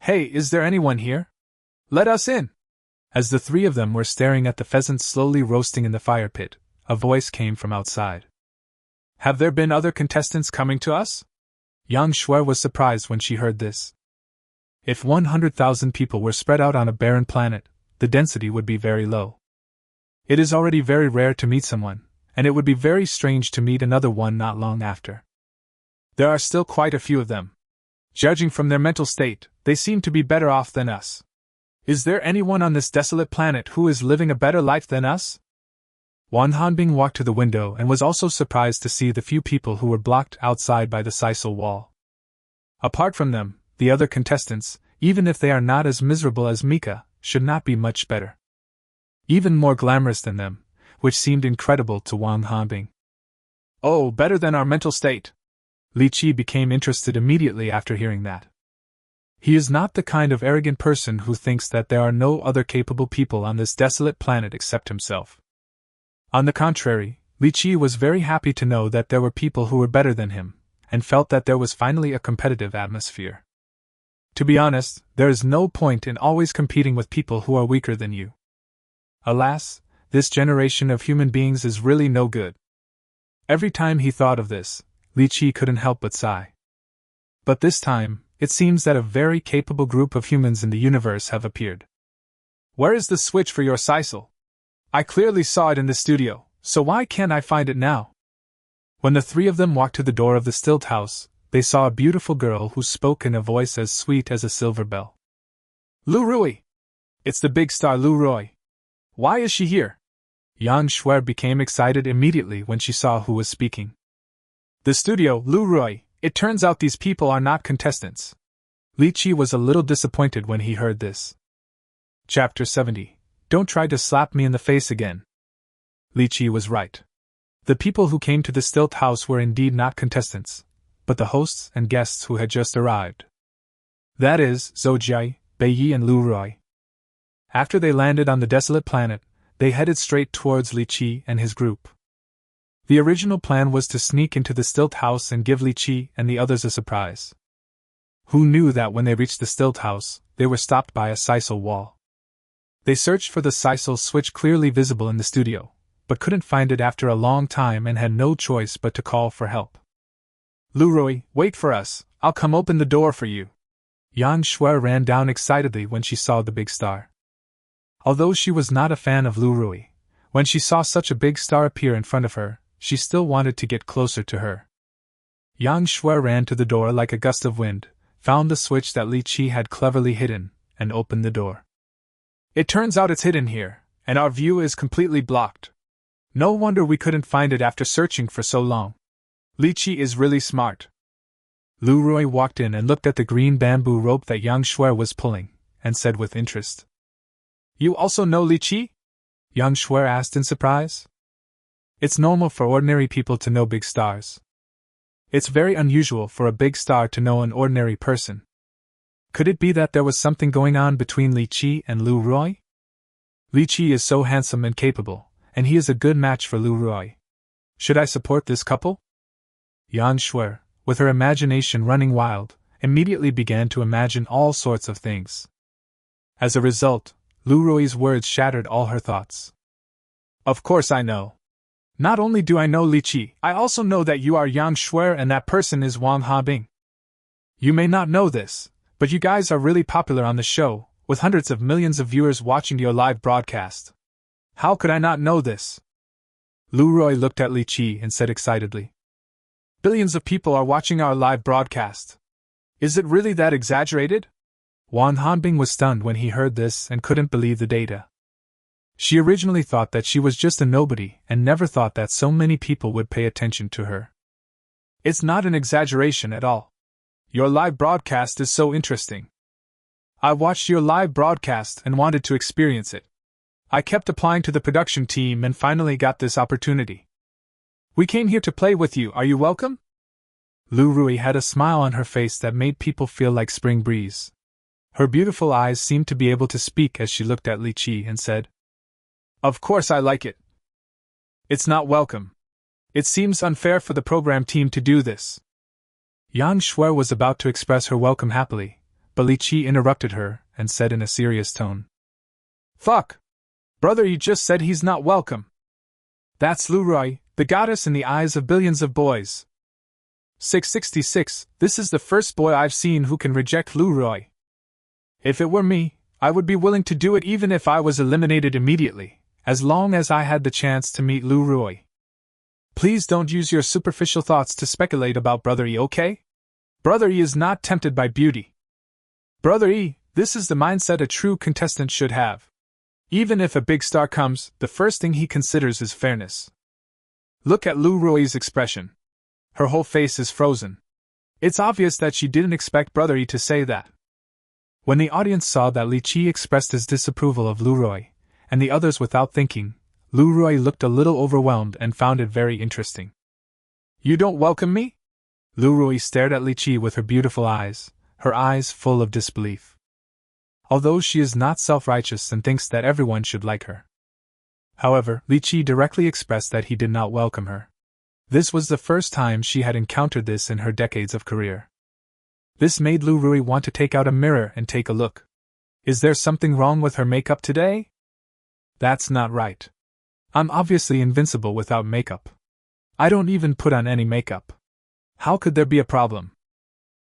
Hey, is there anyone here? Let us in! As the three of them were staring at the pheasant slowly roasting in the fire pit, a voice came from outside. Have there been other contestants coming to us? Yang Shuer was surprised when she heard this. If 100,000 people were spread out on a barren planet, the density would be very low. It is already very rare to meet someone, and it would be very strange to meet another one not long after. There are still quite a few of them. Judging from their mental state, they seem to be better off than us. Is there anyone on this desolate planet who is living a better life than us? Wang Hanbing walked to the window and was also surprised to see the few people who were blocked outside by the sisal wall. Apart from them, the other contestants, even if they are not as miserable as Mika, should not be much better. Even more glamorous than them, which seemed incredible to Wang Hanbing. Oh, better than our mental state. Li Qiyi became interested immediately after hearing that. He is not the kind of arrogant person who thinks that there are no other capable people on this desolate planet except himself. On the contrary, Li Qiyi was very happy to know that there were people who were better than him, and felt that there was finally a competitive atmosphere. To be honest, there is no point in always competing with people who are weaker than you. Alas, this generation of human beings is really no good. Every time he thought of this, Li Qiyi couldn't help but sigh. But this time, it seems that a very capable group of humans in the universe have appeared. Where is the switch for your sisal? I clearly saw it in the studio, so why can't I find it now? When the three of them walked to the door of the stilt house, they saw a beautiful girl who spoke in a voice as sweet as a silver bell. Lu Rui! It's the big star Lu Rui. Why is she here? Yang Shuer became excited immediately when she saw who was speaking. The studio, Lu Rui, it turns out these people are not contestants. Li Qiyi was a little disappointed when he heard this. Chapter 70. Don't try to slap me in the face again. Li Qiyi was right. The people who came to the stilt house were indeed not contestants, but the hosts and guests who had just arrived. That is, Zhou Jia, Bei Yi and Lu Rui. After they landed on the desolate planet, they headed straight towards Li Qiyi and his group. The original plan was to sneak into the stilt house and give Li Qiyi and the others a surprise. Who knew that when they reached the stilt house, they were stopped by a sisal wall. They searched for the sisal switch clearly visible in the studio, but couldn't find it after a long time and had no choice but to call for help. Lu Rui, wait for us, I'll come open the door for you. Yang Shuer ran down excitedly when she saw the big star. Although she was not a fan of Lu Rui, when she saw such a big star appear in front of her, she still wanted to get closer to her. Yang Shuer ran to the door like a gust of wind, found the switch that Li Qiyi had cleverly hidden, and opened the door. It turns out it's hidden here, and our view is completely blocked. No wonder we couldn't find it after searching for so long. Li Qiyi is really smart. Lu Ruoyi walked in and looked at the green bamboo rope that Yang Shuai was pulling, and said with interest. You also know Li Qiyi? Yang Shuai asked in surprise. It's normal for ordinary people to know big stars. It's very unusual for a big star to know an ordinary person. Could it be that there was something going on between Li Qiyi and Lu Ruoyi? Li Qiyi is so handsome and capable, and he is a good match for Lu Ruoyi. Should I support this couple? Yang Shuai, with her imagination running wild, immediately began to imagine all sorts of things. As a result, Lu Ruoyi's words shattered all her thoughts. Of course I know. Not only do I know Li Qiyi, I also know that you are Yang Shuai and that person is Wang Habing. You may not know this, but you guys are really popular on the show, with hundreds of millions of viewers watching your live broadcast. How could I not know this? Lu Ruoyi looked at Li Qiyi and said excitedly. Billions of people are watching our live broadcast. Is it really that exaggerated? Wang Habing was stunned when he heard this and couldn't believe the data. She originally thought that she was just a nobody and never thought that so many people would pay attention to her. It's not an exaggeration at all. Your live broadcast is so interesting. I watched your live broadcast and wanted to experience it. I kept applying to the production team and finally got this opportunity. We came here to play with you, are you welcome? Lu Ruoyi had a smile on her face that made people feel like spring breeze. Her beautiful eyes seemed to be able to speak as she looked at Li Qiyi and said, Of course I like it. It's not welcome. It seems unfair for the program team to do this. Yang Shuai was about to express her welcome happily, but Li Qiyi interrupted her and said in a serious tone. Fuck! Brother, you just said he's not welcome. That's Lu Ruoyi, the goddess in the eyes of billions of boys. 666, this is the first boy I've seen who can reject Lu Ruoyi. If it were me, I would be willing to do it even if I was eliminated immediately, as long as I had the chance to meet Lu Ruoyi. Please don't use your superficial thoughts to speculate about Brother E, okay? Brother E is not tempted by beauty. Brother E, this is the mindset a true contestant should have. Even if a big star comes, the first thing he considers is fairness. Look at Lu Ruoyi's expression. Her whole face is frozen. It's obvious that she didn't expect Brother E to say that. When the audience saw that Li Qiyi expressed his disapproval of Lu Ruoyi, and the others without thinking, Lu Ruoyi looked a little overwhelmed and found it very interesting. You don't welcome me? Lu Ruoyi stared at Li Qiyi with her beautiful eyes, her eyes full of disbelief. Although she is not self-righteous and thinks that everyone should like her. However, Li Qiyi directly expressed that he did not welcome her. This was the first time she had encountered this in her decades of career. This made Lu Ruoyi want to take out a mirror and take a look. Is there something wrong with her makeup today? That's not right. I'm obviously invincible without makeup. I don't even put on any makeup. How could there be a problem?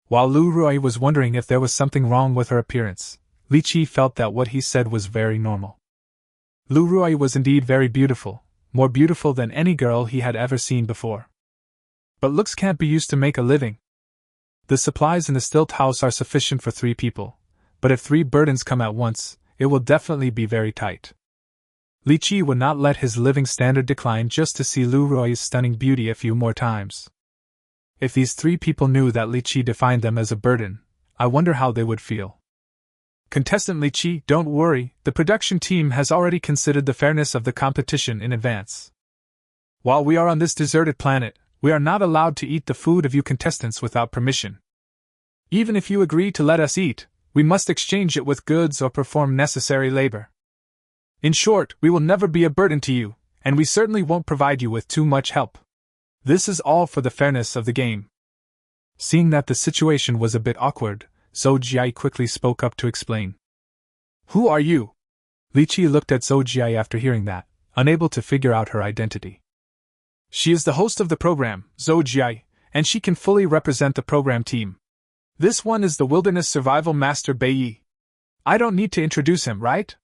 While Lu Ruoyi was wondering if there was something wrong with her appearance, Li Qiyi felt that what he said was very normal. Lu Ruoyi was indeed very beautiful, more beautiful than any girl he had ever seen before. But looks can't be used to make a living. The supplies in the stilt house are sufficient for 3 people, but if 3 burdens come at once, it will definitely be very tight. Li Qiyi would not let his living standard decline just to see Lu Ruoyi's stunning beauty a few more times. If these 3 people knew that Li Qiyi defined them as a burden, I wonder how they would feel. Contestant Li Qiyi, don't worry, the production team has already considered the fairness of the competition in advance. While we are on this deserted planet, we are not allowed to eat the food of you contestants without permission. Even if you agree to let us eat, we must exchange it with goods or perform necessary labor. In short, we will never be a burden to you, and we certainly won't provide you with too much help. This is all for the fairness of the game. Seeing that the situation was a bit awkward, Zhou Jia quickly spoke up to explain. Who are you? Li Qiyi looked at Zhou Jia after hearing that, unable to figure out her identity. She is the host of the program, Zhou Jia, and she can fully represent the program team. This one is the Wilderness Survival Master Bai Yi. I don't need to introduce him, right?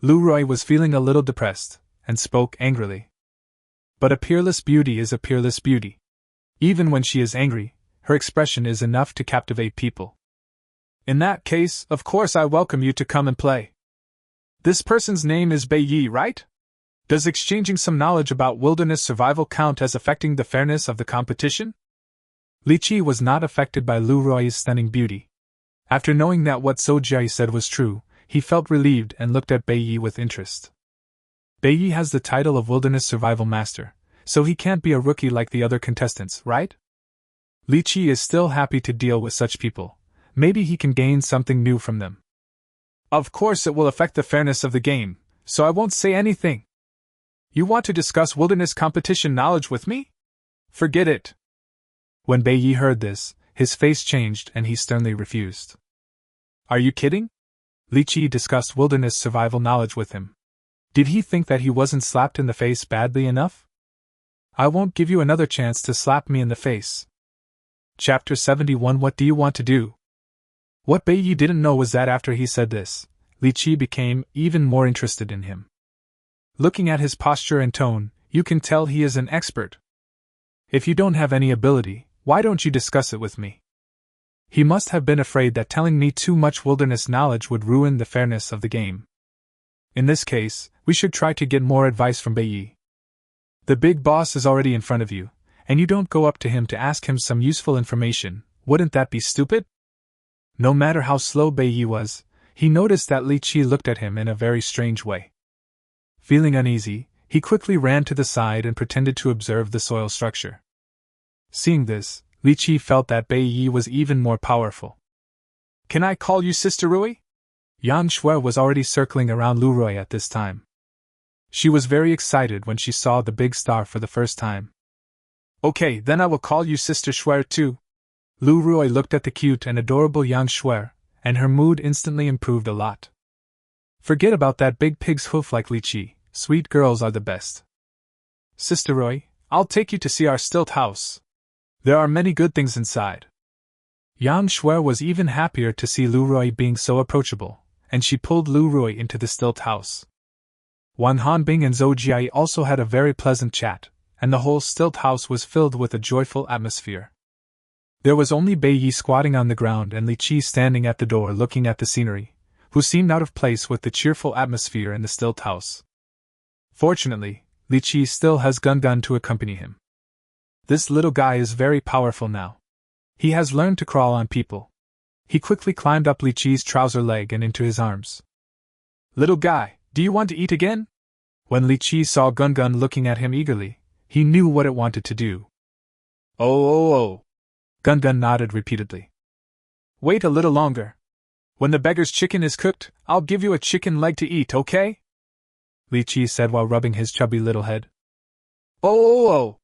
Lu Ruoyi was feeling a little depressed, and spoke angrily. But a peerless beauty is a peerless beauty. Even when she is angry, her expression is enough to captivate people. In that case, of course I welcome you to come and play. This person's name is Bei Yi, right? Does exchanging some knowledge about wilderness survival count as affecting the fairness of the competition? Li Qiyi was not affected by Lu Rui's stunning beauty. After knowing that what Zhou Jia said was true, he felt relieved and looked at Bei Yi with interest. Bei Yi has the title of Wilderness Survival Master, so he can't be a rookie like the other contestants, right? Li Qiyi is still happy to deal with such people. Maybe he can gain something new from them. Of course it will affect the fairness of the game, so I won't say anything. You want to discuss wilderness competition knowledge with me? Forget it. When Bei Yi heard this, his face changed and he sternly refused. Are you kidding? Li Qiyi discussed wilderness survival knowledge with him. Did he think that he wasn't slapped in the face badly enough? I won't give you another chance to slap me in the face. Chapter 71. What do you want to do? What Bei Yi didn't know was that after he said this, Li Qiyi became even more interested in him. Looking at his posture and tone, you can tell he is an expert. If you don't have any ability, why don't you discuss it with me? He must have been afraid that telling me too much wilderness knowledge would ruin the fairness of the game. In this case, we should try to get more advice from Bei Yi. The big boss is already in front of you, and you don't go up to him to ask him some useful information. Wouldn't that be stupid? No matter how slow Bei Yi was, he noticed that Li Qiyi looked at him in a very strange way. Feeling uneasy, he quickly ran to the side and pretended to observe the soil structure. Seeing this, Li Qiyi felt that Bei Yi was even more powerful. Can I call you Sister Rui? Yang Shui was already circling around Lu Rui at this time. She was very excited when she saw the big star for the first time. Okay, then I will call you Sister Shui too. Lu Rui looked at the cute and adorable Yang Shui, and her mood instantly improved a lot. Forget about that big pig's hoof like Li Qiyi, sweet girls are the best. Sister Rui, I'll take you to see our stilt house. There are many good things inside. Yang Shui was even happier to see Lu Rui being so approachable, and she pulled Lu Rui into the stilt house. Wang Hanbing and Zhou Jia also had a very pleasant chat, and the whole stilt house was filled with a joyful atmosphere. There was only Bei Yi squatting on the ground and Li Qiyi standing at the door looking at the scenery, who seemed out of place with the cheerful atmosphere in the stilt house. Fortunately, Li Qiyi still has Gun to accompany him. This little guy is very powerful now. He has learned to crawl on people. He quickly climbed up Li Qiyi's trouser leg and into his arms. Little guy, do you want to eat again? When Li Qiyi saw Gun looking at him eagerly, he knew what it wanted to do. Oh. Gun nodded repeatedly. Wait a little longer. When the beggar's chicken is cooked, I'll give you a chicken leg to eat, okay? Li Qiyi said while rubbing his chubby little head. Oh.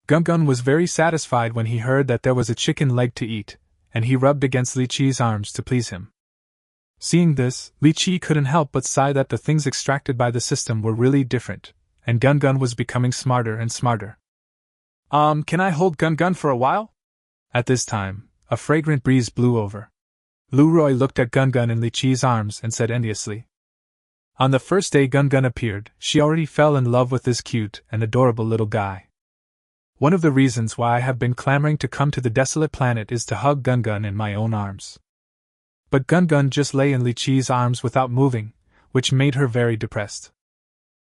Gun was very satisfied when he heard that there was a chicken leg to eat, and he rubbed against Li Qiyi's arms to please him. Seeing this, Li Qiyi couldn't help but sigh that the things extracted by the system were really different, and Gun was becoming smarter and smarter. Can I hold Gun for a while? At this time, a fragrant breeze blew over. Lu Rui looked at Gun in Li Qiyi's arms and said enviously. On the first day Gun appeared, she already fell in love with this cute and adorable little guy. One of the reasons why I have been clamoring to come to the desolate planet is to hug Gun in my own arms. But Gun just lay in Li Qiyi's arms without moving, which made her very depressed.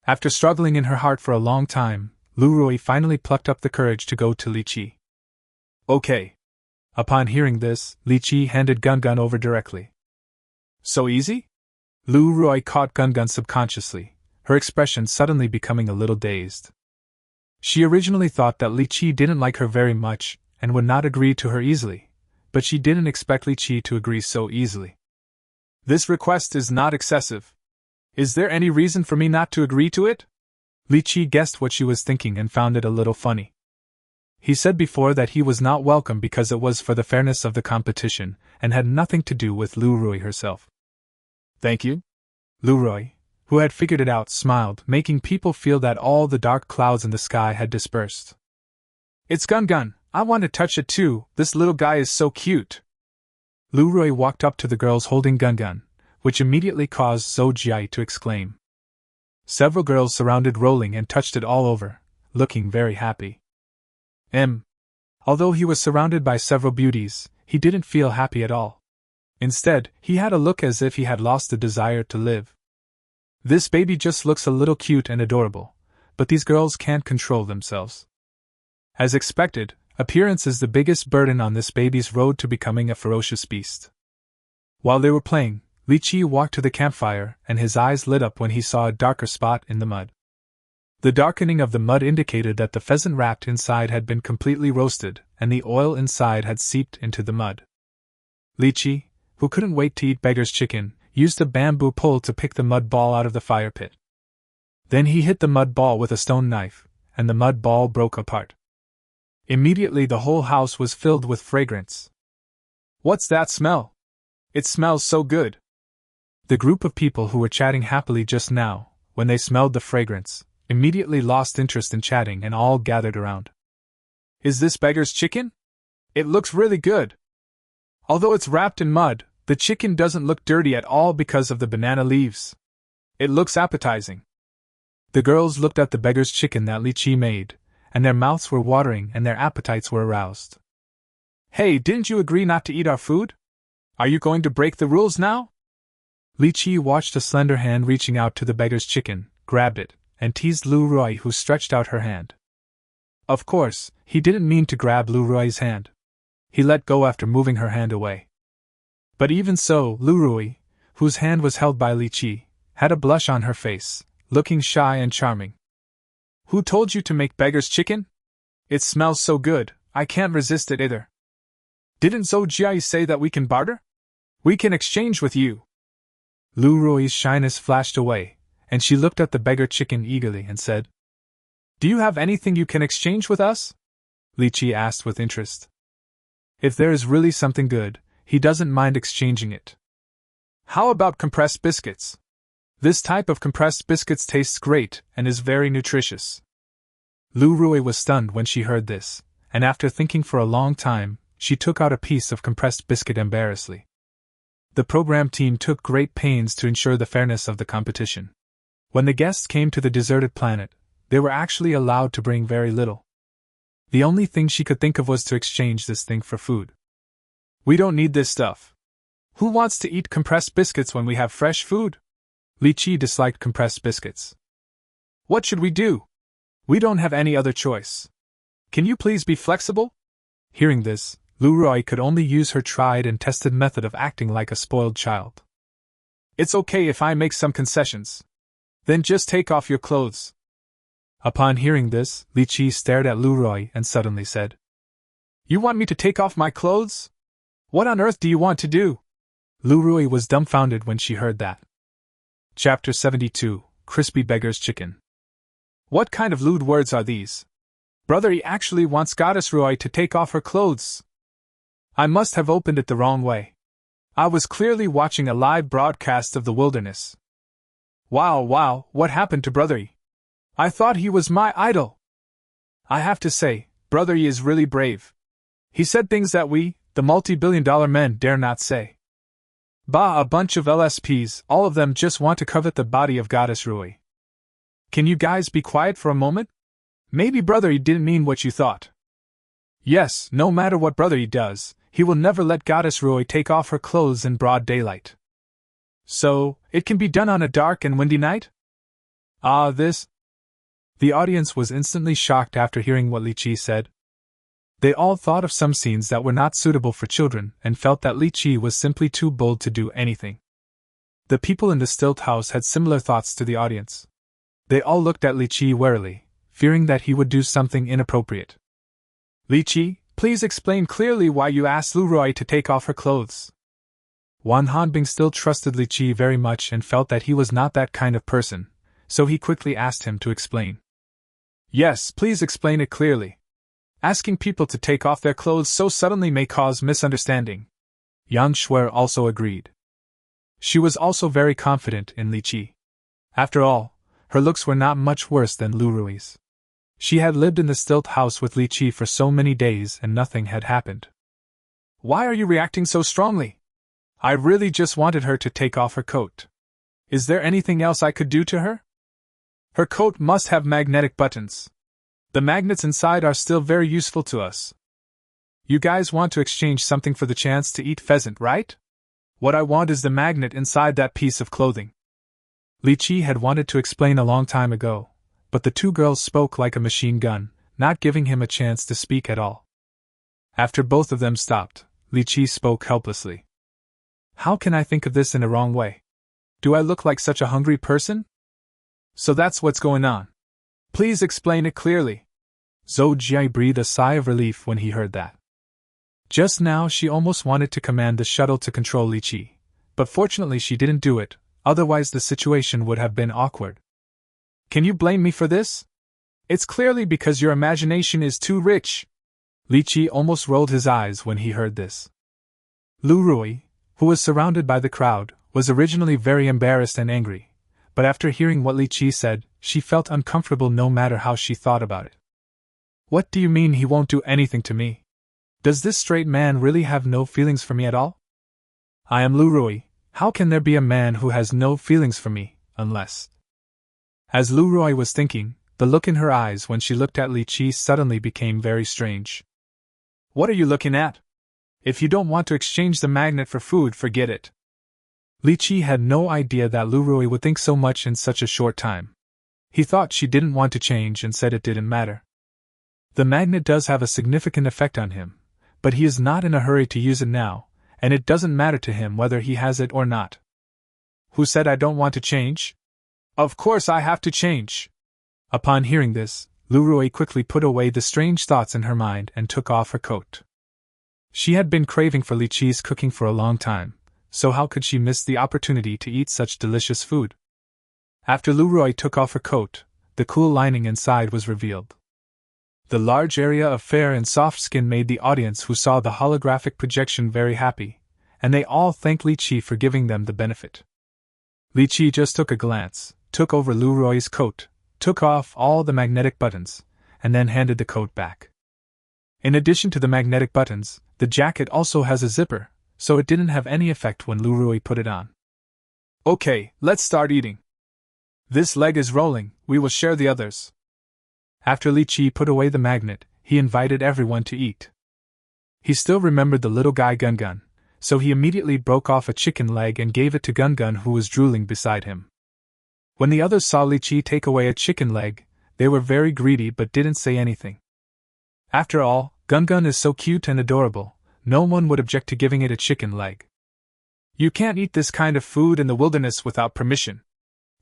After struggling in her heart for a long time, Lu Rui finally plucked up the courage to go to Li Qiyi. Okay. Upon hearing this, Li Qiyi handed Gun over directly. So easy? Lu Rui caught Gun subconsciously, her expression suddenly becoming a little dazed. She originally thought that Li Qiyi didn't like her very much, and would not agree to her easily, but she didn't expect Li Qiyi to agree so easily. This request is not excessive. Is there any reason for me not to agree to it? Li Qiyi guessed what she was thinking and found it a little funny. He said before that he was not welcome because it was for the fairness of the competition, and had nothing to do with Lu Rui herself. Thank you. Lu Rui, who had figured it out, smiled, making people feel that all the dark clouds in the sky had dispersed. It's Gun. I want to touch it too, this little guy is so cute. Lu Rui walked up to the girls holding Gun, which immediately caused Zhou Jia to exclaim. Several girls surrounded rolling and touched it all over, looking very happy. Although he was surrounded by several beauties, he didn't feel happy at all. Instead, he had a look as if he had lost the desire to live. This baby just looks a little cute and adorable, but these girls can't control themselves. As expected, appearance is the biggest burden on this baby's road to becoming a ferocious beast. While they were playing, Li Qiyi walked to the campfire, and his eyes lit up when he saw a darker spot in the mud. The darkening of the mud indicated that the pheasant wrapped inside had been completely roasted, and the oil inside had seeped into the mud. Li Qiyi, who couldn't wait to eat beggar's chicken, used a bamboo pole to pick the mud ball out of the fire pit. Then he hit the mud ball with a stone knife, and the mud ball broke apart. Immediately the whole house was filled with fragrance. "What's that smell? It smells so good." The group of people who were chatting happily just now, when they smelled the fragrance, immediately lost interest in chatting and all gathered around. "Is this beggar's chicken? It looks really good. Although it's wrapped in mud, the chicken doesn't look dirty at all because of the banana leaves. It looks appetizing." The girls looked at the beggar's chicken that Li Qiyi made, and their mouths were watering and their appetites were aroused. "Hey, didn't you agree not to eat our food? Are you going to break the rules now?" Li Qiyi watched a slender hand reaching out to the beggar's chicken, grabbed it, and teased Lu Ruoyi, who stretched out her hand. Of course, he didn't mean to grab Lu Ruoyi's hand. He let go after moving her hand away. But even so, Lu Ruoyi, whose hand was held by Li Qiyi, had a blush on her face, looking shy and charming. "Who told you to make beggar's chicken? It smells so good, I can't resist it either. Didn't Zhou Jiayi say that we can barter? We can exchange with you." Lu Ruoyi's shyness flashed away, and she looked at the beggar chicken eagerly and said, "Do you have anything you can exchange with us?" Li Qiyi asked with interest. If there is really something good, he doesn't mind exchanging it. "How about compressed biscuits? This type of compressed biscuits tastes great and is very nutritious." Lu Ruoyi was stunned when she heard this, and after thinking for a long time, she took out a piece of compressed biscuit embarrassingly. The program team took great pains to ensure the fairness of the competition. When the guests came to the deserted planet, they were actually allowed to bring very little. The only thing she could think of was to exchange this thing for food. "We don't need this stuff. Who wants to eat compressed biscuits when we have fresh food?" Li Qiyi disliked compressed biscuits. "What should we do? We don't have any other choice. Can you please be flexible?" Hearing this, Lu Ruoyi could only use her tried and tested method of acting like a spoiled child. "It's okay if I make some concessions. Then just take off your clothes." Upon hearing this, Li Qiyi stared at Lu Ruoyi and suddenly said, "You want me to take off my clothes? What on earth do you want to do?" Lu Ruoyi was dumbfounded when she heard that. Chapter 72, Crispy Beggar's Chicken. What kind of lewd words are these? Brother, he actually wants Goddess Ruoyi to take off her clothes. I must have opened it the wrong way. I was clearly watching a live broadcast of the wilderness. Wow, what happened to Brother Yi? I thought he was my idol. I have to say, Brother Yi is really brave. He said things that we, the multi-billion-dollar men, dare not say. Bah, a bunch of LSPs, all of them just want to covet the body of Goddess Ruoyi. Can you guys be quiet for a moment? Maybe Brother Yi didn't mean what you thought. Yes, no matter what Brother Yi does, he will never let Goddess Ruoyi take off her clothes in broad daylight. So, it can be done on a dark and windy night? This... The audience was instantly shocked after hearing what Li Qiyi said. They all thought of some scenes that were not suitable for children and felt that Li Qiyi was simply too bold to do anything. The people in the stilt house had similar thoughts to the audience. They all looked at Li Qiyi warily, fearing that he would do something inappropriate. Li Qiyi, please explain clearly why you asked Lu Ruoyi to take off her clothes. Wan Hanbing still trusted Li Qiyi very much and felt that he was not that kind of person, so he quickly asked him to explain. Yes, please explain it clearly. Asking people to take off their clothes so suddenly may cause misunderstanding. Yang Shuer also agreed. She was also very confident in Li Qiyi. After all, her looks were not much worse than Lu Ruoyi's. She had lived in the stilt house with Li Qiyi for so many days and nothing had happened. Why are you reacting so strongly? I really just wanted her to take off her coat. Is there anything else I could do to her? Her coat must have magnetic buttons. The magnets inside are still very useful to us. You guys want to exchange something for the chance to eat pheasant, right? What I want is the magnet inside that piece of clothing. Li Qiyi had wanted to explain a long time ago, but the two girls spoke like a machine gun, not giving him a chance to speak at all. After both of them stopped, Li Qiyi spoke helplessly. How can I think of this in a wrong way? Do I look like such a hungry person? So that's what's going on. Please explain it clearly. Zhou Jie breathed a sigh of relief when he heard that. Just now she almost wanted to command the shuttle to control Li Qiyi, but fortunately she didn't do it, otherwise the situation would have been awkward. Can you blame me for this? It's clearly because your imagination is too rich. Li Qiyi almost rolled his eyes when he heard this. Lu Rui, who was surrounded by the crowd, was originally very embarrassed and angry, but after hearing what Li Qiyi said, she felt uncomfortable no matter how she thought about it. What do you mean he won't do anything to me? Does this straight man really have no feelings for me at all? I am Lu Rui. How can there be a man who has no feelings for me, unless... As Lu Rui was thinking, the look in her eyes when she looked at Li Qiyi suddenly became very strange. What are you looking at? If you don't want to exchange the magnet for food, forget it. Li Qiyi had no idea that Lu Rui would think so much in such a short time. He thought she didn't want to change and said it didn't matter. The magnet does have a significant effect on him, but he is not in a hurry to use it now, and it doesn't matter to him whether he has it or not. Who said I don't want to change? Of course I have to change. Upon hearing this, Lu Rui quickly put away the strange thoughts in her mind and took off her coat. She had been craving for Li Qiyi's cooking for a long time, so how could she miss the opportunity to eat such delicious food? After Lu Rui took off her coat, the cool lining inside was revealed. The large area of fair and soft skin made the audience who saw the holographic projection very happy, and they all thanked Li Qiyi for giving them the benefit. Li Qiyi just took a glance, took over Lu Rui's coat, took off all the magnetic buttons, and then handed the coat back. In addition to the magnetic buttons, the jacket also has a zipper, so it didn't have any effect when Lu Rui put it on. Okay, let's start eating. This leg is rolling, we will share the others. After Li Qiyi put away the magnet, he invited everyone to eat. He still remembered the little guy Gun, so he immediately broke off a chicken leg and gave it to Gun, who was drooling beside him. When the others saw Li Qiyi take away a chicken leg, they were very greedy but didn't say anything. After all, Gun is so cute and adorable, no one would object to giving it a chicken leg. You can't eat this kind of food in the wilderness without permission.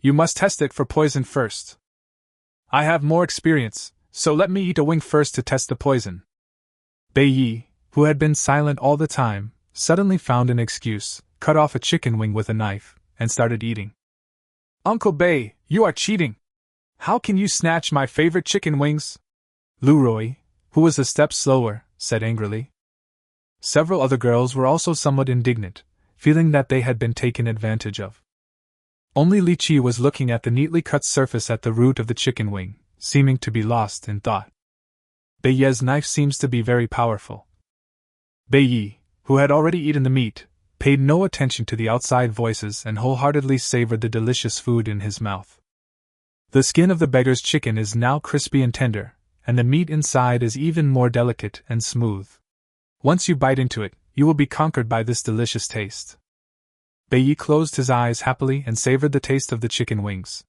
You must test it for poison first. I have more experience, so let me eat a wing first to test the poison. Bei Yi, who had been silent all the time, suddenly found an excuse, cut off a chicken wing with a knife, and started eating. Uncle Bei, you are cheating! How can you snatch my favorite chicken wings? Lu Rui, who was a step slower, said angrily. Several other girls were also somewhat indignant, feeling that they had been taken advantage of. Only Li Qiyi was looking at the neatly cut surface at the root of the chicken wing, seeming to be lost in thought. Bei Yi's knife seems to be very powerful. Bei Yi, who had already eaten the meat, paid no attention to the outside voices and wholeheartedly savored the delicious food in his mouth. The skin of the beggar's chicken is now crispy and tender, and the meat inside is even more delicate and smooth. Once you bite into it, you will be conquered by this delicious taste. Bei Yi closed his eyes happily and savored the taste of the chicken wings.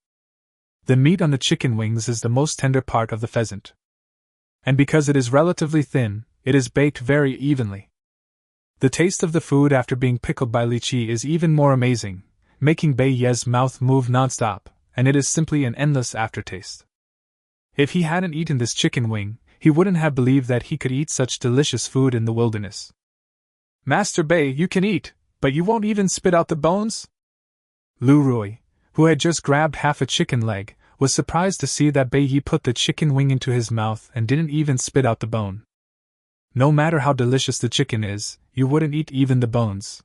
The meat on the chicken wings is the most tender part of the pheasant. And because it is relatively thin, it is baked very evenly. The taste of the food after being pickled by Li Qiyi is even more amazing, making Bei Yi's mouth move non-stop, and it is simply an endless aftertaste. If he hadn't eaten this chicken wing, he wouldn't have believed that he could eat such delicious food in the wilderness. Master Bei, you can eat, but you won't even spit out the bones? Lu Rui, who had just grabbed half a chicken leg, was surprised to see that Bei Yi put the chicken wing into his mouth and didn't even spit out the bone. No matter how delicious the chicken is, you wouldn't eat even the bones.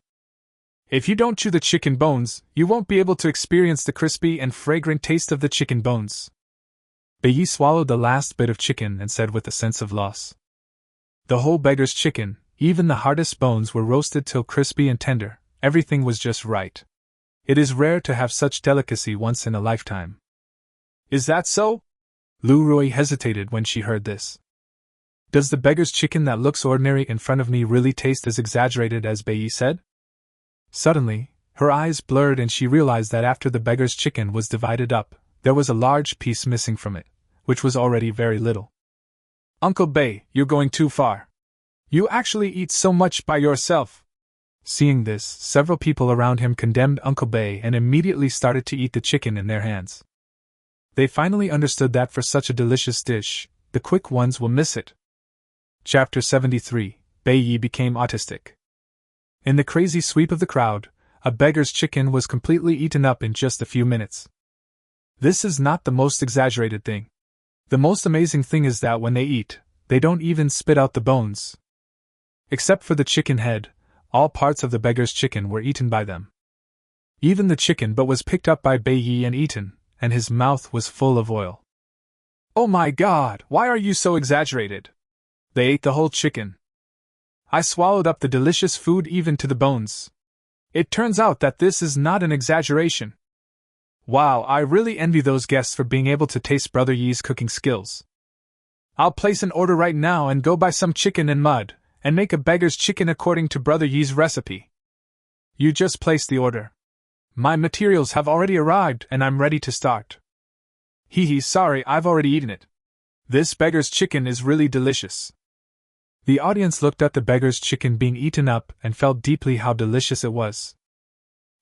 If you don't chew the chicken bones, you won't be able to experience the crispy and fragrant taste of the chicken bones. Bei Yi swallowed the last bit of chicken and said with a sense of loss. The whole beggar's chicken, even the hardest bones, were roasted till crispy and tender. Everything was just right. It is rare to have such delicacy once in a lifetime. Is that so? Lu Rui hesitated when she heard this. Does the beggar's chicken that looks ordinary in front of me really taste as exaggerated as Bai said? Suddenly, her eyes blurred and she realized that after the beggar's chicken was divided up, there was a large piece missing from it, which was already very little. Uncle Bai, you're going too far. You actually eat so much by yourself. Seeing this, several people around him condemned Uncle Bai and immediately started to eat the chicken in their hands. They finally understood that for such a delicious dish, the quick ones will miss it. Chapter 73, Bai became autistic. In the crazy sweep of the crowd, a beggar's chicken was completely eaten up in just a few minutes. This is not the most exaggerated thing. The most amazing thing is that when they eat, they don't even spit out the bones. Except for the chicken head, all parts of the beggar's chicken were eaten by them. Even the chicken butt was picked up by Bai and eaten, and his mouth was full of oil. Oh my God, why are you so exaggerated? They ate the whole chicken. I swallowed up the delicious food even to the bones. It turns out that this is not an exaggeration. Wow, I really envy those guests for being able to taste Brother Yi's cooking skills. I'll place an order right now and go buy some chicken and mud, and make a beggar's chicken according to Brother Yi's recipe. You just place the order. My materials have already arrived and I'm ready to start. Sorry, I've already eaten it. This beggar's chicken is really delicious. The audience looked at the beggar's chicken being eaten up and felt deeply how delicious it was.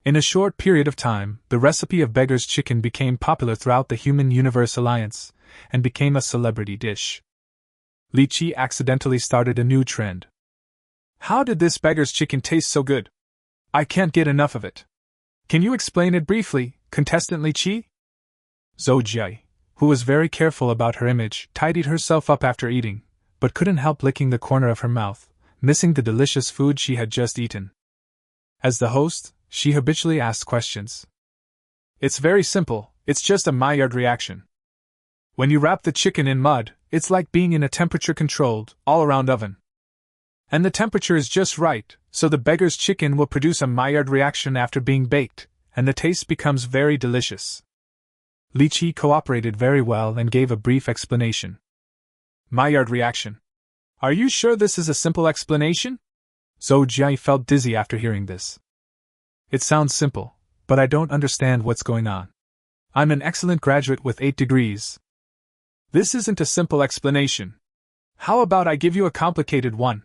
In a short period of time, the recipe of beggar's chicken became popular throughout the Human Universe Alliance, and became a celebrity dish. Li Qiyi accidentally started a new trend. How did this beggar's chicken taste so good? I can't get enough of it. Can you explain it briefly, contestant Li Qiyi? Zhou Jie, who was very careful about her image, tidied herself up after eating, but couldn't help licking the corner of her mouth, missing the delicious food she had just eaten. As the host, she habitually asked questions. It's very simple, it's just a Maillard reaction. When you wrap the chicken in mud, it's like being in a temperature-controlled, all-around oven. And the temperature is just right, so the beggar's chicken will produce a Maillard reaction after being baked, and the taste becomes very delicious. Li Qiyi cooperated very well and gave a brief explanation. Maillard reaction. Are you sure this is a simple explanation? Zhou Jie felt dizzy after hearing this. It sounds simple, but I don't understand what's going on. I'm an excellent graduate with 8 degrees. This isn't a simple explanation. How about I give you a complicated one?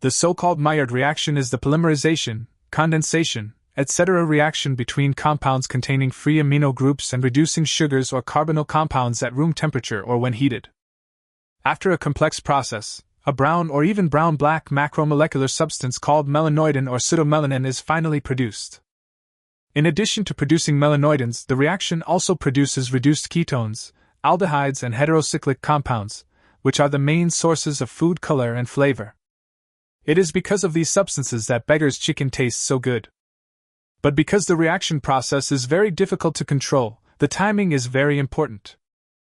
The so-called Maillard reaction is the polymerization, condensation, etc. reaction between compounds containing free amino groups and reducing sugars or carbonyl compounds at room temperature or when heated. After a complex process, a brown or even brown-black macromolecular substance called melanoidin or pseudomelanin is finally produced. In addition to producing melanoidins, the reaction also produces reduced ketones, aldehydes and heterocyclic compounds, which are the main sources of food color and flavor. It is because of these substances that beggar's chicken tastes so good. But because the reaction process is very difficult to control, the timing is very important.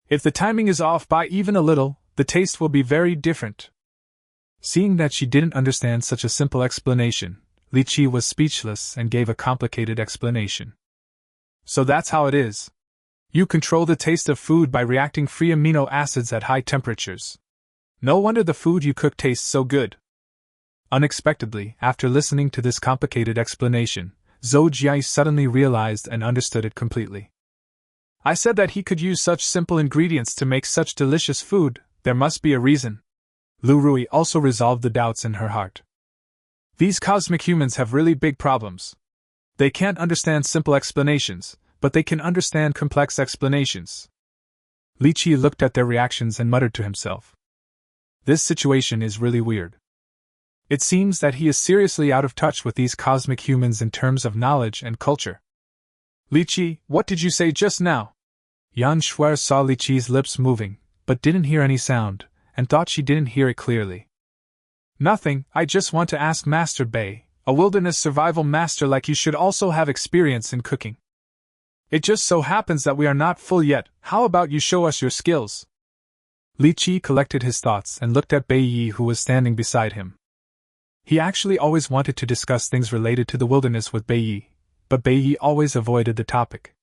If the timing is off by even a little, the taste will be very different. Seeing that she didn't understand such a simple explanation, Li Qiyi was speechless and gave a complicated explanation. So that's how it is. You control the taste of food by reacting free amino acids at high temperatures. No wonder the food you cook tastes so good. Unexpectedly, after listening to this complicated explanation, Zhou Jie suddenly realized and understood it completely. I said that he could use such simple ingredients to make such delicious food, there must be a reason. Lu Rui also resolved the doubts in her heart. These cosmic humans have really big problems. They can't understand simple explanations, but they can understand complex explanations. Li Qiyi looked at their reactions and muttered to himself. This situation is really weird. It seems that he is seriously out of touch with these cosmic humans in terms of knowledge and culture. Li Qiyi, what did you say just now? Yan Shuer saw Li Qiyi's lips moving, but didn't hear any sound, and thought she didn't hear it clearly. Nothing, I just want to ask Master Bai, a wilderness survival master like you should also have experience in cooking. It just so happens that we are not full yet, how about you show us your skills? Li Qiyi collected his thoughts and looked at Bai Yi who was standing beside him. He actually always wanted to discuss things related to the wilderness with Bai Yi, but Bai Yi always avoided the topic.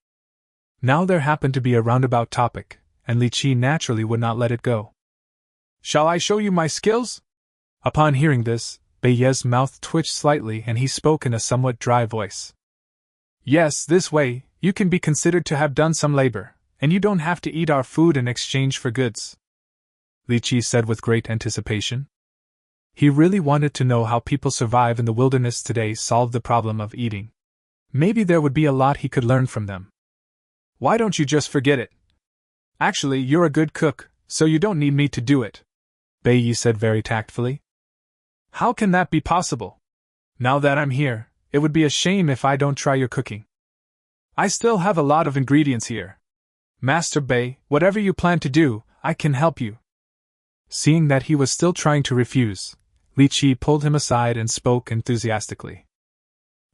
Now there happened to be a roundabout topic, and Li Qiyi naturally would not let it go. Shall I show you my skills? Upon hearing this, Beiye's mouth twitched slightly and he spoke in a somewhat dry voice. Yes, this way, you can be considered to have done some labor, and you don't have to eat our food in exchange for goods. Li Qiyi said with great anticipation. He really wanted to know how people survive in the wilderness today solve the problem of eating. Maybe there would be a lot he could learn from them. Why don't you just forget it? Actually, you're a good cook, so you don't need me to do it, Beiyi said very tactfully. How can that be possible? Now that I'm here, it would be a shame if I don't try your cooking. I still have a lot of ingredients here. Master Bei, whatever you plan to do, I can help you. Seeing that he was still trying to refuse, Li Qiyi pulled him aside and spoke enthusiastically.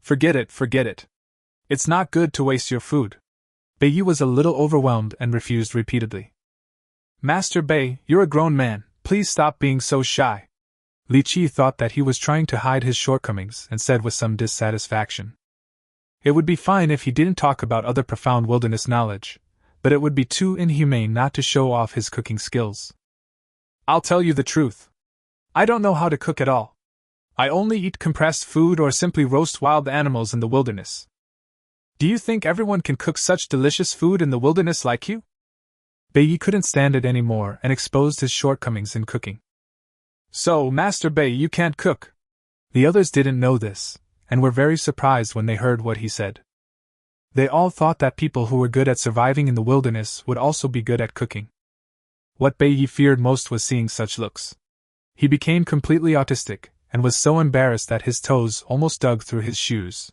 Forget it. It's not good to waste your food. Beiyi was a little overwhelmed and refused repeatedly. Master Bei, you're a grown man, please stop being so shy. Li Qiyi thought that he was trying to hide his shortcomings and said with some dissatisfaction. It would be fine if he didn't talk about other profound wilderness knowledge, but it would be too inhumane not to show off his cooking skills. I'll tell you the truth. I don't know how to cook at all. I only eat compressed food or simply roast wild animals in the wilderness. Do you think everyone can cook such delicious food in the wilderness like you? Beiyi couldn't stand it anymore and exposed his shortcomings in cooking. So, Master Bei, you can't cook. The others didn't know this, and were very surprised when they heard what he said. They all thought that people who were good at surviving in the wilderness would also be good at cooking. What Beiyi feared most was seeing such looks. He became completely autistic, and was so embarrassed that his toes almost dug through his shoes.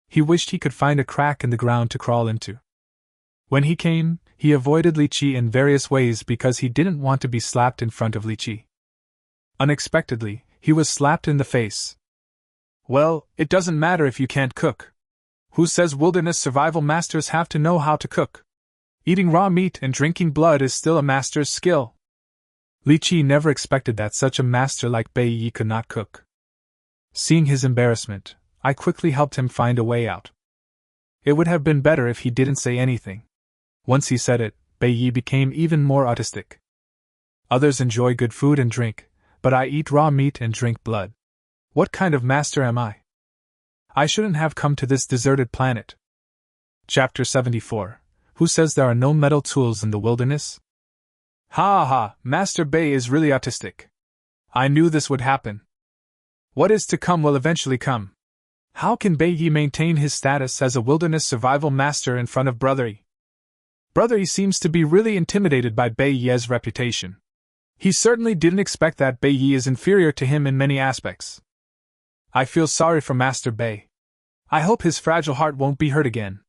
He wished he could find a crack in the ground to crawl into. When he came, he avoided Li Qiyi in various ways because he didn't want to be slapped in front of Li Qiyi. Unexpectedly, he was slapped in the face. Well, it doesn't matter if you can't cook. Who says wilderness survival masters have to know how to cook? Eating raw meat and drinking blood is still a master's skill. Li Qiyi never expected that such a master like Beiyi could not cook. Seeing his embarrassment, I quickly helped him find a way out. It would have been better if he didn't say anything. Once he said it, Beiyi became even more autistic. Others enjoy good food and drink, but I eat raw meat and drink blood. What kind of master am I? I shouldn't have come to this deserted planet. Chapter 74. Who says there are no metal tools in the wilderness? Ha, Master Bei is really autistic. I knew this would happen. What is to come will eventually come. How can Beiyi maintain his status as a wilderness survival master in front of Brother Yi? Brother Yi seems to be really intimidated by Beiyi's reputation. He certainly didn't expect that Beiyi is inferior to him in many aspects. I feel sorry for Master Bei. I hope his fragile heart won't be hurt again.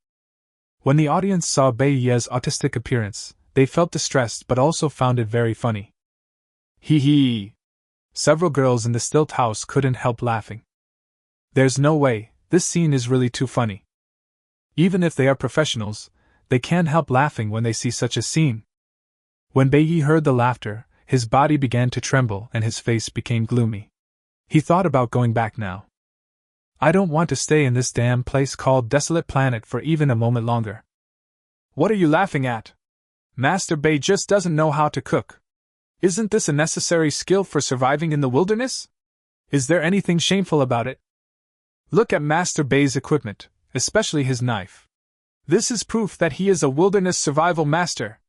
When the audience saw Beiyi's autistic appearance, they felt distressed but also found it very funny. Hee. Several girls in the stilt house couldn't help laughing. There's no way, this scene is really too funny. Even if they are professionals, they can't help laughing when they see such a scene. When Beiyi heard the laughter, his body began to tremble and his face became gloomy. He thought about going back now. I don't want to stay in this damn place called Desolate Planet for even a moment longer. What are you laughing at? Master Bei just doesn't know how to cook. Isn't this a necessary skill for surviving in the wilderness? Is there anything shameful about it? Look at Master Bei's equipment, especially his knife. This is proof that he is a wilderness survival master.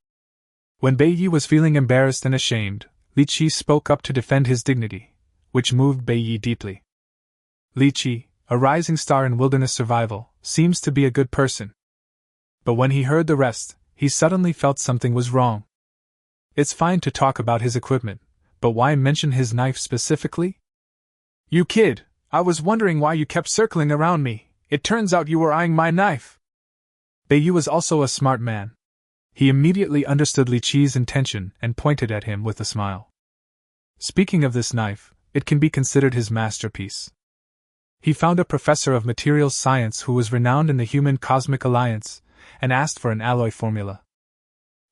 When Beiyi was feeling embarrassed and ashamed, Li Qiyi spoke up to defend his dignity, which moved Beiyi deeply. Li Qiyi, a rising star in wilderness survival, seems to be a good person. But when he heard the rest, he suddenly felt something was wrong. It's fine to talk about his equipment, but why mention his knife specifically? You kid, I was wondering why you kept circling around me. It turns out you were eyeing my knife. Beiyi was also a smart man. He immediately understood Li Qiyi's intention and pointed at him with a smile. Speaking of this knife, it can be considered his masterpiece. He found a professor of materials science who was renowned in the Human Cosmic Alliance, and asked for an alloy formula.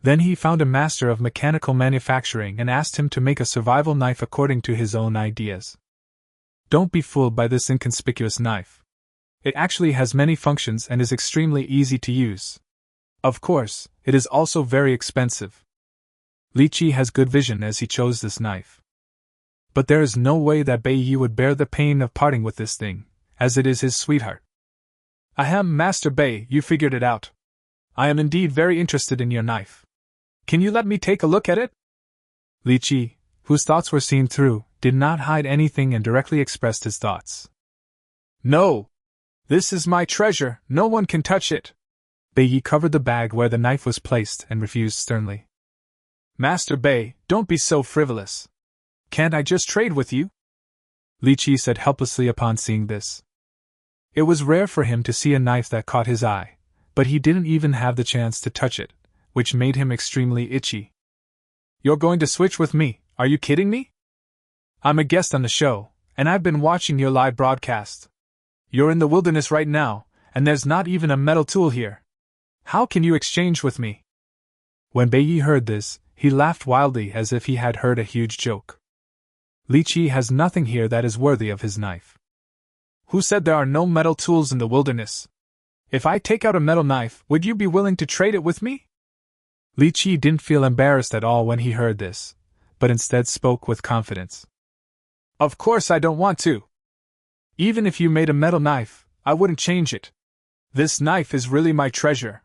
Then he found a master of mechanical manufacturing and asked him to make a survival knife according to his own ideas. Don't be fooled by this inconspicuous knife. It actually has many functions and is extremely easy to use. Of course, it is also very expensive. Li Qiyi has good vision as he chose this knife. But there is no way that Bei Yi would bear the pain of parting with this thing, as it is his sweetheart. Ahem, Master Bei, you figured it out. I am indeed very interested in your knife. Can you let me take a look at it? Li Qiyi, whose thoughts were seen through, did not hide anything and directly expressed his thoughts. No! This is my treasure, no one can touch it! Bei Yi covered the bag where the knife was placed and refused sternly. Master Bei, don't be so frivolous. Can't I just trade with you? Li Qiyi said helplessly upon seeing this. It was rare for him to see a knife that caught his eye, but he didn't even have the chance to touch it, which made him extremely itchy. You're going to switch with me, are you kidding me? I'm a guest on the show, and I've been watching your live broadcast. You're in the wilderness right now, and there's not even a metal tool here. How can you exchange with me? When Bei Yi heard this, he laughed wildly as if he had heard a huge joke. Li Qiyi has nothing here that is worthy of his knife. Who said there are no metal tools in the wilderness? If I take out a metal knife, would you be willing to trade it with me? Li Qiyi didn't feel embarrassed at all when he heard this, but instead spoke with confidence. Of course I don't want to. Even if you made a metal knife, I wouldn't change it. This knife is really my treasure.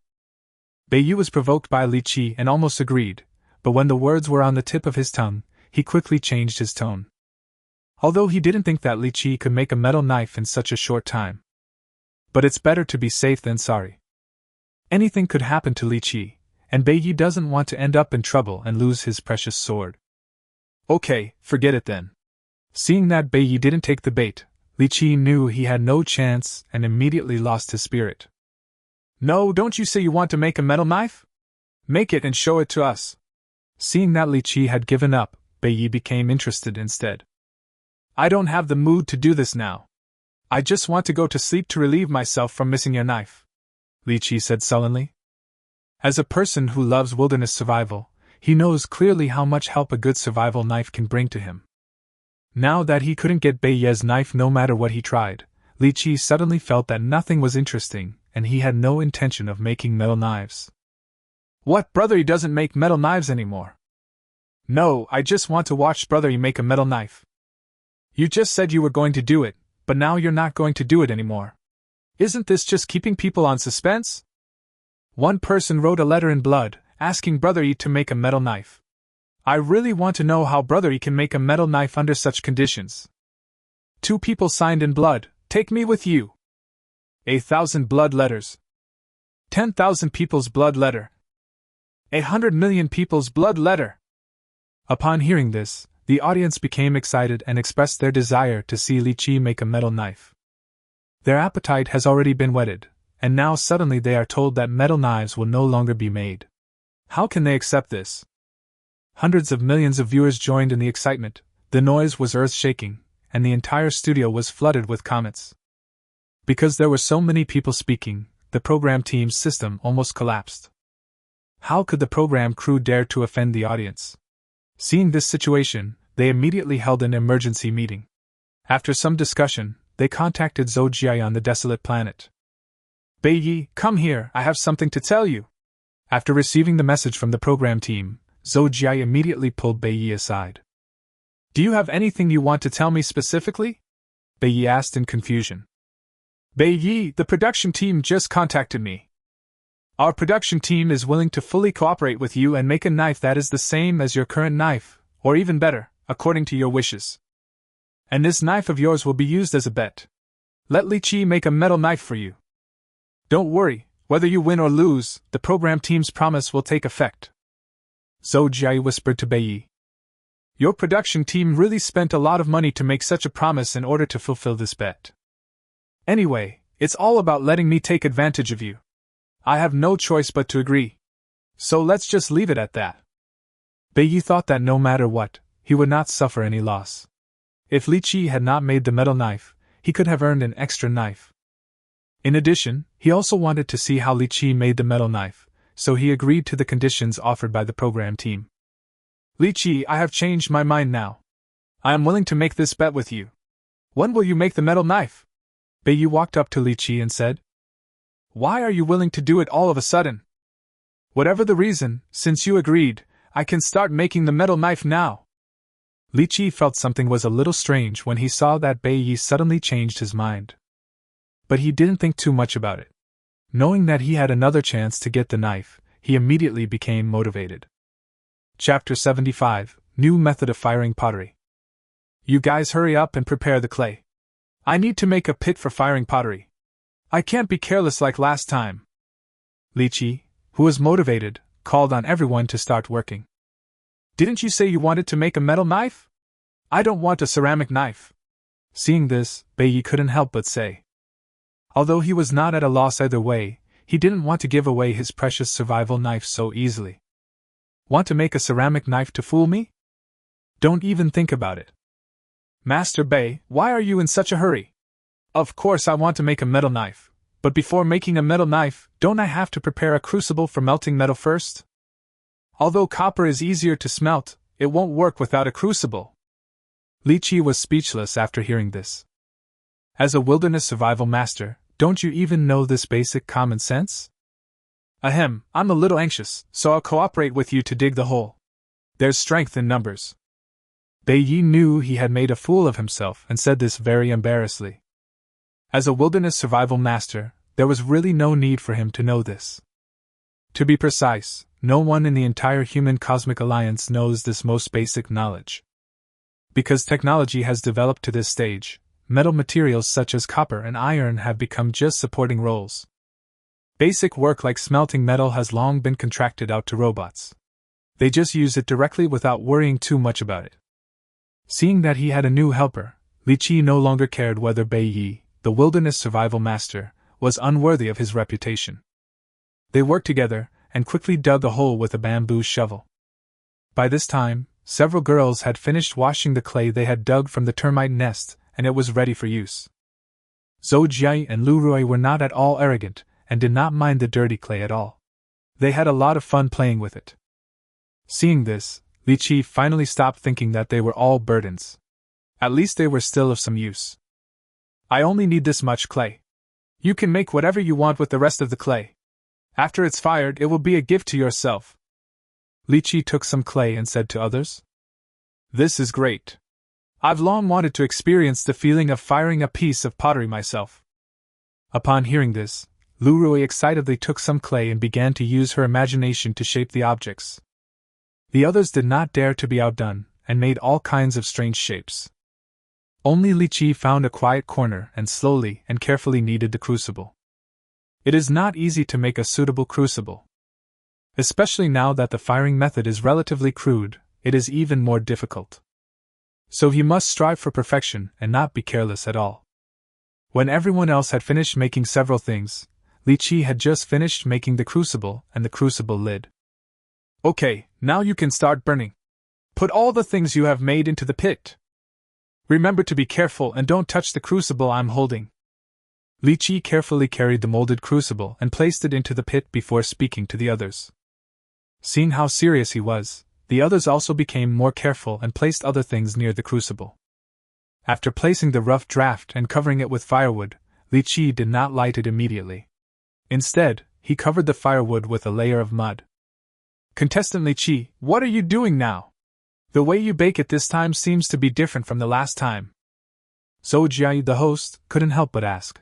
Bei Yi was provoked by Li Qiyi and almost agreed, but when the words were on the tip of his tongue, he quickly changed his tone. Although he didn't think that Li Qiyi could make a metal knife in such a short time. But it's better to be safe than sorry. Anything could happen to Li Qiyi, and Bei Yi doesn't want to end up in trouble and lose his precious sword. Okay, forget it then. Seeing that Bei Yi didn't take the bait, Li Qiyi knew he had no chance and immediately lost his spirit. No, don't you say you want to make a metal knife? Make it and show it to us. Seeing that Li Qiyi had given up, Bei Yi became interested instead. I don't have the mood to do this now. I just want to go to sleep to relieve myself from missing your knife, Li Qiyi said sullenly. As a person who loves wilderness survival, he knows clearly how much help a good survival knife can bring to him. Now that he couldn't get Bei Yi's knife no matter what he tried, Li Qiyi suddenly felt that nothing was interesting, and he had no intention of making metal knives. What, brother, he doesn't make metal knives anymore? No, I just want to watch brother he make a metal knife. You just said you were going to do it, but now you're not going to do it anymore. Isn't this just keeping people on suspense? One person wrote a letter in blood, asking Brother E to make a metal knife. I really want to know how Brother E can make a metal knife under such conditions. 2 people signed in blood, take me with you. 1,000 blood letters. 10,000 people's blood letter. 100 million people's blood letter. Upon hearing this, the audience became excited and expressed their desire to see Li Qiyi make a metal knife. Their appetite has already been whetted, and now suddenly they are told that metal knives will no longer be made. How can they accept this? Hundreds of millions of viewers joined in the excitement, the noise was earth-shaking, and the entire studio was flooded with comments. Because there were so many people speaking, the program team's system almost collapsed. How could the program crew dare to offend the audience? Seeing this situation, they immediately held an emergency meeting. After some discussion, they contacted Zhou Jia on the desolate planet. Bei Yi, come here, I have something to tell you. After receiving the message from the program team, Zhou Jia immediately pulled Bei Yi aside. Do you have anything you want to tell me specifically? Bei Yi asked in confusion. Bei Yi, the production team just contacted me. Our production team is willing to fully cooperate with you and make a knife that is the same as your current knife, or even better, according to your wishes. And this knife of yours will be used as a bet. Let Li Qiyi make a metal knife for you. Don't worry, whether you win or lose, the program team's promise will take effect. Zhou Jia whispered to Bei Yi. Your production team really spent a lot of money to make such a promise in order to fulfill this bet. Anyway, it's all about letting me take advantage of you. I have no choice but to agree. So let's just leave it at that. Bei Yi thought that no matter what, he would not suffer any loss. If Li Qiyi had not made the metal knife, he could have earned an extra knife. In addition, he also wanted to see how Li Qiyi made the metal knife, so he agreed to the conditions offered by the program team. Li Qiyi, I have changed my mind now. I am willing to make this bet with you. When will you make the metal knife? Bei Yi walked up to Li Qiyi and said. Why are you willing to do it all of a sudden? Whatever the reason, since you agreed, I can start making the metal knife now. Li Qiyi felt something was a little strange when he saw that Bai Yi suddenly changed his mind. But he didn't think too much about it. Knowing that he had another chance to get the knife, he immediately became motivated. Chapter 75, New Method of Firing Pottery. You guys hurry up and prepare the clay. I need to make a pit for firing pottery. I can't be careless like last time. Li Qiyi, who was motivated, called on everyone to start working. Didn't you say you wanted to make a metal knife? I don't want a ceramic knife. Seeing this, Bai Yi couldn't help but say. Although he was not at a loss either way, he didn't want to give away his precious survival knife so easily. Want to make a ceramic knife to fool me? Don't even think about it. Master Bai, why are you in such a hurry? Of course I want to make a metal knife, but before making a metal knife, don't I have to prepare a crucible for melting metal first? Although copper is easier to smelt, it won't work without a crucible. Li Qiyi was speechless after hearing this. As a wilderness survival master, don't you even know this basic common sense? Ahem, I'm a little anxious, so I'll cooperate with you to dig the hole. There's strength in numbers. Bai Yi knew he had made a fool of himself and said this very embarrassedly. As a wilderness survival master, there was really no need for him to know this. To be precise, no one in the entire human cosmic alliance knows this most basic knowledge. Because technology has developed to this stage, metal materials such as copper and iron have become just supporting roles. Basic work like smelting metal has long been contracted out to robots. They just use it directly without worrying too much about it. Seeing that he had a new helper, Li Qiyi no longer cared whether Bai Yi, the wilderness survival master, was unworthy of his reputation. They worked together and quickly dug a hole with a bamboo shovel. By this time, several girls had finished washing the clay they had dug from the termite nest, and it was ready for use. Zhou Jia and Lu Rui were not at all arrogant, and did not mind the dirty clay at all. They had a lot of fun playing with it. Seeing this, Li Qiyi finally stopped thinking that they were all burdens. At least they were still of some use. I only need this much clay. You can make whatever you want with the rest of the clay. After it's fired, it will be a gift to yourself. Li Qiyi took some clay and said to others, This is great. I've long wanted to experience the feeling of firing a piece of pottery myself. Upon hearing this, Lu Rui excitedly took some clay and began to use her imagination to shape the objects. The others did not dare to be outdone, and made all kinds of strange shapes. Only Li Qiyi found a quiet corner and slowly and carefully kneaded the crucible. It is not easy to make a suitable crucible. Especially now that the firing method is relatively crude, it is even more difficult. So he must strive for perfection and not be careless at all. When everyone else had finished making several things, Li Qiyi had just finished making the crucible and the crucible lid. Okay, now you can start burning. Put all the things you have made into the pit. Remember to be careful and don't touch the crucible I'm holding. Li Qiyi carefully carried the molded crucible and placed it into the pit before speaking to the others. Seeing how serious he was, the others also became more careful and placed other things near the crucible. After placing the rough draft and covering it with firewood, Li Qiyi did not light it immediately. Instead, he covered the firewood with a layer of mud. Contestant Li Qiyi, what are you doing now? The way you bake it this time seems to be different from the last time. Zhou Jia, the host, couldn't help but ask.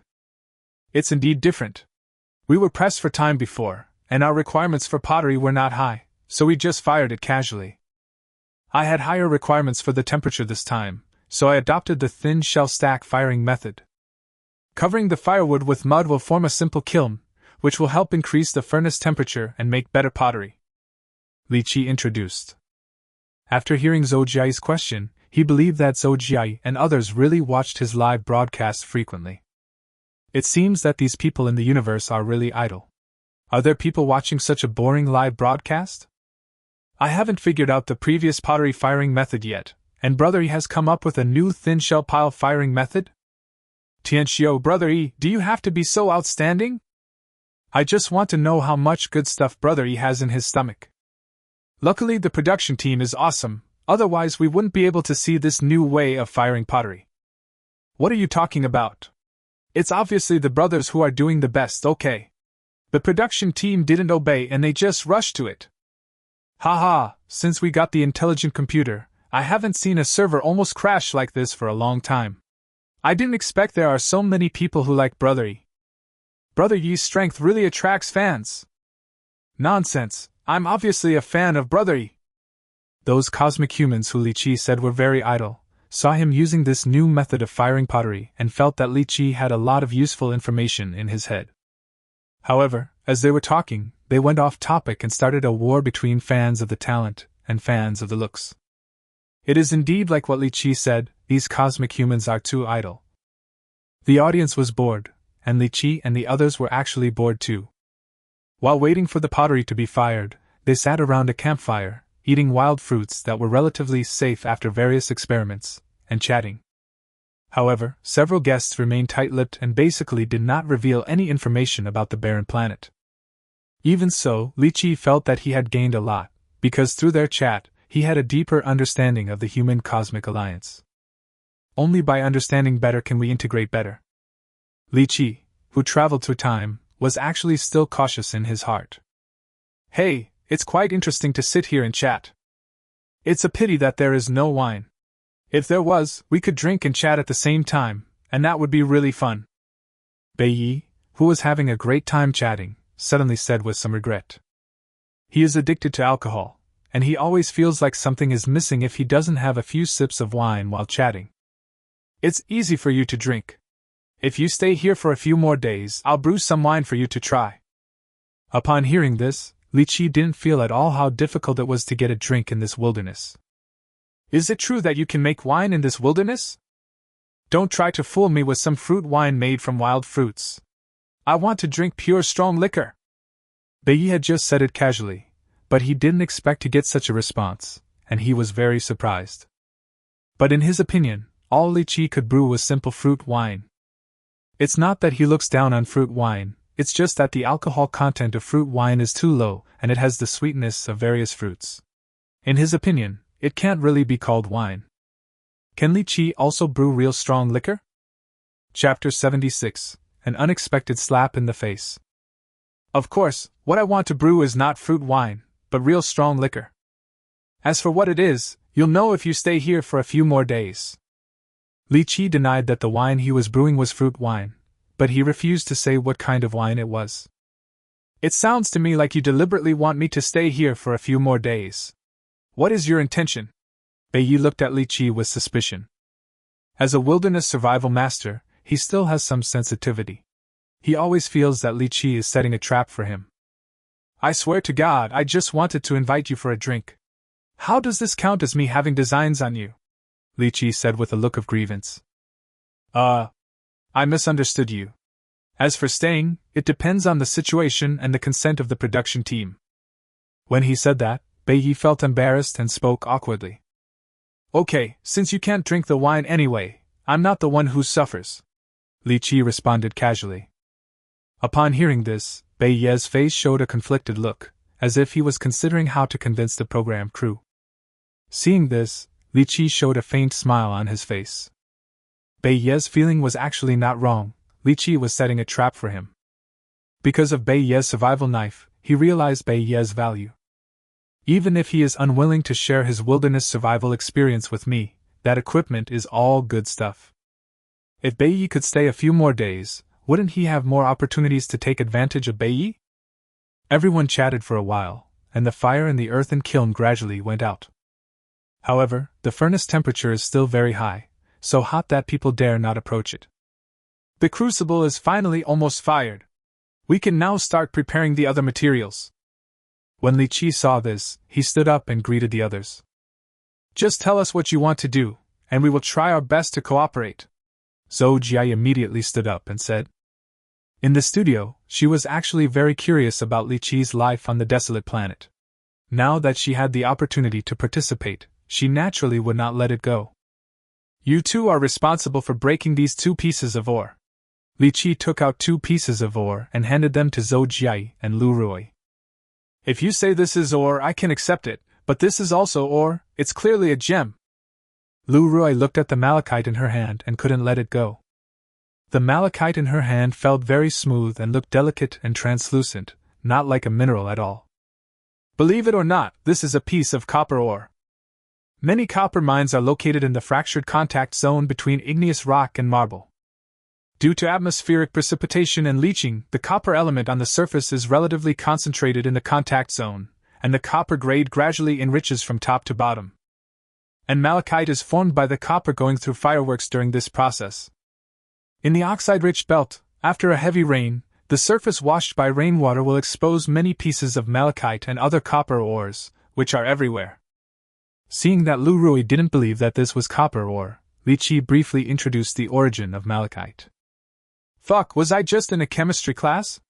It's indeed different. We were pressed for time before, and our requirements for pottery were not high, so we just fired it casually. I had higher requirements for the temperature this time, so I adopted the thin shell stack firing method. Covering the firewood with mud will form a simple kiln, which will help increase the furnace temperature and make better pottery. Li Qiyi introduced. After hearing Zhou Jia's question, he believed that Zhou Jia and others really watched his live broadcasts frequently. It seems that these people in the universe are really idle. Are there people watching such a boring live broadcast? I haven't figured out the previous pottery firing method yet, and Brother E has come up with a new thin shell pile firing method? Tianxiu, Brother E, do you have to be so outstanding? I just want to know how much good stuff Brother E has in his stomach. Luckily the production team is awesome, otherwise we wouldn't be able to see this new way of firing pottery. What are you talking about? It's obviously the brothers who are doing the best, okay. The production team didn't obey and they just rushed to it. Haha, since we got the intelligent computer, I haven't seen a server almost crash like this for a long time. I didn't expect there are so many people who like Brother Yi. Brother Yi's strength really attracts fans. Nonsense, I'm obviously a fan of Brother Yi. Those cosmic humans who Li Qiyi said were very idle, saw him using this new method of firing pottery and felt that Li Qiyi had a lot of useful information in his head. However, as they were talking, they went off topic and started a war between fans of the talent and fans of the looks. It is indeed like what Li Qiyi said, these cosmic humans are too idle. The audience was bored, and Li Qiyi and the others were actually bored too. While waiting for the pottery to be fired, they sat around a campfire, eating wild fruits that were relatively safe after various experiments, and chatting. However, several guests remained tight-lipped and basically did not reveal any information about the barren planet. Even so, Li Qiyi felt that he had gained a lot, because through their chat, he had a deeper understanding of the human cosmic alliance. Only by understanding better can we integrate better. Li Qiyi, who traveled through time, was actually still cautious in his heart. Hey, it's quite interesting to sit here and chat. It's a pity that there is no wine. If there was, we could drink and chat at the same time, and that would be really fun. Bei Yi, who was having a great time chatting, suddenly said with some regret. He is addicted to alcohol, and he always feels like something is missing if he doesn't have a few sips of wine while chatting. It's easy for you to drink. If you stay here for a few more days, I'll brew some wine for you to try. Upon hearing this, Li Qiyi didn't feel at all how difficult it was to get a drink in this wilderness. Is it true that you can make wine in this wilderness? Don't try to fool me with some fruit wine made from wild fruits. I want to drink pure strong liquor. Bei Yi had just said it casually, but he didn't expect to get such a response, and he was very surprised. But in his opinion, all Li Qiyi could brew was simple fruit wine. It's not that he looks down on fruit wine, it's just that the alcohol content of fruit wine is too low and it has the sweetness of various fruits. In his opinion, it can't really be called wine. Can Li Qiyi also brew real strong liquor? Chapter 76, An Unexpected Slap in the Face. Of course, what I want to brew is not fruit wine, but real strong liquor. As for what it is, you'll know if you stay here for a few more days. Li Qiyi denied that the wine he was brewing was fruit wine, but he refused to say what kind of wine it was. It sounds to me like you deliberately want me to stay here for a few more days. What is your intention? Bei Yi looked at Li Qiyi with suspicion. As a wilderness survival master, he still has some sensitivity. He always feels that Li Qiyi is setting a trap for him. I swear to God, I just wanted to invite you for a drink. How does this count as me having designs on you? Li Qiyi said with a look of grievance. I misunderstood you. As for staying, it depends on the situation and the consent of the production team. When he said that, Bei Yi felt embarrassed and spoke awkwardly. Okay, since you can't drink the wine anyway, I'm not the one who suffers. Li Qiyi responded casually. Upon hearing this, Bei Yi's face showed a conflicted look, as if he was considering how to convince the program crew. Seeing this, Li Qiyi showed a faint smile on his face. Bei Yi's feeling was actually not wrong. Li Qiyi was setting a trap for him. Because of Bei Yi's survival knife, he realized Bei Yi's value. Even if he is unwilling to share his wilderness survival experience with me, that equipment is all good stuff. If Bei Yi could stay a few more days, wouldn't he have more opportunities to take advantage of Bei Yi? Everyone chatted for a while, and the fire in the earthen kiln gradually went out. However, the furnace temperature is still very high, so hot that people dare not approach it. The crucible is finally almost fired. We can now start preparing the other materials. When Li Qiyi saw this, he stood up and greeted the others. Just tell us what you want to do, and we will try our best to cooperate. Zhou Jia immediately stood up and said. In the studio, she was actually very curious about Li Qiyi's life on the desolate planet. Now that she had the opportunity to participate, she naturally would not let it go. You two are responsible for breaking these 2 pieces of ore. Li Qiyi took out 2 pieces of ore and handed them to Zhou Jia and Lu Rui. If you say this is ore, I can accept it, but this is also ore, it's clearly a gem. Lu Rui looked at the malachite in her hand and couldn't let it go. The malachite in her hand felt very smooth and looked delicate and translucent, not like a mineral at all. Believe it or not, this is a piece of copper ore. Many copper mines are located in the fractured contact zone between igneous rock and marble. Due to atmospheric precipitation and leaching, the copper element on the surface is relatively concentrated in the contact zone, and the copper grade gradually enriches from top to bottom. And malachite is formed by the copper going through fireworks during this process. In the oxide-rich belt, after a heavy rain, the surface washed by rainwater will expose many pieces of malachite and other copper ores, which are everywhere. Seeing that Lu Rui didn't believe that this was copper ore, Li Qiyi briefly introduced the origin of malachite. Fuck, was I just in a chemistry class?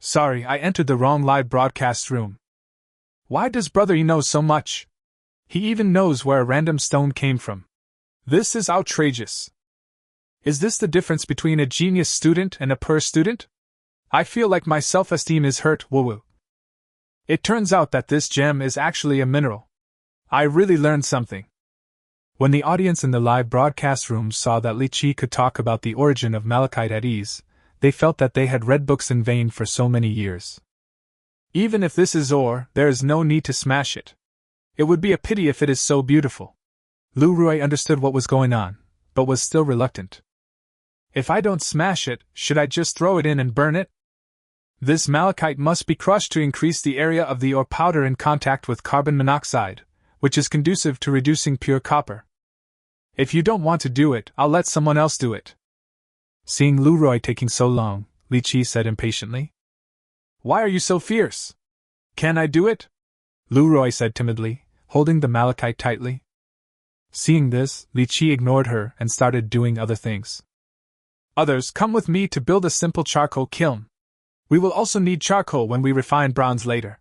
Sorry, I entered the wrong live broadcast room. Why does Brother E know so much? He even knows where a random stone came from. This is outrageous. Is this the difference between a genius student and a poor student? I feel like my self-esteem is hurt, woo-woo. It turns out that this gem is actually a mineral. I really learned something. When the audience in the live broadcast room saw that Li Qiyi could talk about the origin of malachite at ease, they felt that they had read books in vain for so many years. Even if this is ore, there is no need to smash it. It would be a pity if it is so beautiful. Lu Rui understood what was going on, but was still reluctant. If I don't smash it, should I just throw it in and burn it? This malachite must be crushed to increase the area of the ore powder in contact with carbon monoxide, which is conducive to reducing pure copper. If you don't want to do it, I'll let someone else do it. Seeing Lu Rui taking so long, Li Qiyi said impatiently. Why are you so fierce? Can I do it? Lu Rui said timidly, holding the malachite tightly. Seeing this, Li Qiyi ignored her and started doing other things. Others, come with me to build a simple charcoal kiln. We will also need charcoal when we refine bronze later.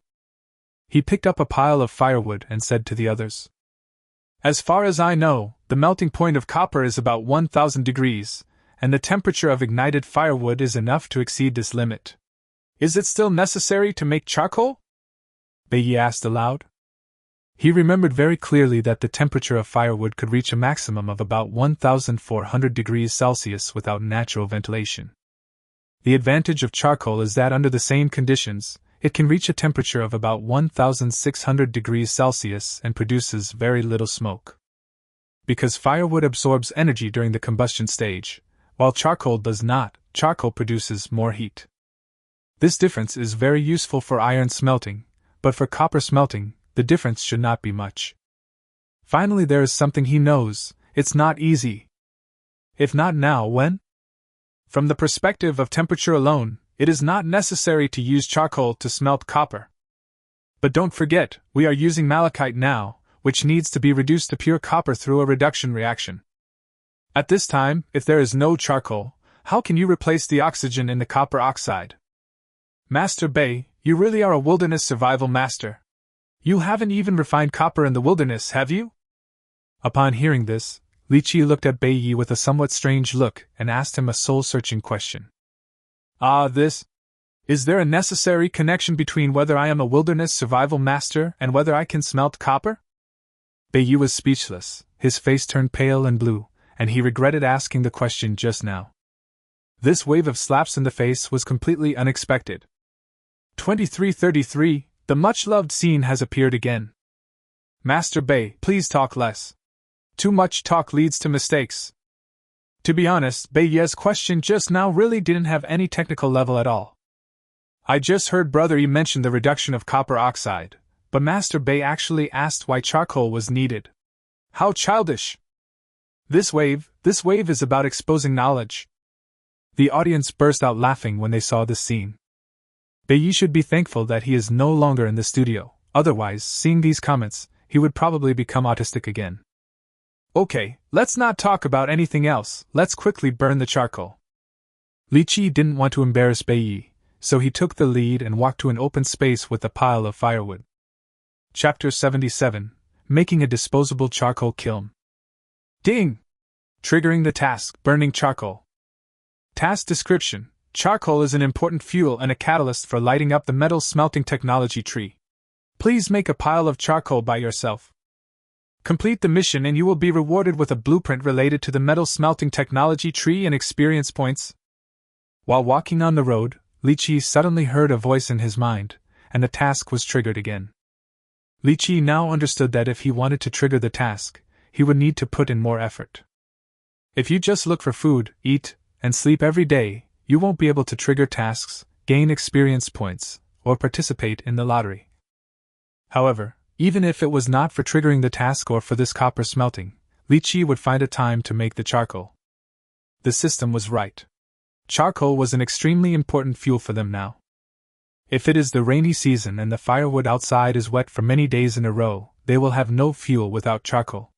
He picked up a pile of firewood and said to the others. As far as I know, the melting point of copper is about 1000 degrees, and the temperature of ignited firewood is enough to exceed this limit. Is it still necessary to make charcoal? Beiyi asked aloud. He remembered very clearly that the temperature of firewood could reach a maximum of about 1400 degrees Celsius without natural ventilation. The advantage of charcoal is that under the same conditions, it can reach a temperature of about 1600 degrees Celsius and produces very little smoke. Because firewood absorbs energy during the combustion stage, while charcoal does not, charcoal produces more heat. This difference is very useful for iron smelting, but for copper smelting, the difference should not be much. Finally, there is something he knows: it's not easy. If not now, when? From the perspective of temperature alone, it is not necessary to use charcoal to smelt copper. But don't forget, we are using malachite now, which needs to be reduced to pure copper through a reduction reaction. At this time, if there is no charcoal, how can you replace the oxygen in the copper oxide? Master Bei, you really are a wilderness survival master. You haven't even refined copper in the wilderness, have you? Upon hearing this, Li Qiyi looked at Beiyi with a somewhat strange look and asked him a soul-searching question. Is there a necessary connection between whether I am a wilderness survival master and whether I can smelt copper? Beiyi was speechless, his face turned pale and blue, and he regretted asking the question just now. This wave of slaps in the face was completely unexpected. 2333, the much-loved scene has appeared again. Master Bei, please talk less. Too much talk leads to mistakes. To be honest, Beiyi's question just now really didn't have any technical level at all. I just heard Brother E mention the reduction of copper oxide, but Master Bei actually asked why charcoal was needed. How childish! This wave is about exposing knowledge. The audience burst out laughing when they saw this scene. Beiyi should be thankful that he is no longer in the studio, otherwise, seeing these comments, he would probably become autistic again. Okay, let's not talk about anything else, let's quickly burn the charcoal. Li Qiyi didn't want to embarrass Beiyi, so he took the lead and walked to an open space with a pile of firewood. Chapter 77, Making a Disposable Charcoal Kiln. Ding! Triggering the task, burning charcoal. Task description: charcoal is an important fuel and a catalyst for lighting up the metal smelting technology tree. Please make a pile of charcoal by yourself. Complete the mission and you will be rewarded with a blueprint related to the metal smelting technology tree and experience points. While walking on the road, Li Qiyi suddenly heard a voice in his mind, and the task was triggered again. Li Qiyi now understood that if he wanted to trigger the task, he would need to put in more effort. If you just look for food, eat, and sleep every day, you won't be able to trigger tasks, gain experience points, or participate in the lottery. However, even if it was not for triggering the task or for this copper smelting, Li Qiyi would find a time to make the charcoal. The system was right. Charcoal was an extremely important fuel for them now. If it is the rainy season and the firewood outside is wet for many days in a row, they will have no fuel without charcoal.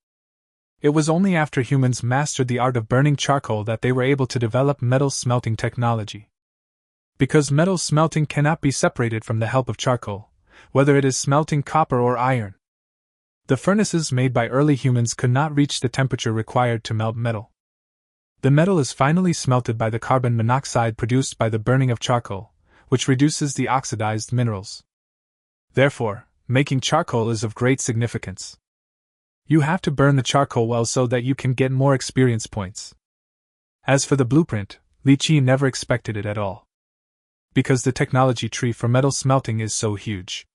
It was only after humans mastered the art of burning charcoal that they were able to develop metal smelting technology. Because metal smelting cannot be separated from the help of charcoal, whether it is smelting copper or iron. The furnaces made by early humans could not reach the temperature required to melt metal. The metal is finally smelted by the carbon monoxide produced by the burning of charcoal, which reduces the oxidized minerals. Therefore, making charcoal is of great significance. You have to burn the charcoal well so that you can get more experience points. As for the blueprint, Li Qiyi never expected it at all. Because the technology tree for metal smelting is so huge.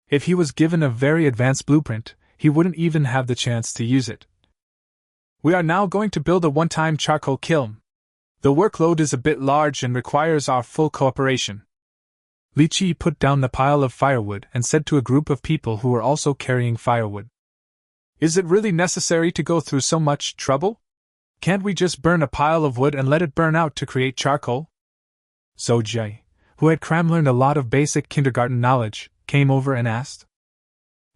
If he was given a very advanced blueprint, he wouldn't even have the chance to use it. We are now going to build a one-time charcoal kiln. The workload is a bit large and requires our full cooperation. Li Qiyi put down the pile of firewood and said to a group of people who were also carrying firewood. Is it really necessary to go through so much trouble? Can't we just burn a pile of wood and let it burn out to create charcoal? Zhou Jie, who had learned a lot of basic kindergarten knowledge, came over and asked.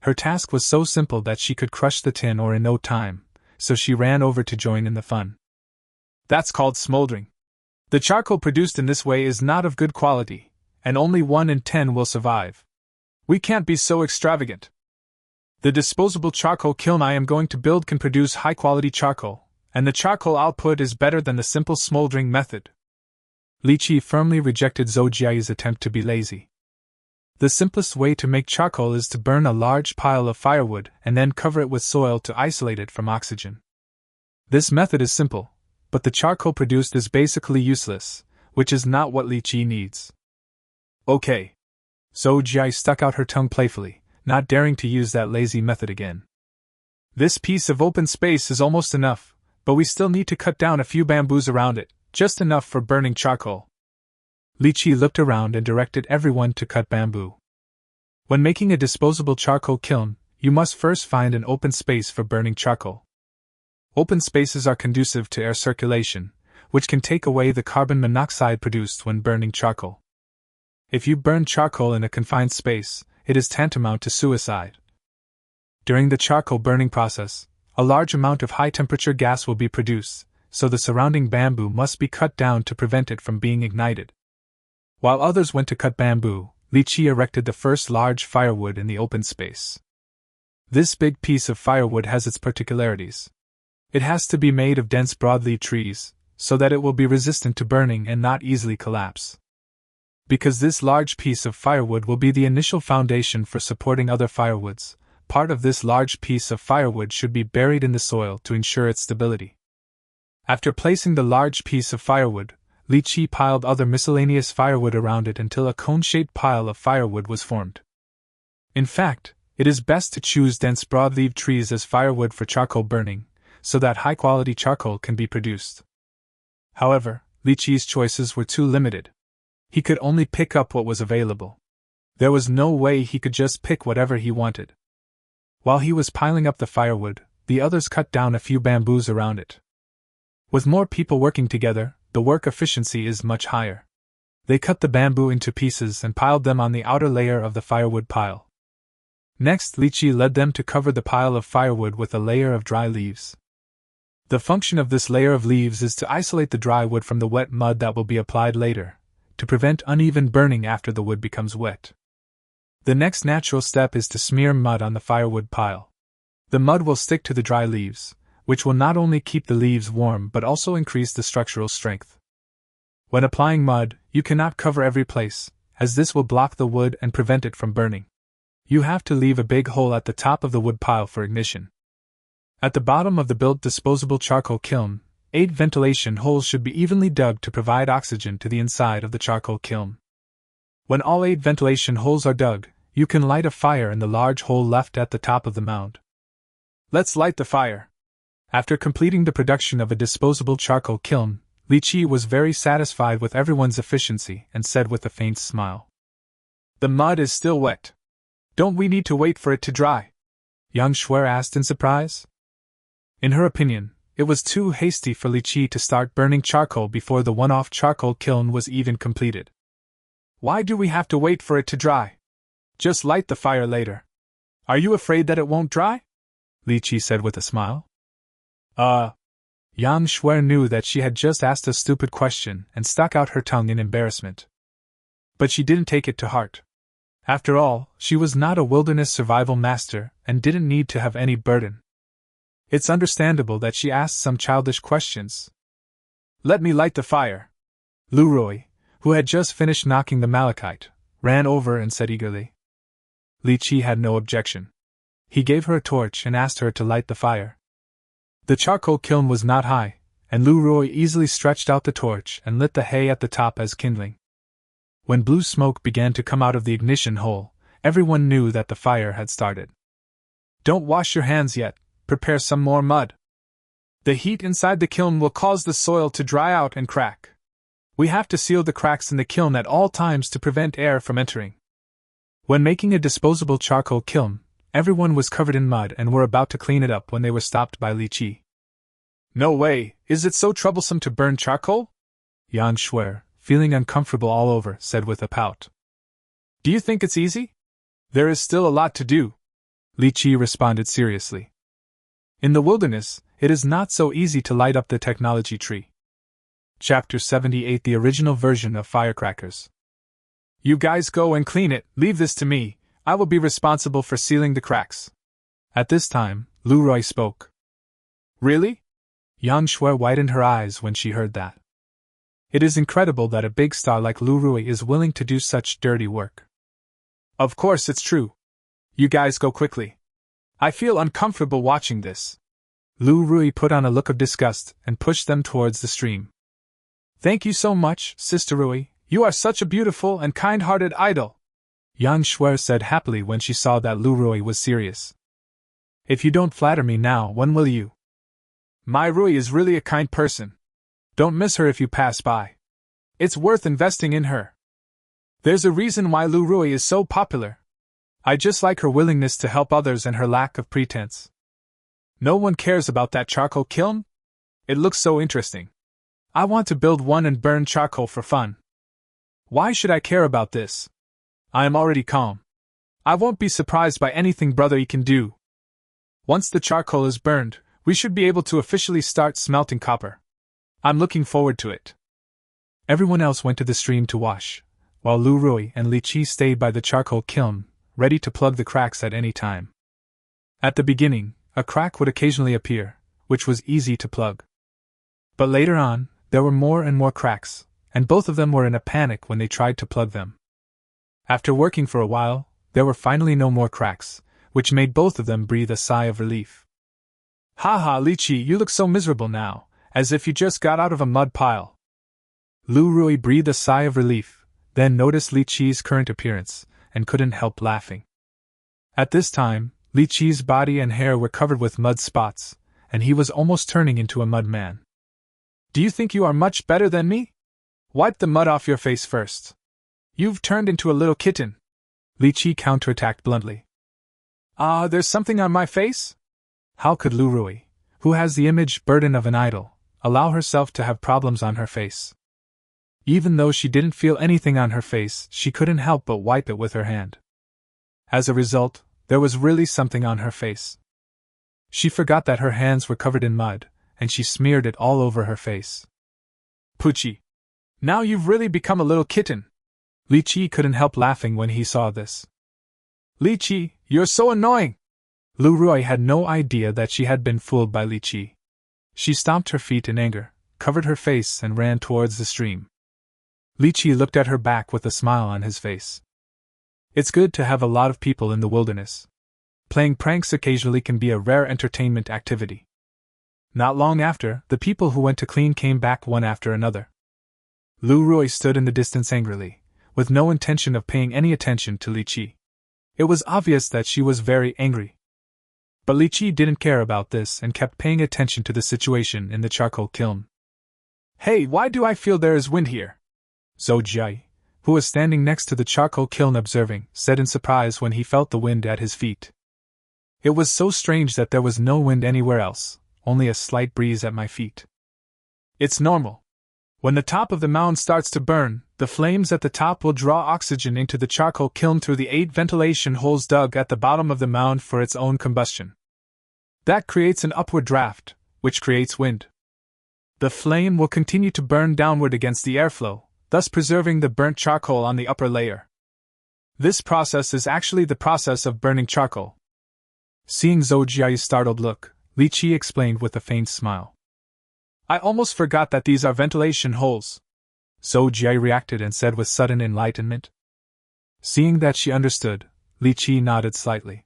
Her task was so simple that she could crush the tin ore in no time, so she ran over to join in the fun. That's called smoldering. The charcoal produced in this way is not of good quality, and only 1 in 10 will survive. We can't be so extravagant. The disposable charcoal kiln I am going to build can produce high-quality charcoal, and the charcoal output is better than the simple smoldering method. Li Qiyi firmly rejected Zhou Jie's attempt to be lazy. The simplest way to make charcoal is to burn a large pile of firewood and then cover it with soil to isolate it from oxygen. This method is simple, but the charcoal produced is basically useless, which is not what Li Qiyi needs. Okay. Zhou Jie stuck out her tongue playfully, not daring to use that lazy method again. This piece of open space is almost enough, but we still need to cut down a few bamboos around it, just enough for burning charcoal. Li Qiyi looked around and directed everyone to cut bamboo. When making a disposable charcoal kiln, you must first find an open space for burning charcoal. Open spaces are conducive to air circulation, which can take away the carbon monoxide produced when burning charcoal. If you burn charcoal in a confined space, it is tantamount to suicide. During the charcoal burning process, a large amount of high-temperature gas will be produced, so the surrounding bamboo must be cut down to prevent it from being ignited. While others went to cut bamboo, Li Qiyi erected the first large firewood in the open space. This big piece of firewood has its particularities. It has to be made of dense broadleaf trees, so that it will be resistant to burning and not easily collapse. Because this large piece of firewood will be the initial foundation for supporting other firewoods, part of this large piece of firewood should be buried in the soil to ensure its stability. After placing the large piece of firewood, Li Qiyi piled other miscellaneous firewood around it until a cone-shaped pile of firewood was formed. In fact, it is best to choose dense broadleaf trees as firewood for charcoal burning, so that high-quality charcoal can be produced. However, Li Qiyi's choices were too limited. He could only pick up what was available. There was no way he could just pick whatever he wanted. While he was piling up the firewood, the others cut down a few bamboos around it. With more people working together, the work efficiency is much higher. They cut the bamboo into pieces and piled them on the outer layer of the firewood pile. Next, Li Qiyi led them to cover the pile of firewood with a layer of dry leaves. The function of this layer of leaves is to isolate the dry wood from the wet mud that will be applied later, to prevent uneven burning after the wood becomes wet. The next natural step is to smear mud on the firewood pile. The mud will stick to the dry leaves, which will not only keep the leaves warm but also increase the structural strength. When applying mud, you cannot cover every place, as this will block the wood and prevent it from burning. You have to leave a big hole at the top of the wood pile for ignition. At the bottom of the built disposable charcoal kiln, 8 ventilation holes should be evenly dug to provide oxygen to the inside of the charcoal kiln. When all 8 ventilation holes are dug, you can light a fire in the large hole left at the top of the mound. Let's light the fire. After completing the production of a disposable charcoal kiln, Li Qiyi was very satisfied with everyone's efficiency and said with a faint smile. The mud is still wet. Don't we need to wait for it to dry? Yang Shuer asked in surprise. In her opinion, it was too hasty for Li Qiyi to start burning charcoal before the one-off charcoal kiln was even completed. Why do we have to wait for it to dry? Just light the fire later. Are you afraid that it won't dry? Li Qiyi said with a smile. Yang Shuer knew that she had just asked a stupid question and stuck out her tongue in embarrassment. But she didn't take it to heart. After all, she was not a wilderness survival master and didn't need to have any burden. It's understandable that she asked some childish questions. Let me light the fire. Lu Rui, who had just finished knocking the malachite, ran over and said eagerly. Li Qiyi had no objection. He gave her a torch and asked her to light the fire. The charcoal kiln was not high, and Lu Rui easily stretched out the torch and lit the hay at the top as kindling. When blue smoke began to come out of the ignition hole, everyone knew that the fire had started. Don't wash your hands yet, prepare some more mud. The heat inside the kiln will cause the soil to dry out and crack. We have to seal the cracks in the kiln at all times to prevent air from entering. When making a disposable charcoal kiln, everyone was covered in mud and were about to clean it up when they were stopped by Li Qiyi. No way, is it so troublesome to burn charcoal? Yang Shuer, feeling uncomfortable all over, said with a pout. Do you think it's easy? There is still a lot to do. Li Qiyi responded seriously. In the wilderness, it is not so easy to light up the technology tree. Chapter 78, the original version of firecrackers. You guys go and clean it, leave this to me. I will be responsible for sealing the cracks. At this time, Lu Rui spoke. Really? Yang Shuer widened her eyes when she heard that. It is incredible that a big star like Lu Rui is willing to do such dirty work. Of course it's true. You guys go quickly. I feel uncomfortable watching this. Lu Rui put on a look of disgust and pushed them towards the stream. Thank you so much, Sister Rui. You are such a beautiful and kind-hearted idol. Yang Shuer said happily when she saw that Lu Rui was serious. If you don't flatter me now, when will you? My Rui is really a kind person. Don't miss her if you pass by. It's worth investing in her. There's a reason why Lu Rui is so popular. I just like her willingness to help others and her lack of pretense. No one cares about that charcoal kiln? It looks so interesting. I want to build one and burn charcoal for fun. Why should I care about this? I am already calm. I won't be surprised by anything Brother Yi can do. Once the charcoal is burned, we should be able to officially start smelting copper. I'm looking forward to it. Everyone else went to the stream to wash, while Lu Rui and Li Qiyi stayed by the charcoal kiln, ready to plug the cracks at any time. At the beginning, a crack would occasionally appear, which was easy to plug. But later on, there were more and more cracks, and both of them were in a panic when they tried to plug them. After working for a while, there were finally no more cracks, which made both of them breathe a sigh of relief. Ha, Li Qiyi, you look so miserable now, as if you just got out of a mud pile. Lu Rui breathed a sigh of relief, then noticed Li Qiyi's current appearance, and couldn't help laughing. At this time, Li Qiyi's body and hair were covered with mud spots, and he was almost turning into a mud man. Do you think you are much better than me? Wipe the mud off your face first. You've turned into a little kitten. Li Qiyi counterattacked bluntly. There's something on my face? How could Lu Rui, who has the image burden of an idol, allow herself to have problems on her face? Even though she didn't feel anything on her face, she couldn't help but wipe it with her hand. As a result, there was really something on her face. She forgot that her hands were covered in mud, and she smeared it all over her face. Poochie! Now you've really become a little kitten! Li Qiyi couldn't help laughing when he saw this. Li Qiyi, you're so annoying! Lu Rui had no idea that she had been fooled by Li Qiyi. She stomped her feet in anger, covered her face and ran towards the stream. Li Qiyi looked at her back with a smile on his face. It's good to have a lot of people in the wilderness. Playing pranks occasionally can be a rare entertainment activity. Not long after, the people who went to clean came back one after another. Lu Rui stood in the distance angrily, with no intention of paying any attention to Li Qiyi. It was obvious that she was very angry. But Li Qiyi didn't care about this and kept paying attention to the situation in the charcoal kiln. Hey, why do I feel there is wind here? Zhou Jia, who was standing next to the charcoal kiln observing, said in surprise when he felt the wind at his feet. It was so strange that there was no wind anywhere else, only a slight breeze at my feet. It's normal. When the top of the mound starts to burn, the flames at the top will draw oxygen into the charcoal kiln through the 8 ventilation holes dug at the bottom of the mound for its own combustion. That creates an upward draft, which creates wind. The flame will continue to burn downward against the airflow, thus preserving the burnt charcoal on the upper layer. This process is actually the process of burning charcoal. Seeing Zhou Jia's startled look, Li Qiyi explained with a faint smile. I almost forgot that these are ventilation holes. Zhou Jia reacted and said with sudden enlightenment. Seeing that she understood, Li Qiyi nodded slightly.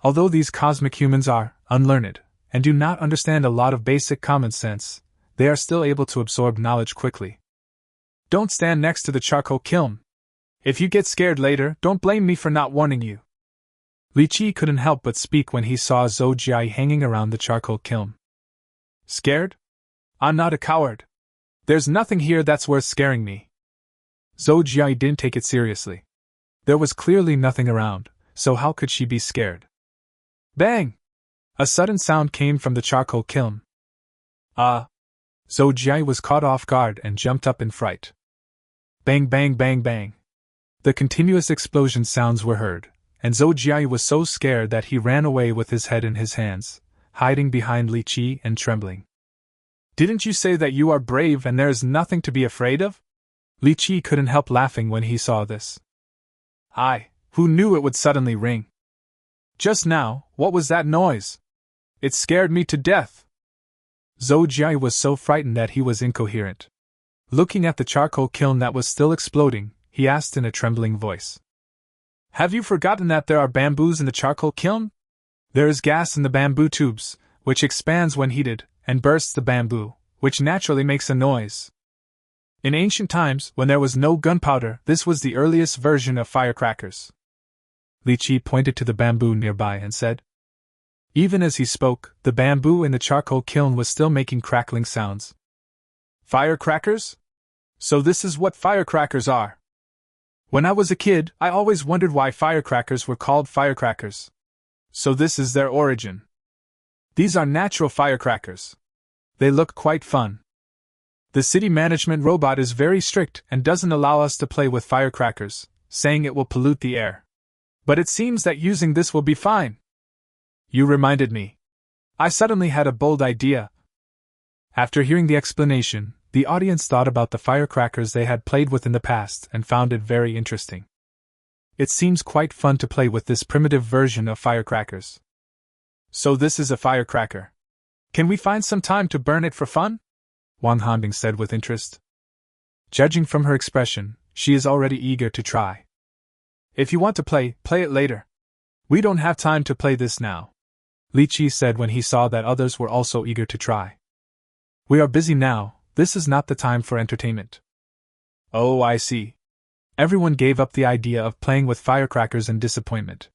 Although these cosmic humans are unlearned and do not understand a lot of basic common sense, they are still able to absorb knowledge quickly. Don't stand next to the charcoal kiln. If you get scared later, don't blame me for not warning you. Li Qiyi couldn't help but speak when he saw Zhou Jia hanging around the charcoal kiln. Scared? I'm not a coward. There's nothing here that's worth scaring me. Zhou Jia didn't take it seriously. There was clearly nothing around, so how could she be scared? Bang! A sudden sound came from the charcoal kiln. Zhou Jia was caught off guard and jumped up in fright. Bang, bang, bang, bang. The continuous explosion sounds were heard, and Zhou Jia was so scared that he ran away with his head in his hands, hiding behind Li Qiyi and trembling. Didn't you say that you are brave and there is nothing to be afraid of? Li Qiyi couldn't help laughing when he saw this. Who knew it would suddenly ring? Just now, what was that noise? It scared me to death. Zhou Jia was so frightened that he was incoherent. Looking at the charcoal kiln that was still exploding, he asked in a trembling voice. Have you forgotten that there are bamboos in the charcoal kiln? There is gas in the bamboo tubes, which expands when heated, and bursts the bamboo, which naturally makes a noise. In ancient times, when there was no gunpowder, this was the earliest version of firecrackers. Li Qiyi pointed to the bamboo nearby and said. Even as he spoke, the bamboo in the charcoal kiln was still making crackling sounds. Firecrackers? So this is what firecrackers are. When I was a kid, I always wondered why firecrackers were called firecrackers. So this is their origin. These are natural firecrackers. They look quite fun. The city management robot is very strict and doesn't allow us to play with firecrackers, saying it will pollute the air. But it seems that using this will be fine. You reminded me. I suddenly had a bold idea. After hearing the explanation, the audience thought about the firecrackers they had played with in the past and found it very interesting. It seems quite fun to play with this primitive version of firecrackers. So this is a firecracker. Can we find some time to burn it for fun? Wang Hanbing said with interest. Judging from her expression, she is already eager to try. If you want to play it later. We don't have time to play this now, Li Qiyi said when he saw that others were also eager to try. We are busy now, this is not the time for entertainment. Oh, I see. Everyone gave up the idea of playing with firecrackers in disappointment.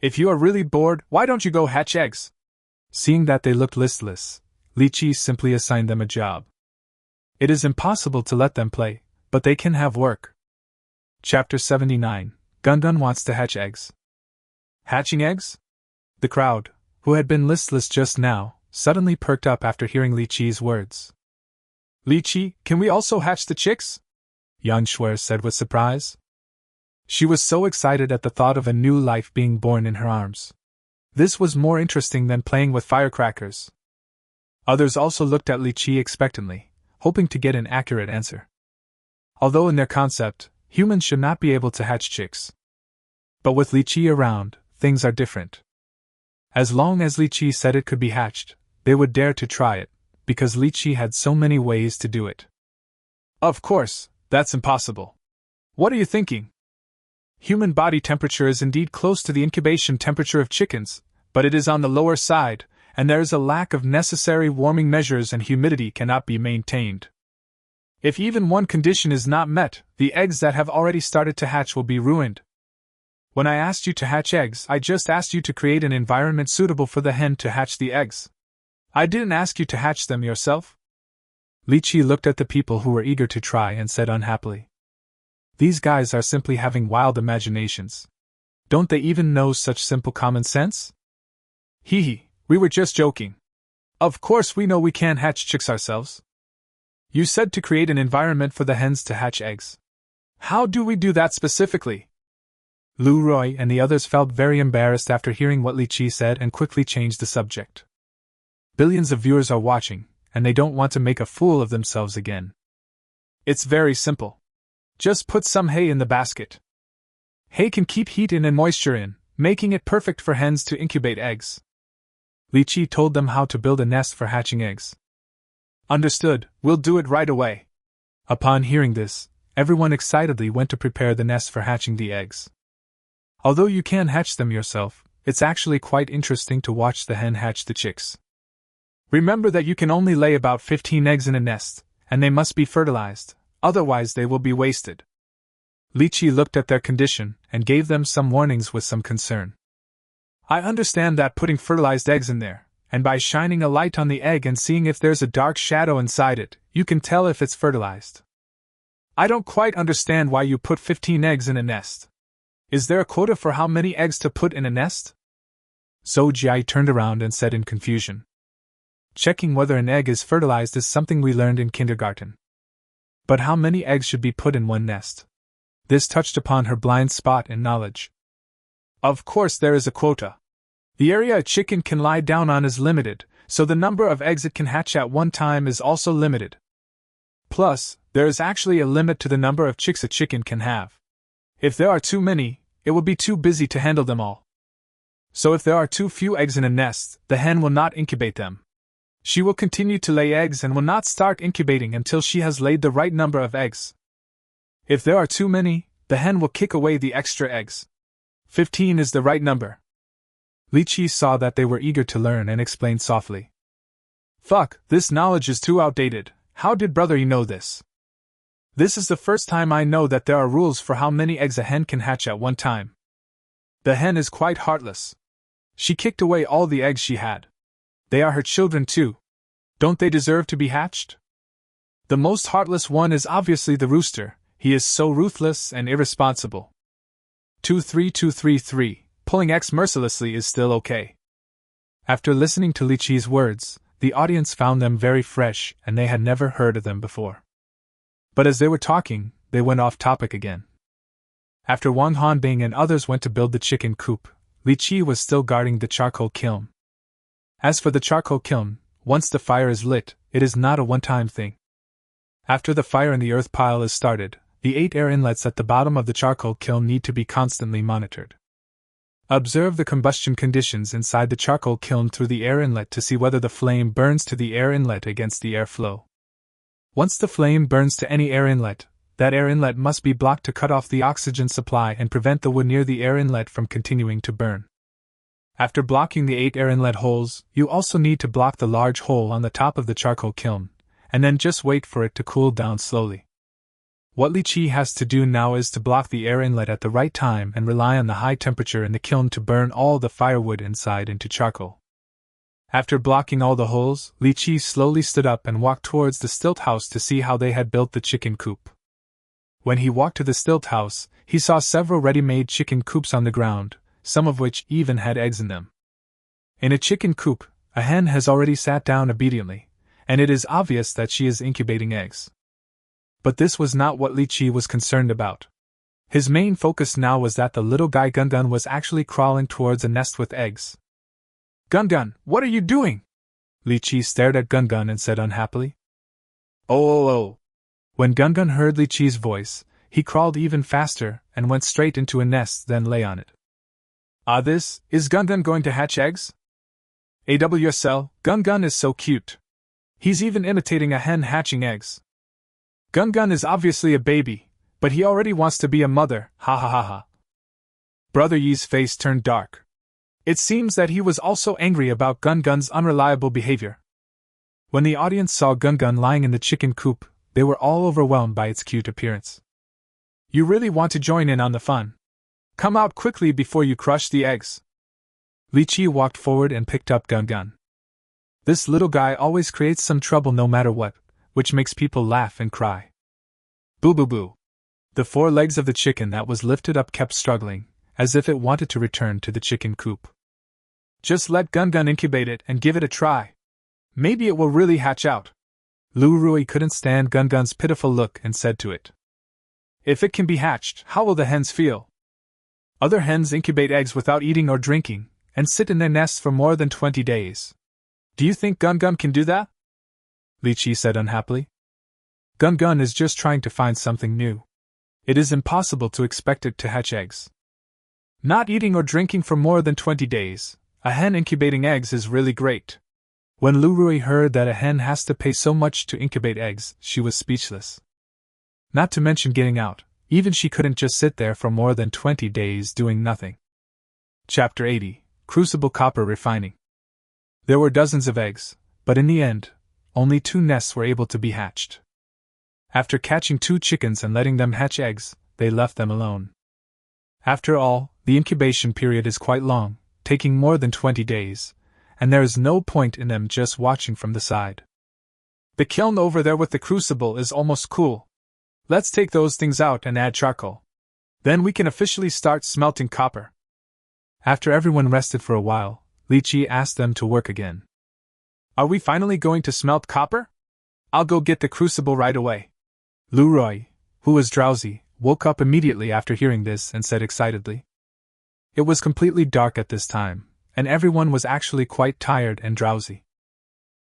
If you are really bored, why don't you go hatch eggs? Seeing that they looked listless, Li Qiyi simply assigned them a job. It is impossible to let them play, but they can have work. Chapter 79, Gundun wants to hatch eggs. Hatching eggs? The crowd, who had been listless just now, suddenly perked up after hearing Li Qiyi's words. Li Qiyi, can we also hatch the chicks? Yan Shuer said with surprise. She was so excited at the thought of a new life being born in her arms. This was more interesting than playing with firecrackers. Others also looked at Li Qiyi expectantly, hoping to get an accurate answer. Although in their concept, humans should not be able to hatch chicks. But with Li Qiyi around, things are different. As long as Li Qiyi said it could be hatched, they would dare to try it, because Li Qiyi had so many ways to do it. Of course, that's impossible. What are you thinking? Human body temperature is indeed close to the incubation temperature of chickens, but it is on the lower side, and there is a lack of necessary warming measures and humidity cannot be maintained. If even one condition is not met, the eggs that have already started to hatch will be ruined. When I asked you to hatch eggs, I just asked you to create an environment suitable for the hen to hatch the eggs. I didn't ask you to hatch them yourself." Li Qiyi looked at the people who were eager to try and said unhappily, "These guys are simply having wild imaginations. Don't they even know such simple common sense?" "Hee hee, we were just joking. Of course we know we can't hatch chicks ourselves. You said to create an environment for the hens to hatch eggs. How do we do that specifically?" Lu Roy and the others felt very embarrassed after hearing what Li Qiyi said and quickly changed the subject. Billions of viewers are watching, and they don't want to make a fool of themselves again. It's very simple. Just put some hay in the basket. Hay can keep heat in and moisture in, making it perfect for hens to incubate eggs. Li Qiyi told them how to build a nest for hatching eggs. "Understood, we'll do it right away." Upon hearing this, everyone excitedly went to prepare the nest for hatching the eggs. Although you can hatch them yourself, it's actually quite interesting to watch the hen hatch the chicks. Remember that you can only lay about 15 eggs in a nest, and they must be fertilized, otherwise they will be wasted. Li Qiyi looked at their condition and gave them some warnings with some concern. "I understand that putting fertilized eggs in there, and by shining a light on the egg and seeing if there's a dark shadow inside it, you can tell if it's fertilized. I don't quite understand why you put 15 eggs in a nest. Is there a quota for how many eggs to put in a nest?" Zhou Jia turned around and said in confusion. "Checking whether an egg is fertilized is something we learned in kindergarten. But how many eggs should be put in one nest?" This touched upon her blind spot in knowledge. "Of course there is a quota. The area a chicken can lie down on is limited, so the number of eggs it can hatch at one time is also limited. Plus, there is actually a limit to the number of chicks a chicken can have. If there are too many, it will be too busy to handle them all. So if there are too few eggs in a nest, the hen will not incubate them. She will continue to lay eggs and will not start incubating until she has laid the right number of eggs. If there are too many, the hen will kick away the extra eggs. 15 is the right number." Li Qiyi saw that they were eager to learn and explained softly. "Fuck, this knowledge is too outdated. How did brother you know this? This is the first time I know that there are rules for how many eggs a hen can hatch at one time. The hen is quite heartless. She kicked away all the eggs she had. They are her children too. Don't they deserve to be hatched? The most heartless one is obviously the rooster. He is so ruthless and irresponsible. 23233, pulling eggs mercilessly is still okay." After listening to Li Qiyi's words, the audience found them very fresh and they had never heard of them before. But as they were talking, they went off topic again. After Wang Hanbing and others went to build the chicken coop, Li Qiyi was still guarding the charcoal kiln. As for the charcoal kiln, once the fire is lit, it is not a one-time thing. After the fire in the earth pile is started, the 8 air inlets at the bottom of the charcoal kiln need to be constantly monitored. Observe the combustion conditions inside the charcoal kiln through the air inlet to see whether the flame burns to the air inlet against the airflow. Once the flame burns to any air inlet, that air inlet must be blocked to cut off the oxygen supply and prevent the wood near the air inlet from continuing to burn. After blocking the 8 air inlet holes, you also need to block the large hole on the top of the charcoal kiln, and then just wait for it to cool down slowly. What Li Qiyi has to do now is to block the air inlet at the right time and rely on the high temperature in the kiln to burn all the firewood inside into charcoal. After blocking all the holes, Li Qiyi slowly stood up and walked towards the stilt house to see how they had built the chicken coop. When he walked to the stilt house, he saw several ready-made chicken coops on the ground, some of which even had eggs in them. In a chicken coop, a hen has already sat down obediently, and it is obvious that she is incubating eggs. But this was not what Li Qiyi was concerned about. His main focus now was that the little guy Gun was actually crawling towards a nest with eggs. Gun, what are you doing?" Li Qiyi stared at Gun and said unhappily. Oh. When Gun heard Li Qiyi's voice, he crawled even faster and went straight into a nest, then lay on it. Is Gun going to hatch eggs? AWSL, Gun is so cute. He's even imitating a hen hatching eggs. Gun is obviously a baby, but he already wants to be a mother, ha ha ha ha. Brother Yi's face turned dark. It seems that he was also angry about Gun's unreliable behavior. When the audience saw Gun lying in the chicken coop, they were all overwhelmed by its cute appearance. "You really want to join in on the fun? Come out quickly before you crush the eggs. Li Qiyi walked forward and picked up Gun. This little guy always creates some trouble no matter what, which makes people laugh and cry. Boo boo boo. The 4 legs of the chicken that was lifted up kept struggling, as if it wanted to return to the chicken coop. Just let Gun incubate it and give it a try. Maybe it will really hatch out. Lu Rui couldn't stand Gun's pitiful look and said to it. If it can be hatched, how will the hens feel? Other hens incubate eggs without eating or drinking, and sit in their nests for more than 20 days. Do you think Gun can do that? Li Qiyi said unhappily. Gun is just trying to find something new. It is impossible to expect it to hatch eggs. Not eating or drinking for more than 20 days, a hen incubating eggs is really great. When Lu Rui heard that a hen has to pay so much to incubate eggs, she was speechless. Not to mention getting out, even she couldn't just sit there for more than 20 days doing nothing. Chapter 80, Crucible Copper Refining. There were dozens of eggs, but in the end, only 2 nests were able to be hatched. After catching 2 chickens and letting them hatch eggs, they left them alone. After all, the incubation period is quite long, taking more than 20 days, and there is no point in them just watching from the side. The kiln over there with the crucible is almost cool. Let's take those things out and add charcoal. Then we can officially start smelting copper. After everyone rested for a while, Li Qiyi asked them to work again. Are we finally going to smelt copper? I'll go get the crucible right away. Lu Rui, who was drowsy, woke up immediately after hearing this and said excitedly. It was completely dark at this time, and everyone was actually quite tired and drowsy.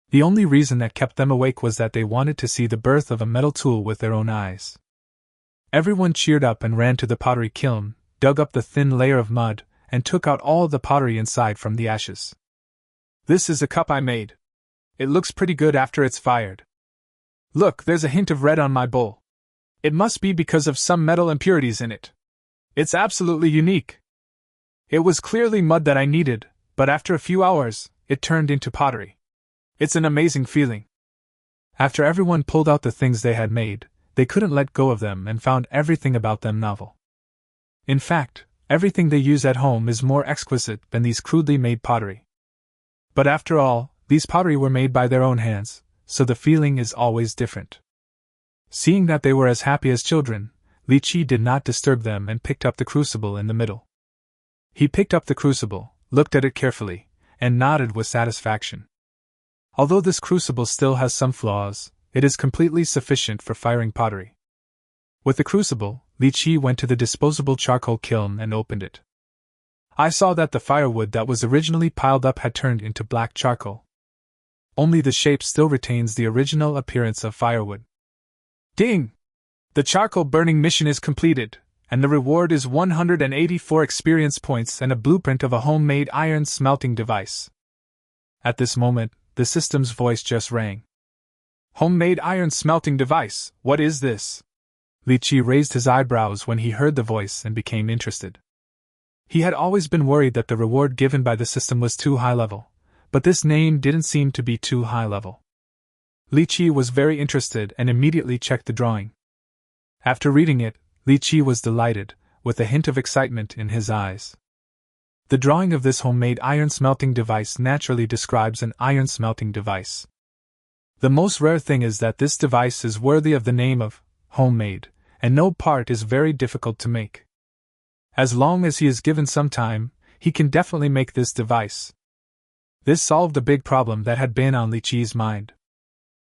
The only reason that kept them awake was that they wanted to see the birth of a metal tool with their own eyes. Everyone cheered up and ran to the pottery kiln, dug up the thin layer of mud, and took out all the pottery inside from the ashes. This is a cup I made. It looks pretty good after it's fired. Look, there's a hint of red on my bowl. It must be because of some metal impurities in it. It's absolutely unique. It was clearly mud that I needed, but after a few hours, it turned into pottery. It's an amazing feeling. After everyone pulled out the things they had made, they couldn't let go of them and found everything about them novel. In fact, everything they use at home is more exquisite than these crudely made pottery. But after all, these pottery were made by their own hands, so the feeling is always different. Seeing that they were as happy as children, Li Qiyi did not disturb them and picked up the crucible in the middle. He picked up the crucible, looked at it carefully, and nodded with satisfaction. Although this crucible still has some flaws, it is completely sufficient for firing pottery. With the crucible, Li Qiyi went to the disposable charcoal kiln and opened it. I saw that the firewood that was originally piled up had turned into black charcoal. Only the shape still retains the original appearance of firewood. Ding! The charcoal burning mission is completed, and the reward is 184 experience points and a blueprint of a homemade iron smelting device. At this moment, the system's voice just rang. Homemade iron smelting device, what is this? Li Qiyi raised his eyebrows when he heard the voice and became interested. He had always been worried that the reward given by the system was too high level, but this name didn't seem to be too high level. Li Qiyi was very interested and immediately checked the drawing. After reading it, Li Qiyi was delighted, with a hint of excitement in his eyes. The drawing of this homemade iron smelting device naturally describes an iron smelting device. The most rare thing is that this device is worthy of the name of homemade, and no part is very difficult to make. As long as he is given some time, he can definitely make this device. This solved a big problem that had been on Li Qiyi's mind.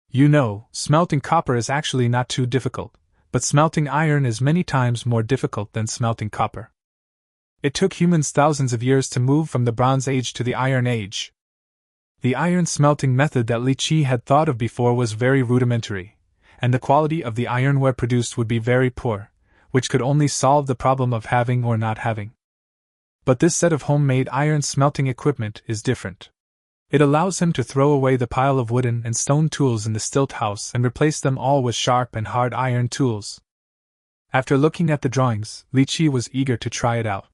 You know, smelting copper is actually not too difficult, but smelting iron is many times more difficult than smelting copper. It took humans thousands of years to move from the Bronze Age to the Iron Age. The iron smelting method that Li Qiyi had thought of before was very rudimentary, and the quality of the ironware produced would be very poor, which could only solve the problem of having or not having. But this set of homemade iron smelting equipment is different. It allows him to throw away the pile of wooden and stone tools in the stilt house and replace them all with sharp and hard iron tools. After looking at the drawings, Li Qiyi was eager to try it out.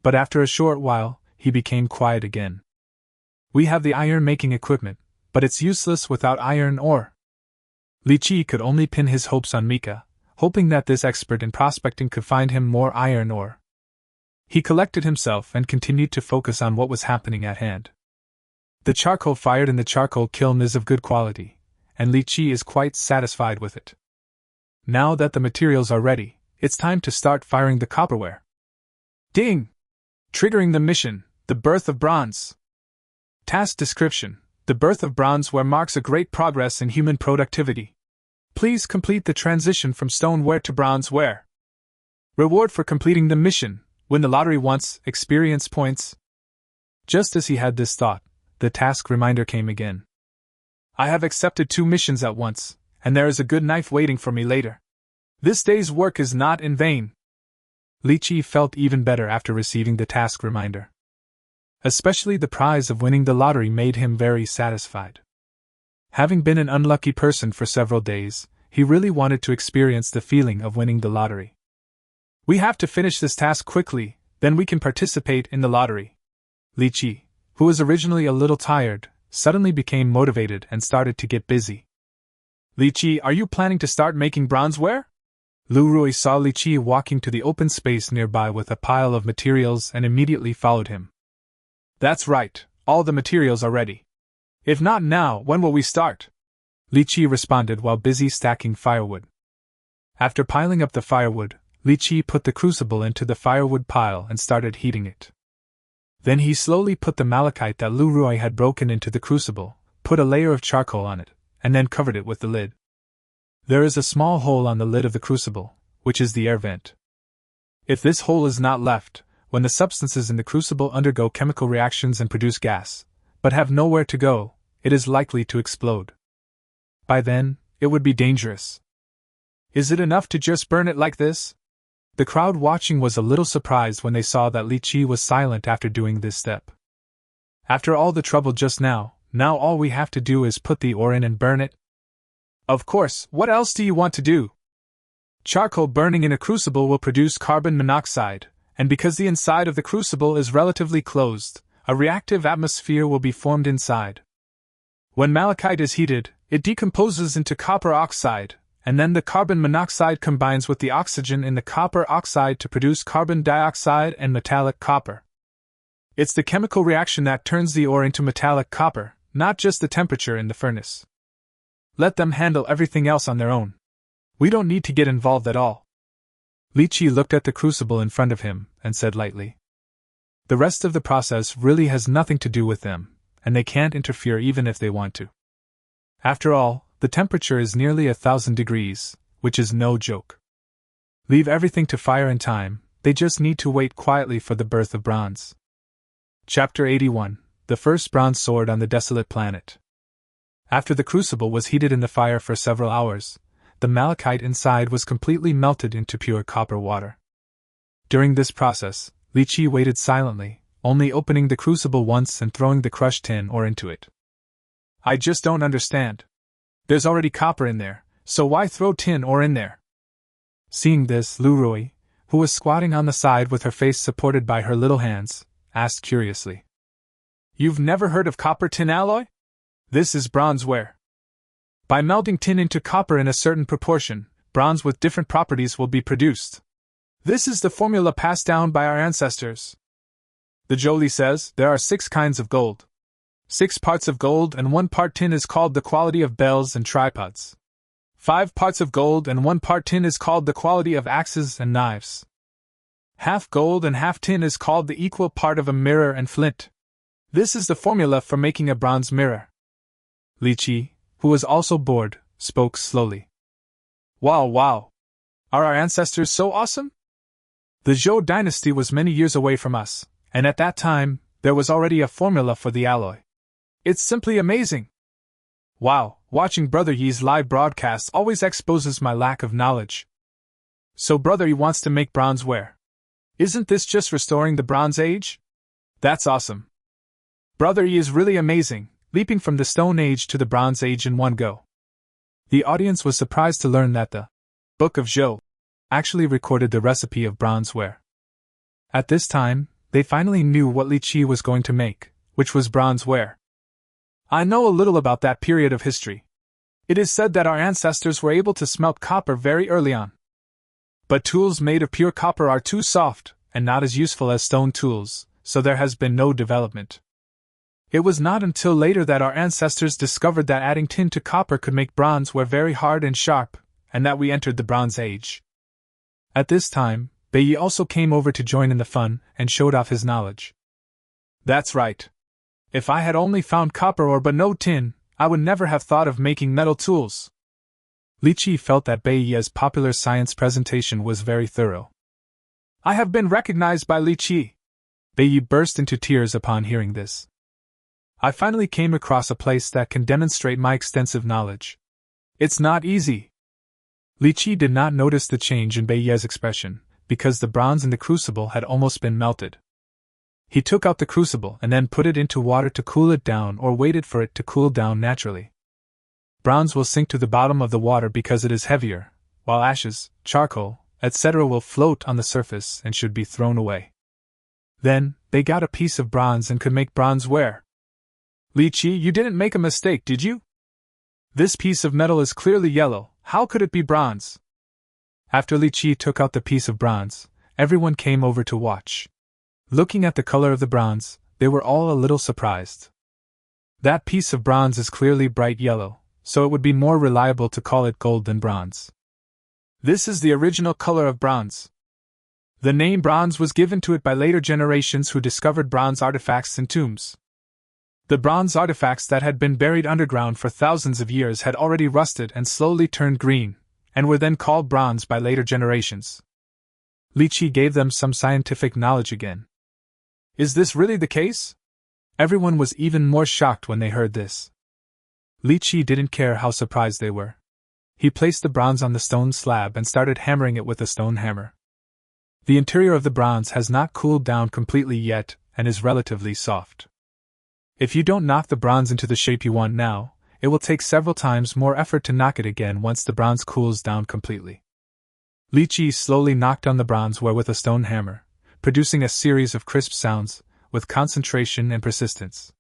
But after a short while, he became quiet again. We have the iron-making equipment, but it's useless without iron ore. Li Qiyi could only pin his hopes on Mika, hoping that this expert in prospecting could find him more iron ore. He collected himself and continued to focus on what was happening at hand. The charcoal fired in the charcoal kiln is of good quality, and Li Qiyi is quite satisfied with it. Now that the materials are ready, it's time to start firing the copperware. Ding! Triggering the mission, the birth of bronze. Task description: the birth of bronzeware marks a great progress in human productivity. Please complete the transition from stoneware to bronzeware. Reward for completing the mission: win the lottery once, experience points. Just as he had this thought, the task reminder came again. I have accepted 2 missions at once, and there is a good knife waiting for me later. This day's work is not in vain. Li Qiyi felt even better after receiving the task reminder. Especially the prize of winning the lottery made him very satisfied. Having been an unlucky person for several days, he really wanted to experience the feeling of winning the lottery. We have to finish this task quickly, then we can participate in the lottery. Li Qiyi, who was originally a little tired, suddenly became motivated and started to get busy. Li Qiyi, are you planning to start making bronzeware? Lu Rui saw Li Qiyi walking to the open space nearby with a pile of materials and immediately followed him. That's right, all the materials are ready. If not now, when will we start? Li Qiyi responded while busy stacking firewood. After piling up the firewood, Li Qiyi put the crucible into the firewood pile and started heating it. Then he slowly put the malachite that Lu Rui had broken into the crucible, put a layer of charcoal on it, and then covered it with the lid. There is a small hole on the lid of the crucible, which is the air vent. If this hole is not left, when the substances in the crucible undergo chemical reactions and produce gas, but have nowhere to go, it is likely to explode. By then, it would be dangerous. Is it enough to just burn it like this? The crowd watching was a little surprised when they saw that Li Qiyi was silent after doing this step. After all the trouble just now all we have to do is put the ore in and burn it? Of course, what else do you want to do? Charcoal burning in a crucible will produce carbon monoxide, and because the inside of the crucible is relatively closed, a reactive atmosphere will be formed inside. When malachite is heated, it decomposes into copper oxide, and then the carbon monoxide combines with the oxygen in the copper oxide to produce carbon dioxide and metallic copper. It's the chemical reaction that turns the ore into metallic copper, not just the temperature in the furnace. Let them handle everything else on their own. We don't need to get involved at all. Li Qiyi looked at the crucible in front of him and said lightly. The rest of the process really has nothing to do with them, and they can't interfere even if they want to. After all, the temperature is nearly 1,000 degrees, which is no joke. Leave everything to fire in time, they just need to wait quietly for the birth of bronze. Chapter 81: The First Bronze Sword on the Desolate Planet. After the crucible was heated in the fire for several hours, the malachite inside was completely melted into pure copper water. During this process, Li Qiyi waited silently, only opening the crucible once and throwing the crushed tin ore into it. I just don't understand. There's already copper in there, so why throw tin ore in there? Seeing this, Lu Rui, who was squatting on the side with her face supported by her little hands, asked curiously. You've never heard of copper tin alloy? This is bronzeware. By melting tin into copper in a certain proportion, bronze with different properties will be produced. This is the formula passed down by our ancestors. The Jolie says there are 6 kinds of gold. 6 parts of gold and 1 part tin is called the quality of bells and tripods. 5 parts of gold and 1 part tin is called the quality of axes and knives. Half gold and half tin is called the equal part of a mirror and flint. This is the formula for making a bronze mirror. Li Qiyi, who was also bored, spoke slowly. Wow! Are our ancestors so awesome? The Zhou dynasty was many years away from us, and at that time, there was already a formula for the alloy. It's simply amazing. Wow, watching Brother Yi's live broadcasts always exposes my lack of knowledge. So Brother Yi wants to make bronzeware. Isn't this just restoring the Bronze Age? That's awesome. Brother Yi is really amazing, leaping from the Stone Age to the Bronze Age in one go. The audience was surprised to learn that the Book of Zhou actually recorded the recipe of bronzeware. At this time, they finally knew what Li Qiyi was going to make, which was bronzeware. I know a little about that period of history. It is said that our ancestors were able to smelt copper very early on. But tools made of pure copper are too soft, and not as useful as stone tools, so there has been no development. It was not until later that our ancestors discovered that adding tin to copper could make bronze ware very hard and sharp, and that we entered the Bronze Age. At this time, Bai also came over to join in the fun and showed off his knowledge. That's right. If I had only found copper ore but no tin, I would never have thought of making metal tools. Li Qiyi felt that Bai's popular science presentation was very thorough. I have been recognized by Li Qiyi. Bai burst into tears upon hearing this. I finally came across a place that can demonstrate my extensive knowledge. It's not easy. Li Qiyi did not notice the change in Bai's expression, because the bronze in the crucible had almost been melted. He took out the crucible and then put it into water to cool it down or waited for it to cool down naturally. Bronze will sink to the bottom of the water because it is heavier, while ashes, charcoal, etc. will float on the surface and should be thrown away. Then, they got a piece of bronze and could make bronze ware. Li Qiyi, you didn't make a mistake, did you? This piece of metal is clearly yellow, how could it be bronze? After Li Qiyi took out the piece of bronze, everyone came over to watch. Looking at the color of the bronze, they were all a little surprised. That piece of bronze is clearly bright yellow, so it would be more reliable to call it gold than bronze. This is the original color of bronze. The name bronze was given to it by later generations who discovered bronze artifacts in tombs. The bronze artifacts that had been buried underground for thousands of years had already rusted and slowly turned green, and were then called bronze by later generations. Li Qiyi gave them some scientific knowledge again. Is this really the case? Everyone was even more shocked when they heard this. Li Qiyi didn't care how surprised they were. He placed the bronze on the stone slab and started hammering it with a stone hammer. The interior of the bronze has not cooled down completely yet and is relatively soft. If you don't knock the bronze into the shape you want now, it will take several times more effort to knock it again once the bronze cools down completely. Li Qiyi slowly knocked on the bronze ware with a stone hammer, producing a series of crisp sounds, with concentration and persistence.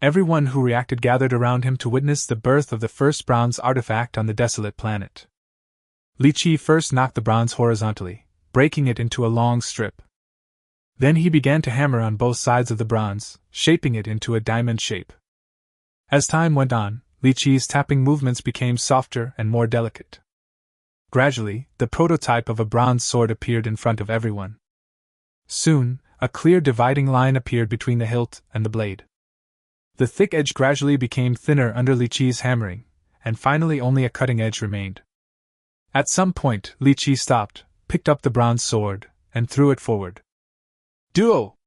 Everyone who reacted gathered around him to witness the birth of the first bronze artifact on the desolate planet. Li Qiyi first knocked the bronze horizontally, breaking it into a long strip. Then he began to hammer on both sides of the bronze, shaping it into a diamond shape. As time went on, Li Qiyi's tapping movements became softer and more delicate. Gradually, the prototype of a bronze sword appeared in front of everyone. Soon, a clear dividing line appeared between the hilt and the blade. The thick edge gradually became thinner under Li Qiyi's hammering, and finally only a cutting edge remained. At some point, Li Qiyi stopped, picked up the bronze sword, and threw it forward. Duo!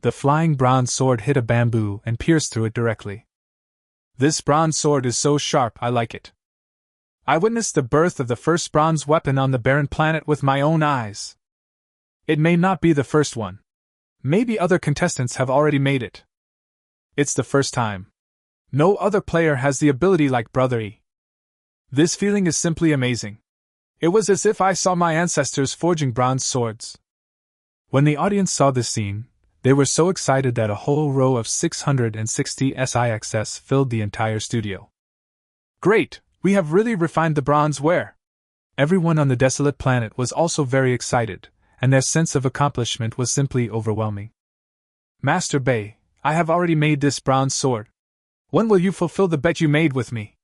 The flying bronze sword hit a bamboo and pierced through it directly. This bronze sword is so sharp, I like it. I witnessed the birth of the first bronze weapon on the barren planet with my own eyes. It may not be the first one. Maybe other contestants have already made it. It's the first time. No other player has the ability like Brother E. This feeling is simply amazing. It was as if I saw my ancestors forging bronze swords. When the audience saw this scene, they were so excited that a whole row of 660 SIXS filled the entire studio. Great! We have really refined the bronze ware! Everyone on the desolate planet was also very excited, and their sense of accomplishment was simply overwhelming. Master Bai, I have already made this bronze sword. When will you fulfill the bet you made with me?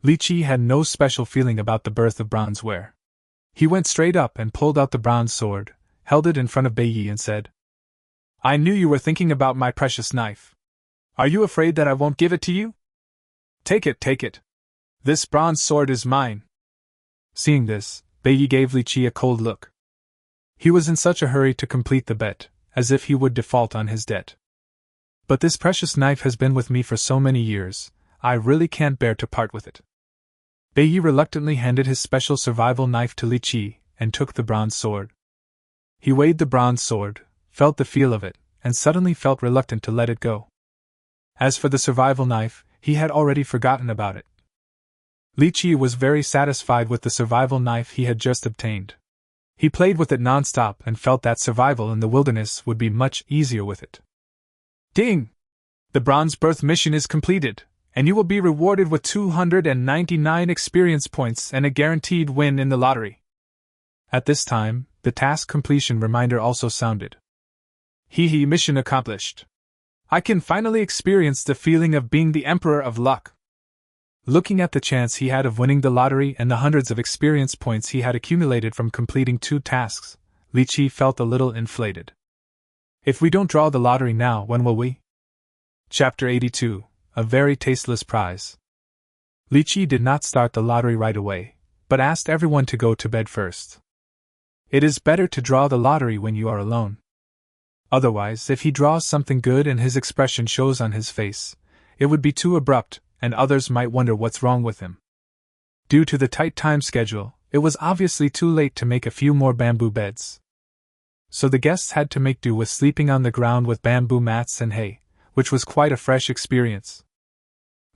Li Qiyi had no special feeling about the birth of bronze ware. He went straight up and pulled out the bronze sword, held it in front of Bai and said, I knew you were thinking about my precious knife. Are you afraid that I won't give it to you? Take it, take it. This bronze sword is mine. Seeing this, Bai gave Li Qiyi a cold look. He was in such a hurry to complete the bet, as if he would default on his debt. But this precious knife has been with me for so many years, I really can't bear to part with it. Bai reluctantly handed his special survival knife to Li Qiyi, and took the bronze sword. He weighed the bronze sword, felt the feel of it, and suddenly felt reluctant to let it go. As for the survival knife, he had already forgotten about it. Li Qiyi was very satisfied with the survival knife he had just obtained. He played with it non-stop and felt that survival in the wilderness would be much easier with it. Ding! The bronze birth mission is completed, and you will be rewarded with 299 experience points and a guaranteed win in the lottery. At this time, the task completion reminder also sounded. Hee, mission accomplished. I can finally experience the feeling of being the emperor of luck. Looking at the chance he had of winning the lottery and the hundreds of experience points he had accumulated from completing 2 tasks, Li Qiyi felt a little inflated. If we don't draw the lottery now, when will we? Chapter 82, A Very Tasteless Prize. Li Qiyi did not start the lottery right away, but asked everyone to go to bed first. It is better to draw the lottery when you are alone. Otherwise, if he draws something good and his expression shows on his face, it would be too abrupt, and others might wonder what's wrong with him. Due to the tight time schedule, it was obviously too late to make a few more bamboo beds. So the guests had to make do with sleeping on the ground with bamboo mats and hay, which was quite a fresh experience.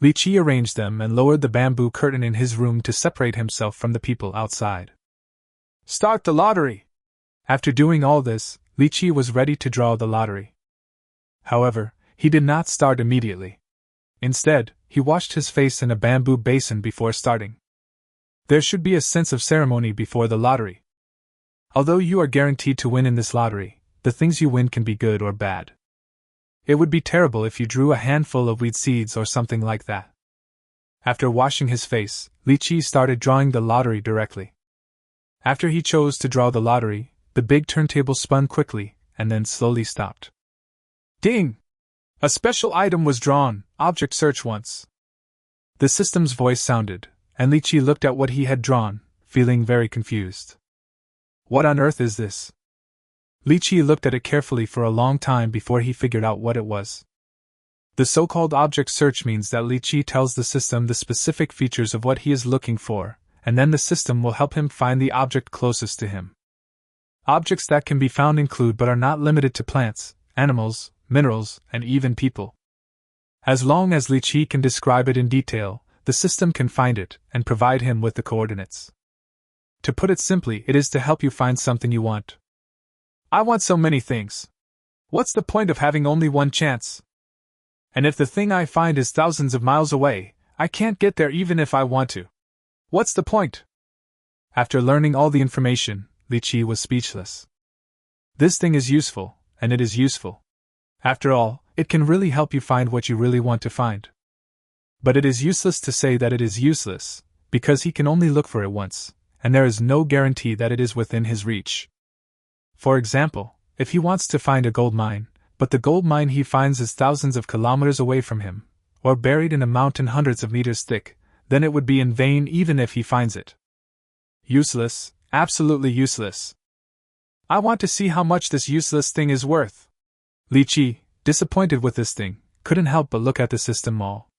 Li Qiyi arranged them and lowered the bamboo curtain in his room to separate himself from the people outside. Start the lottery! After doing all this, Li Qiyi was ready to draw the lottery. However, he did not start immediately. Instead, he washed his face in a bamboo basin before starting. There should be a sense of ceremony before the lottery. Although you are guaranteed to win in this lottery, the things you win can be good or bad. It would be terrible if you drew a handful of weed seeds or something like that. After washing his face, Li Qiyi started drawing the lottery directly. After he chose to draw the lottery, the big turntable spun quickly, and then slowly stopped. Ding! A special item was drawn, object search once. The system's voice sounded, and Li Qiyi looked at what he had drawn, feeling very confused. What on earth is this? Li Qiyi looked at it carefully for a long time before he figured out what it was. The so-called object search means that Li Qiyi tells the system the specific features of what he is looking for, and then the system will help him find the object closest to him. Objects that can be found include but are not limited to plants, animals, minerals, and even people. As long as Li Qiyi can describe it in detail, the system can find it and provide him with the coordinates. To put it simply, it is to help you find something you want. I want so many things. What's the point of having only one chance? And if the thing I find is thousands of miles away, I can't get there even if I want to. What's the point? After learning all the information, Li Qiyi was speechless. This thing is useful, and it is useful. After all, it can really help you find what you really want to find. But it is useless to say that it is useless, because he can only look for it once, and there is no guarantee that it is within his reach. For example, if he wants to find a gold mine, but the gold mine he finds is thousands of kilometers away from him, or buried in a mountain hundreds of meters thick, then it would be in vain even if he finds it. Useless, absolutely useless. I want to see how much this useless thing is worth. Li Qiyi, disappointed with this thing, couldn't help but look at the system mall.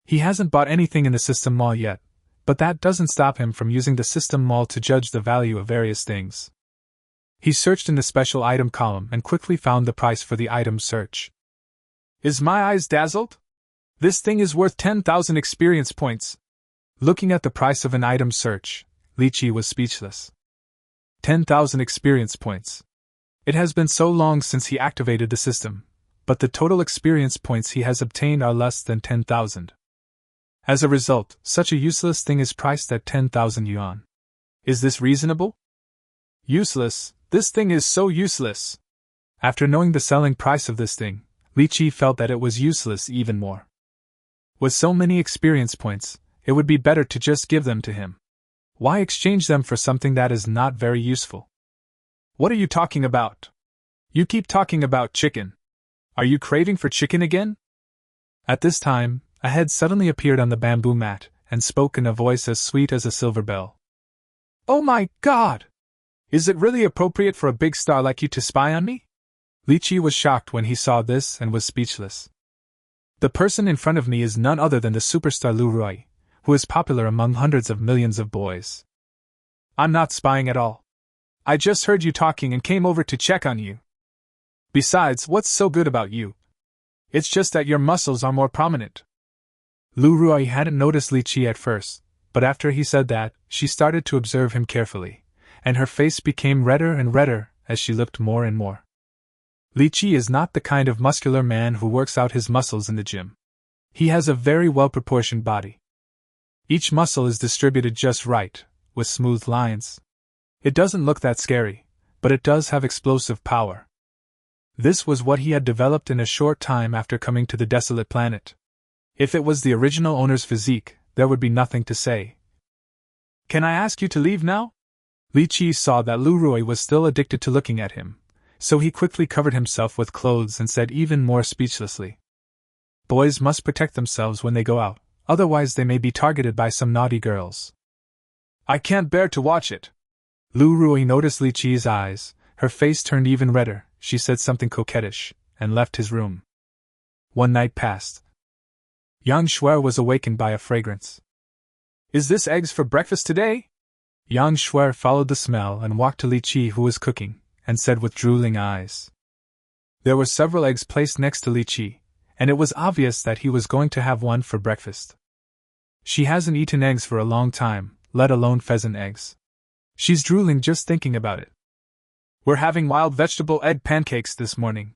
He hasn't bought anything in the system mall yet, but that doesn't stop him from using the system mall to judge the value of various things. He searched in the special item column and quickly found the price for the item search. Is my eyes dazzled? This thing is worth 10,000 experience points. Looking at the price of an item search, Li Qiyi was speechless. 10,000 experience points. It has been so long since he activated the system, but the total experience points he has obtained are less than 10,000. As a result, such a useless thing is priced at 10,000 yuan. Is this reasonable? Useless, this thing is so useless. After knowing the selling price of this thing, Li Qiyi felt that it was useless even more. With so many experience points, it would be better to just give them to him. Why exchange them for something that is not very useful? What are you talking about? You keep talking about chicken. Are you craving for chicken again? At this time, a head suddenly appeared on the bamboo mat, and spoke in a voice as sweet as a silver bell. Oh my God! Is it really appropriate for a big star like you to spy on me? Li Qiyi was shocked when he saw this and was speechless. The person in front of me is none other than the superstar Li Qiyi, who is popular among hundreds of millions of boys. I'm not spying at all. I just heard you talking and came over to check on you. Besides, what's so good about you? It's just that your muscles are more prominent. Li Qiyi hadn't noticed Li Qiyi at first, but after he said that, she started to observe him carefully, and her face became redder and redder as she looked more and more. Li Qiyi is not the kind of muscular man who works out his muscles in the gym. He has a very well-proportioned body. Each muscle is distributed just right, with smooth lines. It doesn't look that scary, but it does have explosive power. This was what he had developed in a short time after coming to the desolate planet. If it was the original owner's physique, there would be nothing to say. Can I ask you to leave now? Li Qiyi saw that Lu Rui was still addicted to looking at him, so he quickly covered himself with clothes and said even more speechlessly, "Boys must protect themselves when they go out, otherwise they may be targeted by some naughty girls." "I can't bear to watch it." Lu Rui noticed Li Qiyi's eyes, her face turned even redder, she said something coquettish, and left his room. One night passed. Yang Shuer was awakened by a fragrance. "Is this eggs for breakfast today?" Yang Shuer followed the smell and walked to Li Qiyi, who was cooking, and said with drooling eyes. There were several eggs placed next to Li Qiyi, and it was obvious that he was going to have one for breakfast. She hasn't eaten eggs for a long time, let alone pheasant eggs. She's drooling just thinking about it. "We're having wild vegetable egg pancakes this morning."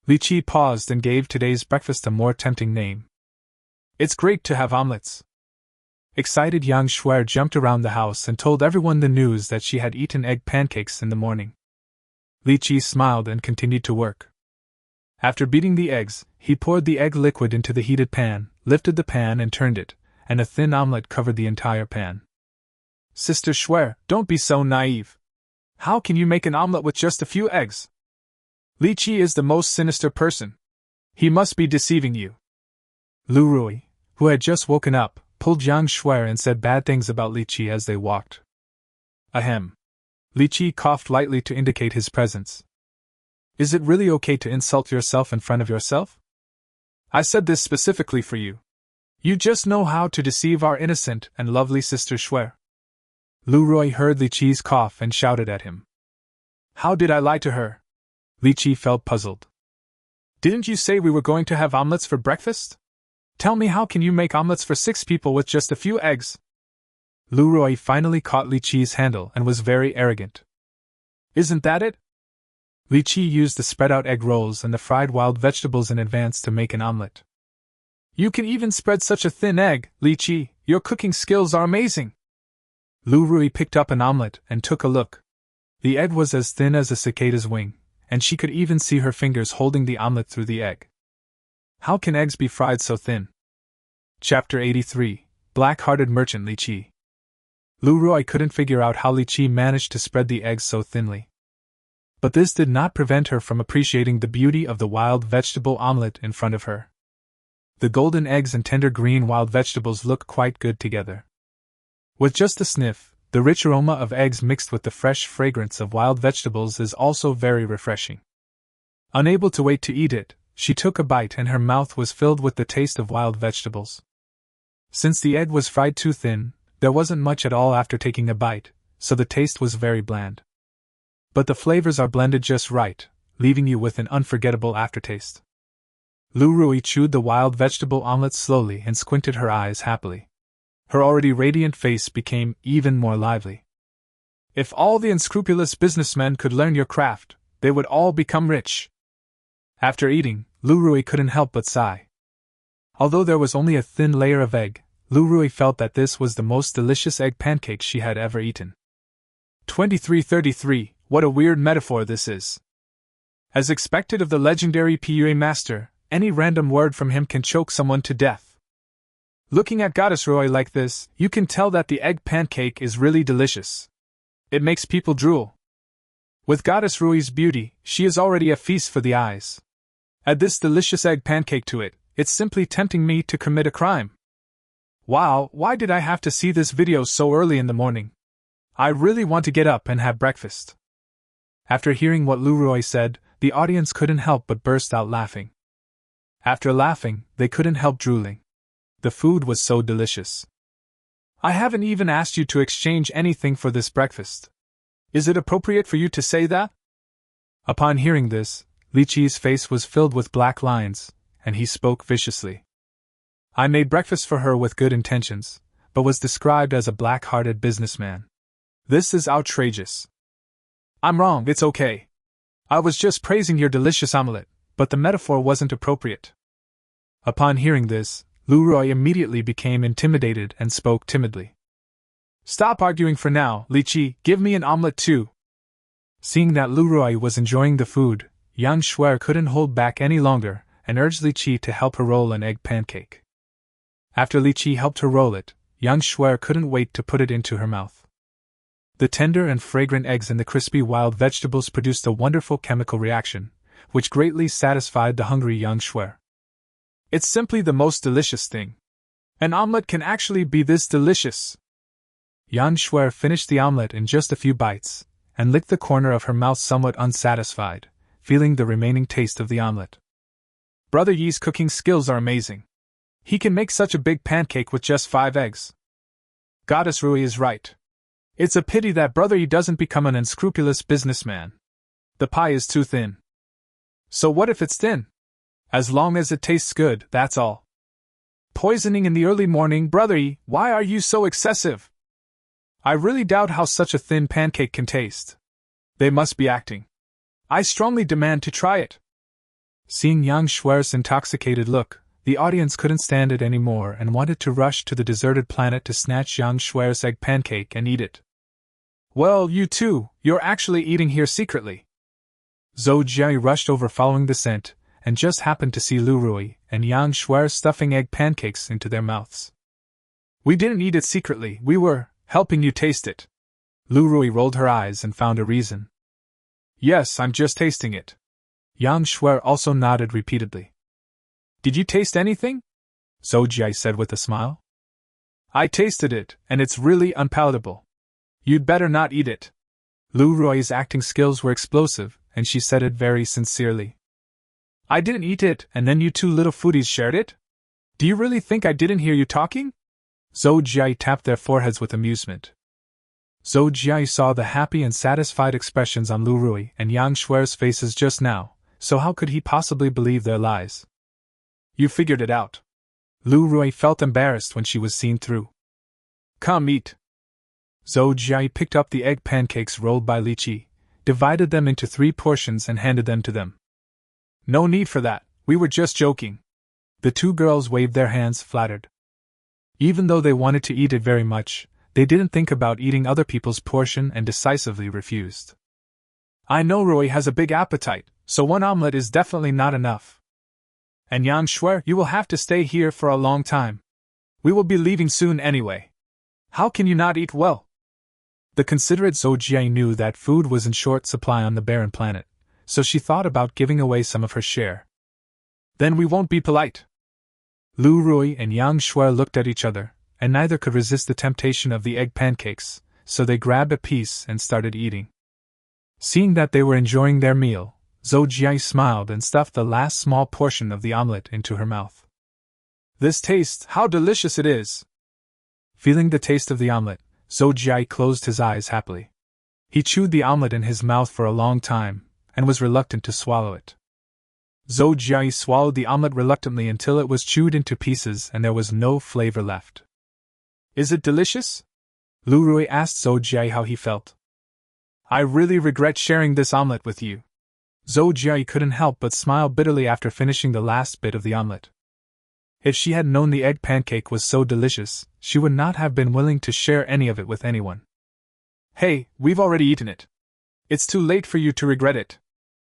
Li Qiyi paused and gave today's breakfast a more tempting name. "It's great to have omelets." Excited Yang Shuer jumped around the house and told everyone the news that she had eaten egg pancakes in the morning. Li Qiyi smiled and continued to work. After beating the eggs, he poured the egg liquid into the heated pan, lifted the pan and turned it, and a thin omelette covered the entire pan. "Sister Shuer, don't be so naive. How can you make an omelette with just a few eggs? Li Qiyi is the most sinister person. He must be deceiving you." Lu Rui, who had just woken up, pulled Yang Shuer and said bad things about Li Qiyi as they walked. Ahem. Li Qiyi coughed lightly to indicate his presence. "Is it really okay to insult yourself in front of yourself? I said this specifically for you. You just know how to deceive our innocent and lovely sister Shuer." Lu Rui heard Li Qiyi's cough and shouted at him. "How did I lie to her?" Li Qiyi felt puzzled. "Didn't you say we were going to have omelets for breakfast? Tell me, how can you make omelets for 6 people with just a few eggs?" Lu Rui finally caught Li Qiyi's handle and was very arrogant. "Isn't that it?" Li Qiyi used the spread-out egg rolls and the fried wild vegetables in advance to make an omelet. "You can even spread such a thin egg, Li Qiyi. Your cooking skills are amazing." Lu Rui picked up an omelet and took a look. The egg was as thin as a cicada's wing, and she could even see her fingers holding the omelet through the egg. How can eggs be fried so thin? Chapter 83, Black-Hearted Merchant Li Qiyi. Lu Rui couldn't figure out how Li Qiyi managed to spread the eggs so thinly. But this did not prevent her from appreciating the beauty of the wild vegetable omelet in front of her. The golden eggs and tender green wild vegetables looked quite good together. With just a sniff, the rich aroma of eggs mixed with the fresh fragrance of wild vegetables is also very refreshing. Unable to wait to eat it, she took a bite and her mouth was filled with the taste of wild vegetables. Since the egg was fried too thin, there wasn't much at all after taking a bite, so the taste was very bland. But the flavors are blended just right, leaving you with an unforgettable aftertaste. Lu Rui chewed the wild vegetable omelet slowly and squinted her eyes happily. Her already radiant face became even more lively. "If all the unscrupulous businessmen could learn your craft, they would all become rich." After eating, Lu Rui couldn't help but sigh. Although there was only a thin layer of egg, Lu Rui felt that this was the most delicious egg pancake she had ever eaten. 2333, what a weird metaphor this is. As expected of the legendary Piyue master, any random word from him can choke someone to death. Looking at Goddess Rui like this, you can tell that the egg pancake is really delicious. It makes people drool. With Goddess Rui's beauty, she is already a feast for the eyes. Add this delicious egg pancake to it, it's simply tempting me to commit a crime. Wow, why did I have to see this video so early in the morning? I really want to get up and have breakfast. After hearing what Lu Rui said, the audience couldn't help but burst out laughing. After laughing, they couldn't help drooling. The food was so delicious. "I haven't even asked you to exchange anything for this breakfast. Is it appropriate for you to say that?" Upon hearing this, Li Qiyi's face was filled with black lines, and he spoke viciously. "I made breakfast for her with good intentions, but was described as a black-hearted businessman. This is outrageous." "I'm wrong, it's okay. I was just praising your delicious omelette, but the metaphor wasn't appropriate." Upon hearing this, Lu Rui immediately became intimidated and spoke timidly. Stop arguing for now, Li Qiyi, give me an omelette too. Seeing that Lu Ruoyi was enjoying the food, Yang Shuer couldn't hold back any longer and urged Li Qiyi to help her roll an egg pancake. After Li Qiyi helped her roll it, Yang Shuer couldn't wait to put it into her mouth. The tender and fragrant eggs and the crispy wild vegetables produced a wonderful chemical reaction, which greatly satisfied the hungry Yang Shuer. It's simply the most delicious thing. An omelette can actually be this delicious. Yang Shuer finished the omelette in just a few bites, and licked the corner of her mouth somewhat unsatisfied, feeling the remaining taste of the omelette. Brother Yi's cooking skills are amazing. He can make such a big pancake with just 5 eggs. Goddess Rui is right. It's a pity that Brother Yi doesn't become an unscrupulous businessman. The pie is too thin. So what if it's thin? As long as it tastes good, that's all. Poisoning in the early morning, Brother Yi, why are you so excessive? I really doubt how such a thin pancake can taste. They must be acting. I strongly demand to try it. Seeing Yang Shuer's intoxicated look, the audience couldn't stand it anymore and wanted to rush to the deserted planet to snatch Yang Shuer's egg pancake and eat it. Well, you too, you're actually eating here secretly. Zhou Jia rushed over following the scent, and just happened to see Lu Ruoyi and Yang Shuer stuffing egg pancakes into their mouths. We didn't eat it secretly, we were helping you taste it. Lu Ruoyi rolled her eyes and found a reason. Yes, I'm just tasting it. Yang Shuer also nodded repeatedly. Did you taste anything? Zhou Jia said with a smile. I tasted it, and it's really unpalatable. You'd better not eat it. Lu Ruoyi's acting skills were explosive, and she said it very sincerely. I didn't eat it, and then you two little foodies shared it? Do you really think I didn't hear you talking? Zhou Jia tapped their foreheads with amusement. Zhou Jia saw the happy and satisfied expressions on Lu Ruoyi and Yang Shuer's faces just now, so how could he possibly believe their lies? You figured it out. Lu Ruoyi felt embarrassed when she was seen through. Come eat. Zhou Jia picked up the egg pancakes rolled by Li Qiyi, divided them into 3 portions and handed them to them. No need for that, we were just joking. The 2 girls waved their hands flattered. Even though they wanted to eat it very much, they didn't think about eating other people's portion and decisively refused. I know Ruoyi has a big appetite, so 1 omelette is definitely not enough. And Yang Shuer, you will have to stay here for a long time. We will be leaving soon anyway. How can you not eat well? The considerate Zhou Jia knew that food was in short supply on the barren planet, so she thought about giving away some of her share. Then we won't be polite. Lu Ruoyi and Yang Shuer looked at each other, and neither could resist the temptation of the egg pancakes, so they grabbed a piece and started eating. Seeing that they were enjoying their meal, Zhou Jia smiled and stuffed the last small portion of the omelette into her mouth. This tastes, how delicious it is! Feeling the taste of the omelette, Zhou Jia closed his eyes happily. He chewed the omelette in his mouth for a long time, and was reluctant to swallow it. Zhou Jia swallowed the omelette reluctantly until it was chewed into pieces and there was no flavor left. Is it delicious? Lu Ruoyi asked Zhou Jia how he felt. I really regret sharing this omelette with you. Zhou Jia couldn't help but smile bitterly after finishing the last bit of the omelette. If she had known the egg pancake was so delicious, she would not have been willing to share any of it with anyone. Hey, we've already eaten it. It's too late for you to regret it.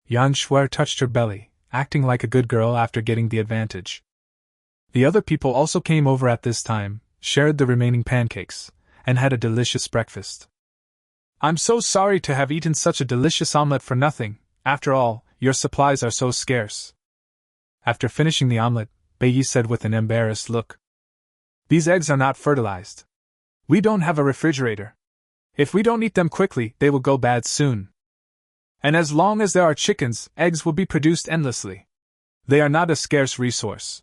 Yang Shuer touched her belly, acting like a good girl after getting the advantage. The other people also came over at this time, shared the remaining pancakes, and had a delicious breakfast. I'm so sorry to have eaten such a delicious omelette for nothing. After all, your supplies are so scarce. After finishing the omelette, Bei Yi said with an embarrassed look. These eggs are not fertilized. We don't have a refrigerator. If we don't eat them quickly, they will go bad soon. And as long as there are chickens, eggs will be produced endlessly. They are not a scarce resource.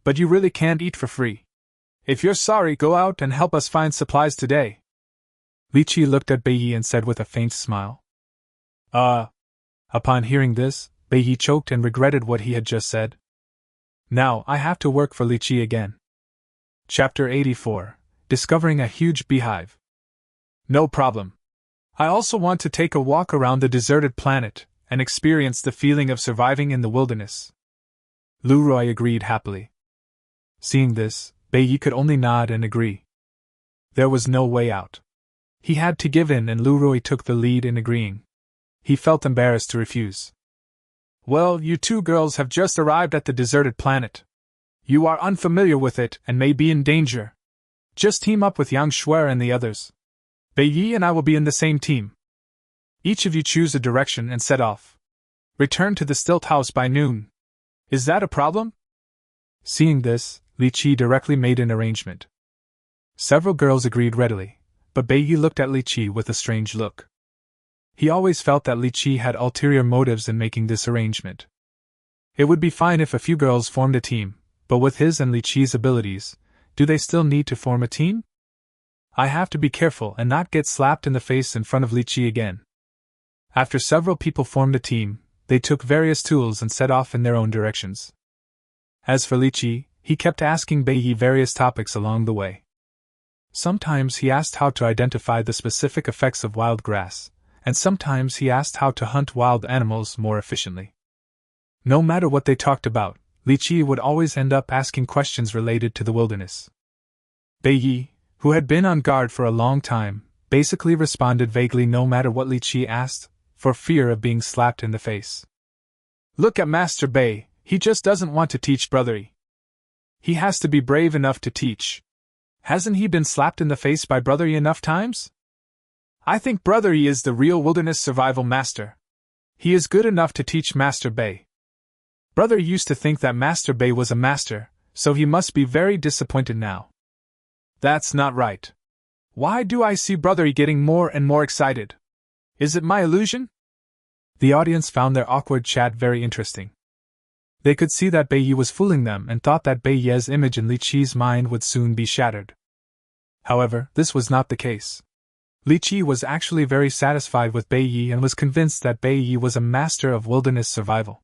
But you really can't eat for free. If you're sorry, go out and help us find supplies today. Li Qiyi looked at Bei Yi and said with a faint smile. Upon hearing this, Bei Yi choked and regretted what he had just said. Now I have to work for Li Qiyi again. Chapter 84, Discovering a Huge Beehive. No problem. I also want to take a walk around the deserted planet and experience the feeling of surviving in the wilderness. Lu Ruoyi agreed happily. Seeing this, Bei Yi could only nod and agree. There was no way out. He had to give in, and Leroy took the lead in agreeing. He felt embarrassed to refuse. Well, you two girls have just arrived at the deserted planet. You are unfamiliar with it and may be in danger. Just team up with Yang Shuer and the others. Bei Yi and I will be in the same team. Each of you choose a direction and set off. Return to the stilt house by noon. Is that a problem? Seeing this, Li Qiyi directly made an arrangement. Several girls agreed readily, but Bei Yi looked at Li Qiyi with a strange look. He always felt that Li Qiyi had ulterior motives in making this arrangement. It would be fine if a few girls formed a team, but with his and Li Qiyi's abilities, do they still need to form a team? I have to be careful and not get slapped in the face in front of Li Qiyi again. After several people formed a team, they took various tools and set off in their own directions. As for Li Qiyi, he kept asking Bei Yi various topics along the way. Sometimes he asked how to identify the specific effects of wild grass, and sometimes he asked how to hunt wild animals more efficiently. No matter what they talked about, Li Qiyi would always end up asking questions related to the wilderness. Bei Yi, who had been on guard for a long time, basically responded vaguely no matter what Li Qiyi asked, for fear of being slapped in the face. Look at Master Bei, he just doesn't want to teach Brother Yi. He has to be brave enough to teach. Hasn't he been slapped in the face by Brother Yi enough times? I think Brother Yi is the real wilderness survival master. He is good enough to teach Master Bei. Brother Yi used to think that Master Bei was a master, so he must be very disappointed now. That's not right. Why do I see Brother Yi getting more and more excited? Is it my illusion? The audience found their awkward chat very interesting. They could see that Bei Yi was fooling them and thought that Bei Yi's image in Li Qiyi's mind would soon be shattered. However, this was not the case. Li Qiyi was actually very satisfied with Bei Yi and was convinced that Bei Yi was a master of wilderness survival.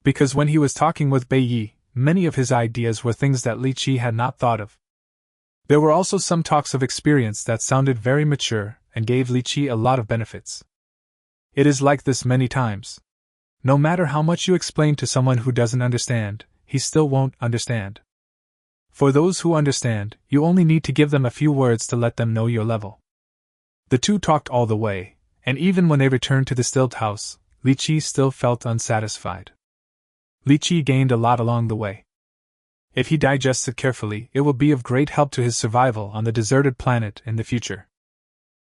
Because when he was talking with Bei Yi, many of his ideas were things that Li Qiyi had not thought of. There were also some talks of experience that sounded very mature and gave Li Qiyi a lot of benefits. It is like this many times. No matter how much you explain to someone who doesn't understand, he still won't understand. For those who understand, you only need to give them a few words to let them know your level. The two talked all the way, and even when they returned to the stilt house, Li Qiyi still felt unsatisfied. Li Qiyi gained a lot along the way. If he digests it carefully, it will be of great help to his survival on the deserted planet in the future.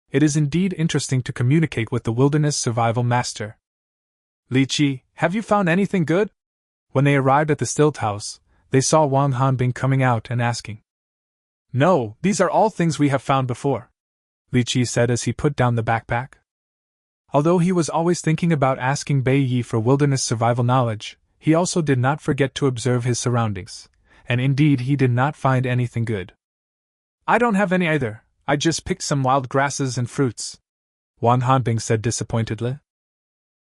It is indeed interesting to communicate with the wilderness survival master. Li Qiyi, have you found anything good? When they arrived at the stilt house, they saw Wang Hanbing coming out and asking. No, these are all things we have found before, Li Qiyi said as he put down the backpack. Although he was always thinking about asking Bei Yi for wilderness survival knowledge, he also did not forget to observe his surroundings, and indeed he did not find anything good. I don't have any either, I just picked some wild grasses and fruits, Wang Hanbing said disappointedly.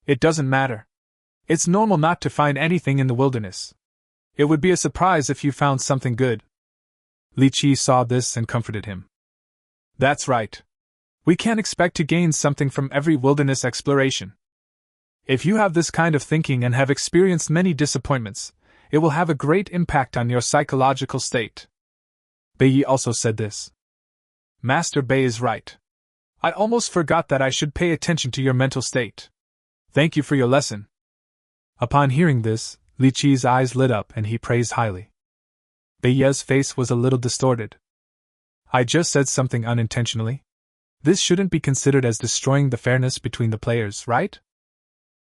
It doesn't matter. It's normal not to find anything in the wilderness. It would be a surprise if you found something good. Li Qiyi saw this and comforted him. That's right. We can't expect to gain something from every wilderness exploration. If you have this kind of thinking and have experienced many disappointments, it will have a great impact on your psychological state. Bei Yi also said this. Master Bei is right. I almost forgot that I should pay attention to your mental state. Thank you for your lesson. Upon hearing this, Li Qiyi's eyes lit up and he praised highly. Bei Yi's face was a little distorted. I just said something unintentionally. This shouldn't be considered as destroying the fairness between the players, right?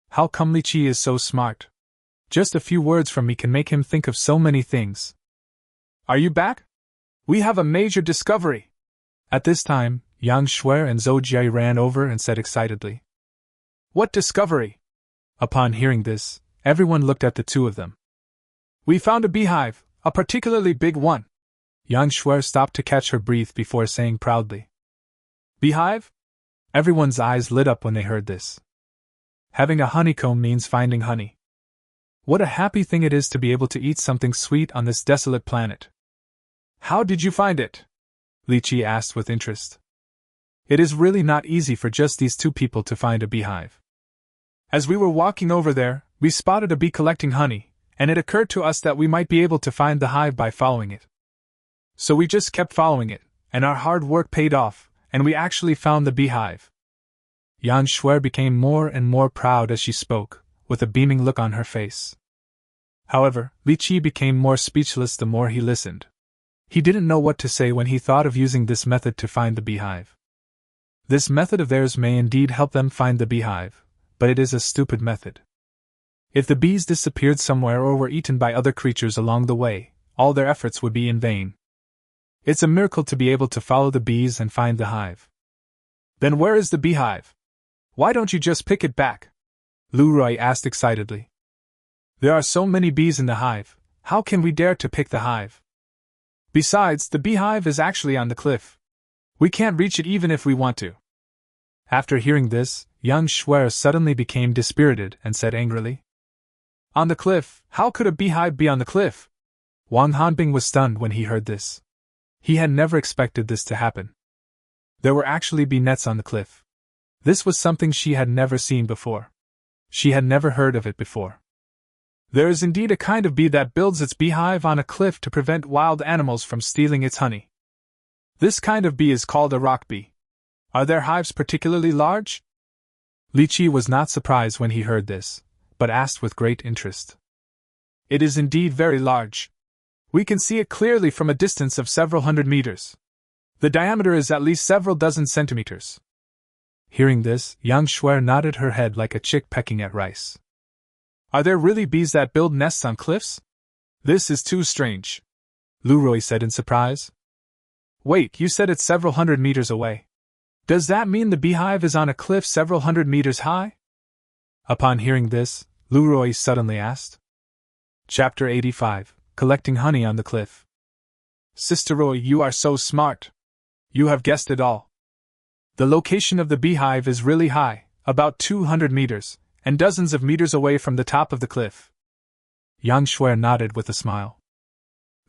How come Li Qiyi is so smart? Just a few words from me can make him think of so many things. Are you back? We have a major discovery. At this time, Yang Shuer and Zhou Jie ran over and said excitedly. What discovery? Upon hearing this, everyone looked at the two of them. We found a beehive, a particularly big one. Yang Shuer stopped to catch her breath before saying proudly. Beehive? Everyone's eyes lit up when they heard this. Having a honeycomb means finding honey. What a happy thing it is to be able to eat something sweet on this desolate planet. How did you find it? Li Qiyi asked with interest. It is really not easy for just these two people to find a beehive. As we were walking over there, we spotted a bee collecting honey, and it occurred to us that we might be able to find the hive by following it. So we just kept following it, And our hard work paid off, and we actually found the beehive. Yan Shuer became more and more proud as she spoke, with a beaming look on her face. However, Li Qiyi became more speechless the more he listened. He didn't know what to say when he thought of using this method to find the beehive. This method of theirs may indeed help them find the beehive, but it is a stupid method. If the bees disappeared somewhere or were eaten by other creatures along the way, all their efforts would be in vain. It's a miracle to be able to follow the bees and find the hive. Then where is the beehive? Why don't you just pick it back? Lu Rui asked excitedly. There are so many bees in the hive, how can we dare to pick the hive? Besides, the beehive is actually on the cliff. We can't reach it even if we want to. After hearing this, Yang Shuer suddenly became dispirited and said angrily, On the cliff? How could a beehive be on the cliff? Wang Hanbing was stunned when he heard this. He had never expected this to happen. There were actually bee nets on the cliff. This was something she had never seen before. She had never heard of it before. There is indeed a kind of bee that builds its beehive on a cliff to prevent wild animals from stealing its honey. This kind of bee is called a rock bee. Are their hives particularly large? Li Qiyi was not surprised when he heard this, but asked with great interest. It is indeed very large. We can see it clearly from a distance of several hundred meters. The diameter is at least several dozen centimeters. Hearing this, Yang Shuer nodded her head like a chick pecking at rice. Are there really bees that build nests on cliffs? This is too strange. Lu Rui said in surprise. Wait, you said it's several hundred meters away. Does that mean the beehive is on a cliff several hundred meters high? Upon hearing this, Lu Rui suddenly asked. Chapter 85, Collecting Honey on the Cliff. Sister Rui, you are so smart. You have guessed it all. The location of the beehive is really high, about 200 meters, and dozens of meters away from the top of the cliff. Yang Shuer nodded with a smile.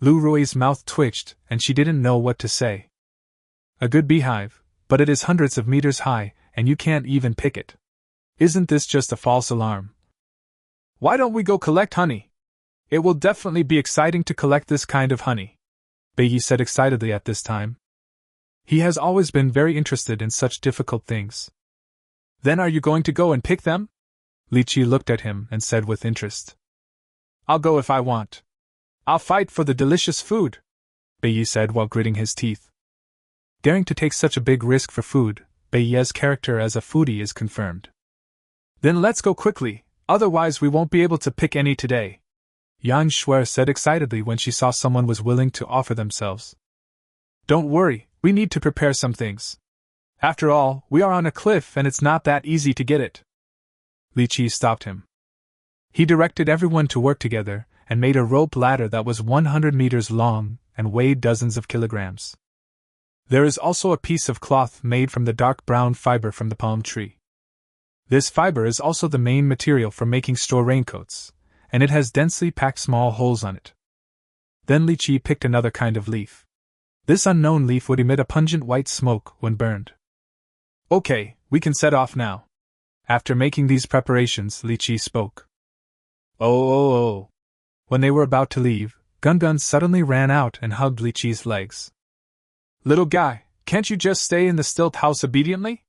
Lu Rui's mouth twitched, and she didn't know what to say. A good beehive, but it is hundreds of meters high, and you can't even pick it. Isn't this just a false alarm? Why don't we go collect honey? It will definitely be exciting to collect this kind of honey, Beiyi said excitedly at this time. He has always been very interested in such difficult things. Then are you going to go and pick them? Li Qiyi looked at him and said with interest. I'll go if I want. I'll fight for the delicious food, Beiyi said while gritting his teeth. Daring to take such a big risk for food, Beiyi's character as a foodie is confirmed. Then let's go quickly, otherwise we won't be able to pick any today, Yang Shuer said excitedly when she saw someone was willing to offer themselves. Don't worry, we need to prepare some things. After all, we are on a cliff and it's not that easy to get it. Li Qiyi stopped him. He directed everyone to work together and made a rope ladder that was 100 meters long and weighed dozens of kilograms. There is also a piece of cloth made from the dark brown fiber from the palm tree. This fiber is also the main material for making straw raincoats, and it has densely packed small holes on it. Then Li Qiyi picked another kind of leaf. This unknown leaf would emit a pungent white smoke when burned. Okay, we can set off now. After making these preparations, Li Qiyi spoke. Oh. When they were about to leave, Gun suddenly ran out and hugged Li Qiyi's legs. Little guy, can't you just stay in the stilt house obediently?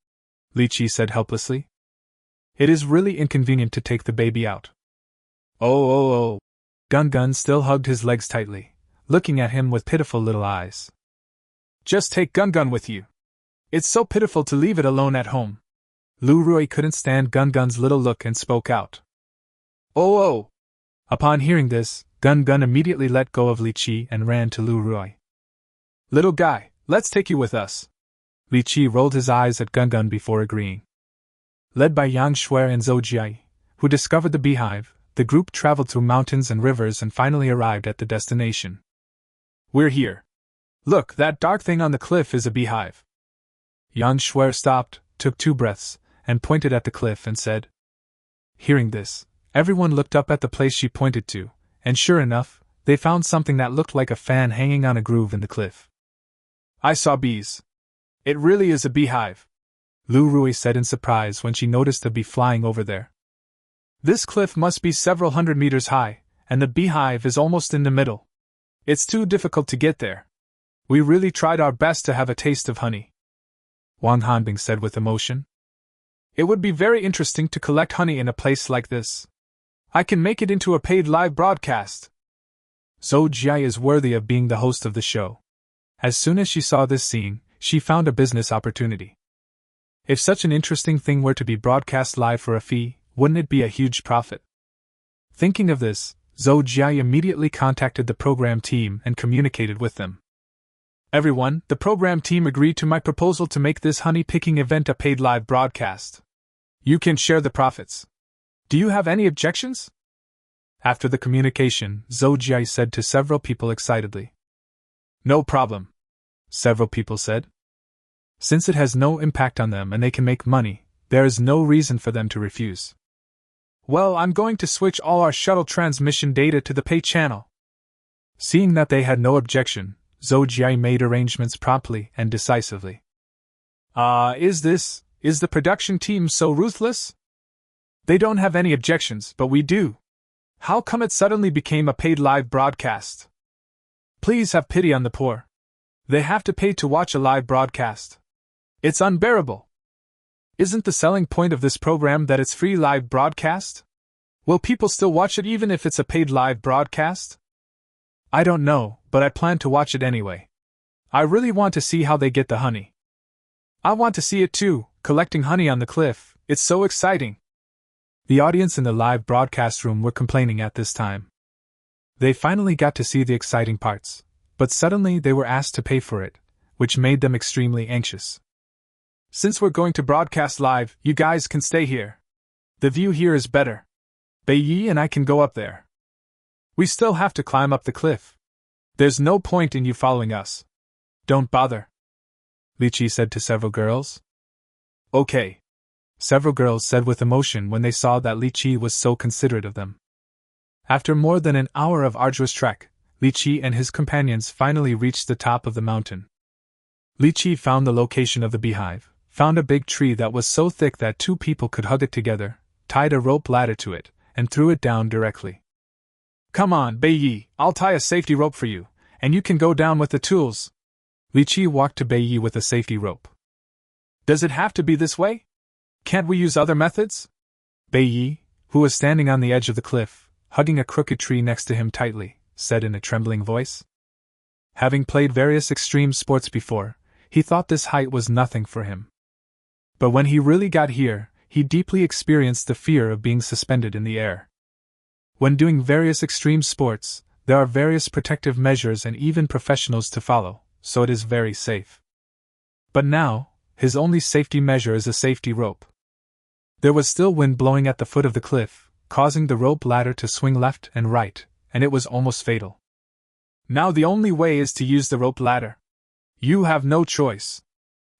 Li Qiyi said helplessly. It is really inconvenient to take the baby out. Oh. Gun still hugged his legs tightly, looking at him with pitiful little eyes. Just take Gun with you. It's so pitiful to leave it alone at home. Lu Rui couldn't stand Gun's little look and spoke out. Oh. Upon hearing this, Gun immediately let go of Li Qiyi and ran to Lu Rui. Little guy, let's take you with us. Li Qiyi rolled his eyes at Gun before agreeing. Led by Yang Shuer and Zhou Jie, who discovered the beehive, the group traveled through mountains and rivers and finally arrived at the destination. We're here. Look, that dark thing on the cliff is a beehive. Yang Shuer stopped, took 2 breaths, and pointed at the cliff and said. Hearing this, everyone looked up at the place she pointed to, and sure enough, they found something that looked like a fan hanging on a groove in the cliff. I saw bees. It really is a beehive, Lu Rui said in surprise when she noticed a bee flying over there. This cliff must be several hundred meters high, and the beehive is almost in the middle. It's too difficult to get there. We really tried our best to have a taste of honey, Wang Hanbing said with emotion. It would be very interesting to collect honey in a place like this. I can make it into a paid live broadcast. Zhou Jia is worthy of being the host of the show. As soon as she saw this scene, she found a business opportunity. If such an interesting thing were to be broadcast live for a fee, wouldn't it be a huge profit? Thinking of this, Zhou Jia immediately contacted the program team and communicated with them. Everyone, the program team agreed to my proposal to make this honey picking event a paid live broadcast. You can share the profits. Do you have any objections? After the communication, Zhou Jia said to several people excitedly. No problem, several people said. Since it has no impact on them and they can make money, there is no reason for them to refuse. Well, I'm going to switch all our shuttle transmission data to the pay channel. Seeing that they had no objection, Zhou Jia made arrangements promptly and decisively. Is the production team so ruthless? They don't have any objections, but we do. How come it suddenly became a paid live broadcast? Please have pity on the poor. They have to pay to watch a live broadcast. It's unbearable. Isn't the selling point of this program that it's free live broadcast? Will people still watch it even if it's a paid live broadcast? I don't know, but I plan to watch it anyway. I really want to see how they get the honey. I want to see it too, collecting honey on the cliff. It's so exciting. The audience in the live broadcast room were complaining at this time. They finally got to see the exciting parts, but suddenly they were asked to pay for it, which made them extremely anxious. Since we're going to broadcast live, you guys can stay here. The view here is better. Bei Yi and I can go up there. We still have to climb up the cliff. There's no point in you following us. Don't bother, Li Qiyi said to several girls. Okay, several girls said with emotion when they saw that Li Qiyi was so considerate of them. After more than an hour of arduous trek, Li Qiyi and his companions finally reached the top of the mountain. Li Qiyi found the location of the beehive, found a big tree that was so thick that two people could hug it together, tied a rope ladder to it, and threw it down directly. Come on, Bei Yi, I'll tie a safety rope for you, and you can go down with the tools. Li Qiyi walked to Bei Yi with a safety rope. Does it have to be this way? Can't we use other methods? Bei Yi, who was standing on the edge of the cliff, hugging a crooked tree next to him tightly, said in a trembling voice. Having played various extreme sports before, he thought this height was nothing for him. But when he really got here, he deeply experienced the fear of being suspended in the air. When doing various extreme sports, there are various protective measures and even professionals to follow, so it is very safe. But now, his only safety measure is a safety rope. There was still wind blowing at the foot of the cliff, causing the rope ladder to swing left and right, and it was almost fatal. Now the only way is to use the rope ladder. You have no choice.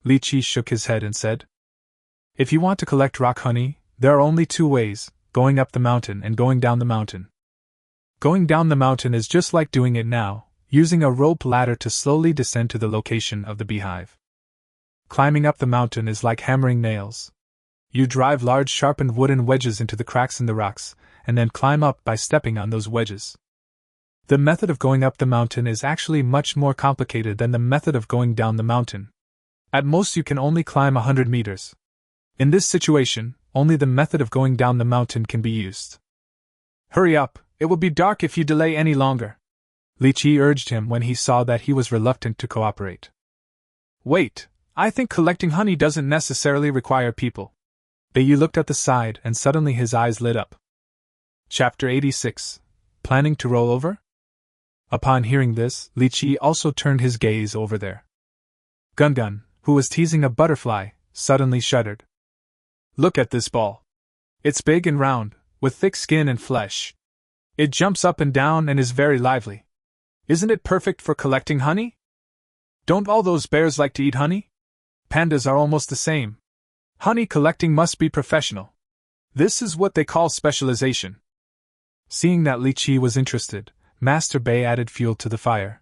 Li Qiyi shook his head and said. If you want to collect rock honey, there are only two ways, going up the mountain and going down the mountain. Going down the mountain is just like doing it now, using a rope ladder to slowly descend to the location of the beehive. Climbing up the mountain is like hammering nails. You drive large sharpened wooden wedges into the cracks in the rocks, and then climb up by stepping on those wedges. The method of going up the mountain is actually much more complicated than the method of going down the mountain. At most you can only climb 100 meters. In this situation, only the method of going down the mountain can be used. Hurry up, it will be dark if you delay any longer, Li Qiyi urged him when he saw that he was reluctant to cooperate. Wait, I think collecting honey doesn't necessarily require people. Bei Yi looked at the side and suddenly his eyes lit up. Chapter 86. Planning to roll over? Upon hearing this, Li Qiyi also turned his gaze over there. Gun, who was teasing a butterfly, suddenly shuddered. Look at this ball. It's big and round, with thick skin and flesh. It jumps up and down and is very lively. Isn't it perfect for collecting honey? Don't all those bears like to eat honey? Pandas are almost the same. Honey collecting must be professional. This is what they call specialization. Seeing that Li Qiyi was interested, Master Bei added fuel to the fire.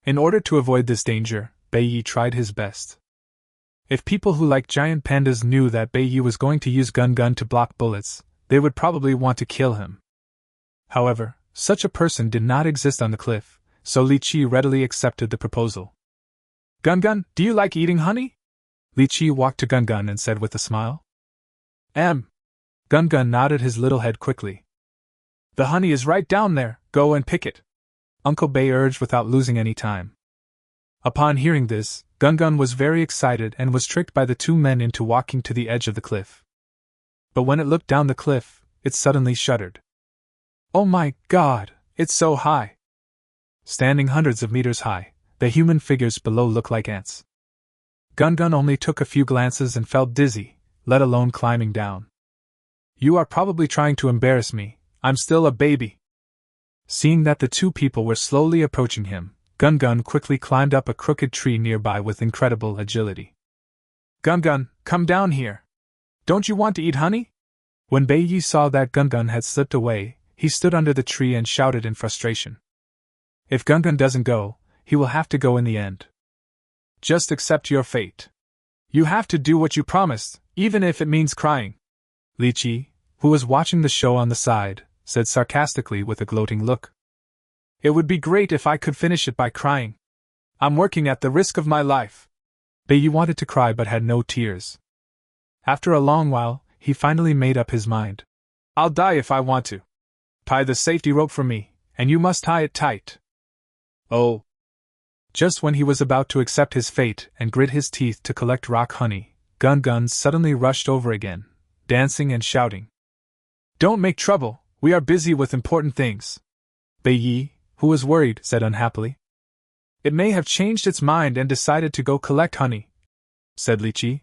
In order to avoid this danger, Bei Yi tried his best. If people who like giant pandas knew that Bei Yi was going to use gun to block bullets, they would probably want to kill him. However, such a person did not exist on the cliff, so Li Qiyi readily accepted the proposal. Gungun, do you like eating honey? Li Qiyi walked to Gungun and said with a smile. Gungun nodded his little head quickly. The honey is right down there, go and pick it, Uncle Bei urged without losing any time. Upon hearing this, Gungun was very excited and was tricked by the two men into walking to the edge of the cliff. But when it looked down the cliff, it suddenly shuddered. Oh my God, it's so high! Standing hundreds of meters high, the human figures below looked like ants. Gungun only took a few glances and felt dizzy, let alone climbing down. You are probably trying to embarrass me, I'm still a baby. Seeing that the two people were slowly approaching him, Gungun quickly climbed up a crooked tree nearby with incredible agility. Gungun, come down here. Don't you want to eat honey? When Bei Yi saw that Gungun had slipped away, he stood under the tree and shouted in frustration. If Gungun doesn't go, he will have to go in the end. Just accept your fate. You have to do what you promised, even if it means crying. Li Qiyi, who was watching the show on the side, said sarcastically with a gloating look. It would be great if I could finish it by crying. I'm working at the risk of my life. Bei Yi wanted to cry but had no tears. After a long while, he finally made up his mind. I'll die if I want to. Tie the safety rope for me, and you must tie it tight. Oh. Just when he was about to accept his fate and grit his teeth to collect rock honey, Gungun suddenly rushed over again, dancing and shouting. Don't make trouble, we are busy with important things. Bei Yi, who was worried, said unhappily. It may have changed its mind and decided to go collect honey, said Li Qiyi.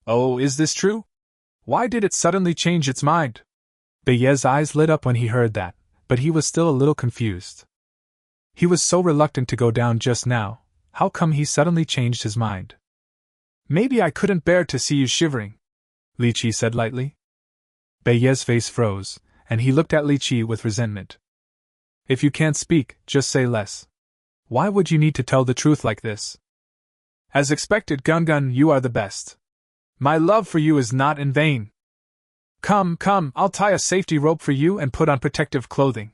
Oh, is this true? Why did it suddenly change its mind? Bei Yi's eyes lit up when he heard that, but he was still a little confused. He was so reluctant to go down just now, how come he suddenly changed his mind? Maybe I couldn't bear to see you shivering, Li Qiyi said lightly. Bei Yi's face froze, and he looked at Li Qiyi with resentment. If you can't speak, just say less. Why would you need to tell the truth like this? As expected, Gungun, you are the best. My love for you is not in vain. Come, I'll tie a safety rope for you and put on protective clothing.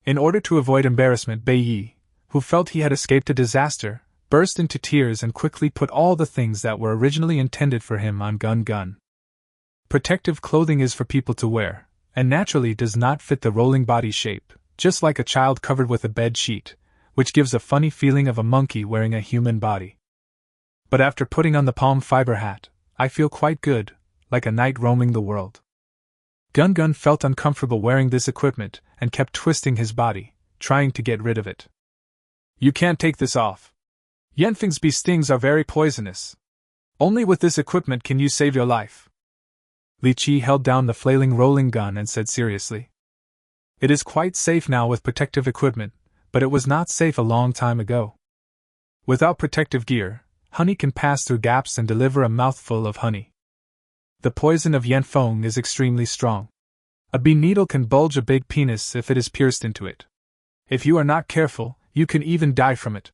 In order to avoid embarrassment, Bei Yi, who felt he had escaped a disaster, burst into tears and quickly put all the things that were originally intended for him on Gungun. Protective clothing is for people to wear, and naturally does not fit the rolling body shape, just like a child covered with a bed sheet, which gives a funny feeling of a monkey wearing a human body. But after putting on the palm fiber hat, I feel quite good, like a knight roaming the world. Gungun felt uncomfortable wearing this equipment and kept twisting his body, trying to get rid of it. You can't take this off. Yanfeng's bee stings are very poisonous. Only with this equipment can you save your life. Li Qiyi held down the flailing rolling gun and said seriously. It is quite safe now with protective equipment, but it was not safe a long time ago. Without protective gear, honey can pass through gaps and deliver a mouthful of honey. The poison of Yanfeng is extremely strong. A bee needle can bulge a big penis if it is pierced into it. If you are not careful, you can even die from it.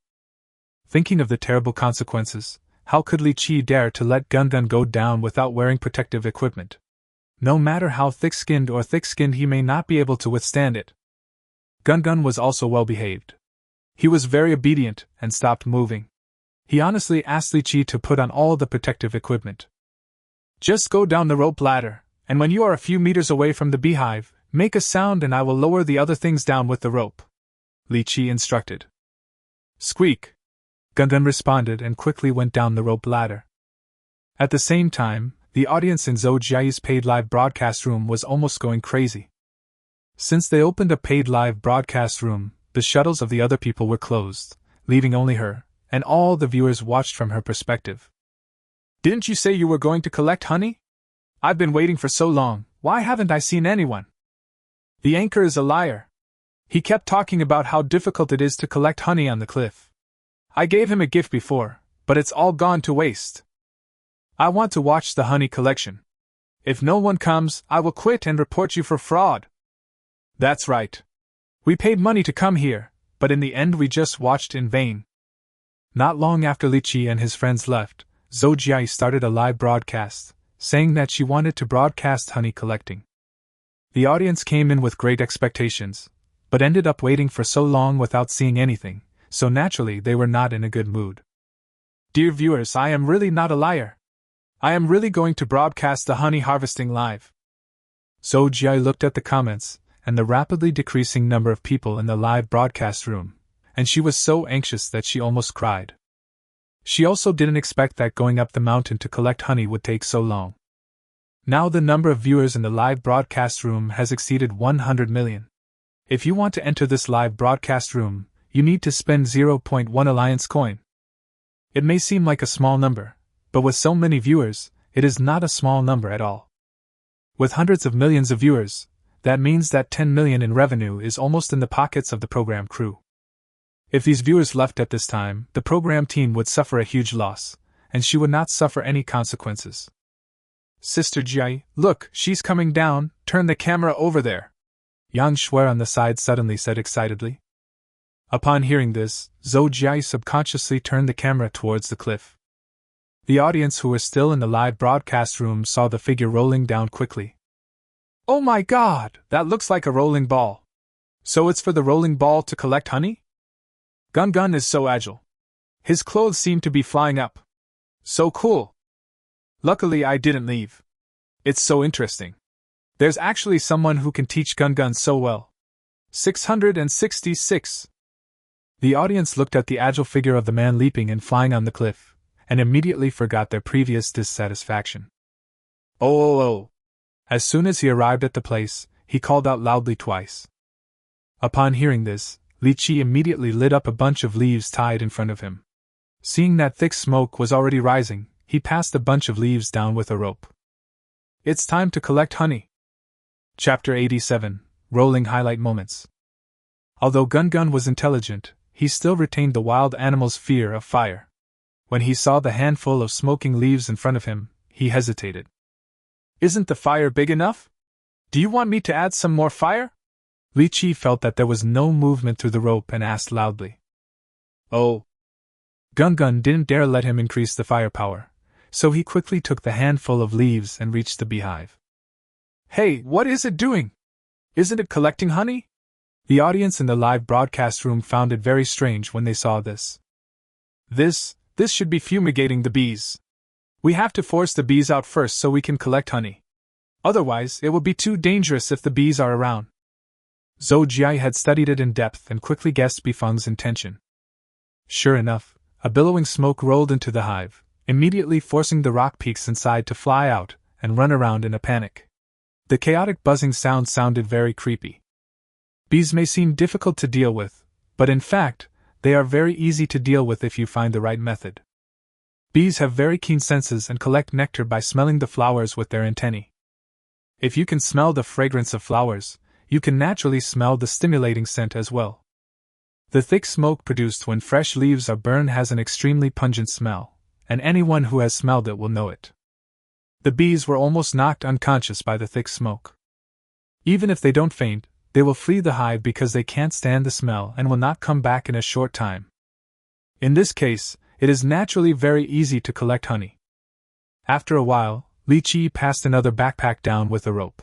Thinking of the terrible consequences, how could Li Qiyi dare to let Gungun go down without wearing protective equipment? No matter how thick-skinned he may not be able to withstand it. Gungun was also well behaved. He was very obedient and stopped moving. He honestly asked Li Qiyi to put on all the protective equipment. Just go down the rope ladder, and when you are a few meters away from the beehive, make a sound and I will lower the other things down with the rope, Li Qiyi instructed. Squeak! Gungun responded and quickly went down the rope ladder. At the same time, the audience in Zhou Jiayi's paid live broadcast room was almost going crazy. Since they opened a paid live broadcast room, the shuttles of the other people were closed, leaving only her, and all the viewers watched from her perspective. Didn't you say you were going to collect honey? I've been waiting for so long, why haven't I seen anyone? The anchor is a liar. He kept talking about how difficult it is to collect honey on the cliff. I gave him a gift before, but it's all gone to waste. I want to watch the honey collection. If no one comes, I will quit and report you for fraud. That's right. We paid money to come here, but in the end we just watched in vain. Not long after Li Qiyi and his friends left, Zhou Jiayi started a live broadcast, saying that she wanted to broadcast honey collecting. The audience came in with great expectations, but ended up waiting for so long without seeing anything, so naturally they were not in a good mood. Dear viewers, I am really not a liar. I am really going to broadcast the honey harvesting live. Zhou Jia looked at the comments and the rapidly decreasing number of people in the live broadcast room, and she was so anxious that she almost cried. She also didn't expect that going up the mountain to collect honey would take so long. Now the number of viewers in the live broadcast room has exceeded 100 million. If you want to enter this live broadcast room, you need to spend 0.1 alliance coin. It may seem like a small number, but with so many viewers, it is not a small number at all. With hundreds of millions of viewers, that means that 10 million in revenue is almost in the pockets of the program crew. If these viewers left at this time, the program team would suffer a huge loss, and she would not suffer any consequences. Sister Jia, look, she's coming down, turn the camera over there. Yang Shuer on the side suddenly said excitedly. Upon hearing this, Zhou Jia subconsciously turned the camera towards the cliff. The audience who were still in the live broadcast room saw the figure rolling down quickly. Oh my god, that looks like a rolling ball. So it's for the rolling ball to collect honey? Gun Gun is so agile. His clothes seem to be flying up. So cool. Luckily I didn't leave. It's so interesting. There's actually someone who can teach Gun Gun so well. 666. The audience looked at the agile figure of the man leaping and flying on the cliff, and immediately forgot their previous dissatisfaction. Oh. As soon as he arrived at the place, he called out loudly twice. Upon hearing this, Li Qiyi immediately lit up a bunch of leaves tied in front of him. Seeing that thick smoke was already rising, he passed a bunch of leaves down with a rope. It's time to collect honey. Chapter 87, Rolling Highlight Moments. Although Gun Gun was intelligent, he still retained the wild animal's fear of fire. When he saw the handful of smoking leaves in front of him, he hesitated. Isn't the fire big enough? Do you want me to add some more fire? Li Qiyi felt that there was no movement through the rope and asked loudly. Oh. Gun Gun didn't dare let him increase the firepower, so he quickly took the handful of leaves and reached the beehive. Hey, what is it doing? Isn't it collecting honey? The audience in the live broadcast room found it very strange when they saw this. This should be fumigating the bees. We have to force the bees out first so we can collect honey. Otherwise, it will be too dangerous if the bees are around. Zhou Jia had studied it in depth and quickly guessed Bifeng's intention. Sure enough, a billowing smoke rolled into the hive, immediately forcing the rock peaks inside to fly out and run around in a panic. The chaotic buzzing sound sounded very creepy. Bees may seem difficult to deal with, but in fact, they are very easy to deal with if you find the right method. Bees have very keen senses and collect nectar by smelling the flowers with their antennae. If you can smell the fragrance of flowers, you can naturally smell the stimulating scent as well. The thick smoke produced when fresh leaves are burned has an extremely pungent smell, and anyone who has smelled it will know it. The bees were almost knocked unconscious by the thick smoke. Even if they don't faint, they will flee the hive because they can't stand the smell and will not come back in a short time. In this case, it is naturally very easy to collect honey. After a while, Li Qiyi passed another backpack down with a rope.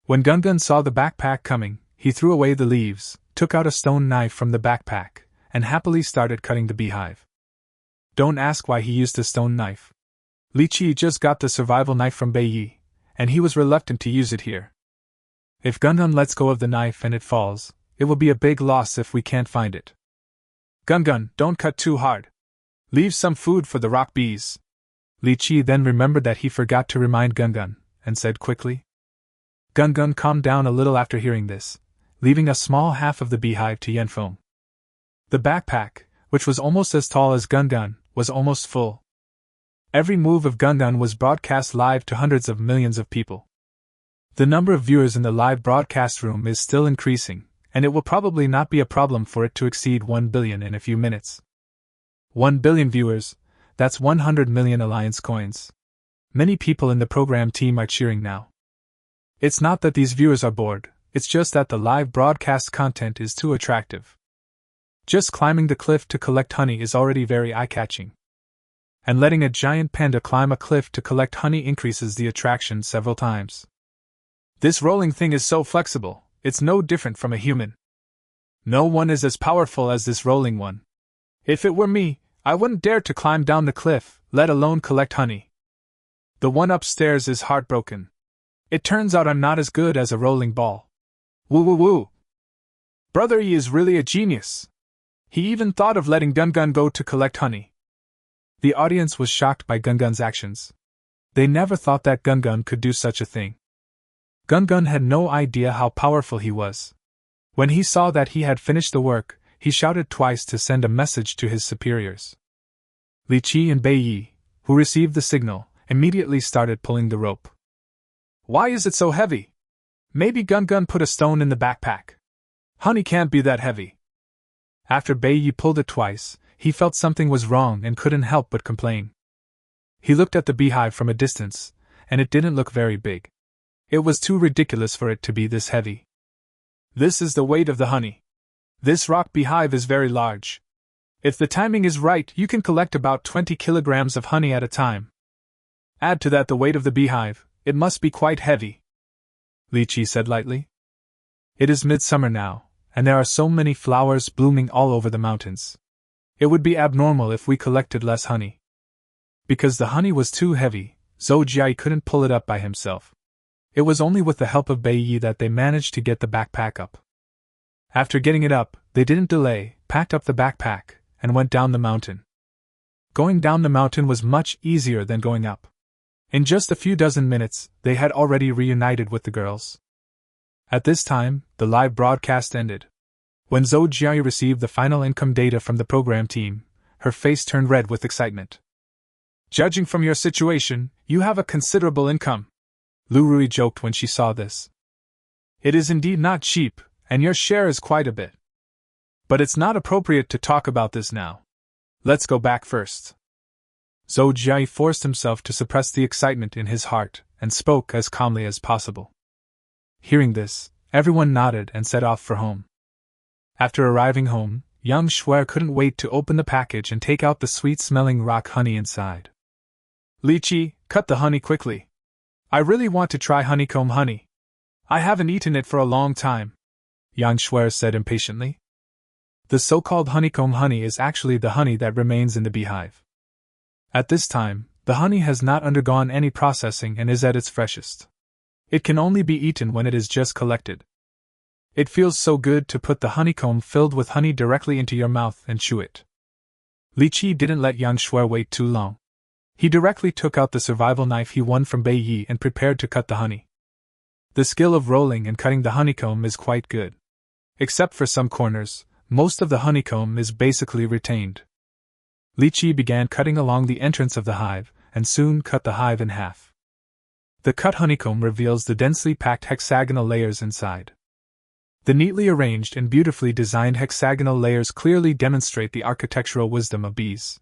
When Gun Gun saw the backpack coming, he threw away the leaves, took out a stone knife from the backpack, and happily started cutting the beehive. Don't ask why he used a stone knife. Li Qiyi just got the survival knife from Bei Yi, and he was reluctant to use it here. If Gun Gun lets go of the knife and it falls, it will be a big loss if we can't find it. Gun Gun, don't cut too hard. Leave some food for the rock bees. Li Qiyi then remembered that he forgot to remind Gun Gun, and said quickly. Gun Gun calmed down a little after hearing this, leaving a small half of the beehive to Yanfeng. The backpack, which was almost as tall as Gun Gun, was almost full. Every move of Gun Gun was broadcast live to hundreds of millions of people. The number of viewers in the live broadcast room is still increasing, and it will probably not be a problem for it to exceed 1 billion in a few minutes. 1 billion viewers, that's 100 million alliance coins. Many people in the program team are cheering now. It's not that these viewers are bored, it's just that the live broadcast content is too attractive. Just climbing the cliff to collect honey is already very eye-catching. And letting a giant panda climb a cliff to collect honey increases the attraction several times. This rolling thing is so flexible, it's no different from a human. No one is as powerful as this rolling one. If it were me, I wouldn't dare to climb down the cliff, let alone collect honey. The one upstairs is heartbroken. It turns out I'm not as good as a rolling ball. Woo woo woo. Brother Yi is really a genius. He even thought of letting Gungun go to collect honey. The audience was shocked by Gungun's actions. They never thought that Gungun could do such a thing. Gungun had no idea how powerful he was. When he saw that he had finished the work, he shouted twice to send a message to his superiors. Li Qiyi and Bei Yi, who received the signal, immediately started pulling the rope. Why is it so heavy? Maybe Gungun put a stone in the backpack. Honey can't be that heavy. After Bei Yi pulled it twice, he felt something was wrong and couldn't help but complain. He looked at the beehive from a distance, and it didn't look very big. It was too ridiculous for it to be this heavy. This is the weight of the honey. This rock beehive is very large. If the timing is right, you can collect about 20 kilograms of honey at a time. Add to that the weight of the beehive, it must be quite heavy. Li Qiyi said lightly. It is midsummer now, and there are so many flowers blooming all over the mountains. It would be abnormal if we collected less honey. Because the honey was too heavy, Zhou Jia couldn't pull it up by himself. It was only with the help of Bei Yi that they managed to get the backpack up. After getting it up, they didn't delay, packed up the backpack, and went down the mountain. Going down the mountain was much easier than going up. In just a few dozen minutes, they had already reunited with the girls. At this time, the live broadcast ended. When Zhou Jia received the final income data from the program team, her face turned red with excitement. Judging from your situation, you have a considerable income. Lu Rui joked when she saw this. It is indeed not cheap, and your share is quite a bit. But it's not appropriate to talk about this now. Let's go back first. Zhou Jia forced himself to suppress the excitement in his heart, and spoke as calmly as possible. Hearing this, everyone nodded and set off for home. After arriving home, young Shuer couldn't wait to open the package and take out the sweet-smelling rock honey inside. Li Qiyi, cut the honey quickly. I really want to try honeycomb honey. I haven't eaten it for a long time, Yang Shuer said impatiently. The so-called honeycomb honey is actually the honey that remains in the beehive. At this time, the honey has not undergone any processing and is at its freshest. It can only be eaten when it is just collected. It feels so good to put the honeycomb filled with honey directly into your mouth and chew it. Li Qiyi didn't let Yang Shuer wait too long. He directly took out the survival knife he won from Bei Yi and prepared to cut the honey. The skill of rolling and cutting the honeycomb is quite good. Except for some corners, most of the honeycomb is basically retained. Li Qiyi began cutting along the entrance of the hive, and soon cut the hive in half. The cut honeycomb reveals the densely packed hexagonal layers inside. The neatly arranged and beautifully designed hexagonal layers clearly demonstrate the architectural wisdom of bees.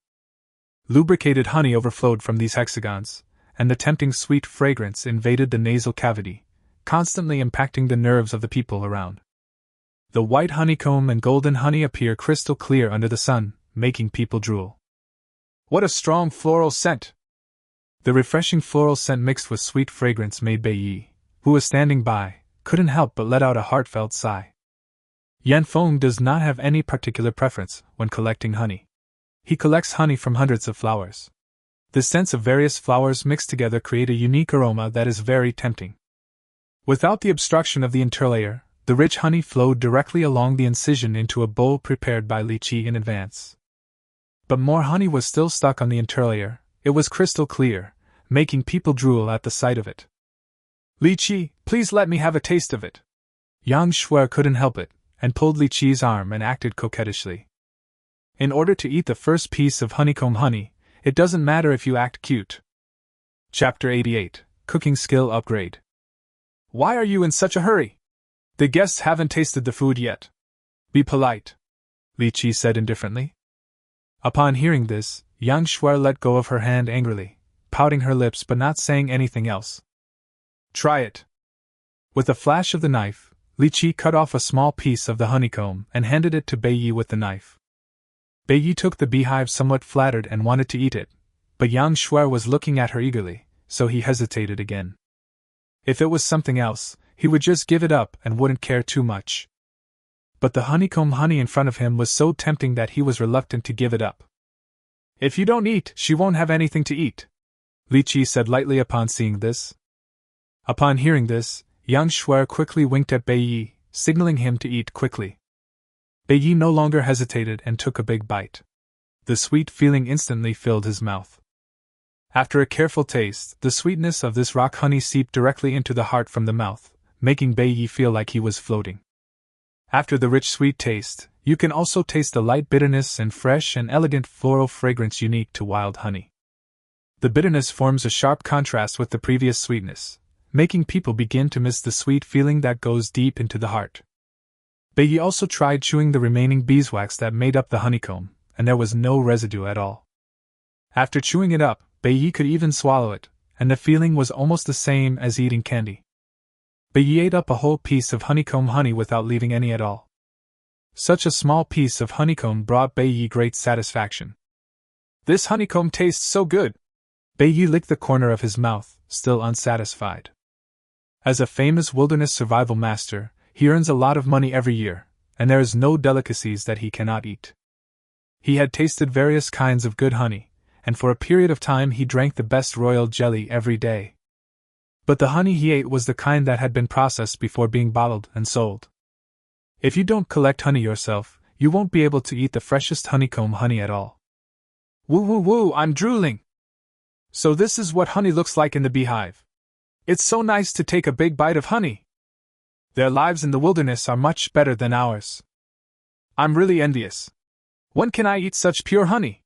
Lubricated honey overflowed from these hexagons, and the tempting sweet fragrance invaded the nasal cavity, constantly impacting the nerves of the people around. The white honeycomb and golden honey appear crystal clear under the sun, making people drool. What a strong floral scent! The refreshing floral scent mixed with sweet fragrance made Bei Yi, who was standing by, couldn't help but let out a heartfelt sigh. Yan Feng does not have any particular preference when collecting honey. He collects honey from hundreds of flowers. The scents of various flowers mixed together create a unique aroma that is very tempting. Without the obstruction of the interlayer, the rich honey flowed directly along the incision into a bowl prepared by Li Qiyi in advance. But more honey was still stuck on the interlayer. It was crystal clear, making people drool at the sight of it. Li Qiyi, please let me have a taste of it. Yang Shuer couldn't help it, and pulled Li Qiyi's arm and acted coquettishly. In order to eat the first piece of honeycomb honey, it doesn't matter if you act cute. Chapter 88, Cooking Skill Upgrade. Why are you in such a hurry? The guests haven't tasted the food yet. Be polite, Li Qiyi said indifferently. Upon hearing this, Yang Shuer let go of her hand angrily, pouting her lips but not saying anything else. Try it. With a flash of the knife, Li Qiyi cut off a small piece of the honeycomb and handed it to Bei Yi with the knife. Bei Yi took the beehive somewhat flattered and wanted to eat it, but Yang Shuer was looking at her eagerly, so he hesitated again. If it was something else, he would just give it up and wouldn't care too much. But the honeycomb honey in front of him was so tempting that he was reluctant to give it up. "If you don't eat, she won't have anything to eat," Li Qiyi said lightly upon seeing this. Upon hearing this, Yang Shuer quickly winked at Bei Yi, signaling him to eat quickly. Bei Yi no longer hesitated and took a big bite. The sweet feeling instantly filled his mouth. After a careful taste, the sweetness of this rock honey seeped directly into the heart from the mouth, making Bei Yi feel like he was floating. After the rich sweet taste, you can also taste the light bitterness and fresh and elegant floral fragrance unique to wild honey. The bitterness forms a sharp contrast with the previous sweetness, making people begin to miss the sweet feeling that goes deep into the heart. Bei Yi also tried chewing the remaining beeswax that made up the honeycomb, and there was no residue at all. After chewing it up, Bei Yi could even swallow it, and the feeling was almost the same as eating candy. Bei Yi ate up a whole piece of honeycomb honey without leaving any at all. Such a small piece of honeycomb brought Bei Yi great satisfaction. "This honeycomb tastes so good!" Bei Yi licked the corner of his mouth, still unsatisfied. As a famous wilderness survival master, he earns a lot of money every year, and there is no delicacies that he cannot eat. He had tasted various kinds of good honey, and for a period of time he drank the best royal jelly every day. But the honey he ate was the kind that had been processed before being bottled and sold. If you don't collect honey yourself, you won't be able to eat the freshest honeycomb honey at all. "Woo woo woo, I'm drooling!" So this is what honey looks like in the beehive. It's so nice to take a big bite of honey. Their lives in the wilderness are much better than ours. I'm really envious. When can I eat such pure honey?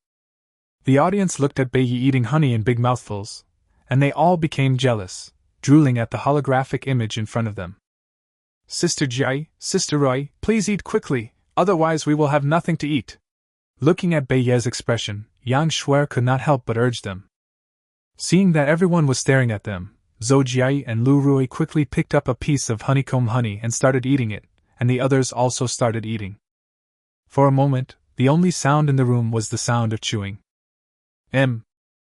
The audience looked at Bei Yi eating honey in big mouthfuls, and they all became jealous, drooling at the holographic image in front of them. "Sister Jai, Sister Roy, please eat quickly, otherwise we will have nothing to eat." Looking at Bei Yi's expression, Yang Shuer could not help but urge them. Seeing that everyone was staring at them, Zhou Jia and Lu Rui quickly picked up a piece of honeycomb honey and started eating it, and the others also started eating. For a moment, the only sound in the room was the sound of chewing.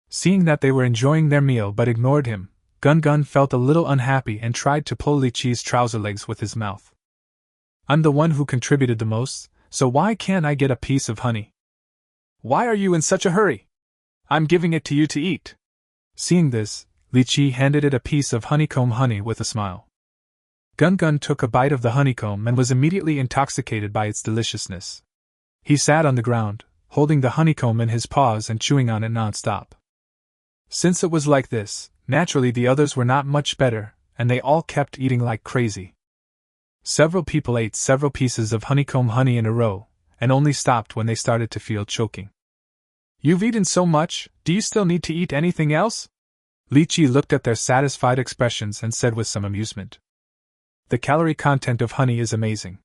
Seeing that they were enjoying their meal but ignored him, Gun Gun felt a little unhappy and tried to pull Li Qiyi's trouser legs with his mouth. "I'm the one who contributed the most, so why can't I get a piece of honey? Why are you in such a hurry? I'm giving it to you to eat." Seeing this, Li Qiyi handed it a piece of honeycomb honey with a smile. Gun Gun took a bite of the honeycomb and was immediately intoxicated by its deliciousness. He sat on the ground, holding the honeycomb in his paws and chewing on it non-stop. Since it was like this, naturally the others were not much better, and they all kept eating like crazy. Several people ate several pieces of honeycomb honey in a row, and only stopped when they started to feel choking. "You've eaten so much, do you still need to eat anything else?" Li Qiyi looked at their satisfied expressions and said with some amusement. "The calorie content of honey is amazing.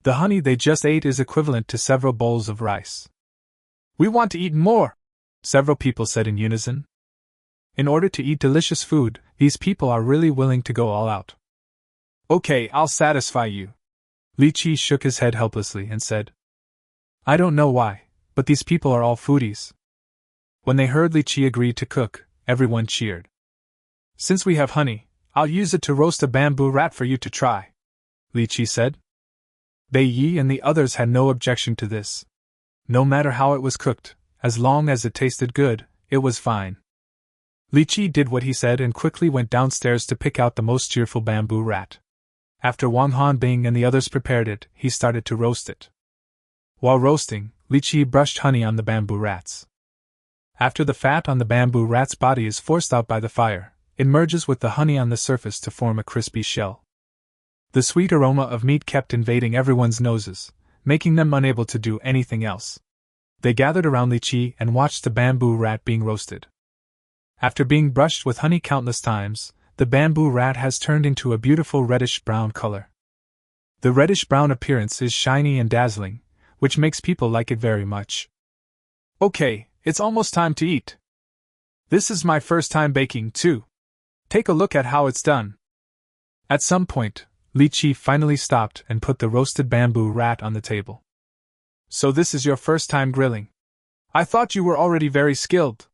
The honey they just ate is equivalent to several bowls of rice." "We want to eat more," several people said in unison. In order to eat delicious food, these people are really willing to go all out. "Okay, I'll satisfy you." Li Qiyi shook his head helplessly and said, "I don't know why, but these people are all foodies." When they heard Li Qiyi agreed to cook, everyone cheered. "Since we have honey, I'll use it to roast a bamboo rat for you to try," Li Qiyi said. Bei Yi and the others had no objection to this. No matter how it was cooked, as long as it tasted good, it was fine. Li Qiyi did what he said and quickly went downstairs to pick out the most cheerful bamboo rat. After Wang Hanbing and the others prepared it, he started to roast it. While roasting, Li Qiyi brushed honey on the bamboo rats. After the fat on the bamboo rat's body is forced out by the fire, it merges with the honey on the surface to form a crispy shell. The sweet aroma of meat kept invading everyone's noses, making them unable to do anything else. They gathered around Li Qiyi and watched the bamboo rat being roasted. After being brushed with honey countless times, the bamboo rat has turned into a beautiful reddish-brown color. The reddish-brown appearance is shiny and dazzling, which makes people like it very much. "Okay, it's almost time to eat. This is my first time baking, too. Take a look at how it's done." At some point, Li Qiyi finally stopped and put the roasted bamboo rat on the table. "So this is your first time grilling? I thought you were already very skilled."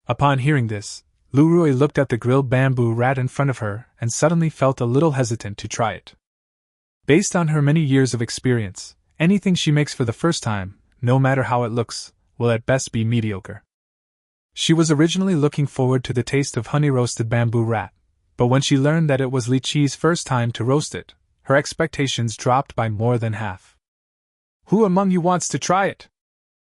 Upon hearing this, Lu Rui looked at the grilled bamboo rat in front of her and suddenly felt a little hesitant to try it. Based on her many years of experience, anything she makes for the first time, no matter how it looks, will at best be mediocre. She was originally looking forward to the taste of honey-roasted bamboo rat, but when she learned that it was Li Qiyi's first time to roast it, her expectations dropped by more than half. "Who among you wants to try it?"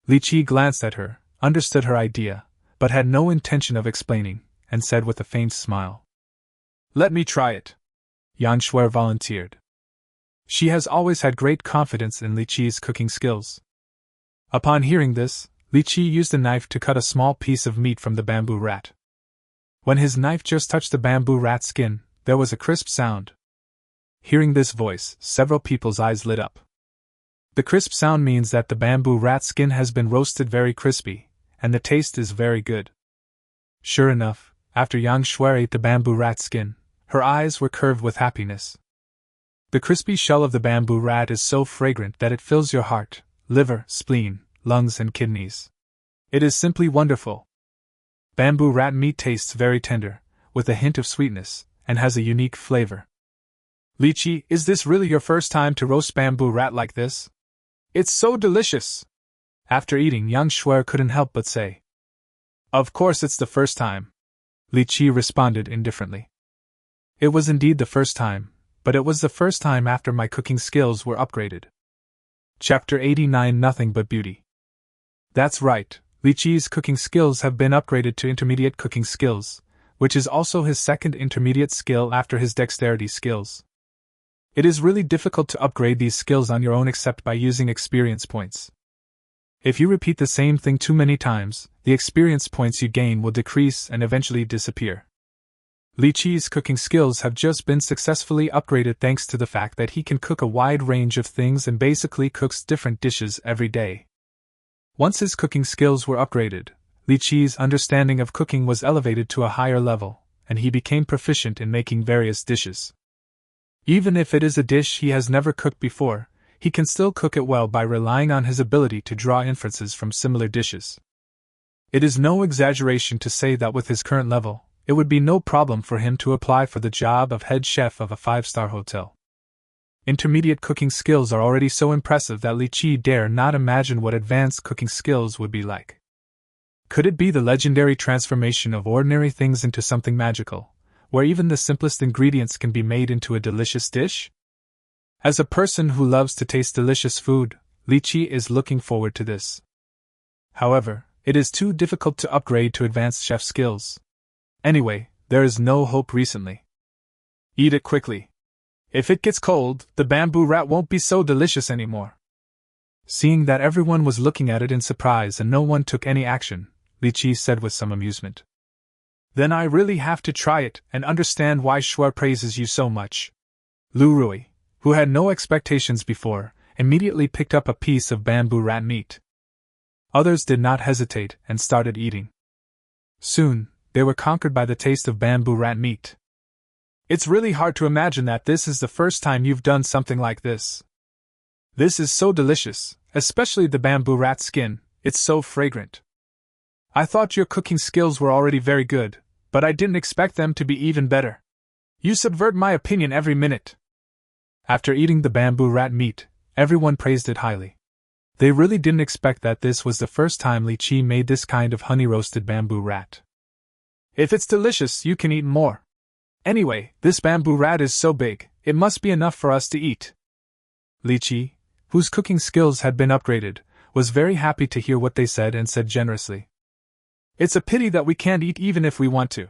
Li Qiyi glanced at her, understood her idea, but had no intention of explaining, and said with a faint smile, "Let me try it." Yan Shuer volunteered. She has always had great confidence in Li Qiyi's cooking skills. Upon hearing this, Li Qiyi used a knife to cut a small piece of meat from the bamboo rat. When his knife just touched the bamboo rat skin, there was a crisp sound. Hearing this voice, several people's eyes lit up. The crisp sound means that the bamboo rat skin has been roasted very crispy, and the taste is very good. Sure enough, after Yang Shuer ate the bamboo rat skin, her eyes were curved with happiness. The crispy shell of the bamboo rat is so fragrant that it fills your heart, liver, spleen, lungs, and kidneys. It is simply wonderful. Bamboo rat meat tastes very tender, with a hint of sweetness, and has a unique flavor. "Li Qiyi, is this really your first time to roast bamboo rat like this? It's so delicious!" After eating, Yang Shuer couldn't help but say. "Of course it's the first time," Li Qiyi responded indifferently. It was indeed the first time, but it was the first time after my cooking skills were upgraded. Chapter 89 Nothing But Beauty. That's right, Li Qiyi's cooking skills have been upgraded to intermediate cooking skills, which is also his second intermediate skill after his dexterity skills. It is really difficult to upgrade these skills on your own except by using experience points. If you repeat the same thing too many times, the experience points you gain will decrease and eventually disappear. Li Qiyi's cooking skills have just been successfully upgraded thanks to the fact that he can cook a wide range of things and basically cooks different dishes every day. Once his cooking skills were upgraded, Li Qiyi's understanding of cooking was elevated to a higher level, and he became proficient in making various dishes. Even if it is a dish he has never cooked before, he can still cook it well by relying on his ability to draw inferences from similar dishes. It is no exaggeration to say that with his current level, it would be no problem for him to apply for the job of head chef of a 5-star hotel. Intermediate cooking skills are already so impressive that Li Qiyi dare not imagine what advanced cooking skills would be like. Could it be the legendary transformation of ordinary things into something magical, where even the simplest ingredients can be made into a delicious dish? As a person who loves to taste delicious food, Li Qiyi is looking forward to this. However, it is too difficult to upgrade to advanced chef skills. Anyway, there is no hope recently. Eat it quickly. If it gets cold, the bamboo rat won't be so delicious anymore. Seeing that everyone was looking at it in surprise and no one took any action, Li Qiyi said with some amusement. Then I really have to try it and understand why Shuer praises you so much. Lu Rui, who had no expectations before, immediately picked up a piece of bamboo rat meat. Others did not hesitate and started eating. Soon, they were conquered by the taste of bamboo rat meat. It's really hard to imagine that this is the first time you've done something like this. This is so delicious, especially the bamboo rat skin, it's so fragrant. I thought your cooking skills were already very good, but I didn't expect them to be even better. You subvert my opinion every minute. After eating the bamboo rat meat, everyone praised it highly. They really didn't expect that this was the first time Li Qiyi made this kind of honey-roasted bamboo rat. If it's delicious, you can eat more. Anyway, this bamboo rat is so big, it must be enough for us to eat. Li Qiyi, whose cooking skills had been upgraded, was very happy to hear what they said and said generously. It's a pity that we can't eat even if we want to.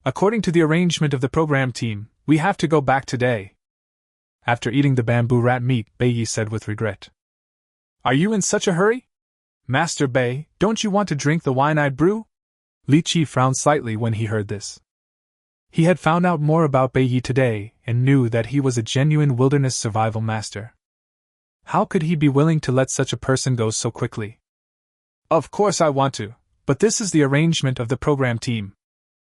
According to the arrangement of the program team, we have to go back today. After eating the bamboo rat meat, Bei Yi said with regret. Are you in such a hurry? Master Bei, don't you want to drink the wine I brew? Li Qiyi frowned slightly when he heard this. He had found out more about Bei Yi today and knew that he was a genuine wilderness survival master. How could he be willing to let such a person go so quickly? Of course I want to, but this is the arrangement of the program team.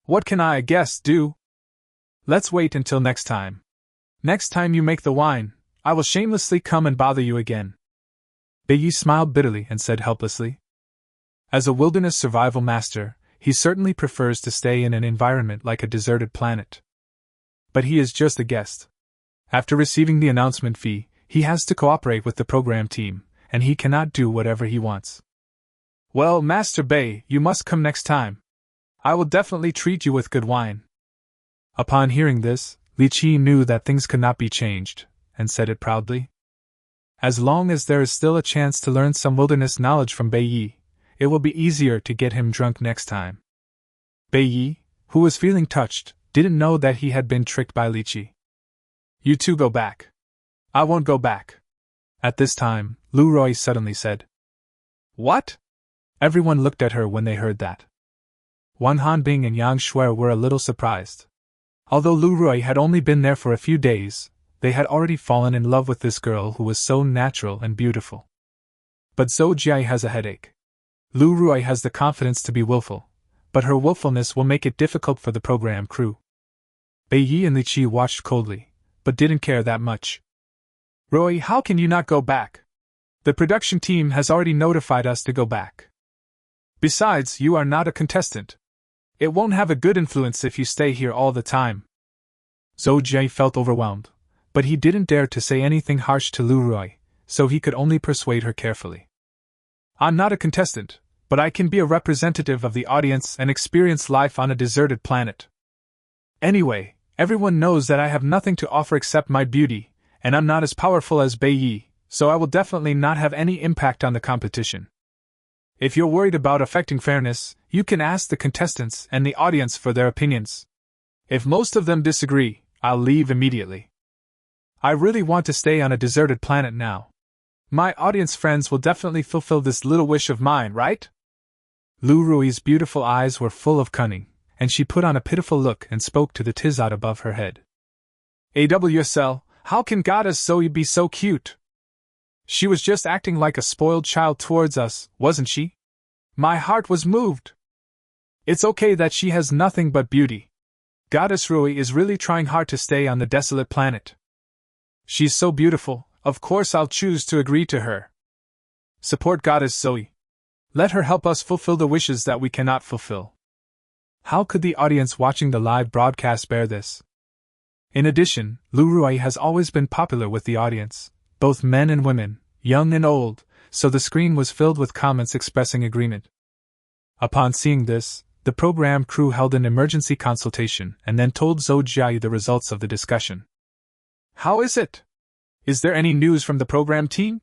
What can I, guess, do? Let's wait until next time. Next time you make the wine, I will shamelessly come and bother you again. Bei Yi smiled bitterly and said helplessly. As a wilderness survival master, he certainly prefers to stay in an environment like a deserted planet. But he is just a guest. After receiving the announcement fee, he has to cooperate with the program team, and he cannot do whatever he wants. Well, Master Bei, you must come next time. I will definitely treat you with good wine. Upon hearing this, Li Qiyi knew that things could not be changed, and said it proudly. As long as there is still a chance to learn some wilderness knowledge from Bei Yi, it will be easier to get him drunk next time. Bei Yi, who was feeling touched, didn't know that he had been tricked by Li Qiyi. You two go back. I won't go back. At this time, Lu Rui suddenly said. What? Everyone looked at her when they heard that. Wang Hanbing and Yang Shuer were a little surprised. Although Lu Rui had only been there for a few days, they had already fallen in love with this girl who was so natural and beautiful. But Zhou Jie has a headache. Lu Rui has the confidence to be willful, but her willfulness will make it difficult for the program crew. Bei Yi and Li Qiyi watched coldly, but didn't care that much. Rui, how can you not go back? The production team has already notified us to go back. Besides, you are not a contestant. It won't have a good influence if you stay here all the time. Zhou Jie felt overwhelmed, but he didn't dare to say anything harsh to Lu Rui, so he could only persuade her carefully. I'm not a contestant, but I can be a representative of the audience and experience life on a deserted planet. Anyway, everyone knows that I have nothing to offer except my beauty, and I'm not as powerful as Bei Yi, so I will definitely not have any impact on the competition. If you're worried about affecting fairness, you can ask the contestants and the audience for their opinions. If most of them disagree, I'll leave immediately. I really want to stay on a deserted planet now. My audience friends will definitely fulfill this little wish of mine, right? Lu Rui's beautiful eyes were full of cunning, and she put on a pitiful look and spoke to the Tizat above her head. AWSL, how can Goddess Zoe be so cute? She was just acting like a spoiled child towards us, wasn't she? My heart was moved. It's okay that she has nothing but beauty. Goddess Rui is really trying hard to stay on the desolate planet. She's so beautiful, of course I'll choose to agree to her. Support Goddess Zoe. Let her help us fulfill the wishes that we cannot fulfill. How could the audience watching the live broadcast bear this? In addition, Lu Rui has always been popular with the audience, both men and women, young and old, so the screen was filled with comments expressing agreement. Upon seeing this, the program crew held an emergency consultation and then told Zhou Jie the results of the discussion. How is it? Is there any news from the program team?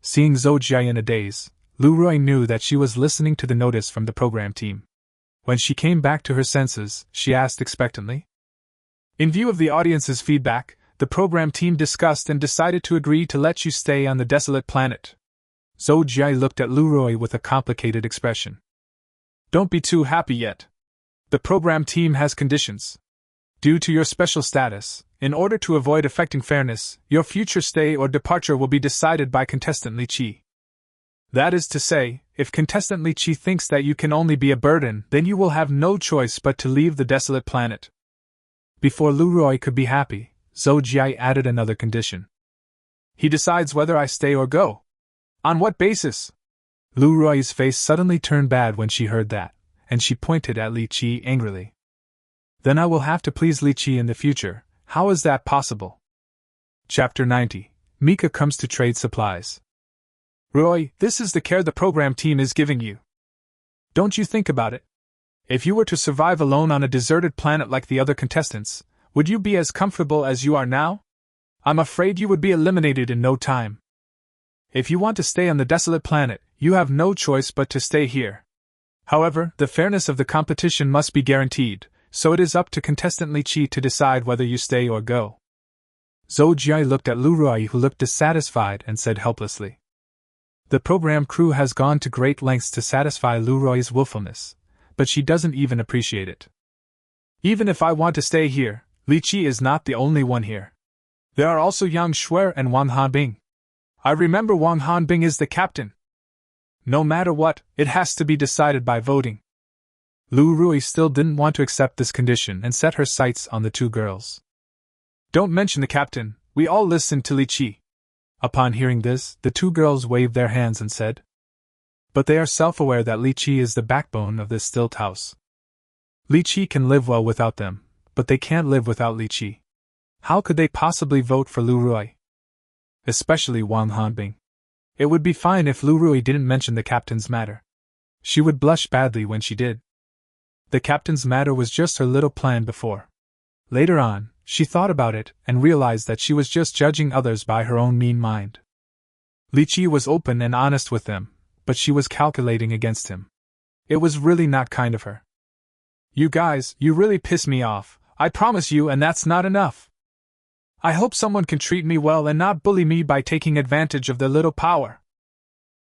Seeing Zhou Jie in a daze, Lu Rui knew that she was listening to the notice from the program team. When she came back to her senses, she asked expectantly. In view of the audience's feedback, the program team discussed and decided to agree to let you stay on the desolate planet. Zhou Jie looked at Lu Rui with a complicated expression. Don't be too happy yet. The program team has conditions. Due to your special status, in order to avoid affecting fairness, your future stay or departure will be decided by contestant Li Qiyi. That is to say, if contestant Li Qiyi thinks that you can only be a burden, then you will have no choice but to leave the desolate planet. Before Lu Rui could be happy, Zhou Jie added another condition. He decides whether I stay or go. On what basis? Lu Rui's face suddenly turned bad when she heard that, and she pointed at Li Qiyi angrily. Then I will have to please Li Qiyi in the future. How is that possible? Chapter 90. Mika comes to trade supplies. Rui, this is the care the program team is giving you. Don't you think about it? If you were to survive alone on a deserted planet like the other contestants, would you be as comfortable as you are now? I'm afraid you would be eliminated in no time. If you want to stay on the desolate planet, you have no choice but to stay here. However, the fairness of the competition must be guaranteed, so it is up to contestant Li Qiyi to decide whether you stay or go. Zhou Jie looked at Lu Rui, who looked dissatisfied, and said helplessly. The program crew has gone to great lengths to satisfy Lu Rui's willfulness, but she doesn't even appreciate it. Even if I want to stay here, Li Qiyi is not the only one here. There are also Yang Shuer and Wang Hanbing. I remember Wang Hanbing is the captain. No matter what, it has to be decided by voting. Lu Rui still didn't want to accept this condition and set her sights on the two girls. Don't mention the captain, we all listened to Li Qiyi. Upon hearing this, the two girls waved their hands and said. But they are self-aware that Li Qiyi is the backbone of this stilt house. Li Qiyi can live well without them, but they can't live without Li Qiyi. How could they possibly vote for Lu Rui? Especially Wang Hanbing. It would be fine if Lu Rui didn't mention the captain's matter. She would blush badly when she did. The captain's matter was just her little plan before. Later on, she thought about it and realized that she was just judging others by her own mean mind. Li Qiyi was open and honest with them, but she was calculating against him. It was really not kind of her. You guys, you really piss me off, I promise you, and that's not enough. I hope someone can treat me well and not bully me by taking advantage of their little power.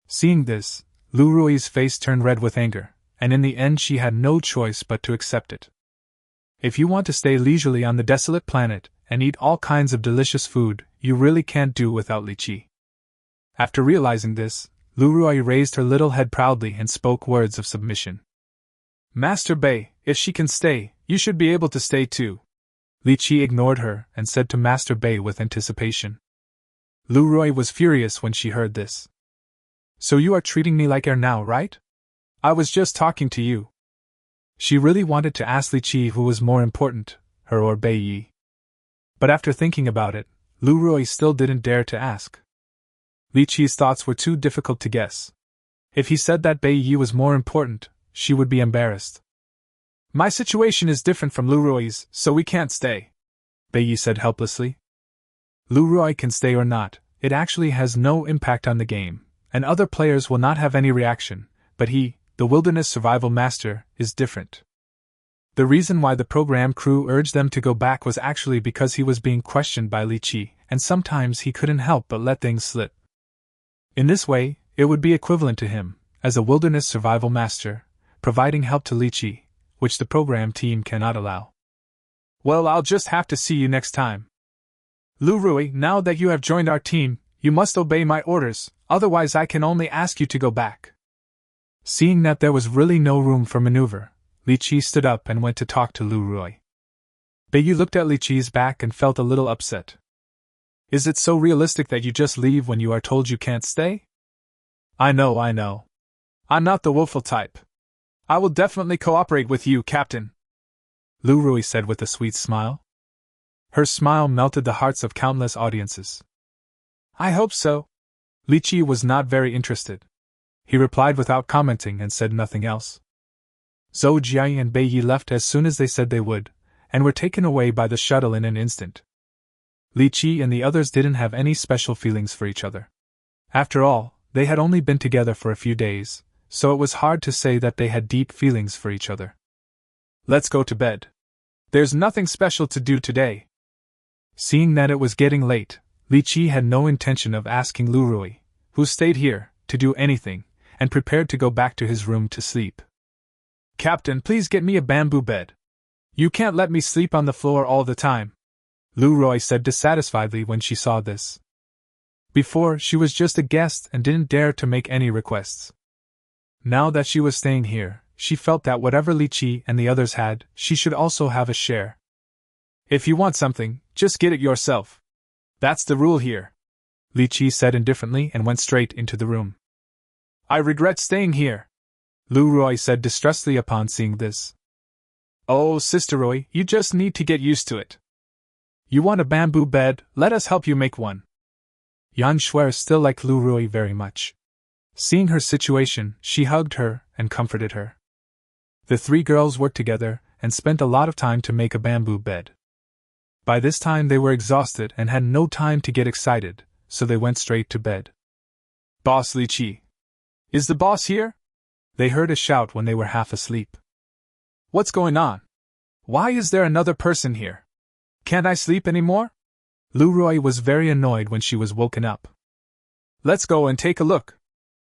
Seeing this, Lu Rui's face turned red with anger, and in the end she had no choice but to accept it. If you want to stay leisurely on the desolate planet and eat all kinds of delicious food, you really can't do without Li Qiyi. After realizing this, Lu Rui raised her little head proudly and spoke words of submission. Master Bei, if she can stay, you should be able to stay too. Li Qiyi ignored her and said to Master Bei with anticipation. Lu Rui was furious when she heard this. So you are treating me like air now, right? I was just talking to you. She really wanted to ask Li Qiyi who was more important, her or Bei Yi. But after thinking about it, Lu Rui still didn't dare to ask. Li Qiyi's thoughts were too difficult to guess. If he said that Bei Yi was more important, she would be embarrassed. My situation is different from Lu Rui's, so we can't stay, Bei Yi said helplessly. Lu Rui can stay or not, it actually has no impact on the game, and other players will not have any reaction, but he, the wilderness survival master, is different. The reason why the program crew urged them to go back was actually because he was being questioned by Li Qiyi, and sometimes he couldn't help but let things slip. In this way, it would be equivalent to him, as a wilderness survival master, providing help to Li Qiyi, which the program team cannot allow. Well, I'll just have to see you next time. Lu Rui, now that you have joined our team, you must obey my orders, otherwise I can only ask you to go back. Seeing that there was really no room for maneuver, Li Qiyi stood up and went to talk to Lu Rui. Bei Yi looked at Li Qiyi's back and felt a little upset. Is it so realistic that you just leave when you are told you can't stay? I know. I'm not the woeful type. I will definitely cooperate with you, Captain, Lu Rui said with a sweet smile. Her smile melted the hearts of countless audiences. I hope so. Li Qiyi was not very interested. He replied without commenting and said nothing else. Zhou Jiayi and Bei Yi left as soon as they said they would, and were taken away by the shuttle in an instant. Li Qiyi and the others didn't have any special feelings for each other. After all, they had only been together for a few days, so it was hard to say that they had deep feelings for each other. Let's go to bed. There's nothing special to do today. Seeing that it was getting late, Li Qiyi had no intention of asking Lu Rui, who stayed here, to do anything, and prepared to go back to his room to sleep. Captain, please get me a bamboo bed. You can't let me sleep on the floor all the time, Lu Rui said dissatisfiedly when she saw this. Before, she was just a guest and didn't dare to make any requests. Now that she was staying here, she felt that whatever Li Qiyi and the others had, she should also have a share. If you want something, just get it yourself. That's the rule here, Li Qiyi said indifferently and went straight into the room. I regret staying here, Lu Rui said distressfully upon seeing this. Oh, Sister Rui, you just need to get used to it. You want a bamboo bed, let us help you make one. Yan Shuer still liked Lu Rui very much. Seeing her situation, she hugged her and comforted her. The three girls worked together and spent a lot of time to make a bamboo bed. By this time they were exhausted and had no time to get excited, so they went straight to bed. Boss Li Qiyi. Is the boss here? They heard a shout when they were half asleep. What's going on? Why is there another person here? Can't I sleep anymore? Lu Rui was very annoyed when she was woken up. Let's go and take a look.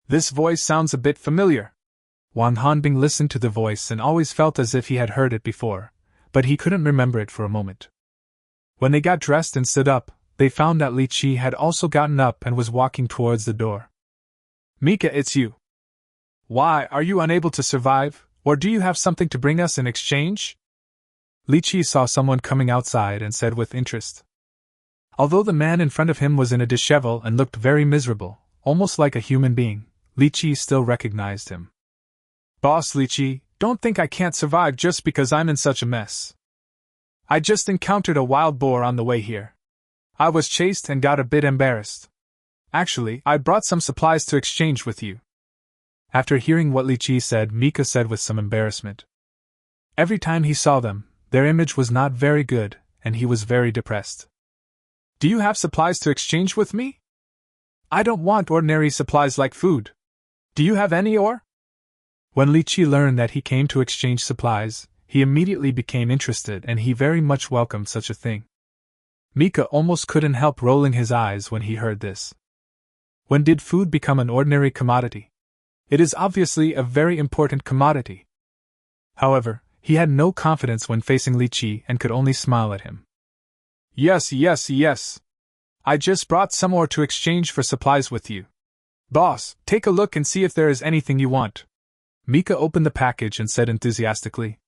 This voice sounds a bit familiar. Wang Hanbing listened to the voice and always felt as if he had heard it before, but he couldn't remember it for a moment. When they got dressed and stood up, they found that Li Qiyi had also gotten up and was walking towards the door. Mika, it's you. Why, are you unable to survive, or do you have something to bring us in exchange? Li Qiyi saw someone coming outside and said with interest. Although the man in front of him was in a dishevel and looked very miserable, almost like a human being, Li Qiyi still recognized him. Boss Li Qiyi, don't think I can't survive just because I'm in such a mess. I just encountered a wild boar on the way here. I was chased and got a bit embarrassed. Actually, I brought some supplies to exchange with you. After hearing what Li Qiyi said, Mika said with some embarrassment. Every time he saw them, their image was not very good, and he was very depressed. Do you have supplies to exchange with me? I don't want ordinary supplies like food. Do you have any ore? When Li Qiyi learned that he came to exchange supplies, he immediately became interested and he very much welcomed such a thing. Mika almost couldn't help rolling his eyes when he heard this. When did food become an ordinary commodity? It is obviously a very important commodity. However, he had no confidence when facing Li Qiyi and could only smile at him. Yes. I just brought some ore to exchange for supplies with you. Boss, take a look and see if there is anything you want. Mika opened the package and said enthusiastically.